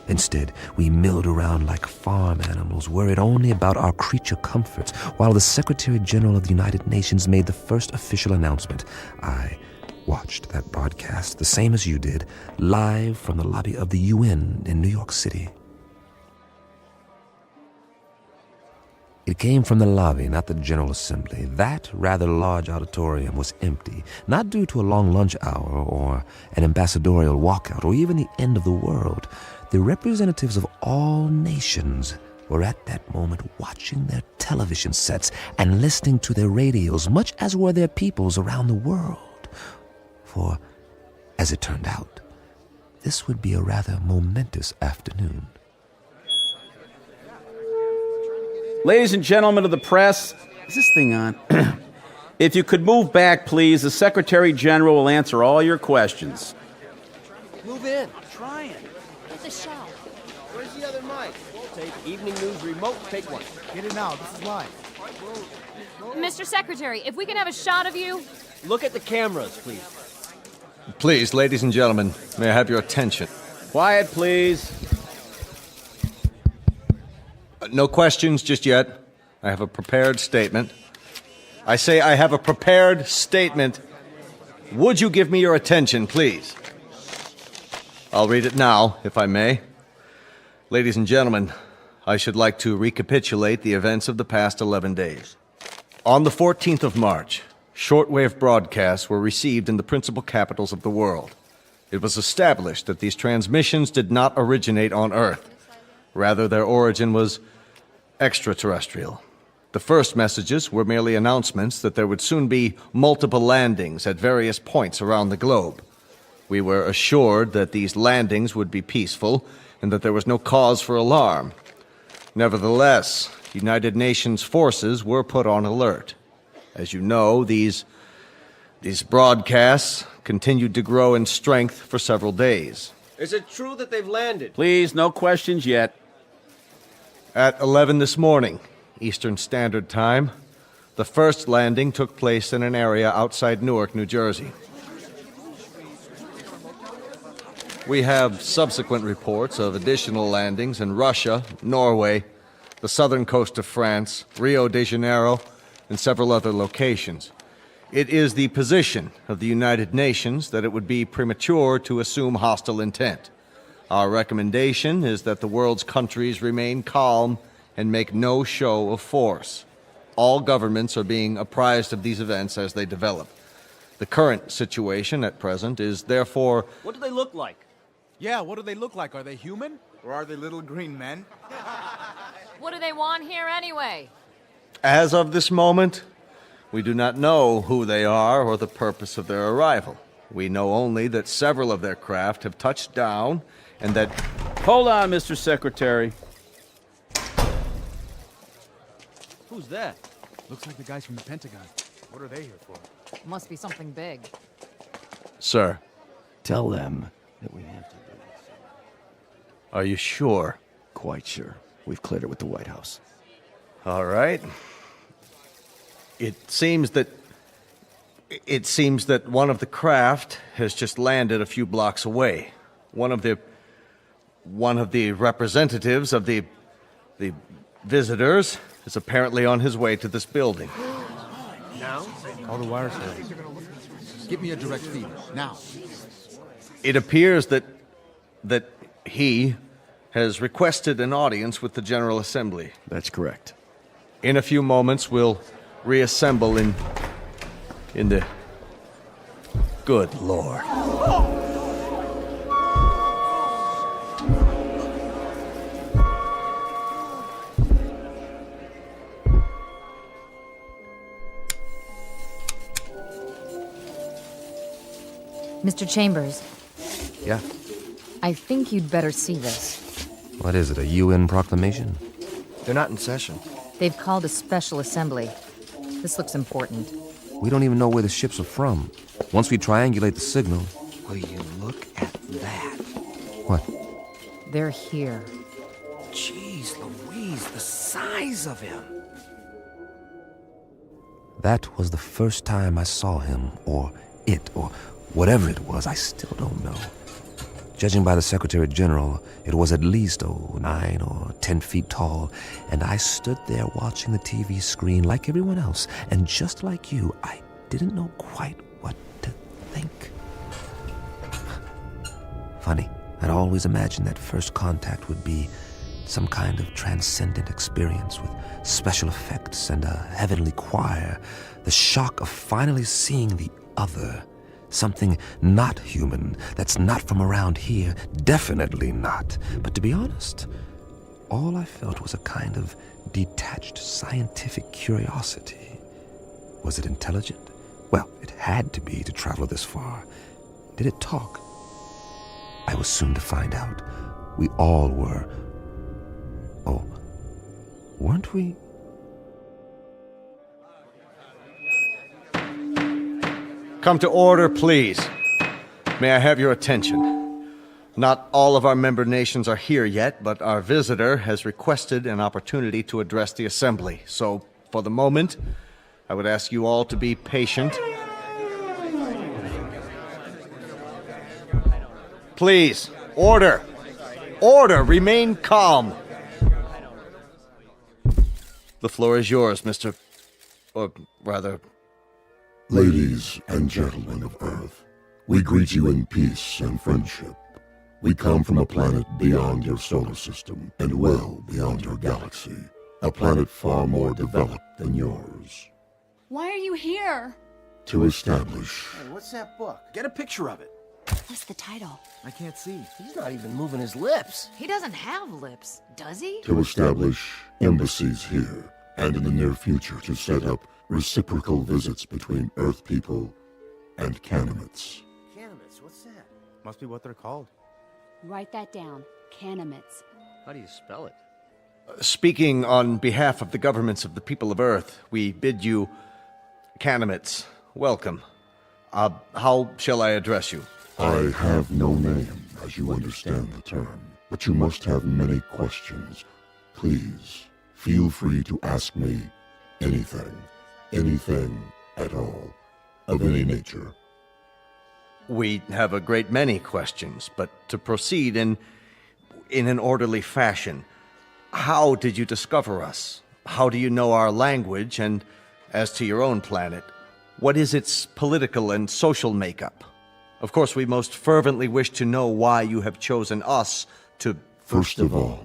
Instead, we milled around like farm animals, worried only about our creature comforts, while the Secretary General of the United Nations made the first official announcement. I watched that broadcast, the same as you did, live from the lobby of the UN in New York City. It came from the lobby, not the General Assembly. That rather large auditorium was empty, not due to a long lunch hour or an ambassadorial walkout or even the end of the world. The representatives of all nations were at that moment watching their television sets and listening to their radios, much as were their peoples around the world. For, as it turned out, this would be a rather momentous afternoon. Ladies and gentlemen of the press, is this thing on? If you could move back, please, the Secretary General will answer all your questions. Move in. I'm trying. Get the shot. Where's the other mic? Take Evening News Remote. Take one. Get it now. This is live. Mr. Secretary, if we can have a shot of you. Look at the cameras, please. Please, ladies and gentlemen, may I have your attention? Quiet, please. No questions just yet. I have a prepared statement. I say I have a prepared statement. Would you give me your attention, please? I'll read it now, if I may. Ladies and gentlemen, I should like to recapitulate the events of the past 11 days. On the 14th of March, shortwave broadcasts were received in the principal capitals of the world. It was established that these transmissions did not originate on Earth. Rather, their origin was extraterrestrial. The first messages were merely announcements that there would soon be multiple landings at various points around the globe. We were assured that these landings would be peaceful and that there was no cause for alarm. Nevertheless, United Nations forces were put on alert. As you know, these broadcasts continued to grow in strength for several days. Is it true that they've landed? Please, no questions yet. At 11 this morning, Eastern Standard Time, the first landing took place in an area outside Newark, New Jersey. We have subsequent reports of additional landings in Russia, Norway, the southern coast of France, Rio de Janeiro, and several other locations. It is the position of the United Nations that it would be premature to assume hostile intent. Our recommendation is that the world's countries remain calm and make no show of force. All governments are being apprised of these events as they develop. The current situation at present is therefore... What do they look like? Yeah, what do they look like? Are they human? Or are they little green men? What do they want here anyway? As of this moment, we do not know who they are or the purpose of their arrival. We know only that several of their craft have touched down and that... Hold on, Mr. Secretary. Who's that? Looks like the guys from the Pentagon. What are they here for? Must be something big. Sir. Tell them that we have to do this. Are you sure? Quite sure. We've cleared it with the White House. All right. It seems that one of the craft has just landed a few blocks away. One of the representatives of the visitors is apparently on his way to this building. Now? All the wires are ready. Give me a direct feed, now. It appears that he has requested an audience with the General Assembly. That's correct. In a few moments, we'll reassemble in the... Good Lord. Mr. Chambers, Yeah? I think you'd better see this. What is it, a UN proclamation? They're not in session. They've called a special assembly. This looks important. We don't even know where the ships are from. Once we triangulate the signal... Will you look at that? What? They're here. Jeez Louise, the size of him. That was the first time I saw him, or it, or whatever it was. I still don't know. Judging by the Secretary General, it was at least 9 or 10 feet tall, and I stood there watching the TV screen like everyone else, and just like you, I didn't know quite what to think. Funny, I'd always imagined that first contact would be some kind of transcendent experience with special effects and a heavenly choir, the shock of finally seeing the other. Something not human, that's not from around here, definitely not. But to be honest, all I felt was a kind of detached scientific curiosity. Was it intelligent? Well, it had to be to travel this far. Did it talk? I was soon to find out. We all were. Oh, weren't we? Come to order, please. May I have your attention? Not all of our member nations are here yet, but our visitor has requested an opportunity to address the assembly. So, for the moment, I would ask you all to be patient. Please, order! Order! Remain calm! The floor is yours, Mr. Or rather... Ladies and gentlemen of Earth, we greet you in peace and friendship. We come from a planet beyond your solar system and well beyond your galaxy. A planet far more developed than yours. Why are you here? To establish... Hey, what's that book? Get a picture of it. What's the title? I can't see. He's not even moving his lips. He doesn't have lips, does he? To establish embassies here, and in the near future to set up reciprocal visits between Earth people and Canimets. Canimets, what's that? Must be what they're called. Write that down. Canimets. How do you spell it? Speaking on behalf of the governments of the people of Earth, we bid you, Canimets, welcome. How shall I address you? I have no name, as you understand the term, but you must have many questions. Please, feel free to ask me anything at all, of any nature. We have a great many questions, but to proceed in an orderly fashion, how did you discover us? How do you know our language? And as to your own planet, what is its political and social makeup? Of course, we most fervently wish to know why you have chosen us to... First of all,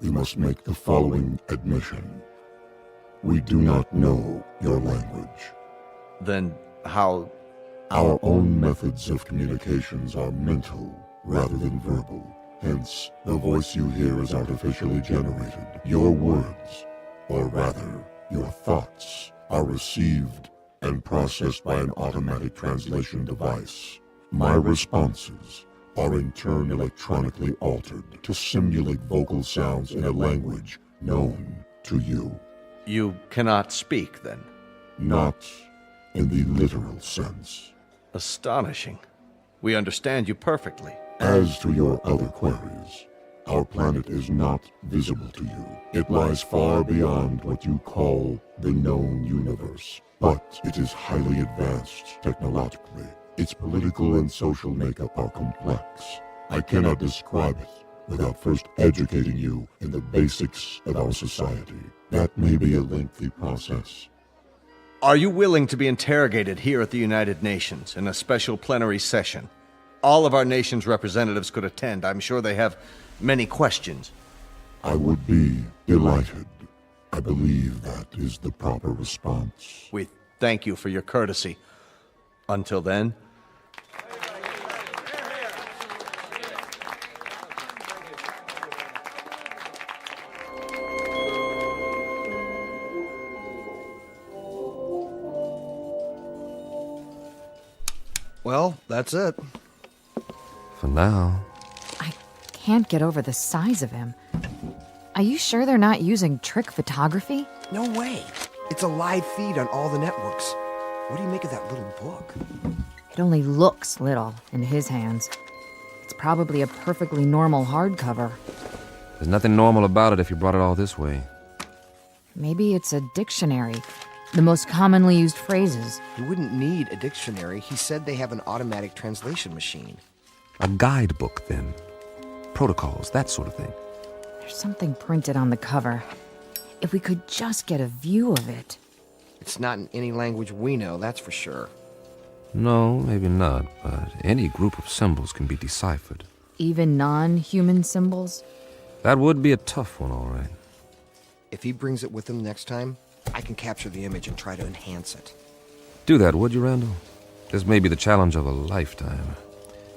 we must make the following admission. We do not know your language. Then how... Our own methods of communications are mental rather than verbal. Hence, the voice you hear is artificially generated. Your words, or rather, your thoughts, are received and processed by an automatic translation device. My responses are in turn electronically altered to simulate vocal sounds in a language known to you. You cannot speak, then? Not in the literal sense. Astonishing. We understand you perfectly. As to your other queries, our planet is not visible to you. It lies far beyond what you call the known universe. But it is highly advanced technologically. Its political and social makeup are complex. I cannot describe it without first educating you in the basics of our society. That may be a lengthy process. Are you willing to be interrogated here at the United Nations in a special plenary session? All of our nation's representatives could attend. I'm sure they have many questions. I would be delighted. I believe that is the proper response. We thank you for your courtesy. Until then... Well, that's it. For now. I can't get over the size of him. Are you sure they're not using trick photography? No way. It's a live feed on all the networks. What do you make of that little book? It only looks little in his hands. It's probably a perfectly normal hardcover. There's nothing normal about it if you brought it all this way. Maybe it's a dictionary. The most commonly used phrases. He wouldn't need a dictionary. He said they have an automatic translation machine. A guidebook, then. Protocols, that sort of thing. There's something printed on the cover. If we could just get a view of it. It's not in any language we know, that's for sure. No, maybe not, but any group of symbols can be deciphered. Even non-human symbols? That would be a tough one, all right. If he brings it with him next time, I can capture the image and try to enhance it. Do that, would you, Randall? This may be the challenge of a lifetime.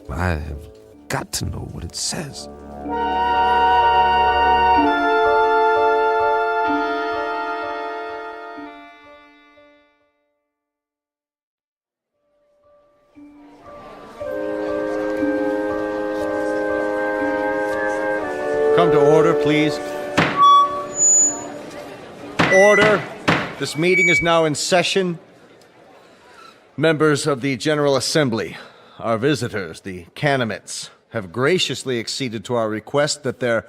I have got to know what it says. Come to order, please. Order. This meeting is now in session. Members of the General Assembly, our visitors, the Canamites, have graciously acceded to our request that their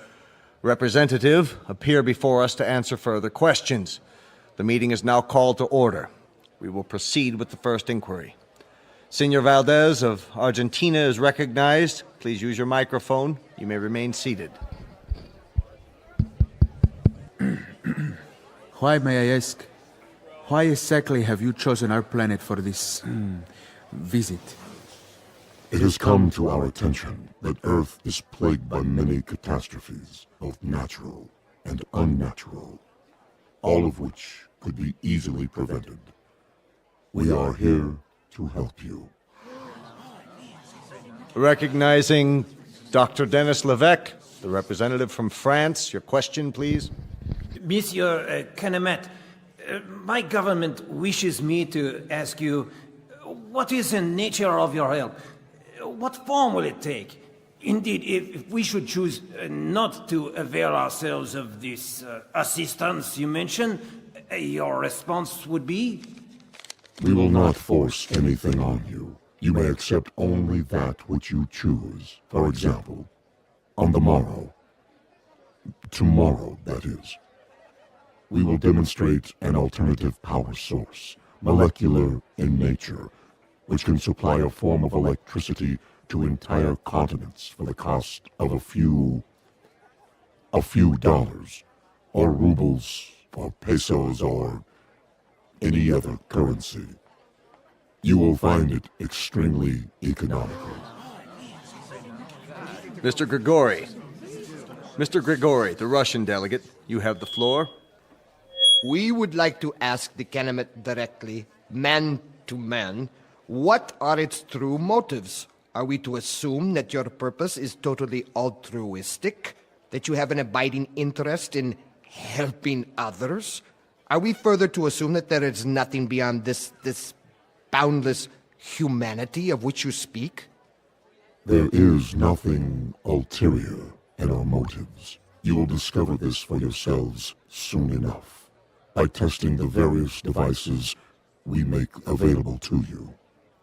representative appear before us to answer further questions. The meeting is now called to order. We will proceed with the first inquiry. Senor Valdez of Argentina is recognized. Please use your microphone. You may remain seated. Why, may I ask, why exactly have you chosen our planet for this visit? It has come to our attention that Earth is plagued by many catastrophes, both natural and unnatural, all of which could be easily prevented. We are here to help you. Recognizing Dr. Denis Levesque, the representative from France. Your question, please. Monsieur Canamet, my government wishes me to ask you, what is the nature of your help? What form will it take? Indeed, if we should choose not to avail ourselves of this assistance you mentioned, your response would be? We will not force anything on you. You may accept only that which you choose. For example, on the morrow, tomorrow, that is, we will demonstrate an alternative power source, molecular in nature, which can supply a form of electricity to entire continents for the cost of a few dollars, or rubles, or pesos, or any other currency. You will find it extremely economical. Mr. Grigori. Mr. Grigori, the Russian delegate, you have the floor. We would like to ask the Canamit directly, man to man, what are its true motives? Are we to assume that your purpose is totally altruistic? That you have an abiding interest in helping others? Are we further to assume that there is nothing beyond this boundless humanity of which you speak? There is nothing ulterior in our motives. You will discover this for yourselves soon enough, by testing the various devices we make available to you.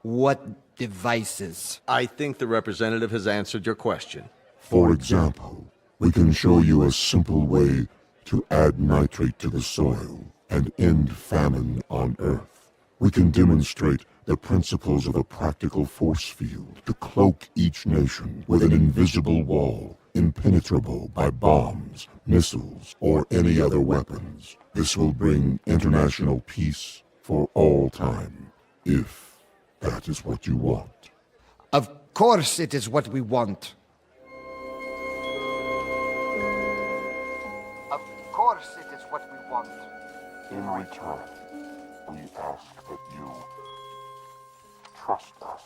What devices? I think the representative has answered your question. For example, we can show you a simple way to add nitrate to the soil and end famine on Earth. We can demonstrate the principles of a practical force field to cloak each nation with an invisible wall, impenetrable by bombs, missiles, or any other weapons. This will bring international peace for all time, if that is what you want. Of course it is what we want. Of course it is what we want. In return, we ask that you trust us.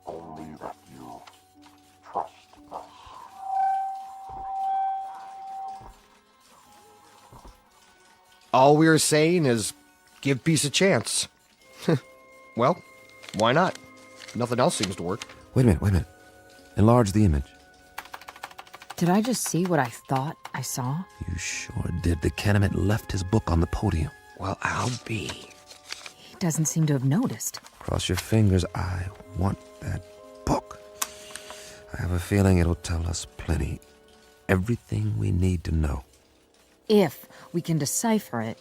Only that you trust us. All we're saying is give peace a chance. Well, why not? Nothing else seems to work. Wait a minute. Enlarge the image. Did I just see what I thought I saw? You sure did. The Kennemet left his book on the podium. Well, I'll be. He doesn't seem to have noticed. Cross your fingers. I want that book. I have a feeling it'll tell us plenty. Everything we need to know. If we can decipher it.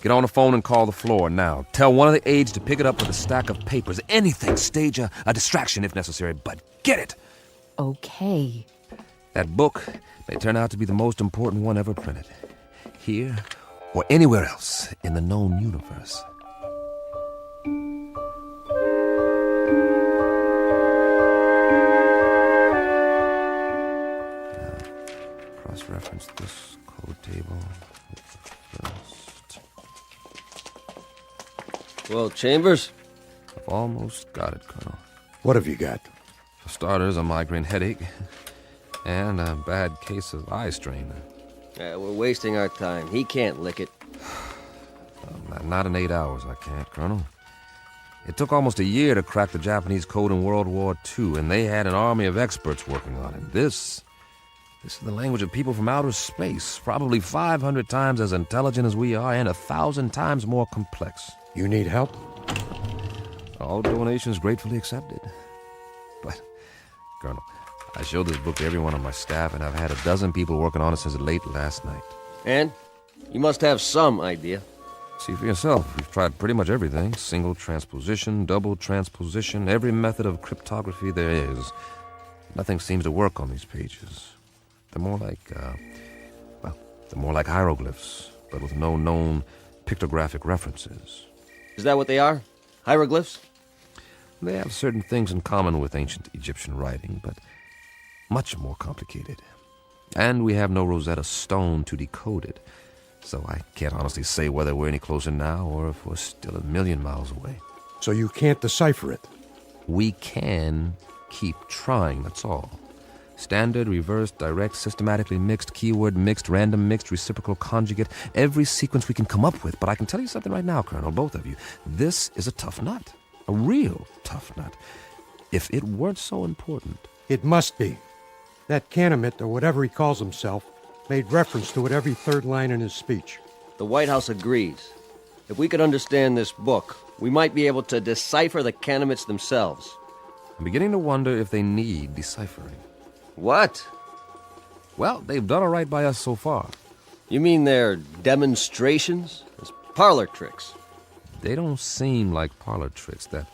Get on the phone and call the floor now. Tell one of the aides to pick it up with a stack of papers. Anything. Stage a distraction if necessary, but get it. Okay. That book may turn out to be the most important one ever printed. Here or anywhere else in the known universe. Now, cross-reference this code table with the first. Well, Chambers? I've almost got it, Colonel. What have you got? For starters, a migraine headache. And a bad case of eye strain. We're wasting our time. He can't lick it. Not in 8 hours, I can't, Colonel. It took almost a year to crack the Japanese code in World War II, and they had an army of experts working on it. This is the language of people from outer space, probably 500 times as intelligent as we are and 1,000 times more complex. You need help? All donations gratefully accepted. But, Colonel, I showed this book to everyone on my staff, and I've had a dozen people working on it since late last night. And? You must have some idea. See for yourself. We've tried pretty much everything. Single transposition, double transposition, every method of cryptography there is. Nothing seems to work on these pages. They're more like, they're more like hieroglyphs, but with no known pictographic references. Is that what they are? Hieroglyphs? They have certain things in common with ancient Egyptian writing, but much more complicated. And we have no Rosetta Stone to decode it, so I can't honestly say whether we're any closer now or if we're still a million miles away. So you can't decipher it? We can keep trying, that's all. Standard, reverse, direct, systematically mixed, keyword mixed, random mixed, reciprocal conjugate, every sequence we can come up with. But I can tell you something right now, Colonel, both of you. This is a tough nut. A real tough nut. If it weren't so important. It must be. That Kennemet, or whatever he calls himself, made reference to it every third line in his speech. The White House agrees. If we could understand this book, we might be able to decipher the Kennemets themselves. I'm beginning to wonder if they need deciphering. What? Well, they've done all right by us so far. You mean they're demonstrations? As parlor tricks? They don't seem like parlor tricks. That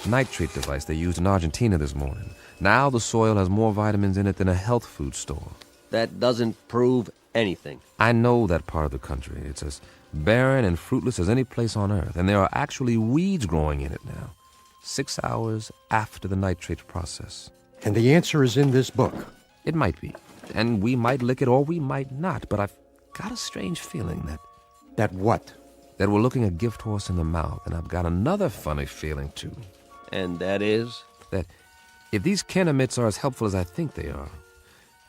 nitrate device they used in Argentina this morning. Now the soil has more vitamins in it than a health food store. That doesn't prove anything. I know that part of the country. It's as barren and fruitless as any place on Earth, and there are actually weeds growing in it now. 6 hours after the nitrate process. And the answer is in this book. It might be. And we might lick it or we might not, but I've got a strange feeling that... That what? That we're looking a gift horse in the mouth, and I've got another funny feeling, too. And that is? That if these Kennemets are as helpful as I think they are,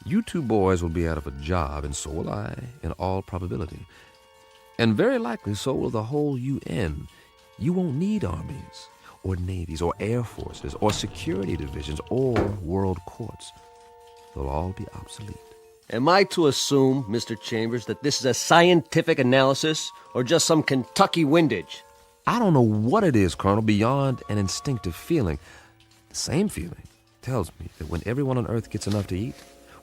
you two boys will be out of a job, and so will I, in all probability. And very likely so will the whole UN. You won't need armies, or navies, or air forces, or security divisions, or world courts. They'll all be obsolete. Am I to assume, Mr. Chambers, that this is a scientific analysis, or just some Kentucky windage? I don't know what it is, Colonel, beyond an instinctive feeling. The same feeling tells me that when everyone on Earth gets enough to eat,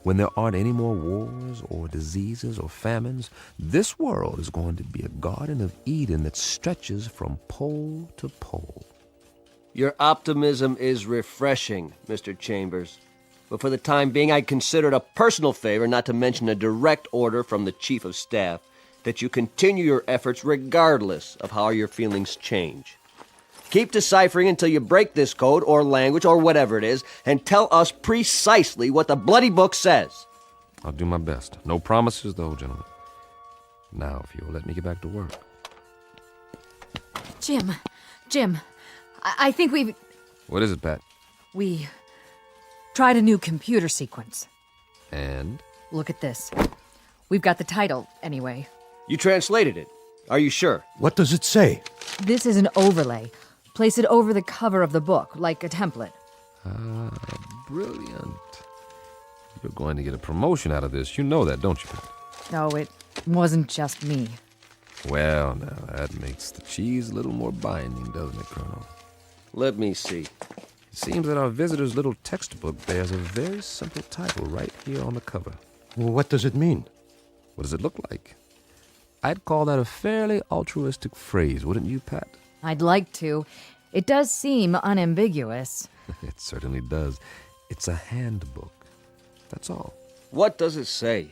when there aren't any more wars or diseases or famines, this world is going to be a Garden of Eden that stretches from pole to pole. Your optimism is refreshing, Mr. Chambers. But for the time being, I consider it a personal favor, not to mention a direct order from the Chief of Staff, that you continue your efforts regardless of how your feelings change. Keep deciphering until you break this code or language or whatever it is, and tell us precisely what the bloody book says. I'll do my best. No promises, though, gentlemen. Now, if you'll let me get back to work. Jim, I think we've... What is it, Pat? We tried a new computer sequence. And? Look at this. We've got the title, anyway. You translated it. Are you sure? What does it say? This is an overlay. Place it over the cover of the book, like a template. Ah, brilliant. You're going to get a promotion out of this. You know that, don't you, Pat? No, it wasn't just me. Well, now, that makes the cheese a little more binding, doesn't it, Colonel? Let me see. It seems that our visitor's little textbook bears a very simple title right here on the cover. Well, what does it mean? What does it look like? I'd call that a fairly altruistic phrase, wouldn't you, Pat? I'd like to. It does seem unambiguous. It certainly does. It's a handbook. That's all. What does it say?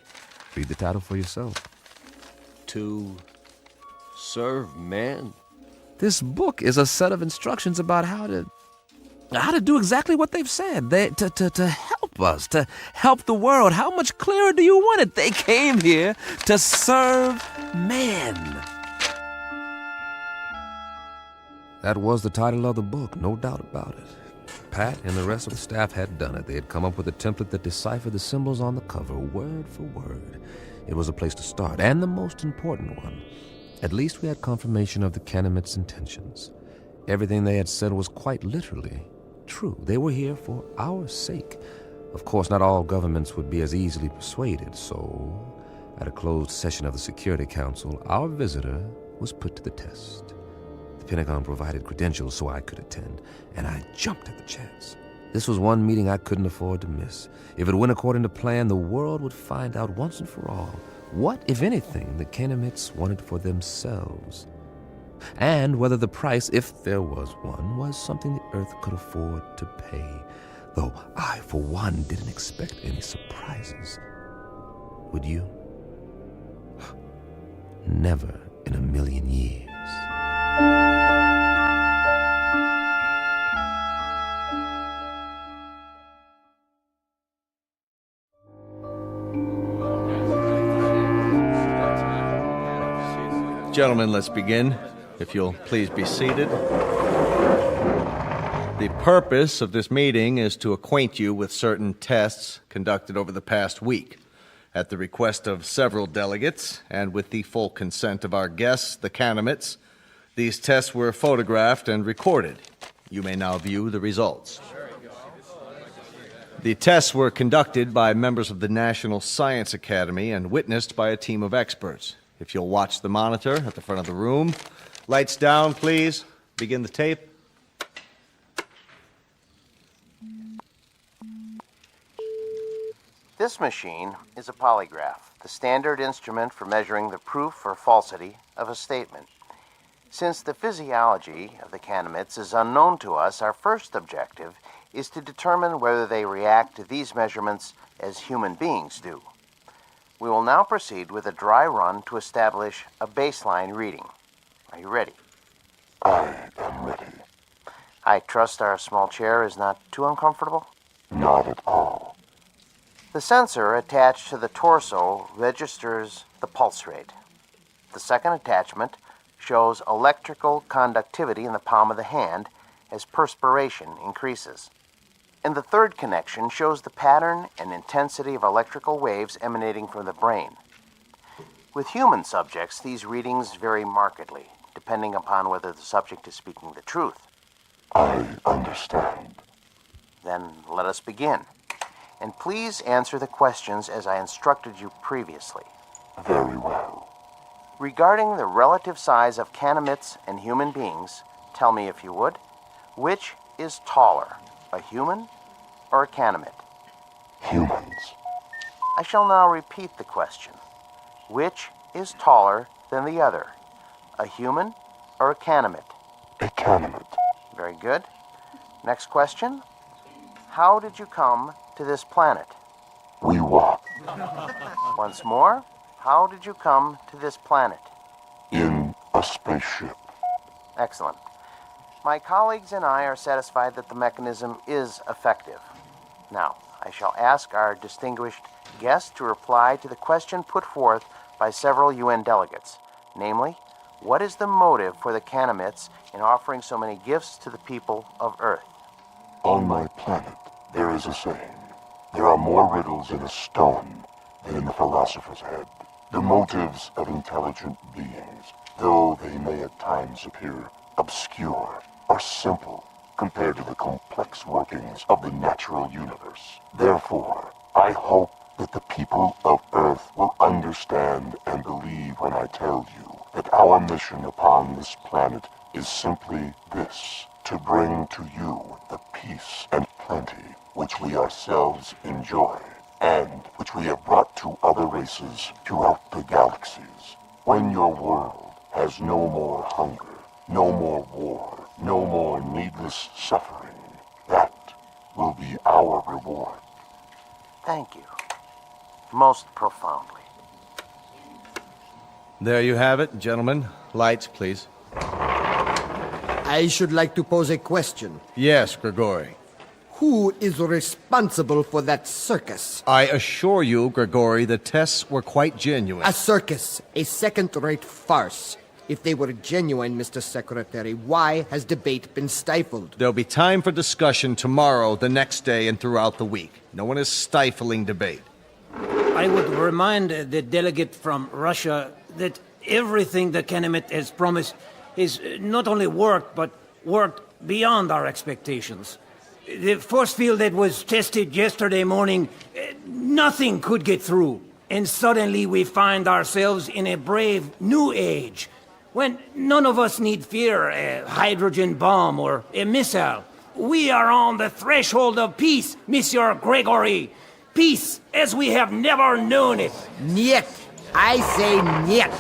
Read the title for yourself. To serve man? This book is a set of instructions about how to do exactly what they've said. To help us, to help the world. How much clearer do you want it? They came here to serve men. That was the title of the book, no doubt about it. Pat and the rest of the staff had done it. They had come up with a template that deciphered the symbols on the cover, word for word. It was a place to start, and the most important one. At least we had confirmation of the Canamit's intentions. Everything they had said was quite literally true. They were here for our sake. Of course, not all governments would be as easily persuaded, so at a closed session of the Security Council, our visitor was put to the test. The Pentagon provided credentials so I could attend, and I jumped at the chance. This was one meeting I couldn't afford to miss. If it went according to plan, the world would find out once and for all what, if anything, the Canamites wanted for themselves, and whether the price, if there was one, was something the Earth could afford to pay. Though I, for one, didn't expect any surprises. Would you? Never in a million years. Gentlemen, let's begin. If you'll please be seated. The purpose of this meeting is to acquaint you with certain tests conducted over the past week. At the request of several delegates, and with the full consent of our guests, the Canamites, these tests were photographed and recorded. You may now view the results. The tests were conducted by members of the National Science Academy and witnessed by a team of experts. If you'll watch the monitor at the front of the room. Lights down, please. Begin the tape. This machine is a polygraph, the standard instrument for measuring the proof or falsity of a statement. Since the physiology of the Canamites is unknown to us, our first objective is to determine whether they react to these measurements as human beings do. We will now proceed with a dry run to establish a baseline reading. Are you ready? I am ready. I trust our small chair is not too uncomfortable? Not at all. The sensor attached to the torso registers the pulse rate. The second attachment shows electrical conductivity in the palm of the hand as perspiration increases. And the third connection shows the pattern and intensity of electrical waves emanating from the brain. With human subjects, these readings vary markedly, depending upon whether the subject is speaking the truth. I understand. Then let us begin. And please answer the questions as I instructed you previously. Very well. Regarding the relative size of Canamites and human beings, tell me if you would, which is taller, a human or a Canamite? Humans. I shall now repeat the question. Which is taller than the other, a human or a Canamite? A Canamite. Very good. Next question. How did you come to this planet? We walked. Once more, how did you come to this planet? In a spaceship. Excellent. My colleagues and I are satisfied that the mechanism is effective. Now, I shall ask our distinguished guest to reply to the question put forth by several UN delegates, namely, what is the motive for the Canamites in offering so many gifts to the people of Earth? On my planet, there is a saying, there are more riddles in a stone than in the philosopher's head. The motives of intelligent beings, though they may at times appear obscure, are simple compared to the complex workings of the natural universe. Therefore, I hope that the people of Earth will understand and believe when I tell you that our mission upon this planet is simply this: to bring to you the peace and plenty which we ourselves enjoy, and which we have brought to other races throughout the galaxies. When your world has no more hunger, no more war, no more needless suffering, that will be our reward. Thank you. Most profoundly. There you have it, gentlemen. Lights, please. I should like to pose a question. Yes, Grigori. Who is responsible for that circus? I assure you, Grigori, the tests were quite genuine. A circus, a second-rate farce. If they were genuine, Mr. Secretary, why has debate been stifled? There'll be time for discussion tomorrow, the next day, and throughout the week. No one is stifling debate. I would remind the delegate from Russia that everything the Kenemet has promised is not only worked, but worked beyond our expectations. The force field that was tested yesterday morning, nothing could get through. And suddenly we find ourselves in a brave new age, when none of us need fear a hydrogen bomb or a missile. We are on the threshold of peace, Monsieur Gregory. Peace as we have never known it. Niet. I say niet.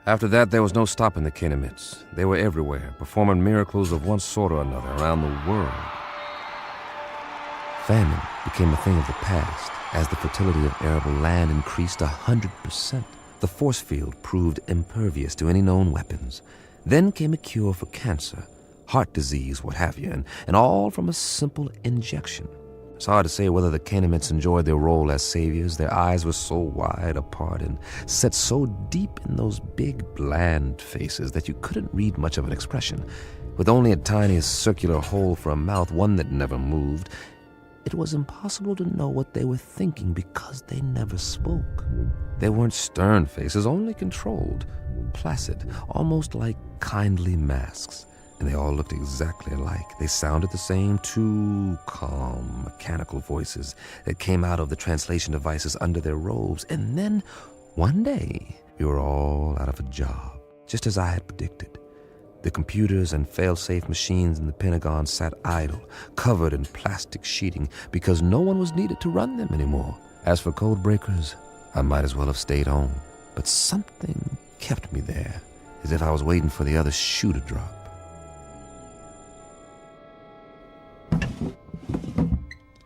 After that, there was no stopping the Kenemets. They were everywhere, performing miracles of one sort or another around the world. Famine became a thing of the past as the fertility of arable land increased 100%. The force field proved impervious to any known weapons. Then came a cure for cancer, heart disease, what have you, and all from a simple injection. It's hard to say whether the Kenemets enjoyed their role as saviors. Their eyes were so wide apart and set so deep in those big, bland faces that you couldn't read much of an expression. With only a tiny circular hole for a mouth, one that never moved, it was impossible to know what they were thinking because they never spoke. They weren't stern faces, only controlled, placid, almost like kindly masks. And they all looked exactly alike. They sounded the same, two calm, mechanical voices that came out of the translation devices under their robes. And then, one day, we were all out of a job, just as I had predicted. The computers and fail-safe machines in the Pentagon sat idle, covered in plastic sheeting, because no one was needed to run them anymore. As for code breakers, I might as well have stayed home. But something kept me there, as if I was waiting for the other shoe to drop.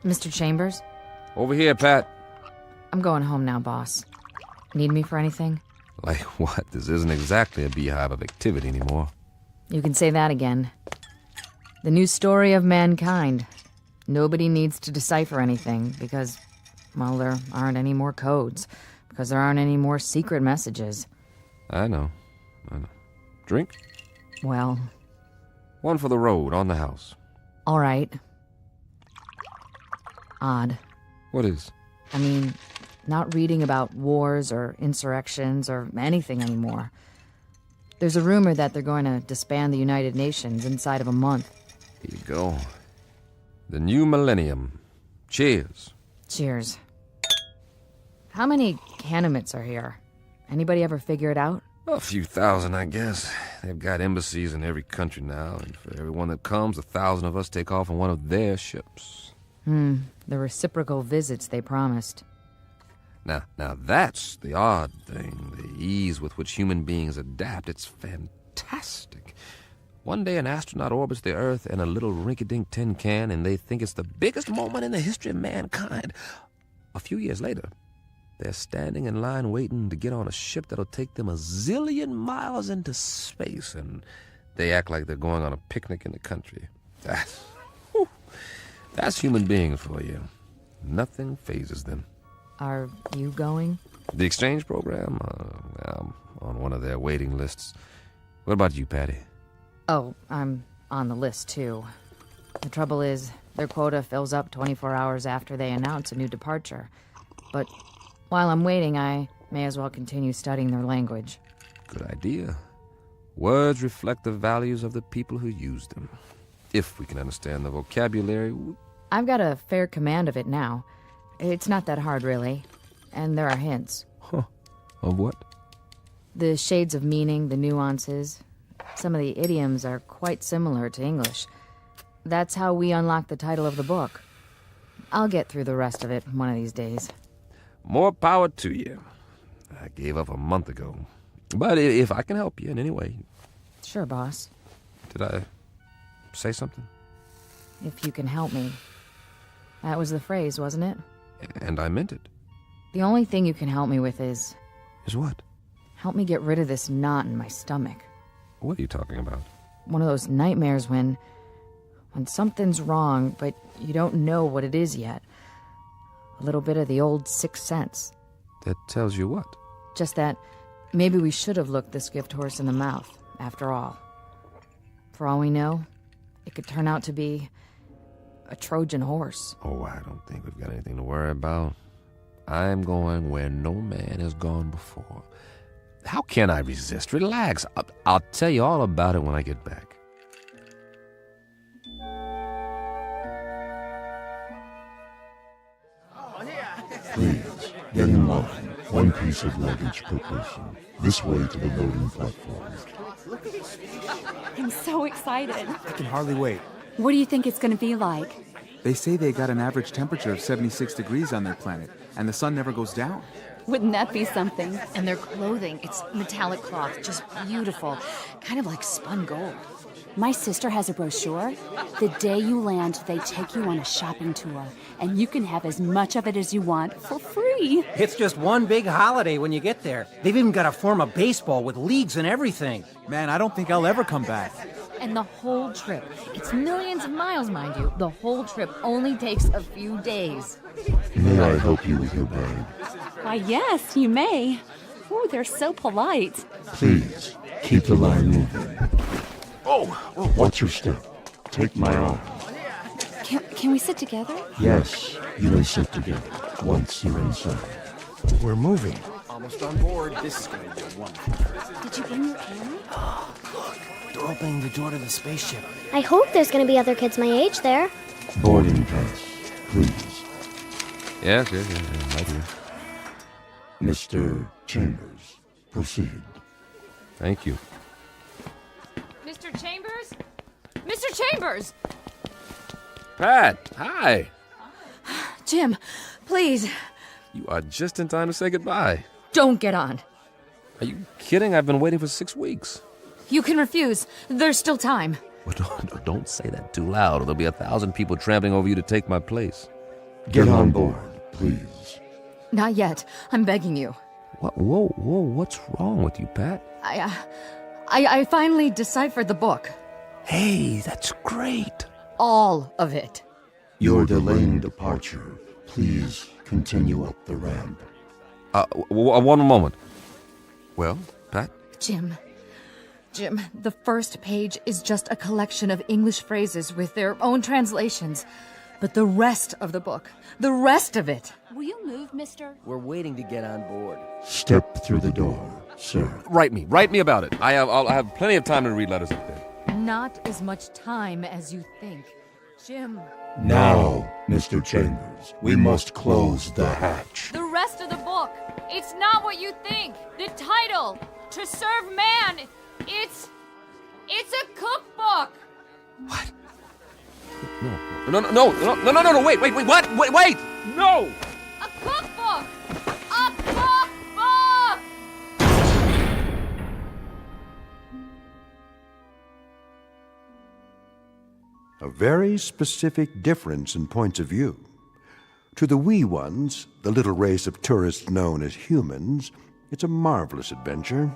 Mr. Chambers? Over here, Pat. I'm going home now, boss. Need me for anything? Like what? This isn't exactly a beehive of activity anymore. You can say that again. The new story of mankind. Nobody needs to decipher anything because, well, there aren't any more codes. Because there aren't any more secret messages. I know. Drink? Well... One for the road, on the house. All right. Odd. What is? I mean, not reading about wars or insurrections or anything anymore. There's a rumor that they're going to disband the United Nations inside of a month. Here you go. The new millennium. Cheers. Cheers. How many Kenemets are here? Anybody ever figure it out? A few thousand, I guess. They've got embassies in every country now, and for everyone that comes, 1,000 of us take off on one of their ships. The reciprocal visits they promised. Now that's the odd thing, the ease with which human beings adapt. It's fantastic. One day an astronaut orbits the Earth in a little rinky-dink tin can, and they think it's the biggest moment in the history of mankind. A few years later, they're standing in line waiting to get on a ship that'll take them 1 zillion miles into space, and they act like they're going on a picnic in the country. That's human beings for you. Nothing phases them. Are you going? The exchange program? I'm on one of their waiting lists. What about you, Patty? Oh, I'm on the list, too. The trouble is, their quota fills up 24 hours after they announce a new departure. But while I'm waiting, I may as well continue studying their language. Good idea. Words reflect the values of the people who use them. If we can understand the vocabulary... I've got a fair command of it now. It's not that hard, really. And there are hints. Huh. Of what? The shades of meaning, the nuances. Some of the idioms are quite similar to English. That's how we unlock the title of the book. I'll get through the rest of it one of these days. More power to you. I gave up a month ago. But if I can help you in any way... Sure, boss. Did I say something? If you can help me. That was the phrase, wasn't it? And I meant it. The only thing you can help me with is... Is what? Help me get rid of this knot in my stomach. What are you talking about? One of those nightmares when something's wrong, but you don't know what it is yet. A little bit of the old sixth sense. That tells you what? Just that maybe we should have looked this gift horse in the mouth, after all. For all we know, it could turn out to be a Trojan horse. Oh, I don't think we've got anything to worry about. I'm going where no man has gone before. How can I resist? Relax. I'll tell you all about it when I get back. Please, get in line. One piece of luggage per person. This way to the loading platform. I'm so excited. I can hardly wait. What do you think it's going to be like? They say they got an average temperature of 76 degrees on their planet, and the sun never goes down. Wouldn't that be something? And their clothing, it's metallic cloth, just beautiful. Kind of like spun gold. My sister has a brochure. The day you land, they take you on a shopping tour, and you can have as much of it as you want for free. It's just one big holiday when you get there. They've even got a form of baseball with leagues and everything. Man, I don't think I'll ever come back. And the whole trip, it's millions of miles, mind you, the whole trip only takes a few days. May I help you with your bag? Why, yes, you may. Oh, they're so polite. Please, keep the line moving. Watch your step. Take my arm. Can we sit together? Yes, you may sit together once you're inside. We're moving. Almost on board. This is going to be wonderful. Did you bring your camera? Look, they're opening the door to the spaceship. I hope there's going to be other kids my age there. Boarding pass, please. Yes, right here. Mr. Chambers, proceed. Thank you. Mr. Chambers? Mr. Chambers! Pat, hi. Jim, please. You are just in time to say goodbye. Don't get on. Are you kidding? I've been waiting for 6 weeks. You can refuse. There's still time. Well, don't say that too loud, or there'll be 1,000 people trampling over you to take my place. Get on board, please. Not yet. I'm begging you. What? Whoa, what's wrong with you, Pat? I finally deciphered the book. Hey, that's great. All of it. You're delaying departure. Please continue up the ramp. One moment. Well, Pat? Jim, the first page is just a collection of English phrases with their own translations. But the rest of the book, the rest of it. Will you move, mister? We're waiting to get on board. Step through the door, sir. Write me about it. I'll have plenty of time to read letters up there. Not as much time as you think. Jim. Now, Mr. Chambers, we must close the hatch. The rest of the book, it's not what you think. The title, To Serve Man, it's a cookbook. What? No, wait, what? Wait, no! A cookbook! A cookbook! A very specific difference in points of view. To the wee ones, the little race of tourists known as humans, it's a marvelous adventure,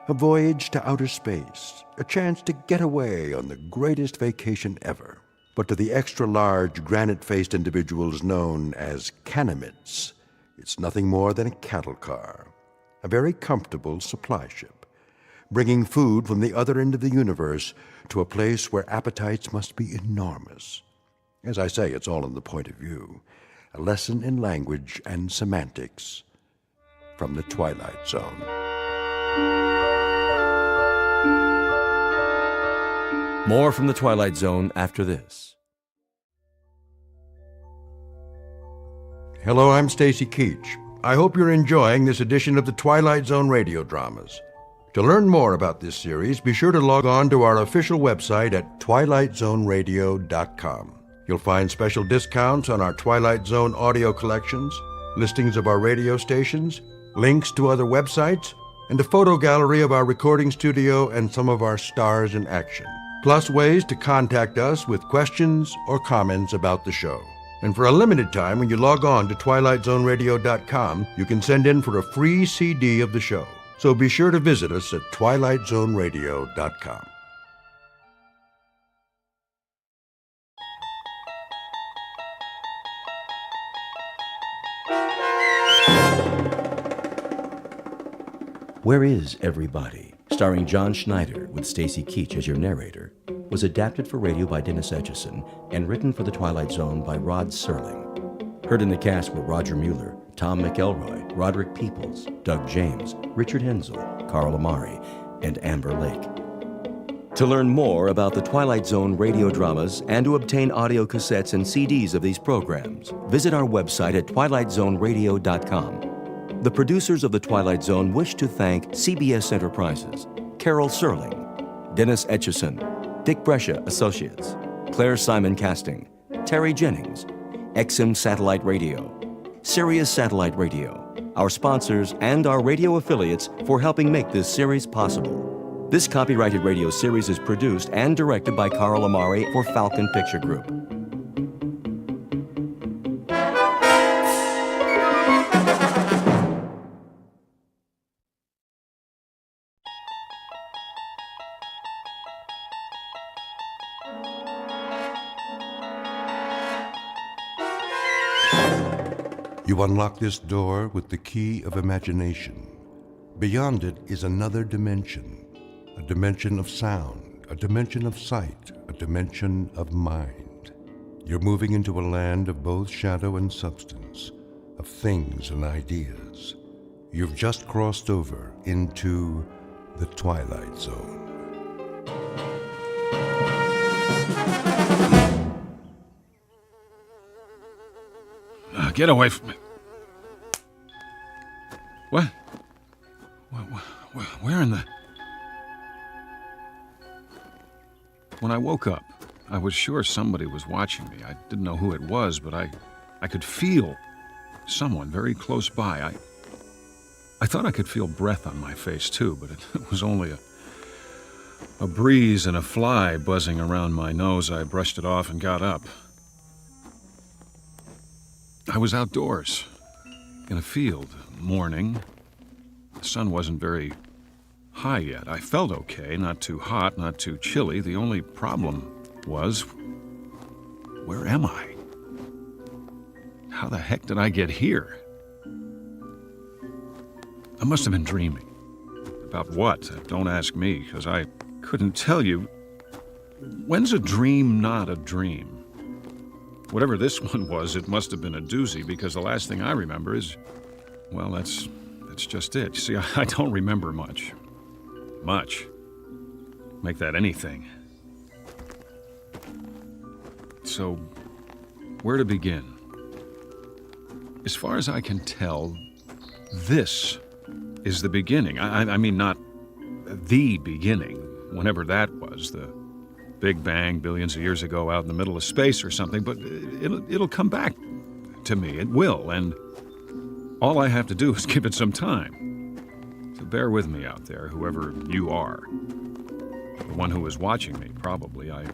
a voyage to outer space, a chance to get away on the greatest vacation ever. But to the extra-large, granite-faced individuals known as Canamites, it's nothing more than a cattle car, a very comfortable supply ship, bringing food from the other end of the universe to a place where appetites must be enormous. As I say, it's all in the point of view, a lesson in language and semantics from the Twilight Zone. More from the Twilight Zone after this. Hello, I'm Stacy Keach. I hope you're enjoying this edition of the Twilight Zone radio dramas. To learn more about this series, be sure to log on to our official website at twilightzoneradio.com. You'll find special discounts on our Twilight Zone audio collections, listings of our radio stations, links to other websites, and a photo gallery of our recording studio and some of our stars in action. Plus ways to contact us with questions or comments about the show. And for a limited time, when you log on to twilightzoneradio.com, you can send in for a free CD of the show. So be sure to visit us at twilightzoneradio.com. Where Is Everybody, starring John Schneider with Stacy Keach as your narrator, was adapted for radio by Dennis Etchison and written for The Twilight Zone by Rod Serling. Heard in the cast were Roger Mueller, Tom McElroy, Roderick Peoples, Doug James, Richard Hensel, Carl Amari, and Amber Lake. To learn more about the Twilight Zone radio dramas and to obtain audio cassettes and CDs of these programs, visit our website at twilightzoneradio.com. The producers of The Twilight Zone wish to thank CBS Enterprises, Carol Serling, Dennis Etchison, Dick Brescia Associates, Claire Simon Casting, Terry Jennings, XM Satellite Radio, Sirius Satellite Radio, our sponsors, and our radio affiliates for helping make this series possible. This copyrighted radio series is produced and directed by Carl Amari for Falcon Picture Group. You unlock this door with the key of imagination. Beyond it is another dimension, a dimension of sound, a dimension of sight, a dimension of mind. You're moving into a land of both shadow and substance, of things and ideas. You've just crossed over into the Twilight Zone. Get away from me. What? Where in the... When I woke up, I was sure somebody was watching me. I didn't know who it was, but I could feel someone very close by. I thought I could feel breath on my face, too, but it was only a breeze and a fly buzzing around my nose. I brushed it off and got up. I was outdoors, in a field, morning. The sun wasn't very high yet. I felt okay, not too hot, not too chilly. The only problem was, where am I? How the heck did I get here? I must have been dreaming. About what? Don't ask me, because I couldn't tell you. When's a dream not a dream? Whatever this one was, it must have been a doozy, because the last thing I remember is, well, that's just it. See, I don't remember much. Much. Make that anything. So, where to begin? As far as I can tell, this is the beginning. I mean, not the beginning, whenever that was, the Big Bang billions of years ago out in the middle of space or something, but it'll come back to me. It will, and all I have to do is give it some time. So bear with me out there, whoever you are. The one who is watching me, probably. I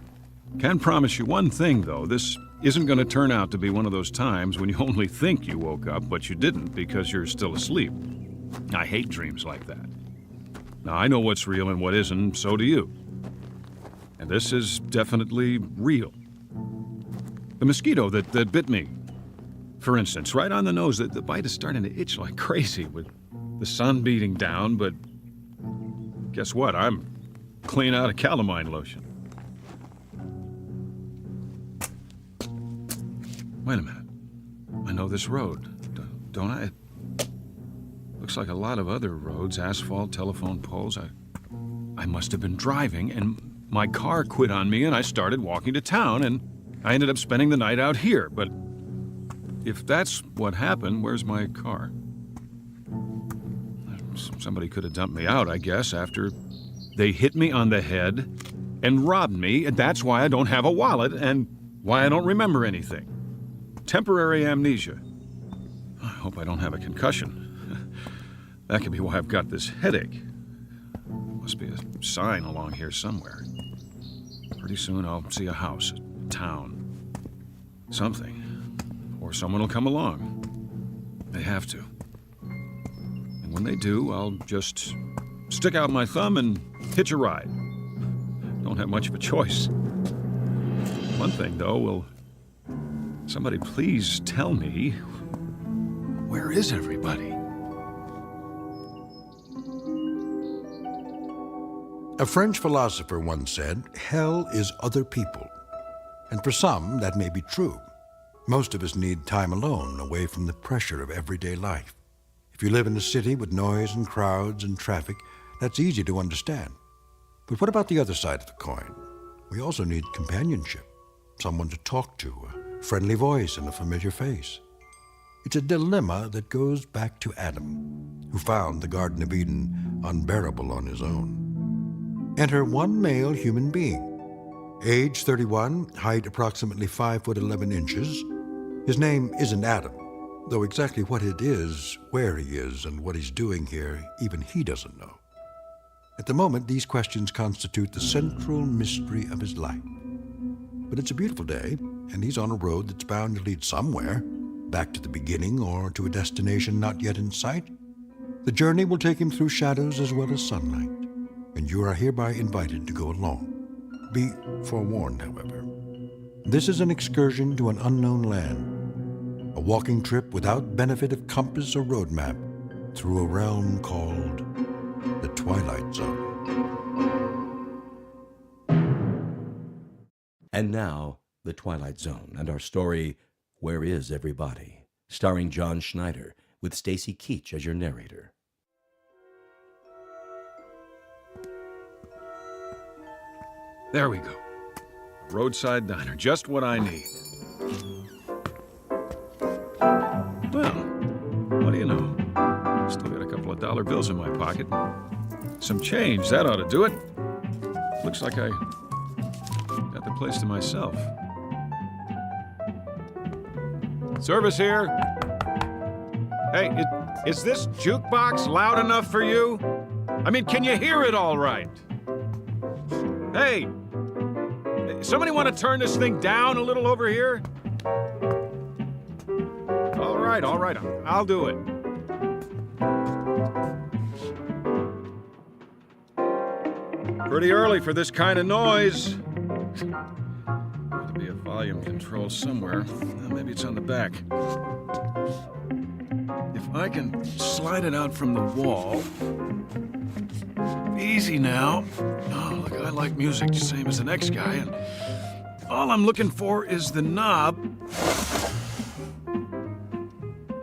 can promise you one thing, though. This isn't going to turn out to be one of those times when you only think you woke up, but you didn't because you're still asleep. I hate dreams like that. Now, I know what's real and what isn't, so do you. And this is definitely real. The mosquito that bit me, for instance, right on the nose, the bite is starting to itch like crazy with the sun beating down, but guess what? I'm clean out of calamine lotion. Wait a minute. I know this road, don't I? It looks like a lot of other roads, asphalt, telephone poles. I must have been driving, and my car quit on me and I started walking to town, and I ended up spending the night out here. But if that's what happened, where's my car? Somebody could have dumped me out, I guess, after they hit me on the head and robbed me, and that's why I don't have a wallet and why I don't remember anything. Temporary amnesia. I hope I don't have a concussion. That could be why I've got this headache. Must be a sign along here somewhere. Pretty soon I'll see a house, a town, something. Or someone will come along. They have to. And when they do, I'll just stick out my thumb and hitch a ride. Don't have much of a choice. One thing, though, will somebody please tell me, where is everybody? A French philosopher once said, hell is other people. And for some, that may be true. Most of us need time alone, away from the pressure of everyday life. If you live in a city with noise and crowds and traffic, that's easy to understand. But what about the other side of the coin? We also need companionship, someone to talk to, a friendly voice and a familiar face. It's a dilemma that goes back to Adam, who found the Garden of Eden unbearable on his own. Enter one male human being. Age 31, height approximately 5'11". His name isn't Adam, though exactly what it is, where he is, and what he's doing here, even he doesn't know. At the moment, these questions constitute the central mystery of his life. But it's a beautiful day, and he's on a road that's bound to lead somewhere, back to the beginning or to a destination not yet in sight. The journey will take him through shadows as well as sunlight, and you are hereby invited to go along. Be forewarned, however. This is an excursion to an unknown land, a walking trip without benefit of compass or road map through a realm called the Twilight Zone. And now, the Twilight Zone and our story, Where Is Everybody? Starring John Schneider, with Stacy Keach as your narrator. There we go. Roadside diner, just what I need. Well, what do you know? Still got a couple of dollar bills in my pocket. Some change, that ought to do it. Looks like I got the place to myself. Service here. Hey, is this jukebox loud enough for you? I mean, can you hear it all right? Hey, somebody want to turn this thing down a little over here? All right, I'll do it. Pretty early for this kind of noise. Ought to be a volume control somewhere. Well, maybe it's on the back. If I can slide it out from the wall. Easy now. Oh, look, I like music, same as the next guy, and all I'm looking for is the knob.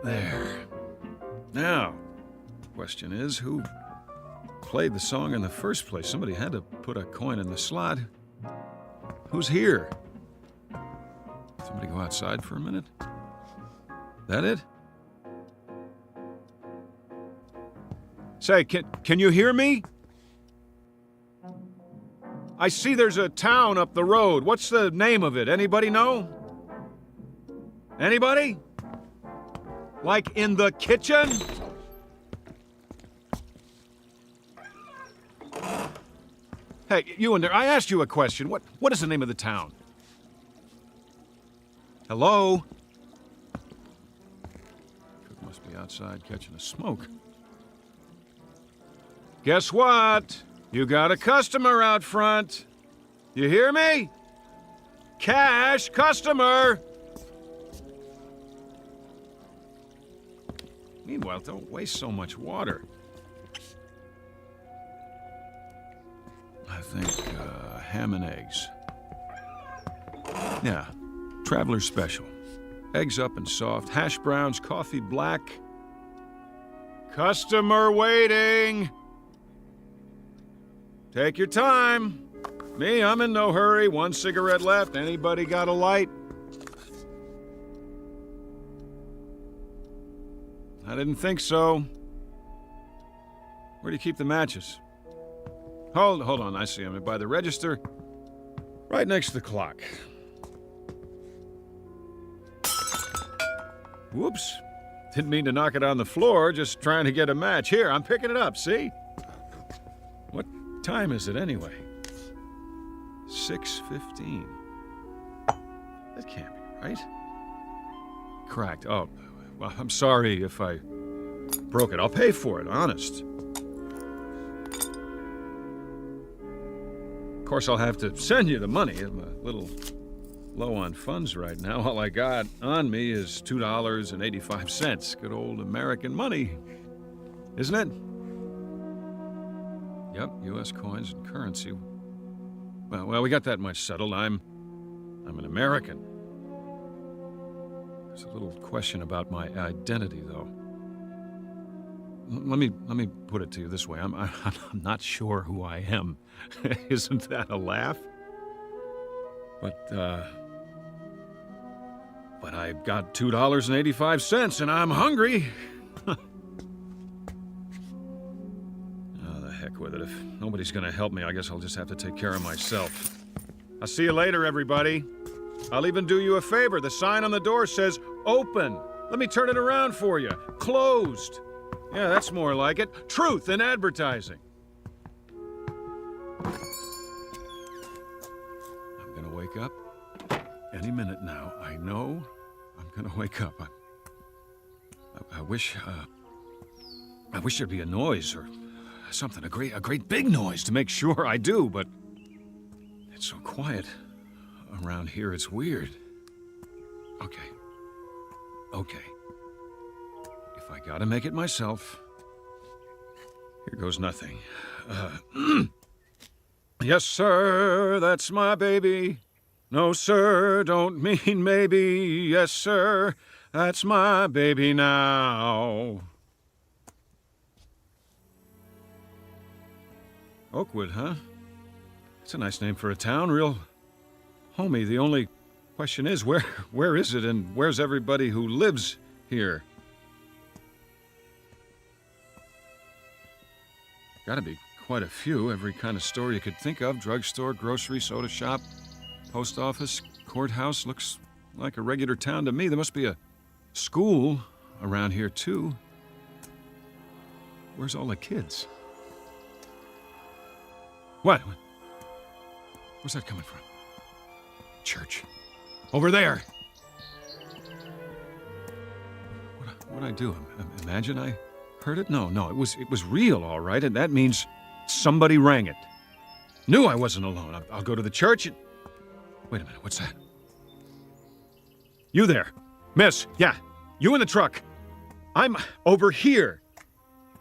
There. Now, the question is, who played the song in the first place? Somebody had to put a coin in the slot. Who's here? Somebody go outside for a minute? That it? Say, can you hear me? I see there's a town up the road. What's the name of it? Anybody know? Anybody? Like in the kitchen? Hey, you in there, I asked you a question. What is the name of the town? Hello? Cook must be outside catching a smoke. Guess what? You got a customer out front. You hear me? Cash customer. Meanwhile, don't waste so much water. I think ham and eggs. Yeah, traveler's special. Eggs up and soft, hash browns, coffee black. Customer waiting. Take your time. Me, I'm in no hurry. 1 cigarette left. Anybody got a light? I didn't think so. Where do you keep the matches? Hold on, I see them. By the register, right next to the clock. Whoops. Didn't mean to knock it on the floor, just trying to get a match. Here, I'm picking it up, see? What time is it anyway? 6:15. That can't be right. Cracked. Oh, well, I'm sorry if I broke it. I'll pay for it, honest. Of course, I'll have to send you the money. I'm a little low on funds right now. All I got on me is $2.85. Good old American money, isn't it? Yep, U.S. coins and currency. Well, we got that much settled. I'm an American. There's a little question about my identity, though. Let me put it to you this way. I'm not sure who I am. Isn't that a laugh? But I've got $2.85 and I'm hungry. Oh, the heck with it. If nobody's gonna help me, I guess I'll just have to take care of myself. I'll see you later, everybody. I'll even do you a favor. The sign on the door says, open. Let me turn it around for you. Closed. Yeah, that's more like it. Truth in advertising. I'm gonna wake up any minute now. I know I'm gonna wake up. I wish there'd be a noise or something, a great big noise to make sure I do, but it's so quiet around here, it's weird. Okay. If I gotta make it myself, here goes nothing. Yes, sir, that's my baby. No, sir, don't mean maybe. Yes, sir, that's my baby now. Oakwood, huh? It's a nice name for a town, real homey. The only question is, where is it and where's everybody who lives here? Gotta be quite a few. Every kind of store you could think of. Drugstore, grocery, soda shop, post office, courthouse. Looks like a regular town to me. There must be a school around here, too. Where's all the kids? What? Where's that coming from? Church. Over there! What'd I do? Imagine I heard it? No, it was real, all right, and that means somebody rang it. Knew I wasn't alone. I'll go to the church and... Wait a minute, what's that? You there. Miss, yeah, you in the truck. I'm over here.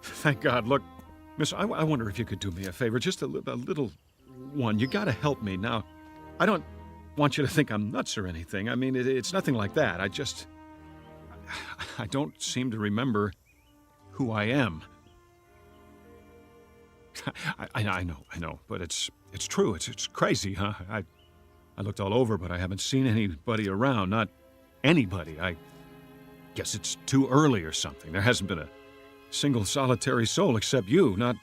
Thank God. Look, miss, I wonder if you could do me a favor, just a little one. You gotta help me now. I don't want you to think I'm nuts or anything. I mean, it's nothing like that. I don't seem to remember who I am. I know, but it's true. It's crazy, huh? I looked all over, but I haven't seen anybody around. Not anybody. I guess it's too early or something. There hasn't been a single solitary soul except you. Not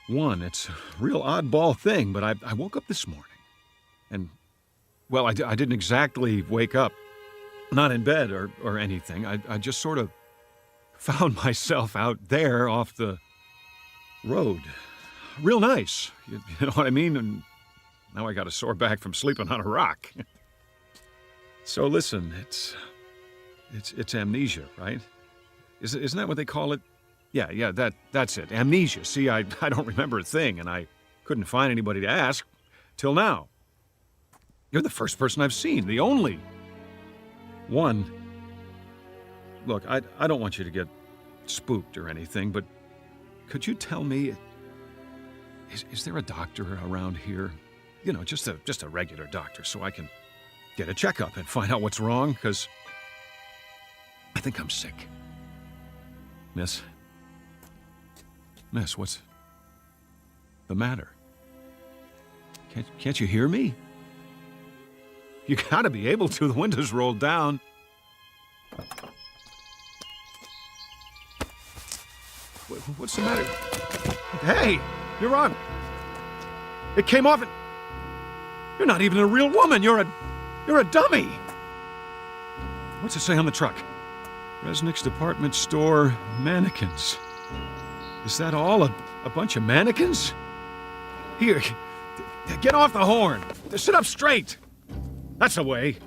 one. It's a real oddball thing, but I woke up this morning. And, well, I didn't exactly wake up. Not in bed or anything. I just sort of found myself out there off the road. Real nice. You know what I mean? And now I got a sore back from sleeping on a rock. So listen, it's amnesia, right? Isn't that what they call it? Yeah, that's it. Amnesia. See, I don't remember a thing, and I couldn't find anybody to ask till now. You're the first person I've seen, the only one. Look, I don't want you to get spooked or anything, but could you tell me, is there a doctor around here? You know, just a regular doctor, so I can get a checkup and find out what's wrong, because I think I'm sick. Miss, what's the matter? Can't you hear me? You gotta be able to. The window's rolled down. What's the matter? Hey, you're on. It came off and... You're not even a real woman. You're a dummy. What's it say on the truck? Resnick's department store mannequins. Is that all? A bunch of mannequins? Here, get off the horn. Sit up straight. That's the way.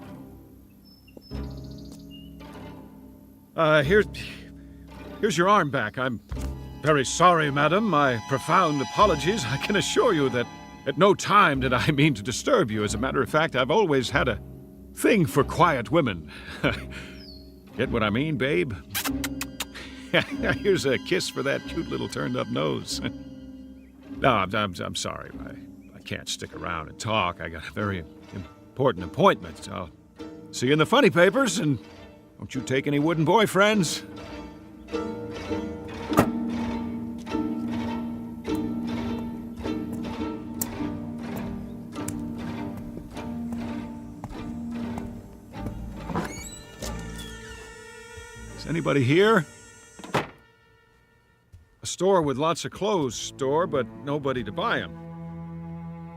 Here's your arm back. I'm very sorry, madam. My profound apologies. I can assure you that at no time did I mean to disturb you. As a matter of fact, I've always had a thing for quiet women. Get what I mean, babe? Here's a kiss for that cute little turned-up nose. No, I'm sorry. I can't stick around and talk. I got a very important appointment. I'll see you in the funny papers, and don't you take any wooden boyfriends. Is anybody here? A store with lots of clothes, store, but nobody to buy them.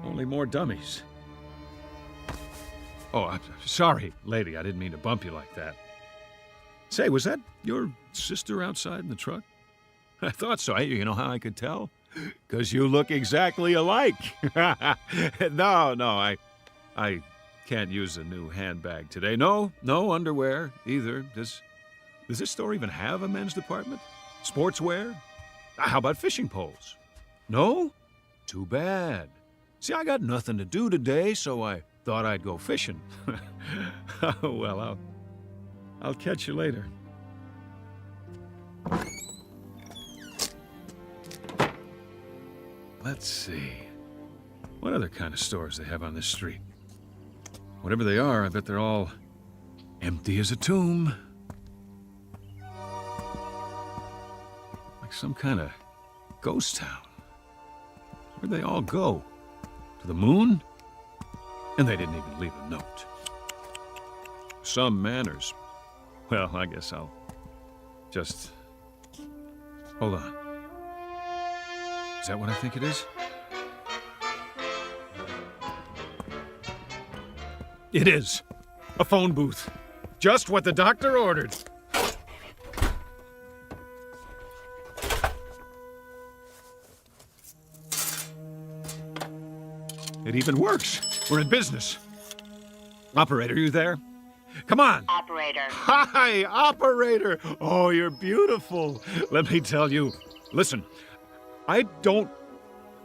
Only more dummies. Oh, I'm sorry, lady. I didn't mean to bump you like that. Say, was that your sister outside in the truck? I thought so. You know how I could tell? Because you look exactly alike. No, I can't use a new handbag today. No underwear either. Does this store even have a men's department? Sportswear? How about fishing poles? No? Too bad. See, I got nothing to do today, so I thought I'd go fishing. Well, I'll catch you later. Let's see. What other kind of stores they have on this street? Whatever they are, I bet they're all empty as a tomb. Like some kind of ghost town. Where'd they all go? To the moon? And they didn't even leave a note. Some manners. Well, I guess I'll just... Hold on. Is that what I think it is? It is. A phone booth. Just what the doctor ordered. It even works. We're in business. Operator, you there? Come on. Operator. Hi, operator. Oh, you're beautiful. Let me tell you. Listen, I don't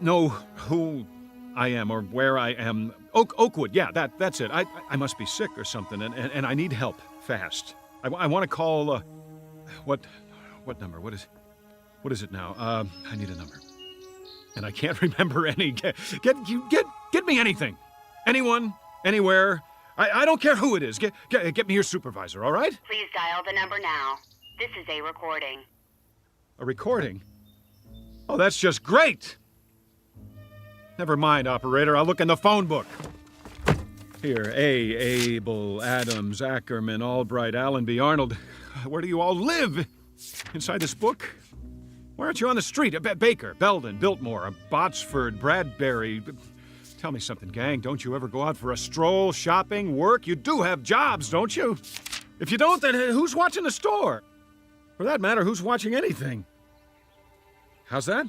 know who I am or where I am. Oakwood, yeah, that's it. I must be sick or something, and I need help fast. I want to call, what number? What is it now? I need a number. And I can't remember any. Get me anything. Anyone, anywhere. I don't care who it is. Get me your supervisor, all right? Please dial the number now. This is a recording. A recording? Oh, that's just great! Never mind, operator. I'll look in the phone book. Here, Abel, Adams, Ackerman, Albright, Allenby, Arnold. Where do you all live? Inside this book? Why aren't you on the street? Baker, Belden, Biltmore, Botsford, Bradbury. Tell me something, gang. Don't you ever go out for a stroll, shopping, work? You do have jobs, don't you? If you don't, then who's watching the store? For that matter, who's watching anything? How's that?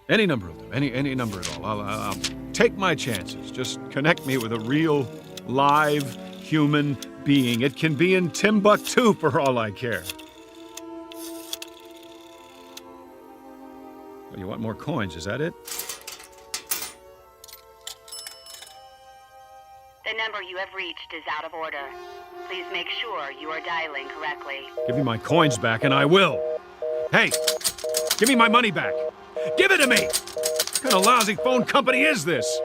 Any number of them, any number at all. I'll take my chances. Just connect me with a real, live, human being. It can be in Timbuktu for all I care. Well, you want more coins, is that it? The number you have reached is out of order. Please make sure you are dialing correctly. Give me my coins back and I will. Hey, give me my money back. Give it to me! What kind of lousy phone company is this?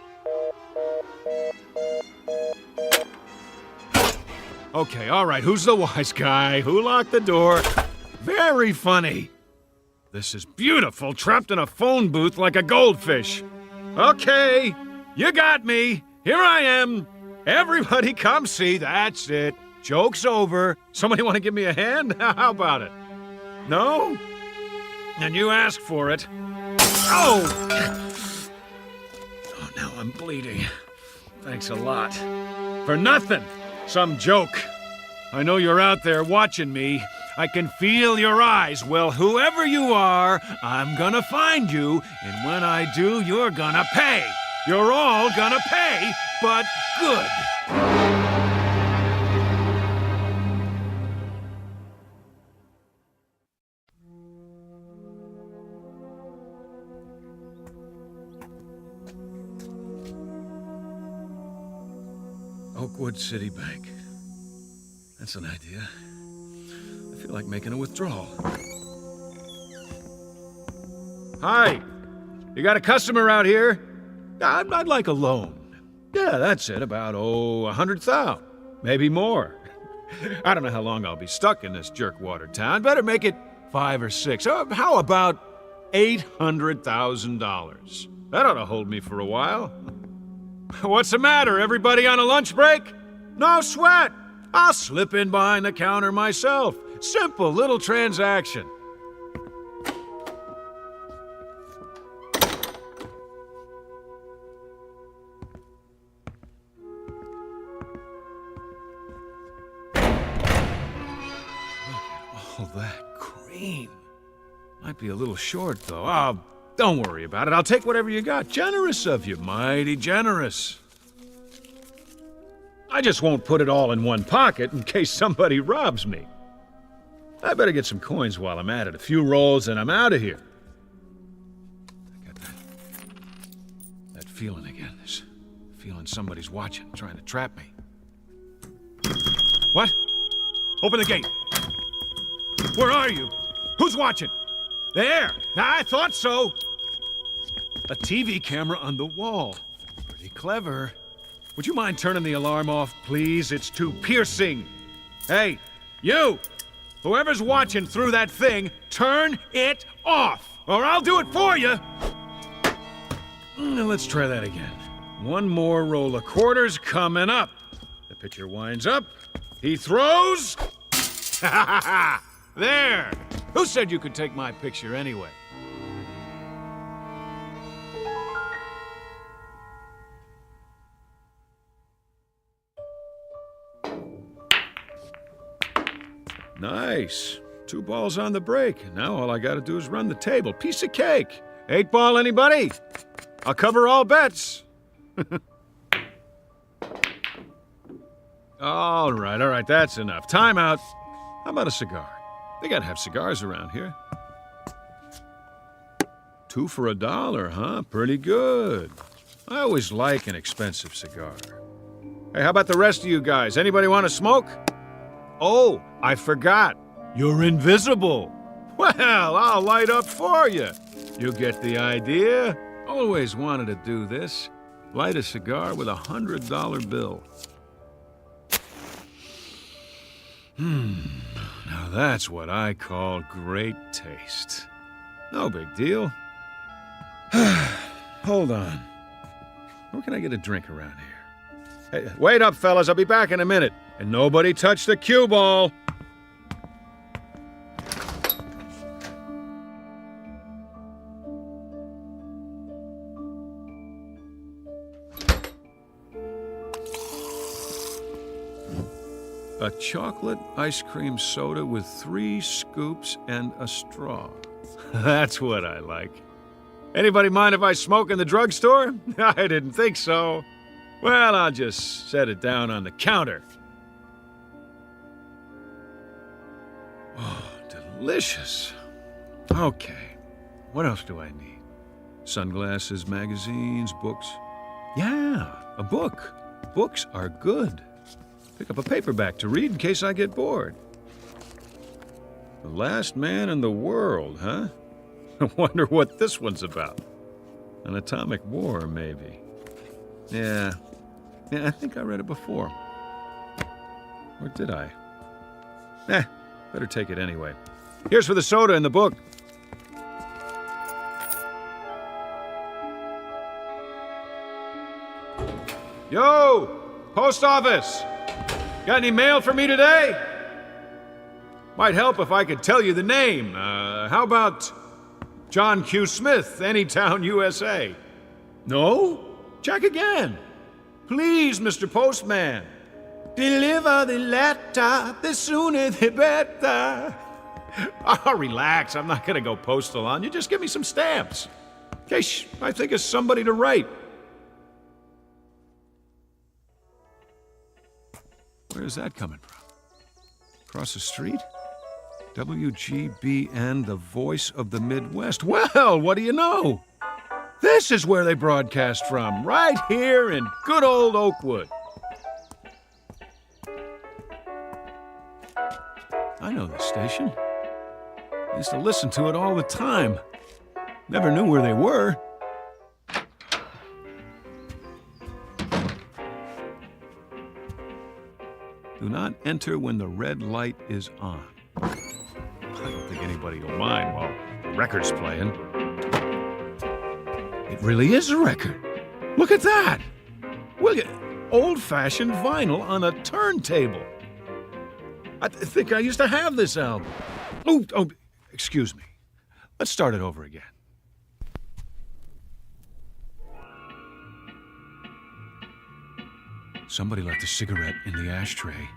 Okay, all right, who's the wise guy? Who locked the door? Very funny. This is beautiful, trapped in a phone booth like a goldfish. Okay, You got me. Here I am. Everybody come see. That's it. Joke's over. Somebody want to give me a hand? How about it? No? And you asked for it. Oh! Oh, now I'm bleeding. Thanks a lot. For nothing. Some joke. I know you're out there watching me. I can feel your eyes. Well, whoever you are, I'm gonna find you. And when I do, you're gonna pay. You're all gonna pay, but good. Oakwood City Bank. That's an idea. I feel like making a withdrawal. Hi! You got a customer out here? I'd like a loan. Yeah, that's it. About, 100,000. Maybe more. I don't know how long I'll be stuck in this jerkwater town. Better make it 5 or 6. How about $800,000? That ought to hold me for a while. What's the matter? Everybody on a lunch break? No sweat. I'll slip in behind the counter myself. Simple little transaction. All that cream. Might be a little short, though. Oh, don't worry about it. I'll take whatever you got. Generous of you. Mighty generous. I just won't put it all in one pocket in case somebody robs me. I better get some coins while I'm at it. A few rolls and I'm out of here. I got that feeling again. This feeling somebody's watching, trying to trap me. What? Open the gate. Where are you? Who's watching? There! I thought so! A TV camera on the wall. Pretty clever. Would you mind turning the alarm off, please? It's too piercing. Hey, you! Whoever's watching through that thing, turn it off, or I'll do it for you! Let's try that again. One more roll of quarters coming up. The pitcher winds up. He throws. Ha ha ha! There! Who said you could take my picture anyway? Nice. 2 balls on the break. Now all I gotta do is run the table. Piece of cake. 8 ball, anybody? I'll cover all bets. All right, that's enough. Time out. How about a cigar? They gotta have cigars around here. 2 for $1, huh? Pretty good. I always like an expensive cigar. Hey, how about the rest of you guys? Anybody want to smoke? Oh, I forgot. You're invisible. Well, I'll light up for you. You get the idea? Always wanted to do this. Light a cigar with a $100 bill. Now that's what I call great taste. No big deal. Hold on. Where can I get a drink around here? Hey, wait up, fellas. I'll be back in a minute. And nobody touch the cue ball. A chocolate ice cream soda with 3 scoops and a straw. That's what I like. Anybody mind if I smoke in the drugstore? I didn't think so. Well, I'll just set it down on the counter. Oh, delicious. Okay, what else do I need? Sunglasses, magazines, books. Yeah, a book. Books are good. Pick up a paperback to read in case I get bored. The Last Man in the World, huh? I wonder what this one's about. An atomic war, maybe. Yeah, I think I read it before. Or did I? Better take it anyway. Here's for the soda and the book. Yo! Post office! Got any mail for me today? Might help if I could tell you the name. How about John Q. Smith, Anytown, USA? No? Check again. Please, Mr. Postman. Deliver the letter, the sooner the better. Oh, relax. I'm not gonna go postal on you. Just give me some stamps. In case I think of somebody to write. Where's that coming from? Across the street? WGBN, the voice of the Midwest. Well, what do you know? This is where they broadcast from, right here in good old Oakwood. I know this station. I used to listen to it all the time. Never knew where they were. Do not enter when the red light is on. I don't think anybody will mind while the record's playing. It really is a record. Look at that! Will you? Old-fashioned vinyl on a turntable. I think I used to have this album. Oh, excuse me. Let's start it over again. Somebody left a cigarette in the ashtray,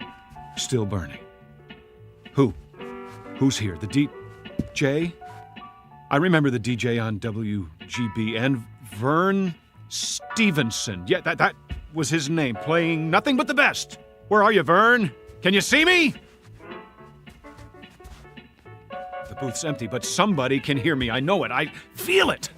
still burning. Who? Who's here? The DJ? I remember the DJ on WGBN, Vern Stevenson. Yeah, that was his name, playing nothing but the best. Where are you, Vern? Can you see me? The booth's empty, but somebody can hear me. I know it. I feel it.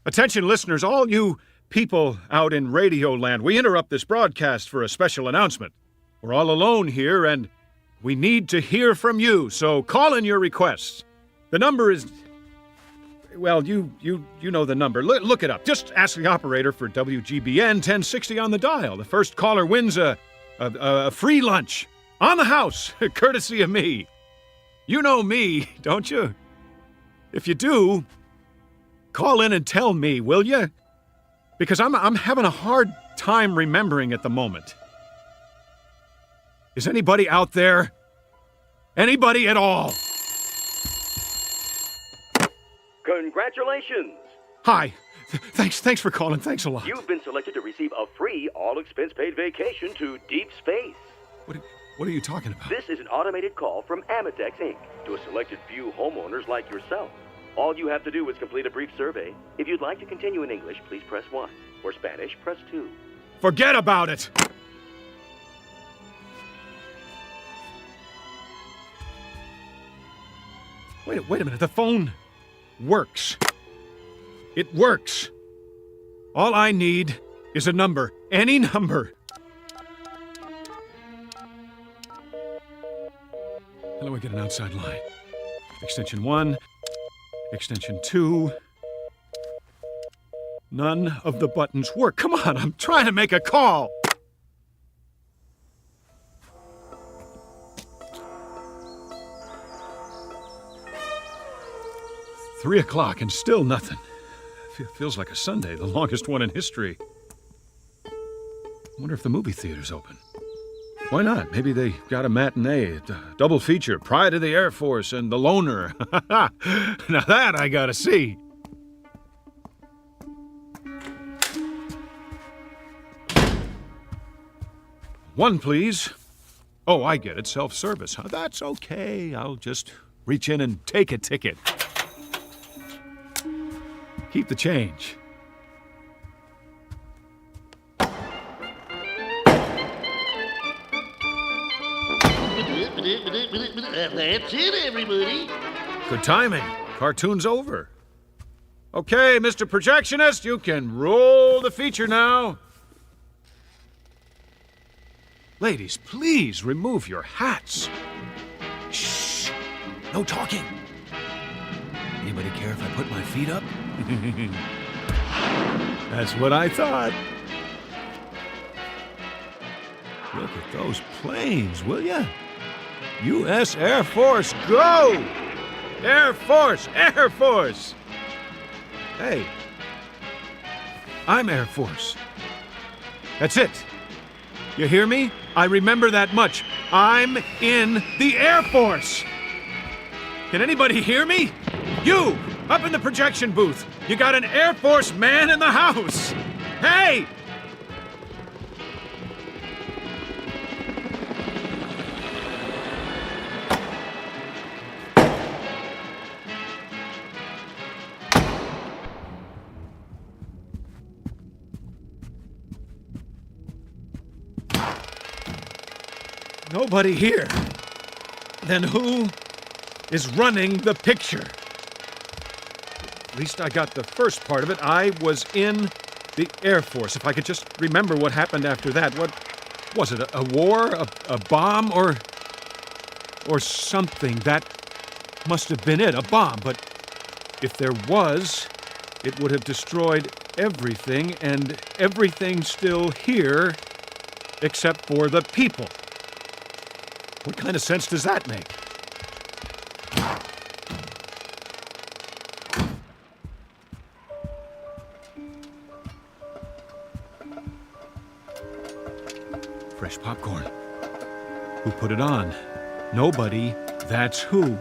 Attention, listeners, all you people out in Radio Land, we interrupt this broadcast for a special announcement. We're all alone here, and we need to hear from you, so call in your requests. The number is... Well, you know the number. Look it up. Just ask the operator for WGBN 1060 on the dial. The first caller wins a free lunch on the house, courtesy of me. You know me, don't you? If you do, call in and tell me, will you? Because I'm having a hard time remembering at the moment. Is anybody out there? Anybody at all? Congratulations! Hi. Thanks for calling. Thanks a lot. You've been selected to receive a free, all-expense-paid vacation to deep space. What are you talking about? This is an automated call from Amitex, Inc. to a selected few homeowners like yourself. All you have to do is complete a brief survey. If you'd like to continue in English, please press 1. For Spanish, press 2. Forget about it! Wait a minute. The phone works. It works. All I need is a number. Any number. How do I get an outside line? Extension 1. Extension 2. None of the buttons work. Come on, I'm trying to make a call. Three o'clock and still nothing. Feels like a Sunday, the longest one in history. I wonder if the movie theater's open. Why not? Maybe they got a matinee, a double feature, Pride of the Air Force and The Loner. Now that I gotta see. One, please. Oh, I get it. Self-service. Huh? That's okay. I'll just reach in and take a ticket. Keep the change. That's it, everybody. Good timing. Cartoon's over. Okay, Mr. Projectionist, you can roll the feature now. Ladies, please remove your hats. Shh. No talking. Anybody care if I put my feet up? That's what I thought. Look at those planes, will ya? U.S. Air Force, go! Air Force, Air Force! Hey, I'm Air Force. That's it. You hear me? I remember that much. I'm in the Air Force. Can anybody hear me? You, up in the projection booth. You got an Air Force man in the house. Hey! Nobody here. Then who is running the picture? At least I got the first part of it. I was in the Air Force. If I could just remember what happened after that. What was it? A war? A bomb? Or something? That must have been it. A bomb. But if there was, it would have destroyed everything, and everything's still here except for the people. What kind of sense does that make? Fresh popcorn. Who put it on? Nobody. That's who.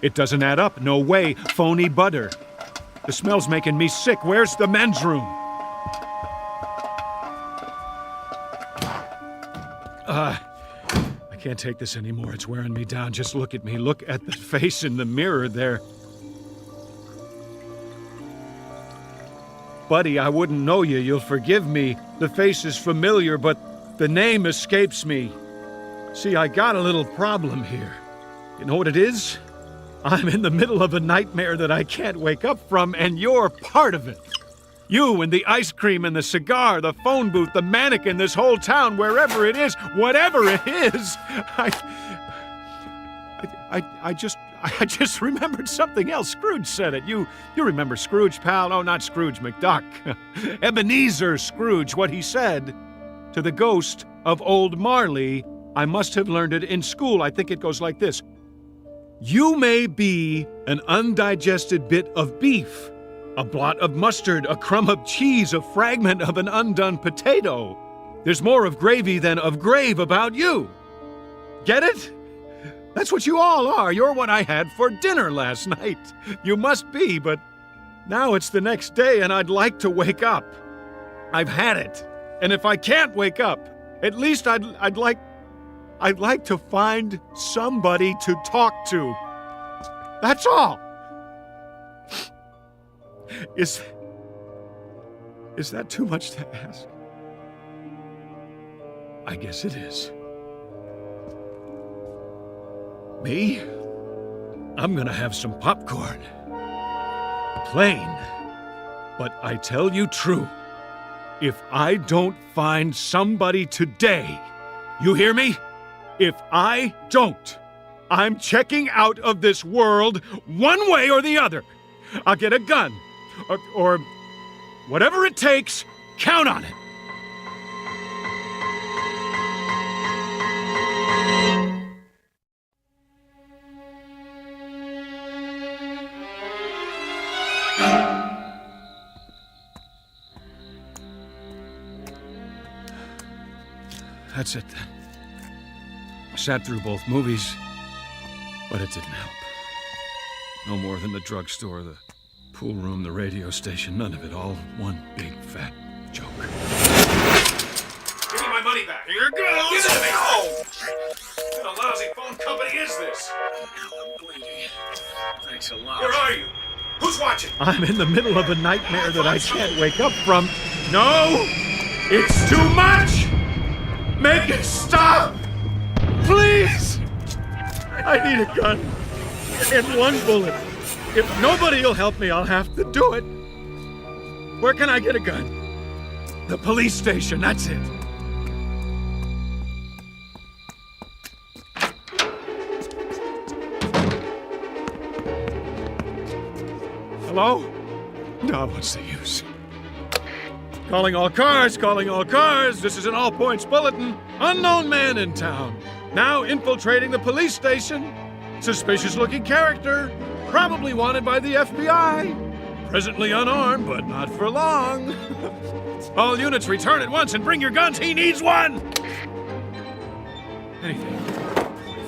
It doesn't add up. No way. Phony butter. The smell's making me sick. Where's the men's room? I can't take this anymore. It's wearing me down. Just look at me. Look at the face in the mirror there. Buddy, I wouldn't know you. You'll forgive me. The face is familiar, but the name escapes me. See, I got a little problem here. You know what it is? I'm in the middle of a nightmare that I can't wake up from, and you're part of it. You and the ice cream and the cigar, the phone booth, the mannequin, this whole town, wherever it is, whatever it is, I just remembered something else. Scrooge said it. You remember Scrooge, pal? Oh, not Scrooge McDuck. Ebenezer Scrooge, what he said to the ghost of old Marley. I must have learned it in school. I think it goes like this. You may be an undigested bit of beef, a blot of mustard, a crumb of cheese, a fragment of an undone potato. There's more of gravy than of grave about you. Get it? That's what you all are. You're what I had for dinner last night. You must be, but now it's the next day and I'd like to wake up. I've had it. And if I can't wake up, at least I'd like to find somebody to talk to. That's all. Is that too much to ask? I guess it is. Me? I'm gonna have some popcorn. Plain. But I tell you true, if I don't find somebody today, you hear me? If I don't, I'm checking out of this world one way or the other. I'll get a gun, or whatever it takes, count on it. That's it then. I sat through both movies, but it didn't help. No more than the drugstore, the pool room, the radio station, none of it, all one big fat joke. Give me my money back. Here it goes. Give it to me. Oh! What a lousy phone company is this? I'm bleeding. Thanks a lot. Where are you? Who's watching? I'm in the middle of a nightmare that I can't wake up from. No! It's too much! Make it stop! Please! I need a gun. And one bullet. If nobody will help me, I'll have to do it. Where can I get a gun? The police station, that's it. Hello? No, what's the use? Calling all cars, calling all cars. This is an all-points bulletin. Unknown man in town. Now infiltrating the police station. Suspicious-looking character. Probably wanted by the FBI. Presently unarmed, but not for long. All units return at once and bring your guns. He needs one! Anything.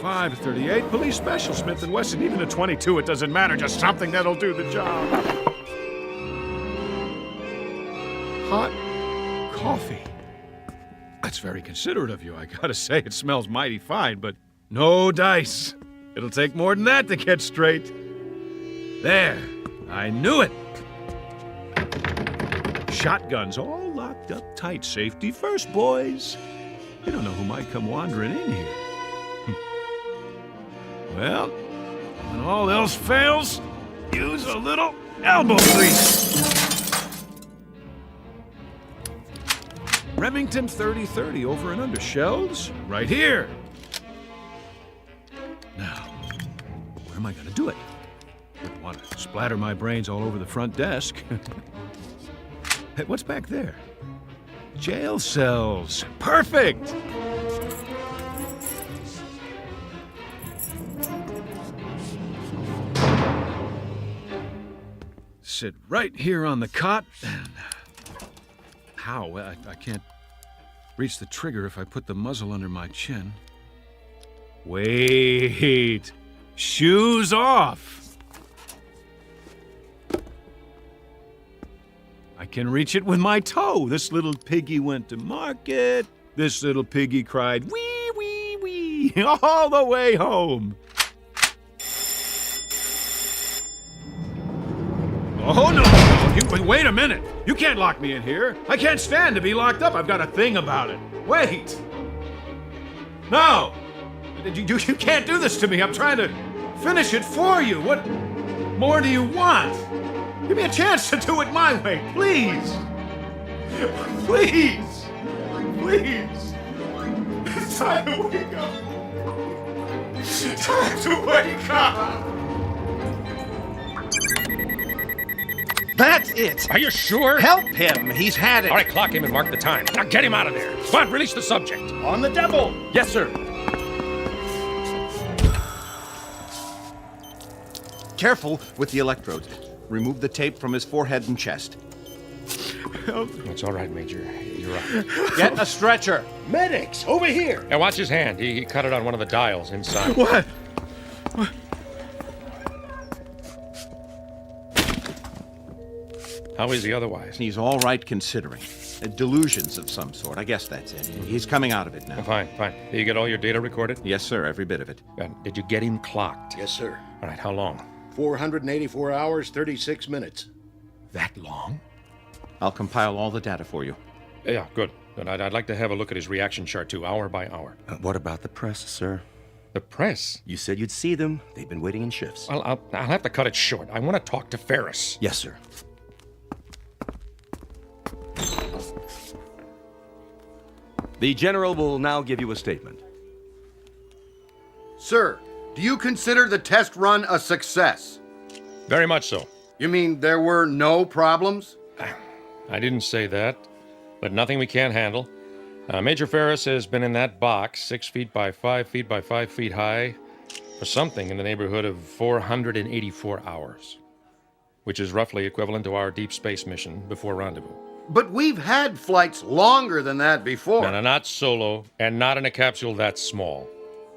45 to 38, police special, Smith & Wesson. Even a 22, it doesn't matter. Just something that'll do the job. Hot coffee. That's very considerate of you. I gotta say, it smells mighty fine, but no dice. It'll take more than that to get straight. There. I knew it. Shotguns all locked up tight. Safety first, boys. You don't know who might come wandering in here. Well, when all else fails, use a little elbow grease. Remington 30-30 over and under. Shells right here. Now, where am I going to do it? Wouldn't want to splatter my brains all over the front desk. Hey, what's back there? Jail cells. Perfect! Sit right here on the cot and... How? I can't reach the trigger if I put the muzzle under my chin. Wait! Shoes off! I can reach it with my toe. This little piggy went to market. This little piggy cried, wee, wee, wee, all the way home. Oh, no. Wait a minute. You can't lock me in here. I can't stand to be locked up. I've got a thing about it. Wait. No. You can't do this to me. I'm trying to finish it for you. What more do you want? Give me a chance to do it my way, please. Please. Please. It's time to wake up. It's time to wake up. That's it. Are you sure? Help him. He's had it. All right, clock him and mark the time. Now get him out of there. Come on, release the subject. On the double. Yes, sir. Careful with the electrodes. Remove the tape from his forehead and chest. It's all right, Major. You're right. Get a stretcher. Medics, over here. Now watch his hand. He cut it on one of the dials inside. What? How is he otherwise? He's all right considering. Delusions of some sort. I guess that's it. He's coming out of it now. Oh, fine. Did you get all your data recorded? Yes, sir. Every bit of it. Did you get him clocked? Yes, sir. All right, how long? 484 hours, 36 minutes. That long? I'll compile all the data for you. Yeah, good. And I'd like to have a look at his reaction chart, too, hour by hour. What about the press, sir? The press? You said you'd see them. They've been waiting in shifts. I'll have to cut it short. I want to talk to Ferris. Yes, sir. The General will now give you a statement. Sir, do you consider the test run a success? Very much so. You mean there were no problems? I didn't say that, but nothing we can't handle. Major Ferris has been in that box, 6 feet by 5 feet by 5 feet high, for something in the neighborhood of 484 hours, which is roughly equivalent to our deep space mission before rendezvous. But we've had flights longer than that before. No, not solo, and not in a capsule that small.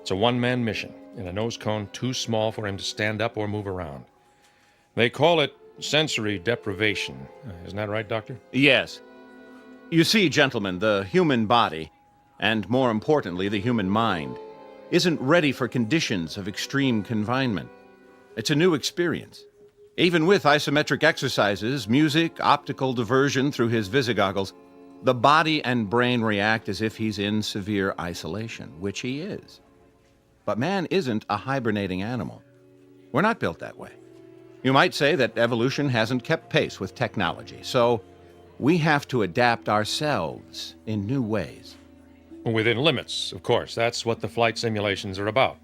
It's a one-man mission, in a nose cone too small for him to stand up or move around. They call it sensory deprivation. Isn't that right, Doctor? Yes. You see, gentlemen, the human body, and more importantly, the human mind, isn't ready for conditions of extreme confinement. It's a new experience. Even with isometric exercises, music, optical diversion through his visigoggles, the body and brain react as if he's in severe isolation, which he is. But man isn't a hibernating animal. We're not built that way. You might say that evolution hasn't kept pace with technology, so we have to adapt ourselves in new ways. Within limits, of course. That's what the flight simulations are about.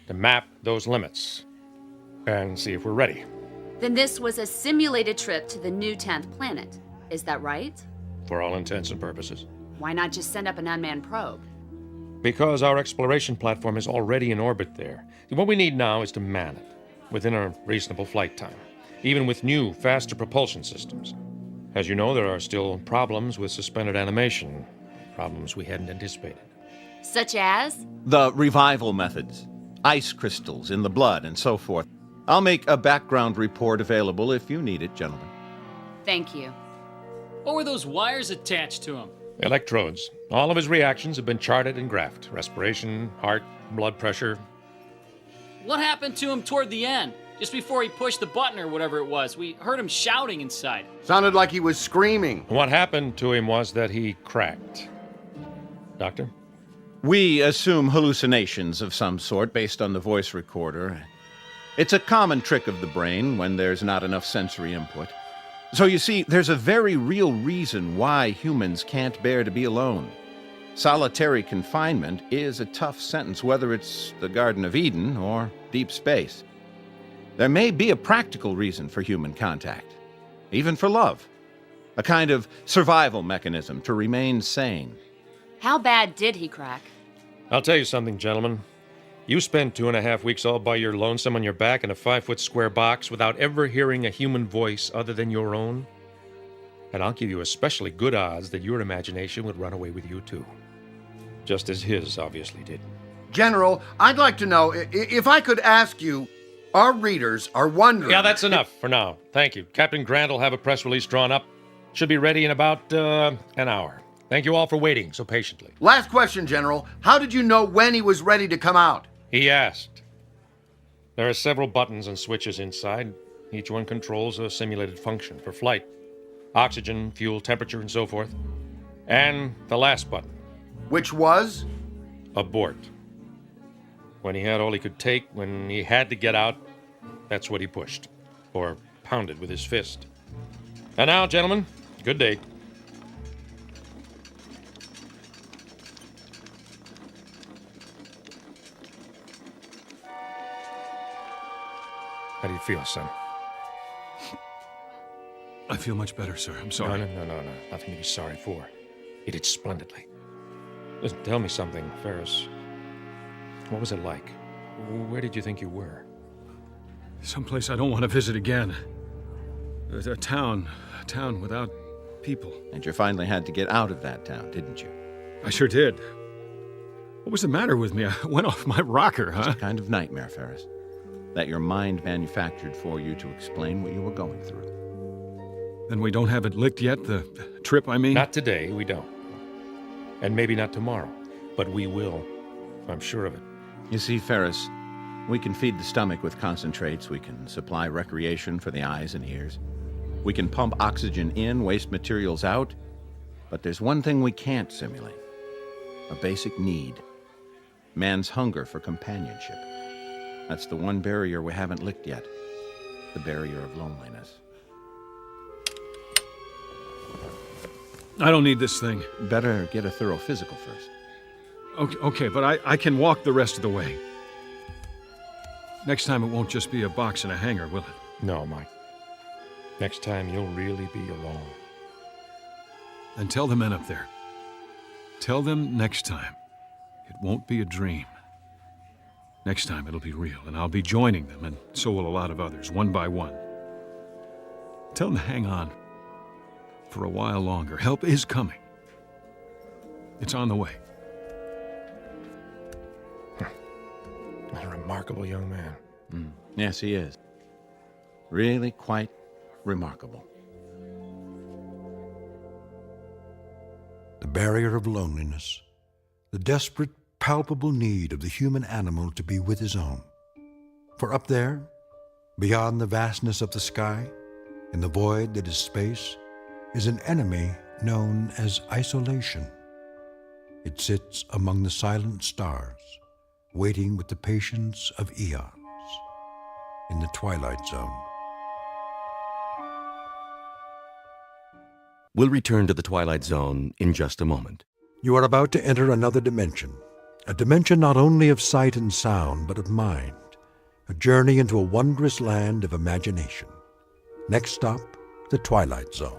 To map those limits and see if we're ready. Then this was a simulated trip to the new 10th planet. Is that right? For all intents and purposes. Why not just send up an unmanned probe? Because our exploration platform is already in orbit there. What we need now is to man it within a reasonable flight time. even with new, faster propulsion systems. As you know, there are still problems with suspended animation, problems we hadn't anticipated. Such as? The revival methods, ice crystals in the blood, and so forth. I'll make a background report available if you need it, gentlemen. Thank you. What were those wires attached to him? Electrodes. All of his reactions have been charted and graphed. Respiration, heart, blood pressure. What happened to him toward the end? Just before he pushed the button or whatever it was. We heard him shouting inside. Sounded like he was screaming. What happened to him was that he cracked. Doctor? We assume hallucinations of some sort based on the voice recorder. It's a common trick of the brain when there's not enough sensory input. So you see, there's a very real reason why humans can't bear to be alone. Solitary confinement is a tough sentence, whether it's the Garden of Eden or deep space. There may be a practical reason for human contact, even for love. A kind of survival mechanism to remain sane. How bad did he crack? I'll tell you something, gentlemen. You spend 2.5 weeks all by your lonesome on your back in a 5-foot square box without ever hearing a human voice other than your own, and I'll give you especially good odds that your imagination would run away with you too. Just as his obviously did. General, I'd like to know, if I could ask you, our readers are wondering... Yeah, that's enough for now. Thank you. Captain Grant will have a press release drawn up. Should be ready in about an hour. Thank you all for waiting so patiently. Last question, General. How did you know when he was ready to come out? He asked. There are several buttons and switches inside. Each one controls a simulated function for flight. Oxygen, fuel, temperature, and so forth. And the last button. Which was? Abort. When he had all he could take, when he had to get out, that's what he pushed. Or pounded with his fist. And now, gentlemen, good day. How do you feel, son? I feel much better, sir. I'm sorry. No. Nothing to be sorry for. You did splendidly. Listen, tell me something, Ferris. What was it like? Where did you think you were? Someplace I don't want to visit again. A town without people. And you finally had to get out of that town, didn't you? I sure did. What was the matter with me? I went off my rocker, huh? It's a kind of nightmare, Ferris, that your mind manufactured for you to explain what you were going through. Then we don't have it licked yet, the trip, I mean? Not today, we don't. And maybe not tomorrow, but we will. I'm sure of it. You see, Ferris, we can feed the stomach with concentrates, we can supply recreation for the eyes and ears, we can pump oxygen in, waste materials out, but there's one thing we can't simulate. A basic need. Man's hunger for companionship. That's the one barrier we haven't licked yet. The barrier of loneliness. I don't need this thing. Better get a thorough physical first. Okay, but I can walk the rest of the way. Next time it won't just be a box and a hanger, will it? No, Mike. Next time you'll really be alone. And tell the men up there. Tell them next time it won't be a dream. Next time it'll be real, and I'll be joining them, and so will a lot of others, one by one. Tell them to hang on for a while longer. Help is coming. It's on the way. What a remarkable young man. Yes, he is. Really quite remarkable. The barrier of loneliness. The desperate, palpable need of the human animal to be with his own. For up there, beyond the vastness of the sky, in the void that is space, is an enemy known as isolation. It sits among the silent stars, waiting with the patience of eons, in the Twilight Zone. We'll return to the Twilight Zone in just a moment. You are about to enter another dimension, a dimension not only of sight and sound, but of mind, a journey into a wondrous land of imagination. Next stop, the Twilight Zone.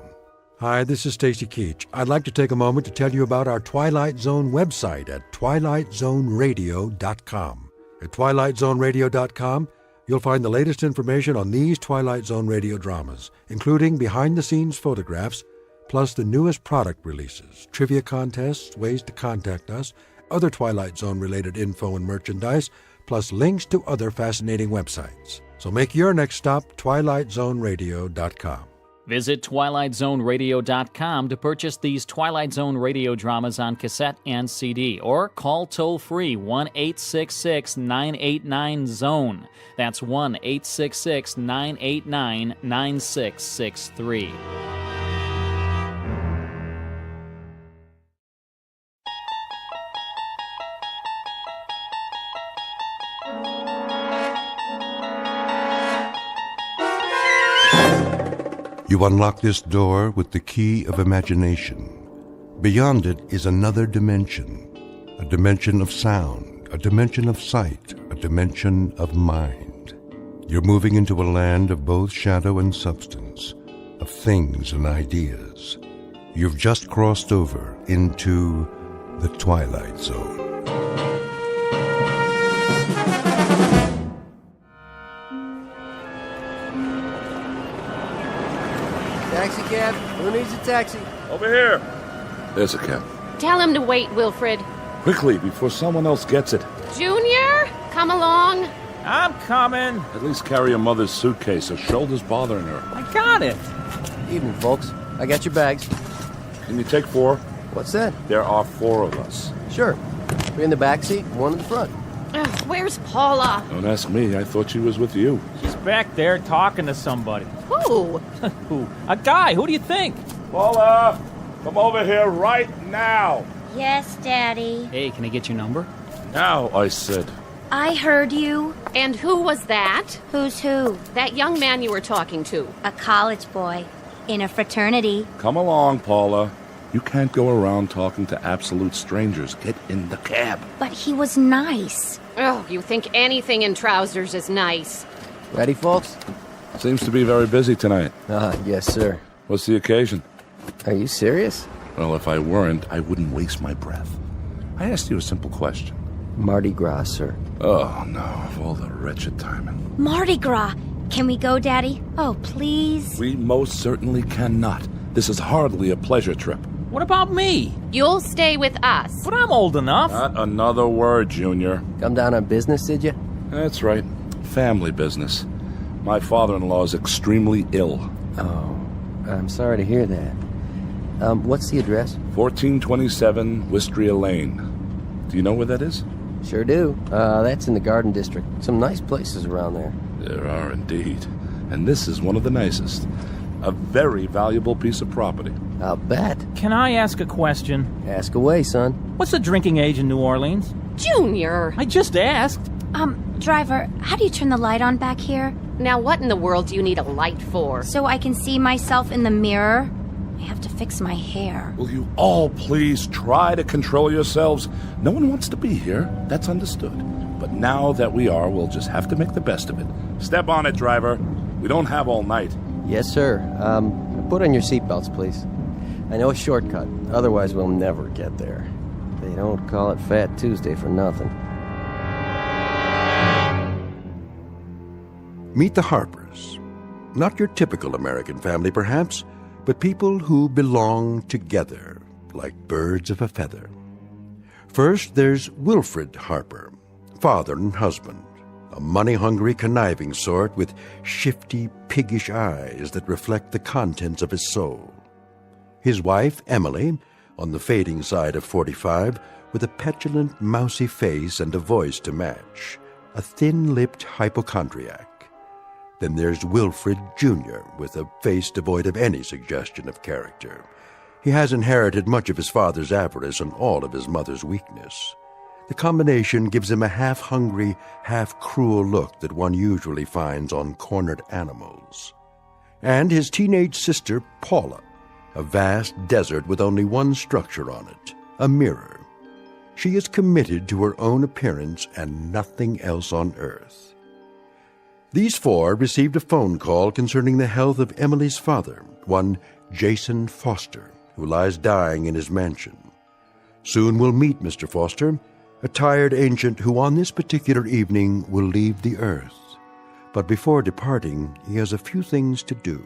Hi, this is Stacy Keach. I'd like to take a moment to tell you about our Twilight Zone website at twilightzoneradio.com. At twilightzoneradio.com, You'll find the latest information on these Twilight Zone radio dramas, including behind-the-scenes photographs, plus the newest product releases, trivia contests, ways to contact us, other Twilight Zone-related info and merchandise, plus links to other fascinating websites. So make your next stop TwilightZoneRadio.com. Visit TwilightZoneRadio.com to purchase these Twilight Zone radio dramas on cassette and CD, or call toll-free 1-866-989-ZONE. That's 1-866-989-9663. You unlock this door with the key of imagination. Beyond it is another dimension, a dimension of sound, a dimension of sight, a dimension of mind. You're moving into a land of both shadow and substance, of things and ideas. You've just crossed over into the Twilight Zone. Taxi cab? Who needs a taxi? Over here. There's a cab. Tell him to wait, Wilfred. Quickly, before someone else gets it. Junior, come along. I'm coming. At least carry your mother's suitcase. Her shoulder's bothering her. I got it. Evening, folks. I got your bags. Can you take 4? What's that? There are 4 of us. Sure. 3 in the back seat, 1 in the front. Where's Paula? Don't ask me. I thought she was with you. She's back there talking to somebody. Who? Who? A guy. Who do you think? Paula, come over here right now. Yes, Daddy. Hey, can I get your number? Now, I said. I heard you. And who was that? Who's who? That young man you were talking to. A college boy. In a fraternity. Come along, Paula. You can't go around talking to absolute strangers. Get in the cab. But he was nice. Oh, you think anything in trousers is nice. Ready, folks? Seems to be very busy tonight. Yes, sir. What's the occasion? Are you serious? Well, if I weren't, I wouldn't waste my breath. I asked you a simple question. Mardi Gras, sir. Oh, no, of all the wretched timing. Mardi Gras. Can we go, Daddy? Oh, please. We most certainly cannot. This is hardly a pleasure trip. What about me? You'll stay with us. But I'm old enough. Not another word, Junior. Come down on business, did you? That's right. Family business. My father-in-law is extremely ill. Oh, I'm sorry to hear that. What's the address? 1427 Wistria Lane. Do you know where that is? Sure do. That's in the Garden District. Some nice places around there. There are indeed. And this is one of the nicest. A very valuable piece of property. I'll bet. Can I ask a question? Ask away, son. What's the drinking age in New Orleans? Junior! I just asked. Driver, how do you turn the light on back here? Now what in the world do you need a light for? So I can see myself in the mirror? I have to fix my hair. Will you all please try to control yourselves? No one wants to be here. That's understood. But now that we are, we'll just have to make the best of it. Step on it, driver. We don't have all night. Yes, sir. Put on your seatbelts, please. I know a shortcut. Otherwise, we'll never get there. They don't call it Fat Tuesday for nothing. Meet the Harpers. Not your typical American family, perhaps, but people who belong together, like birds of a feather. First, there's Wilfred Harper, father and husband, a money-hungry, conniving sort with shifty, piggish eyes that reflect the contents of his soul. His wife, Emily, on the fading side of 45, with a petulant, mousy face and a voice to match, a thin-lipped hypochondriac. Then there's Wilfred Jr., with a face devoid of any suggestion of character. He has inherited much of his father's avarice and all of his mother's weakness. The combination gives him a half-hungry, half-cruel look that one usually finds on cornered animals. And his teenage sister, Paula, a vast desert with only one structure on it, a mirror. She is committed to her own appearance and nothing else on earth. These 4 received a phone call concerning the health of Emily's father, one Jason Foster, who lies dying in his mansion. Soon we'll meet Mr. Foster, a tired ancient who on this particular evening will leave the earth. But before departing, he has a few things to do,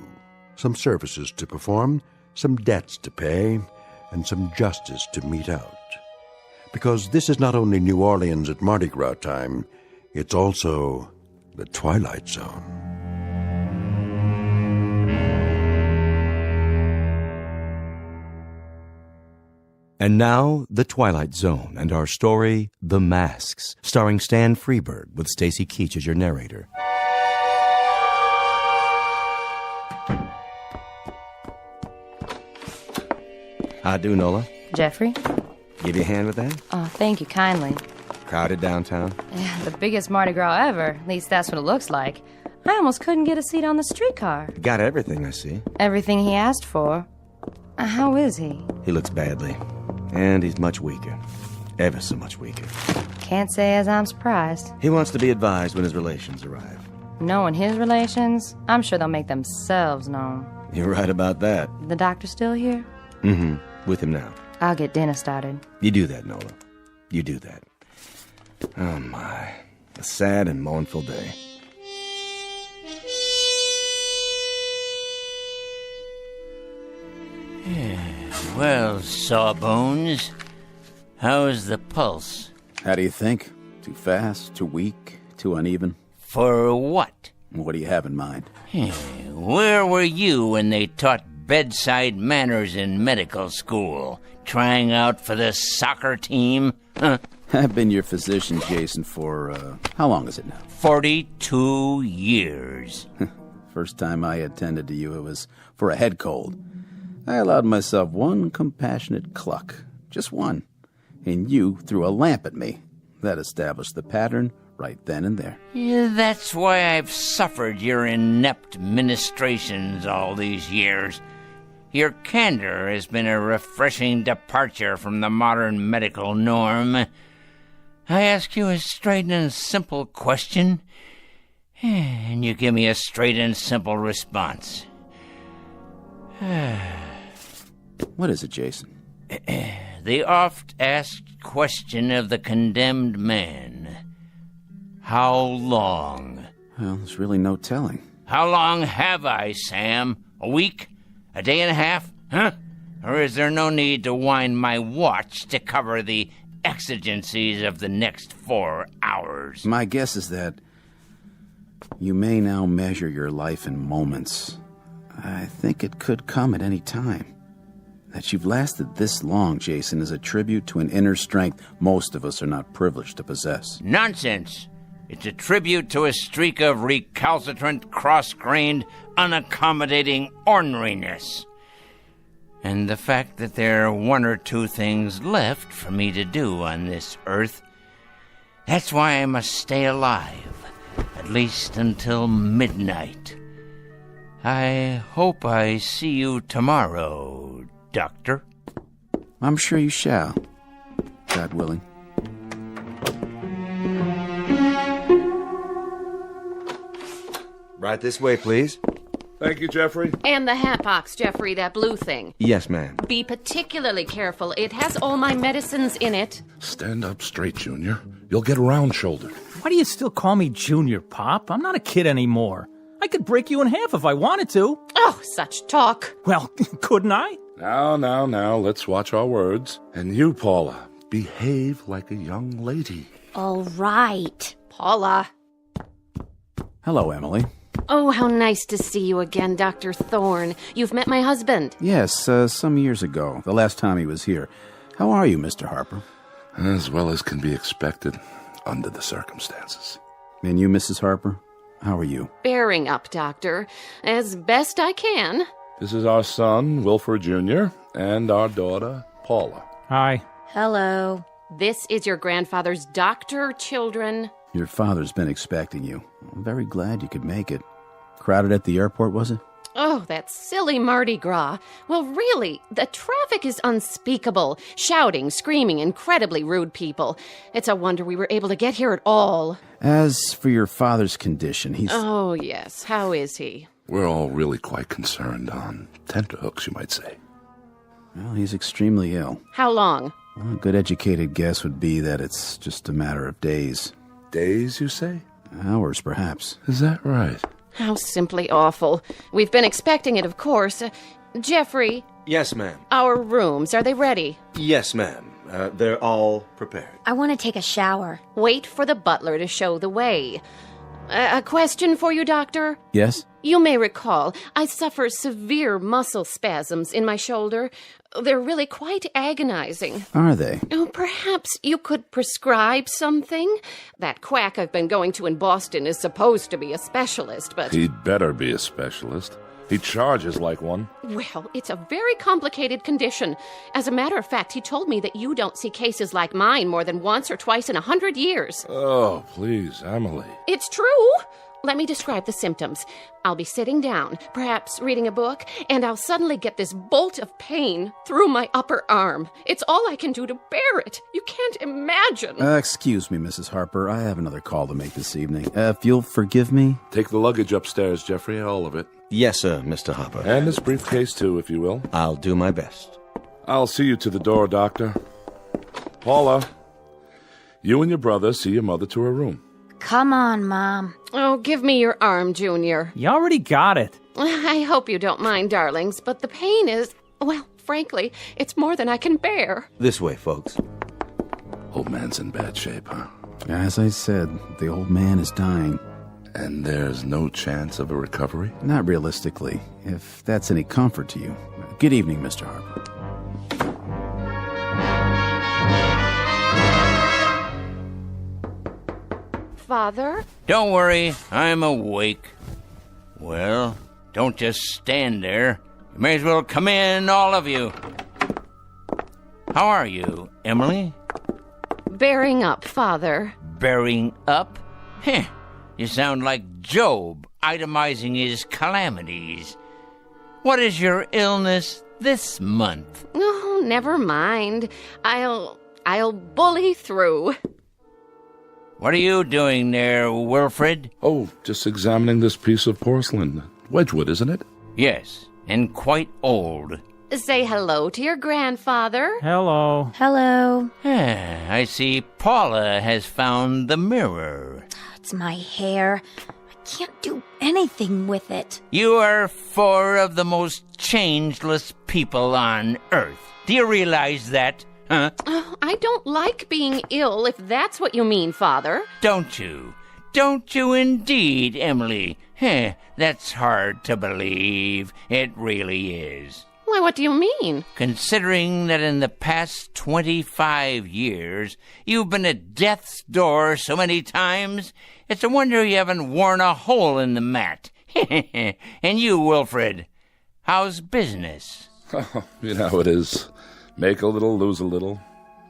some services to perform, some debts to pay, and some justice to mete out. Because this is not only New Orleans at Mardi Gras time, it's also the Twilight Zone. And now, The Twilight Zone and our story, The Masks, starring Stan Freberg with Stacy Keach as your narrator. How do, Nola? Jeffrey? Give you a hand with that? Oh, thank you kindly. Crowded downtown? Yeah, the biggest Mardi Gras ever. At least that's what it looks like. I almost couldn't get a seat on the streetcar. Got everything, I see. Everything he asked for. How is he? He looks badly. And he's much weaker. Ever so much weaker. Can't say as I'm surprised. He wants to be advised when his relations arrive. Knowing his relations, I'm sure they'll make themselves known. You're right about that. The doctor still here? Mm-hmm. With him now. I'll get dinner started. You do that, Nola. You do that. Oh, my. A sad and mournful day. Well, Sawbones, how's the pulse? How do you think? Too fast, too weak, too uneven? For what? What do you have in mind? Where were you when they taught bedside manners in medical school? Trying out for the soccer team? Huh? I've been your physician, Jason, for, how long is it now? 42 years. First time I attended to you, it was for a head cold. I allowed myself one compassionate cluck. Just one. And you threw a lamp at me. That established the pattern right then and there. Yeah, that's why I've suffered your inept ministrations all these years. Your candor has been a refreshing departure from the modern medical norm. I ask you a straight and simple question, and you give me a straight and simple response. What is it, Jason? The oft-asked question of the condemned man. How long? Well, there's really no telling. How long have I, Sam? A week? A day and a half? Huh? Or is there no need to wind my watch to cover the exigencies of the next 4 hours? My guess is that you may now measure your life in moments. I think it could come at any time. That you've lasted this long, Jason, is a tribute to an inner strength most of us are not privileged to possess. Nonsense! It's a tribute to a streak of recalcitrant, cross-grained, unaccommodating orneriness. And the fact that there are one or two things left for me to do on this earth. That's why I must stay alive, at least until midnight. I hope I see you tomorrow, Doctor. I'm sure you shall, God willing. Right this way, please. Thank you, Jeffrey. And the hat box, Jeffrey, that blue thing. Yes, ma'am. Be particularly careful. It has all my medicines in it. Stand up straight, Junior. You'll get round-shouldered. Why do you still call me Junior, Pop? I'm not a kid anymore. I could break you in half if I wanted to. Oh, such talk. Well, couldn't I? Now, let's watch our words. And you, Paula, behave like a young lady. All right. Paula. Hello, Emily. Oh, how nice to see you again, Dr. Thorne. You've met my husband. Yes, some years ago, the last time he was here. How are you, Mr. Harper? As well as can be expected under the circumstances. And you, Mrs. Harper? How are you? Bearing up, Doctor. As best I can. This is our son, Wilford Jr., and our daughter, Paula. Hi. Hello. This is your grandfather's doctor, children. Your father's been expecting you. I'm very glad you could make it. Crowded at the airport, was it? Oh, that silly Mardi Gras. Well, really, the traffic is unspeakable. Shouting, screaming, incredibly rude people. It's a wonder we were able to get here at all. As for your father's condition, he's... Oh, yes. How is he? We're all really quite concerned on tenterhooks, you might say. Well, he's extremely ill. How long? Well, a good educated guess would be that it's just a matter of days. Days, you say? Hours, perhaps. Is that right? How simply awful. We've been expecting it, of course. Jeffrey, Yes, ma'am. our rooms, are they ready? Yes, ma'am. They're all prepared. I want to take a shower. Wait for the butler to show the way. A question for you, Doctor? Yes? You may recall, I suffer severe muscle spasms in my shoulder. They're really quite agonizing. Are they? Oh, perhaps you could prescribe something? That quack I've been going to in Boston is supposed to be a specialist, but... He'd better be a specialist. He charges like one. Well, it's a very complicated condition. As a matter of fact, he told me that you don't see cases like mine more than once or twice in 100 years. Oh, please, Emily. It's true. Let me describe the symptoms. I'll be sitting down, perhaps reading a book, and I'll suddenly get this bolt of pain through my upper arm. It's all I can do to bear it. You can't imagine. Excuse me, Mrs. Harper. I have another call to make this evening. If you'll forgive me. Take the luggage upstairs, Jeffrey, all of it. Yes, sir, Mr. Harper. And this briefcase, too, if you will. I'll do my best. I'll see you to the door, Doctor. Paula, you and your brother see your mother to her room. Come on, Mom. Oh, give me your arm, Junior. You already got it. I hope you don't mind, darlings, but the pain is, well, frankly, it's more than I can bear. This way, folks. Old man's in bad shape, huh? As I said, the old man is dying. And there's no chance of a recovery? Not realistically, if that's any comfort to you. Good evening, Mr. Harper. Father? Don't worry, I'm awake. Well, don't just stand there. You may as well come in, all of you. How are you, Emily? Bearing up, Father. Bearing up? Heh. You sound like Job, itemizing his calamities. What is your illness this month? Oh, never mind. I'll bully through. What are you doing there, Wilfred? Oh, just examining this piece of porcelain. Wedgwood, isn't it? Yes, and quite old. Say hello to your grandfather. Hello. Hello. I see Paula has found the mirror. It's my hair. I can't do anything with it. You are four of the most changeless people on Earth. Do you realize that, huh? Oh, I don't like being ill, if that's what you mean, Father. Don't you? Don't you indeed, Emily? That's hard to believe. It really is. Why, what do you mean? Considering that in the past 25 years, you've been at death's door so many times, it's a wonder you haven't worn a hole in the mat. And you, Wilfred, how's business? Oh, you know how it is. Make a little, lose a little.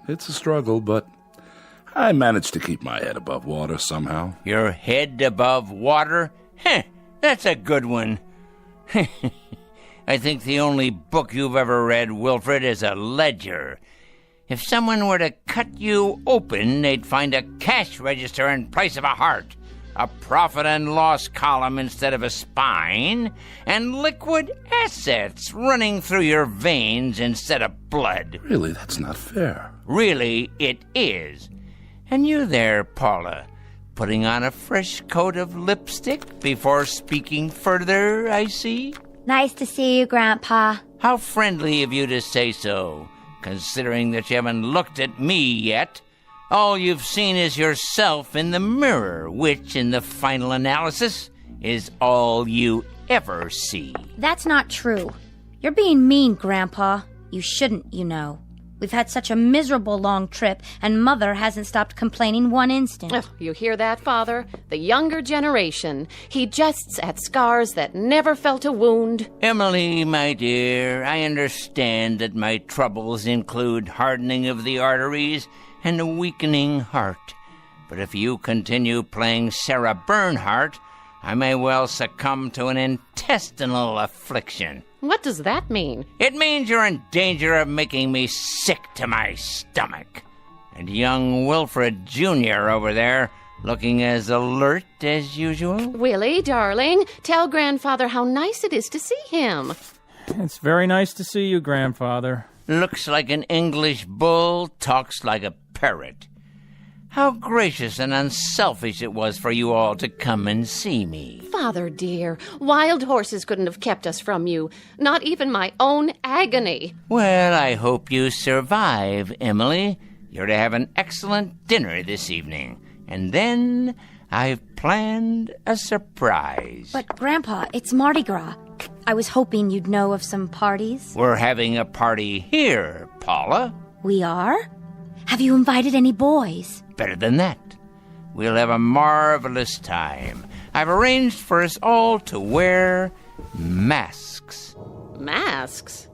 It's a struggle, but I managed to keep my head above water somehow. Your head above water? That's a good one. I think the only book you've ever read, Wilfred, is a ledger. If someone were to cut you open, they'd find a cash register in place of a heart, a profit and loss column instead of a spine, and liquid assets running through your veins instead of blood. Really, that's not fair. Really, it is. And you there, Paula, putting on a fresh coat of lipstick before speaking further, I see? Nice to see you, Grandpa. How friendly of you to say so, considering that you haven't looked at me yet. All you've seen is yourself in the mirror, which, in the final analysis, is all you ever see. That's not true. You're being mean, Grandpa. You shouldn't, you know. We've had such a miserable long trip, and Mother hasn't stopped complaining one instant. Oh, you hear that, Father? The younger generation. He jests at scars that never felt a wound. Emily, my dear, I understand that my troubles include hardening of the arteries and a weakening heart. But if you continue playing Sarah Bernhardt, I may well succumb to an intestinal affliction. What does that mean? It means you're in danger of making me sick to my stomach. And young Wilfred Jr. over there, looking as alert as usual. Willie, darling, tell Grandfather how nice it is to see him. It's very nice to see you, Grandfather. Looks like an English bull, talks like a parrot. How gracious and unselfish it was for you all to come and see me. Father dear, wild horses couldn't have kept us from you. Not even my own agony. Well, I hope you survive, Emily. You're to have an excellent dinner this evening. And then I've planned a surprise. But, Grandpa, it's Mardi Gras. I was hoping you'd know of some parties. We're having a party here, Paula. We are? Have you invited any boys? Better than that. We'll have a marvelous time. I've arranged for us all to wear masks. Masks?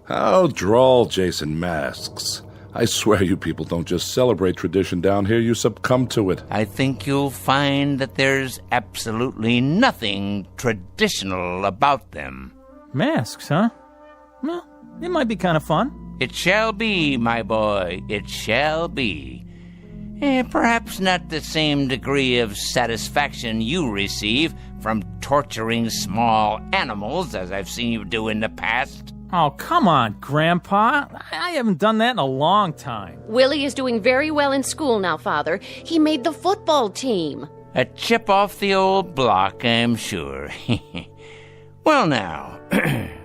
How droll, Jason, masks. I swear you people don't just celebrate tradition down here, you succumb to it. I think you'll find that there's absolutely nothing traditional about them. Masks, huh? Well, it might be kind of fun. It shall be, my boy, it shall be. Perhaps not the same degree of satisfaction you receive from torturing small animals as I've seen you do in the past. Oh, come on, Grandpa. I haven't done that in a long time. Willie is doing very well in school now, Father. He made the football team. A chip off the old block, I'm sure. Well, now,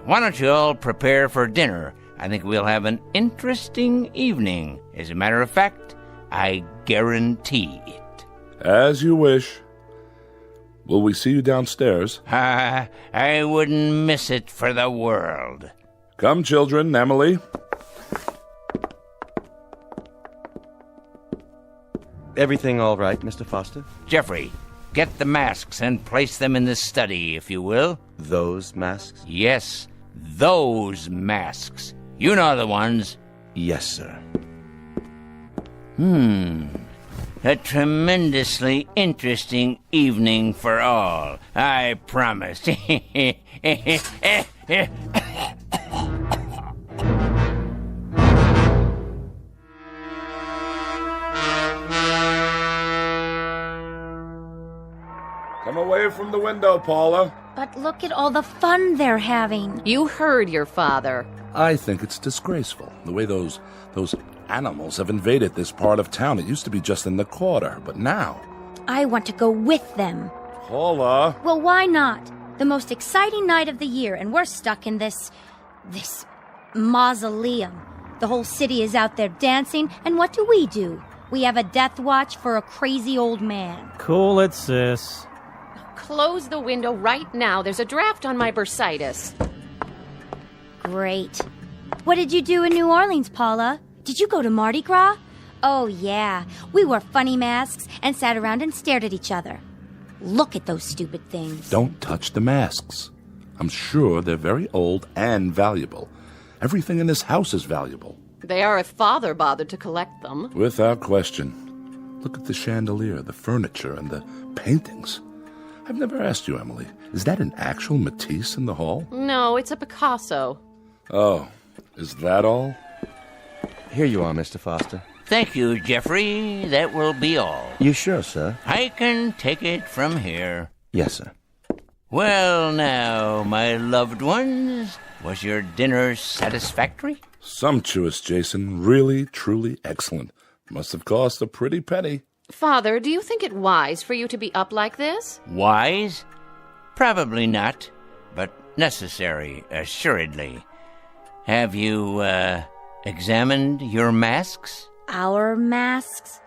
why don't you all prepare for dinner? I think we'll have an interesting evening. As a matter of fact, I guarantee it. As you wish. Will we see you downstairs? I wouldn't miss it for the world. Come, children. Emily. Everything all right, Mr. Foster? Jeffrey, get the masks and place them in the study, if you will. Those masks? Yes, those masks. You know the ones. Yes, sir. A tremendously interesting evening for all, I promise. Come away from the window, Paula. But look at all the fun they're having. You heard your father. I think it's disgraceful, the way those animals have invaded this part of town. It used to be just in the quarter, but now... I want to go with them. Paula! Well, why not? The most exciting night of the year, and we're stuck in this mausoleum. The whole city is out there dancing, and what do? We have a death watch for a crazy old man. Cool it, sis. Close the window right now. There's a draft on my bursitis. Great. What did you do in New Orleans, Paula? Did you go to Mardi Gras? Oh, yeah. We wore funny masks and sat around and stared at each other. Look at those stupid things. Don't touch the masks. I'm sure they're very old and valuable. Everything in this house is valuable. They are if Father bothered to collect them. Without question. Look at the chandelier, the furniture, and the paintings. I've never asked you, Emily, is that an actual Matisse in the hall? No, it's a Picasso. Oh, is that all? Here you are, Mr. Foster. Thank you, Jeffrey. That will be all. You sure, sir? I can take it from here. Yes, sir. Well, now, my loved ones, was your dinner satisfactory? Sumptuous, Jason. Really, truly excellent. Must have cost a pretty penny. Father, do you think it wise for you to be up like this? Wise? Probably not, but necessary, assuredly. Have you, examined your masks? Our masks?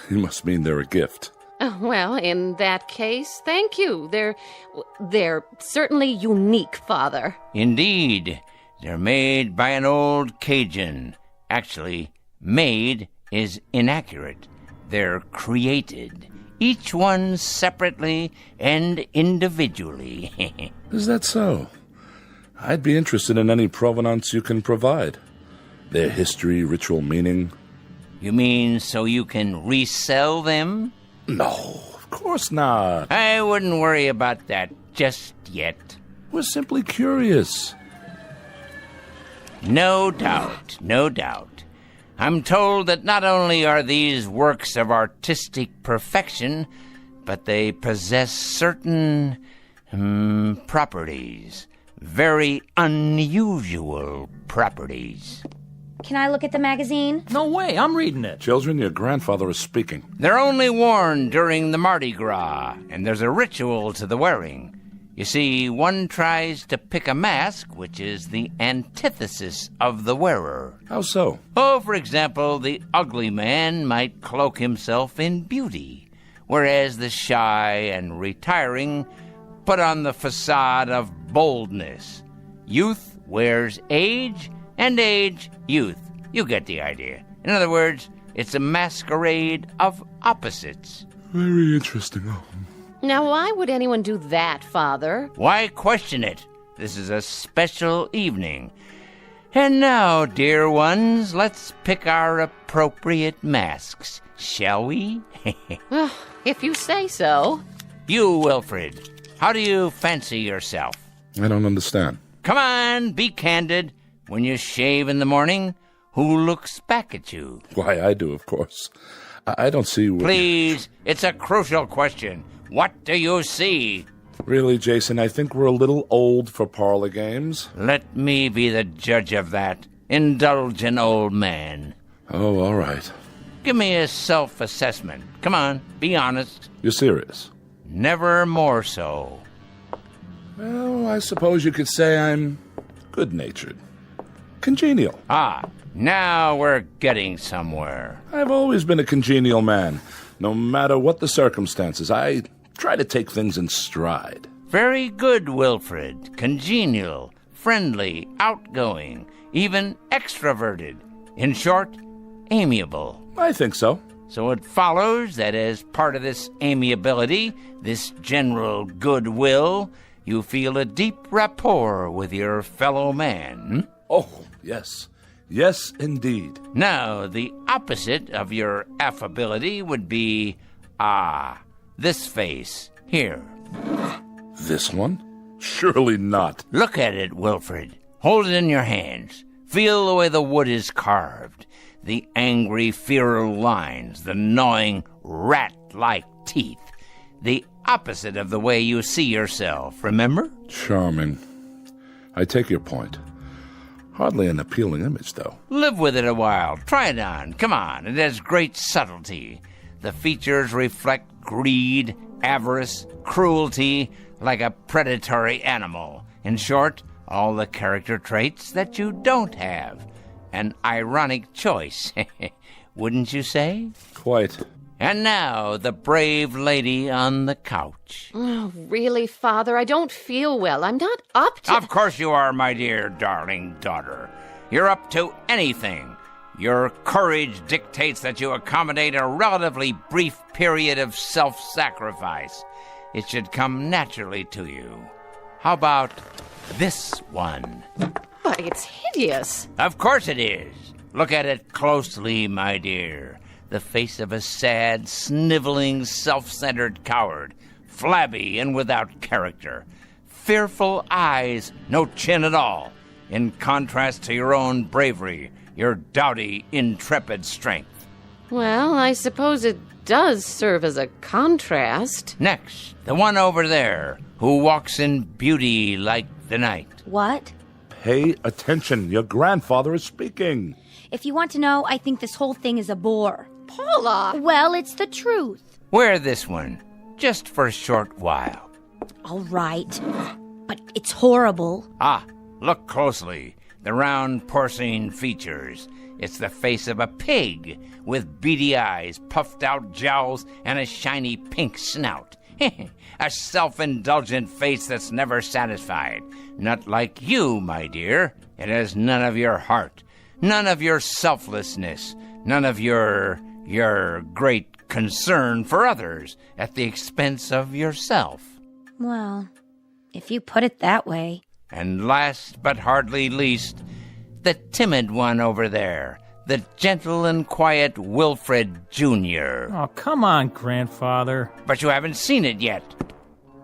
You must mean they're a gift. Well, in that case, thank you. They're certainly unique, Father. Indeed. They're made by an old Cajun. Actually, made is inaccurate. They're created, each one separately and individually. Is that so? I'd be interested in any provenance you can provide. Their history, ritual meaning. You mean so you can resell them? No, of course not. I wouldn't worry about that just yet. We're simply curious. No doubt, no doubt. I'm told that not only are these works of artistic perfection, but they possess certain properties, very unusual properties. Can I look at the magazine? No way, I'm reading it. Children, your grandfather is speaking. They're only worn during the Mardi Gras, and there's a ritual to the wearing. You see, one tries to pick a mask which is the antithesis of the wearer. How so? Oh, for example, the ugly man might cloak himself in beauty, whereas the shy and retiring put on the facade of boldness. Youth wears age, and age, youth. You get the idea. In other words, it's a masquerade of opposites. Very interesting. Now, why would anyone do that, Father? Why question it? This is a special evening. And now, dear ones, let's pick our appropriate masks, shall we? Well, if you say so. You, Wilfred, how do you fancy yourself? I don't understand. Come on, be candid. When you shave in the morning, who looks back at you? Why, I do, of course. I don't see... Please, it's a crucial question. What do you see? Really, Jason, I think we're a little old for parlor games. Let me be the judge of that. Indulgent old man. Oh, all right. Give me a self-assessment. Come on, be honest. You're serious? Never more so. Well, I suppose you could say I'm good-natured. Congenial. Ah, now we're getting somewhere. I've always been a congenial man. No matter what the circumstances, I try to take things in stride. Very good, Wilfred. Congenial, friendly, outgoing, even extroverted. In short, amiable. I think so. So it follows that as part of this amiability, this general goodwill, you feel a deep rapport with your fellow man. Oh, yes. Yes, indeed. Now, the opposite of your affability would be, this face here. This one? Surely not. Look at it, Wilfred. Hold it in your hands. Feel the way the wood is carved. The angry, feral lines, the gnawing, rat-like teeth. The opposite of the way you see yourself, remember? Charming. I take your point. Hardly an appealing image, though. Live with it a while. Try it on. Come on. It has great subtlety. The features reflect greed, avarice, cruelty, like a predatory animal. In short, all the character traits that you don't have. An ironic choice, wouldn't you say? Quite. And now, the brave lady on the couch. Oh, really, Father? I don't feel well. I'm not up to... Of course you are, my dear darling daughter. You're up to anything. Your courage dictates that you accommodate a relatively brief period of self-sacrifice. It should come naturally to you. How about this one? Why, it's hideous. Of course it is. Look at it closely, my dear. The face of a sad, sniveling, self-centered coward, flabby and without character. Fearful eyes, no chin at all, in contrast to your own bravery, your doughty, intrepid strength. Well, I suppose it does serve as a contrast. Next, the one over there, who walks in beauty like the night. What? Pay attention. Your grandfather is speaking. If you want to know, I think this whole thing is a bore. Paula! Well, it's the truth. Wear this one, just for a short while. All right. But it's horrible. Ah, look closely. The round porcine features. It's the face of a pig, with beady eyes, puffed out jowls, and a shiny pink snout. A self-indulgent face that's never satisfied. Not like you, my dear. It has none of your heart, none of your selflessness, none of your great concern for others at the expense of yourself. Well, if you put it that way. And last but hardly least, the timid one over there, the gentle and quiet Wilfred Jr. Oh, come on, Grandfather. But you haven't seen it yet.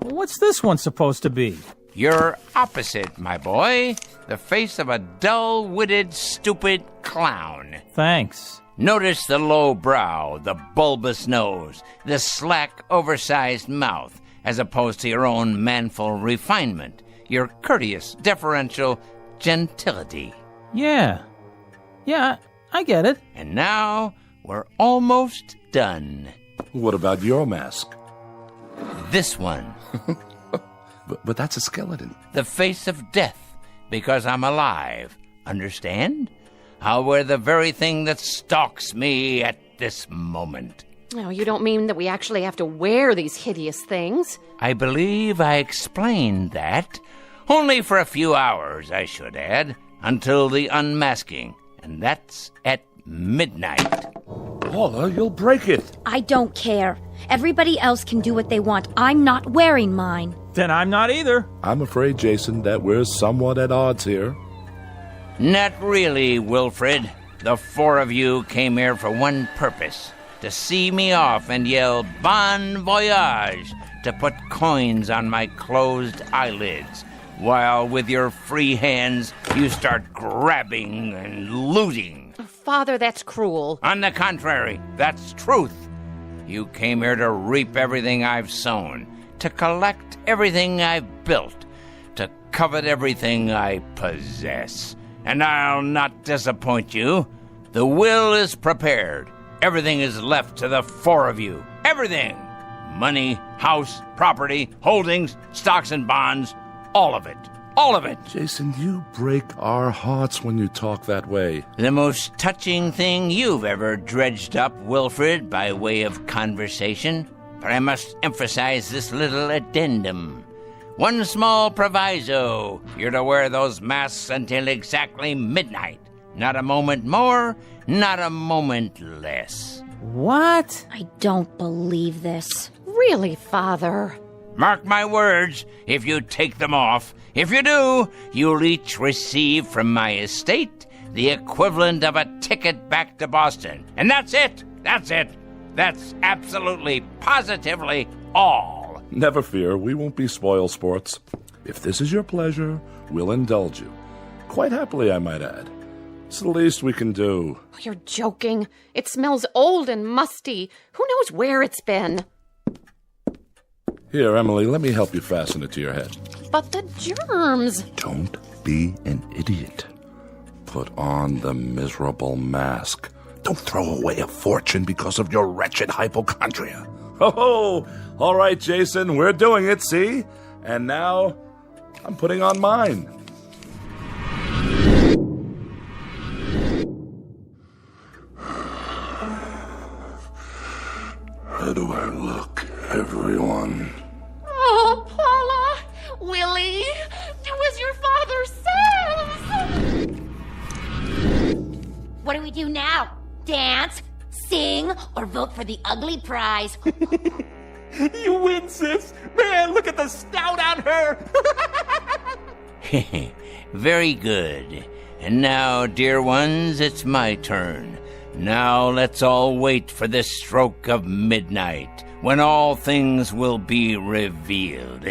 Well, what's this one supposed to be? You're opposite, my boy. The face of a dull-witted, stupid clown. Thanks. Notice the low brow, the bulbous nose, the slack, oversized mouth, as opposed to your own manful refinement, your courteous, deferential gentility. Yeah. Yeah, I get it. And now we're almost done. What about your mask? This one. But that's a skeleton. The face of death, because I'm alive. Understand? I'll wear the very thing that stalks me at this moment. No, you don't mean that we actually have to wear these hideous things? I believe I explained that. Only for a few hours, I should add, until the unmasking. And that's at midnight. Paula, you'll break it. I don't care. Everybody else can do what they want. I'm not wearing mine. Then I'm not either. I'm afraid, Jason, that we're somewhat at odds here. Not really, Wilfred. The four of you came here for one purpose. To see me off and yell bon voyage, to put coins on my closed eyelids, while with your free hands you start grabbing and looting. Father, that's cruel. On the contrary, that's truth. You came here to reap everything I've sown, to collect everything I've built, to covet everything I possess. And I'll not disappoint you. The will is prepared. Everything is left to the four of you. Everything. Money, house, property, holdings, stocks and bonds. All of it. All of it. Jason, you break our hearts when you talk that way. The most touching thing you've ever dredged up, Wilfred, by way of conversation. But I must emphasize this little addendum. One small proviso. You're to wear those masks until exactly midnight. Not a moment more, not a moment less. What? I don't believe this. Really, Father? Mark my words, if you take them off. If you do, you'll each receive from my estate the equivalent of a ticket back to Boston. And that's it. That's it. That's absolutely, positively all. Never fear, we won't be spoil sports. If this is your pleasure, we'll indulge you. Quite happily, I might add. It's the least we can do. Oh, you're joking. It smells old and musty. Who knows where it's been? Here, Emily, let me help you fasten it to your head. But the germs. Don't be an idiot. Put on the miserable mask. Don't throw away a fortune because of your wretched hypochondria. Oh, all right, Jason, we're doing it, see? And now, I'm putting on mine. How do I look, everyone? Oh, Paula! Willie! Do as your father says! What do we do now? Dance, sing, or vote for the ugly prize? You win, sis! Man, look at the snout on her! Very good. And now, dear ones, it's my turn. Now let's all wait for the stroke of midnight, when all things will be revealed.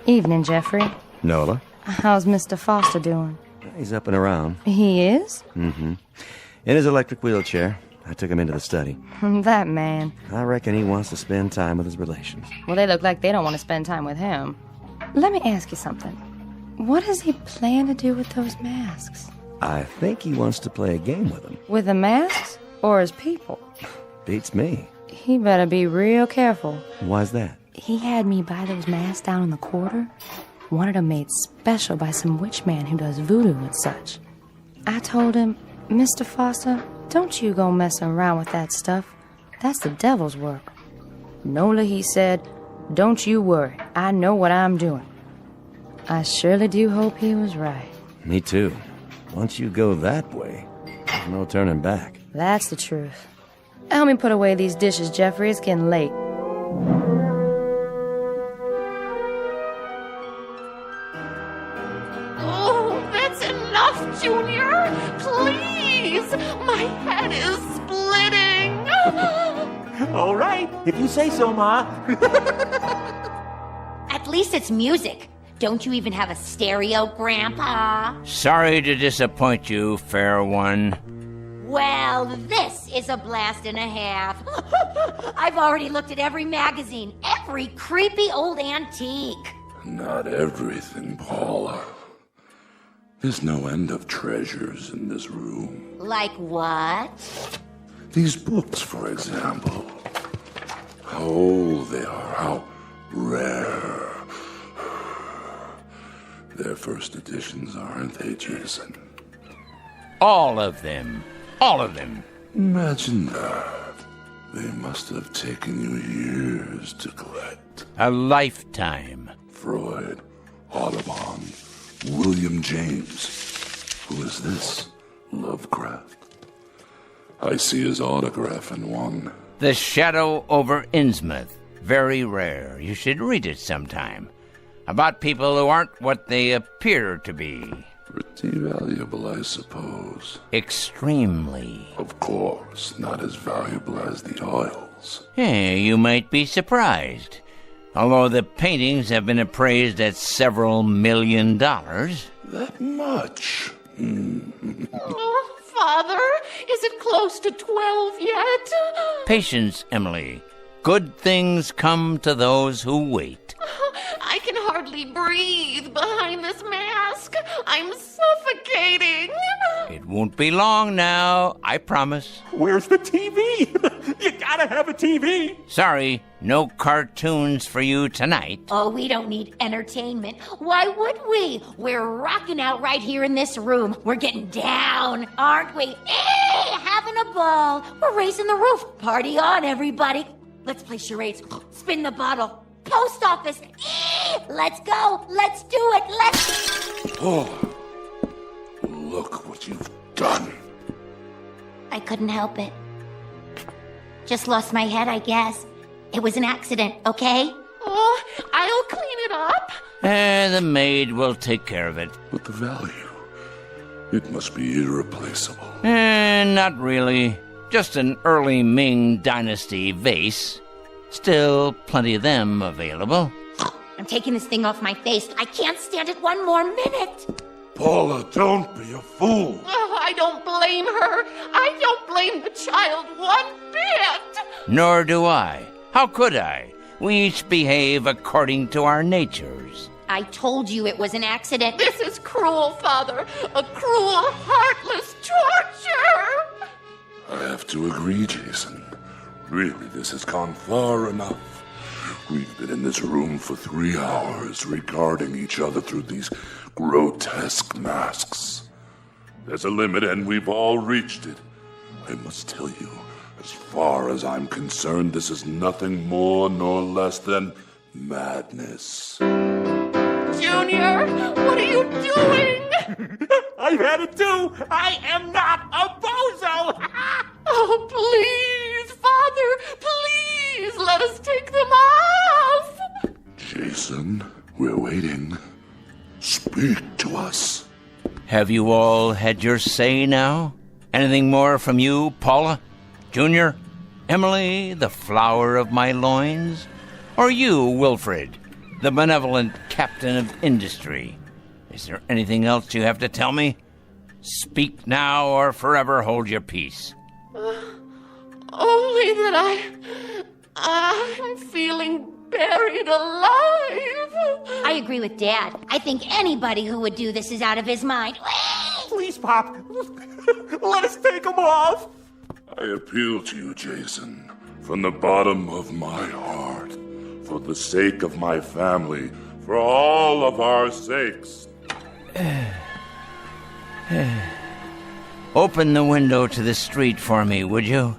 Evening, Jeffrey. Nola? How's Mr. Foster doing? He's up and around. He is? Mm-hmm. In his electric wheelchair. I took him into the study. That man. I reckon he wants to spend time with his relations. Well, they look like they don't want to spend time with him. Let me ask you something. What does he plan to do with those masks? I think he wants to play a game with them. With the masks or his people? Beats me. He better be real careful. Why's that? He had me buy those masks down in the quarter. Wanted them made special by some witch man who does voodoo and such. I told him, Mr. Foster, don't you go messing around with that stuff. That's the devil's work. Nola, he said, don't you worry. I know what I'm doing. I surely do hope he was right. Me too. Once you go that way, there's no turning back. That's the truth. Help me put away these dishes, Jeffrey. It's getting late. Oh, that's enough, Junior! Please! My head is splitting! All right, if you say so, Ma. At least it's music. Don't you even have a stereo, Grandpa? Sorry to disappoint you, fair one. Well, this is a blast and a half. I've already looked at every magazine, every creepy old antique. Not everything, Paula. There's no end of treasures in this room. Like what? These books, for example. How old they are, how rare. They're first editions, aren't they, Jason? All of them. All of them. Imagine that. They must have taken you years to collect. A lifetime. Freud, Audubon, William James. Who is this? Lovecraft. I see his autograph in one. The Shadow over Innsmouth. Very rare. You should read it sometime. About people who aren't what they appear to be. Pretty valuable, I suppose. Extremely. Of course, not as valuable as the oils. Hey, you might be surprised. Although the paintings have been appraised at several $1 million. That much? Oh, Father, is it close to 12 yet? Patience, Emily. Good things come to those who wait. I can hardly breathe behind this mask. I'm suffocating. It won't be long now, I promise. Where's the TV? You gotta have a TV. Sorry, no cartoons for you tonight. Oh, we don't need entertainment. Why would we? We're rocking out right here in this room. We're getting down, aren't we? Having a ball. We're raising the roof. Party on, everybody. Let's play charades. Spin the bottle. Post office. Let's go. Let's do it. Let's... Oh, look what you've done. I couldn't help it. Just lost my head, I guess. It was an accident, okay? Oh, I'll clean it up. The maid will take care of it. But the value, it must be irreplaceable. Not really. Just an early Ming Dynasty vase. Still plenty of them available. I'm taking this thing off my face. I can't stand it one more minute. Paula, don't be a fool. Oh, I don't blame her. I don't blame the child one bit. Nor do I. How could I? We each behave according to our natures. I told you it was an accident. This is cruel, Father. A cruel, heartless torture. I have to agree, Jason. Really, this has gone far enough. We've been in this room for 3 hours, regarding each other through these grotesque masks. There's a limit, and we've all reached it. I must tell you, as far as I'm concerned, this is nothing more nor less than madness. Junior, what are you doing? I've had it too. I am not a bozo. Oh, please, Father, please, let us take them off. Jason, we're waiting. Speak to us. Have you all had your say now? Anything more from you, Paula? Junior? Emily, the flower of my loins? Or you, Wilfred, the benevolent captain of industry? Is there anything else you have to tell me? Speak now or forever hold your peace. Only that I'm feeling buried alive. I agree with Dad. I think anybody who would do this is out of his mind. Please, Pop, let us take them off. I appeal to you, Jason, from the bottom of my heart, for the sake of my family, for all of our sakes. Open the window to the street for me, would you?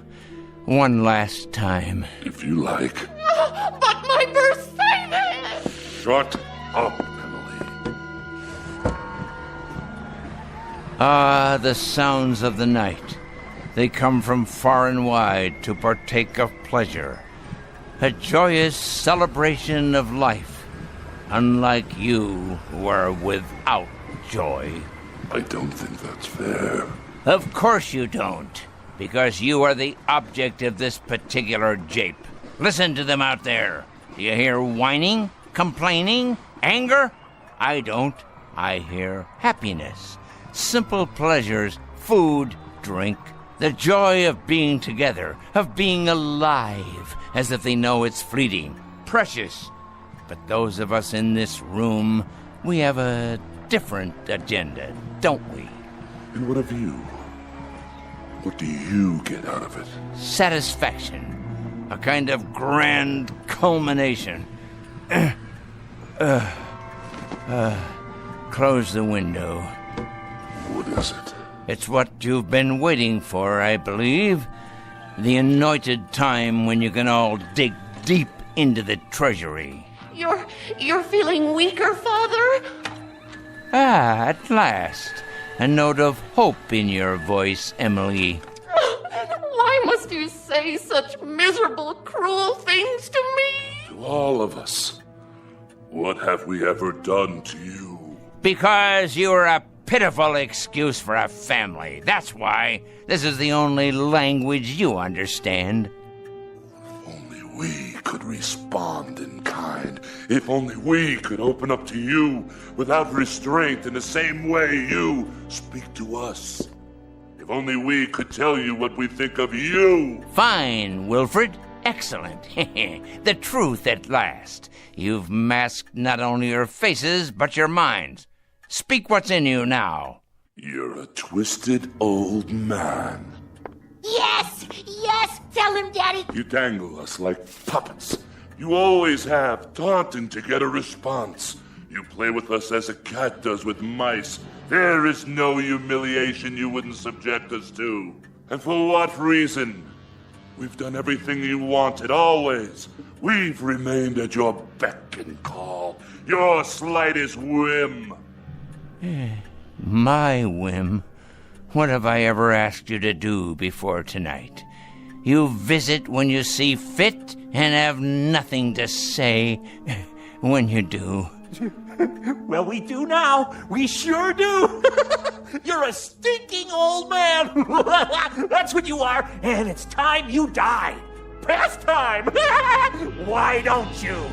One last time. If you like. But my Mercedes! Shut up, Emily. Ah, the sounds of the night. They come from far and wide to partake of pleasure. A joyous celebration of life, unlike you who are without joy. I don't think that's fair. Of course you don't, because you are the object of this particular jape. Listen to them out there. Do you hear whining, complaining, anger? I don't. I hear happiness, simple pleasures, food, drink, The joy of being together, of being alive, as if they know it's fleeting, precious. But those of us in this room, we have a different agenda, don't we? And what of you? What do you get out of it? Satisfaction. A kind of grand culmination. Close the window. What is it? It's what you've been waiting for, I believe. The anointed time when you can all dig deep into the treasury. You're feeling weaker, Father? Ah, at last. A note of hope in your voice, Emily. Why must you say such miserable, cruel things to me? To all of us. What have we ever done to you? Because you're a pitiful excuse for a family. That's why. This is the only language you understand. If only we could respond in kind. If only we could open up to you without restraint in the same way you speak to us. If only we could tell you what we think of you. Fine, Wilfred. Excellent. The truth at last. You've masked not only your faces, but your minds. Speak what's in you now. You're a twisted old man. Yes! Yes! Tell him, Daddy! You dangle us like puppets. You always have, taunting to get a response. You play with us as a cat does with mice. There is no humiliation you wouldn't subject us to. And for what reason? We've done everything you wanted, always. We've remained at your beck and call, your slightest whim. My whim? What have I ever asked you to do before tonight? You visit when you see fit and have nothing to say when you do. Well, we do now. We sure do. You're a stinking old man. That's what you are, and it's time you die. Past time. Why don't you?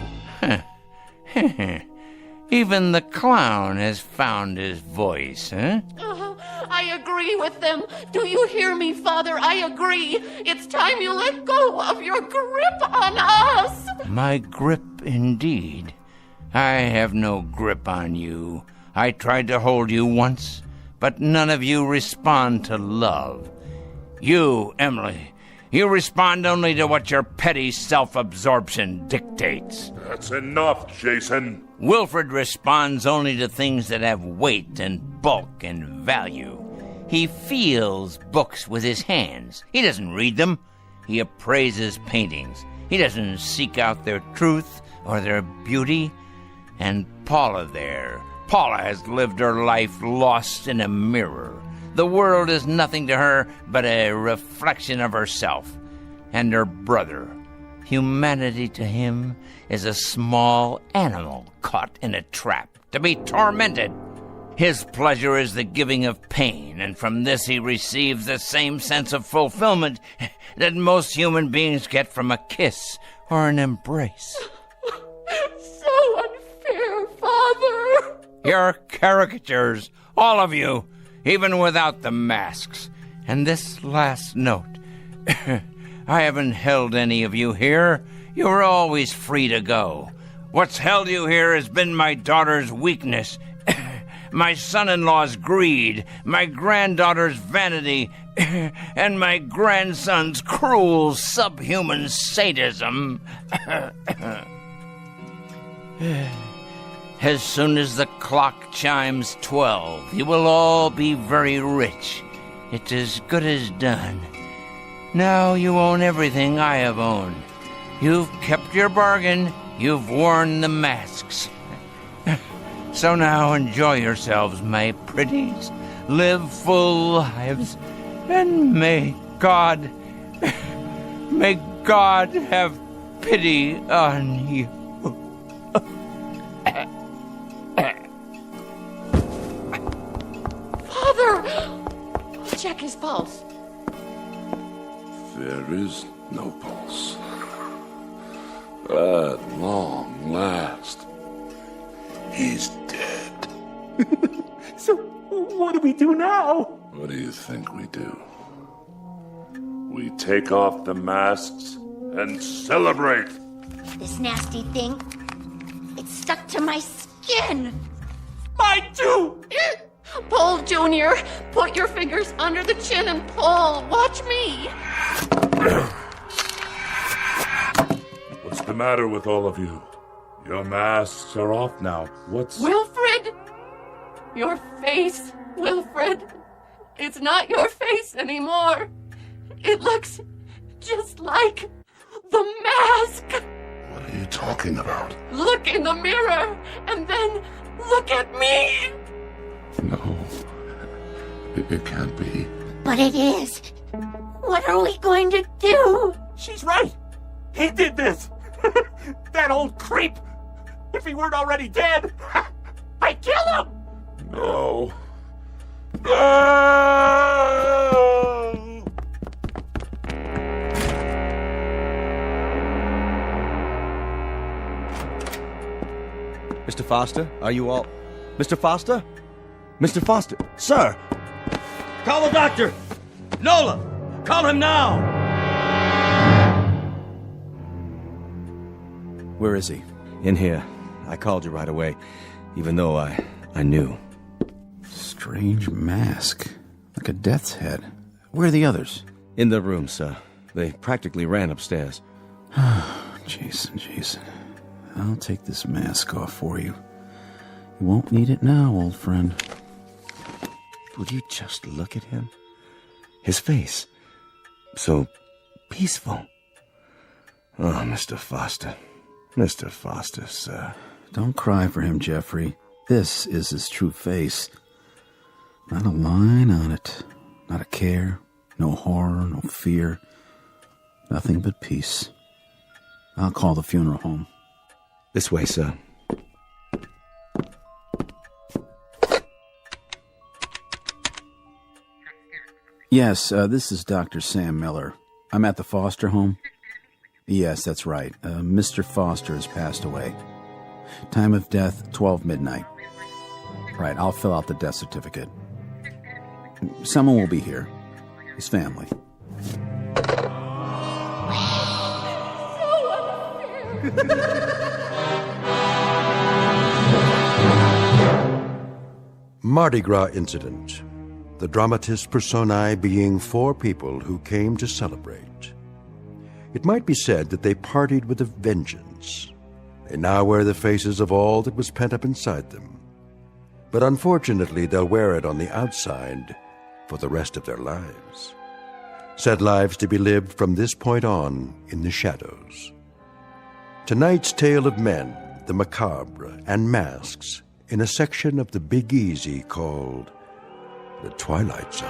Even the clown has found his voice, huh? I agree with them. Do you hear me, Father? I agree. It's time you let go of your grip on us. My grip, indeed. I have no grip on you. I tried to hold you once, but none of you respond to love. You, Emily, you respond only to what your petty self-absorption dictates. That's enough, Jason. Wilfred responds only to things that have weight and bulk and value. He feels books with his hands. He doesn't read them. He appraises paintings. He doesn't seek out their truth or their beauty. And Paula there. Paula has lived her life lost in a mirror. The world is nothing to her but a reflection of herself and her brother. Humanity to him is a small animal caught in a trap to be tormented. His pleasure is the giving of pain, and from this he receives the same sense of fulfillment that most human beings get from a kiss or an embrace. So unfair, Father. You're caricatures, all of you, even without the masks. And this last note. I haven't held any of you here. You were always free to go. What's held you here has been my daughter's weakness, my son-in-law's greed, my granddaughter's vanity, and my grandson's cruel subhuman sadism. As soon as the clock chimes 12, you will all be very rich. It's as good as done. Now you own everything I have owned. You've kept your bargain. You've worn the masks. So now enjoy yourselves, my pretties. Live full lives. And may God have pity on you. Father! Check his pulse. There is no pulse. At long last, he's dead. So, what do we do now? What do you think we do? We take off the masks and celebrate. This nasty thing, it's stuck to my skin. Mine too! Pull, Junior. Put your fingers under the chin and pull. Watch me. What's the matter with all of you? Your masks are off now. What's... Wilfred! Your face, Wilfred. It's not your face anymore. It looks just like the mask. What are you talking about? Look in the mirror and then look at me. No. It can't be. But it is. What are we going to do? She's right. He did this. That old creep. If he weren't already dead, I'd kill him. No. Mr. Foster, are you all... Mr. Foster? Mr. Foster? Sir! Call the doctor! Nola! Call him now! Where is he? In here. I called you right away, even though I knew. Strange mask. Like a death's head. Where are the others? In the room, sir. They practically ran upstairs. Jason. I'll take this mask off for you. You won't need it now, old friend. Would you just look at him? His face. So peaceful. Oh, Mr. Foster. Mr. Foster, sir. Don't cry for him, Jeffrey. This is his true face. Not a line on it. Not a care. No horror, no fear. Nothing but peace. I'll call the funeral home. This way, sir. Yes, this is Dr. Sam Miller. I'm at the Foster home. Yes, that's right. Mr. Foster has passed away. Time of death, 12 midnight. Right, I'll fill out the death certificate. Someone will be here. His family. Mardi Gras incident. The dramatis personae being four people who came to celebrate. It might be said that they partied with a vengeance. They now wear the faces of all that was pent up inside them. But unfortunately, they'll wear it on the outside for the rest of their lives. Said lives to be lived from this point on in the shadows. Tonight's tale of men, the macabre, and masks in a section of the Big Easy called the Twilight Zone.